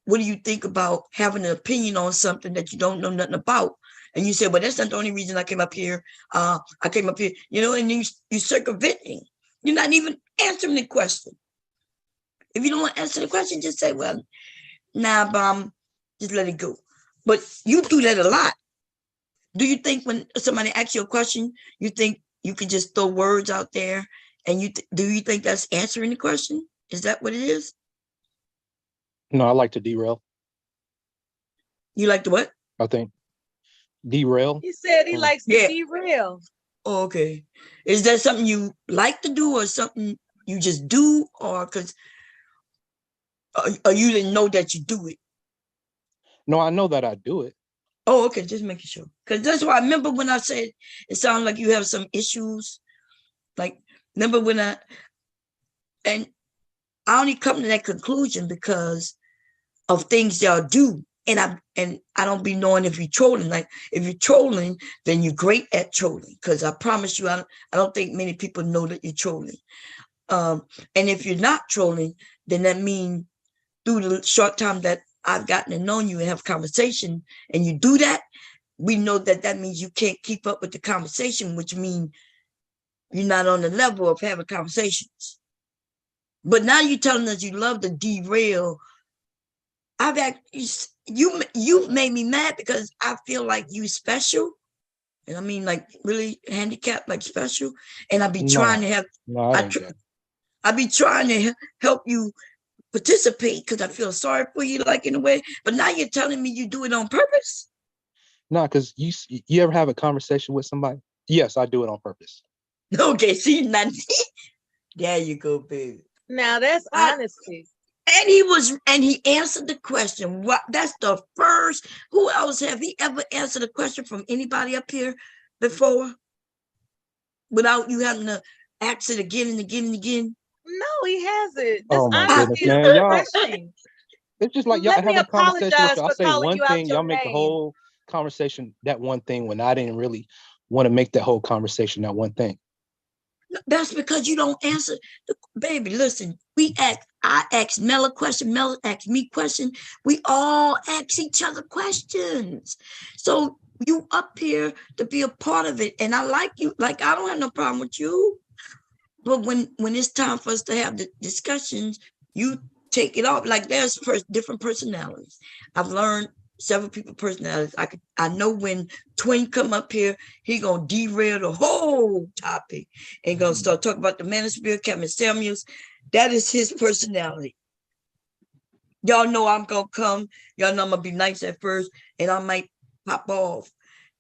what do you think about having an opinion on something that you don't know nothing about? And you said, well, that's not the only reason I came up here. I came up here, you know, and you circumventing. You're not even answering the question. If you don't want to answer the question, just say, well, nah, Bum, just let it go. But you do that a lot. Do you think when somebody asks you a question, you think you can just throw words out there and do you think that's answering the question? Is that what it is? No, I like to derail. You like to what? I think derail. He said he likes to derail. Oh, okay. Is that something you like to do or something you just do, or because or you didn't know that you do it? No, I know that I do it. Oh, okay, just making sure. Because that's why I remember when I said it sounded like you have some issues. Like, remember when and I only come to that conclusion because of things y'all do. And I don't be knowing if you're trolling. Like, if you're trolling, then you're great at trolling. Because I promise you, I don't think many people know that you're trolling. And if you're not trolling, then that means through the short time that I've gotten to know you and have conversation, and you do that, we know that means you can't keep up with the conversation, which means you're not on the level of having conversations. But now you're telling us you love to derail. You made me mad because I feel like you special. And I mean, like, really handicapped, like special. And I be trying to have, I be trying to help you participate because I feel sorry for you, like, in a way. But now you're telling me you do it on purpose? No, because you ever have a conversation with somebody? Yes, I do it on purpose. Okay, see, there you go, baby. Now that's honesty. And he answered the question. What? That's the first. Who else have he ever answered a question from anybody up here before? Without you having to ask it again and again and again? No, he hasn't. Oh my goodness, man. Y'all, it's just like y'all Let me have a conversation. apologize I for say calling one you out thing, your y'all make the name. whole conversation that one thing when I didn't really want to make that whole conversation that one thing. That's because you don't answer. Baby, listen, I asked Mel a question, Mel asked me a question. We all ask each other questions. So you up here to be a part of it. And I like you. Like, I don't have no problem with you. But when it's time for us to have the discussions, you take it off. Like, there's different personalities. I've learned several people's personalities. I know when Twin come up here, he gonna derail the whole topic and gonna start talking about the Manosphere, Kevin Samuels. That is his personality. Y'all know I'm gonna come. Y'all know I'm gonna be nice at first, and I might pop off.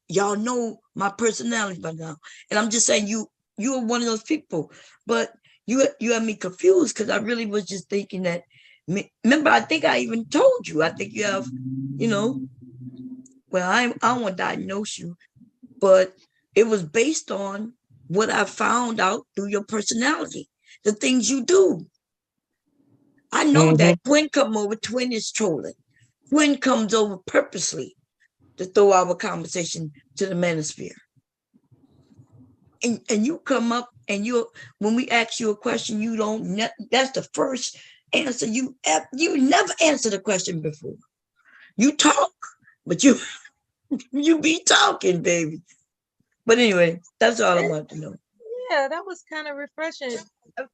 Y'all know my personality by now, and I'm just saying you are one of those people. But you have me confused because I really was just thinking that. Remember, I think I even told you. I think you have, you know. Well, I don't want to diagnose you, but it was based on what I found out through your personality, the things you do. I know that Twin come over, Twin is trolling. Twin comes over purposely to throw our conversation to the Manosphere. And you come up and when we ask you a question, you don't, that's the first answer. You never answered a question before. You talk, but you be talking, baby. But anyway, that's all I wanted to know. Yeah, that was kind of refreshing.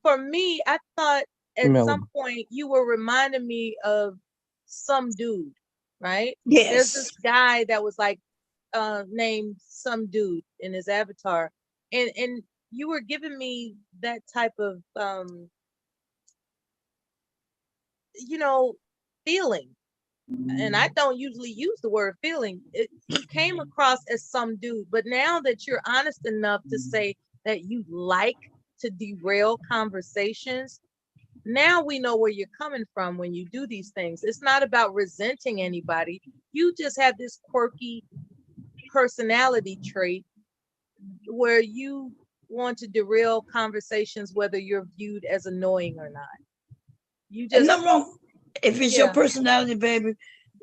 For me, I thought at some point you were reminding me of some dude, right? Yes. There's this guy that was like named some dude in his avatar. And you were giving me that type of feeling. And I don't usually use the word feeling. It came across as some dude, but now that you're honest enough to say that you like to derail conversations, Now we know where you're coming from when you do these things. It's not about resenting anybody. You just have this quirky personality trait where you want to derail conversations, whether you're viewed as annoying or not. You just, and nothing wrong. If it's your personality, baby,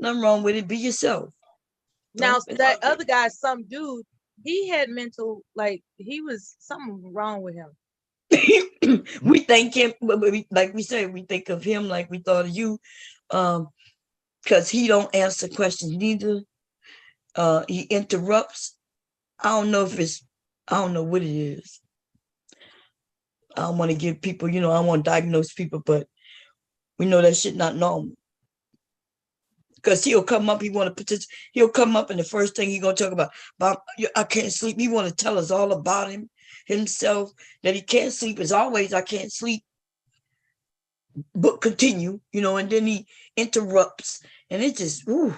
nothing wrong with it. Be yourself. Now that other guy, some dude, he had mental, like he was something wrong with him. We think him, like we say, we think of him like we thought of you, because he don't answer questions neither. He interrupts. I don't know what it is. I don't want to give people, I don't want to diagnose people, but we know that shit not normal. Because he'll come up, he'll come up, and the first thing he's gonna talk about, I can't sleep. He want to tell us all about himself, that he can't sleep. As always, I can't sleep. But continue, and then he interrupts, and it just, ooh.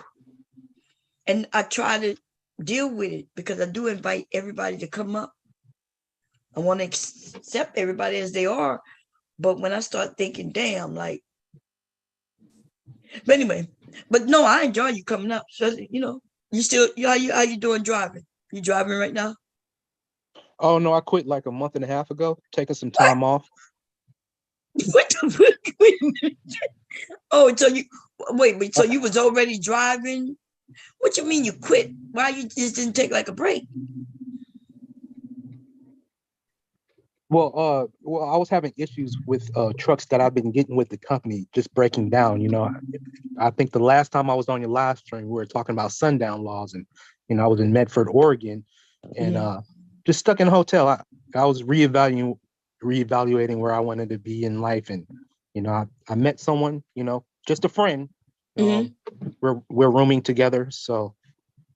And I try to deal with it because I do invite everybody to come up. I want to accept everybody as they are. But when I start thinking, damn, like, but anyway, but no, I enjoy you coming up. So, you still, how you doing driving? You driving right now? Oh no, I quit like a month and a half ago, taking some time off. What the fuck? Wait a minute. Oh, so so you was already driving? What you mean you quit? Why you just didn't take like a break? Well, I was having issues with trucks that I've been getting with the company just breaking down. I think the last time I was on your live stream, we were talking about sundown laws, and I was in Medford, Oregon, and just stuck in a hotel. I was reevaluating where I wanted to be in life, and I met someone, just a friend. We're rooming together, so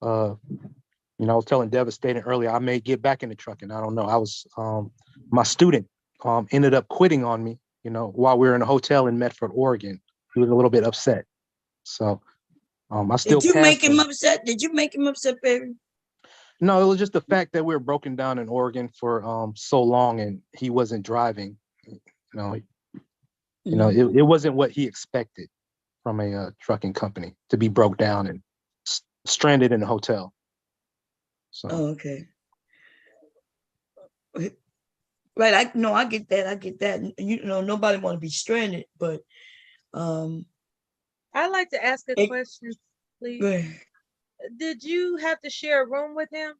I was telling Devastating earlier, I may get back into trucking. I don't know. I was my student ended up quitting on me, while we were in a hotel in Medford, Oregon. He was a little bit upset. So I still Did you make him upset? Did you make him upset, baby? No, it was just the fact that we were broken down in Oregon for so long and he wasn't driving. It wasn't what he expected from a trucking company to be broke down and stranded in a hotel. So. Oh, okay. Right, I get that. Nobody want to be stranded, but I'd like to ask a question, please. Did you have to share a room with him?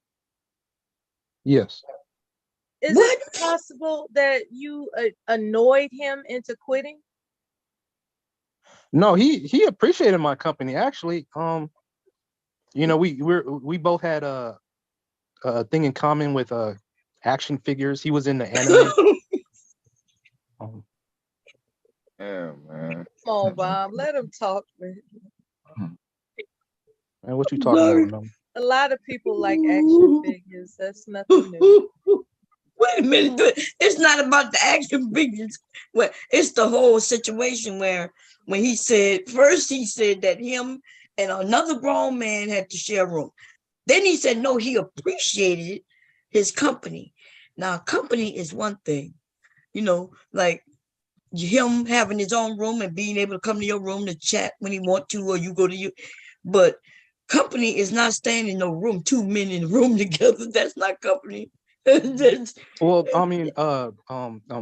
Yes. Is it possible that you annoyed him into quitting? No, he appreciated my company. Actually, we both had a thing in common with action figures. He was in the anime. Yeah, man. Come on, Bob. Let him talk, man. Man, what you talking about? A lot of people like action figures. That's nothing new. Wait a minute. It's not about the action figures. Well, it's the whole situation where when he said that him and another grown man had to share a room. Then he said, no, he appreciated his company. Now, company is one thing, like him having his own room and being able to come to your room to chat when he want to, or you go to you. But company is not staying in no room, 2 men in a room together. That's not company. Well, I mean,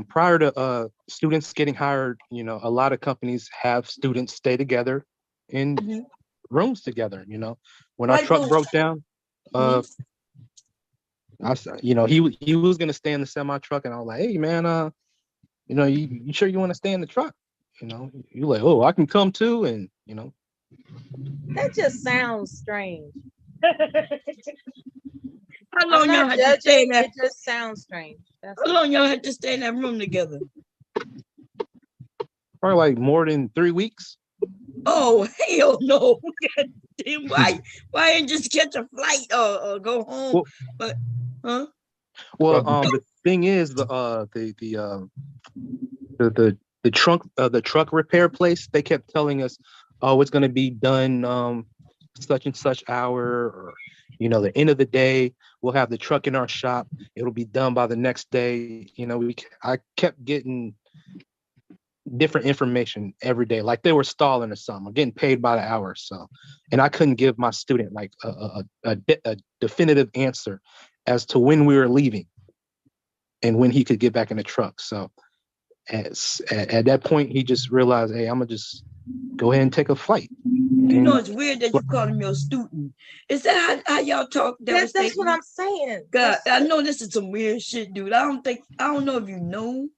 prior to students getting hired, a lot of companies have students stay together in rooms together. When our truck broke down, he was gonna stay in the semi truck, and I was like, hey man, you sure you want to stay in the truck? You like, oh, I can come too, and That just sounds strange. How long y'all had to stay in that? It just sounds strange. How long y'all had to stay in that room together? Probably like more than 3 weeks. Oh hell no! Why didn't just catch a flight or go home? Well, the thing is, the truck repair place, they kept telling us, oh, it's going to be done such and such hour, or the end of the day, we'll have the truck in our shop, it'll be done by the next day. I kept getting different information every day, like they were stalling or something, or getting paid by the hour or so. And I couldn't give my student like a definitive answer as to when we were leaving and when he could get back in the truck. So at that point, he just realized, hey, I'm gonna just go ahead and take a flight. You know, it's weird that you call him your student. Is that how y'all talk? That's what I'm saying. God, I know this is some weird shit, dude. I don't know if you know.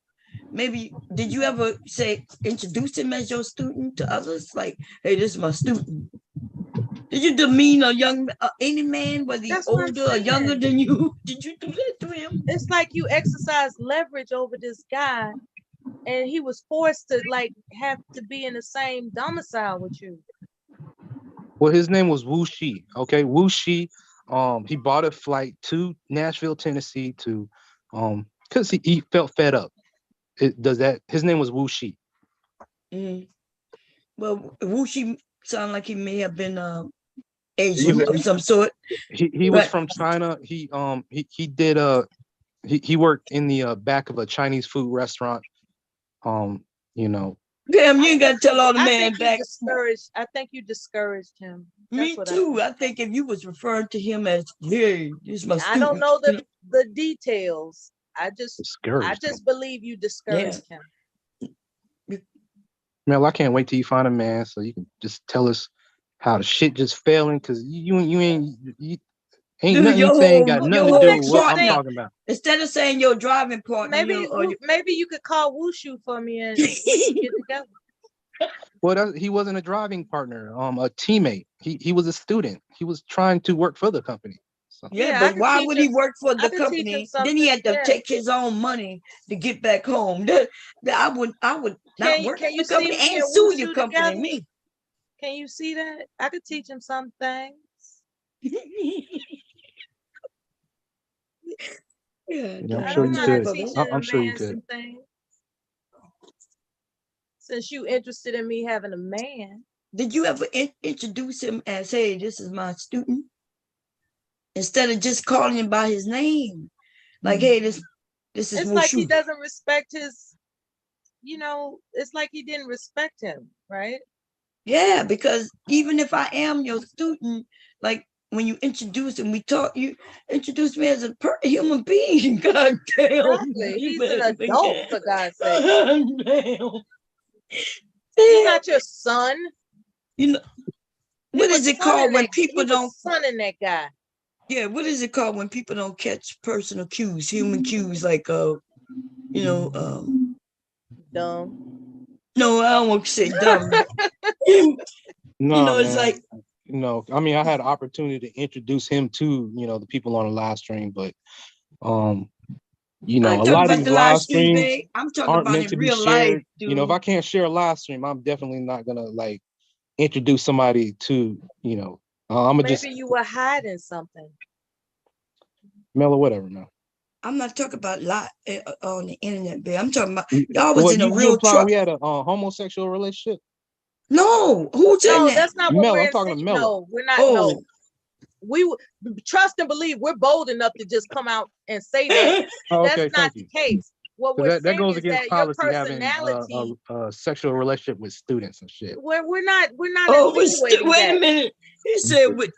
Maybe did you ever introduce him as your student to others? Like, hey, this is my student. Did you demean a young any man, whether he's older or younger than you? Did you do that to him? It's like you exercise leverage over this guy, and he was forced to like have to be in the same domicile with you. Well, his name was Wu Shi. Okay, Wu Shi. He bought a flight to Nashville, Tennessee, to because he felt fed up. His name was Wu Shi. Well, Wu Shi sound like he may have been Asian of some sort. He was from China. He worked in the back of a Chinese food restaurant. You know. Damn, you ain't got to tell all the man back. I think you discouraged him. Me too. I think if you was referring to him as, hey, this is my student. I don't know the details. I just believe you discouraged him. Mel, I can't wait till you find a man so you can just tell us how the shit just failing, because you ain't nothing you saying got nothing to do with what I'm talking about. Instead of saying your driving partner, maybe you could call Wushu for me and get together. Well, he wasn't a driving partner, a teammate. He was a student. He was trying to work for the company. So. Yeah, but why would he work for the company? Then he had to take his own money to get back home. I would not work for the company and sue your company. Me. Can you see that? I could teach him some things. Yeah, I'm sure you could. I'm sure you could. Since you interested in me having a man. Did you ever introduce him as, hey, this is my student? Instead of just calling him by his name. Like, hey, this is it's like he doesn't respect his, it's like he didn't respect him, right? Yeah, because even if I am your student, like when you introduce him, you introduce me as a human being. God damn. Exactly. He's an adult, for God's sake. Damn. He's not your son. What is it called when people don't son in that guy? Yeah, what is it called when people don't catch personal cues, human cues, like dumb. No, I don't want to say dumb. No, it's like I mean, I had an opportunity to introduce him to the people on the live stream, but a lot of these live streams aren't meant to be shared. If I can't share a live stream, I'm definitely not gonna introduce somebody to Maybe you were hiding something. Mel or whatever, Mel. I'm not talking about lot on the internet, babe. I'm talking about y'all was in a real truck. We had a homosexual relationship. No, who's in that? That's not what Mel. we're I'm talking to Mel. No, we're not. No, we trust and believe we're bold enough to just come out and say that. That's not the case. What we're that goes against policy, having a sexual relationship with students and shit. We're not. Oh, wait a minute. He said, wait,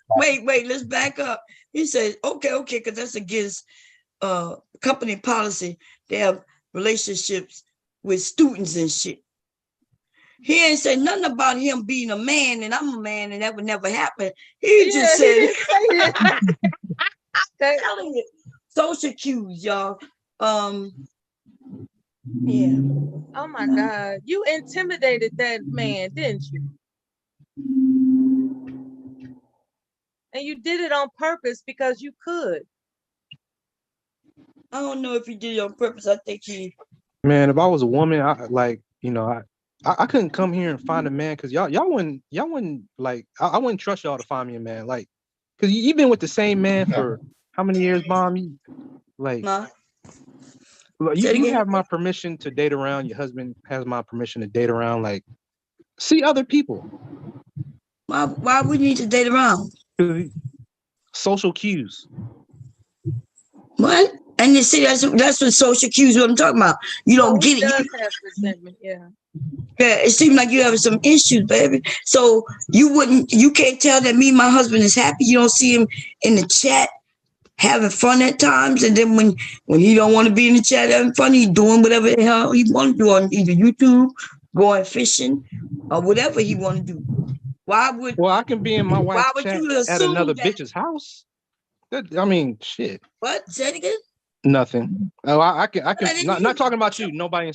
let's back up. He said, okay, because that's against company policy. They have relationships with students and shit. He ain't say nothing about him being a man and I'm a man and that would never happen. He just said it. Social cues, y'all. Yeah. Oh my God. You intimidated that man, didn't you? And you did it on purpose because you could. I don't know if he did it on purpose. I think he. Man, if I was a woman, I couldn't come here and find a man because y'all wouldn't I wouldn't trust y'all to find me a man, because you've been with the same man for how many years, Mom? You have my permission to date around. Your husband has my permission to date around. See other people. Why we need to date around? Social cues. What? And you see, that's what social cues. What I'm talking about. You don't get it. Does have resentment, yeah. Yeah, it seems like you have some issues, baby. So you can't tell that me and my husband is happy. You don't see him in the chat having fun at times, and then when he don't want to be in the chat having fun, he's doing whatever the hell he want to do on either YouTube, going fishing, or whatever he want to do. Why would? Well, I can be in my wife's chat you at another that? bitch's house. I mean, shit. What? Say it again. Nothing. Oh, I can. Not talking about you. Nobody in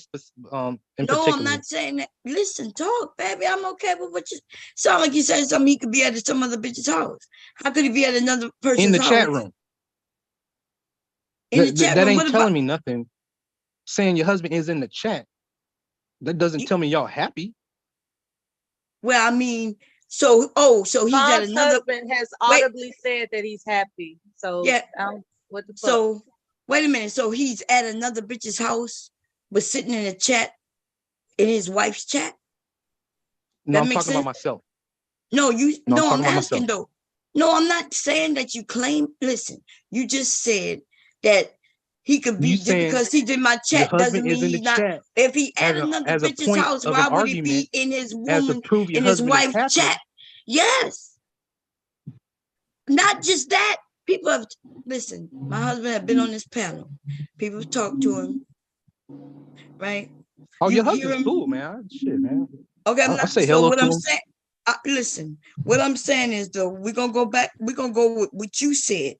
No, particular. I'm not saying that. Listen, talk, baby. I'm okay with what you sound like. You said something. He could be at some other bitch's house. How could he be at another person's In the house? chat room. In the chat that room. ain't telling me nothing. Saying your husband is in the chat. That doesn't tell me y'all happy. Well, I mean, so he's at Mom's another. husband has audibly said that he's happy. So Yeah. What the fuck? So wait a minute. So he's at another bitch's house, but sitting in a chat, in his wife's chat. No, I'm talking about myself. No, I'm asking myself. though. No, I'm not saying that you claim. Listen, you just said that he could be just because he's in my chat doesn't mean he's not. Chat If he at another bitch's house, why would he be in his woman in his wife's chat? Yes. Not just that. People have listen. My husband have been on this panel. People have talked to him, right? Oh, your husband's cool, man. Shit, man. Okay, I'll say hello to him. Saying, listen, what I'm saying is though, we're gonna go back. We're gonna go with what you said.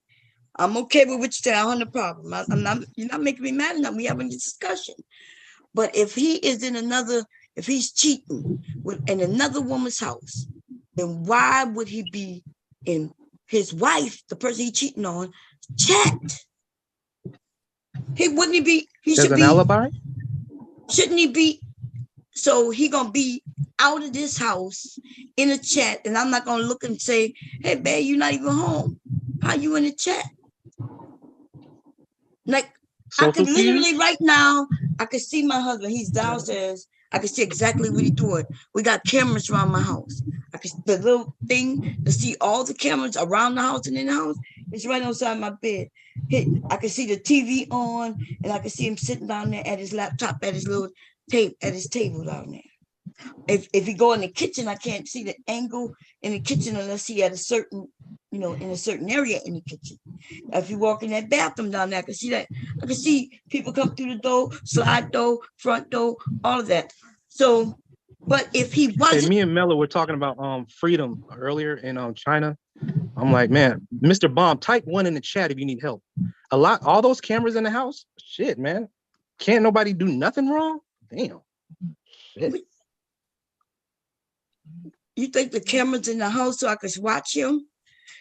I'm okay with what you said. I don't have a problem. I'm not. You're not making me mad enough. We having a discussion. But if he is if he's cheating in another woman's house, then why would he be in his wife, the person he's cheating on, chat? Wouldn't he be? He There's should an be. alibi? Shouldn't he be? So he gonna be out of this house in a chat, and I'm not gonna look and say, "Hey, babe, you're not even home. How you in the chat?" Like I could literally right now, I could see my husband. He's downstairs. I can see exactly what he's doing. We got cameras around my house. I can the little thing to see all the cameras around the house and in the house. It's right outside my bed. I can see the TV on, and I can see him sitting down there at his laptop, at his little tape, at his table down there. If he go in the kitchen, I can't see the angle in the kitchen unless he at a certain, in a certain area in the kitchen. If you walk in that bathroom down there, I can see that. I can see people come through the door, slide door, front door, all of that. So, but if he wasn't, hey, me and Mello were talking about freedom earlier in China. I'm like, man, Mr. Bomb, type 1 in the chat if you need help. All those cameras in the house, shit, man. Can't nobody do nothing wrong? Damn. Shit. You think the cameras in the house so I could watch him?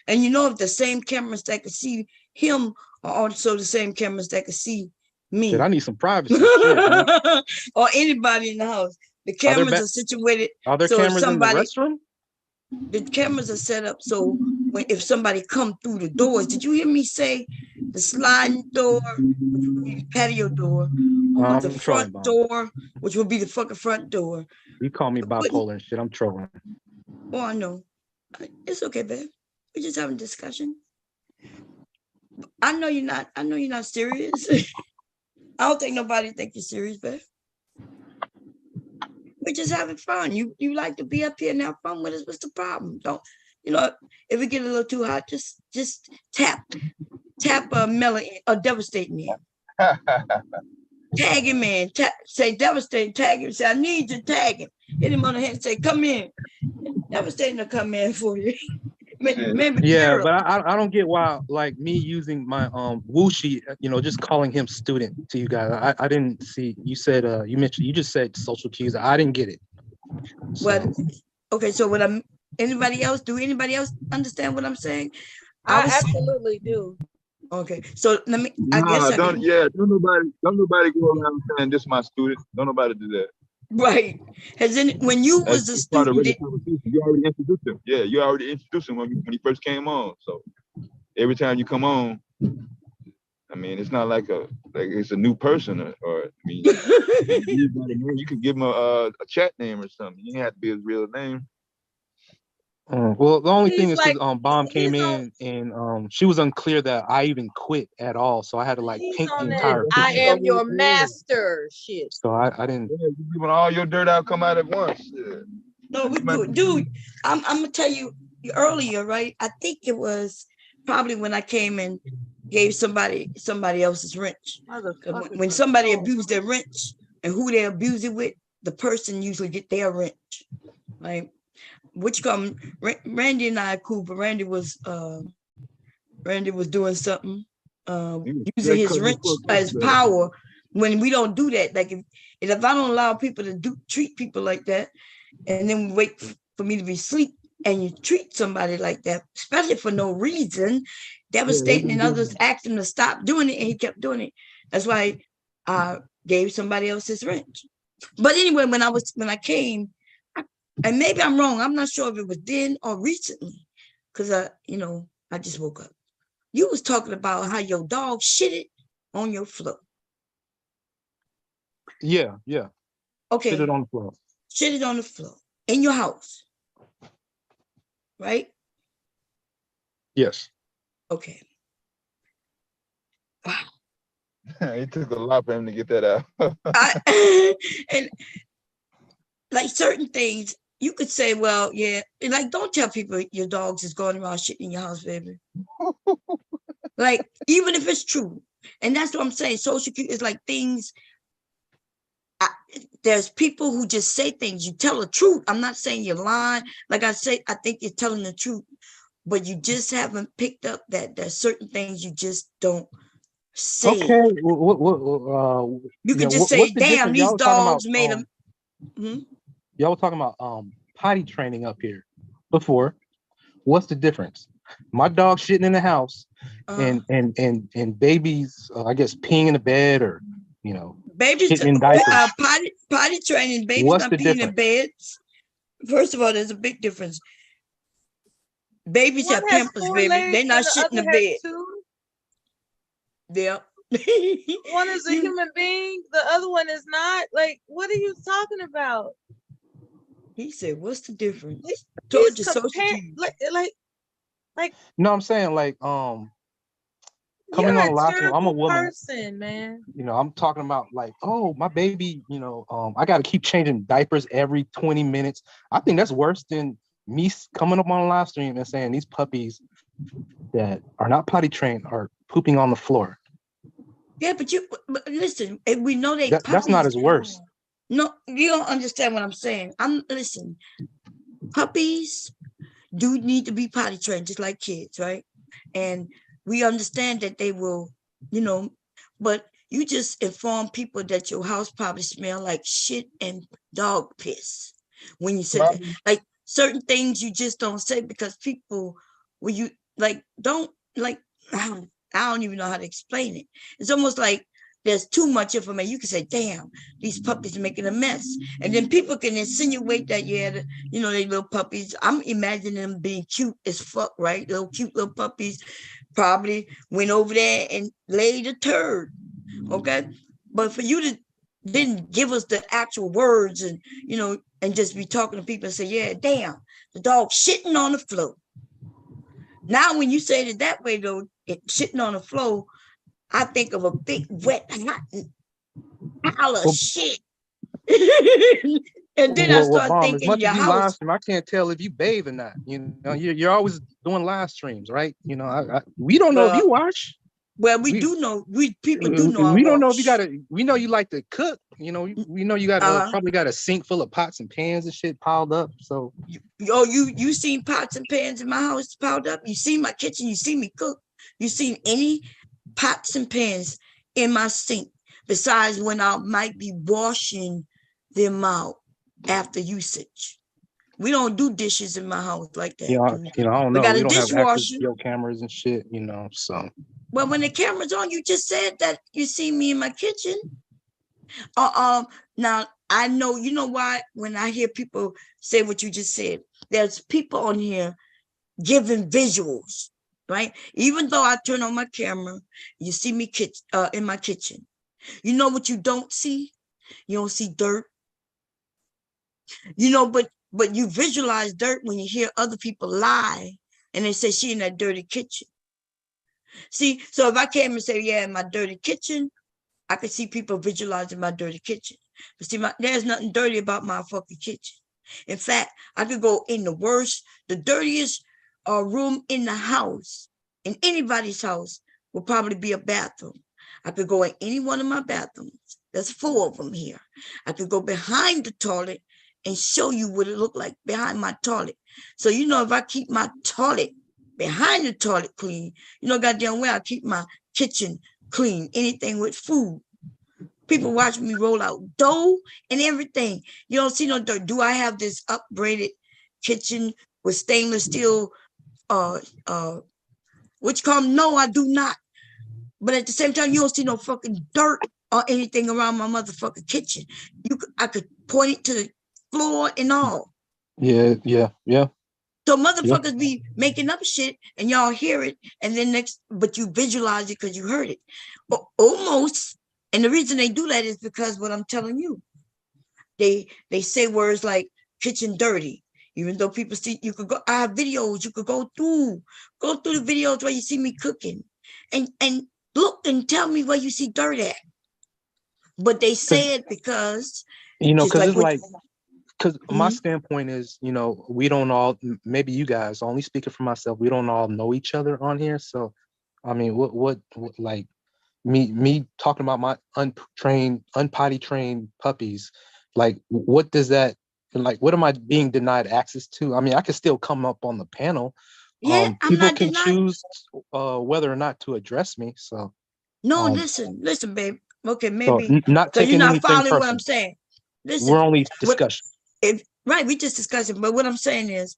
And if the same cameras that could see him are also the same cameras that could see me. Shit, I need some privacy. Shit, or anybody in the house. The cameras are situated. Are there cameras in the restroom? The cameras are set up so if somebody come through the doors, did you hear me say the sliding door, which would be the patio door, or the front door, which would be the fucking front door? You call me bipolar and shit. I'm trolling. Oh, I know. It's okay, babe. We're just having a discussion. I know you're not serious. I don't think nobody think you're serious, babe. We're just having fun. You like to be up here and have fun with us. What's the problem? Don't if it get a little too hot, just tap Melody or devastating him. Tag him, man. Say devastating, tag him. Say, I need you, tag him. Hit him on the head and say, come in. Devastating to come in for you. Maybe yeah, but I don't get why, like me using my Wuxi, just calling him student to you guys. I didn't see. You said you just said social cues. I didn't get it. So. Well, okay. So do anybody else understand what I'm saying? I absolutely do. Okay, so let me. Don't nobody go around saying this is my student. Don't nobody do that. Right. When you was a student, you already introduced him. Yeah, you already introduced him when he first came on. So every time you come on, I mean, it's not like it's a new person or I mean, you could give him a chat name or something. You have to be his real name. Well, the only thing He's is like, because Bomb came he's on, in and she was unclear that I even quit at all, so I had to like he's paint the on that entire I picture. am your master shit. So I didn't. Yeah, you when all your dirt out come out at once. Yeah. No, we good, dude. I'm gonna tell you earlier, right? I think it was probably when I came and gave somebody else's wrench. When somebody abused their wrench and who they abuse it with, the person usually get their wrench, right? Which come Randy and I are cool, but Randy was doing something, using his wrench as power when we don't do that. Like if I don't allow people to treat people like that, and then we wait for me to be asleep and you treat somebody like that, especially for no reason, devastating, and others asked him to stop doing it and he kept doing it. That's why I gave somebody else his wrench. But anyway, when I came, and maybe I'm wrong, I'm not sure if it was then or recently, because I just woke up. You was talking about how your dog shitted on your floor. Yeah. Okay. Shitted on the floor. Shitted on the floor in your house, right? Yes. Okay. It took a lot for him to get that out. And like certain things, you could say, well, yeah, and like don't tell people your dogs is going around shitting in your house, baby. Like, even if it's true. And that's what I'm saying. Social security is like things. There's people who just say things. You tell the truth. I'm not saying you're lying. Like I say, I think you're telling the truth, but you just haven't picked up that there's certain things you just don't say. Okay. You could just say, damn, these dogs made them. Y'all were talking about potty training up here before. What's the difference? My dog shitting in the house and babies, I guess, peeing in the bed or, babies shitting in diapers. Potty training, babies What's not the peeing difference? in beds. First of all, there's a big difference. Babies have Pampers, baby. They're not shitting in the bed. Yeah. One is a human being, the other one is not. Like, what are you talking about? He said, what's the difference? Told you social security. Like No, I'm saying like coming you're on a live stream, I'm a terrible woman. person, man. I'm talking about like, oh, my baby, I got to keep changing diapers every 20 minutes. I think that's worse than me coming up on a live stream and saying these puppies that are not potty trained are pooping on the floor. Yeah, but listen, we know That's not as worse. No, you don't understand what I'm saying. Listen, puppies do need to be potty trained just like kids, right? And we understand that they will, but you just inform people that your house probably smell like shit and dog piss when you say that. Like certain things you just don't say because people, when you don't I don't even know how to explain it. It's almost like there's too much information. You can say, damn, these puppies are making a mess. And then people can insinuate that, yeah, they little puppies. I'm imagining them being cute as fuck, right? Little cute little puppies probably went over there and laid a turd, okay? But for you to then give us the actual words and, and just be talking to people and say, yeah, damn, the dog shitting on the floor. Now, when you say it that way, though, shitting on the floor, I think of a big, wet, hot pile of shit. And then I start Bomb, thinking as much your as you live house. stream, I can't tell if you bathe or not. You're always doing live streams, right? We don't know if you wash. Well, we do know. People do know. We don't know if you gotta. We know you like to cook. We know you got probably got a sink full of pots and pans and shit piled up. So you seen pots and pans in my house piled up? You seen my kitchen? You see me cook? You seen any pots and pans in my sink besides when I might be washing them out after usage? We don't do dishes in my house like that. I don't know. We got a don't have access dishwasher. to your cameras and shit. So. Well, when the camera's on, you just said that you see me in my kitchen. Now I know, you know why? When I hear people say what you just said, there's people on here giving visuals, right? Even though I turn on my camera, you see me in my kitchen. You know what you don't see? You don't see dirt. But but you visualize dirt when you hear other people lie and they say she in that dirty kitchen. See, so if I came and say, yeah, in my dirty kitchen, I could see people visualizing my dirty kitchen. But see, there's nothing dirty about my fucking kitchen. In fact, I could go in the dirtiest room in the house, in anybody's house, will probably be a bathroom. I could go in any one of my bathrooms. There's 4 of them here. I could go behind the toilet and show you what it looked like behind my toilet. So, you know, if I keep my toilet behind the toilet clean, you know, goddamn well I keep my kitchen clean, anything with food. People watch me roll out dough and everything. You don't see no dirt. Do I have this upgraded kitchen with stainless steel, which come? No, I do not. But at the same time, you don't see no fucking dirt or anything around my motherfucking kitchen. I could point it to the floor and all. Yeah. So motherfuckers be making up shit and y'all hear it, and then but you visualize it because you heard it. Almost. And the reason they do that is because what I'm telling you, they say words like kitchen dirty, even though people see, you could go, I have videos, you could go through the videos where you see me cooking and look and tell me where you see dirt at. But they say it because, you know, because it's like, because my standpoint is, you know, we don't all, maybe you guys, only speaking for myself, we don't all know each other on here. So, I mean, what like, me talking about my unpotty trained puppies, like what does that, like what am I being denied access to? I mean, I can still come up on the panel. Yeah, people can choose whether or not to address me. So no, listen, babe. Okay, maybe so not taking you're not anything following personal. what I'm saying. Listen, we're only discussion. Right, we just discussing. But what I'm saying is,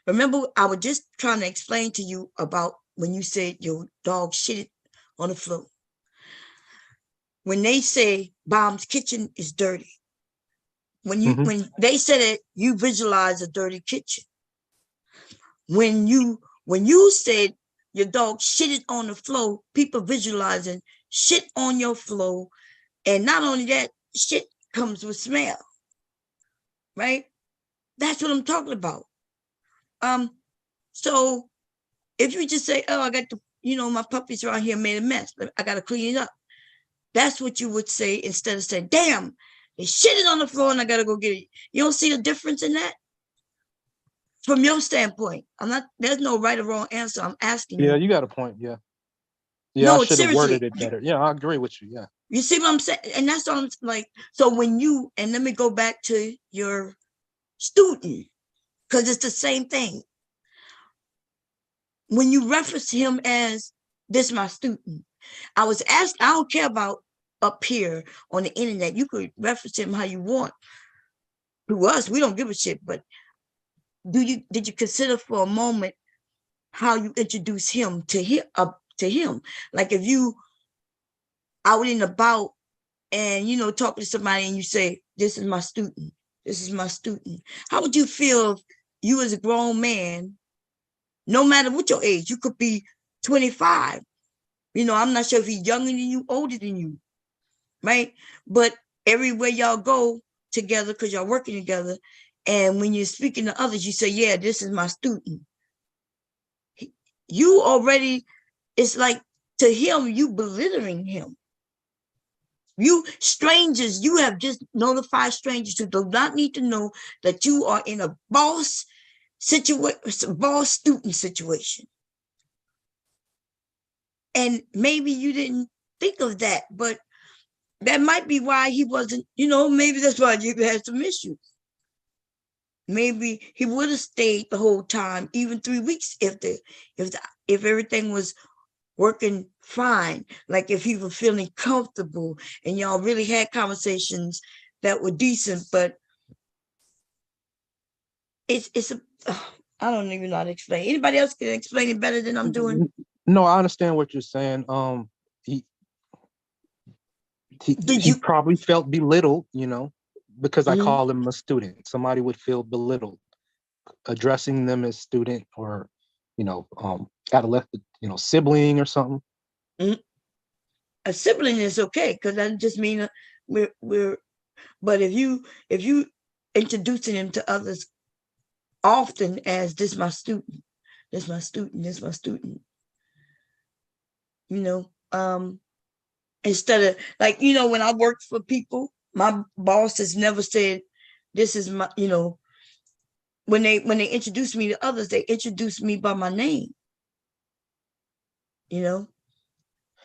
remember, I was just trying to explain to you about when you said your dog shitted on the floor. When they say Mom's kitchen is dirty, when they said it, you visualize a dirty kitchen. When you said your dog shitted on the floor, people visualizing shit on your floor, and not only that, shit comes with smell, right? That's what I'm talking about. So if you just say, oh, I got the, you know, my puppies around here made a mess, I got to clean it up. That's what you would say instead of saying, damn, they shitted on the floor and I got to go get it. You don't see the difference in that? From your standpoint, there's no right or wrong answer. I'm asking you. Yeah, you got a point. Yeah. No, I should have seriously. worded it better. Yeah, I agree with you. Yeah. You see what I'm saying? And that's what I'm like. So when and let me go back to your student, because it's the same thing. When you reference him as this my student, I was asked, I don't care about up here on the internet. You could reference him how you want. To us, we don't give a shit. But did you consider for a moment how you introduce him to him? Like if you out and about and you know talking to somebody and you say, "This is my student. This is my student." How would you feel if you as a grown man, no matter what your age, you could be 25. You know, I'm not sure if he's younger than you, older than you, right? But everywhere y'all go together because y'all working together, and when you're speaking to others, you say, "Yeah, this is my student." You already, it's like to him, you belittling him. You strangers, you have just notified strangers who do not need to know that you are in a boss student situation. And maybe you didn't think of that, but that might be why he wasn't, you know, maybe that's why you had some issues. Maybe he would have stayed the whole time, even 3 weeks, if everything was working fine, like if he was feeling comfortable and y'all really had conversations that were decent. But it's I don't even know how to explain. Anybody else can explain it better than I'm doing? No, I understand what you're saying. He probably felt belittled, you know, because I call him a student. Somebody would feel belittled addressing them as student or, you know, adolescent, you know, sibling or something. A sibling is okay because that just means we're. But if you introducing him to others often as this my student, this my student, this my student. You know, instead of like, you know, when I worked for people, my boss has never said, this is my, you know, when they introduce me to others, they introduce me by my name. You know,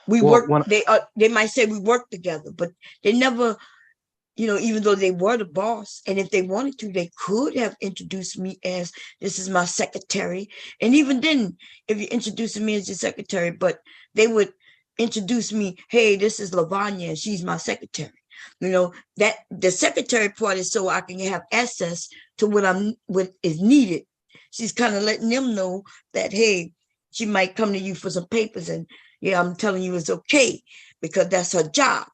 we work, they might say we work together, but they never, you know, even though they were the boss, and if they wanted to, they could have introduced me as, this is my secretary. And even then, if you're introducing me as your secretary, but they would introduce me, hey, this is Lavanya, and she's my secretary. You know, that the secretary part is so I can have access to what is needed. She's kind of letting them know that, hey, she might come to you for some papers, and yeah, I'm telling you it's okay, because that's her job.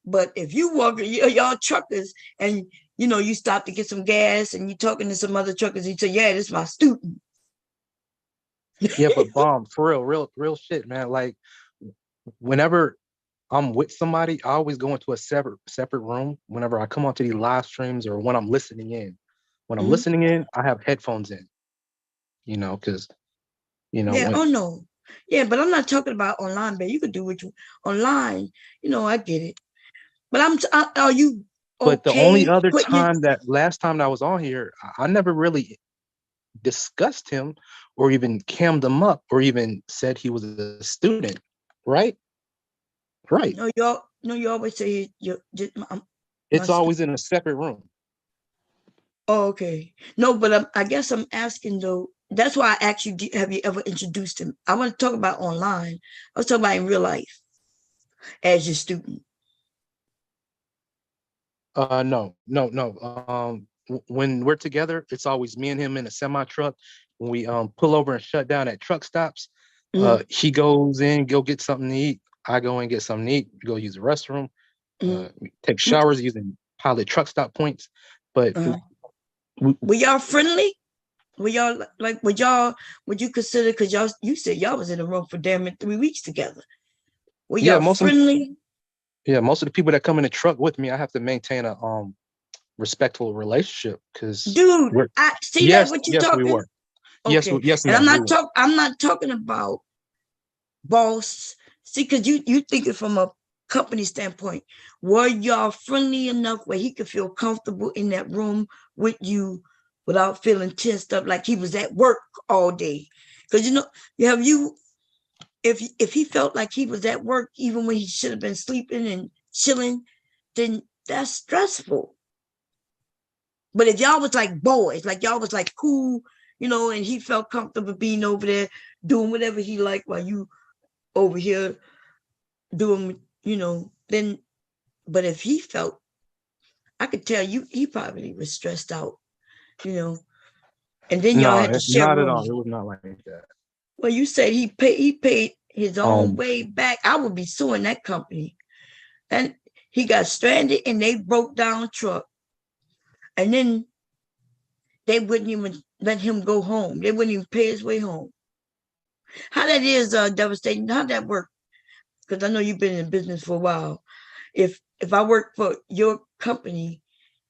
But if you walk, y'all truckers, and you know, you stop to get some gas, and you talking to some other truckers, you say, yeah, this is my student. Yeah, but bomb, for real shit, man. Like, whenever I'm with somebody, I always go into a separate room whenever I come onto these live streams or when I'm listening in. When I'm listening in, I have headphones in, you know, because, you know, yeah, oh no. Yeah, but I'm not talking about online, but you could do what you online, you know, I get it. But are you okay? But the only other time last time that I was on here, I never really discussed him or even cammed him up or even said he was a student, right? Right. No, you always say it's always in a separate room. Oh, okay. No, but I guess I'm asking though. That's why I asked you, have you ever introduced him? I want to talk about online. I was talking about in real life as your student. No. When we're together, it's always me and him in a semi truck. When we pull over and shut down at truck stops, he goes in, go get something to eat. I go in, get something to eat, go use the restroom, take showers using pilot truck stop points. But were y'all friendly? Were y'all like, would you consider, because you said y'all was in the room for damn it 3 weeks together. Were y'all friendly? Most of the people that come in the truck with me, I have to maintain a respectful relationship, because dude, I see that what you talking. We were. Okay. Yes, and I'm not talking about boss. See, because you thinking from a company standpoint. Were y'all friendly enough where he could feel comfortable in that room with you without feeling tensed up like he was at work all day? Because you know, if he felt like he was at work even when he should have been sleeping and chilling, then that's stressful. But if y'all was like boys, like y'all was like cool, you know, and he felt comfortable being over there doing whatever he liked while you over here doing, you know, then, but if he felt, I could tell you, he probably was stressed out, you know, and then y'all had to share not rooms. at all. It was not like that. Well, you said he paid his own way back. I would be suing that company. And he got stranded and they broke down a truck. And then they wouldn't even let him go home. They wouldn't even pay his way home. How that is devastating. How'd that work? Because I know you've been in business for a while. If I work for your company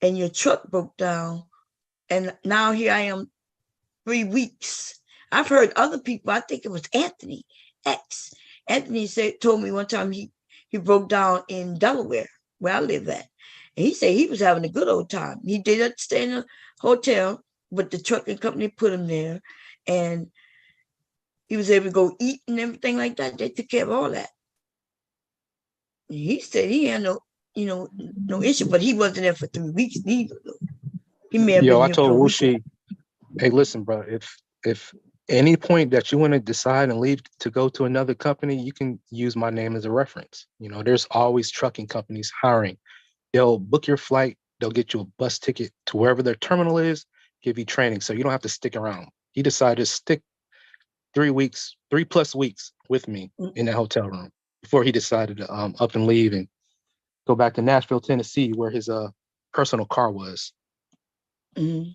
and your truck broke down, and now here I am 3 weeks. I've heard other people, I think it was Anthony X. Anthony told me one time he broke down in Delaware, where I live at. And he said he was having a good old time. He did stay in a hotel, but the trucking company put him there. And he was able to go eat and everything like that. They took care of all that. And he said he had no issue, but he wasn't there for 3 weeks neither. He may have been I here told for a Wushi, hey, listen, bro, if any point that you want to decide and leave to go to another company, you can use my name as a reference. You know, there's always trucking companies hiring. They'll book your flight. They'll get you a bus ticket to wherever their terminal is, give you training. So you don't have to stick around. He decided to stick 3 plus weeks with me in that hotel room before he decided to up and leave and go back to Nashville, Tennessee, where his personal car was. Probably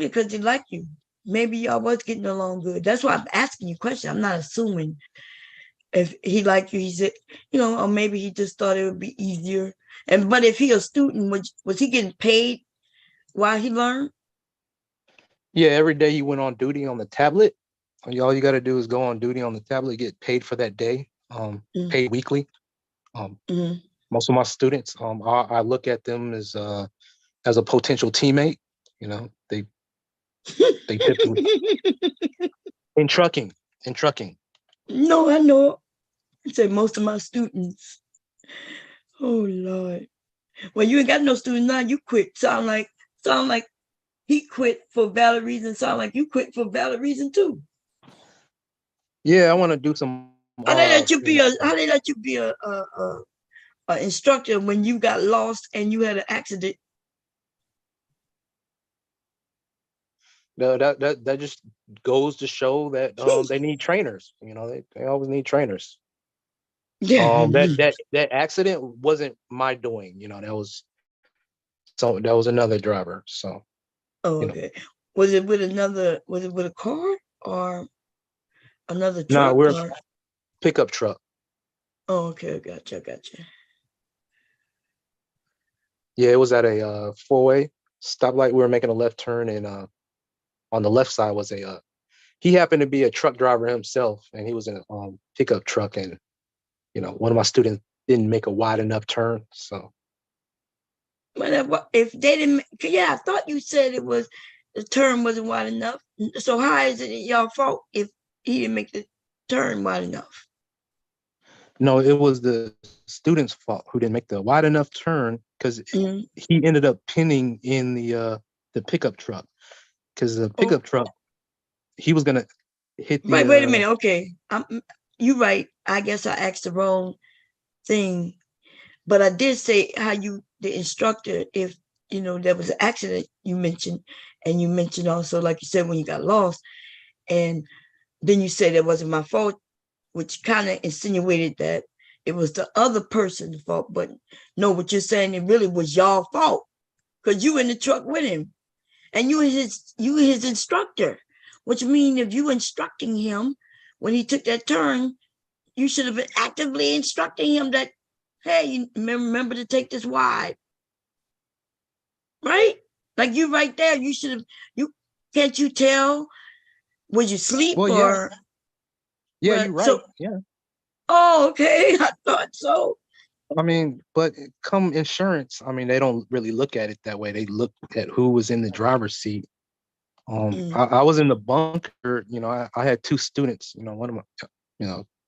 because he liked you. Maybe y'all was getting along good. That's why I'm asking you questions. I'm not assuming if he liked you, he said, you know, or maybe he just thought it would be easier. But if he a student, was he getting paid while he learned? Yeah, every day he went on duty on the tablet. All you got to do is go on duty on the tablet, get paid for that day, paid weekly. Most of my students, I look at them as a potential teammate. You know, they typically in trucking. No, I know. I said most of my students. Oh Lord. Well, you ain't got no students now. You quit. Sound like he quit for valid reason. Sound like you quit for valid reason too. Yeah, I want to do some. How they let you be a instructor when you got lost and you had an accident? No, that just goes to show that they need trainers. You know, they always need trainers. Yeah. That accident wasn't my doing. You know, that was another driver. So. Oh, okay. Was it with a car or another truck? No, we're pickup truck. Oh, okay, gotcha. Yeah, it was at a four-way stoplight. We were making a left turn, and on the left side was he happened to be a truck driver himself, and he was in a pickup truck, and one of my students didn't make a wide enough turn, so. But if they didn't, I thought you said it was the turn wasn't wide enough. So how is it y'all fault if he didn't make the turn wide enough? No, it was the student's fault who didn't make the wide enough turn because he ended up pinning in the pickup truck because the pickup truck, he was gonna hit the. Right, wait a minute. Okay, you're right. I guess I asked the wrong thing, but I did say how the instructor, if there was an accident you mentioned, and you mentioned also, like you said, when you got lost, and then you said it wasn't my fault, which kind of insinuated that it was the other person's fault. But no, what you're saying, it really was y'all fault because you in the truck with him, and you his instructor, which means if you instructing him when he took that turn, you should have been actively instructing him that, hey, you remember to take this wide, right? Like you right there, you should have. Can't you tell? Was you sleep or? Yeah, you're right. So, yeah. Oh, okay. I thought so. I mean, but come insurance, I mean, they don't really look at it that way. They look at who was in the driver's seat. I was in the bunker. I had two students. One of my,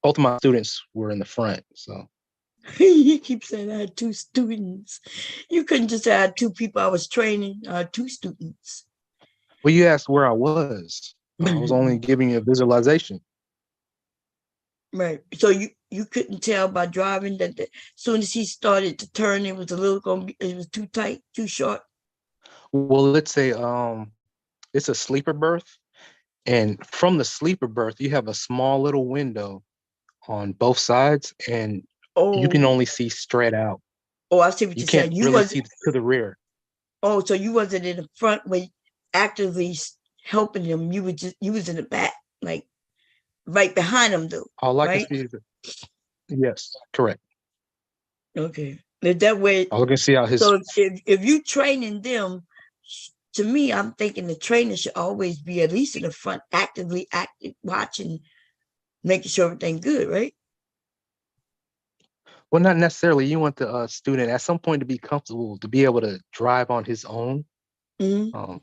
both of my students were in the front. So. You keep saying I had two students. You couldn't just say I had two people I was training. I had two students. Well, you asked where I was. I was only giving you a visualization. Right. So you couldn't tell by driving that as soon as he started to turn, it was it was too tight, too short. Well, let's say it's a sleeper berth, and from the sleeper berth, you have a small little window on both sides, and you can only see straight out. Oh, I see what you're saying. You can't really see to the rear. Oh, so you wasn't in the front where actively helping him. You was in the back, like right behind him, though. All I right? can see is yes, correct. Okay, that way. All I can see out his. So if you training them, to me, I'm thinking the trainer should always be at least in the front, actively watching, making sure everything's good, right? Well, not necessarily. You want the student at some point to be comfortable to be able to drive on his own. So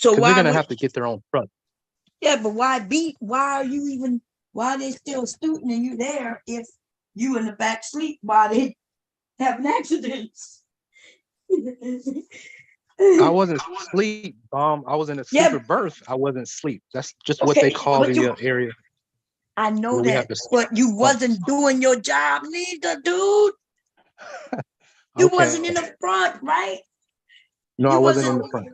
why they're gonna have to get their own truck? Yeah, but why are they still a student and you there if you in the back sleep while they having accidents? I wasn't asleep, I was in a sleeper berth. I wasn't asleep. That's just what they call the area. I know that, but you wasn't doing your job neither, dude. You wasn't in the front, right? No, I wasn't in the front.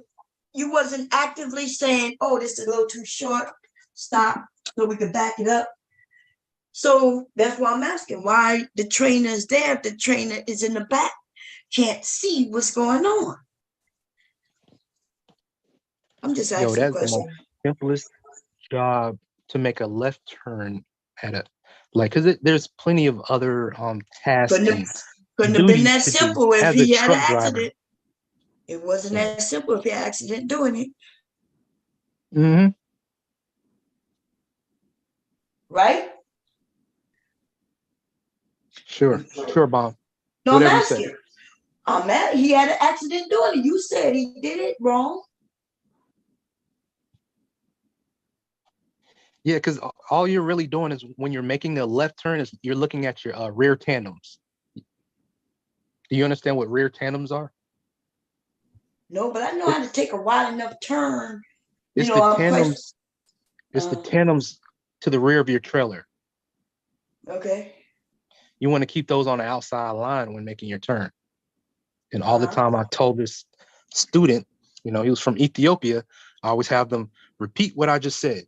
You wasn't actively saying, oh, this is a little too short. Stop, so we can back it up. So that's why I'm asking why the trainer is there if the trainer is in the back, can't see what's going on. I'm just asking that's questions. the most simplest job to make a left turn at because there's plenty of other tasks. Couldn't have been that simple if he had an accident. Driver. It wasn't that simple if he had an accident doing it. Mm-hmm. Right? Sure, Bob. No, I'm Whatever you say. asking. I'm mad. He had an accident doing it. You said he did it wrong. Yeah, because all you're really doing is when you're making a left turn is you're looking at your rear tandems. Do you understand what rear tandems are? No, but I know how to take a wide enough turn. It's the tandems. It's the tandems to the rear of your trailer. Okay. You want to keep those on the outside line when making your turn. And all the time I told this student, he was from Ethiopia, I always have them repeat what I just said.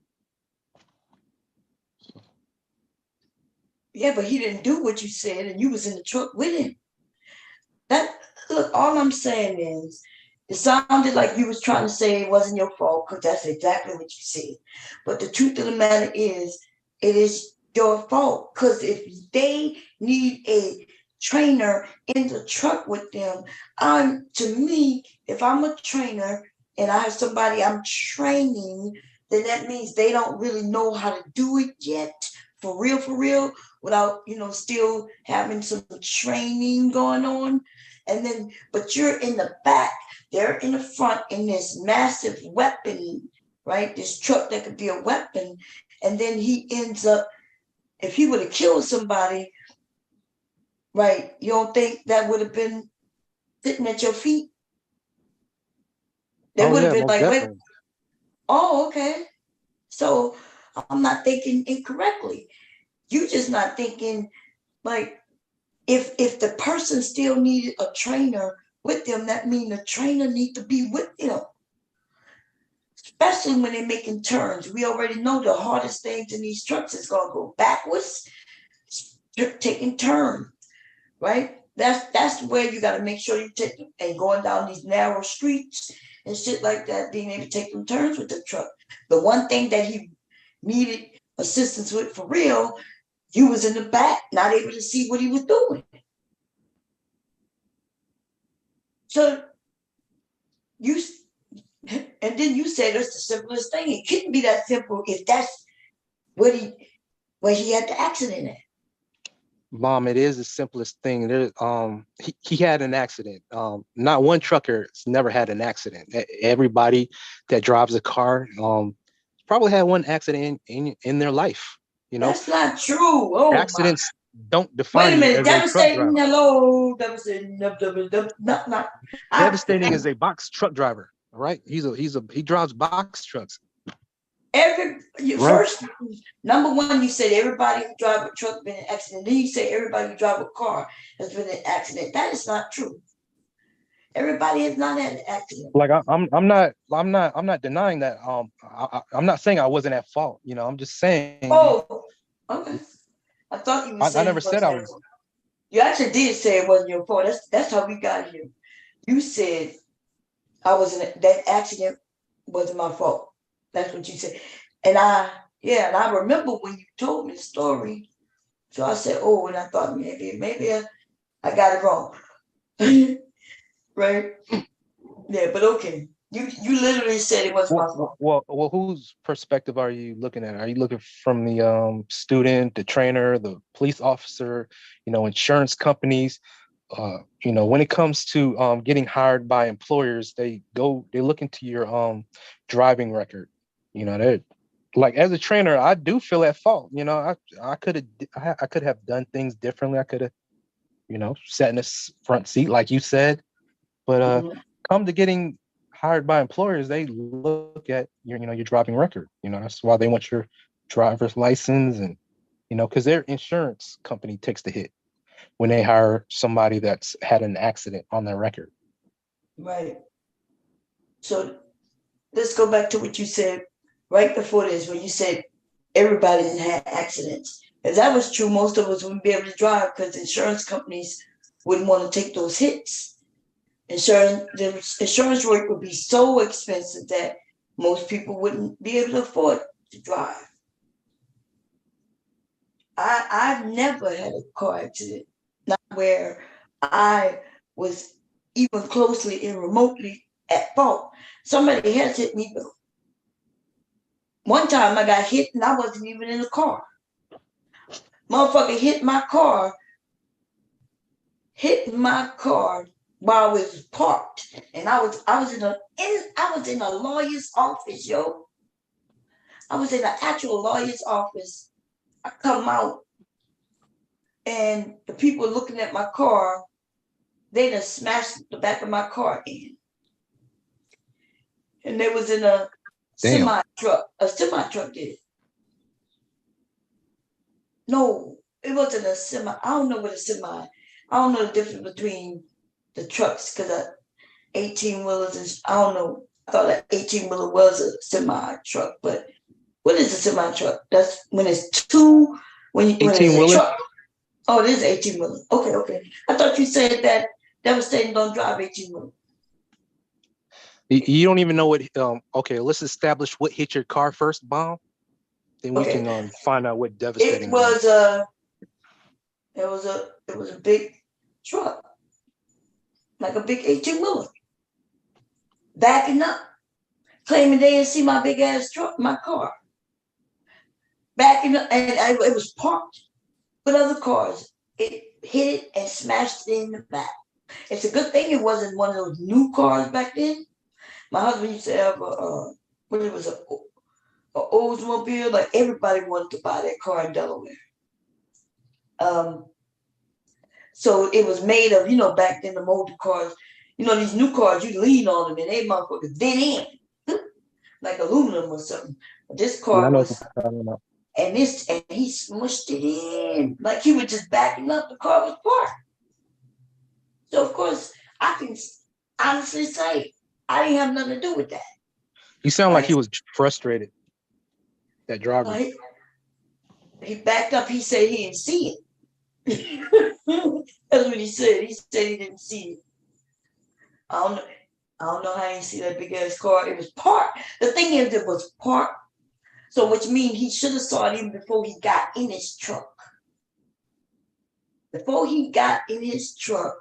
Yeah, but he didn't do what you said, and you was in the truck with him. Look, all I'm saying is, it sounded like you was trying to say it wasn't your fault, because that's exactly what you said. But the truth of the matter is, it is your fault. Because if they need a trainer in the truck with them, to me, if I'm a trainer and I have somebody I'm training, then that means they don't really know how to do it yet, for real, without, still having some training going on. And then, but you're in the back, they're in the front in this massive weapon, right? This truck that could be a weapon. And then he ends up, if he would have killed somebody, right? You don't think that would have been sitting at your feet? They would have been like, wait, oh, okay. So I'm not thinking incorrectly. You just not thinking, like, if the person still needed a trainer with them, that means the trainer need to be with them. Especially when they're making turns. We already know the hardest things in these trucks is gonna go backwards, taking turns, right? That's where you gotta make sure you take them, and going down these narrow streets and shit like that, being able to take them turns with the truck. The one thing that he needed assistance with for real, you was in the back, not able to see what he was doing. So and then you said it's the simplest thing. It couldn't be that simple if that's where he had the accident at. Mom, it is the simplest thing. He had an accident. Not one trucker has never had an accident. Everybody that drives a car probably had one accident in their life. That's not true. Oh, accidents don't define. Wait a minute. You as Devastating. a truck driver. Hello. Devastating. Not. Devastating is a box truck driver. All right. He drives box trucks. First, number one, you said everybody who drive a truck been in an accident. Then you say everybody who drive a car has been in an accident. That is not true. Everybody has not had an accident. Like I'm not denying that. I'm not saying I wasn't at fault. I'm just saying. Oh, okay. I thought you were saying. I never said I was. You actually did say it wasn't your fault. That's how we got here. You said that accident wasn't my fault. That's what you said. And I remember when you told me the story. So I said, oh, and I thought maybe I got it wrong. Right? Yeah, but okay. You literally said it wasn't my fault. Well, whose perspective are you looking at? Are you looking from the student, the trainer, the police officer, insurance companies? When it comes to getting hired by employers, they look into your driving record. They're like, as a trainer, I do feel at fault. I could have done things differently. I could have, sat in the front seat like you said. But come to getting hired by employers, they look at your driving record. That's why they want your driver's license, and because their insurance company takes the hit when they hire somebody that's had an accident on their record. Right. So let's go back to what you said right before this, when you said everybody didn't have accidents. If that was true, most of us wouldn't be able to drive because insurance companies wouldn't want to take those hits. The insurance rate would be so expensive that most people wouldn't be able to afford to drive. I've never had a car accident, not where I was even closely and remotely at fault. Somebody has hit me though. One time I got hit and I wasn't even in the car. Motherfucker hit my car while I was parked, and I was in a lawyer's office, yo. I was in an actual lawyer's office. I come out, and the people looking at my car, they done smashed the back of my car in, and they was in a semi truck. A semi truck did it. No, it wasn't a semi. I don't know what a semi. I don't know the difference between the trucks, because 18-wheelers is, I don't know. I thought that 18-wheeler was a semi truck, but what is a semi truck? That's when it's two, when it's a truck. Oh, it is 18-wheeler. Okay. I thought you said that devastating don't drive 18-wheeler. You don't even know what. Okay, let's establish what hit your car first, Bomb. Then we can find out what devastating. It was a big truck, like a big 18-wheeler, backing up, claiming they didn't see my big ass truck, my car, backing up, and it was parked with other cars. It hit it and smashed it in the back. It's a good thing it wasn't one of those new cars back then. My husband used to have an Oldsmobile. Like everybody wanted to buy that car in Delaware. So it was made of, back then the molded cars, these new cars, you lean on them and they motherfuckers did in like aluminum or something. But this car was, and he smushed it in like he was just backing up. The car was parked. So of course I can honestly say I didn't have nothing to do with that. You sound like he was frustrated. That driver. He backed up. He said he didn't see it. That's what he said. He said he didn't see it. I don't know how he see that big ass car. It was parked. The thing is, it was parked. So which means he should have saw it even before he got in his truck. Before he got in his truck,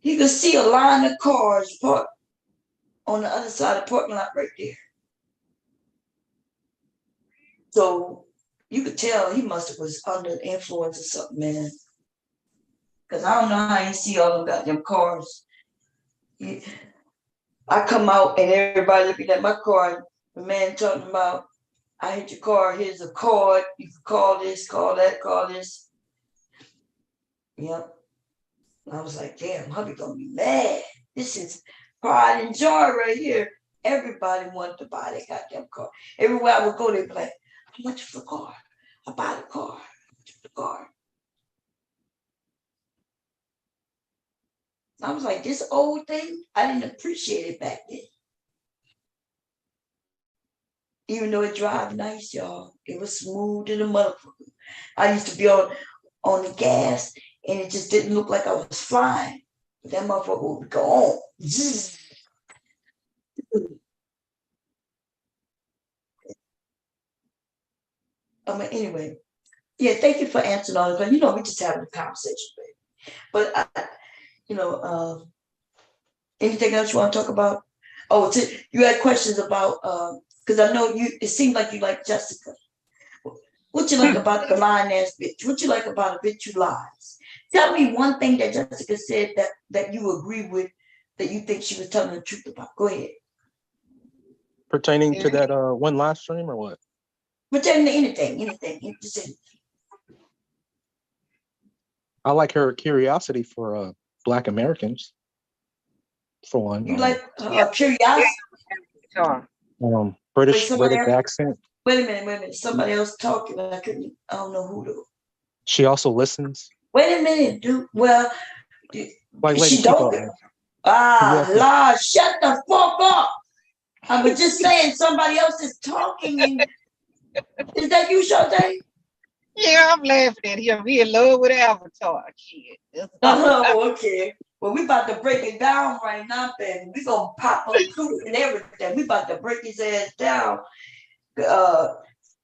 he could see a line of cars parked on the other side of the parking lot right there. So you could tell he must have was under the influence or something, man. Because I don't know how you see all them goddamn cars. I come out and everybody looking at my car, and the man talking about, I hit your car, here's a card, you can call this, call that, call this. Yep. I was like, damn, hubby gonna be mad. This is pride and joy right here. Everybody wanted to buy that goddamn car. Everywhere I would go, they'd be like, how much for the car? I buy the car. How much for the car? I was like, this old thing, I didn't appreciate it back then. Even though it drive nice, y'all, it was smooth in the motherfucker. I used to be on the gas, and it just didn't look like I was flying. But that motherfucker would go on. Anyway, yeah, thank you for answering all this. But we just having a conversation, baby. But anything else you want to talk about? Oh, you had questions about because I know you. It seemed like you like Jessica. What you like about the lying ass bitch? What you like about a bitch who lies? Tell me one thing that Jessica said that you agree with, that you think she was telling the truth about. Go ahead. Pertaining to that one live stream or what? Pertaining to anything. I like her curiosity for Black Americans, for one. You like curiosity? British accent. Wait a minute. Somebody else talking. I don't know who though. She also listens. Wait a minute, dude. Well, like she don't. Shut the fuck up. I was just saying somebody else is talking. And is that you, Sade? Yeah, I'm laughing at him. He in love with Avatar, kid. Oh, okay. Well, we about to break it down right now, baby. We gonna pop up truth and everything. We about to break his ass down.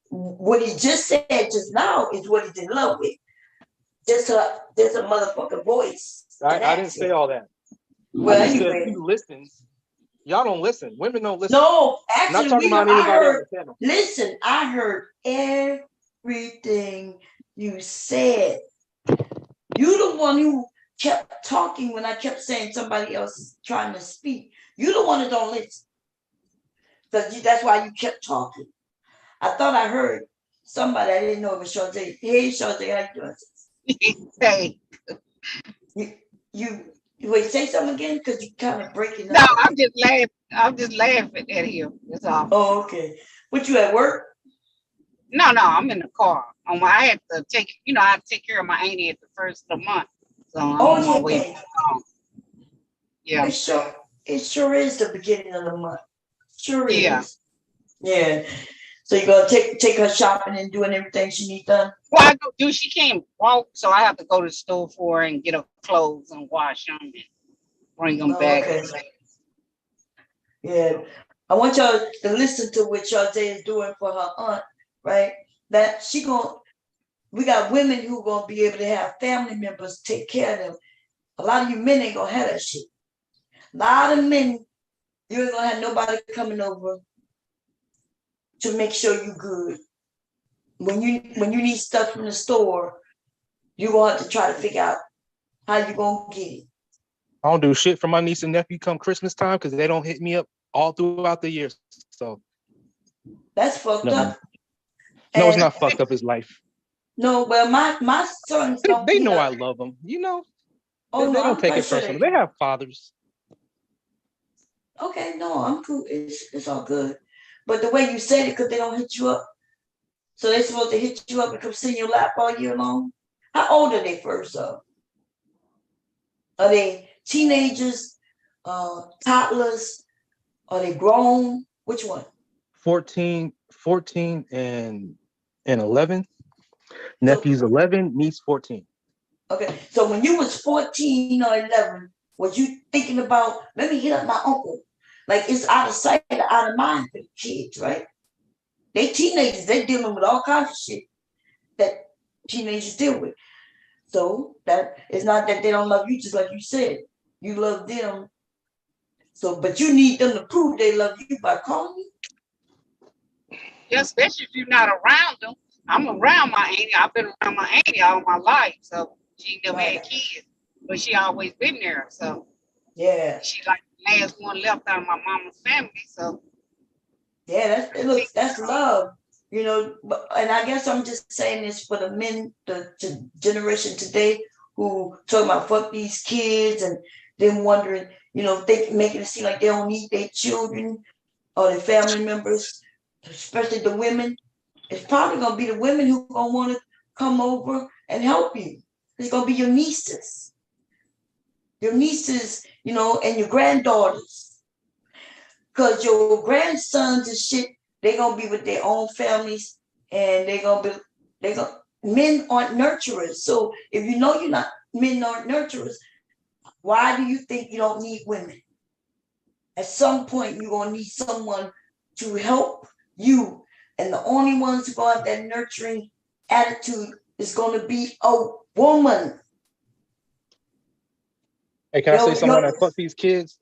What he just said just now is what he's in love with. There's a motherfucking voice. I didn't say all that. Well, anyway. He listens. Y'all don't listen. Women don't listen. No, Not actually, talking about I anybody on heard. the panel. Listen, I heard everything you said. You the one who kept talking when I kept saying somebody else is trying to speak. You the one that don't listen. That's why you kept talking. I thought I heard somebody. I didn't know it was Sade. Hey, Sade, how you doing? Hey. You wait, say something again because you kind of breaking up. No, I'm just laughing. I'm just laughing at him. That's all. Oh, okay. What, you at work? No, I'm in the car. I had to take, I have to take care of my auntie at the first of the month. So I'm on my way home. Yeah. It sure is the beginning of the month. Sure is. Yeah. Yeah. So you're gonna take her shopping and doing everything she needs done? Well, I go do. She can't walk, so I have to go to the store for her and get her clothes and wash them and bring them back. Okay. Yeah. I want y'all to listen to what Sade is doing for her aunt, right? That we got women who gonna be able to have family members take care of them. A lot of you men ain't gonna have that shit. A lot of men, you ain't gonna have nobody coming over to make sure you good. When you need stuff from the store, you gonna have to try to figure out how you gonna get it. I don't do shit for my niece and nephew come Christmas time because they don't hit me up all throughout the year. So that's fucked up. No, it's not fucked up. It's life. No, well, my sons don't. They know I love them. You know. Oh, they don't take it personal. They have fathers. Okay, no, I'm cool. It's all good. But the way you said it, because they don't hit you up. So they're supposed to hit you up and come sit in your lap all year long? How old are they first of? Are they teenagers, toddlers? Are they grown? Which one? 14 and 11. Nephew's 11, niece 14. Okay, so when you was 14 or 11, was you thinking about, let me hit up my uncle? Like, it's out of sight, out of mind for the kids, right? They teenagers, they're dealing with all kinds of shit that teenagers deal with. So that it's not that they don't love you, just like you said. You love them. So, but you need them to prove they love you by calling you. Yeah, especially if you're not around them. I'm around my auntie. I've been around my auntie all my life. So she never had kids, but she always been there. So yeah, she like the last one left out of my mama's family. So yeah, that's love, you know. And I guess I'm just saying this for the men, the generation today who talking about fuck these kids and them wondering, you know, they making it seem like they don't need their children or their family members, especially the women. It's probably gonna be the women who gonna want to come over and help you. It's gonna be your nieces, you know, and your granddaughters. Because your grandsons and shit, they're gonna be with their own families, and men aren't nurturers. So if you know men aren't nurturers, why do you think you don't need women? At some point, you're gonna need someone to help you, and the only ones who gonna have that nurturing attitude is gonna be a woman. Hey, can I say something on that fuck these kids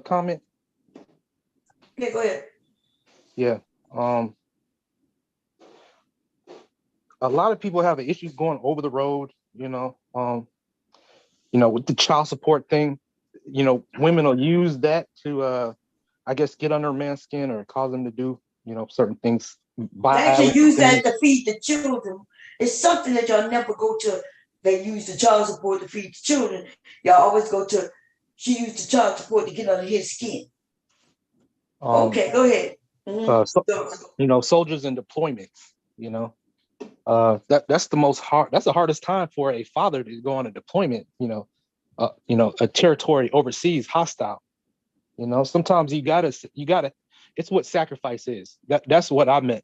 comment? Yeah, go ahead. Yeah. A lot of people have issues going over the road, you know, with the child support thing. You know, women will use that to I guess get under a man's skin or cause them to do, you know, certain things. They actually use that to feed the children. It's something that y'all never go to. They use the child support to feed the children. Y'all always go to, she used the child support to get under his skin. Okay, go ahead. Soldiers in deployments, you know, that's the hardest time for a father to go on a deployment, a territory overseas hostile. You know, sometimes you gotta, it's what sacrifice is. That's what I meant,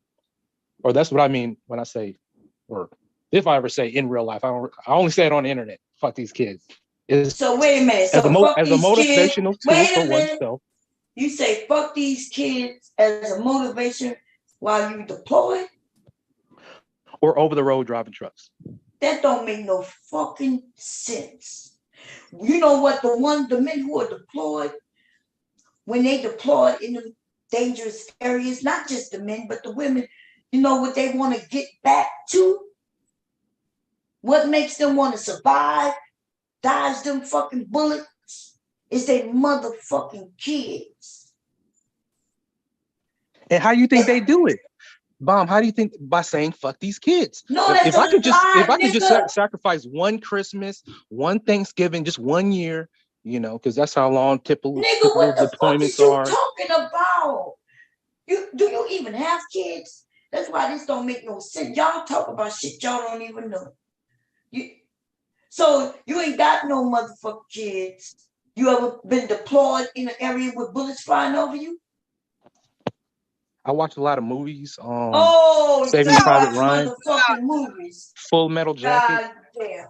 or that's what I mean when I say, or if I ever say in real life, I only say it on the internet. Fuck these kids. So wait a minute. As a motivational tool for oneself. You say fuck these kids as a motivation while you deploy? Or over the road driving trucks. That don't make no fucking sense. You know what? The men who are deployed, when they deployed in the dangerous areas, not just the men, but the women, you know what they want to get back to? What makes them want to survive, dodge them fucking bullets, is they motherfucking kids. And how you think they do it? Bomb, how do you think? By saying fuck these kids. No, that's if I could just nigga. sacrifice one Christmas, one Thanksgiving, just 1 year, you know, because that's how long typical What the fuck is deployments you are. talking about? Do you even have kids? That's why this don't make no sense. Y'all talk about shit y'all don't even know. So you ain't got no motherfucking kids. You ever been deployed in an area with bullets flying over you? I watch a lot of movies. Oh, Saving you Private watch Ryan, motherfucking movies. Full Metal Jacket, God damn.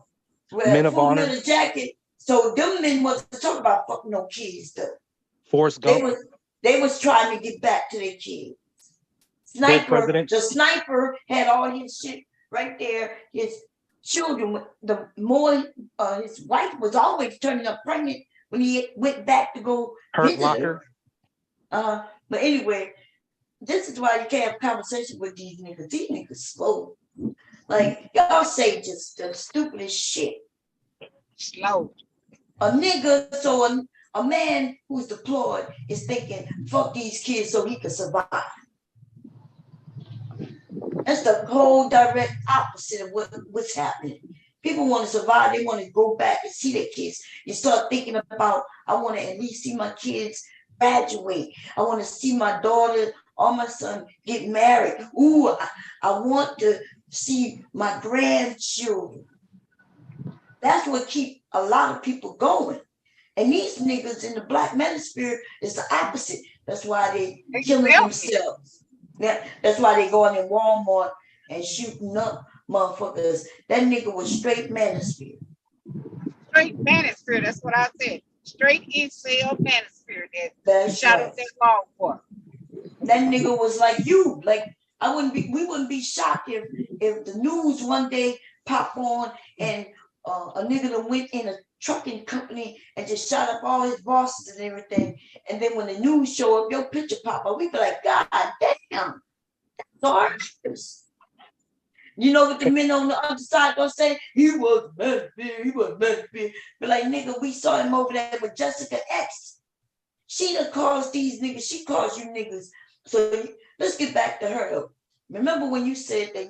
Well, Men of Full Honor, Metal Jacket. So them men wasn't talking about fucking no kids though. Forrest Gump. They was trying to get back to their kids. The sniper had all his shit right there. His children, the more his wife was always turning up pregnant when he went back to go Hurt Locker. But anyway, this is why you can't have a conversation with these niggas. These niggas slow. Like y'all say just the stupidest shit. Slow. A nigga, so a man who's deployed is thinking, fuck these kids so he can survive. That's the whole direct opposite of what's happening. People want to survive. They want to go back and see their kids. You start thinking about, I want to at least see my kids graduate. I want to see my daughter or my son get married. Ooh, I want to see my grandchildren. That's what keeps a lot of people going. And these niggas in the Black Manosphere is the opposite. That's why they killing themselves. Yeah, that's why they going in Walmart and shooting up motherfuckers. That nigga was straight Manosphere. Straight Manosphere, that's what I said. Straight incel Manosphere that That's shot right. up that law for. That nigga was like you. Like we wouldn't be shocked if the news one day pop on and a nigga that went in a trucking company and just shot up all his bosses and everything. And then when the news show up, your picture pop up, we be like, God damn, that's ours. You know what the men on the other side gonna say? He was Manosphere. But like, nigga, we saw him over there with Jessica X. She done caused these niggas, she caused you niggas. So let's get back to her though. Remember when you said that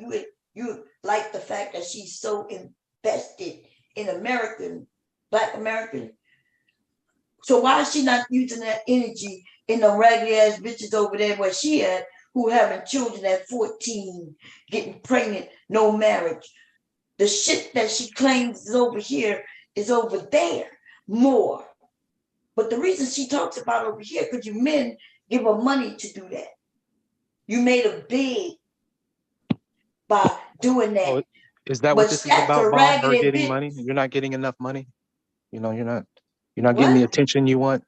you like the fact that she's so invested in Black American. So why is she not using that energy in the raggedy ass bitches over there where she at, who having children at 14, getting pregnant, no marriage? The shit that she claims is over here is over there more. But the reason she talks about over here, because you men give her money to do that. You made her big by doing that. Oh, is that what this is about, Bob? Her getting money? You're not getting enough money. You know, you're not getting the attention you want.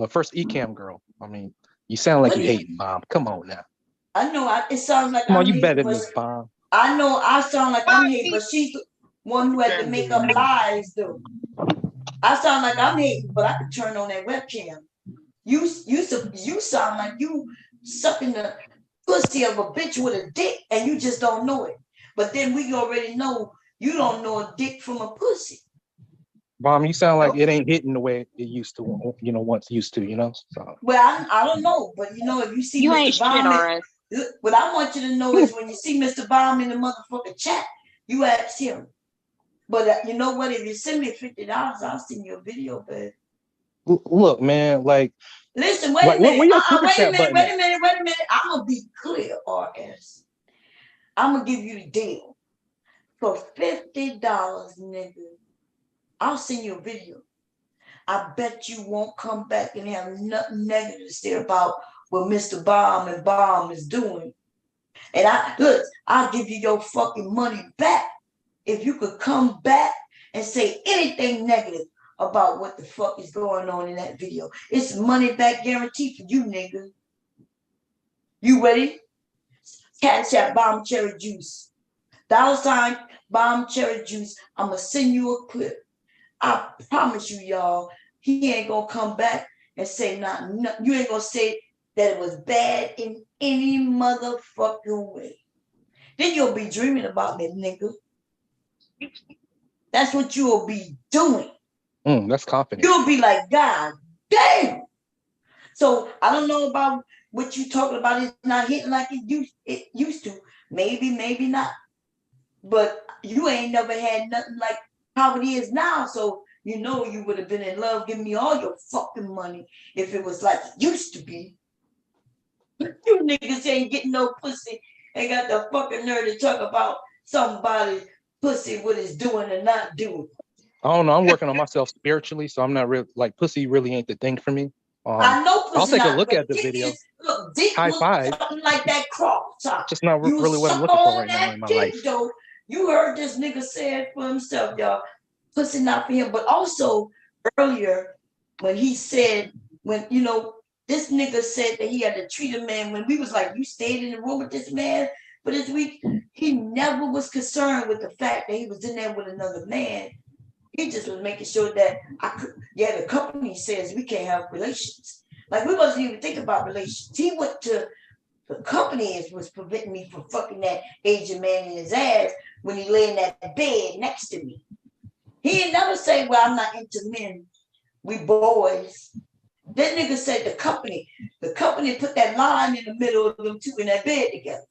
First Ecam girl. I mean, you sound like you hating, Bob. Come on now. I know it sounds like Come on, you better than this, Bob. I know I sound like I'm hating, but she's the one who had to make up lies though. I sound like I'm hating, but I could turn on that webcam. You sound like you sucking the pussy of a bitch with a dick and you just don't know it. But then we already know you don't know a dick from a pussy. Mom, you sound like it ain't hitting the way it used to, you know, once used to, you know? So. Well, I don't know, but you know, if you see you Mr. Baum, what I want you to know is when you see Mr. Baum in the motherfucking chat, you ask him. But you know what? If you send me $50, I'll send you a video, babe. Look, man, like. Listen, wait a minute. Wait a minute. I'm going to be clear, RS. I'm going to give you the deal. For $50, nigga, I'll send you a video. I bet you won't come back and have nothing negative to say about what Mr. Baum and Baum is doing. And I'll give you your fucking money back if you could come back and say anything negative about what the fuck is going on in that video. It's money back guarantee for you, nigga. You ready? Cash App Bomb Cherry Juice. $ Bomb Cherry Juice. I'm going to send you a clip. I promise you, y'all, he ain't going to come back and say not you ain't gonna say that it was bad in any motherfucking way. Then you'll be dreaming about me, nigga. That's what you'll be doing. That's confident. You'll be like, God damn. So I don't know about what you talking about. It's not hitting like it used to. Maybe, maybe not. But you ain't never had nothing like how it is now. So you know you would have been in love, giving me all your fucking money if it was like it used to be. You niggas ain't getting no pussy. Ain't got the fucking nerve to talk about somebody's pussy, what it's doing and not doing. I don't know. I'm working on myself spiritually, so I'm not real like pussy really ain't the thing for me. I know pussy. I'll take a not, look at the dick video. Look, dick High look five. something like that cross top. Just not You really what I'm suck looking for on right now in my dick, life. though. You heard this nigga say it for himself, y'all. Pussy not for him. But also earlier when he said, when you know, this nigga said that he had to treat a man when we was like, you stayed in the room with this man for this week. He never was concerned with the fact that he was in there with another man. He just was making sure that the company says we can't have relations. Like we wasn't even thinking about relations. He went to the company was preventing me from fucking that Asian man in his ass when he lay in that bed next to me. He ain't never say, well, I'm not into men. We boys. That nigga said the company put that line in the middle of them two in that bed together.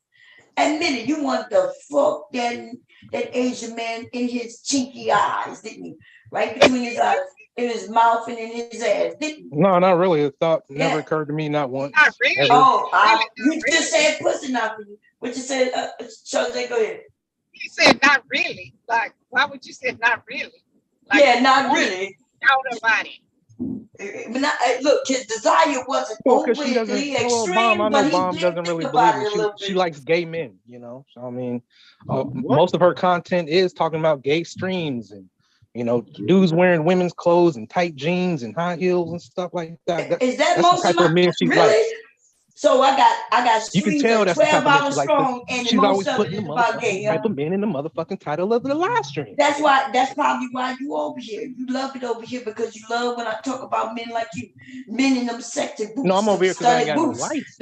Admit it, you want to fuck that Asian man in his chinky eyes, didn't you? Right between his eyes, in his mouth and in his ass, didn't you? No, not really. A thought never occurred to me, not once. Not really. Ever. Oh, you just said pussy not for you. What you said, Charlie, go ahead. You said not really. Like, why would you say not really? Like, yeah, not really. Out about it. But not, look, his desire wasn't overly extreme, I know but Bomb he doesn't did really think believe about it a me. little She bit. likes gay men, you know. So I mean, most of her content is talking about gay streams and dudes wearing women's clothes and tight jeans and high heels and stuff like that. Is that that's most the type of of men she really? likes. So I got You can streams tell of that's the type 12 of men she hours likes. strong, and She's most always of it putting is the about gay. motherfucking type of men in the motherfucking title of the live stream. That's probably why you over here. You love it over here because you love when I talk about men like you, men in them sexy boots. No, I'm over here because I ain't got no boots. lights.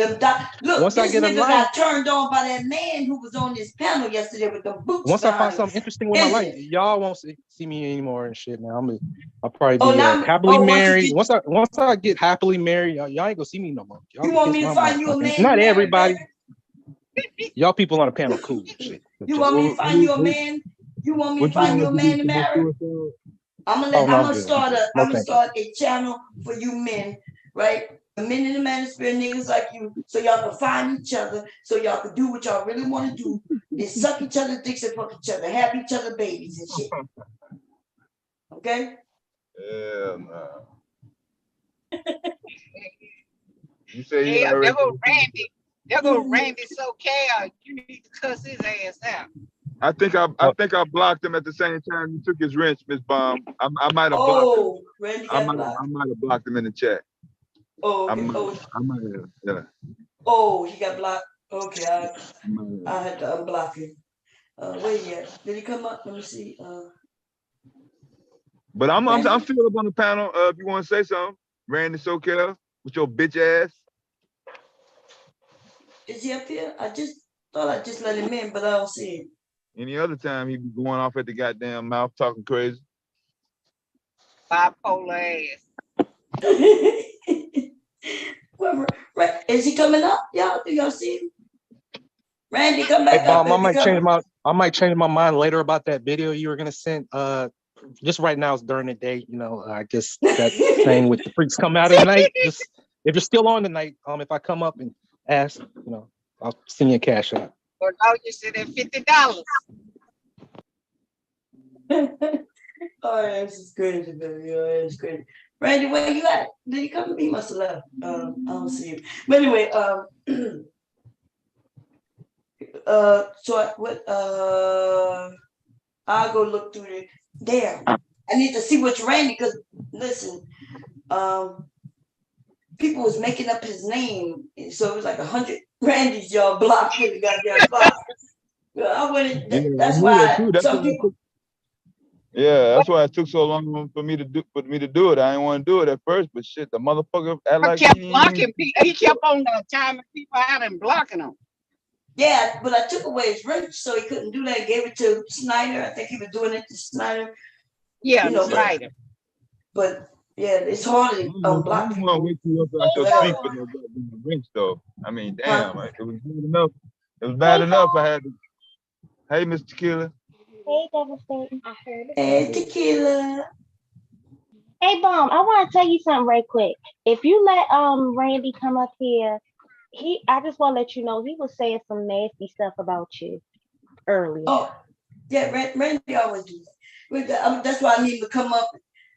Look, Once I this get a nigga light, got turned on by that man who was on this panel yesterday with the boots. once I find behind something him. interesting with my Is life, it? y'all won't see me anymore and shit. Now I'll probably be now- happily once you married. get- Once I get happily married, y'all ain't gonna see me no more. Y'all You can want kiss me to my find you a motherfucking- man? Not married, everybody. baby? Y'all people on the panel cool. Shit. You want me to find you a man? You want me to find you a man to marry? I'm gonna start a channel for you men, right? The men in the manosphere, niggas like you, so y'all can find each other, so y'all can do what y'all really want to do, is suck each other's dicks and fuck each other, have each other babies and shit. Okay? Yeah, no. You say you Yeah, already. there go Randy. There go Randy SoCal. You need to cuss his ass out. I think I blocked him at the same time you took his wrench, Miss Bomb. I might have blocked him. Randy I got blocked. might have blocked him in the chat. Oh, I okay. might have, yeah. Oh, he got blocked. Okay, I had to unblock him. Where he at? Did he come up? Let me see. But I'm still up on the panel. If you want to say something, Randy SoCal with your bitch ass. Is he up here? I just thought I just let him in, but I don't see him. Any other time he'd be going off at the goddamn mouth talking crazy. Bipolar ass. Right. Is he coming up? Y'all, do y'all see him? Randy, come back Hey, Bomb, up. I might change my mind later about that video you were gonna send. Just right now it's during the day, I guess that thing with the freaks come out at night. Just if you're still on tonight, if I come up and ask, I'll send you a cash out. Or now you said at $50. Oh, this is crazy, baby. Oh, it's crazy. Randy, where you at? Did he come? He must have left. I don't see him. But anyway, I'll go look through it. Damn, I need to see which Randy, because listen, people was making up his name, so it was like 100 Randys y'all blocked in the goddamn box. I went. That's why some people. Yeah, that's why it took so long for me to do it. I didn't want to do it at first, but shit, the motherfucker act I like kept he blocking people. He kept on timing people out and blocking them. Yeah, but I took away his wrench, so he couldn't do that. Gave it to Snyder. I think he was doing it to Snyder. Yeah, you know, Snyder. But yeah, it's hard to unblock I people. don't wait till I should speak for no goddamn wrench though. I mean, damn, it was bad enough. It was bad enough. I had to. Hey, Mr. Tequila. Hey, Devastating. I heard it. Hey, Tequila. Hey, Bomb, I want to tell you something right quick. If you let Randy come up here, I just want to let you know he was saying some nasty stuff about you earlier. Oh, yeah, Randy always do that. That's why I need him to come up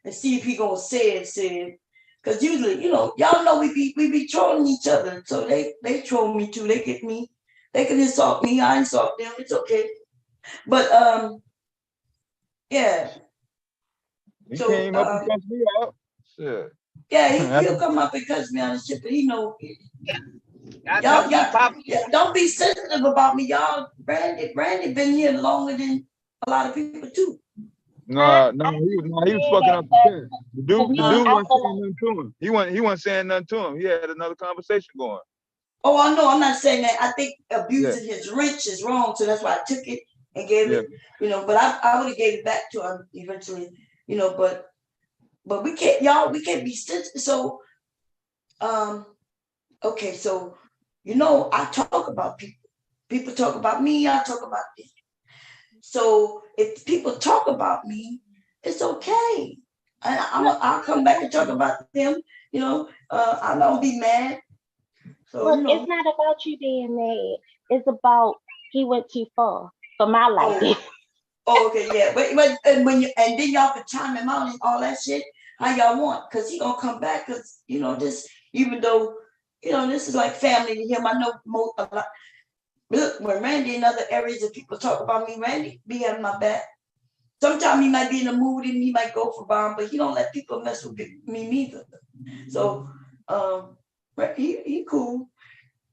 and see if he gonna say it. Because usually, y'all know we be trolling each other. So they troll me too. They get me. They can insult me. I insult them. It's okay. But yeah. He came up and cussed me out. Shit. Yeah, he'll come up and cuss me out and shit, but he know. Y'all, don't be sensitive about me, y'all. Randy been here longer than a lot of people too. No, he was fucking up the chat. The dude wasn't saying nothing to him. He wasn't saying nothing to him. He had another conversation going. Oh, I know. I'm not saying that. I think abusing his wrench is wrong, so that's why I took it and gave it. But I would have gave it back to him eventually. But we can't, we can't be sensitive. So, okay, so I talk about people. People talk about me. I talk about them. So if people talk about me, it's okay. I'll come back and talk about them. I don't be mad. So Look, it's not about you being mad. It's about he went too far for my liking. Oh, okay, yeah. But and then y'all can chime him out and all that shit how y'all want, because he gonna come back, because this, even though this is like family to him. I know a lot. Look, when Randy in other areas of people talk about me, Randy be having my back. Sometimes he might be in a mood and he might go for bomb, but he don't let people mess with me neither. So he cool.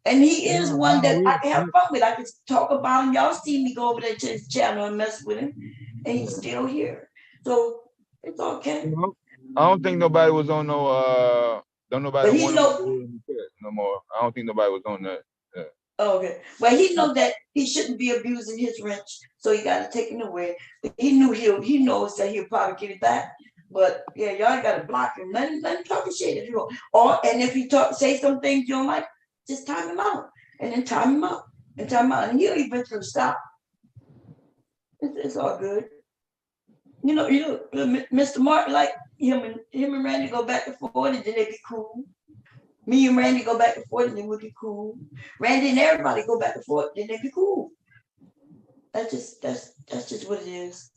And he is one that I can have fun with. I can talk about him. Y'all see me go over there to his channel and mess with him, and he's still here. So it's okay. I don't think nobody was on no don't nobody want no more. I don't think nobody was on that. Yeah. Oh, okay. Well, he know that he shouldn't be abusing his wrench, so he got to take it away. He knows that he'll probably get it back. But yeah, y'all got to block him. Let him talk his shit if you want. And if he say some things you don't like, just time him out, and then time him out, and he'll eventually stop. It's all good. Mr. Martin, like him and Randy go back and forth, and then they be cool. Me and Randy go back and forth, and then we'll be cool. Randy and everybody go back and forth, then they be cool. That's just what it is.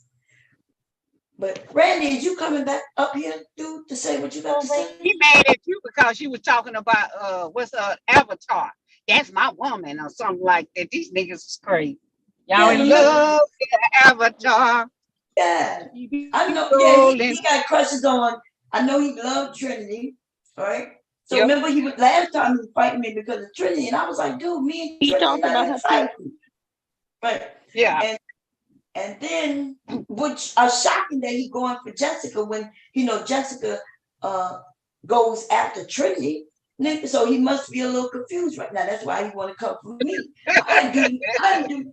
But Randy, is you coming back up here, dude, to say what you got to say? He mad at you because you was talking about what's Avatar. That's my woman or something like that. These niggas is crazy. Y'all in love with the Avatar. Yeah, I know. Yeah, he got crushes on. I know he loved Trinity, right? So remember, last time he was fighting me because of Trinity, and I was like, dude, me and Trinity not exciting. Right. Yeah. And then, which are shocking that he going for Jessica when Jessica goes after Trinity. So he must be a little confused right now. That's why he want to come for me. I do.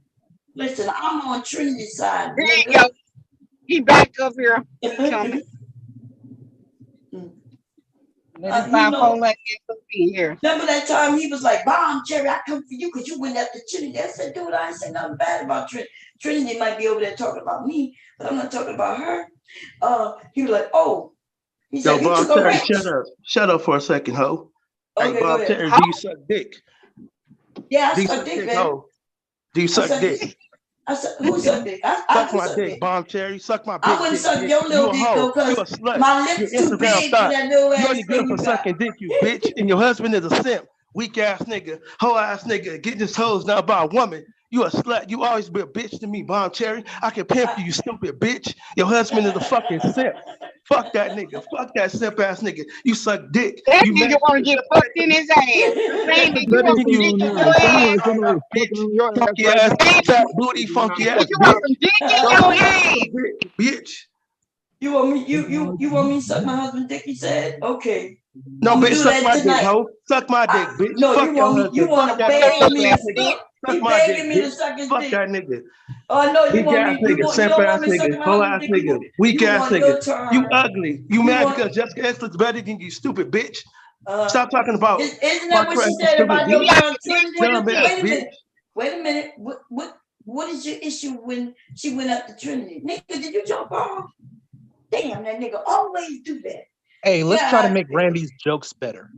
Listen, I'm on Trinity's side. There you go. He back up here. Remember that time he was like, "Bomb, Jerry, I come for you because you went after Trinity." I said, "Dude, I ain't saying nothing bad about Trinity. Trinity might be over there talking about me, but I'm not talking about her." He was like, "Oh," he said, "Yo, Bob Terry, shut up for a second, ho." Okay, hey, Bob Terry, do you suck dick? Yeah, I suck dick, man. Ho? Do you suck dick? I said, who suck dick? Suck my dick, Bomb Cherry. Suck my dick. I wouldn't suck your little dick though, because my lips too big for that little ass. You only good for sucking dick, you bitch. And your husband is a simp, weak ass nigga, hoe ass nigga, getting his toes now by a woman. You a slut. You always be a bitch to me, Bomb Cherry. I can pimp you, you stupid bitch. Your husband is a fucking simp. Fuck that nigga. Fuck that simp ass nigga. You suck dick. That you nigga want to get fucked in his ass. Randy, you want some dick in your ass? Funky ass, fat booty, funky ass. You want some dick in your ass? Bitch. You want me? You want me to suck my husband's dick? He said, okay. No, bitch, do suck that my dick, tonight. ho. Suck my dick, bitch. No, Fuck you your want me? You husband. want Fuck to that beg bitch me? ass nigga. He Suck my dick, begging me to bitch. suck his Fuck dick. that nigga. Oh no, you Weak want ass me? You nigga, want? You simp don't ass want me to suck nigga, my hoe husband's ass dick? nigga, weak You ass want nigga. your turn? You ugly. You mad want- because Jessica S looks better than you, stupid bitch. Stop talking about Isn't my that what she crazy said stupid about your bitch. girl Trinity? Dumb ass Wait a bitch. minute. Wait a minute. What is your issue when she went up to Trinity? Nigga, did you jump off? Damn, that nigga always do that. Hey, let's Yeah, try to make Randy's jokes better.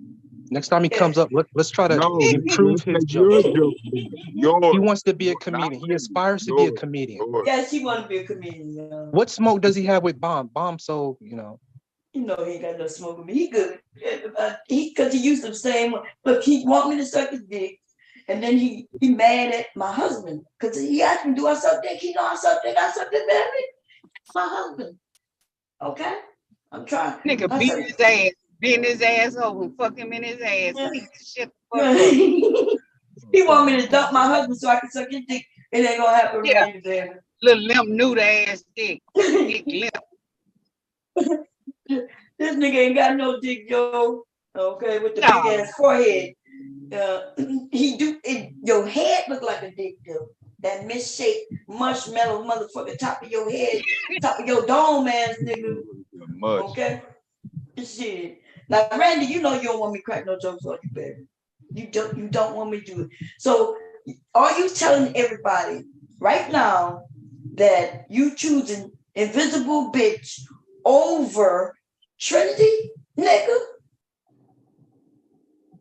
Next time he comes up, let's try to No, improve his jokes. Yours. He wants to be a comedian. He aspires to be a comedian. Yeah, she want to be a comedian. What smoke does he have with Bomb? Bomb, so you know. You know he ain't got no smoke with me. He good. Because he used to say, look, he want me to suck his dick. And then he mad at my husband. Because he asked me, do I suck dick? He know I suck dick. I suck dick, baby. My husband. Okay? I'm trying. Nigga I beat said, his ass, bend his ass over, fuck him in his ass. Beat the shit the fuck up. He want me to dump my husband so I can suck his dick. It ain't gonna happen, Randy, baby. Little limp noodle ass dick. Dick limp. This nigga ain't got no dick, Joe. Okay, with the big ass forehead. Your head look like a dick, though. That misshaped marshmallow motherfucker top of your head, top of your dome ass nigga. Okay? Shit. Now, Randy, you know you don't want me to crack no jokes on you, baby. You don't want me to do it. So are you telling everybody right now that you choosing invisible bitch over Trinity, nigga?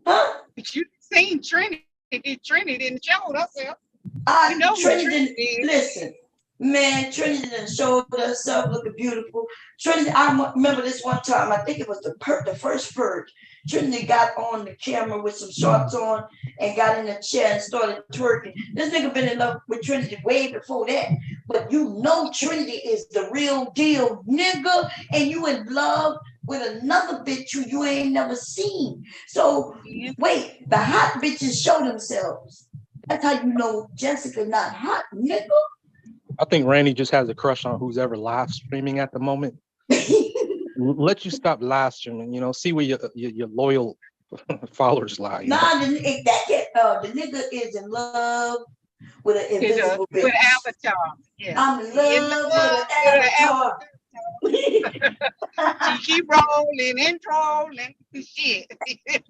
Huh? But you seen Trinity. Trinity didn't show herself. You know Trinity didn't listen. Man, Trinity done showed herself looking beautiful. Trinity, I remember this one time, I think it was the first purge. Trinity got on the camera with some shorts on and got in the chair and started twerking. This nigga been in love with Trinity way before that. But you know Trinity is the real deal, nigga, and you in love with another bitch who you ain't never seen. So wait, the hot bitches show themselves. That's how you know Jessica not hot, nigga. I think Randy just has a crush on who's ever live streaming at the moment. Let you stop live streaming, you know, see where your loyal followers lie. You know? The nigga is in love with an invisible bitch. With an avatar. Yeah. I'm in love with an avatar. She keep rolling and trolling. Shit.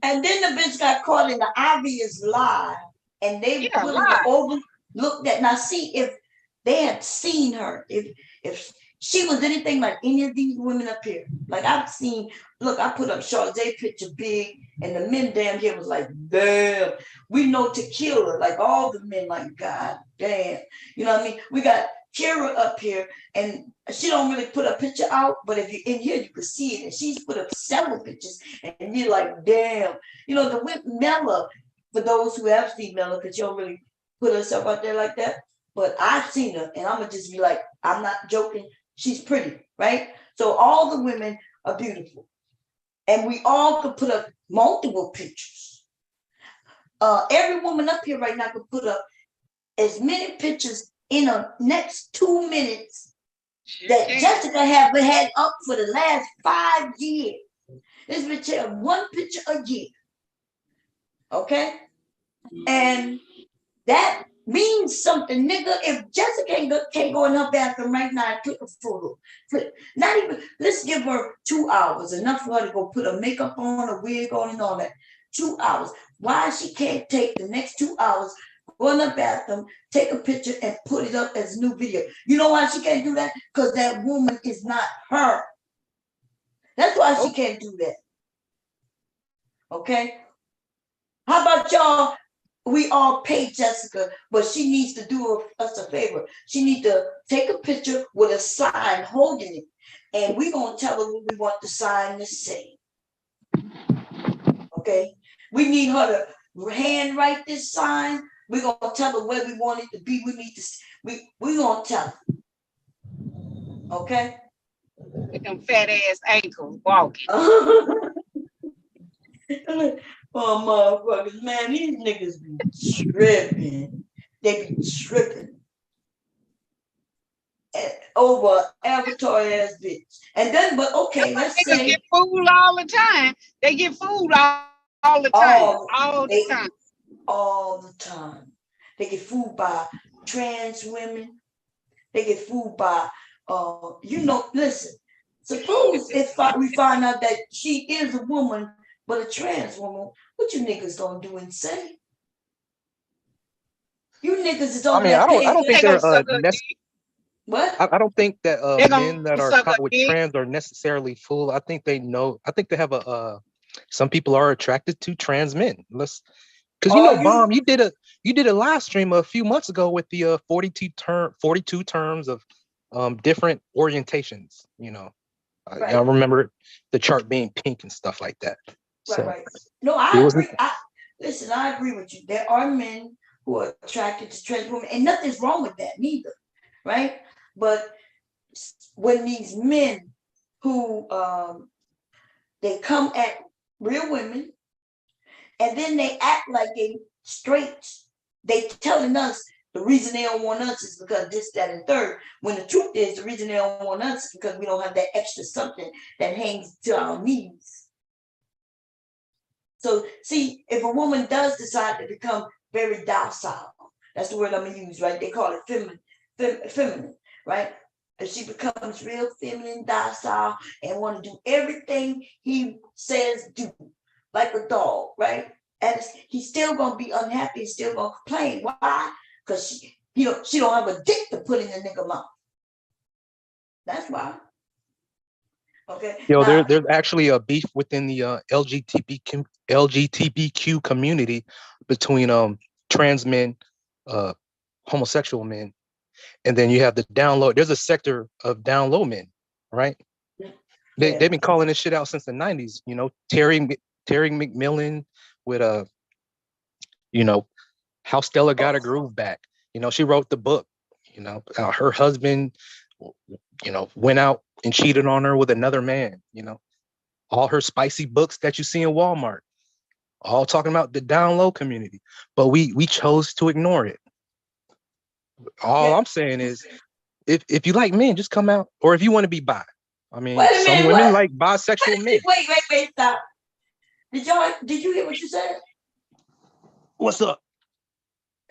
And then the bitch got caught in the obvious lie. And they overlooked that. Now see if they had seen her, if she was anything like any of these women up here. Like I've seen, look, I put up Charlotte picture big, and the men damn here was like, damn, we know to kill her. Like all the men, like, God damn. You know what I mean? We got Kira up here, and she don't really put a picture out, but if you're in here, you can see it. And she's put up several pictures, and you're like, damn. You know, the Mella, for those who have seen Mella, because she don't really put herself out there like that. But I've seen her, and I'm gonna just be like, I'm not joking. She's pretty, right? So all the women are beautiful, and we all could put up multiple pictures. Every woman up here right now could put up as many pictures in the next 2 minutes that Jessica have had up for the last 5 years. This bitch had one picture a year, okay? And that means something, nigga. If Jessica can't go in her bathroom right now and click a photo, not even, let's give her 2 hours, enough for her to go put her makeup on, a wig on, and all that. 2 hours. Why she can't take the next 2 hours, go in the bathroom, take a picture, and put it up as a new video? You know why she can't do that? Because that woman is not her. That's why she can't do that. Okay? How about y'all? We all pay Jessica, but she needs to do us a favor. She needs to take a picture with a sign holding it, and we're going to tell her what we want the sign to say. Okay? We need her to handwrite this sign. We're going to tell her where we want it to be. We're going to tell her. Okay? With them fat ass ankles walking. Oh, motherfuckers, man, these niggas be tripping. They be tripping. over avatar ass bitch. And then, but okay, let's Niggas say get fooled all the time. They get fooled all the time. All the time. All the time. They get fooled by trans women. They get fooled by, listen, suppose if we find out that she is a woman, but a trans woman, what you niggas gonna do and say? You niggas is on that page. I don't think they're what? I don't think that men that are caught with trans are necessarily fooled. I think they know. I think they have some people are attracted to trans men. Because Bomb, you did a live stream a few months ago with the 42 terms of different orientations. Right. I remember the chart being pink and stuff like that. Right. No, I agree. Listen, I agree with you. There are men who are attracted to trans women, and nothing's wrong with that neither, right? But when these men who they come at real women, and then they act like they straight, they telling us the reason they don't want us is because this, that, and third. When the truth is, the reason they don't want us is because we don't have that extra something that hangs to our knees. So, see, if a woman does decide to become very docile, that's the word I'm gonna use, right? They call it feminine, right? If she becomes real feminine, docile, and want to do everything he says do, like a dog, right? And he's still gonna be unhappy, he's still gonna complain. Why? Because she don't have a dick to put in the nigga mouth. That's why. Okay. There's actually a beef within the LGBTQ community between trans men, homosexual men, and then you have the down low. There's a sector of down low men, right? They've been calling this shit out since the 90s. Terry McMillan with How Stella Got Her Groove Back. She wrote the book. Her husband went out and cheated on her with another man. All her spicy books that you see in Walmart, all talking about the down low community, but we chose to ignore it. All I'm saying is, if you like men, just come out, or if you want to be bi. I mean, some women like bisexual men. Wait, stop. Did you hear what you said? What's up?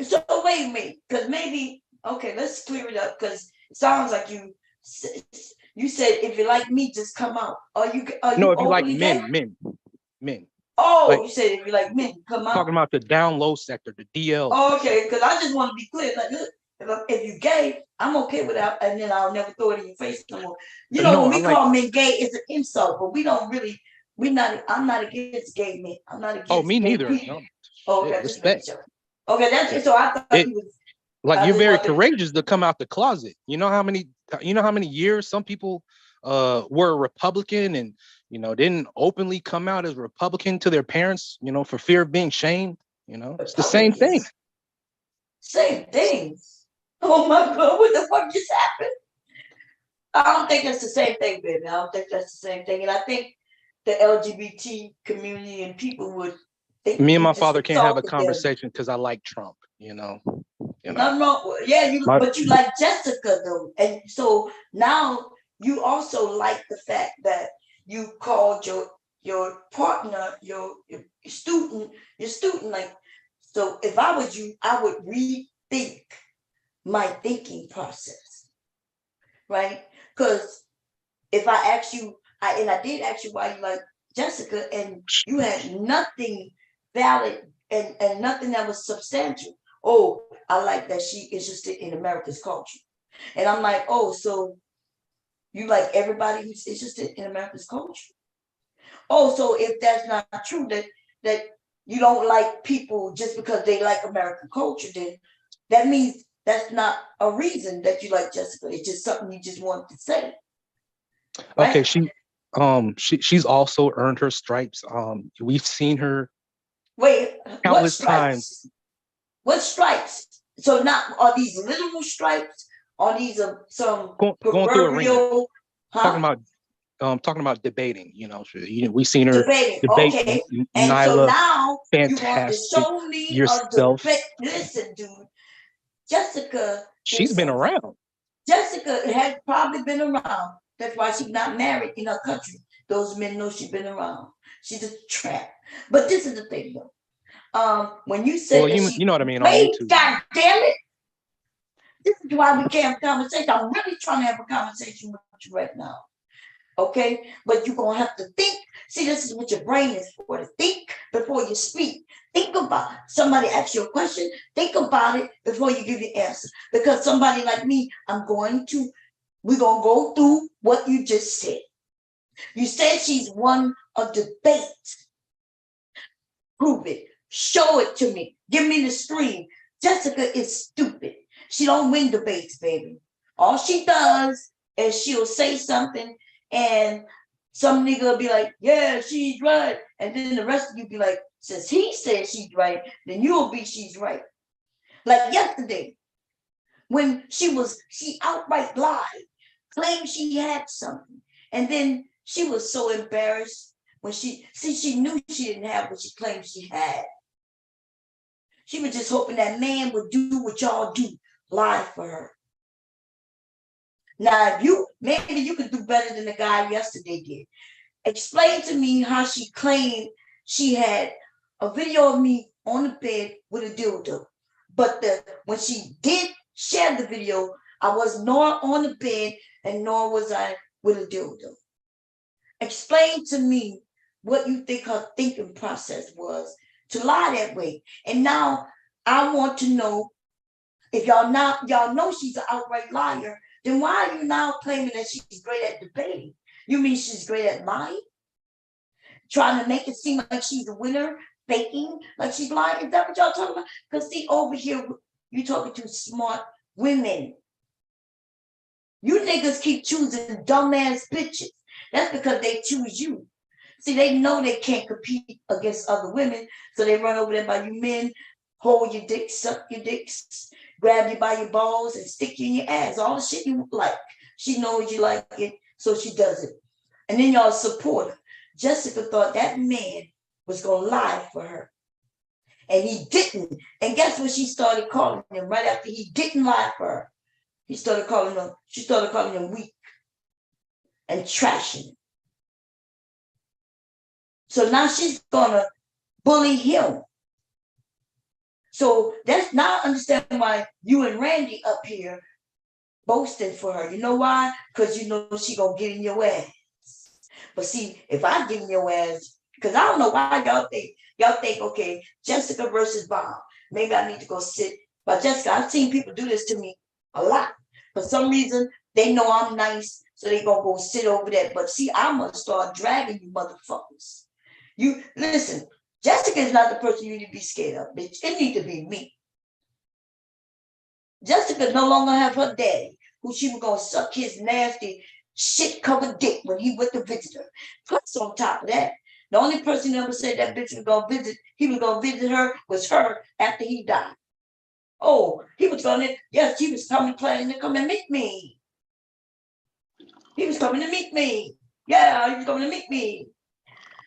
So wait a minute, because maybe, okay, let's clear it up, because it sounds like you said if you like me, just come out. If you like men. Oh, you said if you like men, come out. Talking about the down low sector, the DL. Oh, okay, because I just want to be clear. Like, look, if you gay, I'm okay with that, and then I'll never throw it in your face no more. When we call men gay, it's an insult, but we don't really. I'm not against gay men. I'm not against. Oh, me neither. No. Oh, okay, respect. Okay, that's it. So I thought he was. Like, you're very courageous to come out the closet. You know how many years some people were Republican and didn't openly come out as Republican to their parents, for fear of being shamed. It's the same thing. Same thing. Oh my God, what the fuck just happened? I don't think that's the same thing, baby. I don't think that's the same thing. And I think the LGBT community and people would think me and my father can't have a conversation because I like Trump, No, yeah, but you like Jessica though. And so now you also like the fact that you called your partner, your student, like. So if I was you, I would rethink my thinking process, right? Because if I asked you, I did ask you why you like Jessica, and you had nothing valid and nothing that was substantial. Oh, I like that she interested in America's culture. And I'm like, oh, so you like everybody who's interested in America's culture? Oh, so if that's not true, that you don't like people just because they like American culture, then that means that's not a reason that you like Jessica. It's just something you just wanted to say. Right? Okay, she's also earned her stripes. We've seen her countless times. What stripes? So not are these literal stripes? Are these some going through a ring? Talking about debating. We've seen her debate. Okay. And Nyla, so now fantastic. You want to show me yourself. Listen, dude, Jessica. She's been around. Jessica has probably been around. That's why she's not married in her country. Those men know she's been around. She's a tramp. But this is the thing, though. When you say, well, you know what I mean on wait, YouTube. God damn it! This is why we can't have a conversation. I'm really trying to have a conversation with you right now. Okay, but you're gonna have to think. See, this is what your brain is for, to think before you speak. Think about it. Somebody asks you a question, think about it before you give your answer. Because somebody like me, we're gonna go through what you just said. You said she's won a debate. Prove it. Show it to me. Give me the screen. Jessica is stupid. She don't win debates, baby. All she does is she'll say something and some nigga will be like, yeah, she's right. And then the rest of you be like, since he said she's right, then you'll be she's right. Like yesterday, when she outright lied, claimed she had something. And then she was so embarrassed when she knew she didn't have what she claimed she had. She was just hoping that man would do what y'all do, lie for her. Now, maybe you could do better than the guy yesterday did. Explain to me how she claimed she had a video of me on the bed with a dildo. But when she did share the video, I was nor on the bed and nor was I with a dildo. Explain to me what you think her thinking process was to lie that way. And now I want to know if y'all know she's an outright liar, then why are you now claiming that she's great at debating? You mean she's great at lying? Trying to make it seem like she's a winner, faking like she's lying? Is that what y'all talking about? Because see, over here, you talking to smart women. You niggas keep choosing dumbass bitches. That's because they choose you. See, they know they can't compete against other women, so they run over there by you men, hold your dick, suck your dicks, grab you by your balls, and stick you in your ass. All the shit you like. She knows you like it, so she does it. And then y'all support her. Jessica thought that man was going to lie for her. And he didn't. And guess what she started calling him right after he didn't lie for her? She started calling him weak and trashing him. So now she's gonna bully him. So that's now I understand why you and Randy up here boasting for her. You know why? Because you know she gonna get in your ass. But see, if I get in your ass, because I don't know why y'all think, okay, Jessica versus Bob. Maybe I need to go sit. But Jessica, I've seen people do this to me a lot. For some reason, they know I'm nice, so they gonna go sit over there. But see, I'm gonna start dragging you motherfuckers. You listen, Jessica is not the person you need to be scared of, bitch. It need to be me. Jessica no longer have her daddy, who she was gonna suck his nasty shit-covered dick when he went to visit her. Plus, on top of that, the only person who ever said that bitch was gonna visit her was her after he died. Oh, he was planning to come and meet me. He was coming to meet me. Yeah, he was coming to meet me.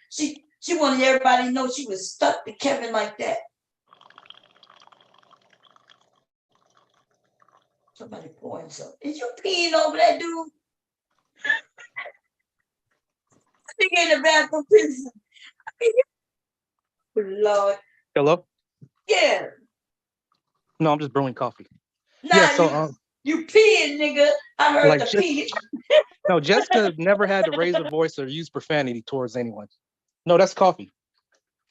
She wanted everybody to know she was stuck to Kevin like that. Somebody pouring something. Is you peeing over that dude? I think in the bathroom pissing. Lord. Hello? Yeah. No, I'm just brewing coffee. Nah, yeah, so you peeing, nigga. I heard like the pee. no, Jessica never had to raise her voice or use profanity towards anyone. No, that's coffee.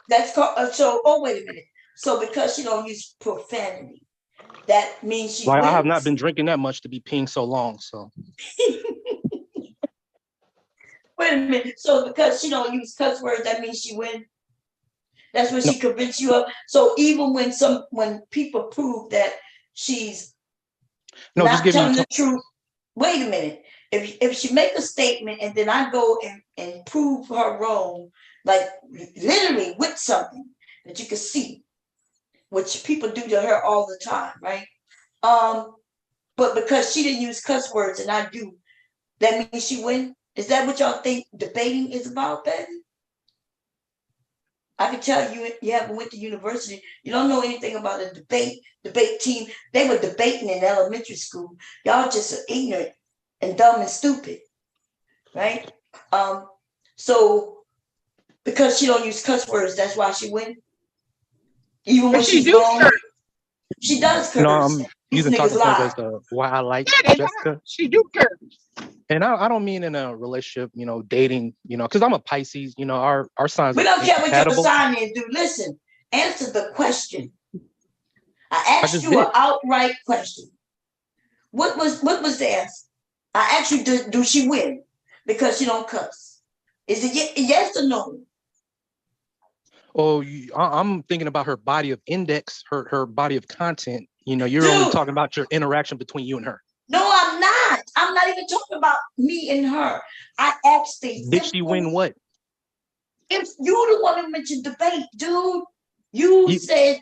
That's called so. Oh, wait a minute. So because she don't use profanity, that means she. Like wins. I have not been drinking that much to be peeing so long. So. Wait a minute. So because she don't use cuss words, that means she wins. That's what she convinced you of. So even when people prove that she's not telling the truth, wait a minute. If she make a statement and then I go and prove her wrong, like literally with something that you can see, which people do to her all the time, right? But because she didn't use cuss words and I do, that means she win. Is that what y'all think debating is about, baby? I can tell you haven't went to university. You don't know anything about a debate team. They were debating in elementary school. Y'all just are ignorant and dumb and stupid, right? So because she don't use cuss words, that's why she win. Even when she's wrong, she does curse. No, I'm These using talking niggas points lie. as why I like Yeah, Jessica. she do curse. And I don't mean in a relationship, dating, because I'm a Pisces, our signs We are don't care what your incompatible. sign is, dude. Listen, answer the question. I asked just you did. an outright question. What was the answer? I asked you, do she win because she don't cuss? Is it yes or no? Oh, I'm thinking about her body of index, her body of content. You're only talking about your interaction between you and her. No, I'm not. I'm not even talking about me and her. I asked the Did she win what? If you the one who mentioned debate, dude, you said.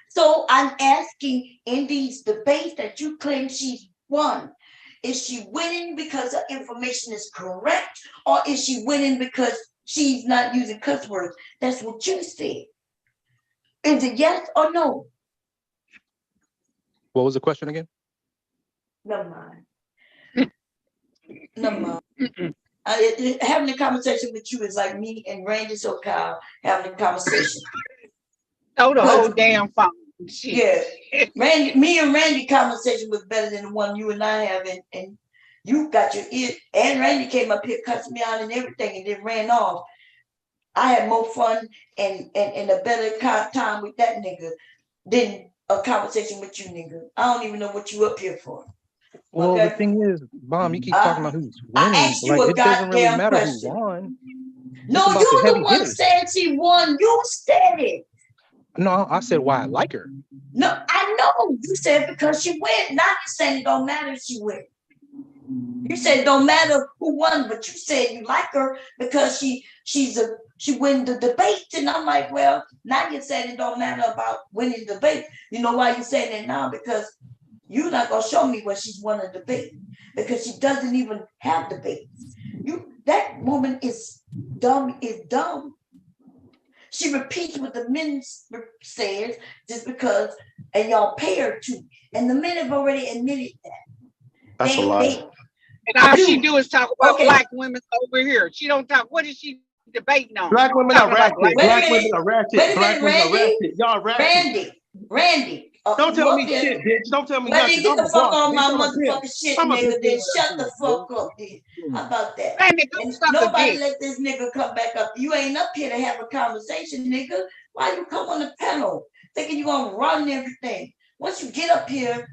So I'm asking in these debates that you claim she won, is she winning because her information is correct, or is she winning because she's not using cuss words? That's what you said. Is it yes or no? What was the question again? Never mind. Never mind. Having a conversation with you is like me and Randy SoCal having a conversation. Oh, the whole damn phone. Yeah, me and Randy conversation was better than the one you and I have, and you got your ear. And Randy came up here, cussed me out and everything, and then ran off. I had more fun and a better time with that nigga than a conversation with you, nigga. I don't even know what you up here for. Well, okay? the thing is, Mom, you keep talking about who's winning. Like, it doesn't really matter who won. No, you the one said she won. You said it. No, I said why I like her. No, I know. You said because she win. Now you're saying it don't matter if she win. You said it don't matter who won, but you said you like her because she win the debate. And I'm like, well, now you're saying it don't matter about winning the debate. You know why you're saying that now? Because you're not gonna show me where she's won a debate because she doesn't even have debates. That woman is dumb. She repeats what the men says just because, and y'all pay her to. And the men have already admitted that. That's a lie. And all she do is talk about black women over here. She don't talk. What is she debating on? Black women are ratchet. Black women are ratchet. Wait a Black minute, women are Randy. ratchet. Y'all ratchet. Randy. Don't tell me shit, bitch. Don't tell me Well, nothing. get the fuck on my I'm a motherfucking pimp. shit, I'm a nigga. big Then ass shut the dude, fuck bro. up, then. How about that? Randy, And suck a nobody dick. let this nigga come back up. You ain't up here to have a conversation, nigga. Why you come on the panel thinking you gonna run everything? Once you get up here,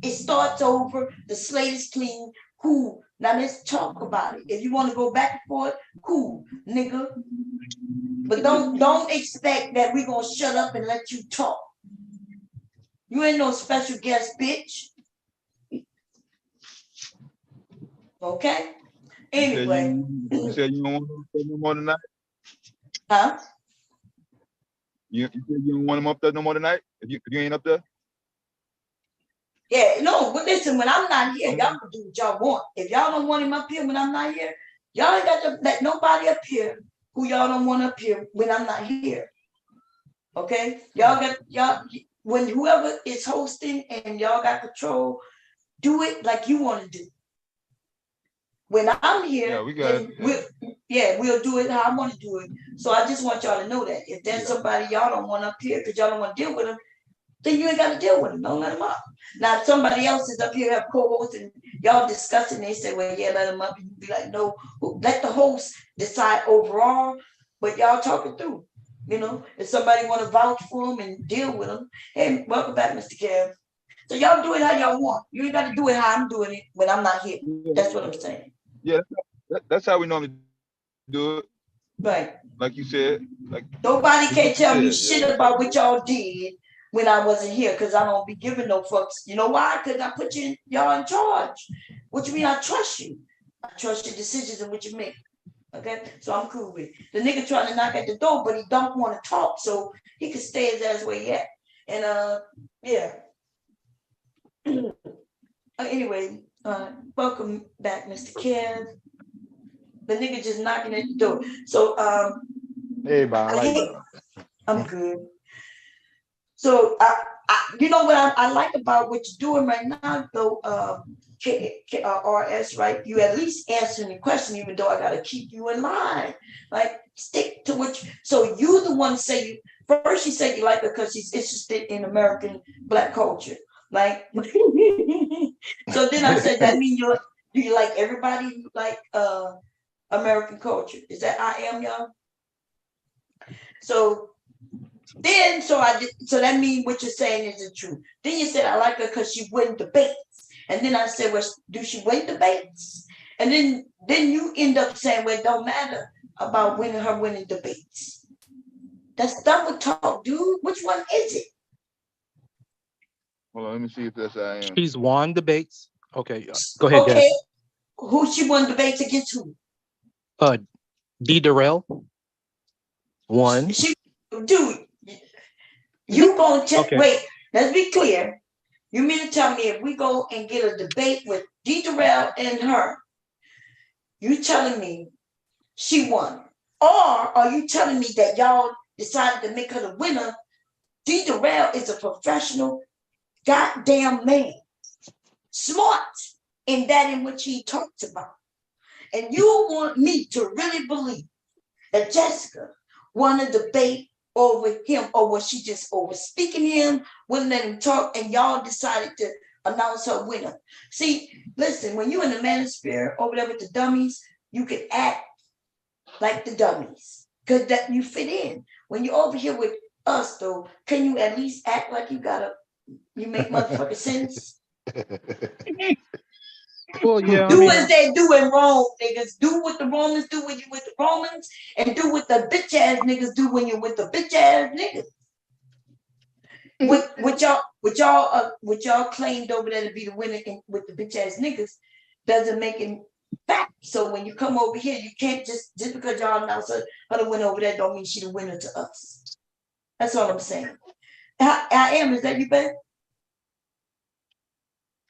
it starts over. The slate is clean. Cool. Now let's talk about it. If you want to go back and forth, cool, nigga. But don't expect that we gonna shut up and let you talk. You ain't no special guest, bitch. Okay? Anyway. You said you don't want to no more tonight? Huh? You said you don't want him up there no more tonight? If you ain't up there? Yeah, no, but listen, when I'm not here, y'all can do what y'all want. If y'all don't want him up here when I'm not here, y'all ain't got to let nobody up here who y'all don't want up here when I'm not here. Okay? Y'all when whoever is hosting and y'all got control, do it like you want to do. When I'm here, we'll do it how I want to do it. So I just want y'all to know that. If there's somebody y'all don't want up here because y'all don't want to deal with them, then you ain't got to deal with them. Don't let them up. Now, if somebody else is up here, have co-hosts, and y'all discussing, they say, well, yeah, let them up. And you be like, no, let the host decide overall, but y'all talking through. You know, if somebody want to vouch for them and deal with them, hey, welcome back, Mr. Kev. So y'all do it how y'all want. You ain't got to do it how I'm doing it when I'm not here. That's what I'm saying. Yeah, that's how we normally do it. Right. Like you said. Like nobody can tell me shit about what y'all did when I wasn't here, because I don't be giving no fucks. You know why? Because I put y'all in charge. What you mean I trust you? I trust your decisions and what you make. Okay? So I'm cool with it. The nigga trying to knock at the door, but he don't want to talk, so he can stay his ass where he at. And yeah. Anyway, welcome back, Mr. Kev. The nigga just knocking at the door. So Hey, Bob, I'm good. So you know what I like about what you're doing right now, though, RS, right? You at least answering the question, even though I gotta keep you in line. Like stick to what. So you the one say first. You said you like her because she's interested in American Black culture. Like, so then I said that mean do you like everybody who like American culture? Is that I am y'all? So then, so that means what you're saying isn't true. Then you said I like her because she win debates, and then I said, well, do she win debates? And then you end up saying, well, it don't matter about winning debates. That's double talk, dude. Which one is it? Hold on, let me see if that's I am. She's won debates. Okay, go ahead. Okay, who she won debates against? Who? D. Darrell. One. Dude, you gonna check? Okay. Wait, let's be clear. You mean to tell me if we go and get a debate with D. Darrell and her, you telling me she won? Or are you telling me that y'all decided to make her the winner? D. Darrell is a professional goddamn man, smart in that in which he talks about. And you want me to really believe that Jessica won a debate over him, or was she just over speaking him, wouldn't let him talk, and y'all decided to announce her winner? See, listen, when you in the Manosphere over there with the dummies, you can act like the dummies because that you fit in. When you're over here with us, though, can you at least act like you make motherfucking sense? Well, yeah. Do as they do in Rome, niggas. Do what the Romans do when you with the Romans, and do what the bitch ass niggas do when you're with the bitch ass niggas. What y'all claimed over there to be the winner with the bitch ass niggas doesn't make it fact. So when you come over here, you can't just because y'all announce her the winner over there don't mean she the winner to us. That's all I'm saying. I am. Is that you, babe?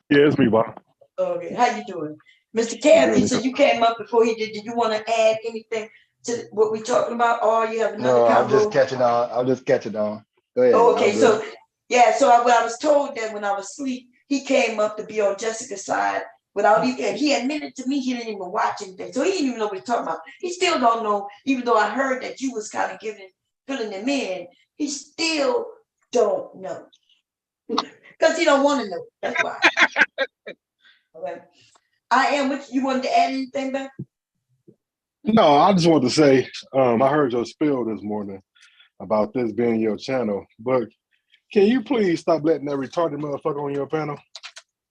Yeah, it's me, Bob. Okay, how you doing? Mr. Camden, so you came up before he did. Did you want to add anything to what we're talking about, or you have another No, I'm combo? just catching on. I'm just catching on. Go ahead. Oh, okay, so yeah, so I was told that when I was asleep, he came up to be on Jessica's side without even. He admitted to me he didn't even watch anything, so he didn't even know what he's talking about. He still don't know, even though I heard that you was kind of filling him in. He still don't know because he don't want to know. That's why. Okay. I am. What you wanted to add anything back? No, I just wanted to say, I heard your spill this morning about this being your channel, but can you please stop letting that retarded motherfucker on your panel?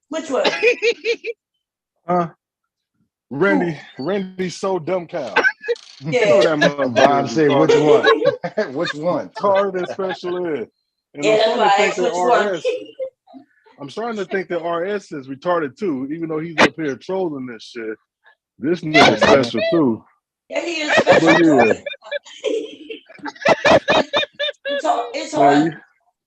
Which one? Randy's so dumb cow. Yeah. That motherfucker. Bob say which one? Which one? Retarded and special ed. And Yeah, that's why I asked which one. I'm starting to think that RS is retarded too, even though he's up here trolling this shit. This nigga's special too. Yeah, he is special. It's hard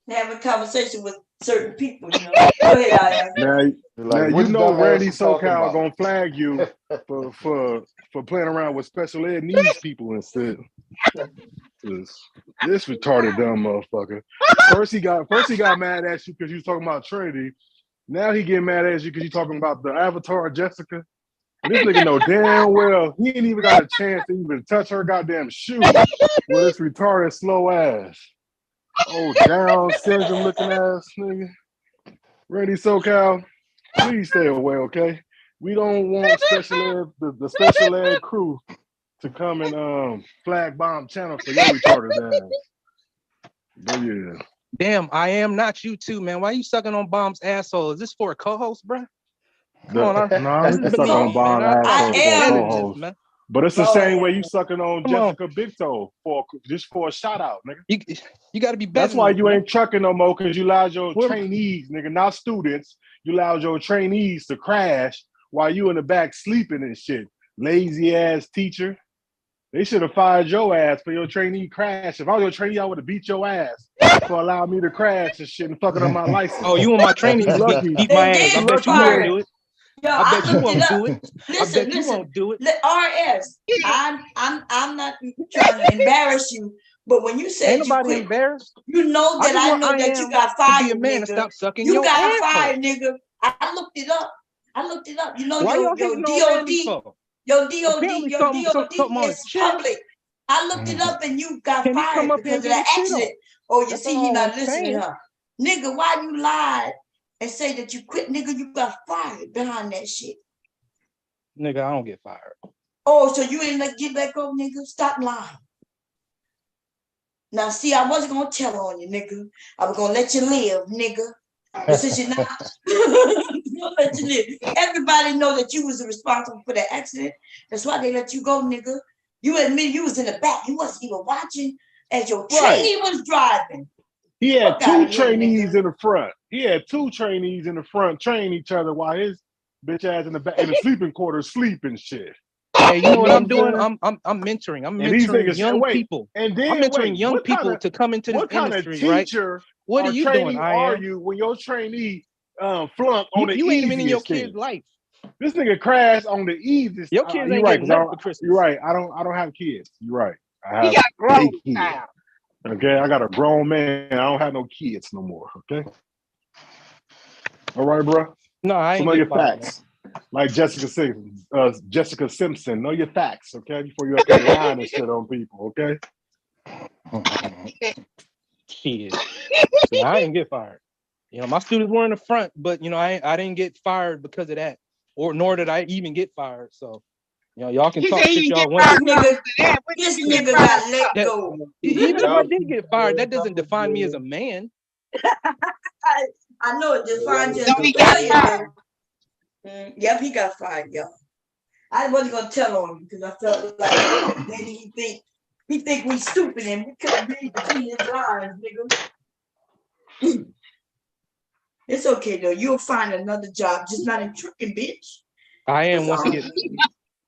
having a conversation with certain people, you know. Go ahead, Now you know Randy SoCal gonna flag you for playing around with special ed needs people instead. This retarded dumb motherfucker. First he got mad at you because you was talking about Trinity. Now he getting mad at you because you talking about the avatar Jessica. And this nigga know damn well he ain't even got a chance to even touch her goddamn shoe with this retarded slow ass. Oh, Down syndrome looking ass nigga. Randy SoCal, please stay away, okay? We don't want special ed, the special ed crew to come and flag bomb channel for your retarded ass. But yeah. Damn, I am not you too, man. Why you sucking on Bomb's asshole? Is this for a co-host, bro? Come on, No, you sucking on Bomb asshole for a co-host. But it's the same way you sucking on Jessica Big Toe for a shout out, nigga. You got to be better. That's why you ain't trucking no more, because you allowed your trainees, nigga, not students. You allowed your trainees to crash while you in the back sleeping and shit. Lazy ass teacher. They should have fired your ass for your trainee crash. If I was your trainee, I would have beat your ass for allowing me to crash and shit and fucking up my license. Oh, you want my trainee to beat my ass? I bet you wouldn't do it. Yo, I bet you looked won't it do up. it. Listen, I bet you won't do it. RS, I'm not trying to embarrass you, but when you said Ain't you nobody quit, embarrassed. you know that I know that you got to fired, be a man and nigga. stop sucking You your got asshole. fired, nigga. I looked it up. You know Why your y'all hating on DOD, Mandy for? your DOD, Apparently your something DOD on his is chest. public. I looked it up and you got Can he come fired up here because and of get that his shit accident. off? Oh, you That's see, he all not I'm listening, saying. huh? Nigga, why you lied and say that you quit, nigga? You got fired behind that shit. Nigga, I don't get fired. Oh, so you ain't like get back up, nigga? Stop lying. Now, see, I wasn't gonna tell on you, nigga. I was gonna let you live, nigga. But since you're not, I'm gonna let you live. Everybody know that you was responsible for the accident. That's why they let you go, nigga. You admit you was in the back. You wasn't even watching as your trainee was driving. He had Fuck two outta here, trainees nigga. in the front. He had two trainees in the front training each other while his bitch ass in the back in the sleeping quarters sleeping shit. Hey, you know what I'm I'm doing? saying? I'm mentoring. I'm And these mentoring niggas young wait, people. and I'm then mentoring wait, young people to come into this what kind of industry, right? teacher What are or you trainee doing, are IM? you when your trainee flunk on the You ain't even in your easiest kid's thing? life. This nigga crashed on the easiest. Your kids You're ain't right, getting nothing because for Christmas. you're right. I don't have kids. You're right. I He have got grown 8 kids. now. Okay, I got a grown man. I don't have no kids no more. Okay. All right, bro. No, I So ain't know get your fired, facts. Like Jessica Simpson, know your facts, okay? Before you up there lying and shit on people, okay? Shit. See, I didn't get fired. You know, my students were in the front, but you know, I didn't get fired because of that, or nor did I even get fired. So, you know, y'all can He talk said he shit didn't y'all get want fired to. because of that. When This did you get nigga fired? got let That, go. even if I did get fired, that doesn't define me as a man. I know it defined you as No, a he got failure, fired. though. Yep, he got fired, y'all. I wasn't gonna tell on him because I felt like maybe he think we stupid and we couldn't read between his lines, nigga. It's okay though. You'll find another job, just not in trucking, bitch. I am That's once all. again.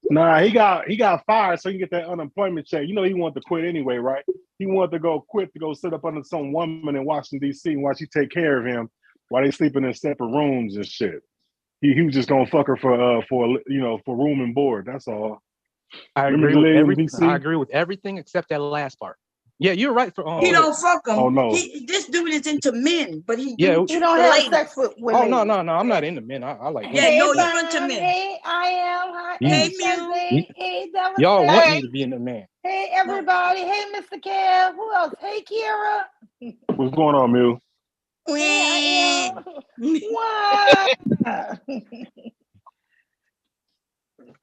Nah, he got fired so he can get that unemployment check. You know he wanted to quit anyway, right? He wanted to go quit to go sit up under some woman in Washington, D.C. and watch she take care of him while they sleeping in separate rooms and shit. He was just gonna fuck her for room and board. That's all. I Remember agree the with lady in everything. D.C.? I agree with everything except that last part. Yeah, you're right. He don't fuck them. Oh no. This dude is into men, but he Yeah. do You don't the have ladies. sex with Oh ladies. no. I'm not into men. I like women. Yeah, Hey, no, Bun. you're into men. Hey, I am. Hi, Hey, hey, Mew. Chelsea. Hey, Y'all want Devastator. me to be in a man. Hey, everybody. Hey, Mr. Kev. Who else? Hey, Kira. What's going on, Mew? Hey, I am. What?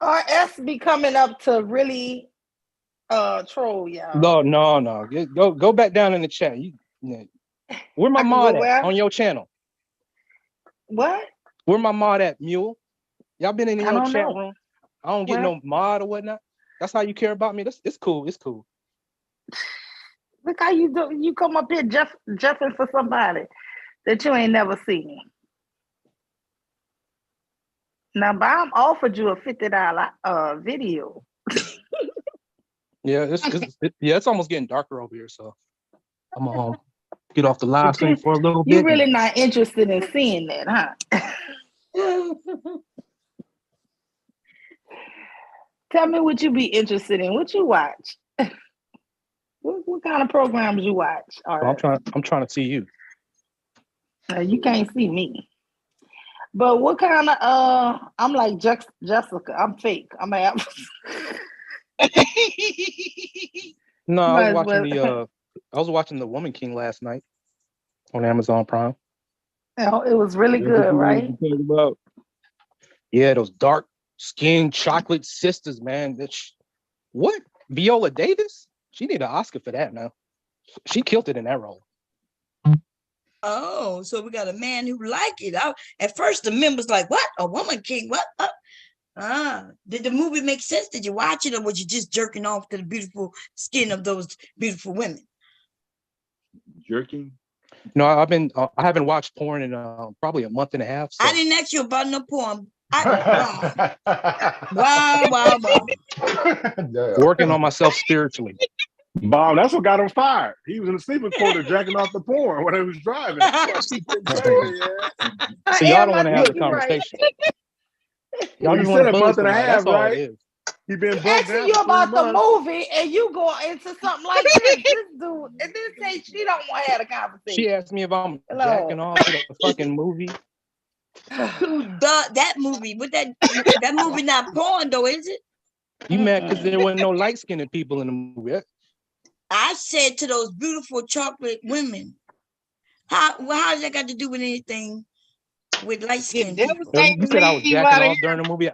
RS be coming up to really troll y'all. No. Go back down in the chat. Where my I can mod go at where? on your channel? What? Where my mod at, Mule? Y'all been in I your don't chat know. room? I don't get Where? no mod or whatnot. That's how you care about me. It's cool. It's cool. Look how you do. You come up here jeffing for somebody that you ain't never seen. Now, Bob offered you a $50 video. Yeah, it's almost getting darker over here, so I'm gonna get off the live But stream for a little you're bit. really not interested in seeing that, huh? Tell me what you be interested in. What you watch? What kind of programs you watch? All So right. I'm trying to see you. You can't see me. But what kind of I'm like Jessica. I'm fake. I'm a No, I Might was as watching well. I was watching The Woman King last night on Amazon Prime. Oh, it was really good, right? Yeah, those dark skinned chocolate sisters, man. What? Viola Davis? She need an Oscar for that now. She killed it in that role. Oh, so we got a man who like it. At first, the men was like, "What? A woman king? What?" Did the movie make sense? Did you watch it, or was you just jerking off to the beautiful skin of those beautiful women? Jerking? No, I haven't watched porn in probably a month and a half. So. I didn't ask you about no porn. Wow. Working on myself spiritually. Bob, that's what got him fired. He was in the sleeping quarter jacking off the porn when he was driving. So y'all don't want to have the conversation. Y'all You just want said to a buzz month and a somebody. half, That's all it right? is. He been bugged Asking down you for 3 about the months. movie and you go into something like this. This dude, and then say she don't want to have a conversation. She asked me if I'm Hello. jacking off to the fucking movie. That movie, but that movie not porn though, is it? You mad because there wasn't no light skinned people in the movie? I said to those beautiful chocolate women, how's that got to do with anything with light skinned people? You said I was jacking off during the movie.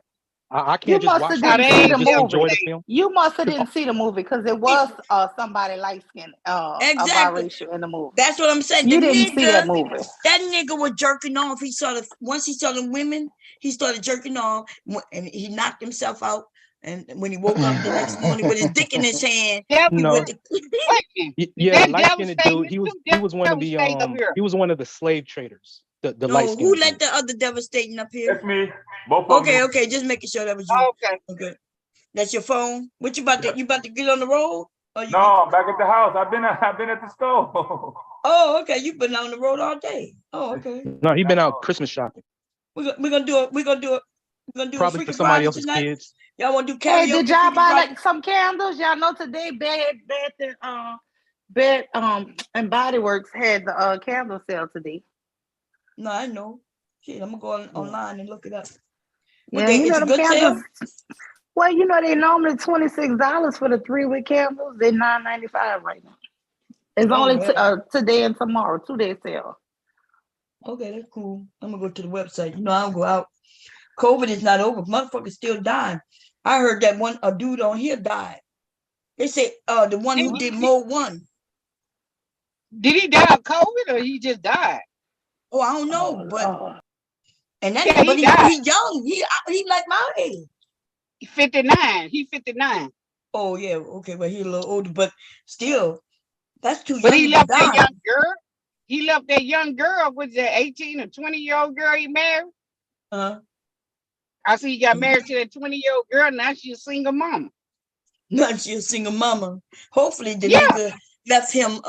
I can't just watch the movie and just enjoy the film. You must have didn't see the movie because it was somebody light skinned, Exactly. a biracial in the movie. That's what I'm saying. You The didn't see that movie. That nigga was jerking off. Once he saw the women, he started jerking off, and he knocked himself out. And when he woke up the next morning with his dick in his hand, No. Yeah, the light skinned dude. He was one of the slave traders. The light No, skinned. who let the other devastating up here? That's me. Both of them. Okay, just making sure that was you. Okay. That's your phone. What you about to get on the road? No, I'm back at the house. I've been at the store. Oh, okay. You've been on the road all day. Oh, okay. No, he been out Christmas shopping. We're gonna do Probably for somebody else's kids. Y'all want to do Hey, karaoke? did y'all buy like some candles? Y'all know today Bed and Body Works had the candle sale today. No, I know. Shit, I'm gonna go online and look it up. Yeah, you know the candles. Well, you know they normally $26 for the 3-wick candles. They're $9.95 right now. It's only today and tomorrow, 2-day sale. Okay, that's cool. I'm gonna go to the website. You know, I don't go out. COVID is not over. Motherfuckers still dying. I heard that a dude on here died. They say the one who did Mode 1. Did he die of COVID or he just died? Oh, I don't know, but and that yeah, but he young. He like my age. 59. He 59. Oh yeah, okay, but he a little older, but still, that's too young. But he left that young girl. He left that young girl, was that 18 or 20-year-old girl he married? I see he got married to that 20-year-old girl. Now she's a single mama. Now she's a single mama. Hopefully the nigga left him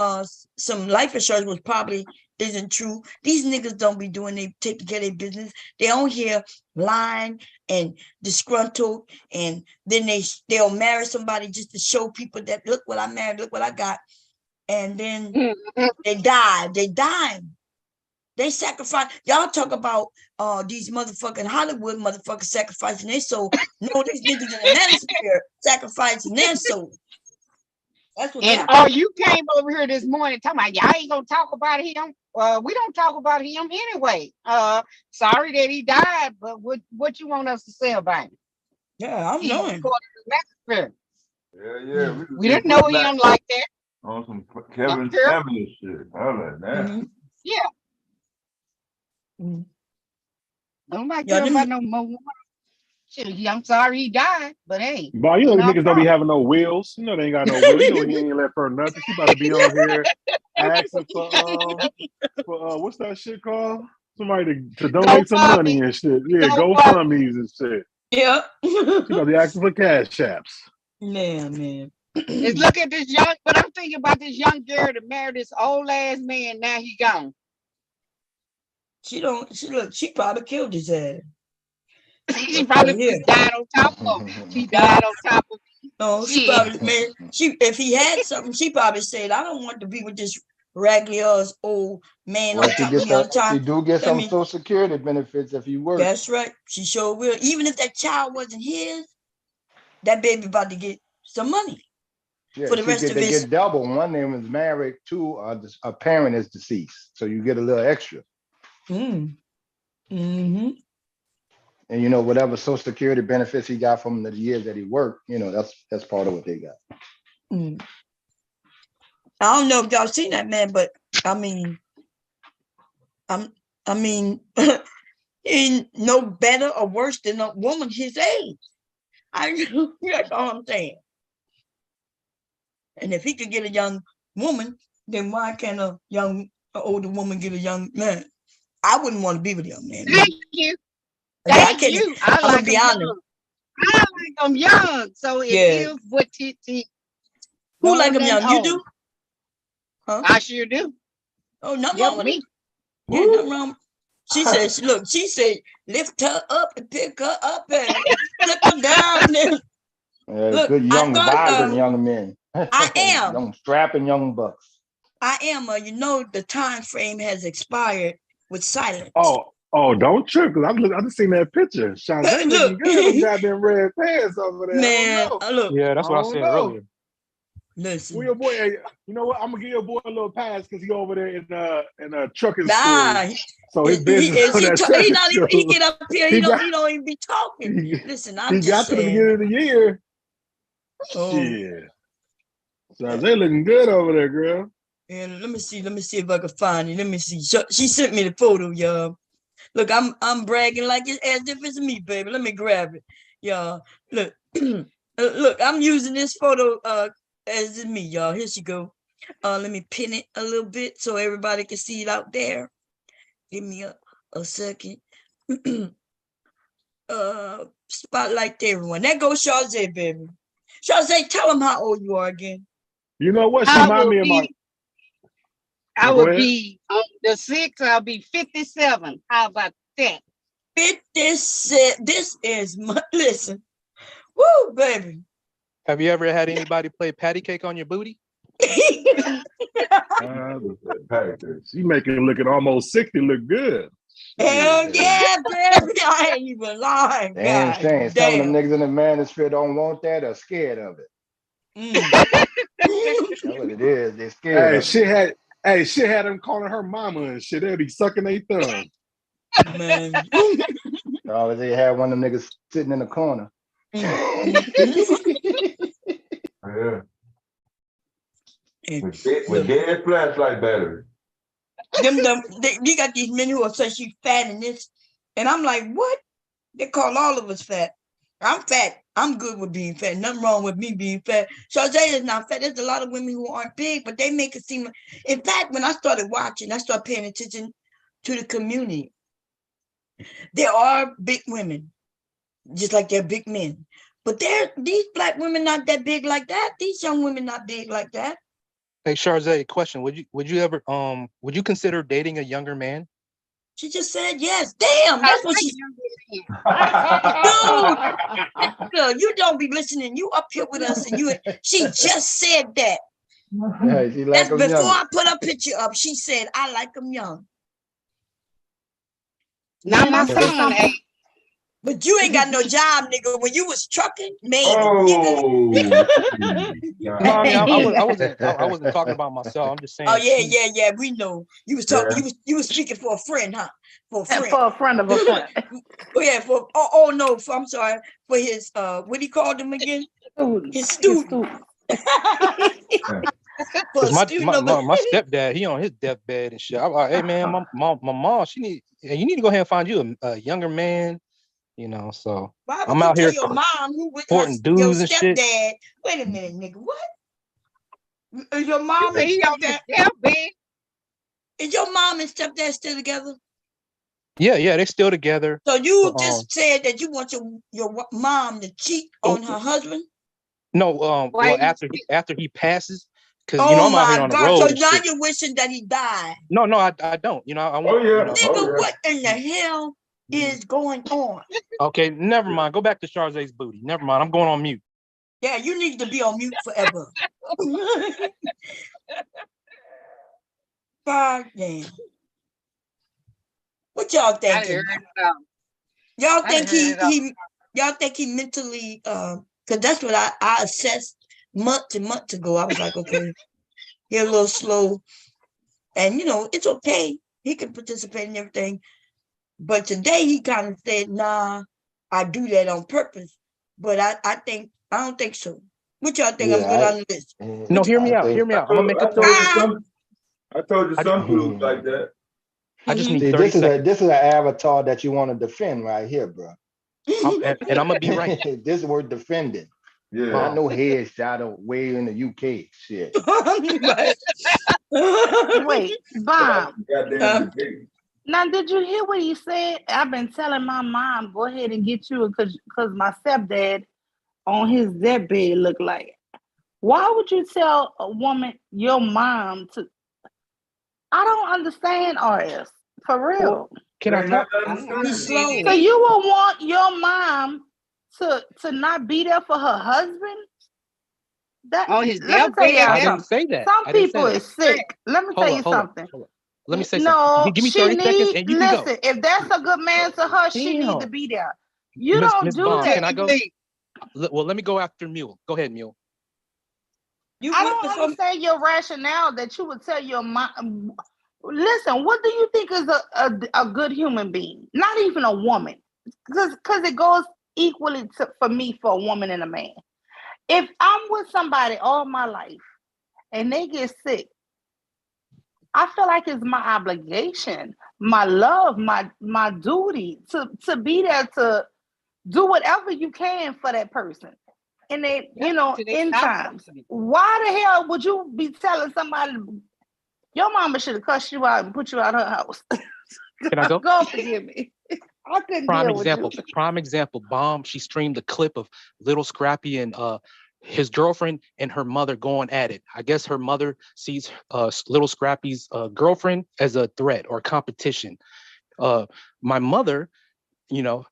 some life insurance, which probably isn't true. These niggas don't be doing they take care of their business. They on here lying and disgruntled, and then they'll marry somebody just to show people that look what I married, look what I got. And then they die. They dying. They sacrifice. Y'all talk about these motherfucking Hollywood motherfuckers sacrificing their soul. No, these niggas in the Manosphere sacrificing their soul. That's what. And you came over here this morning talking about y'all ain't gonna talk about him. We don't talk about him anyway. Sorry that he died, but what you want us to say about him? Yeah, I'm knowing. Yeah. We didn't know him like that. On some Kevin family shit. I like that. Yeah. Don't like care about no more. Shit, I'm sorry he died, but hey. Boy, you know the niggas don't be having no wheels. You know they ain't got no wheels. You know he ain't left her nothing. She about to be on here asking for what's that shit called? Somebody to donate some money and shit. Yeah, GoFundMe's and shit. Yeah. She about to be asking for cash apps. Man. Let's look at this young, but I'm thinking about this young girl that married this old ass man. Now he gone. She probably killed his ass. She probably died on top of him. She died on top of him. No, she probably if he had something, she probably said, I don't want to be with this raggedy ass old man on top of me all the time. She do get some Social Security benefits if you work. That's right. She sure will. Even if that child wasn't his, that baby about to get some money. Yeah, for the rest of his. They get double. One name is married, two, a parent is deceased. So you get a little extra. And you know, whatever Social Security benefits he got from the years that he worked, you know, that's part of what they got. I don't know if y'all seen that man, but I mean, he's no better or worse than a woman his age. That's all I'm saying. And if he could get a young woman, then why can't a older woman get a young man? I wouldn't want to be with a young man. Thank you. Thank you. I like them young. I like them young. So it is what it. Who like them young? You do? Huh? I sure do. Oh, nothing wrong with me. Yeah, nothing wrong. She said, look, she said, lift her up and pick her up and flip her down. Look, good young, vibrant young men. I am. Young, strapping young bucks. I am. You know, the time frame has expired with silence. Oh, don't trip, because I just seen that picture. Shantae looking good in them goddamn red pants over there. Man, look. Yeah, that's what I said earlier. Listen. Well, your boy, hey, you know what? I'm gonna give your boy a little pass because he over there in a trucking nah, school. So his business on that trucking school. He get up here, he don't even be talking. Listen, I'm just saying. He got to the beginning of the year. Shit. So they looking good over there, girl. And let me see if I can find it. Let me see. She sent me the photo, y'all. Look, I'm bragging like it's as if it's me, baby. Let me grab it, y'all. Look, look, I'm using this photo as it's me, y'all. Here she go. Let me pin it a little bit so everybody can see it out there. Give me a second. Spotlight everyone. There goes Shazay, baby. Shazay, tell them how old you are again. You know what? She remind me of my. I would be on the 6th. I'll be 57. How about that? 57. This is my listen. Woo, baby. Have you ever had anybody play patty cake on your booty? She making it looking almost 60 look good. Hell yeah, baby. I ain't even lying. Damn shame. Some of them niggas in the manosphere don't want that or scared of it. That's what it is. They're scared of it. She had them calling her mama and shit. They'll be sucking their thumb. Man. Oh, they had one of them niggas sitting in the corner. Yeah. With dead flashlight battery. You got these men who are saying she's fat and this, and I'm like, what? They call all of us fat. I'm fat. I'm good with being fat. Nothing wrong with me being fat. Shazay is not fat. There's a lot of women who aren't big, but they make it seem like, in fact, when I started watching, I started paying attention to the community. There are big women, just like they're big men. But these black women not that big like that. These young women not big like that. Hey, Shazay, question. Would you ever would you consider dating a younger man? She just said yes. Damn, that's what she Dude, you don't be listening. You up here with us, and she just said that. Yeah, she like that's before young. I put a picture up. She said, I like them young. Not my son, But you ain't got no job, nigga. When you was trucking, man. No, I wasn't talking about myself. I'm just saying. Oh yeah. We know you was talking. You was speaking for a friend, huh? For a friend. For a friend of a friend. Oh yeah. I'm sorry. For his what he called him again? His student. My stepdad, he on his deathbed and shit. I'm like, hey man, my mom, you need to go ahead and find you a younger man. You know, so why I'm out here your mom who with courting dudes and shit. Wait a minute, nigga. What? Is your mom and stepdad? Is your mom and stepdad still together? Yeah, they're still together. So you just said that you want your mom to cheat on her husband? No, well after he passes, because I'm out here on the road. So now you're wishing that he died. No, I don't. I want. Nigga, what in the hell is going on? Okay, never mind. Go back to Shazay's booty. Never mind. I'm going on mute. Yeah, you need to be on mute forever. God damn. What y'all thinking? Y'all think he mentally because that's what I assessed months and months ago. I was like, okay, he's a little slow. And it's okay. He can participate in everything. But today he kind of said, nah, I do that on purpose. But I don't think so. What y'all think? I'm good on the list. No, hear me out. I'm gonna make a point. I told you some dudes like that. I just need See, 30 seconds. This is an avatar that you want to defend right here, bro. And I'm gonna be right. This is word defending. Yeah. Not no headshot way in the UK shit. Wait, Bob. Now, did you hear what he said? I've been telling my mom, go ahead and get you because my stepdad on his deathbed look like. Why would you tell a woman, your mom, to? I don't understand RS for real. Can I talk? He's slow. So you will want your mom to not be there for her husband? That On his let me tell y'all I didn't something. say that. Some I didn't say people that. is sick. Let me tell you something. Hold on. Let me say No, something. Give me 30 seconds need, and you can go. listen, if that's a good man to her, she need to be there. You don't Miss do Bond, that. can I go? Well, let me go after Mule. Go ahead, Mule. I don't understand your rationale that you would tell your mom. Listen, what do you think is a good human being? Not even a woman, because it goes equally for me for a woman and a man. If I'm with somebody all my life and they get sick, I feel like it's my obligation, my love, my duty to be there to do whatever you can for that person. And they, in times. Why the hell would you be telling somebody your mama should have cussed you out and put you out her house? Can I go? God forgive me. I couldn't deal with you. Prime example, Bomb, she streamed a clip of Little Scrappy and his girlfriend and her mother going at it. I guess her mother sees Little Scrappy's girlfriend as a threat or competition. My mother,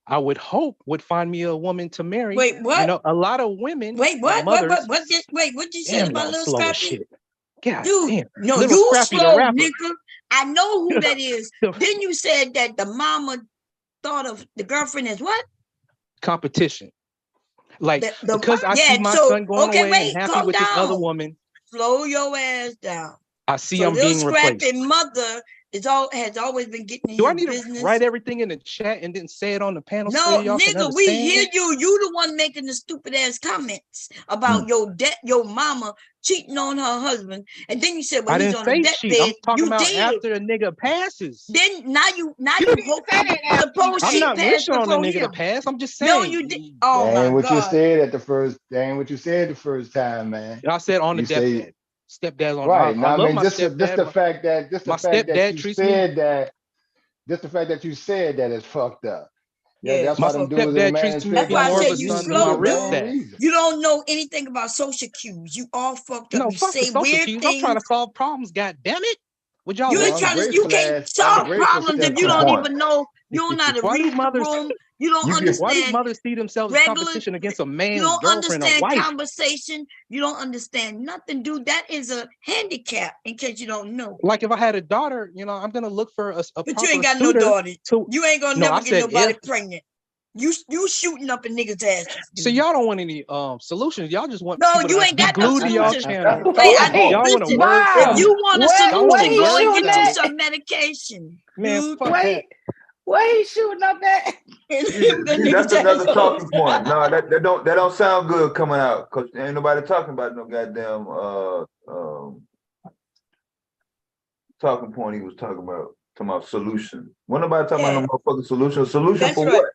I would hope would find me a woman to marry. Wait, what? A lot of women. Wait, what? Mothers, What you said about Little slow as Scrappy? shit. God Dude, damn. no, Little you Scrappy, the slow, rapper. nigga. I know who that is. Then you said that the mama thought of the girlfriend as what? Competition. Like, The because I see my son going away and happy calm with this other down. woman. Slow your ass down. I see So I'm Little being replaced. Scrappy mother has always been getting in Do your I need business. to write everything in the chat and then say it on the panel? No, so y'all can nigga, we understand? hear you. You the one making the stupid ass comments about your mama cheating on her husband, and then you said, "Well, I he's didn't on say a cheat. I'm deathbed." talking You about did. after a nigga passes. Then now you hope suppose I'm she not passed wishing on a before nigga to him. pass. I'm just saying. No, you did. Oh That my ain't what you God. said at the first. That ain't what you said the first time, man. I said on the You say- deathbed. Stepdad's on. Right. I Now, I love mean, my just the stepdad. fact that My stepdad you treats me. said that, just the fact that you said that is fucked up. Yeah, Yeah, that's why them dudes in the Manosphere that's why I got say work you done for slow, the wrong dude. reason. You don't know anything about social cues. You all fucked up. No, You fuck the say social weird cues. things. I'm trying to solve problems. God damn it! Would y'all? You ain't listen? trying to. You can't solve problems if you don't even know. You don't know how to Why do read the mothers? room. You don't Why do understand mothers see themselves as regular. competition against a You man's don't girlfriend or understand wife? conversation. You don't understand nothing, dude. That is a handicap. In case you don't know. Like if I had a daughter, I'm gonna look for a But proper you ain't got no suitor daughter. to- You ain't gonna No, never I get said nobody if. pregnant. You shooting up in niggas' asses. So y'all don't want any solutions. Y'all just want No, people you to ain't be got no glued to y'all solution. channel. Wait, Y'all want to listen. word If salad. you want a Y'all want solution, to go and word get you salad. some medication. Man, Dude, fuck that. Where he shooting up at? That's another talking point. No, that don't sound good coming out because ain't nobody talking about no goddamn talking point he was talking about solution. When nobody talking about no motherfucking solution. Solution That's for right. what?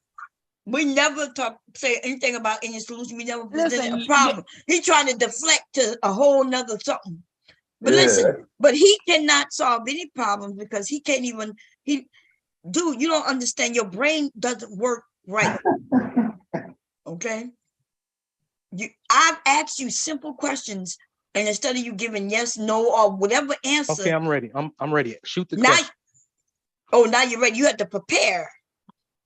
We never say anything about any solution. We never Listen, present a problem. He trying to deflect to a whole nother something. But Yeah. listen, but he cannot solve any problems because he can't even, dude, you don't understand. Your brain doesn't work right. Okay? I've asked you simple questions, and instead of you giving yes, no, or whatever answer. Okay, I'm ready. I'm ready. Shoot the now, question. now you're ready. You have to prepare.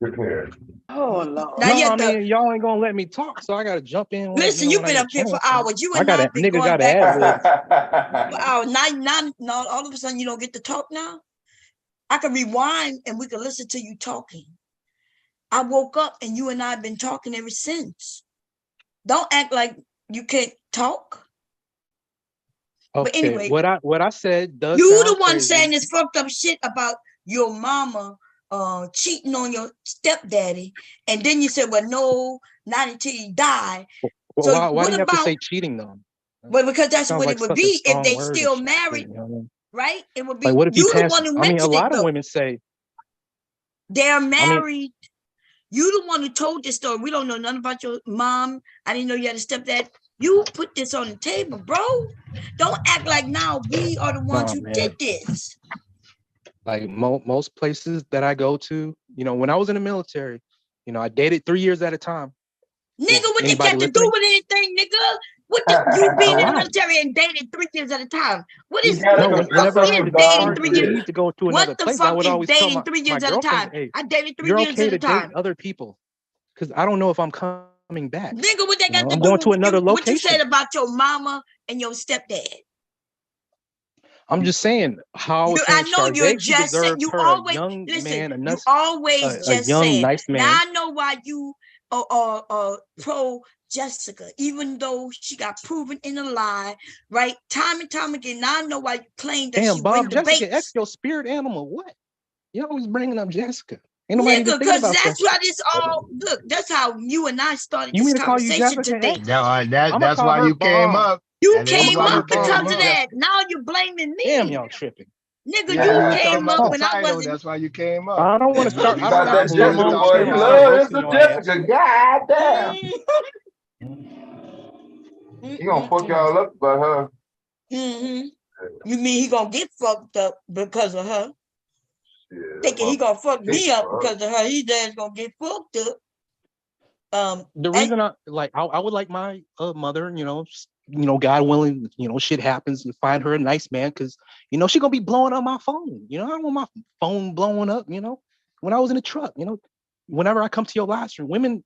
Prepared. Oh Lord. Now you have to, y'all ain't gonna let me talk, so I gotta jump in. Listen, you've been up here for hours. You and I have been going back for hours. Now, all of a sudden, you don't get to talk now. I can rewind and we can listen to you talking. I woke up and you and I have been talking ever since. Don't act like you can't talk. Okay, But anyway, what I said does. You sound the one crazy. saying this fucked up shit about your mama cheating on your stepdaddy, and then you said, well, no, not until he died. Well, So why do you have to about, say cheating though? well, because that's Sounds what like it would such a be if strong they word still and shit, married, you know? right? It would be Like, what if he you the passed? one who I mean, a mentioned lot it of though. women say They're married. You the one who told this story. We don't know nothing about your mom. I didn't know you had a stepdad. You put this on the table, bro. Don't act like now we are the ones who did this. like most places that I go to, when I was in the military, I dated 3 years at a time. Nigga, what they Anybody got to do listening? with anything, nigga? What the, you being in the military and dating 3 years at a time? What is whenever I was dating 3 years? need to go to another What the place, I fuck would is always tell dating 3 my years at a girlfriend, time? hey, I dated 3 you're years okay at to a date time. other people. Because I don't know if I'm coming back. Nigga, what that got to I'm do going with to another what you location. said about your mama and your stepdad? I'm just saying how I was I saying know you're Sade, she just saying, deserves you her always, a young listen, man, you always a just young, saying. nice man. Now I know why you are pro Jessica, even though she got proven in a lie, right? Time and time again. Now I know why you claim that Damn, she Bob, win Jessica, debates. X your spirit animal. What? You always bringing up Jessica. Ain't nobody Nigga, even thinking because about that's Jessica. why this all, look, that's how you and I started You this mean to call you conversation Jessica today. X? That's call why her you came Bomb. up. You That is came why you up came because of up. that. Now you're blaming me. Damn, y'all tripping. Nigga, Yeah, you you was talking came about up the when I title. wasn't. That's why you came up. I don't want to start. You I don't got got that to come Jessica on boy. channel He and start loves roasting the your ass. Jessica. God damn. He gonna fuck y'all up by her. Mm-hmm. You mean he gonna get fucked up because of her? Yeah, Thinking he gonna fuck me up because of her. His dad's gonna get fucked up. The reason I would like my mother, God willing, shit happens and find her a nice man, because she gonna be blowing up my phone. I don't want my phone blowing up. When I was in the truck, whenever I come to your last room, women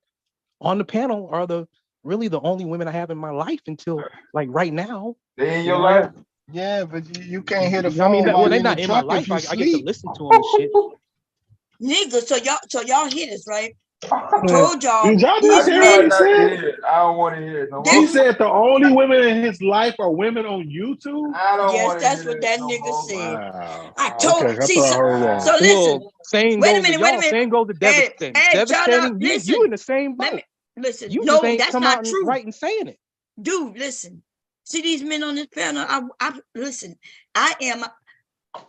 on the panel are really the only women I have in my life until like right now. They in your life? Yeah, but you can't hear the phone. I mean, while they're you're not the in my truck life. if you I get to sleep. listen to them and shit. Nigga, so y'all hear this, right? I told y'all. Did y'all these just hear what he men- said? I don't want to hear it no more. He said the only women in his life are women on YouTube. I don't Yes, want to that's hear what that no nigga more. said. Wow. I told. Okay, I See, thought I heard wrong. so listen. Well, same Wait a goes to minute. Wait a y'all. minute. Same goes to Devastating. Hey, Devastating. listen. You in the same boat. Listen. You No, just ain't that's come not out true. right and saying it. Dude, listen. See these men on this panel. I listen. I am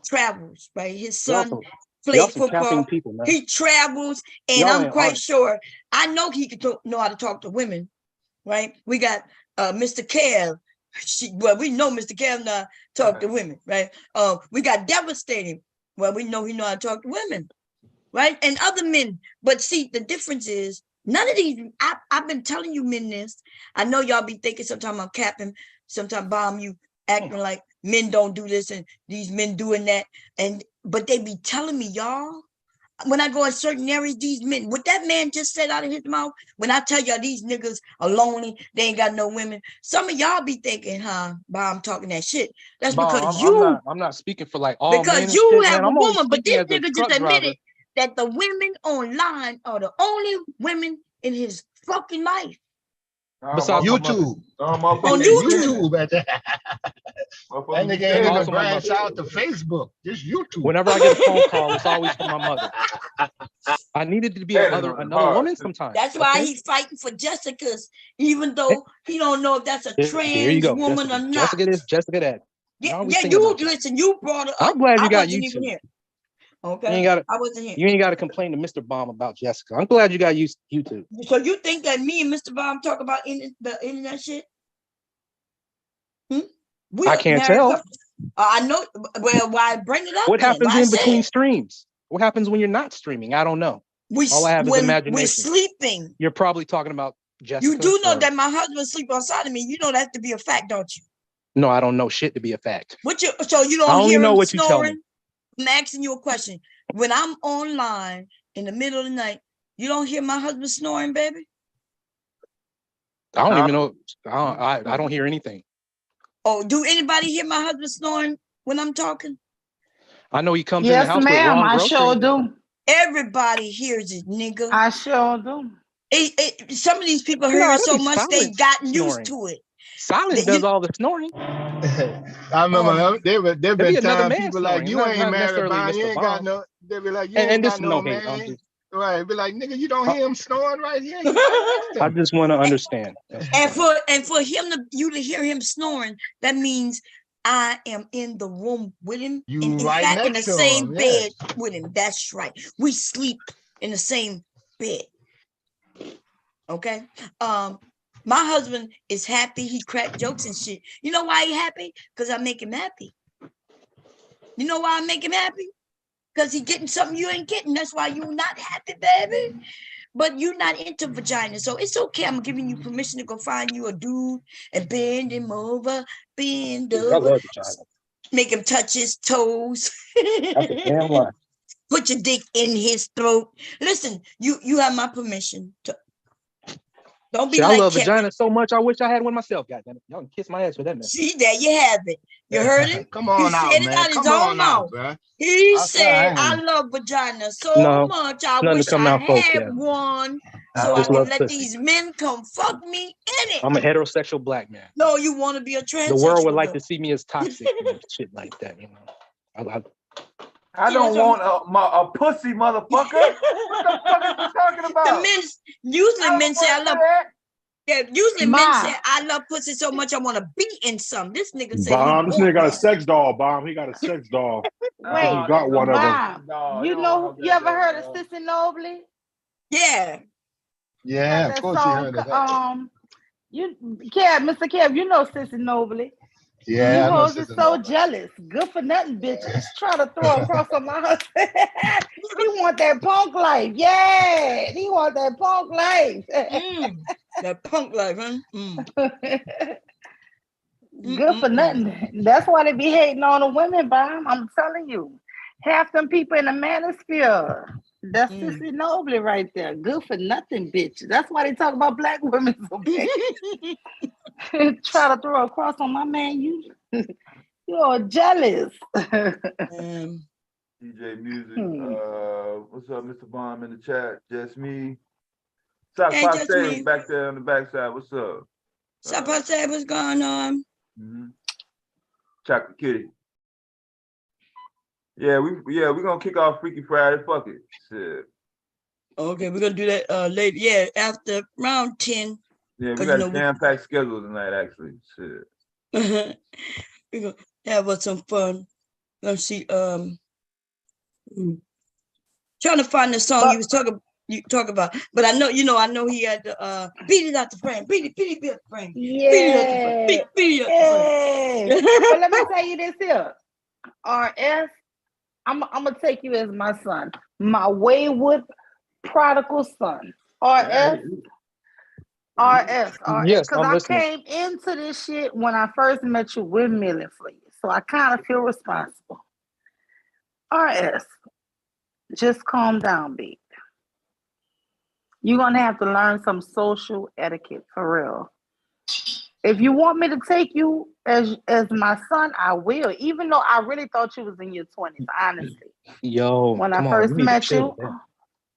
travels, right? His son Y'all played some football. caffeine people, man. He travels, and Y'all I'm ain't quite honest. sure. I know he can know how to talk to women, right? We got Mr. Kev. We know Mr. Kev know how to talk to women, right? We got Devastating. Well, we know he know how to talk to women, right? And other men. But see, the difference is none of these. I've been telling you men this. I know y'all be thinking sometimes I'm capping, sometimes Bomb you acting like men don't do this and these men doing that. But they be telling me, y'all, when I go in certain areas, these men, what that man just said out of his mouth, when I tell y'all these niggas are lonely, they ain't got no women. Some of y'all be thinking, Bomb talking that shit. That's because I'm not speaking for like all men. Because and you shit, have man. a I'm only woman, but speaking this as a nigga just truck driver. admitted that the women online are the only women in his fucking life. Besides YouTube. On YouTube. That nigga ain't even branch out to Facebook. Just YouTube. Whenever I get a phone call, it's always from my mother. I needed to be another woman sometimes. That's why he's fighting for Jessica's, even though he don't know if that's a There you trans go, woman Jessica. or not. Jessica this, Jessica that. Yeah, you listen. You brought it up. I'm glad you I got wasn't YouTube. even here. Okay, You ain't gotta, I wasn't here. You ain't got to complain to Mr. Bomb about Jessica. I'm glad you got YouTube. So you think that me and Mr. Bomb talk about the internet shit? We I are can't married tell. couple. I know. Well, why bring it up? What then? happens Why in say between it? streams? What happens when you're not streaming? I don't know. All I have is when imagination. we're sleeping. You're probably talking about Jessica. You do know that my husband sleep outside of me. You know that to be a fact, don't you? No, I don't know shit to be a fact. So you don't I only hear know him what you tell me. snoring? I'm asking you a question. When I'm online in the middle of the night, you don't hear my husband snoring, baby? I don't even know. I don't hear anything. Oh, do anybody hear my husband snoring when I'm talking? I know he comes in the house with wrong groceries. Sure do. Everybody hears it, nigga. I sure do. Some of these people hear it so much they gotten snoring. used to it. Silence does all the snoring. I remember there been times people like, you ain't married, Bob. You ain't got no. They be like, you ain't got no man. Right? Be like, nigga, you don't hear him snoring right here. I just want to understand. And for you to hear him snoring, that means I am in the room with him. You in right fact, in the next to same him, bed with him. That's right. We sleep in the same bed. Okay. My husband is happy. He crack jokes and shit. You know why he happy? Because I make him happy. You know why I make him happy? Because he getting something you ain't getting. That's why you not happy, baby. But you're not into vagina, so it's okay. I'm giving you permission to go find you a dude and bend him over, bend I over, love vagina. make him touch his toes. That's a damn lie. Put your dick in his throat. Listen, you have my permission to. Don't be Shit, I like love Kevin. vagina so much. I wish I had one myself. Goddamn it, y'all can kiss my ass for that mess. See, there you have it. You heard it? Come on He out, said it man. out his Come own on out, mouth. bro. He I said, ain't- I love vagina so No, much. I nothing to wish come I out, folks. had Yeah, one I so I just can love let pussy. these men come fuck me in it. I'm a heterosexual black man. No, you want to be a transsexual. The world would like though. to see me as toxic and shit like that, you know. I don't want a pussy, motherfucker. What the fuck is you talking about? The men, usually men say I love. Yeah, usually men Ma. say I love pussy so much I want to be in some. This nigga said Bomb. This he nigga got a want sex doll. Bomb. He got a sex doll. Wait, He got one of them. Bob, you know, you ever heard of Sissy Nobley? Yeah. Yeah, That of course you song, heard of that. Mr. Kev, you know Sissy Nobley. Yeah, You I know hoes are Sissy so Nobley. jealous. Good for nothing, bitches. Try to throw across on my husband. He want that punk life. Yeah, he want that punk life. That punk life, huh? Good for nothing. That's why they be hating on the women, Bob. I'm telling you. Half them people in the manosphere. That's Sissy Nobley right there. Good for nothing, bitch. That's why they talk about black women so bad. Try to throw a cross on my man. You're jealous. DJ Music. What's up, Mr. Bomb in the chat? Just me. South Hey, just Passe me. back there on the backside. What's up? South Passe, what's going on? Chocolate Kitty. Yeah, we're gonna kick off Freaky Friday. Fuck it. Shit. Okay, we're gonna do that later. Yeah, after around 10. Yeah, we got a jam-packed schedule tonight, actually. Shit. We're gonna have some fun. Let's see. Trying to find the song you talk about, but I know he had the beat it out the frame, beat it out the frame, Yeah. beat it out the frame, beat it out the frame. But let me tell you this here. RS, I'm gonna take you as my son, my wayward prodigal son. RS. Yes, because I'm I listening. came into this shit when I first met you windmilling for you. So I kind of feel responsible. RS, just calm down, B. You're gonna have to learn some social etiquette for real. If you want me to take you as my son, I will, even though I really thought you was in your 20s, honestly. Yo, When come I on, first you need to met chill you. with that.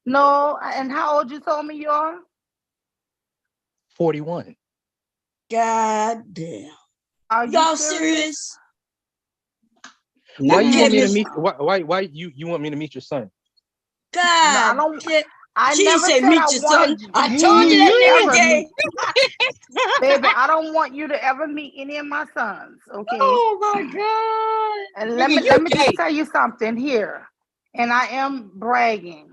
No, and how old you told me you are? 41. God damn. Are y'all serious? Why you want me to meet? Why you want me to meet your son? God, I don't. I she never say said meet I your wanted son. I told you that nigga gay. Baby, I don't want you to ever meet any of my sons. Okay. Oh my God. And let me just tell you something here, and I am bragging,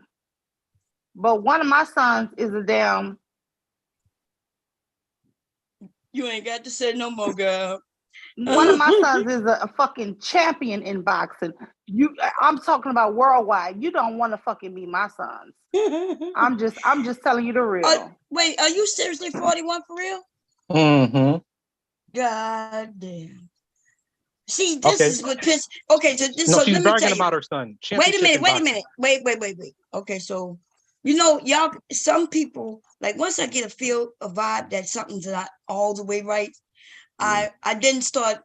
but one of my sons is a damn. You ain't got to say no more, girl. One of my sons is a fucking champion in boxing. I'm talking about worldwide. You don't want to fucking be my sons. I'm just telling you the real. Wait, are you seriously 41 for real? Mm-hmm. God damn. See, this is what piss. Okay, so this. No, so she's let me bragging tell you. about her son. Wait a minute. Wait. Okay, so y'all. Some people like once I get a vibe that something's not all the way right. I didn't start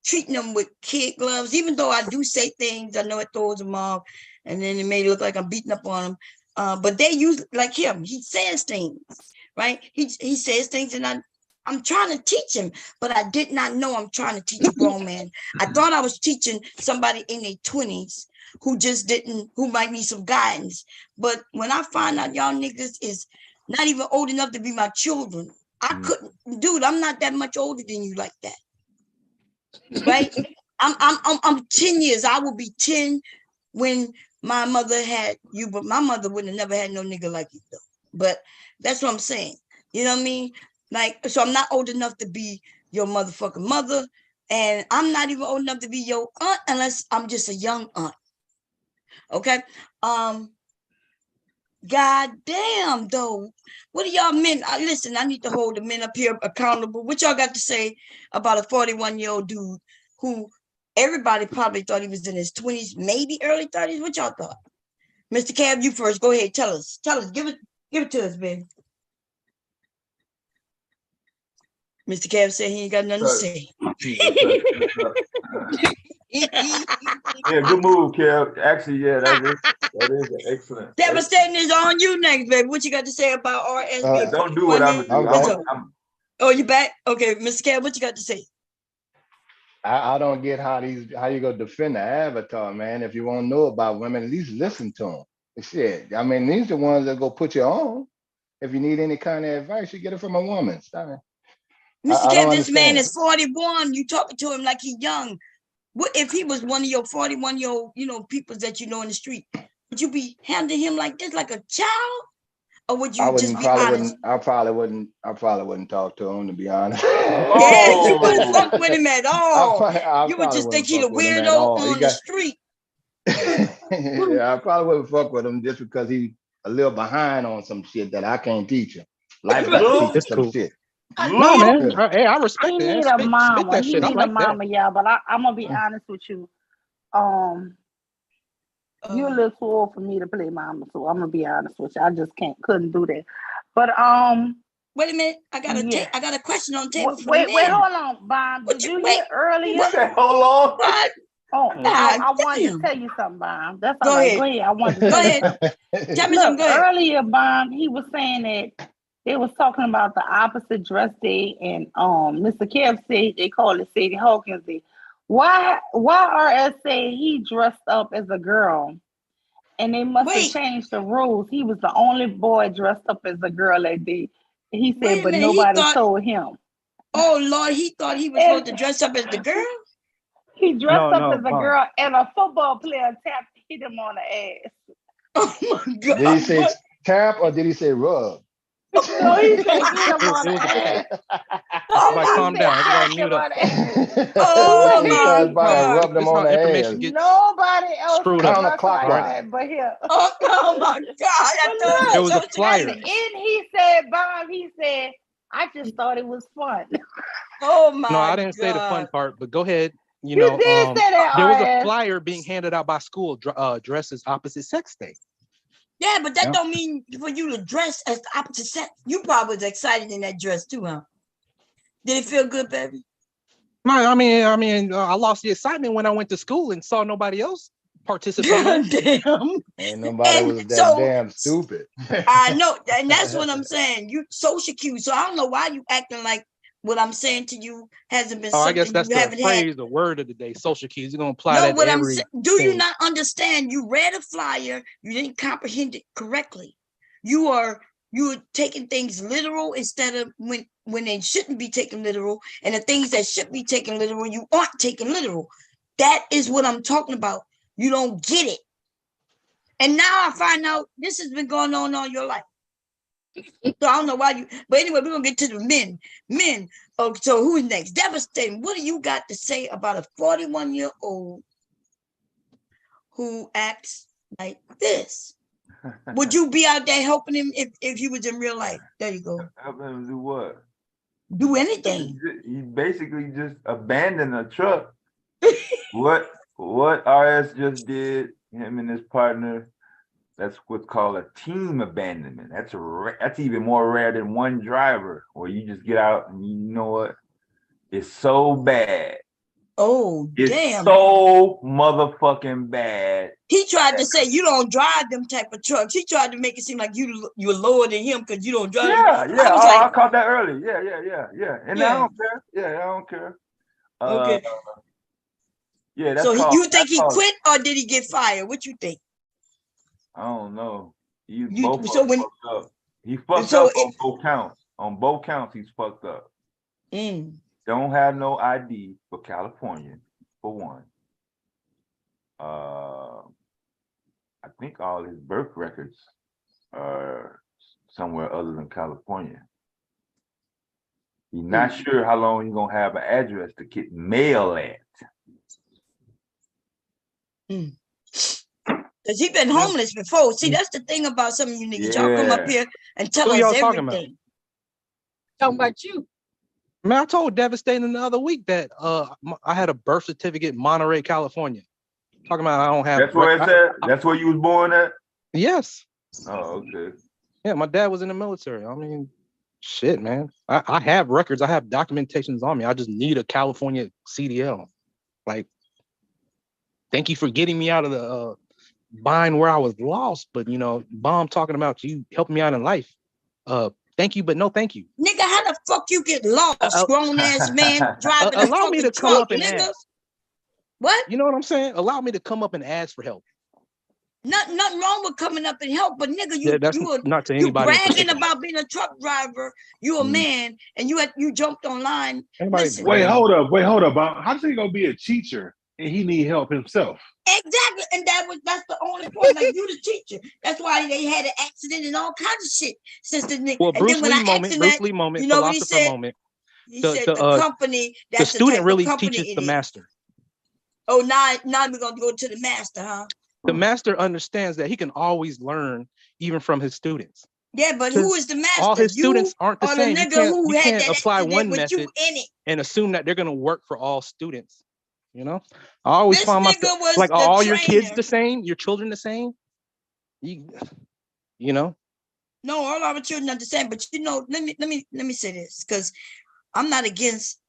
treating them with kid gloves, even though I do say things. I know it throws them off, and then it may look like I'm beating up on them. But they use like him. He says things, right? He says things, and I'm trying to teach him, but I did not know I'm trying to teach a grown man. I thought I was teaching somebody in their 20s who might need some guidance. But when I find out y'all niggas is not even old enough to be my children, I couldn't, dude. I'm not that much older than you like that, right? I'm 10 years. I will be 10 when my mother had you, but my mother wouldn't have never had no nigga like you though. But that's what I'm saying. You know what I mean? Like, so I'm not old enough to be your motherfucking mother, and I'm not even old enough to be your aunt unless I'm just a young aunt. Okay. God damn, though. What do y'all men? Listen, I need to hold the men up here accountable. What y'all got to say about a 41-year-old dude who everybody probably thought he was in his 20s, maybe early 30s? What y'all thought? Mr. Cab, you first. Go ahead. Tell us. Give it to us, baby. Mr. Cab said he ain't got nothing to say. Yeah, good move, Kev. Actually, yeah, that is excellent. Devastating is on you next, baby. What you got to say about RSB? Don't do what I'm doing. Oh, you back? Okay, Mr. Cab, what you got to say? I don't get how you gonna defend the avatar, man. If you want to know about women, at least listen to them. Shit, I mean, these are the ones that go put you on. If you need any kind of advice, you get it from a woman. Mr. Cab, this man is 41. You talking to him like he's young. What if he was one of your 41-year-old, people that you know in the street? Would you be handling him like this, like a child? Or would you just be honest? I probably wouldn't talk to him, to be honest. Yeah, you wouldn't fuck with him at all. You would just think he's a weirdo on the street. Yeah, I probably wouldn't fuck with him just because he's a little behind on some shit that I can't teach him. Life got to teach him some shit. No, man. Hey, I respect He that. need a mama. He need a mama, y'all. But I'm gonna be honest with you. You're a little too old for me to play mama, so I'm gonna be honest with you. I just couldn't do that. But wait a minute. I got a question on the table. Wait, hold on, Bob. Did you hear earlier? Hold on. Oh, I wanted to tell you something, Bob. That's all right. Go ahead. I wanted to tell you something. Tell me something. Go ahead. Earlier, Bob, he was saying that they was talking about the opposite dress day, and Mr. Kev said they call it Sadie Hawkins Day. Why RS say he dressed up as a girl, and they must have changed the rules? He was the only boy dressed up as a girl that day. He said, but nobody told him. Oh Lord, he thought he was supposed to dress up as the girl. He dressed up as a girl, and a football player hit him on the ass. Oh my God! Did he say tap or did he say rub? No, he said hit him on the ass. Everybody calm down. Everybody mute up. Oh my God! Rubbed him on the ass. Nobody else screwed up. Counterclockwise, but here. Oh my God! There was a flyer. And he said, Bob, I just thought it was fun. Oh my God! No, I didn't say the fun part, but go ahead. You did say that. There was a flyer being handed out by school, dresses opposite sex day. Yeah, but that don't mean for you to dress as the opposite sex. You probably was excited in that dress too, huh? Did it feel good, baby? No, I mean, I lost the excitement when I went to school and saw nobody else participating. Damn. Ain't nobody was that damn stupid. I know, and that's what I'm saying. You social cues, so I don't know why you acting like what I'm saying to you hasn't been. Oh, I guess that's the phrase, the word of the day. Social cues. You're gonna apply that what to I'm saying. Do you not understand? You read a flyer, you didn't comprehend it correctly. You're taking things literal instead of when they shouldn't be taken literal, and the things that should be taken literal, you aren't taking literal. That is what I'm talking about. You don't get it. And now I find out this has been going on all your life. So I don't know why you, but anyway, we're gonna get to the men. Men. Oh, so who's next? Devastating. What do you got to say about a 41-year-old who acts like this? Would you be out there helping him if you was in real life? There you go. Helping him do what? Do anything. He basically just abandoned a truck. What RS just did, him and his partner, that's what's called a team abandonment. That's even more rare than one driver, where you just get out and you know what? It's so bad. Oh, it's damn. So motherfucking bad. He tried to say you don't drive them type of trucks. He tried to make it seem like you're lower than him because you don't drive. Yeah. I caught that early. Yeah. And I don't care. Yeah, I don't care. Okay. Yeah, that's so you think he called, quit or did he get fired? What you think? I don't know. He fucked up. He fucked up on both counts. On both counts, he's fucked up. Don't have no ID for California, for one. I think all his birth records are somewhere other than California. He's not sure how long he's gonna have an address to get mail at. Because he been homeless before. See, that's the thing about some of you niggas. Y'all come up here and tell Who us y'all talking about? everything. Talking about you. Man, I told Devastating the other week that I had a birth certificate in Monterey, California. Talking about I don't have. That's where it's at? That's where you was born at? Yes. Oh, okay. Yeah, my dad was in the military. I mean, shit, man. I have records. I have documentations on me. I just need a California CDL. Like, thank you for getting me out of the bind where I was lost. But, you know, Bomb talking about you helping me out in life. Thank you, but no thank you. Nigga, how the fuck you get lost? Grown ass man driving a Allow me fucking to come truck, up and nigga. ask. What? You know what I'm saying? Allow me to come up and ask for help. Nothing wrong with coming up and help, but nigga, Yeah, that's not to anybody in bragging particular. about being a truck driver. You a man, and you jumped online. Listen, Wait, hold up. How's he gonna be a teacher and he need help himself? exactly, and that's the only point. Like you the teacher. That's why they had an accident and all kinds of shit since the nigga. Well, And Bruce then when Lee I moment, asked him Bruce that, Lee moment, you know what he philosopher said? moment. He said the company. The That's the student type really of company teaches it the is. master. Oh, now we're gonna go to the master, huh? The master understands that he can always learn even from his students. Yeah, but who is the master? All his You students aren't the or same. the nigga who You had can't that apply accident one with you method in it? and assume that they're going to work for all students. You know, I always This find nigga myself was like, are the all your kids trainer. the same? Your children the same? You know. No, all our children are the same. But you know, let me say this, because I'm not against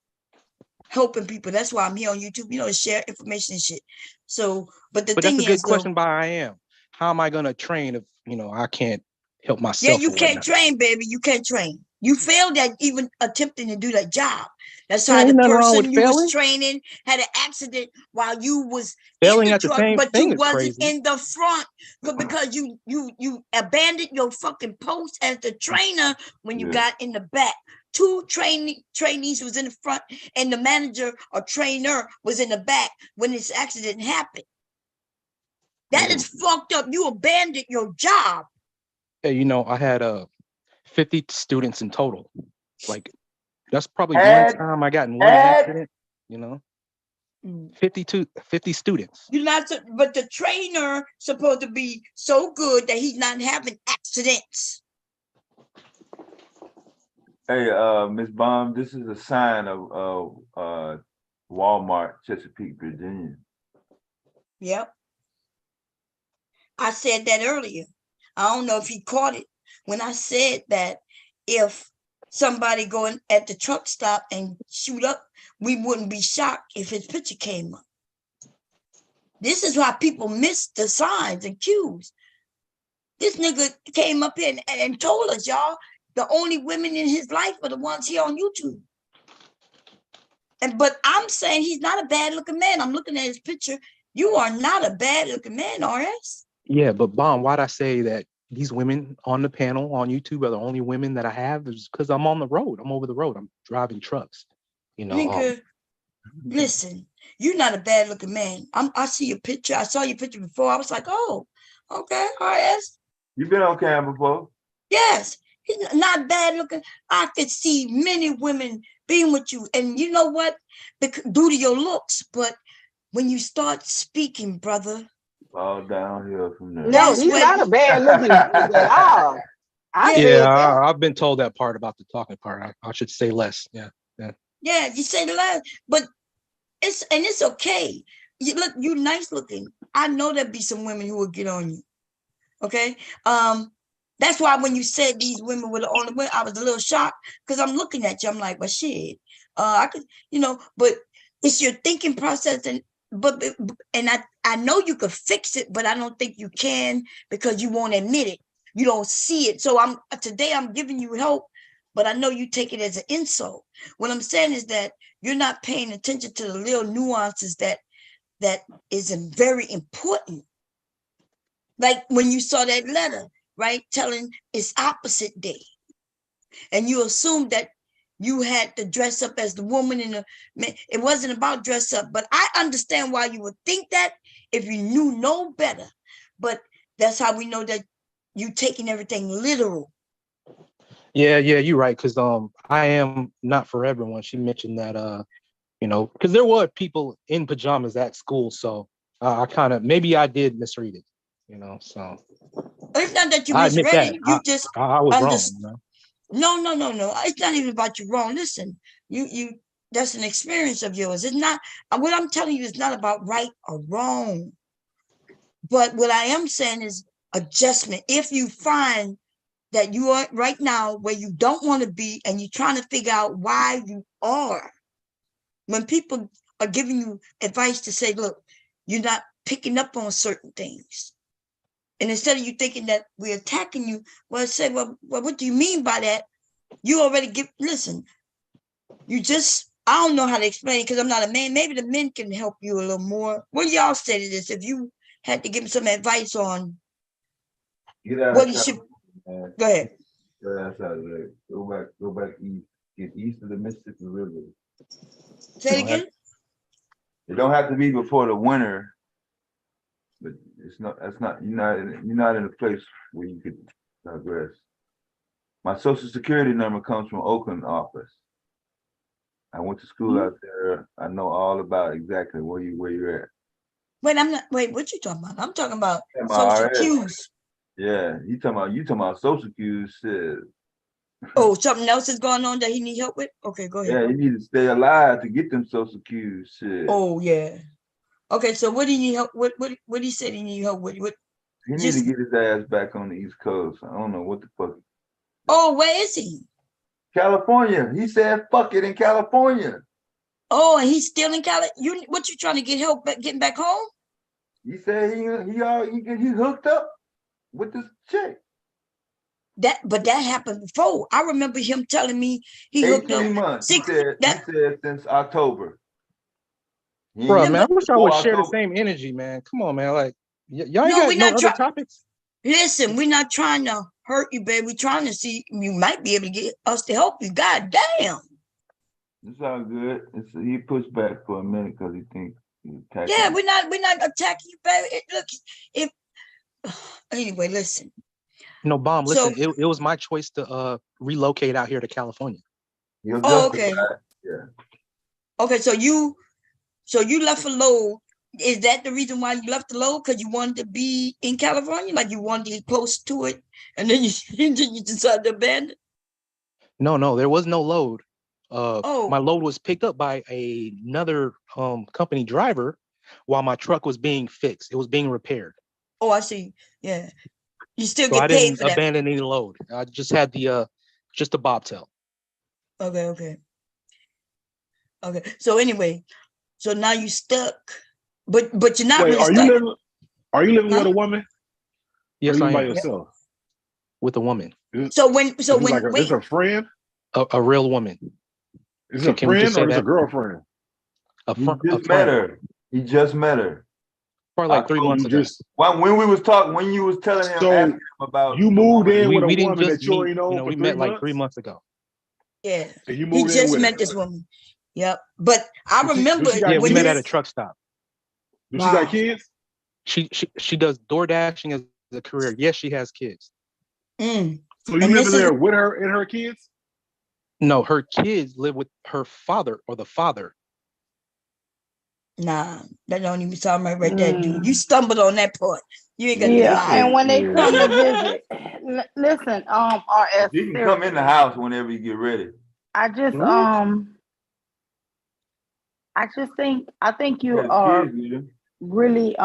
helping people. That's why I'm here on YouTube, you know, to share information and shit. So, but the But thing that's a good is, though, question by I am. How am I going to train if, you know, I can't help yeah, myself? you or can't whatnot? train, baby. You can't train. You failed at even attempting to do that job. That's There how the ain't nothing wrong person with you was failing. training had an accident while you was Failing in the at the truck, same but thing you is wasn't crazy. in the front because you abandoned your fucking post as the trainer when you got in the back. Two trainees was in the front, and the manager or trainer was in the back when this accident happened. That is fucked up. You abandoned your job. Hey, you know, I had 50 students in total. Like, that's probably one time I got in one accident, you know. 50 students. You're not, but the trainer supposed to be so good that he's not having accidents. Hey, Miss Baum, this is a sign of Walmart, Chesapeake, Virginia. Yep. I said that earlier. I don't know if he caught it when I said that if somebody going at the truck stop and shoot up, we wouldn't be shocked if his picture came up. This is why people miss the signs and cues. This nigga came up here and told us, y'all, the only women in his life are the ones here on YouTube. But I'm saying he's not a bad looking man. I'm looking at his picture. You are not a bad looking man, RS. Yeah, but Bomb, why'd I say that these women on the panel on YouTube are the only women that I have? Is because I'm on the road. I'm over the road. I'm driving trucks. You know. Nigga, listen, you're not a bad looking man. I see your picture. I saw your picture before. I was like, oh, okay, RS. You been on cam before? Yes, he's not bad looking. I could see many women being with you. And you know what? Due to your looks, but when you start speaking, brother. All downhill from there. No, he's not a bad looking dude at all. I've been told that part about the talking part. I should say less. Yeah. Yeah, you say the last, but it's okay. You nice looking. I know there'd be some women who would get on you. Okay. That's why when you said these women were the only women, I was a little shocked because I'm looking at you. I'm like, well, shit. I could, you know, but it's your thinking process, and I know you could fix it, but I don't think you can because you won't admit it. You don't see it. So today I'm giving you help, but I know you take it as an insult. What I'm saying is that you're not paying attention to the little nuances that is very important. Like when you saw that letter, right, telling it's opposite day, and you assumed that you had to dress up as the woman in the man. It wasn't about dress up, but I understand why you would think that if you knew no better. But that's how we know that you taking everything literal. Yeah, you're right. Because I am not for everyone. She mentioned that you know, because there were people in pajamas at school, so I kind of maybe I did misread it. You know, so It's not that you I admit misread that it. You just I was wrong. understood. You know? No. It's not even about you wrong. Listen, you that's an experience of yours. It's not what I'm telling you is not about right or wrong. But what I am saying is adjustment. If you find that you are right now where you don't want to be and you're trying to figure out why you are, when people are giving you advice to say, look, you're not picking up on certain things. And instead of you thinking that we're attacking you, well, say, well, what do you mean by that? You already listen, you just, I don't know how to explain it because I'm not a man. Maybe the men can help you a little more. What do y'all say to this? If you had to give some advice on what you should, go ahead. Go back east, get east of the Mississippi River. Say it again? It don't have to be before the winter, but you're not in a place where you could digress. My social security number comes from Oakland office. I went to school out there. I know all about exactly where you're at. Wait, what you talking about? I'm talking about social cues. Yeah, you talking about social cues, shit. Oh, something else is going on that he need help with? Okay, go ahead. Yeah, you need to stay alive to get them social cues, shit. Oh yeah. Okay, so what do you need help? What he said he need help with? He needs to get his ass back on the East Coast. I don't know what the fuck. Oh, where is he? California. He said, "Fuck it," in California. Oh, and he's still in Cali. What you trying to get help getting back home? He said he hooked up with this chick. But that happened before. I remember him telling me he hooked up. 18 months. He said since October. Bro, man, I wish I would share the same energy, man. Come on, man. Like, y'all ain't got no other topics? Listen, we're not trying to hurt you, babe. We're trying to see you might be able to get us to help you. God damn. It's all good. He pushed back for a minute because he thinks he's attacking. Yeah, we're not attacking you, baby. Anyway, listen. No, Bomb, listen, it was my choice to relocate out here to California. Oh, okay. Yeah. Okay, so you left a load. Is that the reason why you left the load? Because you wanted to be in California? Like you wanted to get close to it and then you decided to abandon? No, there was no load. My load was picked up by another company driver while my truck was being fixed. It was being repaired. Oh, I see. Yeah. You still So get I paid didn't for that. abandon any load. I just had the bobtail. Okay. So anyway, so now you stuck, but you're not really stuck. Are you living with a woman? Yes, I am. By yourself? With a woman. It's a friend? A real woman. Is it a friend or is it a girlfriend? He just met her. Probably like 3 months ago. When we was talking, when you was telling him, asking him about, you moved in with a didn't woman just that you already know for we 3 met months? like 3 months ago. Yeah, and you he moved in just with met her. this woman. Yep, but I remember we met at a truck stop. Does she got kids? She does door dashing as a career. Yes, she has kids. So you living there with her and her kids? No, her kids live with her father or the father. Nah, that don't even sound right there, dude. You stumbled on that part. You ain't gonna lie. And when they come to visit, listen, RS. You can come in the house whenever you get ready. I think you are really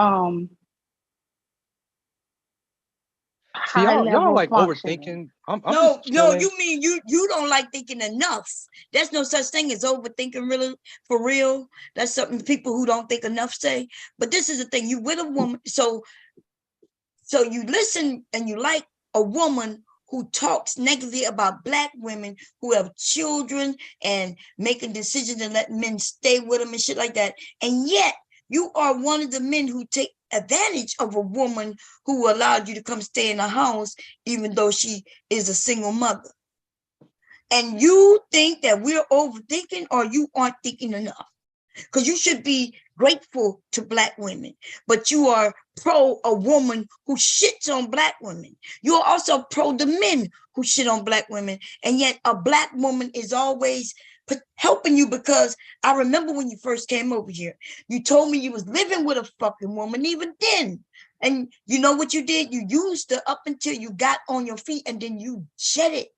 See, y'all like overthinking. No, you mean you don't like thinking enough. There's no such thing as overthinking, really, for real. That's something people who don't think enough say. But this is the thing: you with a woman, so you listen and you like a woman who talks negatively about Black women who have children and making decisions and let men stay with them and shit like that. And yet you are one of the men who take advantage of a woman who allowed you to come stay in the house, even though she is a single mother. And you think that we're overthinking, or you aren't thinking enough? Because you should be grateful to Black women, but you are pro a woman who shits on Black women. You're also pro the men who shit on Black women. And yet a Black woman is always helping you, because I remember when you first came over here, you told me you was living with a fucking woman even then. And you know what you did? You used her up until you got on your feet, and then you shed it.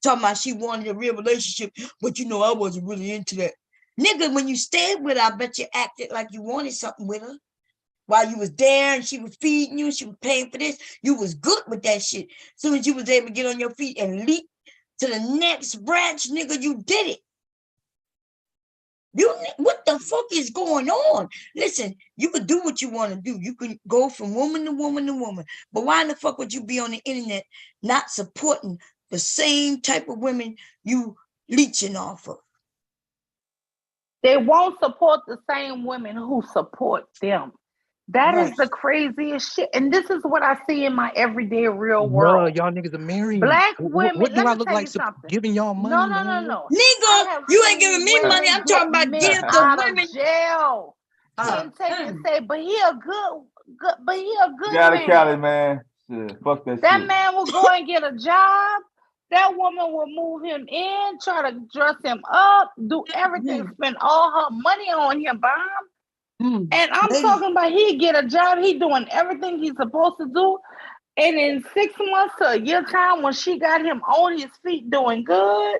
Talking about she wanted a real relationship, but you know, I wasn't really into that. Nigga, when you stayed with her, I bet you acted like you wanted something with her. While you was there and she was feeding you, she was paying for this, you was good with that shit. As soon as you was able to get on your feet and leap to the next branch, nigga, you did it. What the fuck is going on? Listen, you could do what you want to do. You can go from woman to woman to woman. But why in the fuck would you be on the internet not supporting the same type of women you leeching off of? They won't support the same women who support them. That is the craziest shit. And this is what I see in my everyday real world. Y'all niggas are marrying. Black women. What do I let me look tell like you something. giving y'all money? No. Nigga, you ain't giving me money. I'm talking about give the women. Jail. And take and say, but he a good Got man. a Cali, man. Shit, fuck that shit. That man will go and get a job. That woman will move him in, try to dress him up, do everything, spend all her money on him, Bob. And I'm talking about he get a job, he doing everything he's supposed to do. And in 6 months to a year time, when she got him on his feet doing good,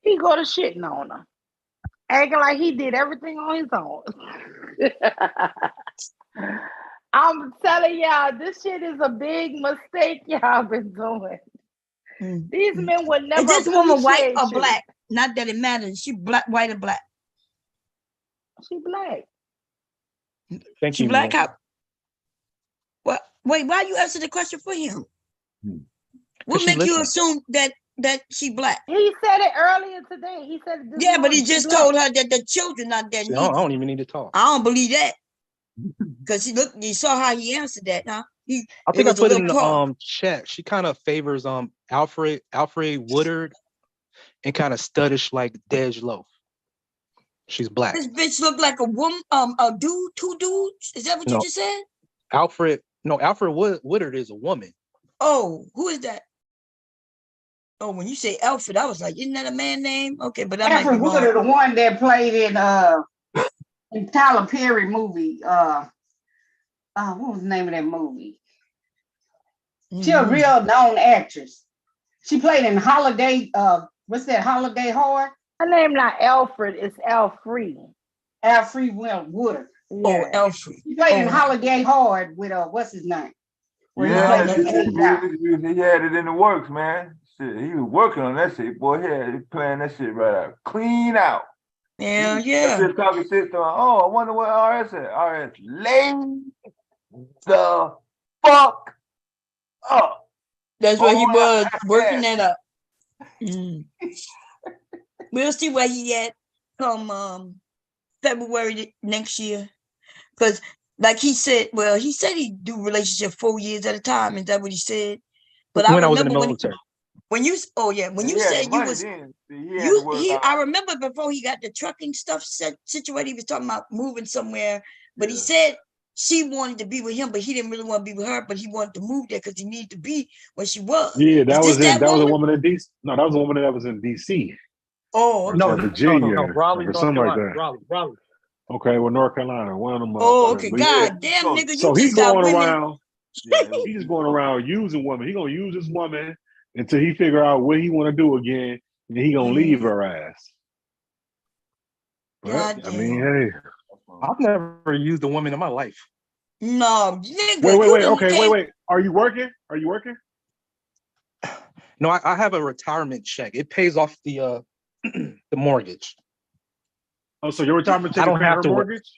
he go to shitting on her. Acting like he did everything on his own. I'm telling y'all, this shit is a big mistake y'all been doing. These men would never. Is this woman white or you. black? Not that it matters. She black, white or black? She black. Thank she you. Black. How? What? Wait, why you answer the question for him? What make you assume that she black? He said it earlier today. He said this. Yeah, but he just told her that the children not there. I don't even need to talk. I don't believe that. Because you saw how he answered that, huh? I think I put it in the chat. She kind of favors Alfred Woodard and kind of studdish like Dej Loaf. She's black. This bitch look like a woman, a dude, two dudes. Is that what you just said? Alfred Woodard is a woman. Oh, who is that? Oh, when you say Alfred, I was like, isn't that a man name? Okay, but Alfred Woodard, the one that played in Tyler Perry movie. What was the name of that movie? She's a real known actress. She played in Holiday. What's that? Holiday Horror. Her name not Alfred. It's Alfred. Alfred Woodard. Yeah. Oh, Alfred. He played in Holiday Horror with what's his name? Yeah, he had it in the works, man. Shit, he was working on that shit, boy. He playing that shit right out, clean out. Yeah. Just talking shit to him. Oh, I wonder what RS said. RS, lay the fuck up. That's what he was working that up. We'll see where he at come February next year. Because like he said, he said he'd do relationship 4 years at a time. Is that what he said? But when I was in the military. When you said you was I remember before he got the trucking stuff situated, he was talking about moving somewhere, but he said she wanted to be with him, but he didn't really want to be with her, but he wanted to move there because he needed to be where she was. Yeah, that was a woman in DC. No, that was a woman that was in DC. Oh, no, Virginia, Raleigh, or something like that. Raleigh. Okay, well, North Carolina, one of them. Oh, okay, God damn, nigga, you so just he's got going women. around. He's just going around using women. He's gonna use this woman until he figure out what he want to do again, and then he gonna leave her ass. But, I mean, hey, I've never used a woman in my life. No, nigga. Wait. Are you working? No, I have a retirement check. It pays off the the mortgage. Oh, so your retirement check is paying her mortgage?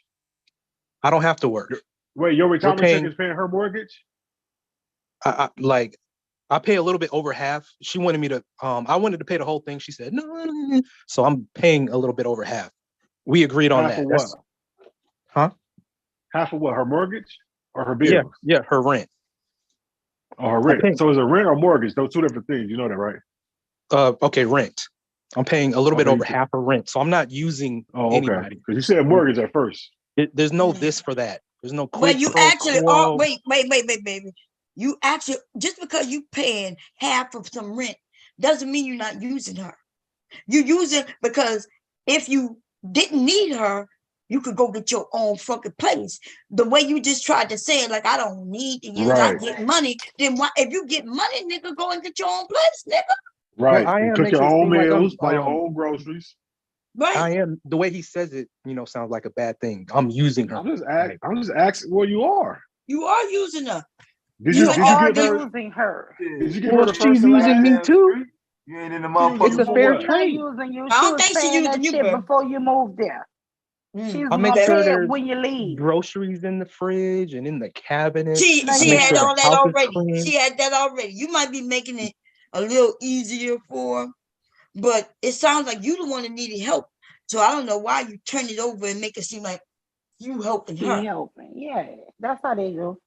I don't have to work. Wait, your retirement check is paying her mortgage? I pay a little bit over half. She wanted me to, I wanted to pay the whole thing. She said, no. So I'm paying a little bit over half. We agreed on that. Half of what? Huh? Half of what? Her mortgage or her bills? Yeah, her rent. Oh, her rent. So is it rent or mortgage? Those two different things. You know that, right? Okay, rent. I'm paying a little bit over half her rent. So I'm not using anybody. Because you said mortgage at first. There's no this for that. There's no Well, you actually wait, baby. You actually, just because you paying half of some rent doesn't mean you're not using her. You use it because if you didn't need her, you could go get your own fucking place. The way you just tried to say it, like, I don't need to use, I get money. Then why, if you get money, nigga, go and get your own place, nigga. Right. Well, I And am cook makes your it own seem like meals, I'm buy your own groceries. Right. I am, the way he says it, sounds like a bad thing. I'm using her. I'm just asking where you are. You are using her. Did you give her? Using her. Did you give Well, her the she's first and using me last? too. You ain't in the It's motherfucker a for fair what? She's not trade. using you. I She don't was think she paying using that you, shit bro. before you moved there. She's I'll make gonna sure pay it there's when you leave. groceries in the fridge and in the cabinet. She I she make had sure the all that house is already. clean. She had that already. You might be making it a little easier for her, but it sounds like you the one that needed help. So I don't know why you turn it over and make it seem like you helping her. She helping. Yeah, that's how they do.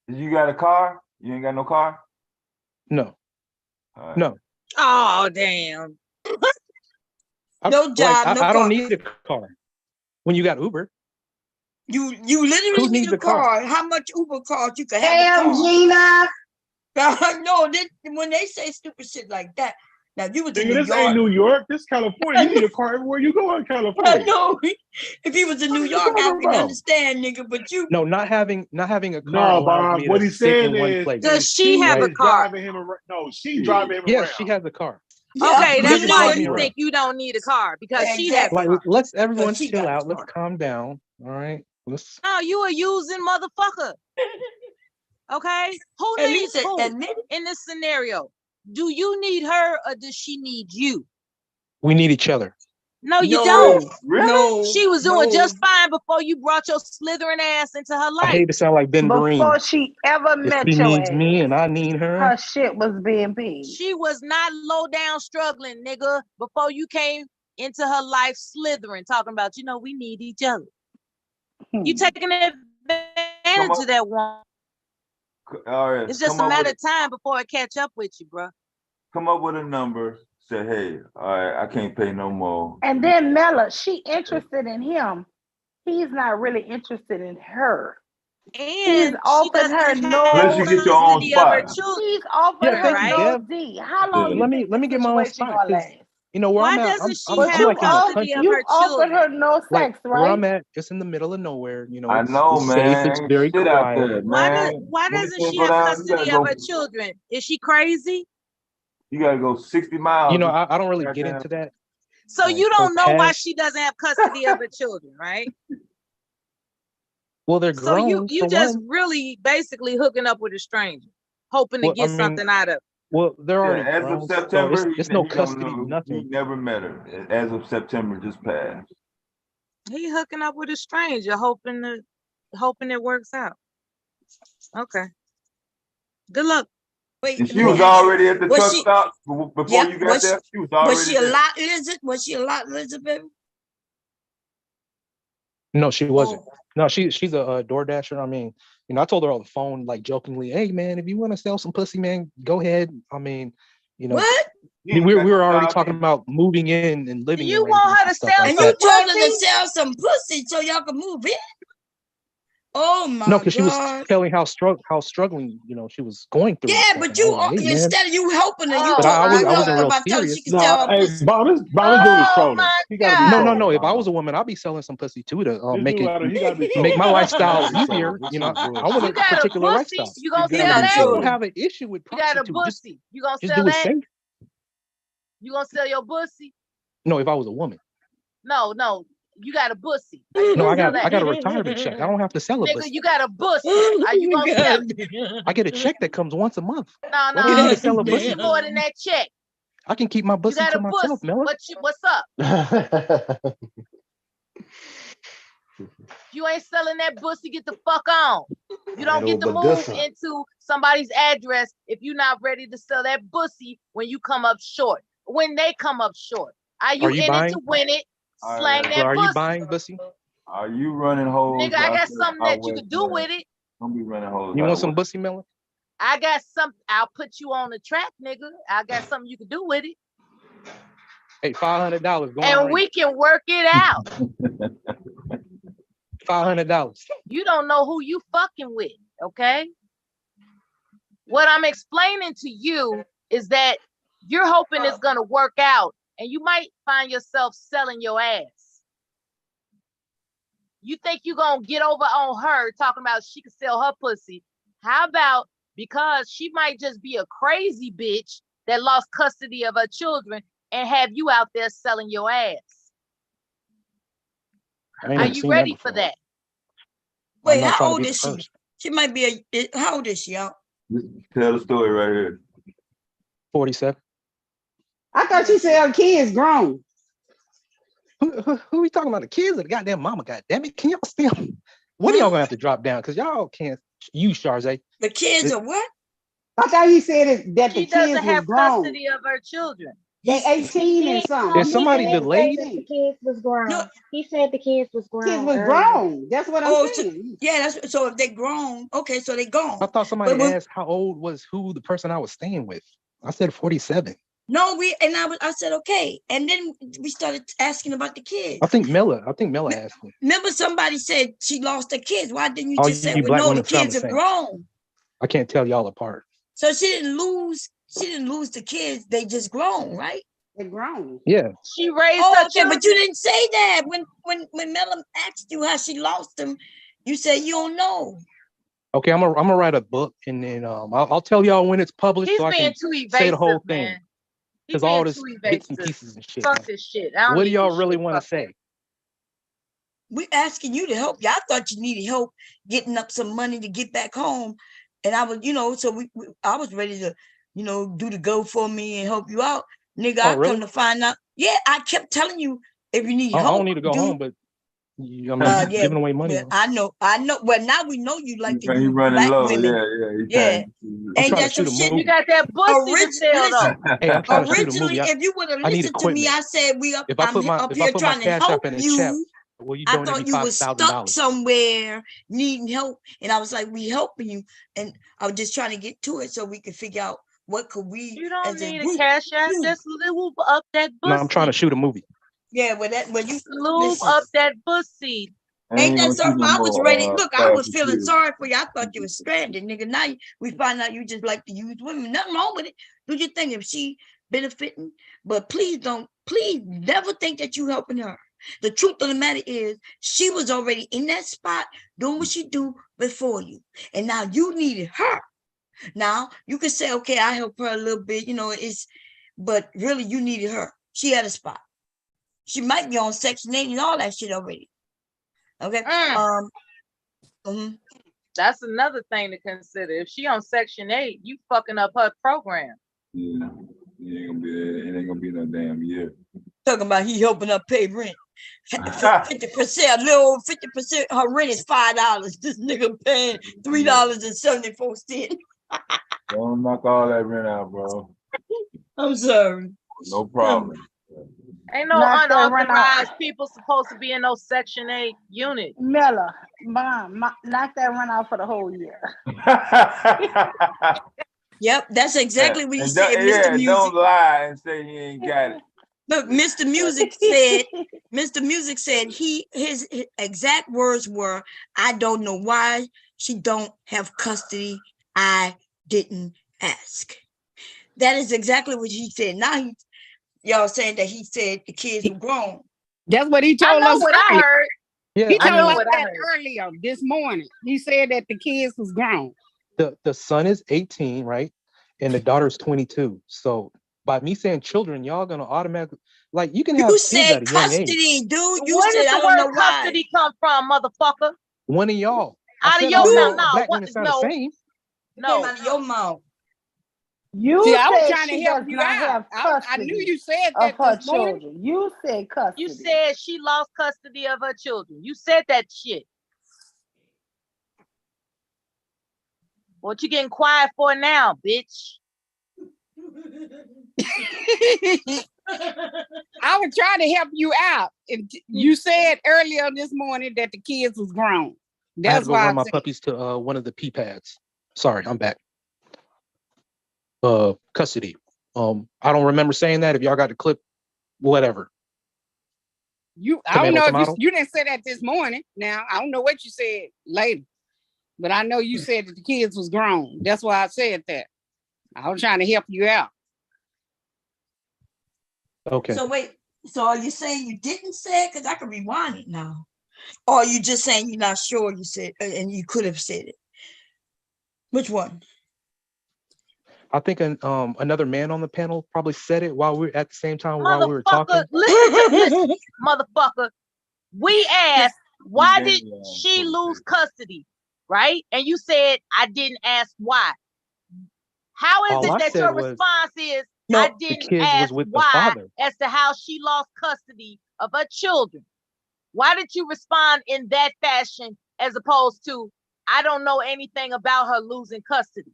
Did you got a car? You ain't got no car? No. Right. No. Oh, damn. No job, no I don't car. need a car. When you got Uber. You literally Who need needs a a car? car. How much Uber cars you can have Damn, a car? Gina. No, when they say stupid shit like that, now you was in Nigga, New this ain't York. New York. This California. You need a car everywhere you go in California. I know. If he was in New What are you York, I talking can about? understand, nigga. But you, No, not having a car No, allows Bob. me What to he's sit saying in one is, place. Does she have a is car? driving him around. No, she driving him Yes, around. she has a car. Okay, She that's doesn't why drive me you around. think you don't need a car because she has a Like, car. let's everyone Because she chill got a out. Let's car. calm down. All right. Let's. No, you a using motherfucker. Okay, who At needs least who admit it. in this scenario? Do you need her or does she need you? We need each other. No, you No, don't. Really? She was doing no. just fine before you brought your slithering ass into her I life. hate to sound like Ben Before Vereen. she ever If met she your needs me ass, and I need her, her shit was being paid. She was not low down struggling, nigga, before you came into her life slithering, talking about, we need each other. You taking advantage of that one. All right. It's just a matter of time before I catch up with you, bro. Come up with a number. Say, hey, all right, I can't pay no more. And then Mella, she interested in him. He's not really interested in her. He's And she offered her doesn't no Unless you get your own custody of her spot. children, He's offered yeah, her thank you, no Dev. D. How long you Let think me the get my own situation spot gonna because last? where why I'm at, doesn't she But have you like in the custody of you her offered her children? no like sex, where I'm right? at, it's in the middle of nowhere. I It's know, safe. It's man. very Shit out quiet. there, man. Why When doesn't you she go have down, you custody gotta of go. her children? Is she crazy? You gotta go 60 miles. I don't really get into that. So Like, you don't know why past. she doesn't have custody of her children, right? Well, they're So you grown for just one. really basically hooking up with a stranger, hoping to Well, get something out of it. well, they're Yeah, already as of grown, so September, it's no he don't custody, know. He nothing. never met her. As of September, just passed. He hooking up with a stranger, hoping it works out. Okay. Good luck. Wait, And she was already at the truck stop before Yep, you got there. She was already was she a there. lot lizard? Was she a lot lizard, baby? No, she wasn't. No, she's a door dasher. I mean, I told her on the phone, like jokingly, "Hey, man, if you want to sell some pussy, man, go ahead." I mean, What? we were already talking about moving in and living You in want her and to stuff sell like And some you that. told her to pussy? sell some pussy so y'all can move in? Oh my No, because she was God. telling how struggling, she was going through. and Yeah, stuff. but And I was like, hey, man. instead of you helping her, you But told her I to help wasn't her real by telling her she serious. could sell her Hey, pussy. Bob, this dude is trolling. He gotta be No, trolling. If I was a woman, I'd be selling some pussy too to This make dude it he gotta be make my trolling. lifestyle He gotta be easier. trolling. This is I want You a got a particular pussy, lifestyle. you gonna He's sell gotta be that I don't trolling. pussy. have an issue with You got a prostitute. pussy. You gonna Just sell do it that? safe. You gonna sell your pussy? No, if I was a woman. No. You got a pussy. Are you No, gonna I sell got that? a retirement check. I don't have to sell a Nigga, pussy. you got a pussy. Are you gonna sell it? I get a check that comes once a month. No. What do I need to sell a It's pussy? more than that check. I can keep my You pussy got to a myself, pussy. Miller. What's up? You ain't selling that pussy, get the fuck on. You don't get to move into somebody's address if you're not ready to sell that pussy when you come up short. When they come up short. Are you in it to win it? Slang that Are pussy. you buying pussy? Are you running holes? Nigga, I got something that you could do with it. Don't be running holes. You want some pussy, Miller? I got something. I'll put you on the track, nigga. I got something you can do with it. Hey, $500. And we can work it out. $500. You don't know who you fucking with, okay? What I'm explaining to you is that you're hoping it's gonna work out and you might find yourself selling your ass. You think you're gonna get over on her talking about she can sell her pussy. How about, because she might just be a crazy bitch that lost custody of her children and have you out there selling your ass? Are you ready for that? I'm Wait, not how trying to old be is she? first. She might be how old is she, y'all? Tell the story right here. 47. I thought you said kids grown. Who we talking about? The kids or the goddamn mama? Goddamn it! Can y'all still? When are y'all gonna have to drop down? Because y'all can't use Sharze. The kids are what? I thought he said that She the doesn't kids was have grown. custody of her children. They 18 and something. Is somebody delayed? The kids was grown. No. He said the kids was grown. Kids was earlier. grown. That's what I'm saying. Yeah, that's so if they grown, okay, so they gone. I thought somebody But when- asked how old was who the person I was staying with. I said 47. No, I said okay, and then we started asking about the kids. I think Mella asked me. Remember, somebody said she lost her kids. Why didn't you Oh, just say, you "Well, black no, the women sound kids the are same. grown"? I can't tell y'all apart. So she didn't lose. She didn't lose the kids. They just grown, right? They're grown. Yeah. She raised her her children. But you children. didn't say that when Mella asked you how she lost them. You said you don't know. Okay, I'm gonna write a book and then I'll tell y'all when it's published He's so I being can too evasive, say the whole thing. man. He's Because all being this too bits and evasive. pieces and shit. Fuck man. this shit. I don't What do need y'all this really shit. want to Fuck say? We asking you to help you. I thought you needed help getting up some money to get back home, and I was, so I was ready to, do the GoFundMe and help you out, nigga. Oh, I really? come to find out, yeah, I kept telling you if you need I help. don't need to go dude. home, but I'm not Yeah, giving away money. well, I know. Well, now we know you like to He use running black low. women. Yeah. Ain't trying that to some shoot a shit? movie. You got that pussy to sell Listen, though. Hey, I'm trying to shoot a originally, movie. if you would have I need listened to me, equipment. I said If I I'm put my up here trying to cash help app in the chat, you. will you I donate me thought you was stuck $5,000? somewhere needing help, and I was like, "We helping you," and I was just trying to get to it so we could figure out what could we. You don't as a need a group cash app. do. Just lube up that No, I'm pussy. trying to shoot a movie. Yeah, when you Lube listen, up that pussy. ain't that something? I was ready. Look, I was Fast and feeling Furious. sorry for you. I thought you was stranded, nigga. Now we find out you just like to use women. Nothing wrong with it. Do your thing if she benefiting, but please never think that you helping her. The truth of the matter is she was already in that spot doing what she do before you, and now you needed her. Now you can say, okay, I help her a little bit, but really you needed her. She had a spot. She might be on Section 8 and all that shit already. Okay. That's another thing to consider. If she on Section 8, you fucking up her program. Yeah. It ain't gonna be no damn year. Talking about he helping her pay rent. 50%, a little over 50%. Her rent is $5. This nigga paying $3.74. Don't knock all that rent out, bro. I'm sorry. No problem. Ain't no Knock that rent out. unauthorized people supposed to be in no Section 8 unit. Miller, Mom, knock that rent out for the whole year. Yep, that's exactly what he said, Mr. Yeah, Music. don't lie and say he ain't got it. Look, Mr. Music said his exact words were, "I don't know why she don't have custody. I didn't ask." That is exactly what he said. Now y'all saying that he said the kids were grown. That's what he told I know us. what I heard. Yeah, He I told know us what I that heard. earlier this morning. He said that the kids was grown. The son is 18, right? And the daughter's 22. So by me saying children, y'all gonna automatically you can have You kids said at a young age. custody, dude. You Where said does I the don't know word why. custody come from, motherfucker? One of y'all. Out of your mouth. No, what? No. It came No. out of your mouth. You See, I was said trying to she help does you not out. have I custody knew you said of that her this morning. children. You said custody. You said she lost custody of her children. You said that shit. What you getting quiet for now, bitch? I was trying to help you out. And you said earlier this morning that the kids was grown. I had That's to go why run I my said, puppies to one of the pee pads. Sorry, I'm back. Custody. I don't remember saying that. If y'all got the clip, whatever. I don't know if Tomato. you didn't say that this morning. Now, I don't know what you said later. But I know you said that the kids was grown. That's why I said that. I was trying to help you out. Okay. So wait, so are you saying you didn't say it? Because I can rewind it now. Or are you just saying you're not sure you said and you could have said it? Which one? I think another man on the panel probably said it while we at the same time while we were talking. Listen, motherfucker. We asked, why did she lose custody? Right? And you said, I didn't ask why. How is All I it that said your was, response is, no, I the didn't kids was ask with the why father. as to how she lost custody of her children? Why did you respond in that fashion as opposed to, I don't know anything about her losing custody?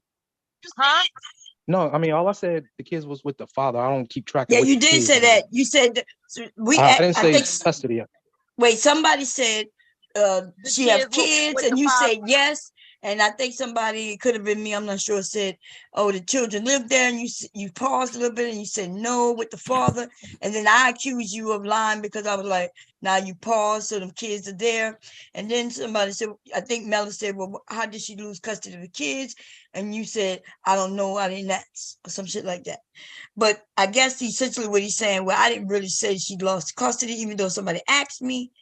Huh? No, I mean, all I said, the kids was with the father. I don't keep track of Yeah, which you did kids. say that. You said I didn't I say think custody. wait, somebody said she has kids kids, with and the you father. said yes. And I think somebody, it could have been me, I'm not sure, said, oh, the children live there, and you paused a little bit and you said no with the father. And then I accused you of lying because I was like, now you paused, so them kids are there. And then somebody said, I think Mela said, well, how did she lose custody of the kids? And you said, I don't know, I didn't ask, or some shit like that. But I guess essentially what he's saying, well, I didn't really say she lost custody, even though somebody asked me.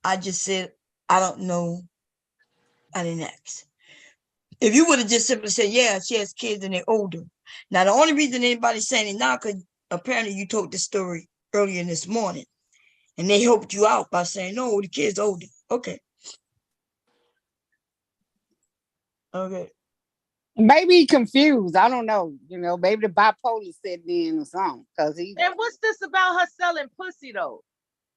I just said, I don't know, I didn't ask. If you would have just simply said, yeah, she has kids and they're older. Now, the only reason anybody's saying it now, because apparently you told this story earlier this morning, and they helped you out by saying, no, the kid's older. Okay. Okay. Maybe he confused. I don't know. You know, maybe the bipolar set in or something. And what's this about her selling pussy though?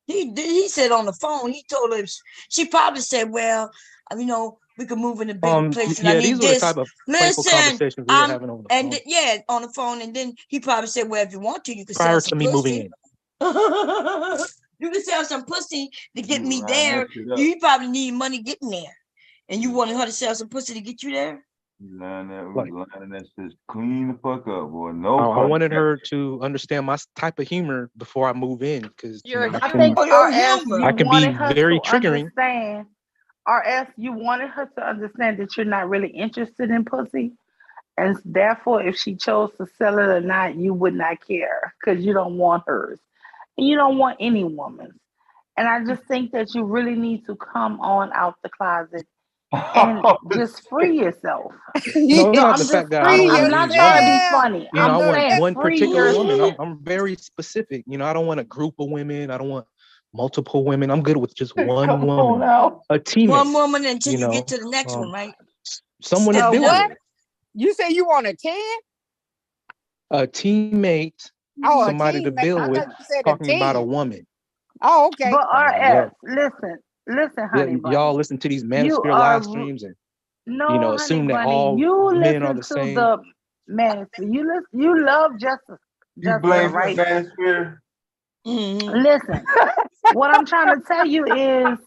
He said on the phone, he told her, she probably said, well, you know, we could move in a bigger place. And Yeah, I need these were the this. type of playful Listen, conversations we were having on the phone. yeah, on the phone. And then he probably said, well, if you want to, you can Prior sell to some me moving pussy. in. You can sell some pussy to get me there. You probably need money getting there. And you wanted her to sell some pussy to get you there? Lining that shit clean the fuck up, boy. No, I wanted her to understand my type of humor before I move in, because I think RS, you I can be wanted her very to triggering. understand. RS, you wanted her to understand that you're not really interested in pussy. And therefore, if she chose to sell it or not, you would not care because you don't want hers. And you don't want any woman's. And I just think that you really need to come on out the closet and just free yourself. No, it's not I'm the just fact that I'm not trying to be funny. You know, I'm I want saying one free particular woman. yourself. I'm very specific. You know, I don't want a group of women. I don't want multiple women. I'm good with just one woman, a teammate. One woman until you know, get to the next one, right? someone to build what? with. You say you want a 10? A teammate, Oh, somebody to teammate. build I with. thought you said a Talking about a 10. woman. Oh, okay. But Yeah. listen, Yeah, honey bunny. y'all listen to these You Manosphere are live streams and no, honey assume that bunny. all You men are listen the to same. the Manosphere. You love Jessica, right? Manosphere. Listen, what I'm trying to tell you is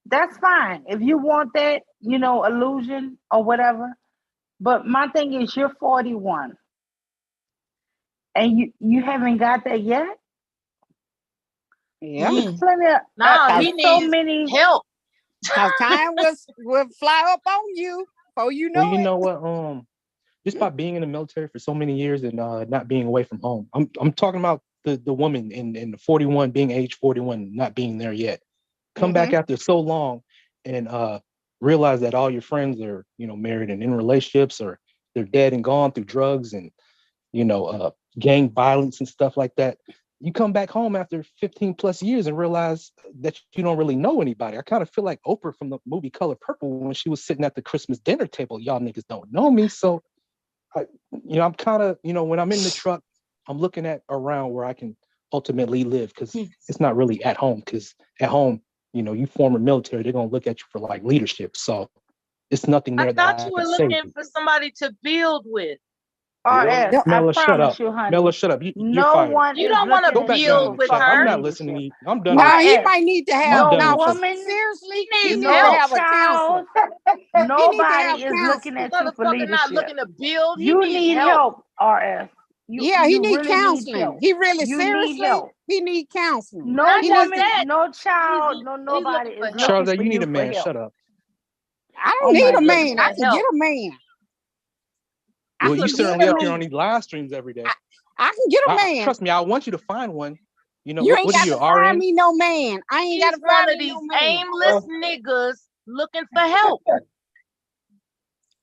that's fine if you want that, illusion or whatever. But my thing is, you're 41, and you haven't got that yet. Yeah. There's plenty of he so needs many help. How time will fly up on you before you know Well, you it. know what? Just by being in the military for so many years and not being away from home. I'm talking about the woman in the 41, being age 41, not being there yet. Come back after so long and realize that all your friends are, married and in relationships, or they're dead and gone through drugs and, gang violence and stuff like that. You come back home after 15 plus years and realize that you don't really know anybody. I kind of feel like Oprah from the movie Color Purple when she was sitting at the Christmas dinner table. Y'all niggas don't know me. So, I'm kind of, when I'm in the truck, I'm looking at around where I can ultimately live, because it's not really at home. Because at home, you former military, they're going to look at you for like leadership. So it's nothing there I thought that I you can were say. looking for somebody to build with. RS, Mela, I shut up. promise you, honey. Mela, shut up. You're No fired. one You is don't want to Go looking back at down build in you the with for truck. I'm her. not leadership. listening to you. I'm done. Now he RS, might need to have no now woman, seriously. He He needs needs to help. have a counselor. He need to Nobody have is looking counseling. at you for Motherfucker not leadership. looking to build. He You needs need help. help, RS. Yeah, he You need really need counseling. help. He really You need seriously. help. He need counseling. No Not He just needs woman, to. that. no child, He's nobody looking is for help. looking Charles, for you need you a for man. help. Shut up. I Oh don't need my a goodness. man. I can get a man. Well, you Excuse certainly up here me. on these live streams every day. I can get a man. Trust me, I want you to find one. You know, You ain't what got are you, to find RN? me no man. I ain't got to One find of me these no man. aimless niggas looking for help.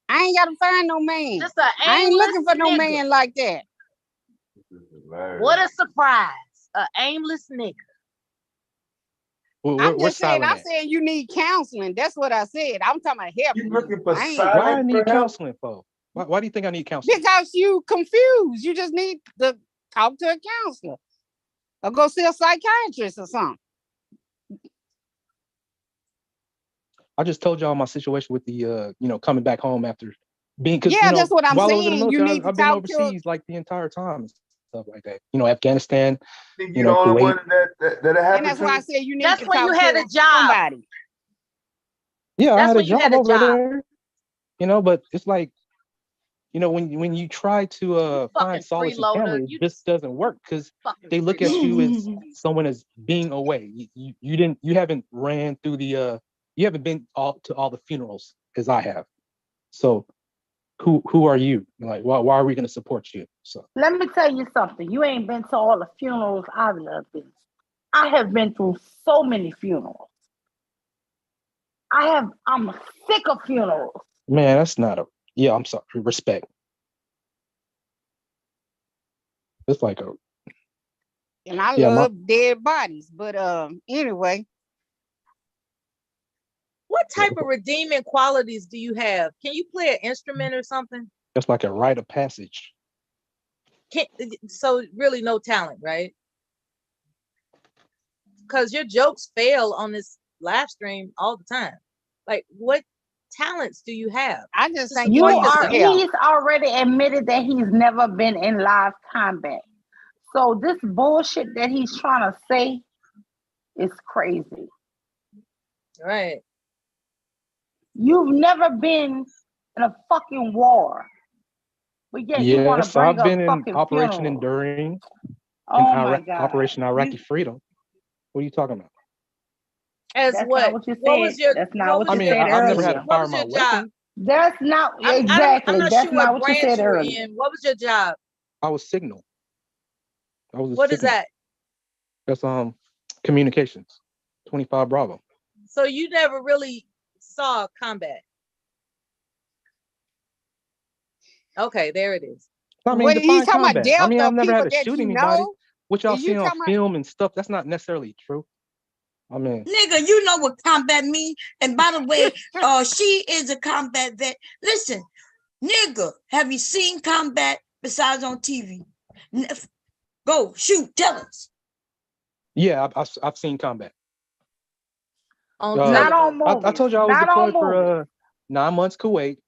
I ain't got to find no man. Just an I ain't aimless looking for no nigga. man like that. What a surprise. An aimless nigga. I'm Where's just saying, Silent I at? said you need counseling. That's what I said. I'm talking about help. You looking for I ain't- Why I silent need for help? counseling for? Why do you think I need counseling? Because you confused. You just need to talk to a counselor or go see a psychiatrist or something. I just told y'all my situation with the you know, coming back home after being, because Yeah, you know, that's what I'm while I was in the saying. You military, need to I've been talk to a- overseas like the entire time and stuff like that. You know, Afghanistan, Think you you know, the only Kuwait. one that And happened that's to? why I said you need That's to when talk you had to a job. somebody. Yeah, I That's had a when you job had a over job. there, you know, but it's like, you know, when you try to Fucking find solace in freeloader. family, it You just doesn't work because fucking they look at you as freeloader. someone as being away. You haven't ran through the you haven't been to all the funerals as I have. So who are you? Like, why are we going to support you? So Let me tell you something. You ain't been to all the funerals I've been. I have been through so many funerals. I'm sick of funerals. man, that's not a I'm sorry, respect. It's like a And I Yeah, love dead bodies. But anyway. What type of redeeming qualities do you have? Can you play an instrument or something? that's like a rite of passage. So really no talent, right? Because your jokes fail on this live stream all the time. Like, what talents do you have? I just think He's help. already admitted that he's never been in live combat. So this bullshit that he's trying to say is crazy. Right. You've never been in a fucking war. But yet you want to Yes, bring I've up been in fucking Operation funerals. Enduring, in Oh my God. Operation Iraqi Freedom. What are you talking about? As That's what? not what you What said. was your? That's not what I you mean, said I've never had to earlier. What fire was my your job? weapon. That's not I'm exactly. not That's sure not what what you branch said you were earlier. in. What was your job? I was signal. I was a What is signal. that? That's communications, 25 Bravo. So you never really saw combat. Okay, there it is. I mean, What you define talking about? combat. I mean, Delta I've never people had to that shoot you anybody. know? What y'all Is you see on talking about? film and stuff, that's not necessarily true. I mean, Nigga, you know what combat means. And by the way, she is a combat vet. Listen, nigga, have you seen combat besides on TV? Go, shoot, tell us. yeah, I've seen combat. Not on movies. I told you I was Not on deployed movies. for 9 months Kuwait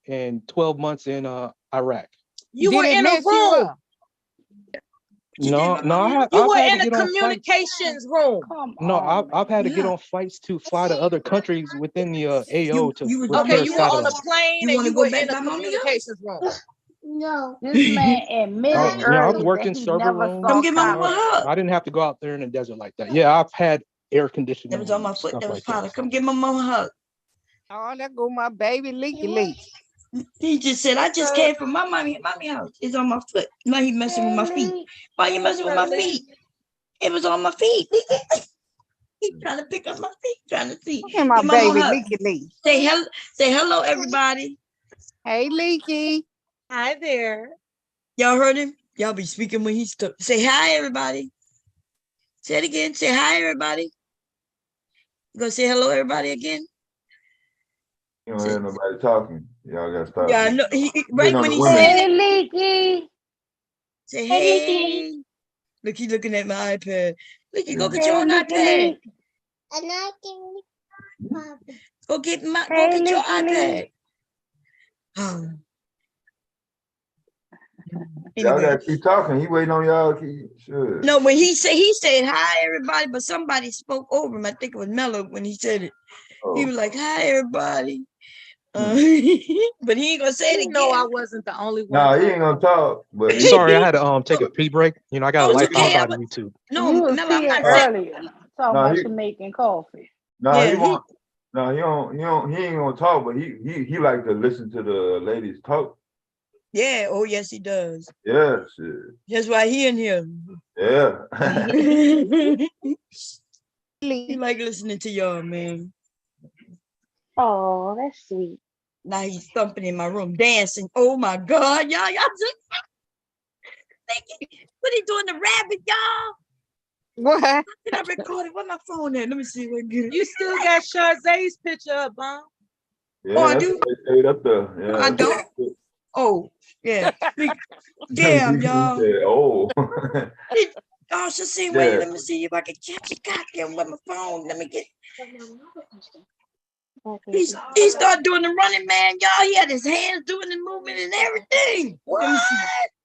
and 12 months in Iraq. You were in a room. No, I've You were had to in a get on flights. communications room. No, I've had to get on flights to fly to other countries within the AO to repair Okay, you were on a satellites. plane and you were in a communications room. No. This man admitted I've earlier worked that in he server never rooms. saw I didn't have to go out there in the desert like that. Yeah, I've had air conditioning. That was on my foot. Stuff That was like that. powder. Come give my mom a hug. Oh, there go my baby leaky leak. He just said, I just came from my mommy house. It's on my foot. Now he messing with my feet. Why you messing with my feet? It was on my feet. He's trying to pick up my feet, trying to see. Look at my Give Mama a baby hug. leaky leak. Say hello, everybody. Hey, Leaky. Hi there. Y'all heard him? Y'all be speaking when he's say hi, everybody. Say it again. Say hi, everybody. You gonna say hello, everybody again? You don't hear nobody talking. Y'all gotta stop. Yeah, I know. Right when he said Hey, it. Leaky. Say Hey, hey. Leaky. Look, he's looking at my iPad. Look, you go get Hey, your own Leaky iPad. Leak. Go get your Leaky iPad. Leak. Oh. Y'all Anyway. gotta keep talking. He waiting on y'all. Sure. No, when he said hi everybody, but somebody spoke over him. I think it was Mello when he said it. He was like, hi everybody. But he ain't gonna say it again. No, I wasn't the only one. No, he ain't gonna talk. But Sorry, I had to take a pee break. You know, I got a life okay. outside of YouTube. No, You was Mello, I'm seeing not saying. earlier. Talking about you making coffee. No, Yeah, he won't. No, he ain't gonna talk. But he like to listen to the ladies talk. Yeah. Oh, yes, he does. Yeah, shit. That's why he in here. Yeah. He like listening to y'all, man. Oh, that's sweet. Now he's thumping in my room, dancing. Oh my God, y'all just what he doing? The rabbit, y'all. What? How can I record it? Where my phone at? Let me see if I can get it. You still got Charze's picture up, huh? Yeah, Oh, I that's do? what they stayed up there. Yeah, I don't. Oh, yeah. Damn, y'all. Oh. Oh, so see, Yeah. wait, let me see if I can catch it. Goddamn, with my phone. Let me get. He started doing the running, man, y'all. He had his hands doing the movement and everything. What? I'm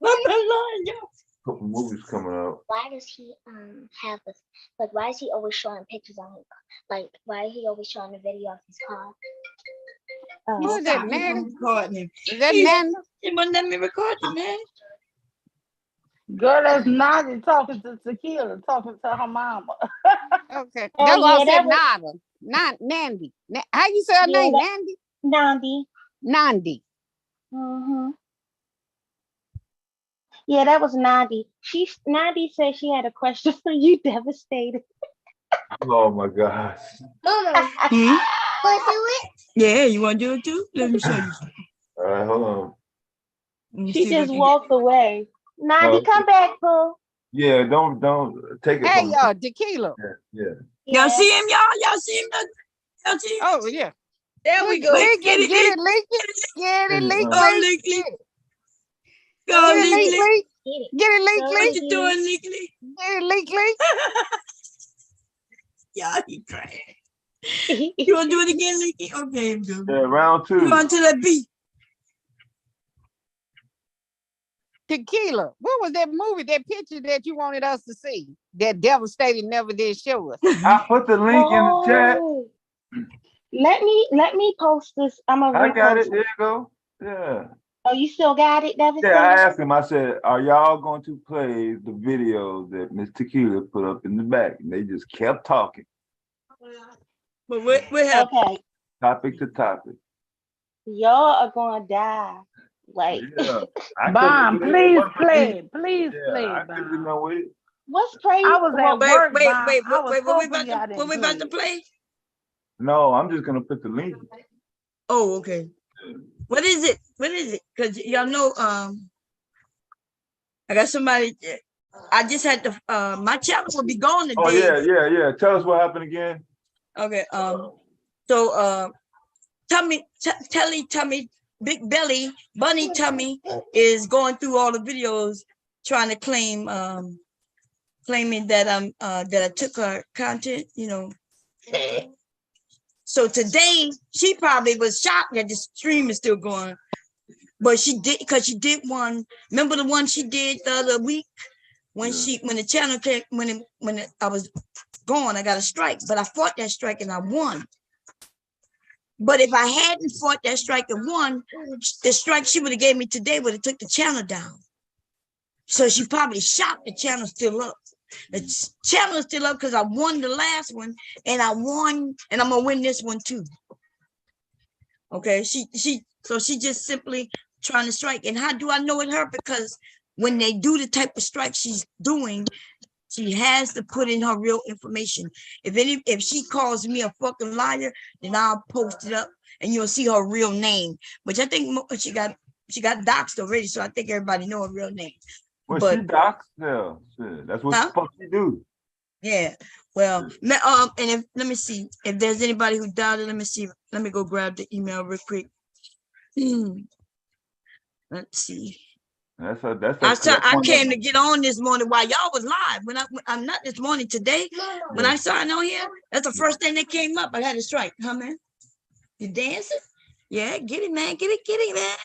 not lying, y'all. Couple movies coming out. Why does he have this? Like, why is he always showing pictures on his? Like, why is he always showing a video of his car? Who is that, Nanny? Recording him. Is that Nanny? He wouldn't let me record you, man. Girl, that's Nadi talking to Tequila, talking to her mama. Okay. Oh, That's why I yeah, said that was- Nada. Not Nandy. How you say her Yeah, name? that- Nandy? Nandi. Nandi. Mm-hmm. Yeah, that was Nandi. Nandi said she had a question for you, Devastated. Oh my gosh. Mama, Hmm? wanna do it? Yeah, you want to do it too? Let me show you. All right, hold on. She just walked away. Nandi, Oh, come back, Pooh. Yeah, don't take it Hey, from me. Tequila. Yeah. Y'all see him, y'all? Y'all see him? Y'all see him? Oh, yeah. There we go. Leak Get it, it, get leak. it, leak it. Get it, leak, Oh, leak. Leak. Go, Get it, Leak. leak, leak. Get it, leak, Go, leak. What you doing, Leak? Get it, leak, leak. Y'all, he crying. You want to do it again, Leaky? Okay, good. Yeah, round two. You on to that beat. Tequila. What was that movie, that picture that you wanted us to see? That Devastated never did show us. I put the link in the chat. Oh. Let me post this. I'm gonna I got repost it. There you go. Yeah. Oh, you still got it, Devastated? Yeah, I asked him, I said, are y'all going to play the videos that Miss Tequila put up in the back? And they just kept talking. But what happened? Okay. Topic to topic. Y'all are gonna die. Like Yeah. Bomb, please play it. Please play I it, couldn't Bomb. know it. What's crazy? I was at work, wait, Bomb. wait, I was what we hoping y'all about didn't to play. play? No, I'm just gonna put the link. Oh, okay. What is it? What is it? Because y'all know, I got somebody. I just had to. My channel will be gone today. Oh yeah. Tell us what happened again. Okay. So Tummy, Big Belly, Bunny Tummy is going through all the videos trying to claiming that that I took her content, you know. So today she probably was shocked that the stream is still going, but she did, because she did one. Remember the one she did the other week when the channel came, when I was gone, I got a strike, but I fought that strike and I won. But if I hadn't fought that strike and won, the strike she would have gave me today would have took the channel down. So she probably shocked the channel's still up. The channel is still up because I won the last one, and I won, and I'm gonna win this one too. Okay, so she just simply trying to strike. And how do I know it her? Because when they do the type of strike she's doing, she has to put in her real information. If she calls me a fucking liar, then I'll post it up and you'll see her real name. Which I think she got doxxed already, so I think everybody know her real name. Well, but she doxed. Yeah, shit. That's what the fuck she do. Yeah. Well, and if let me see if there's anybody who doubted. Let me see. Let me go grab the email real quick. Let's see. I came to get on this morning while y'all was live. I'm not this morning today. When I started on here, that's the first thing that came up. I had a strike, huh, man? You dancing? Yeah, get it, man. Get it, man.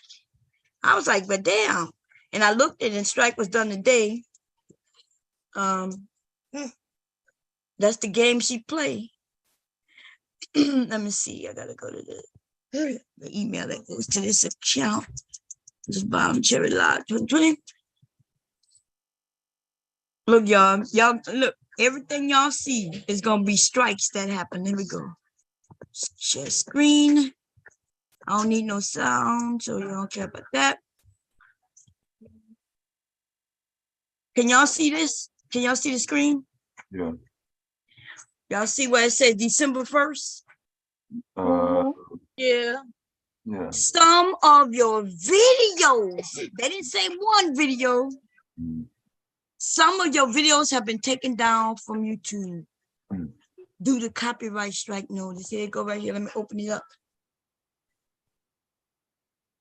I was like, but damn. And I looked at it, and strike was done today. That's the game she played. Let me see. I gotta go to the email that goes to this account. This is Bomb Cherry Lodge 2020. Look, y'all look, everything y'all see is gonna be strikes that happen. Here we go. Share screen. I don't need no sound, so you don't care about that. Can y'all see this? Can y'all see the screen? Yeah. Y'all see where it says December 1st? Yeah. Yeah. Some of your videos, they didn't say one video. Some of your videos have been taken down from YouTube due to copyright strike notice. Here you go right here. Let me open it up.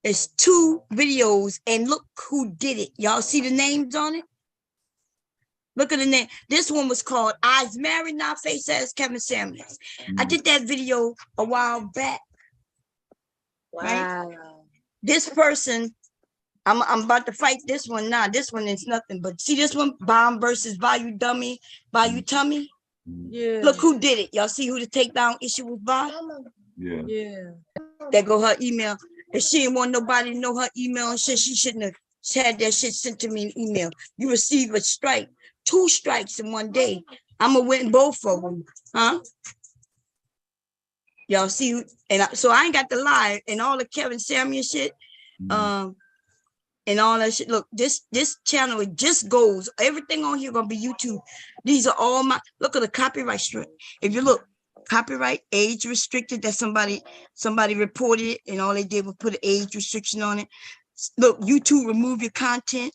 It's 2 videos, and look who did it. Y'all see the names on it? Look at the name. This one was called Eyes Married, Not Face Ass Kevin Samuels. I did that video a while back. Right? This person, I'm about to fight this one now. This one is nothing, but see this one, Bomb versus Bayou Dummy, Bayou Tummy. Yeah. Look who did it. Y'all see who the takedown issue was by? Yeah. Yeah. There go her email. If she didn't want nobody to know her email and shit, she shouldn't have had that shit sent to me in email. You receive a strike, 2 strikes in one day. I'm gonna win both of them, huh? Y'all see, and so I ain't got to lie, and all the Kevin Samuel shit, and all that shit. Look, this channel, it just goes. Everything on here gonna be YouTube. These are all my. Look at the copyright strip. If you look, copyright age restricted. That somebody reported it, and all they did was put an age restriction on it. Look, YouTube remove your content.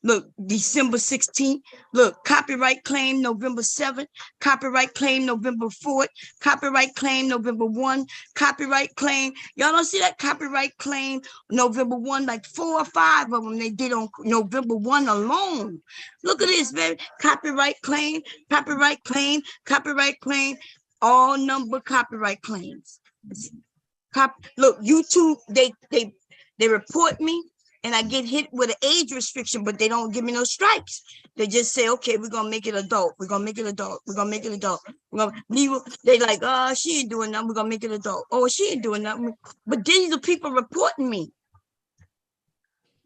Look, December 16th. Look, copyright claim November 7th. Copyright claim November 4th. Copyright claim November 1. Copyright claim. Y'all don't see that copyright claim November 1, like 4 or 5 of them they did on November 1 alone. Look at this, baby. Copyright claim, copyright claim, copyright claim. All number copyright claims. Look, YouTube, they report me. And I get hit with an age restriction, but they don't give me no strikes. They just say, okay, we're gonna make it adult. We're gonna make it adult. We're gonna make it adult. They like, oh, she ain't doing nothing. We're gonna make it adult. Oh, she ain't doing nothing. But these are people reporting me.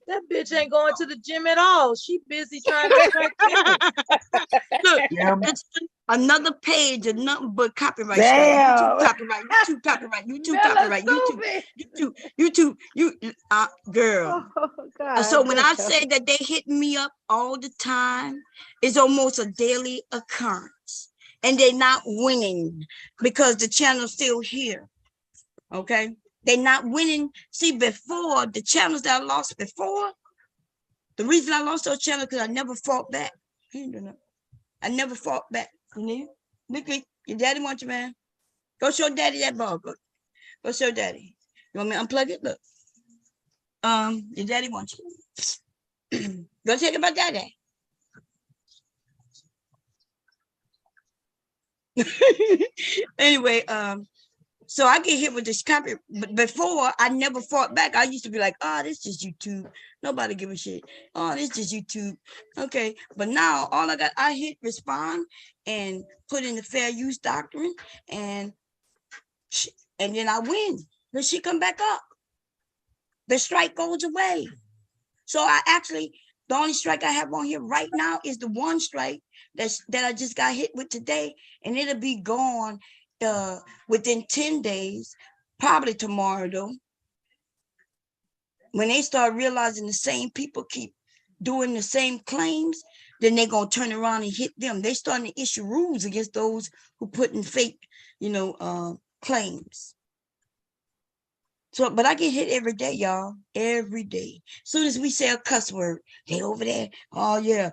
That bitch ain't going to the gym at all. She busy trying to strike chicken. Look, it's another page of nothing but copyright. YouTube copyright. YouTube copyright. YouTube copyright. YouTube. Girl. Oh, So when I say that they hit me up all the time, it's almost a daily occurrence, and they're not winning because the channel's still here. Okay. They're not winning. See, before the channels that I lost before, the reason I lost those channels because I never fought back. I never fought back. Look, your daddy wants you, man. Go show daddy that ball. Go show daddy. You want me to unplug it? Look. Your daddy wants you. Go take it about daddy. Anyway, so I get hit with this copy, but before I never fought back. I used to be like, oh, this is YouTube. Nobody give a shit. Oh, this is YouTube. Okay. But now all I hit respond and put in the fair use doctrine and then I win. Then she come back up. The strike goes away. So the only strike I have on here right now is the one strike that I just got hit with today, and it'll be gone within 10 days, probably tomorrow though. When they start realizing the same people keep doing the same claims, then they're gonna turn around and hit them. They're starting to issue rules against those who put in fake, claims. So, but I get hit every day, y'all. Every day. As soon as we say a cuss word, they over there. Oh yeah,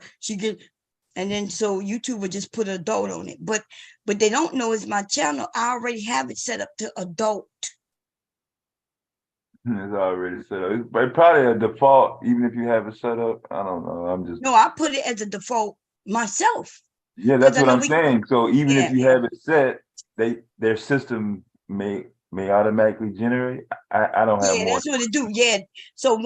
and then so YouTube would just put adult on it. But they don't know it's my channel. I already have it set up to adult. It's already set up. It's probably a default, even if you have it set up. I don't know. No, I put it as a default myself. Yeah, that's what I'm saying. So even if you have it set, their system may automatically generate. I don't have more. Yeah, that's what it do. Yeah. So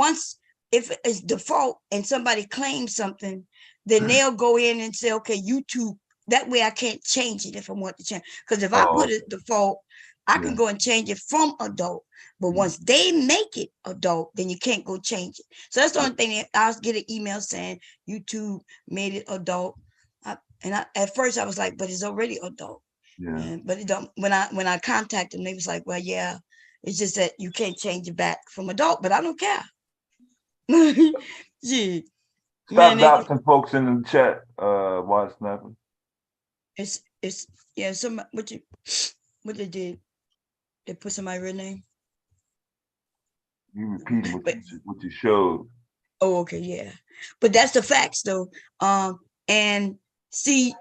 if it's default and somebody claims something, then they'll go in and say, okay, YouTube, that way I can't change it if I want to change. Because if I put it default, I can go and change it from adult. But once they make it adult, then you can't go change it. So that's the only thing. I'll get an email saying YouTube made it adult. At first I was like, but it's already adult. Yeah. But it don't. When I contacted them, they was like, well, yeah, it's just that you can't change it back from adult. But I don't care. Gee. Stop doxing folks in the chat, while snapping. It's yeah, some what they did. They put somebody's real name. You repeating what you showed. Oh, okay, yeah. But that's the facts though. And see,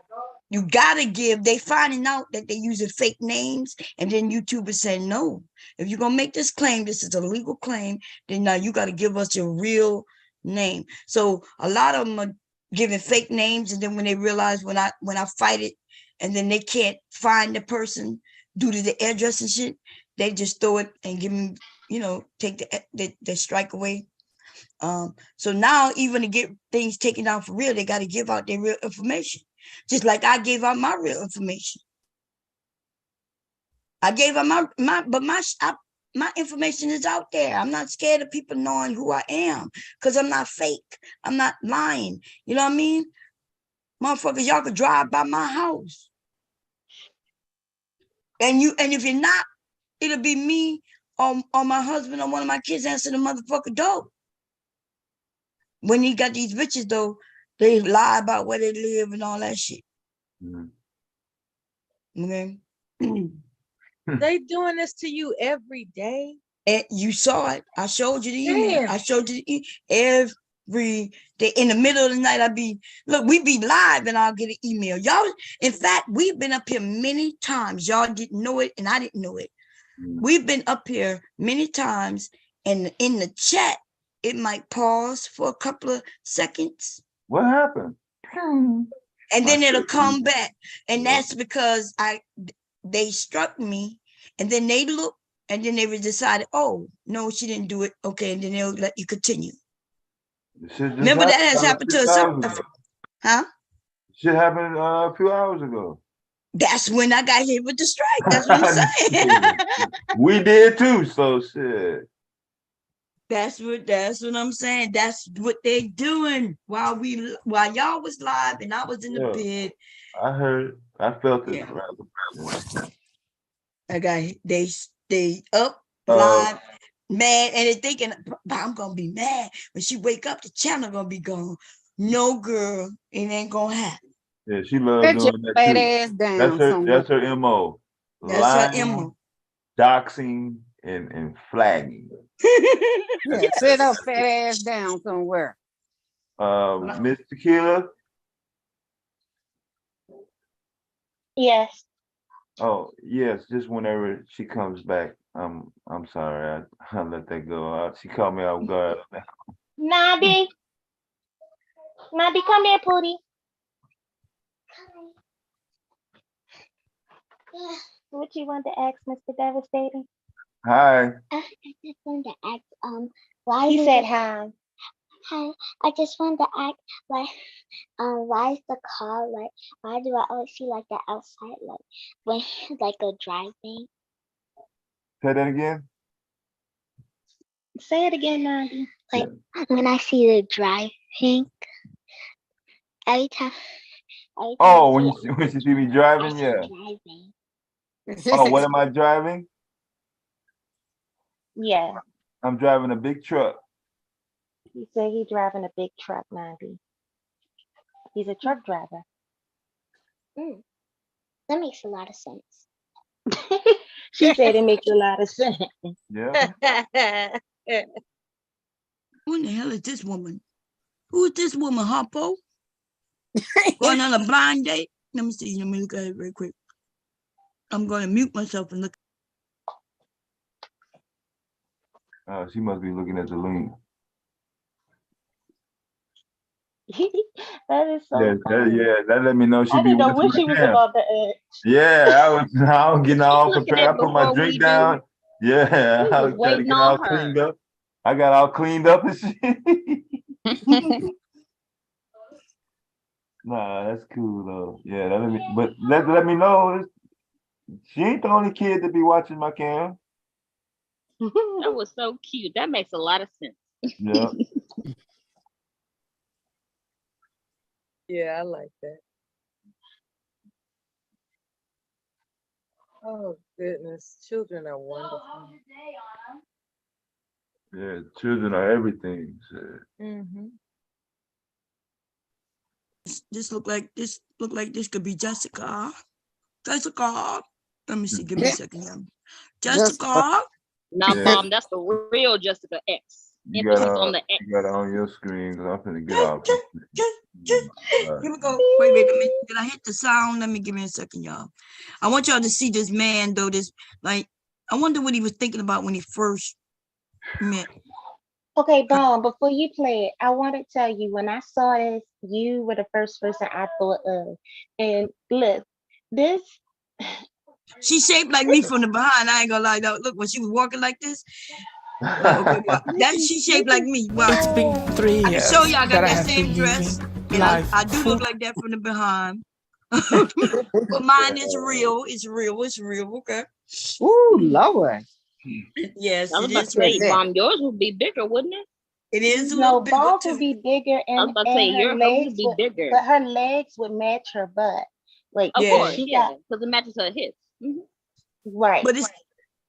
you gotta give, they finding out that they using fake names, and then YouTube is saying, no, if you're gonna make this claim, this is a legal claim, then now you gotta give us your real name. So a lot of them are giving fake names, and then when they realize when I fight it, and then they can't find the person due to the address and shit, they just throw it and give them, take the strike away. So now even to get things taken down for real, they got to give out their real information. Just like I gave out my real information. I gave out my information is out there. I'm not scared of people knowing who I am because I'm not fake. I'm not lying. You know what I mean? Motherfuckers, y'all could drive by my house. And if you're not, it'll be me or my husband or one of my kids answer the motherfucker door. When you got these bitches though, they lie about where they live and all that shit. Okay. They doing this to you every day. And you saw it. I showed you the email. I showed you every day. In the middle of the night, we be live and I'll get an email. Y'all, in fact, we've been up here many times. Y'all didn't know it and I didn't know it. We've been up here many times, and in the chat, it might pause for a couple of seconds. What happened? And then it'll come back. And that's because they struck me, and then they look, and then they decided, oh, no, she didn't do it. Okay, and then they'll let you continue. Remember that has happened to us. Huh? Shit happened a few hours ago. That's when I got hit with the strike. That's what I'm saying. We did too, so shit. That's what I'm saying. That's what they doing while y'all was live and I was in the bed. I heard. I felt it. I got they up live, mad, and they thinking I'm gonna be mad when she wake up. The channel gonna be gone. No, girl, it ain't gonna happen. Yeah, she loves doing that too. Ass down that's her MO. That's her MO. Doxing and flagging. Yeah, sit up, fat ass down somewhere. Miss Tequila. Yes. Oh yes, just whenever she comes back. I'm sorry, I let that go. She called me off guard. Nabi, come here, Pootie. What you want to ask, Mr. Devastating? Hi. I just wanted to ask, why He said hi. Hi. I just wanted to ask, why is the car like? Why do I always see like the outside like when like a driving? Say that again. Say it again, Nabi. Like when I see the driving, every time. Oh, when you see me driving, yeah. Driving. Oh, what am I driving? Yeah. I'm driving a big truck. He said he's driving a big truck, Nabi. He's a truck driver. That makes a lot of sense. She said it makes a lot of sense. Yeah. Who in the hell is this woman? Who is this woman, Harpo? Going on a blind date? Let me see. Let me look at it real quick. I'm going to mute myself and look. She must be looking at the link. That is so funny. That let me know she I be didn't know watching what she was about to ask. Yeah, I was getting all prepared. I put my before we drink do. down. Yeah, We I was was trying to waiting get on all her. cleaned up. I got all cleaned up and shit. Nah, that's cool though. Yeah, let me know. She ain't the only kid to be watching my cam. That was so cute. That makes a lot of sense. Yeah. Yeah, I like that. Oh goodness, children are wonderful. Yeah, children are everything. Shit. This look like this could be Jessica. Jessica. Let me see. Give me a second. Here. Jessica. Nah, Mom, that's the real Jessica X. Emphasis on the X. You got it on your screen because I'm finna get off. Here we go. Wait, did I hit the sound? Let me give me a second, y'all. I want y'all to see this man, though. I wonder what he was thinking about when he first met. Okay, Bomb, before you play it, I want to tell you, when I saw this, you were the first person I thought of. And look, this. She shaped like me from the behind. I ain't gonna lie. Look, when she was walking like this. Okay, well, she shaped like me. Wow. It's been 3 years. I can show y'all I got that same dress. And I do look like that from the behind. But mine is real. It's real. Okay. Ooh, Lord. Yes, I was it about is. to say, Mom, yours would be bigger, wouldn't it? It is a No, little bigger Bob too. would be bigger, I was and about to say, her hers legs would be bigger. but her legs would match her butt. Like, Of course, she yeah, got because it matches her hips. right. But it's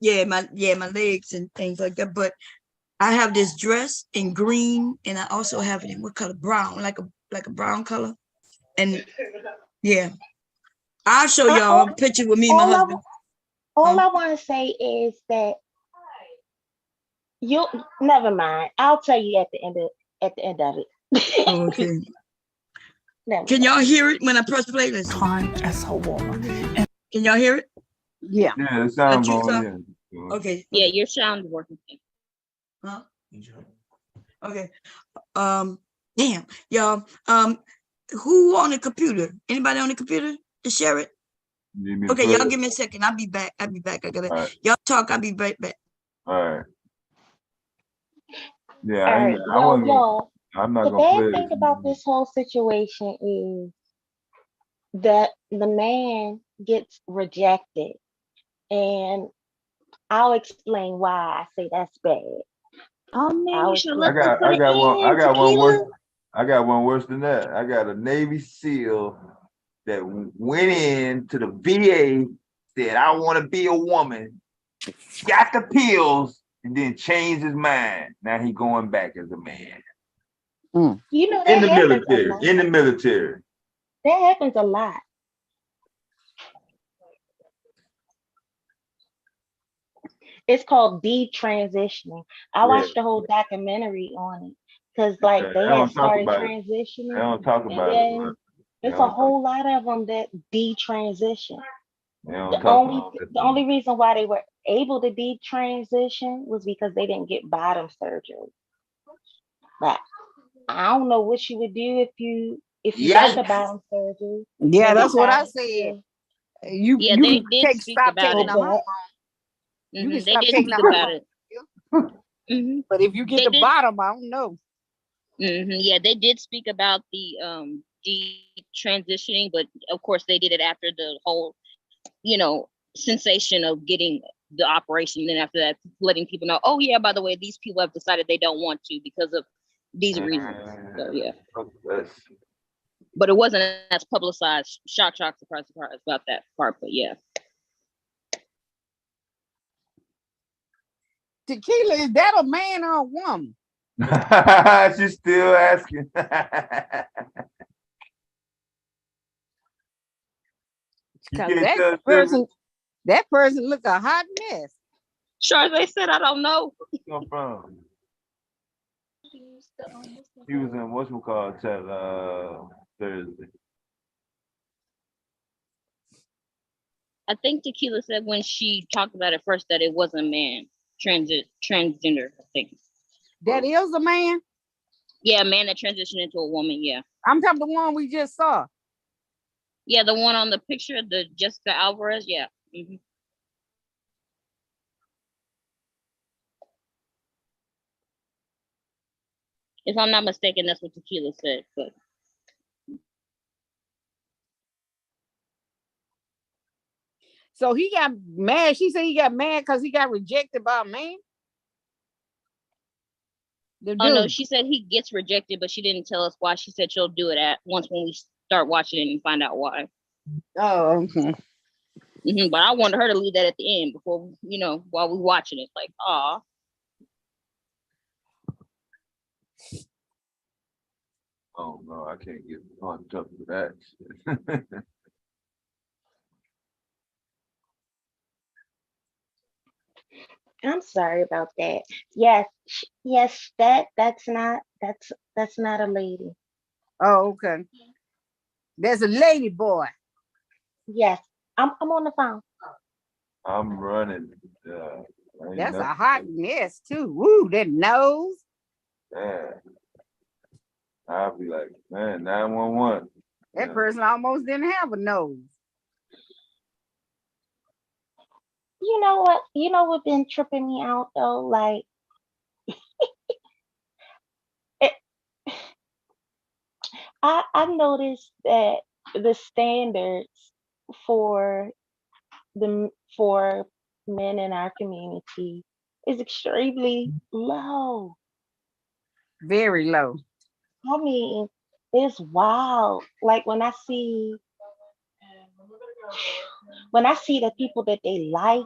my legs and things like that. But I have this dress in green, and I also have it in what color? Brown, like a brown color. And yeah, I'll show y'all a picture with me and my husband. All I want to say is that you never mind. I'll tell you at the end of it. Okay. Can y'all hear it when I press play? Listen. Time as a woman. Can y'all hear it? Yeah. Yeah, it sounds going. Yeah. Okay. Yeah, your sound is working. Huh? Okay. Damn, y'all. Who on the computer? Anybody on the computer to share it? Okay, y'all give me a second. I'll be back. I gotta y'all talk. I'll be right back. All right. Yeah, All right, y'all. I'm not the gonna bad play thing it. about this whole situation is that the man gets rejected, and I'll explain why I say that's bad. Oh man, you should let I got one worse. I got one worse than that. I got a Navy SEAL that went in to the VA, said, I want to be a woman, got the pills, and then changed his mind. Now he going back as a man. You know, in the military. In the military. That happens a lot. It's called detransitioning. I watched the whole documentary on it because, like, they had started transitioning. They don't talk about it. It's a whole lot of them that detransition. The only reason why they were able to detransition was because they didn't get bottom surgery. But I don't know what you would do if you got the bottom surgery. Yeah, that's what I said. You they did stop taking the hormone. You can stop taking the hormone. But if you get the bottom, I don't know. Yeah, they did speak about the detransitioning, but of course they did it after the whole, sensation of getting the operation. Then after that, letting people know, oh yeah, by the way, these people have decided they don't want to because of these reasons. So yeah. But it wasn't as publicized. Shock, surprise about that part, but yeah. Tequila, is that a man or a woman? She's still asking. Because that person look a hot mess. Sure, they said I don't know. Come from? He was in whatchamacallit Thursday. I think Tequila said when she talked about it first that it wasn't a man, transgender, I think. That is a man? Yeah, a man that transitioned into a woman, yeah. I'm talking the one we just saw. Yeah, the one on the picture, the Jessica Alvarez, yeah. Mm-hmm. If I'm not mistaken, that's what Tequila said, but. So he got mad. She said he got mad because he got rejected by a man? Oh no, she said he gets rejected, but she didn't tell us why. She said she'll do it when we start watching it and find out why. Oh, okay. Mm-hmm, but I wanted her to leave that at the end before, while we watching it. Like, aw. Oh no, I can't get fucked up for that shit. I'm sorry about that. Yes, yes, that's not a lady. Oh, okay. There's a lady boy. Yes, I'm on the phone. I'm running. That's a hot mess too. Woo, that nose. Man, I'll be like, man, 911. That person almost didn't have a nose. You know what? You know what been tripping me out though? Like, it, I noticed that the standards for for men in our community is extremely low. Very low. I mean, it's wild. Like when I see the people that they like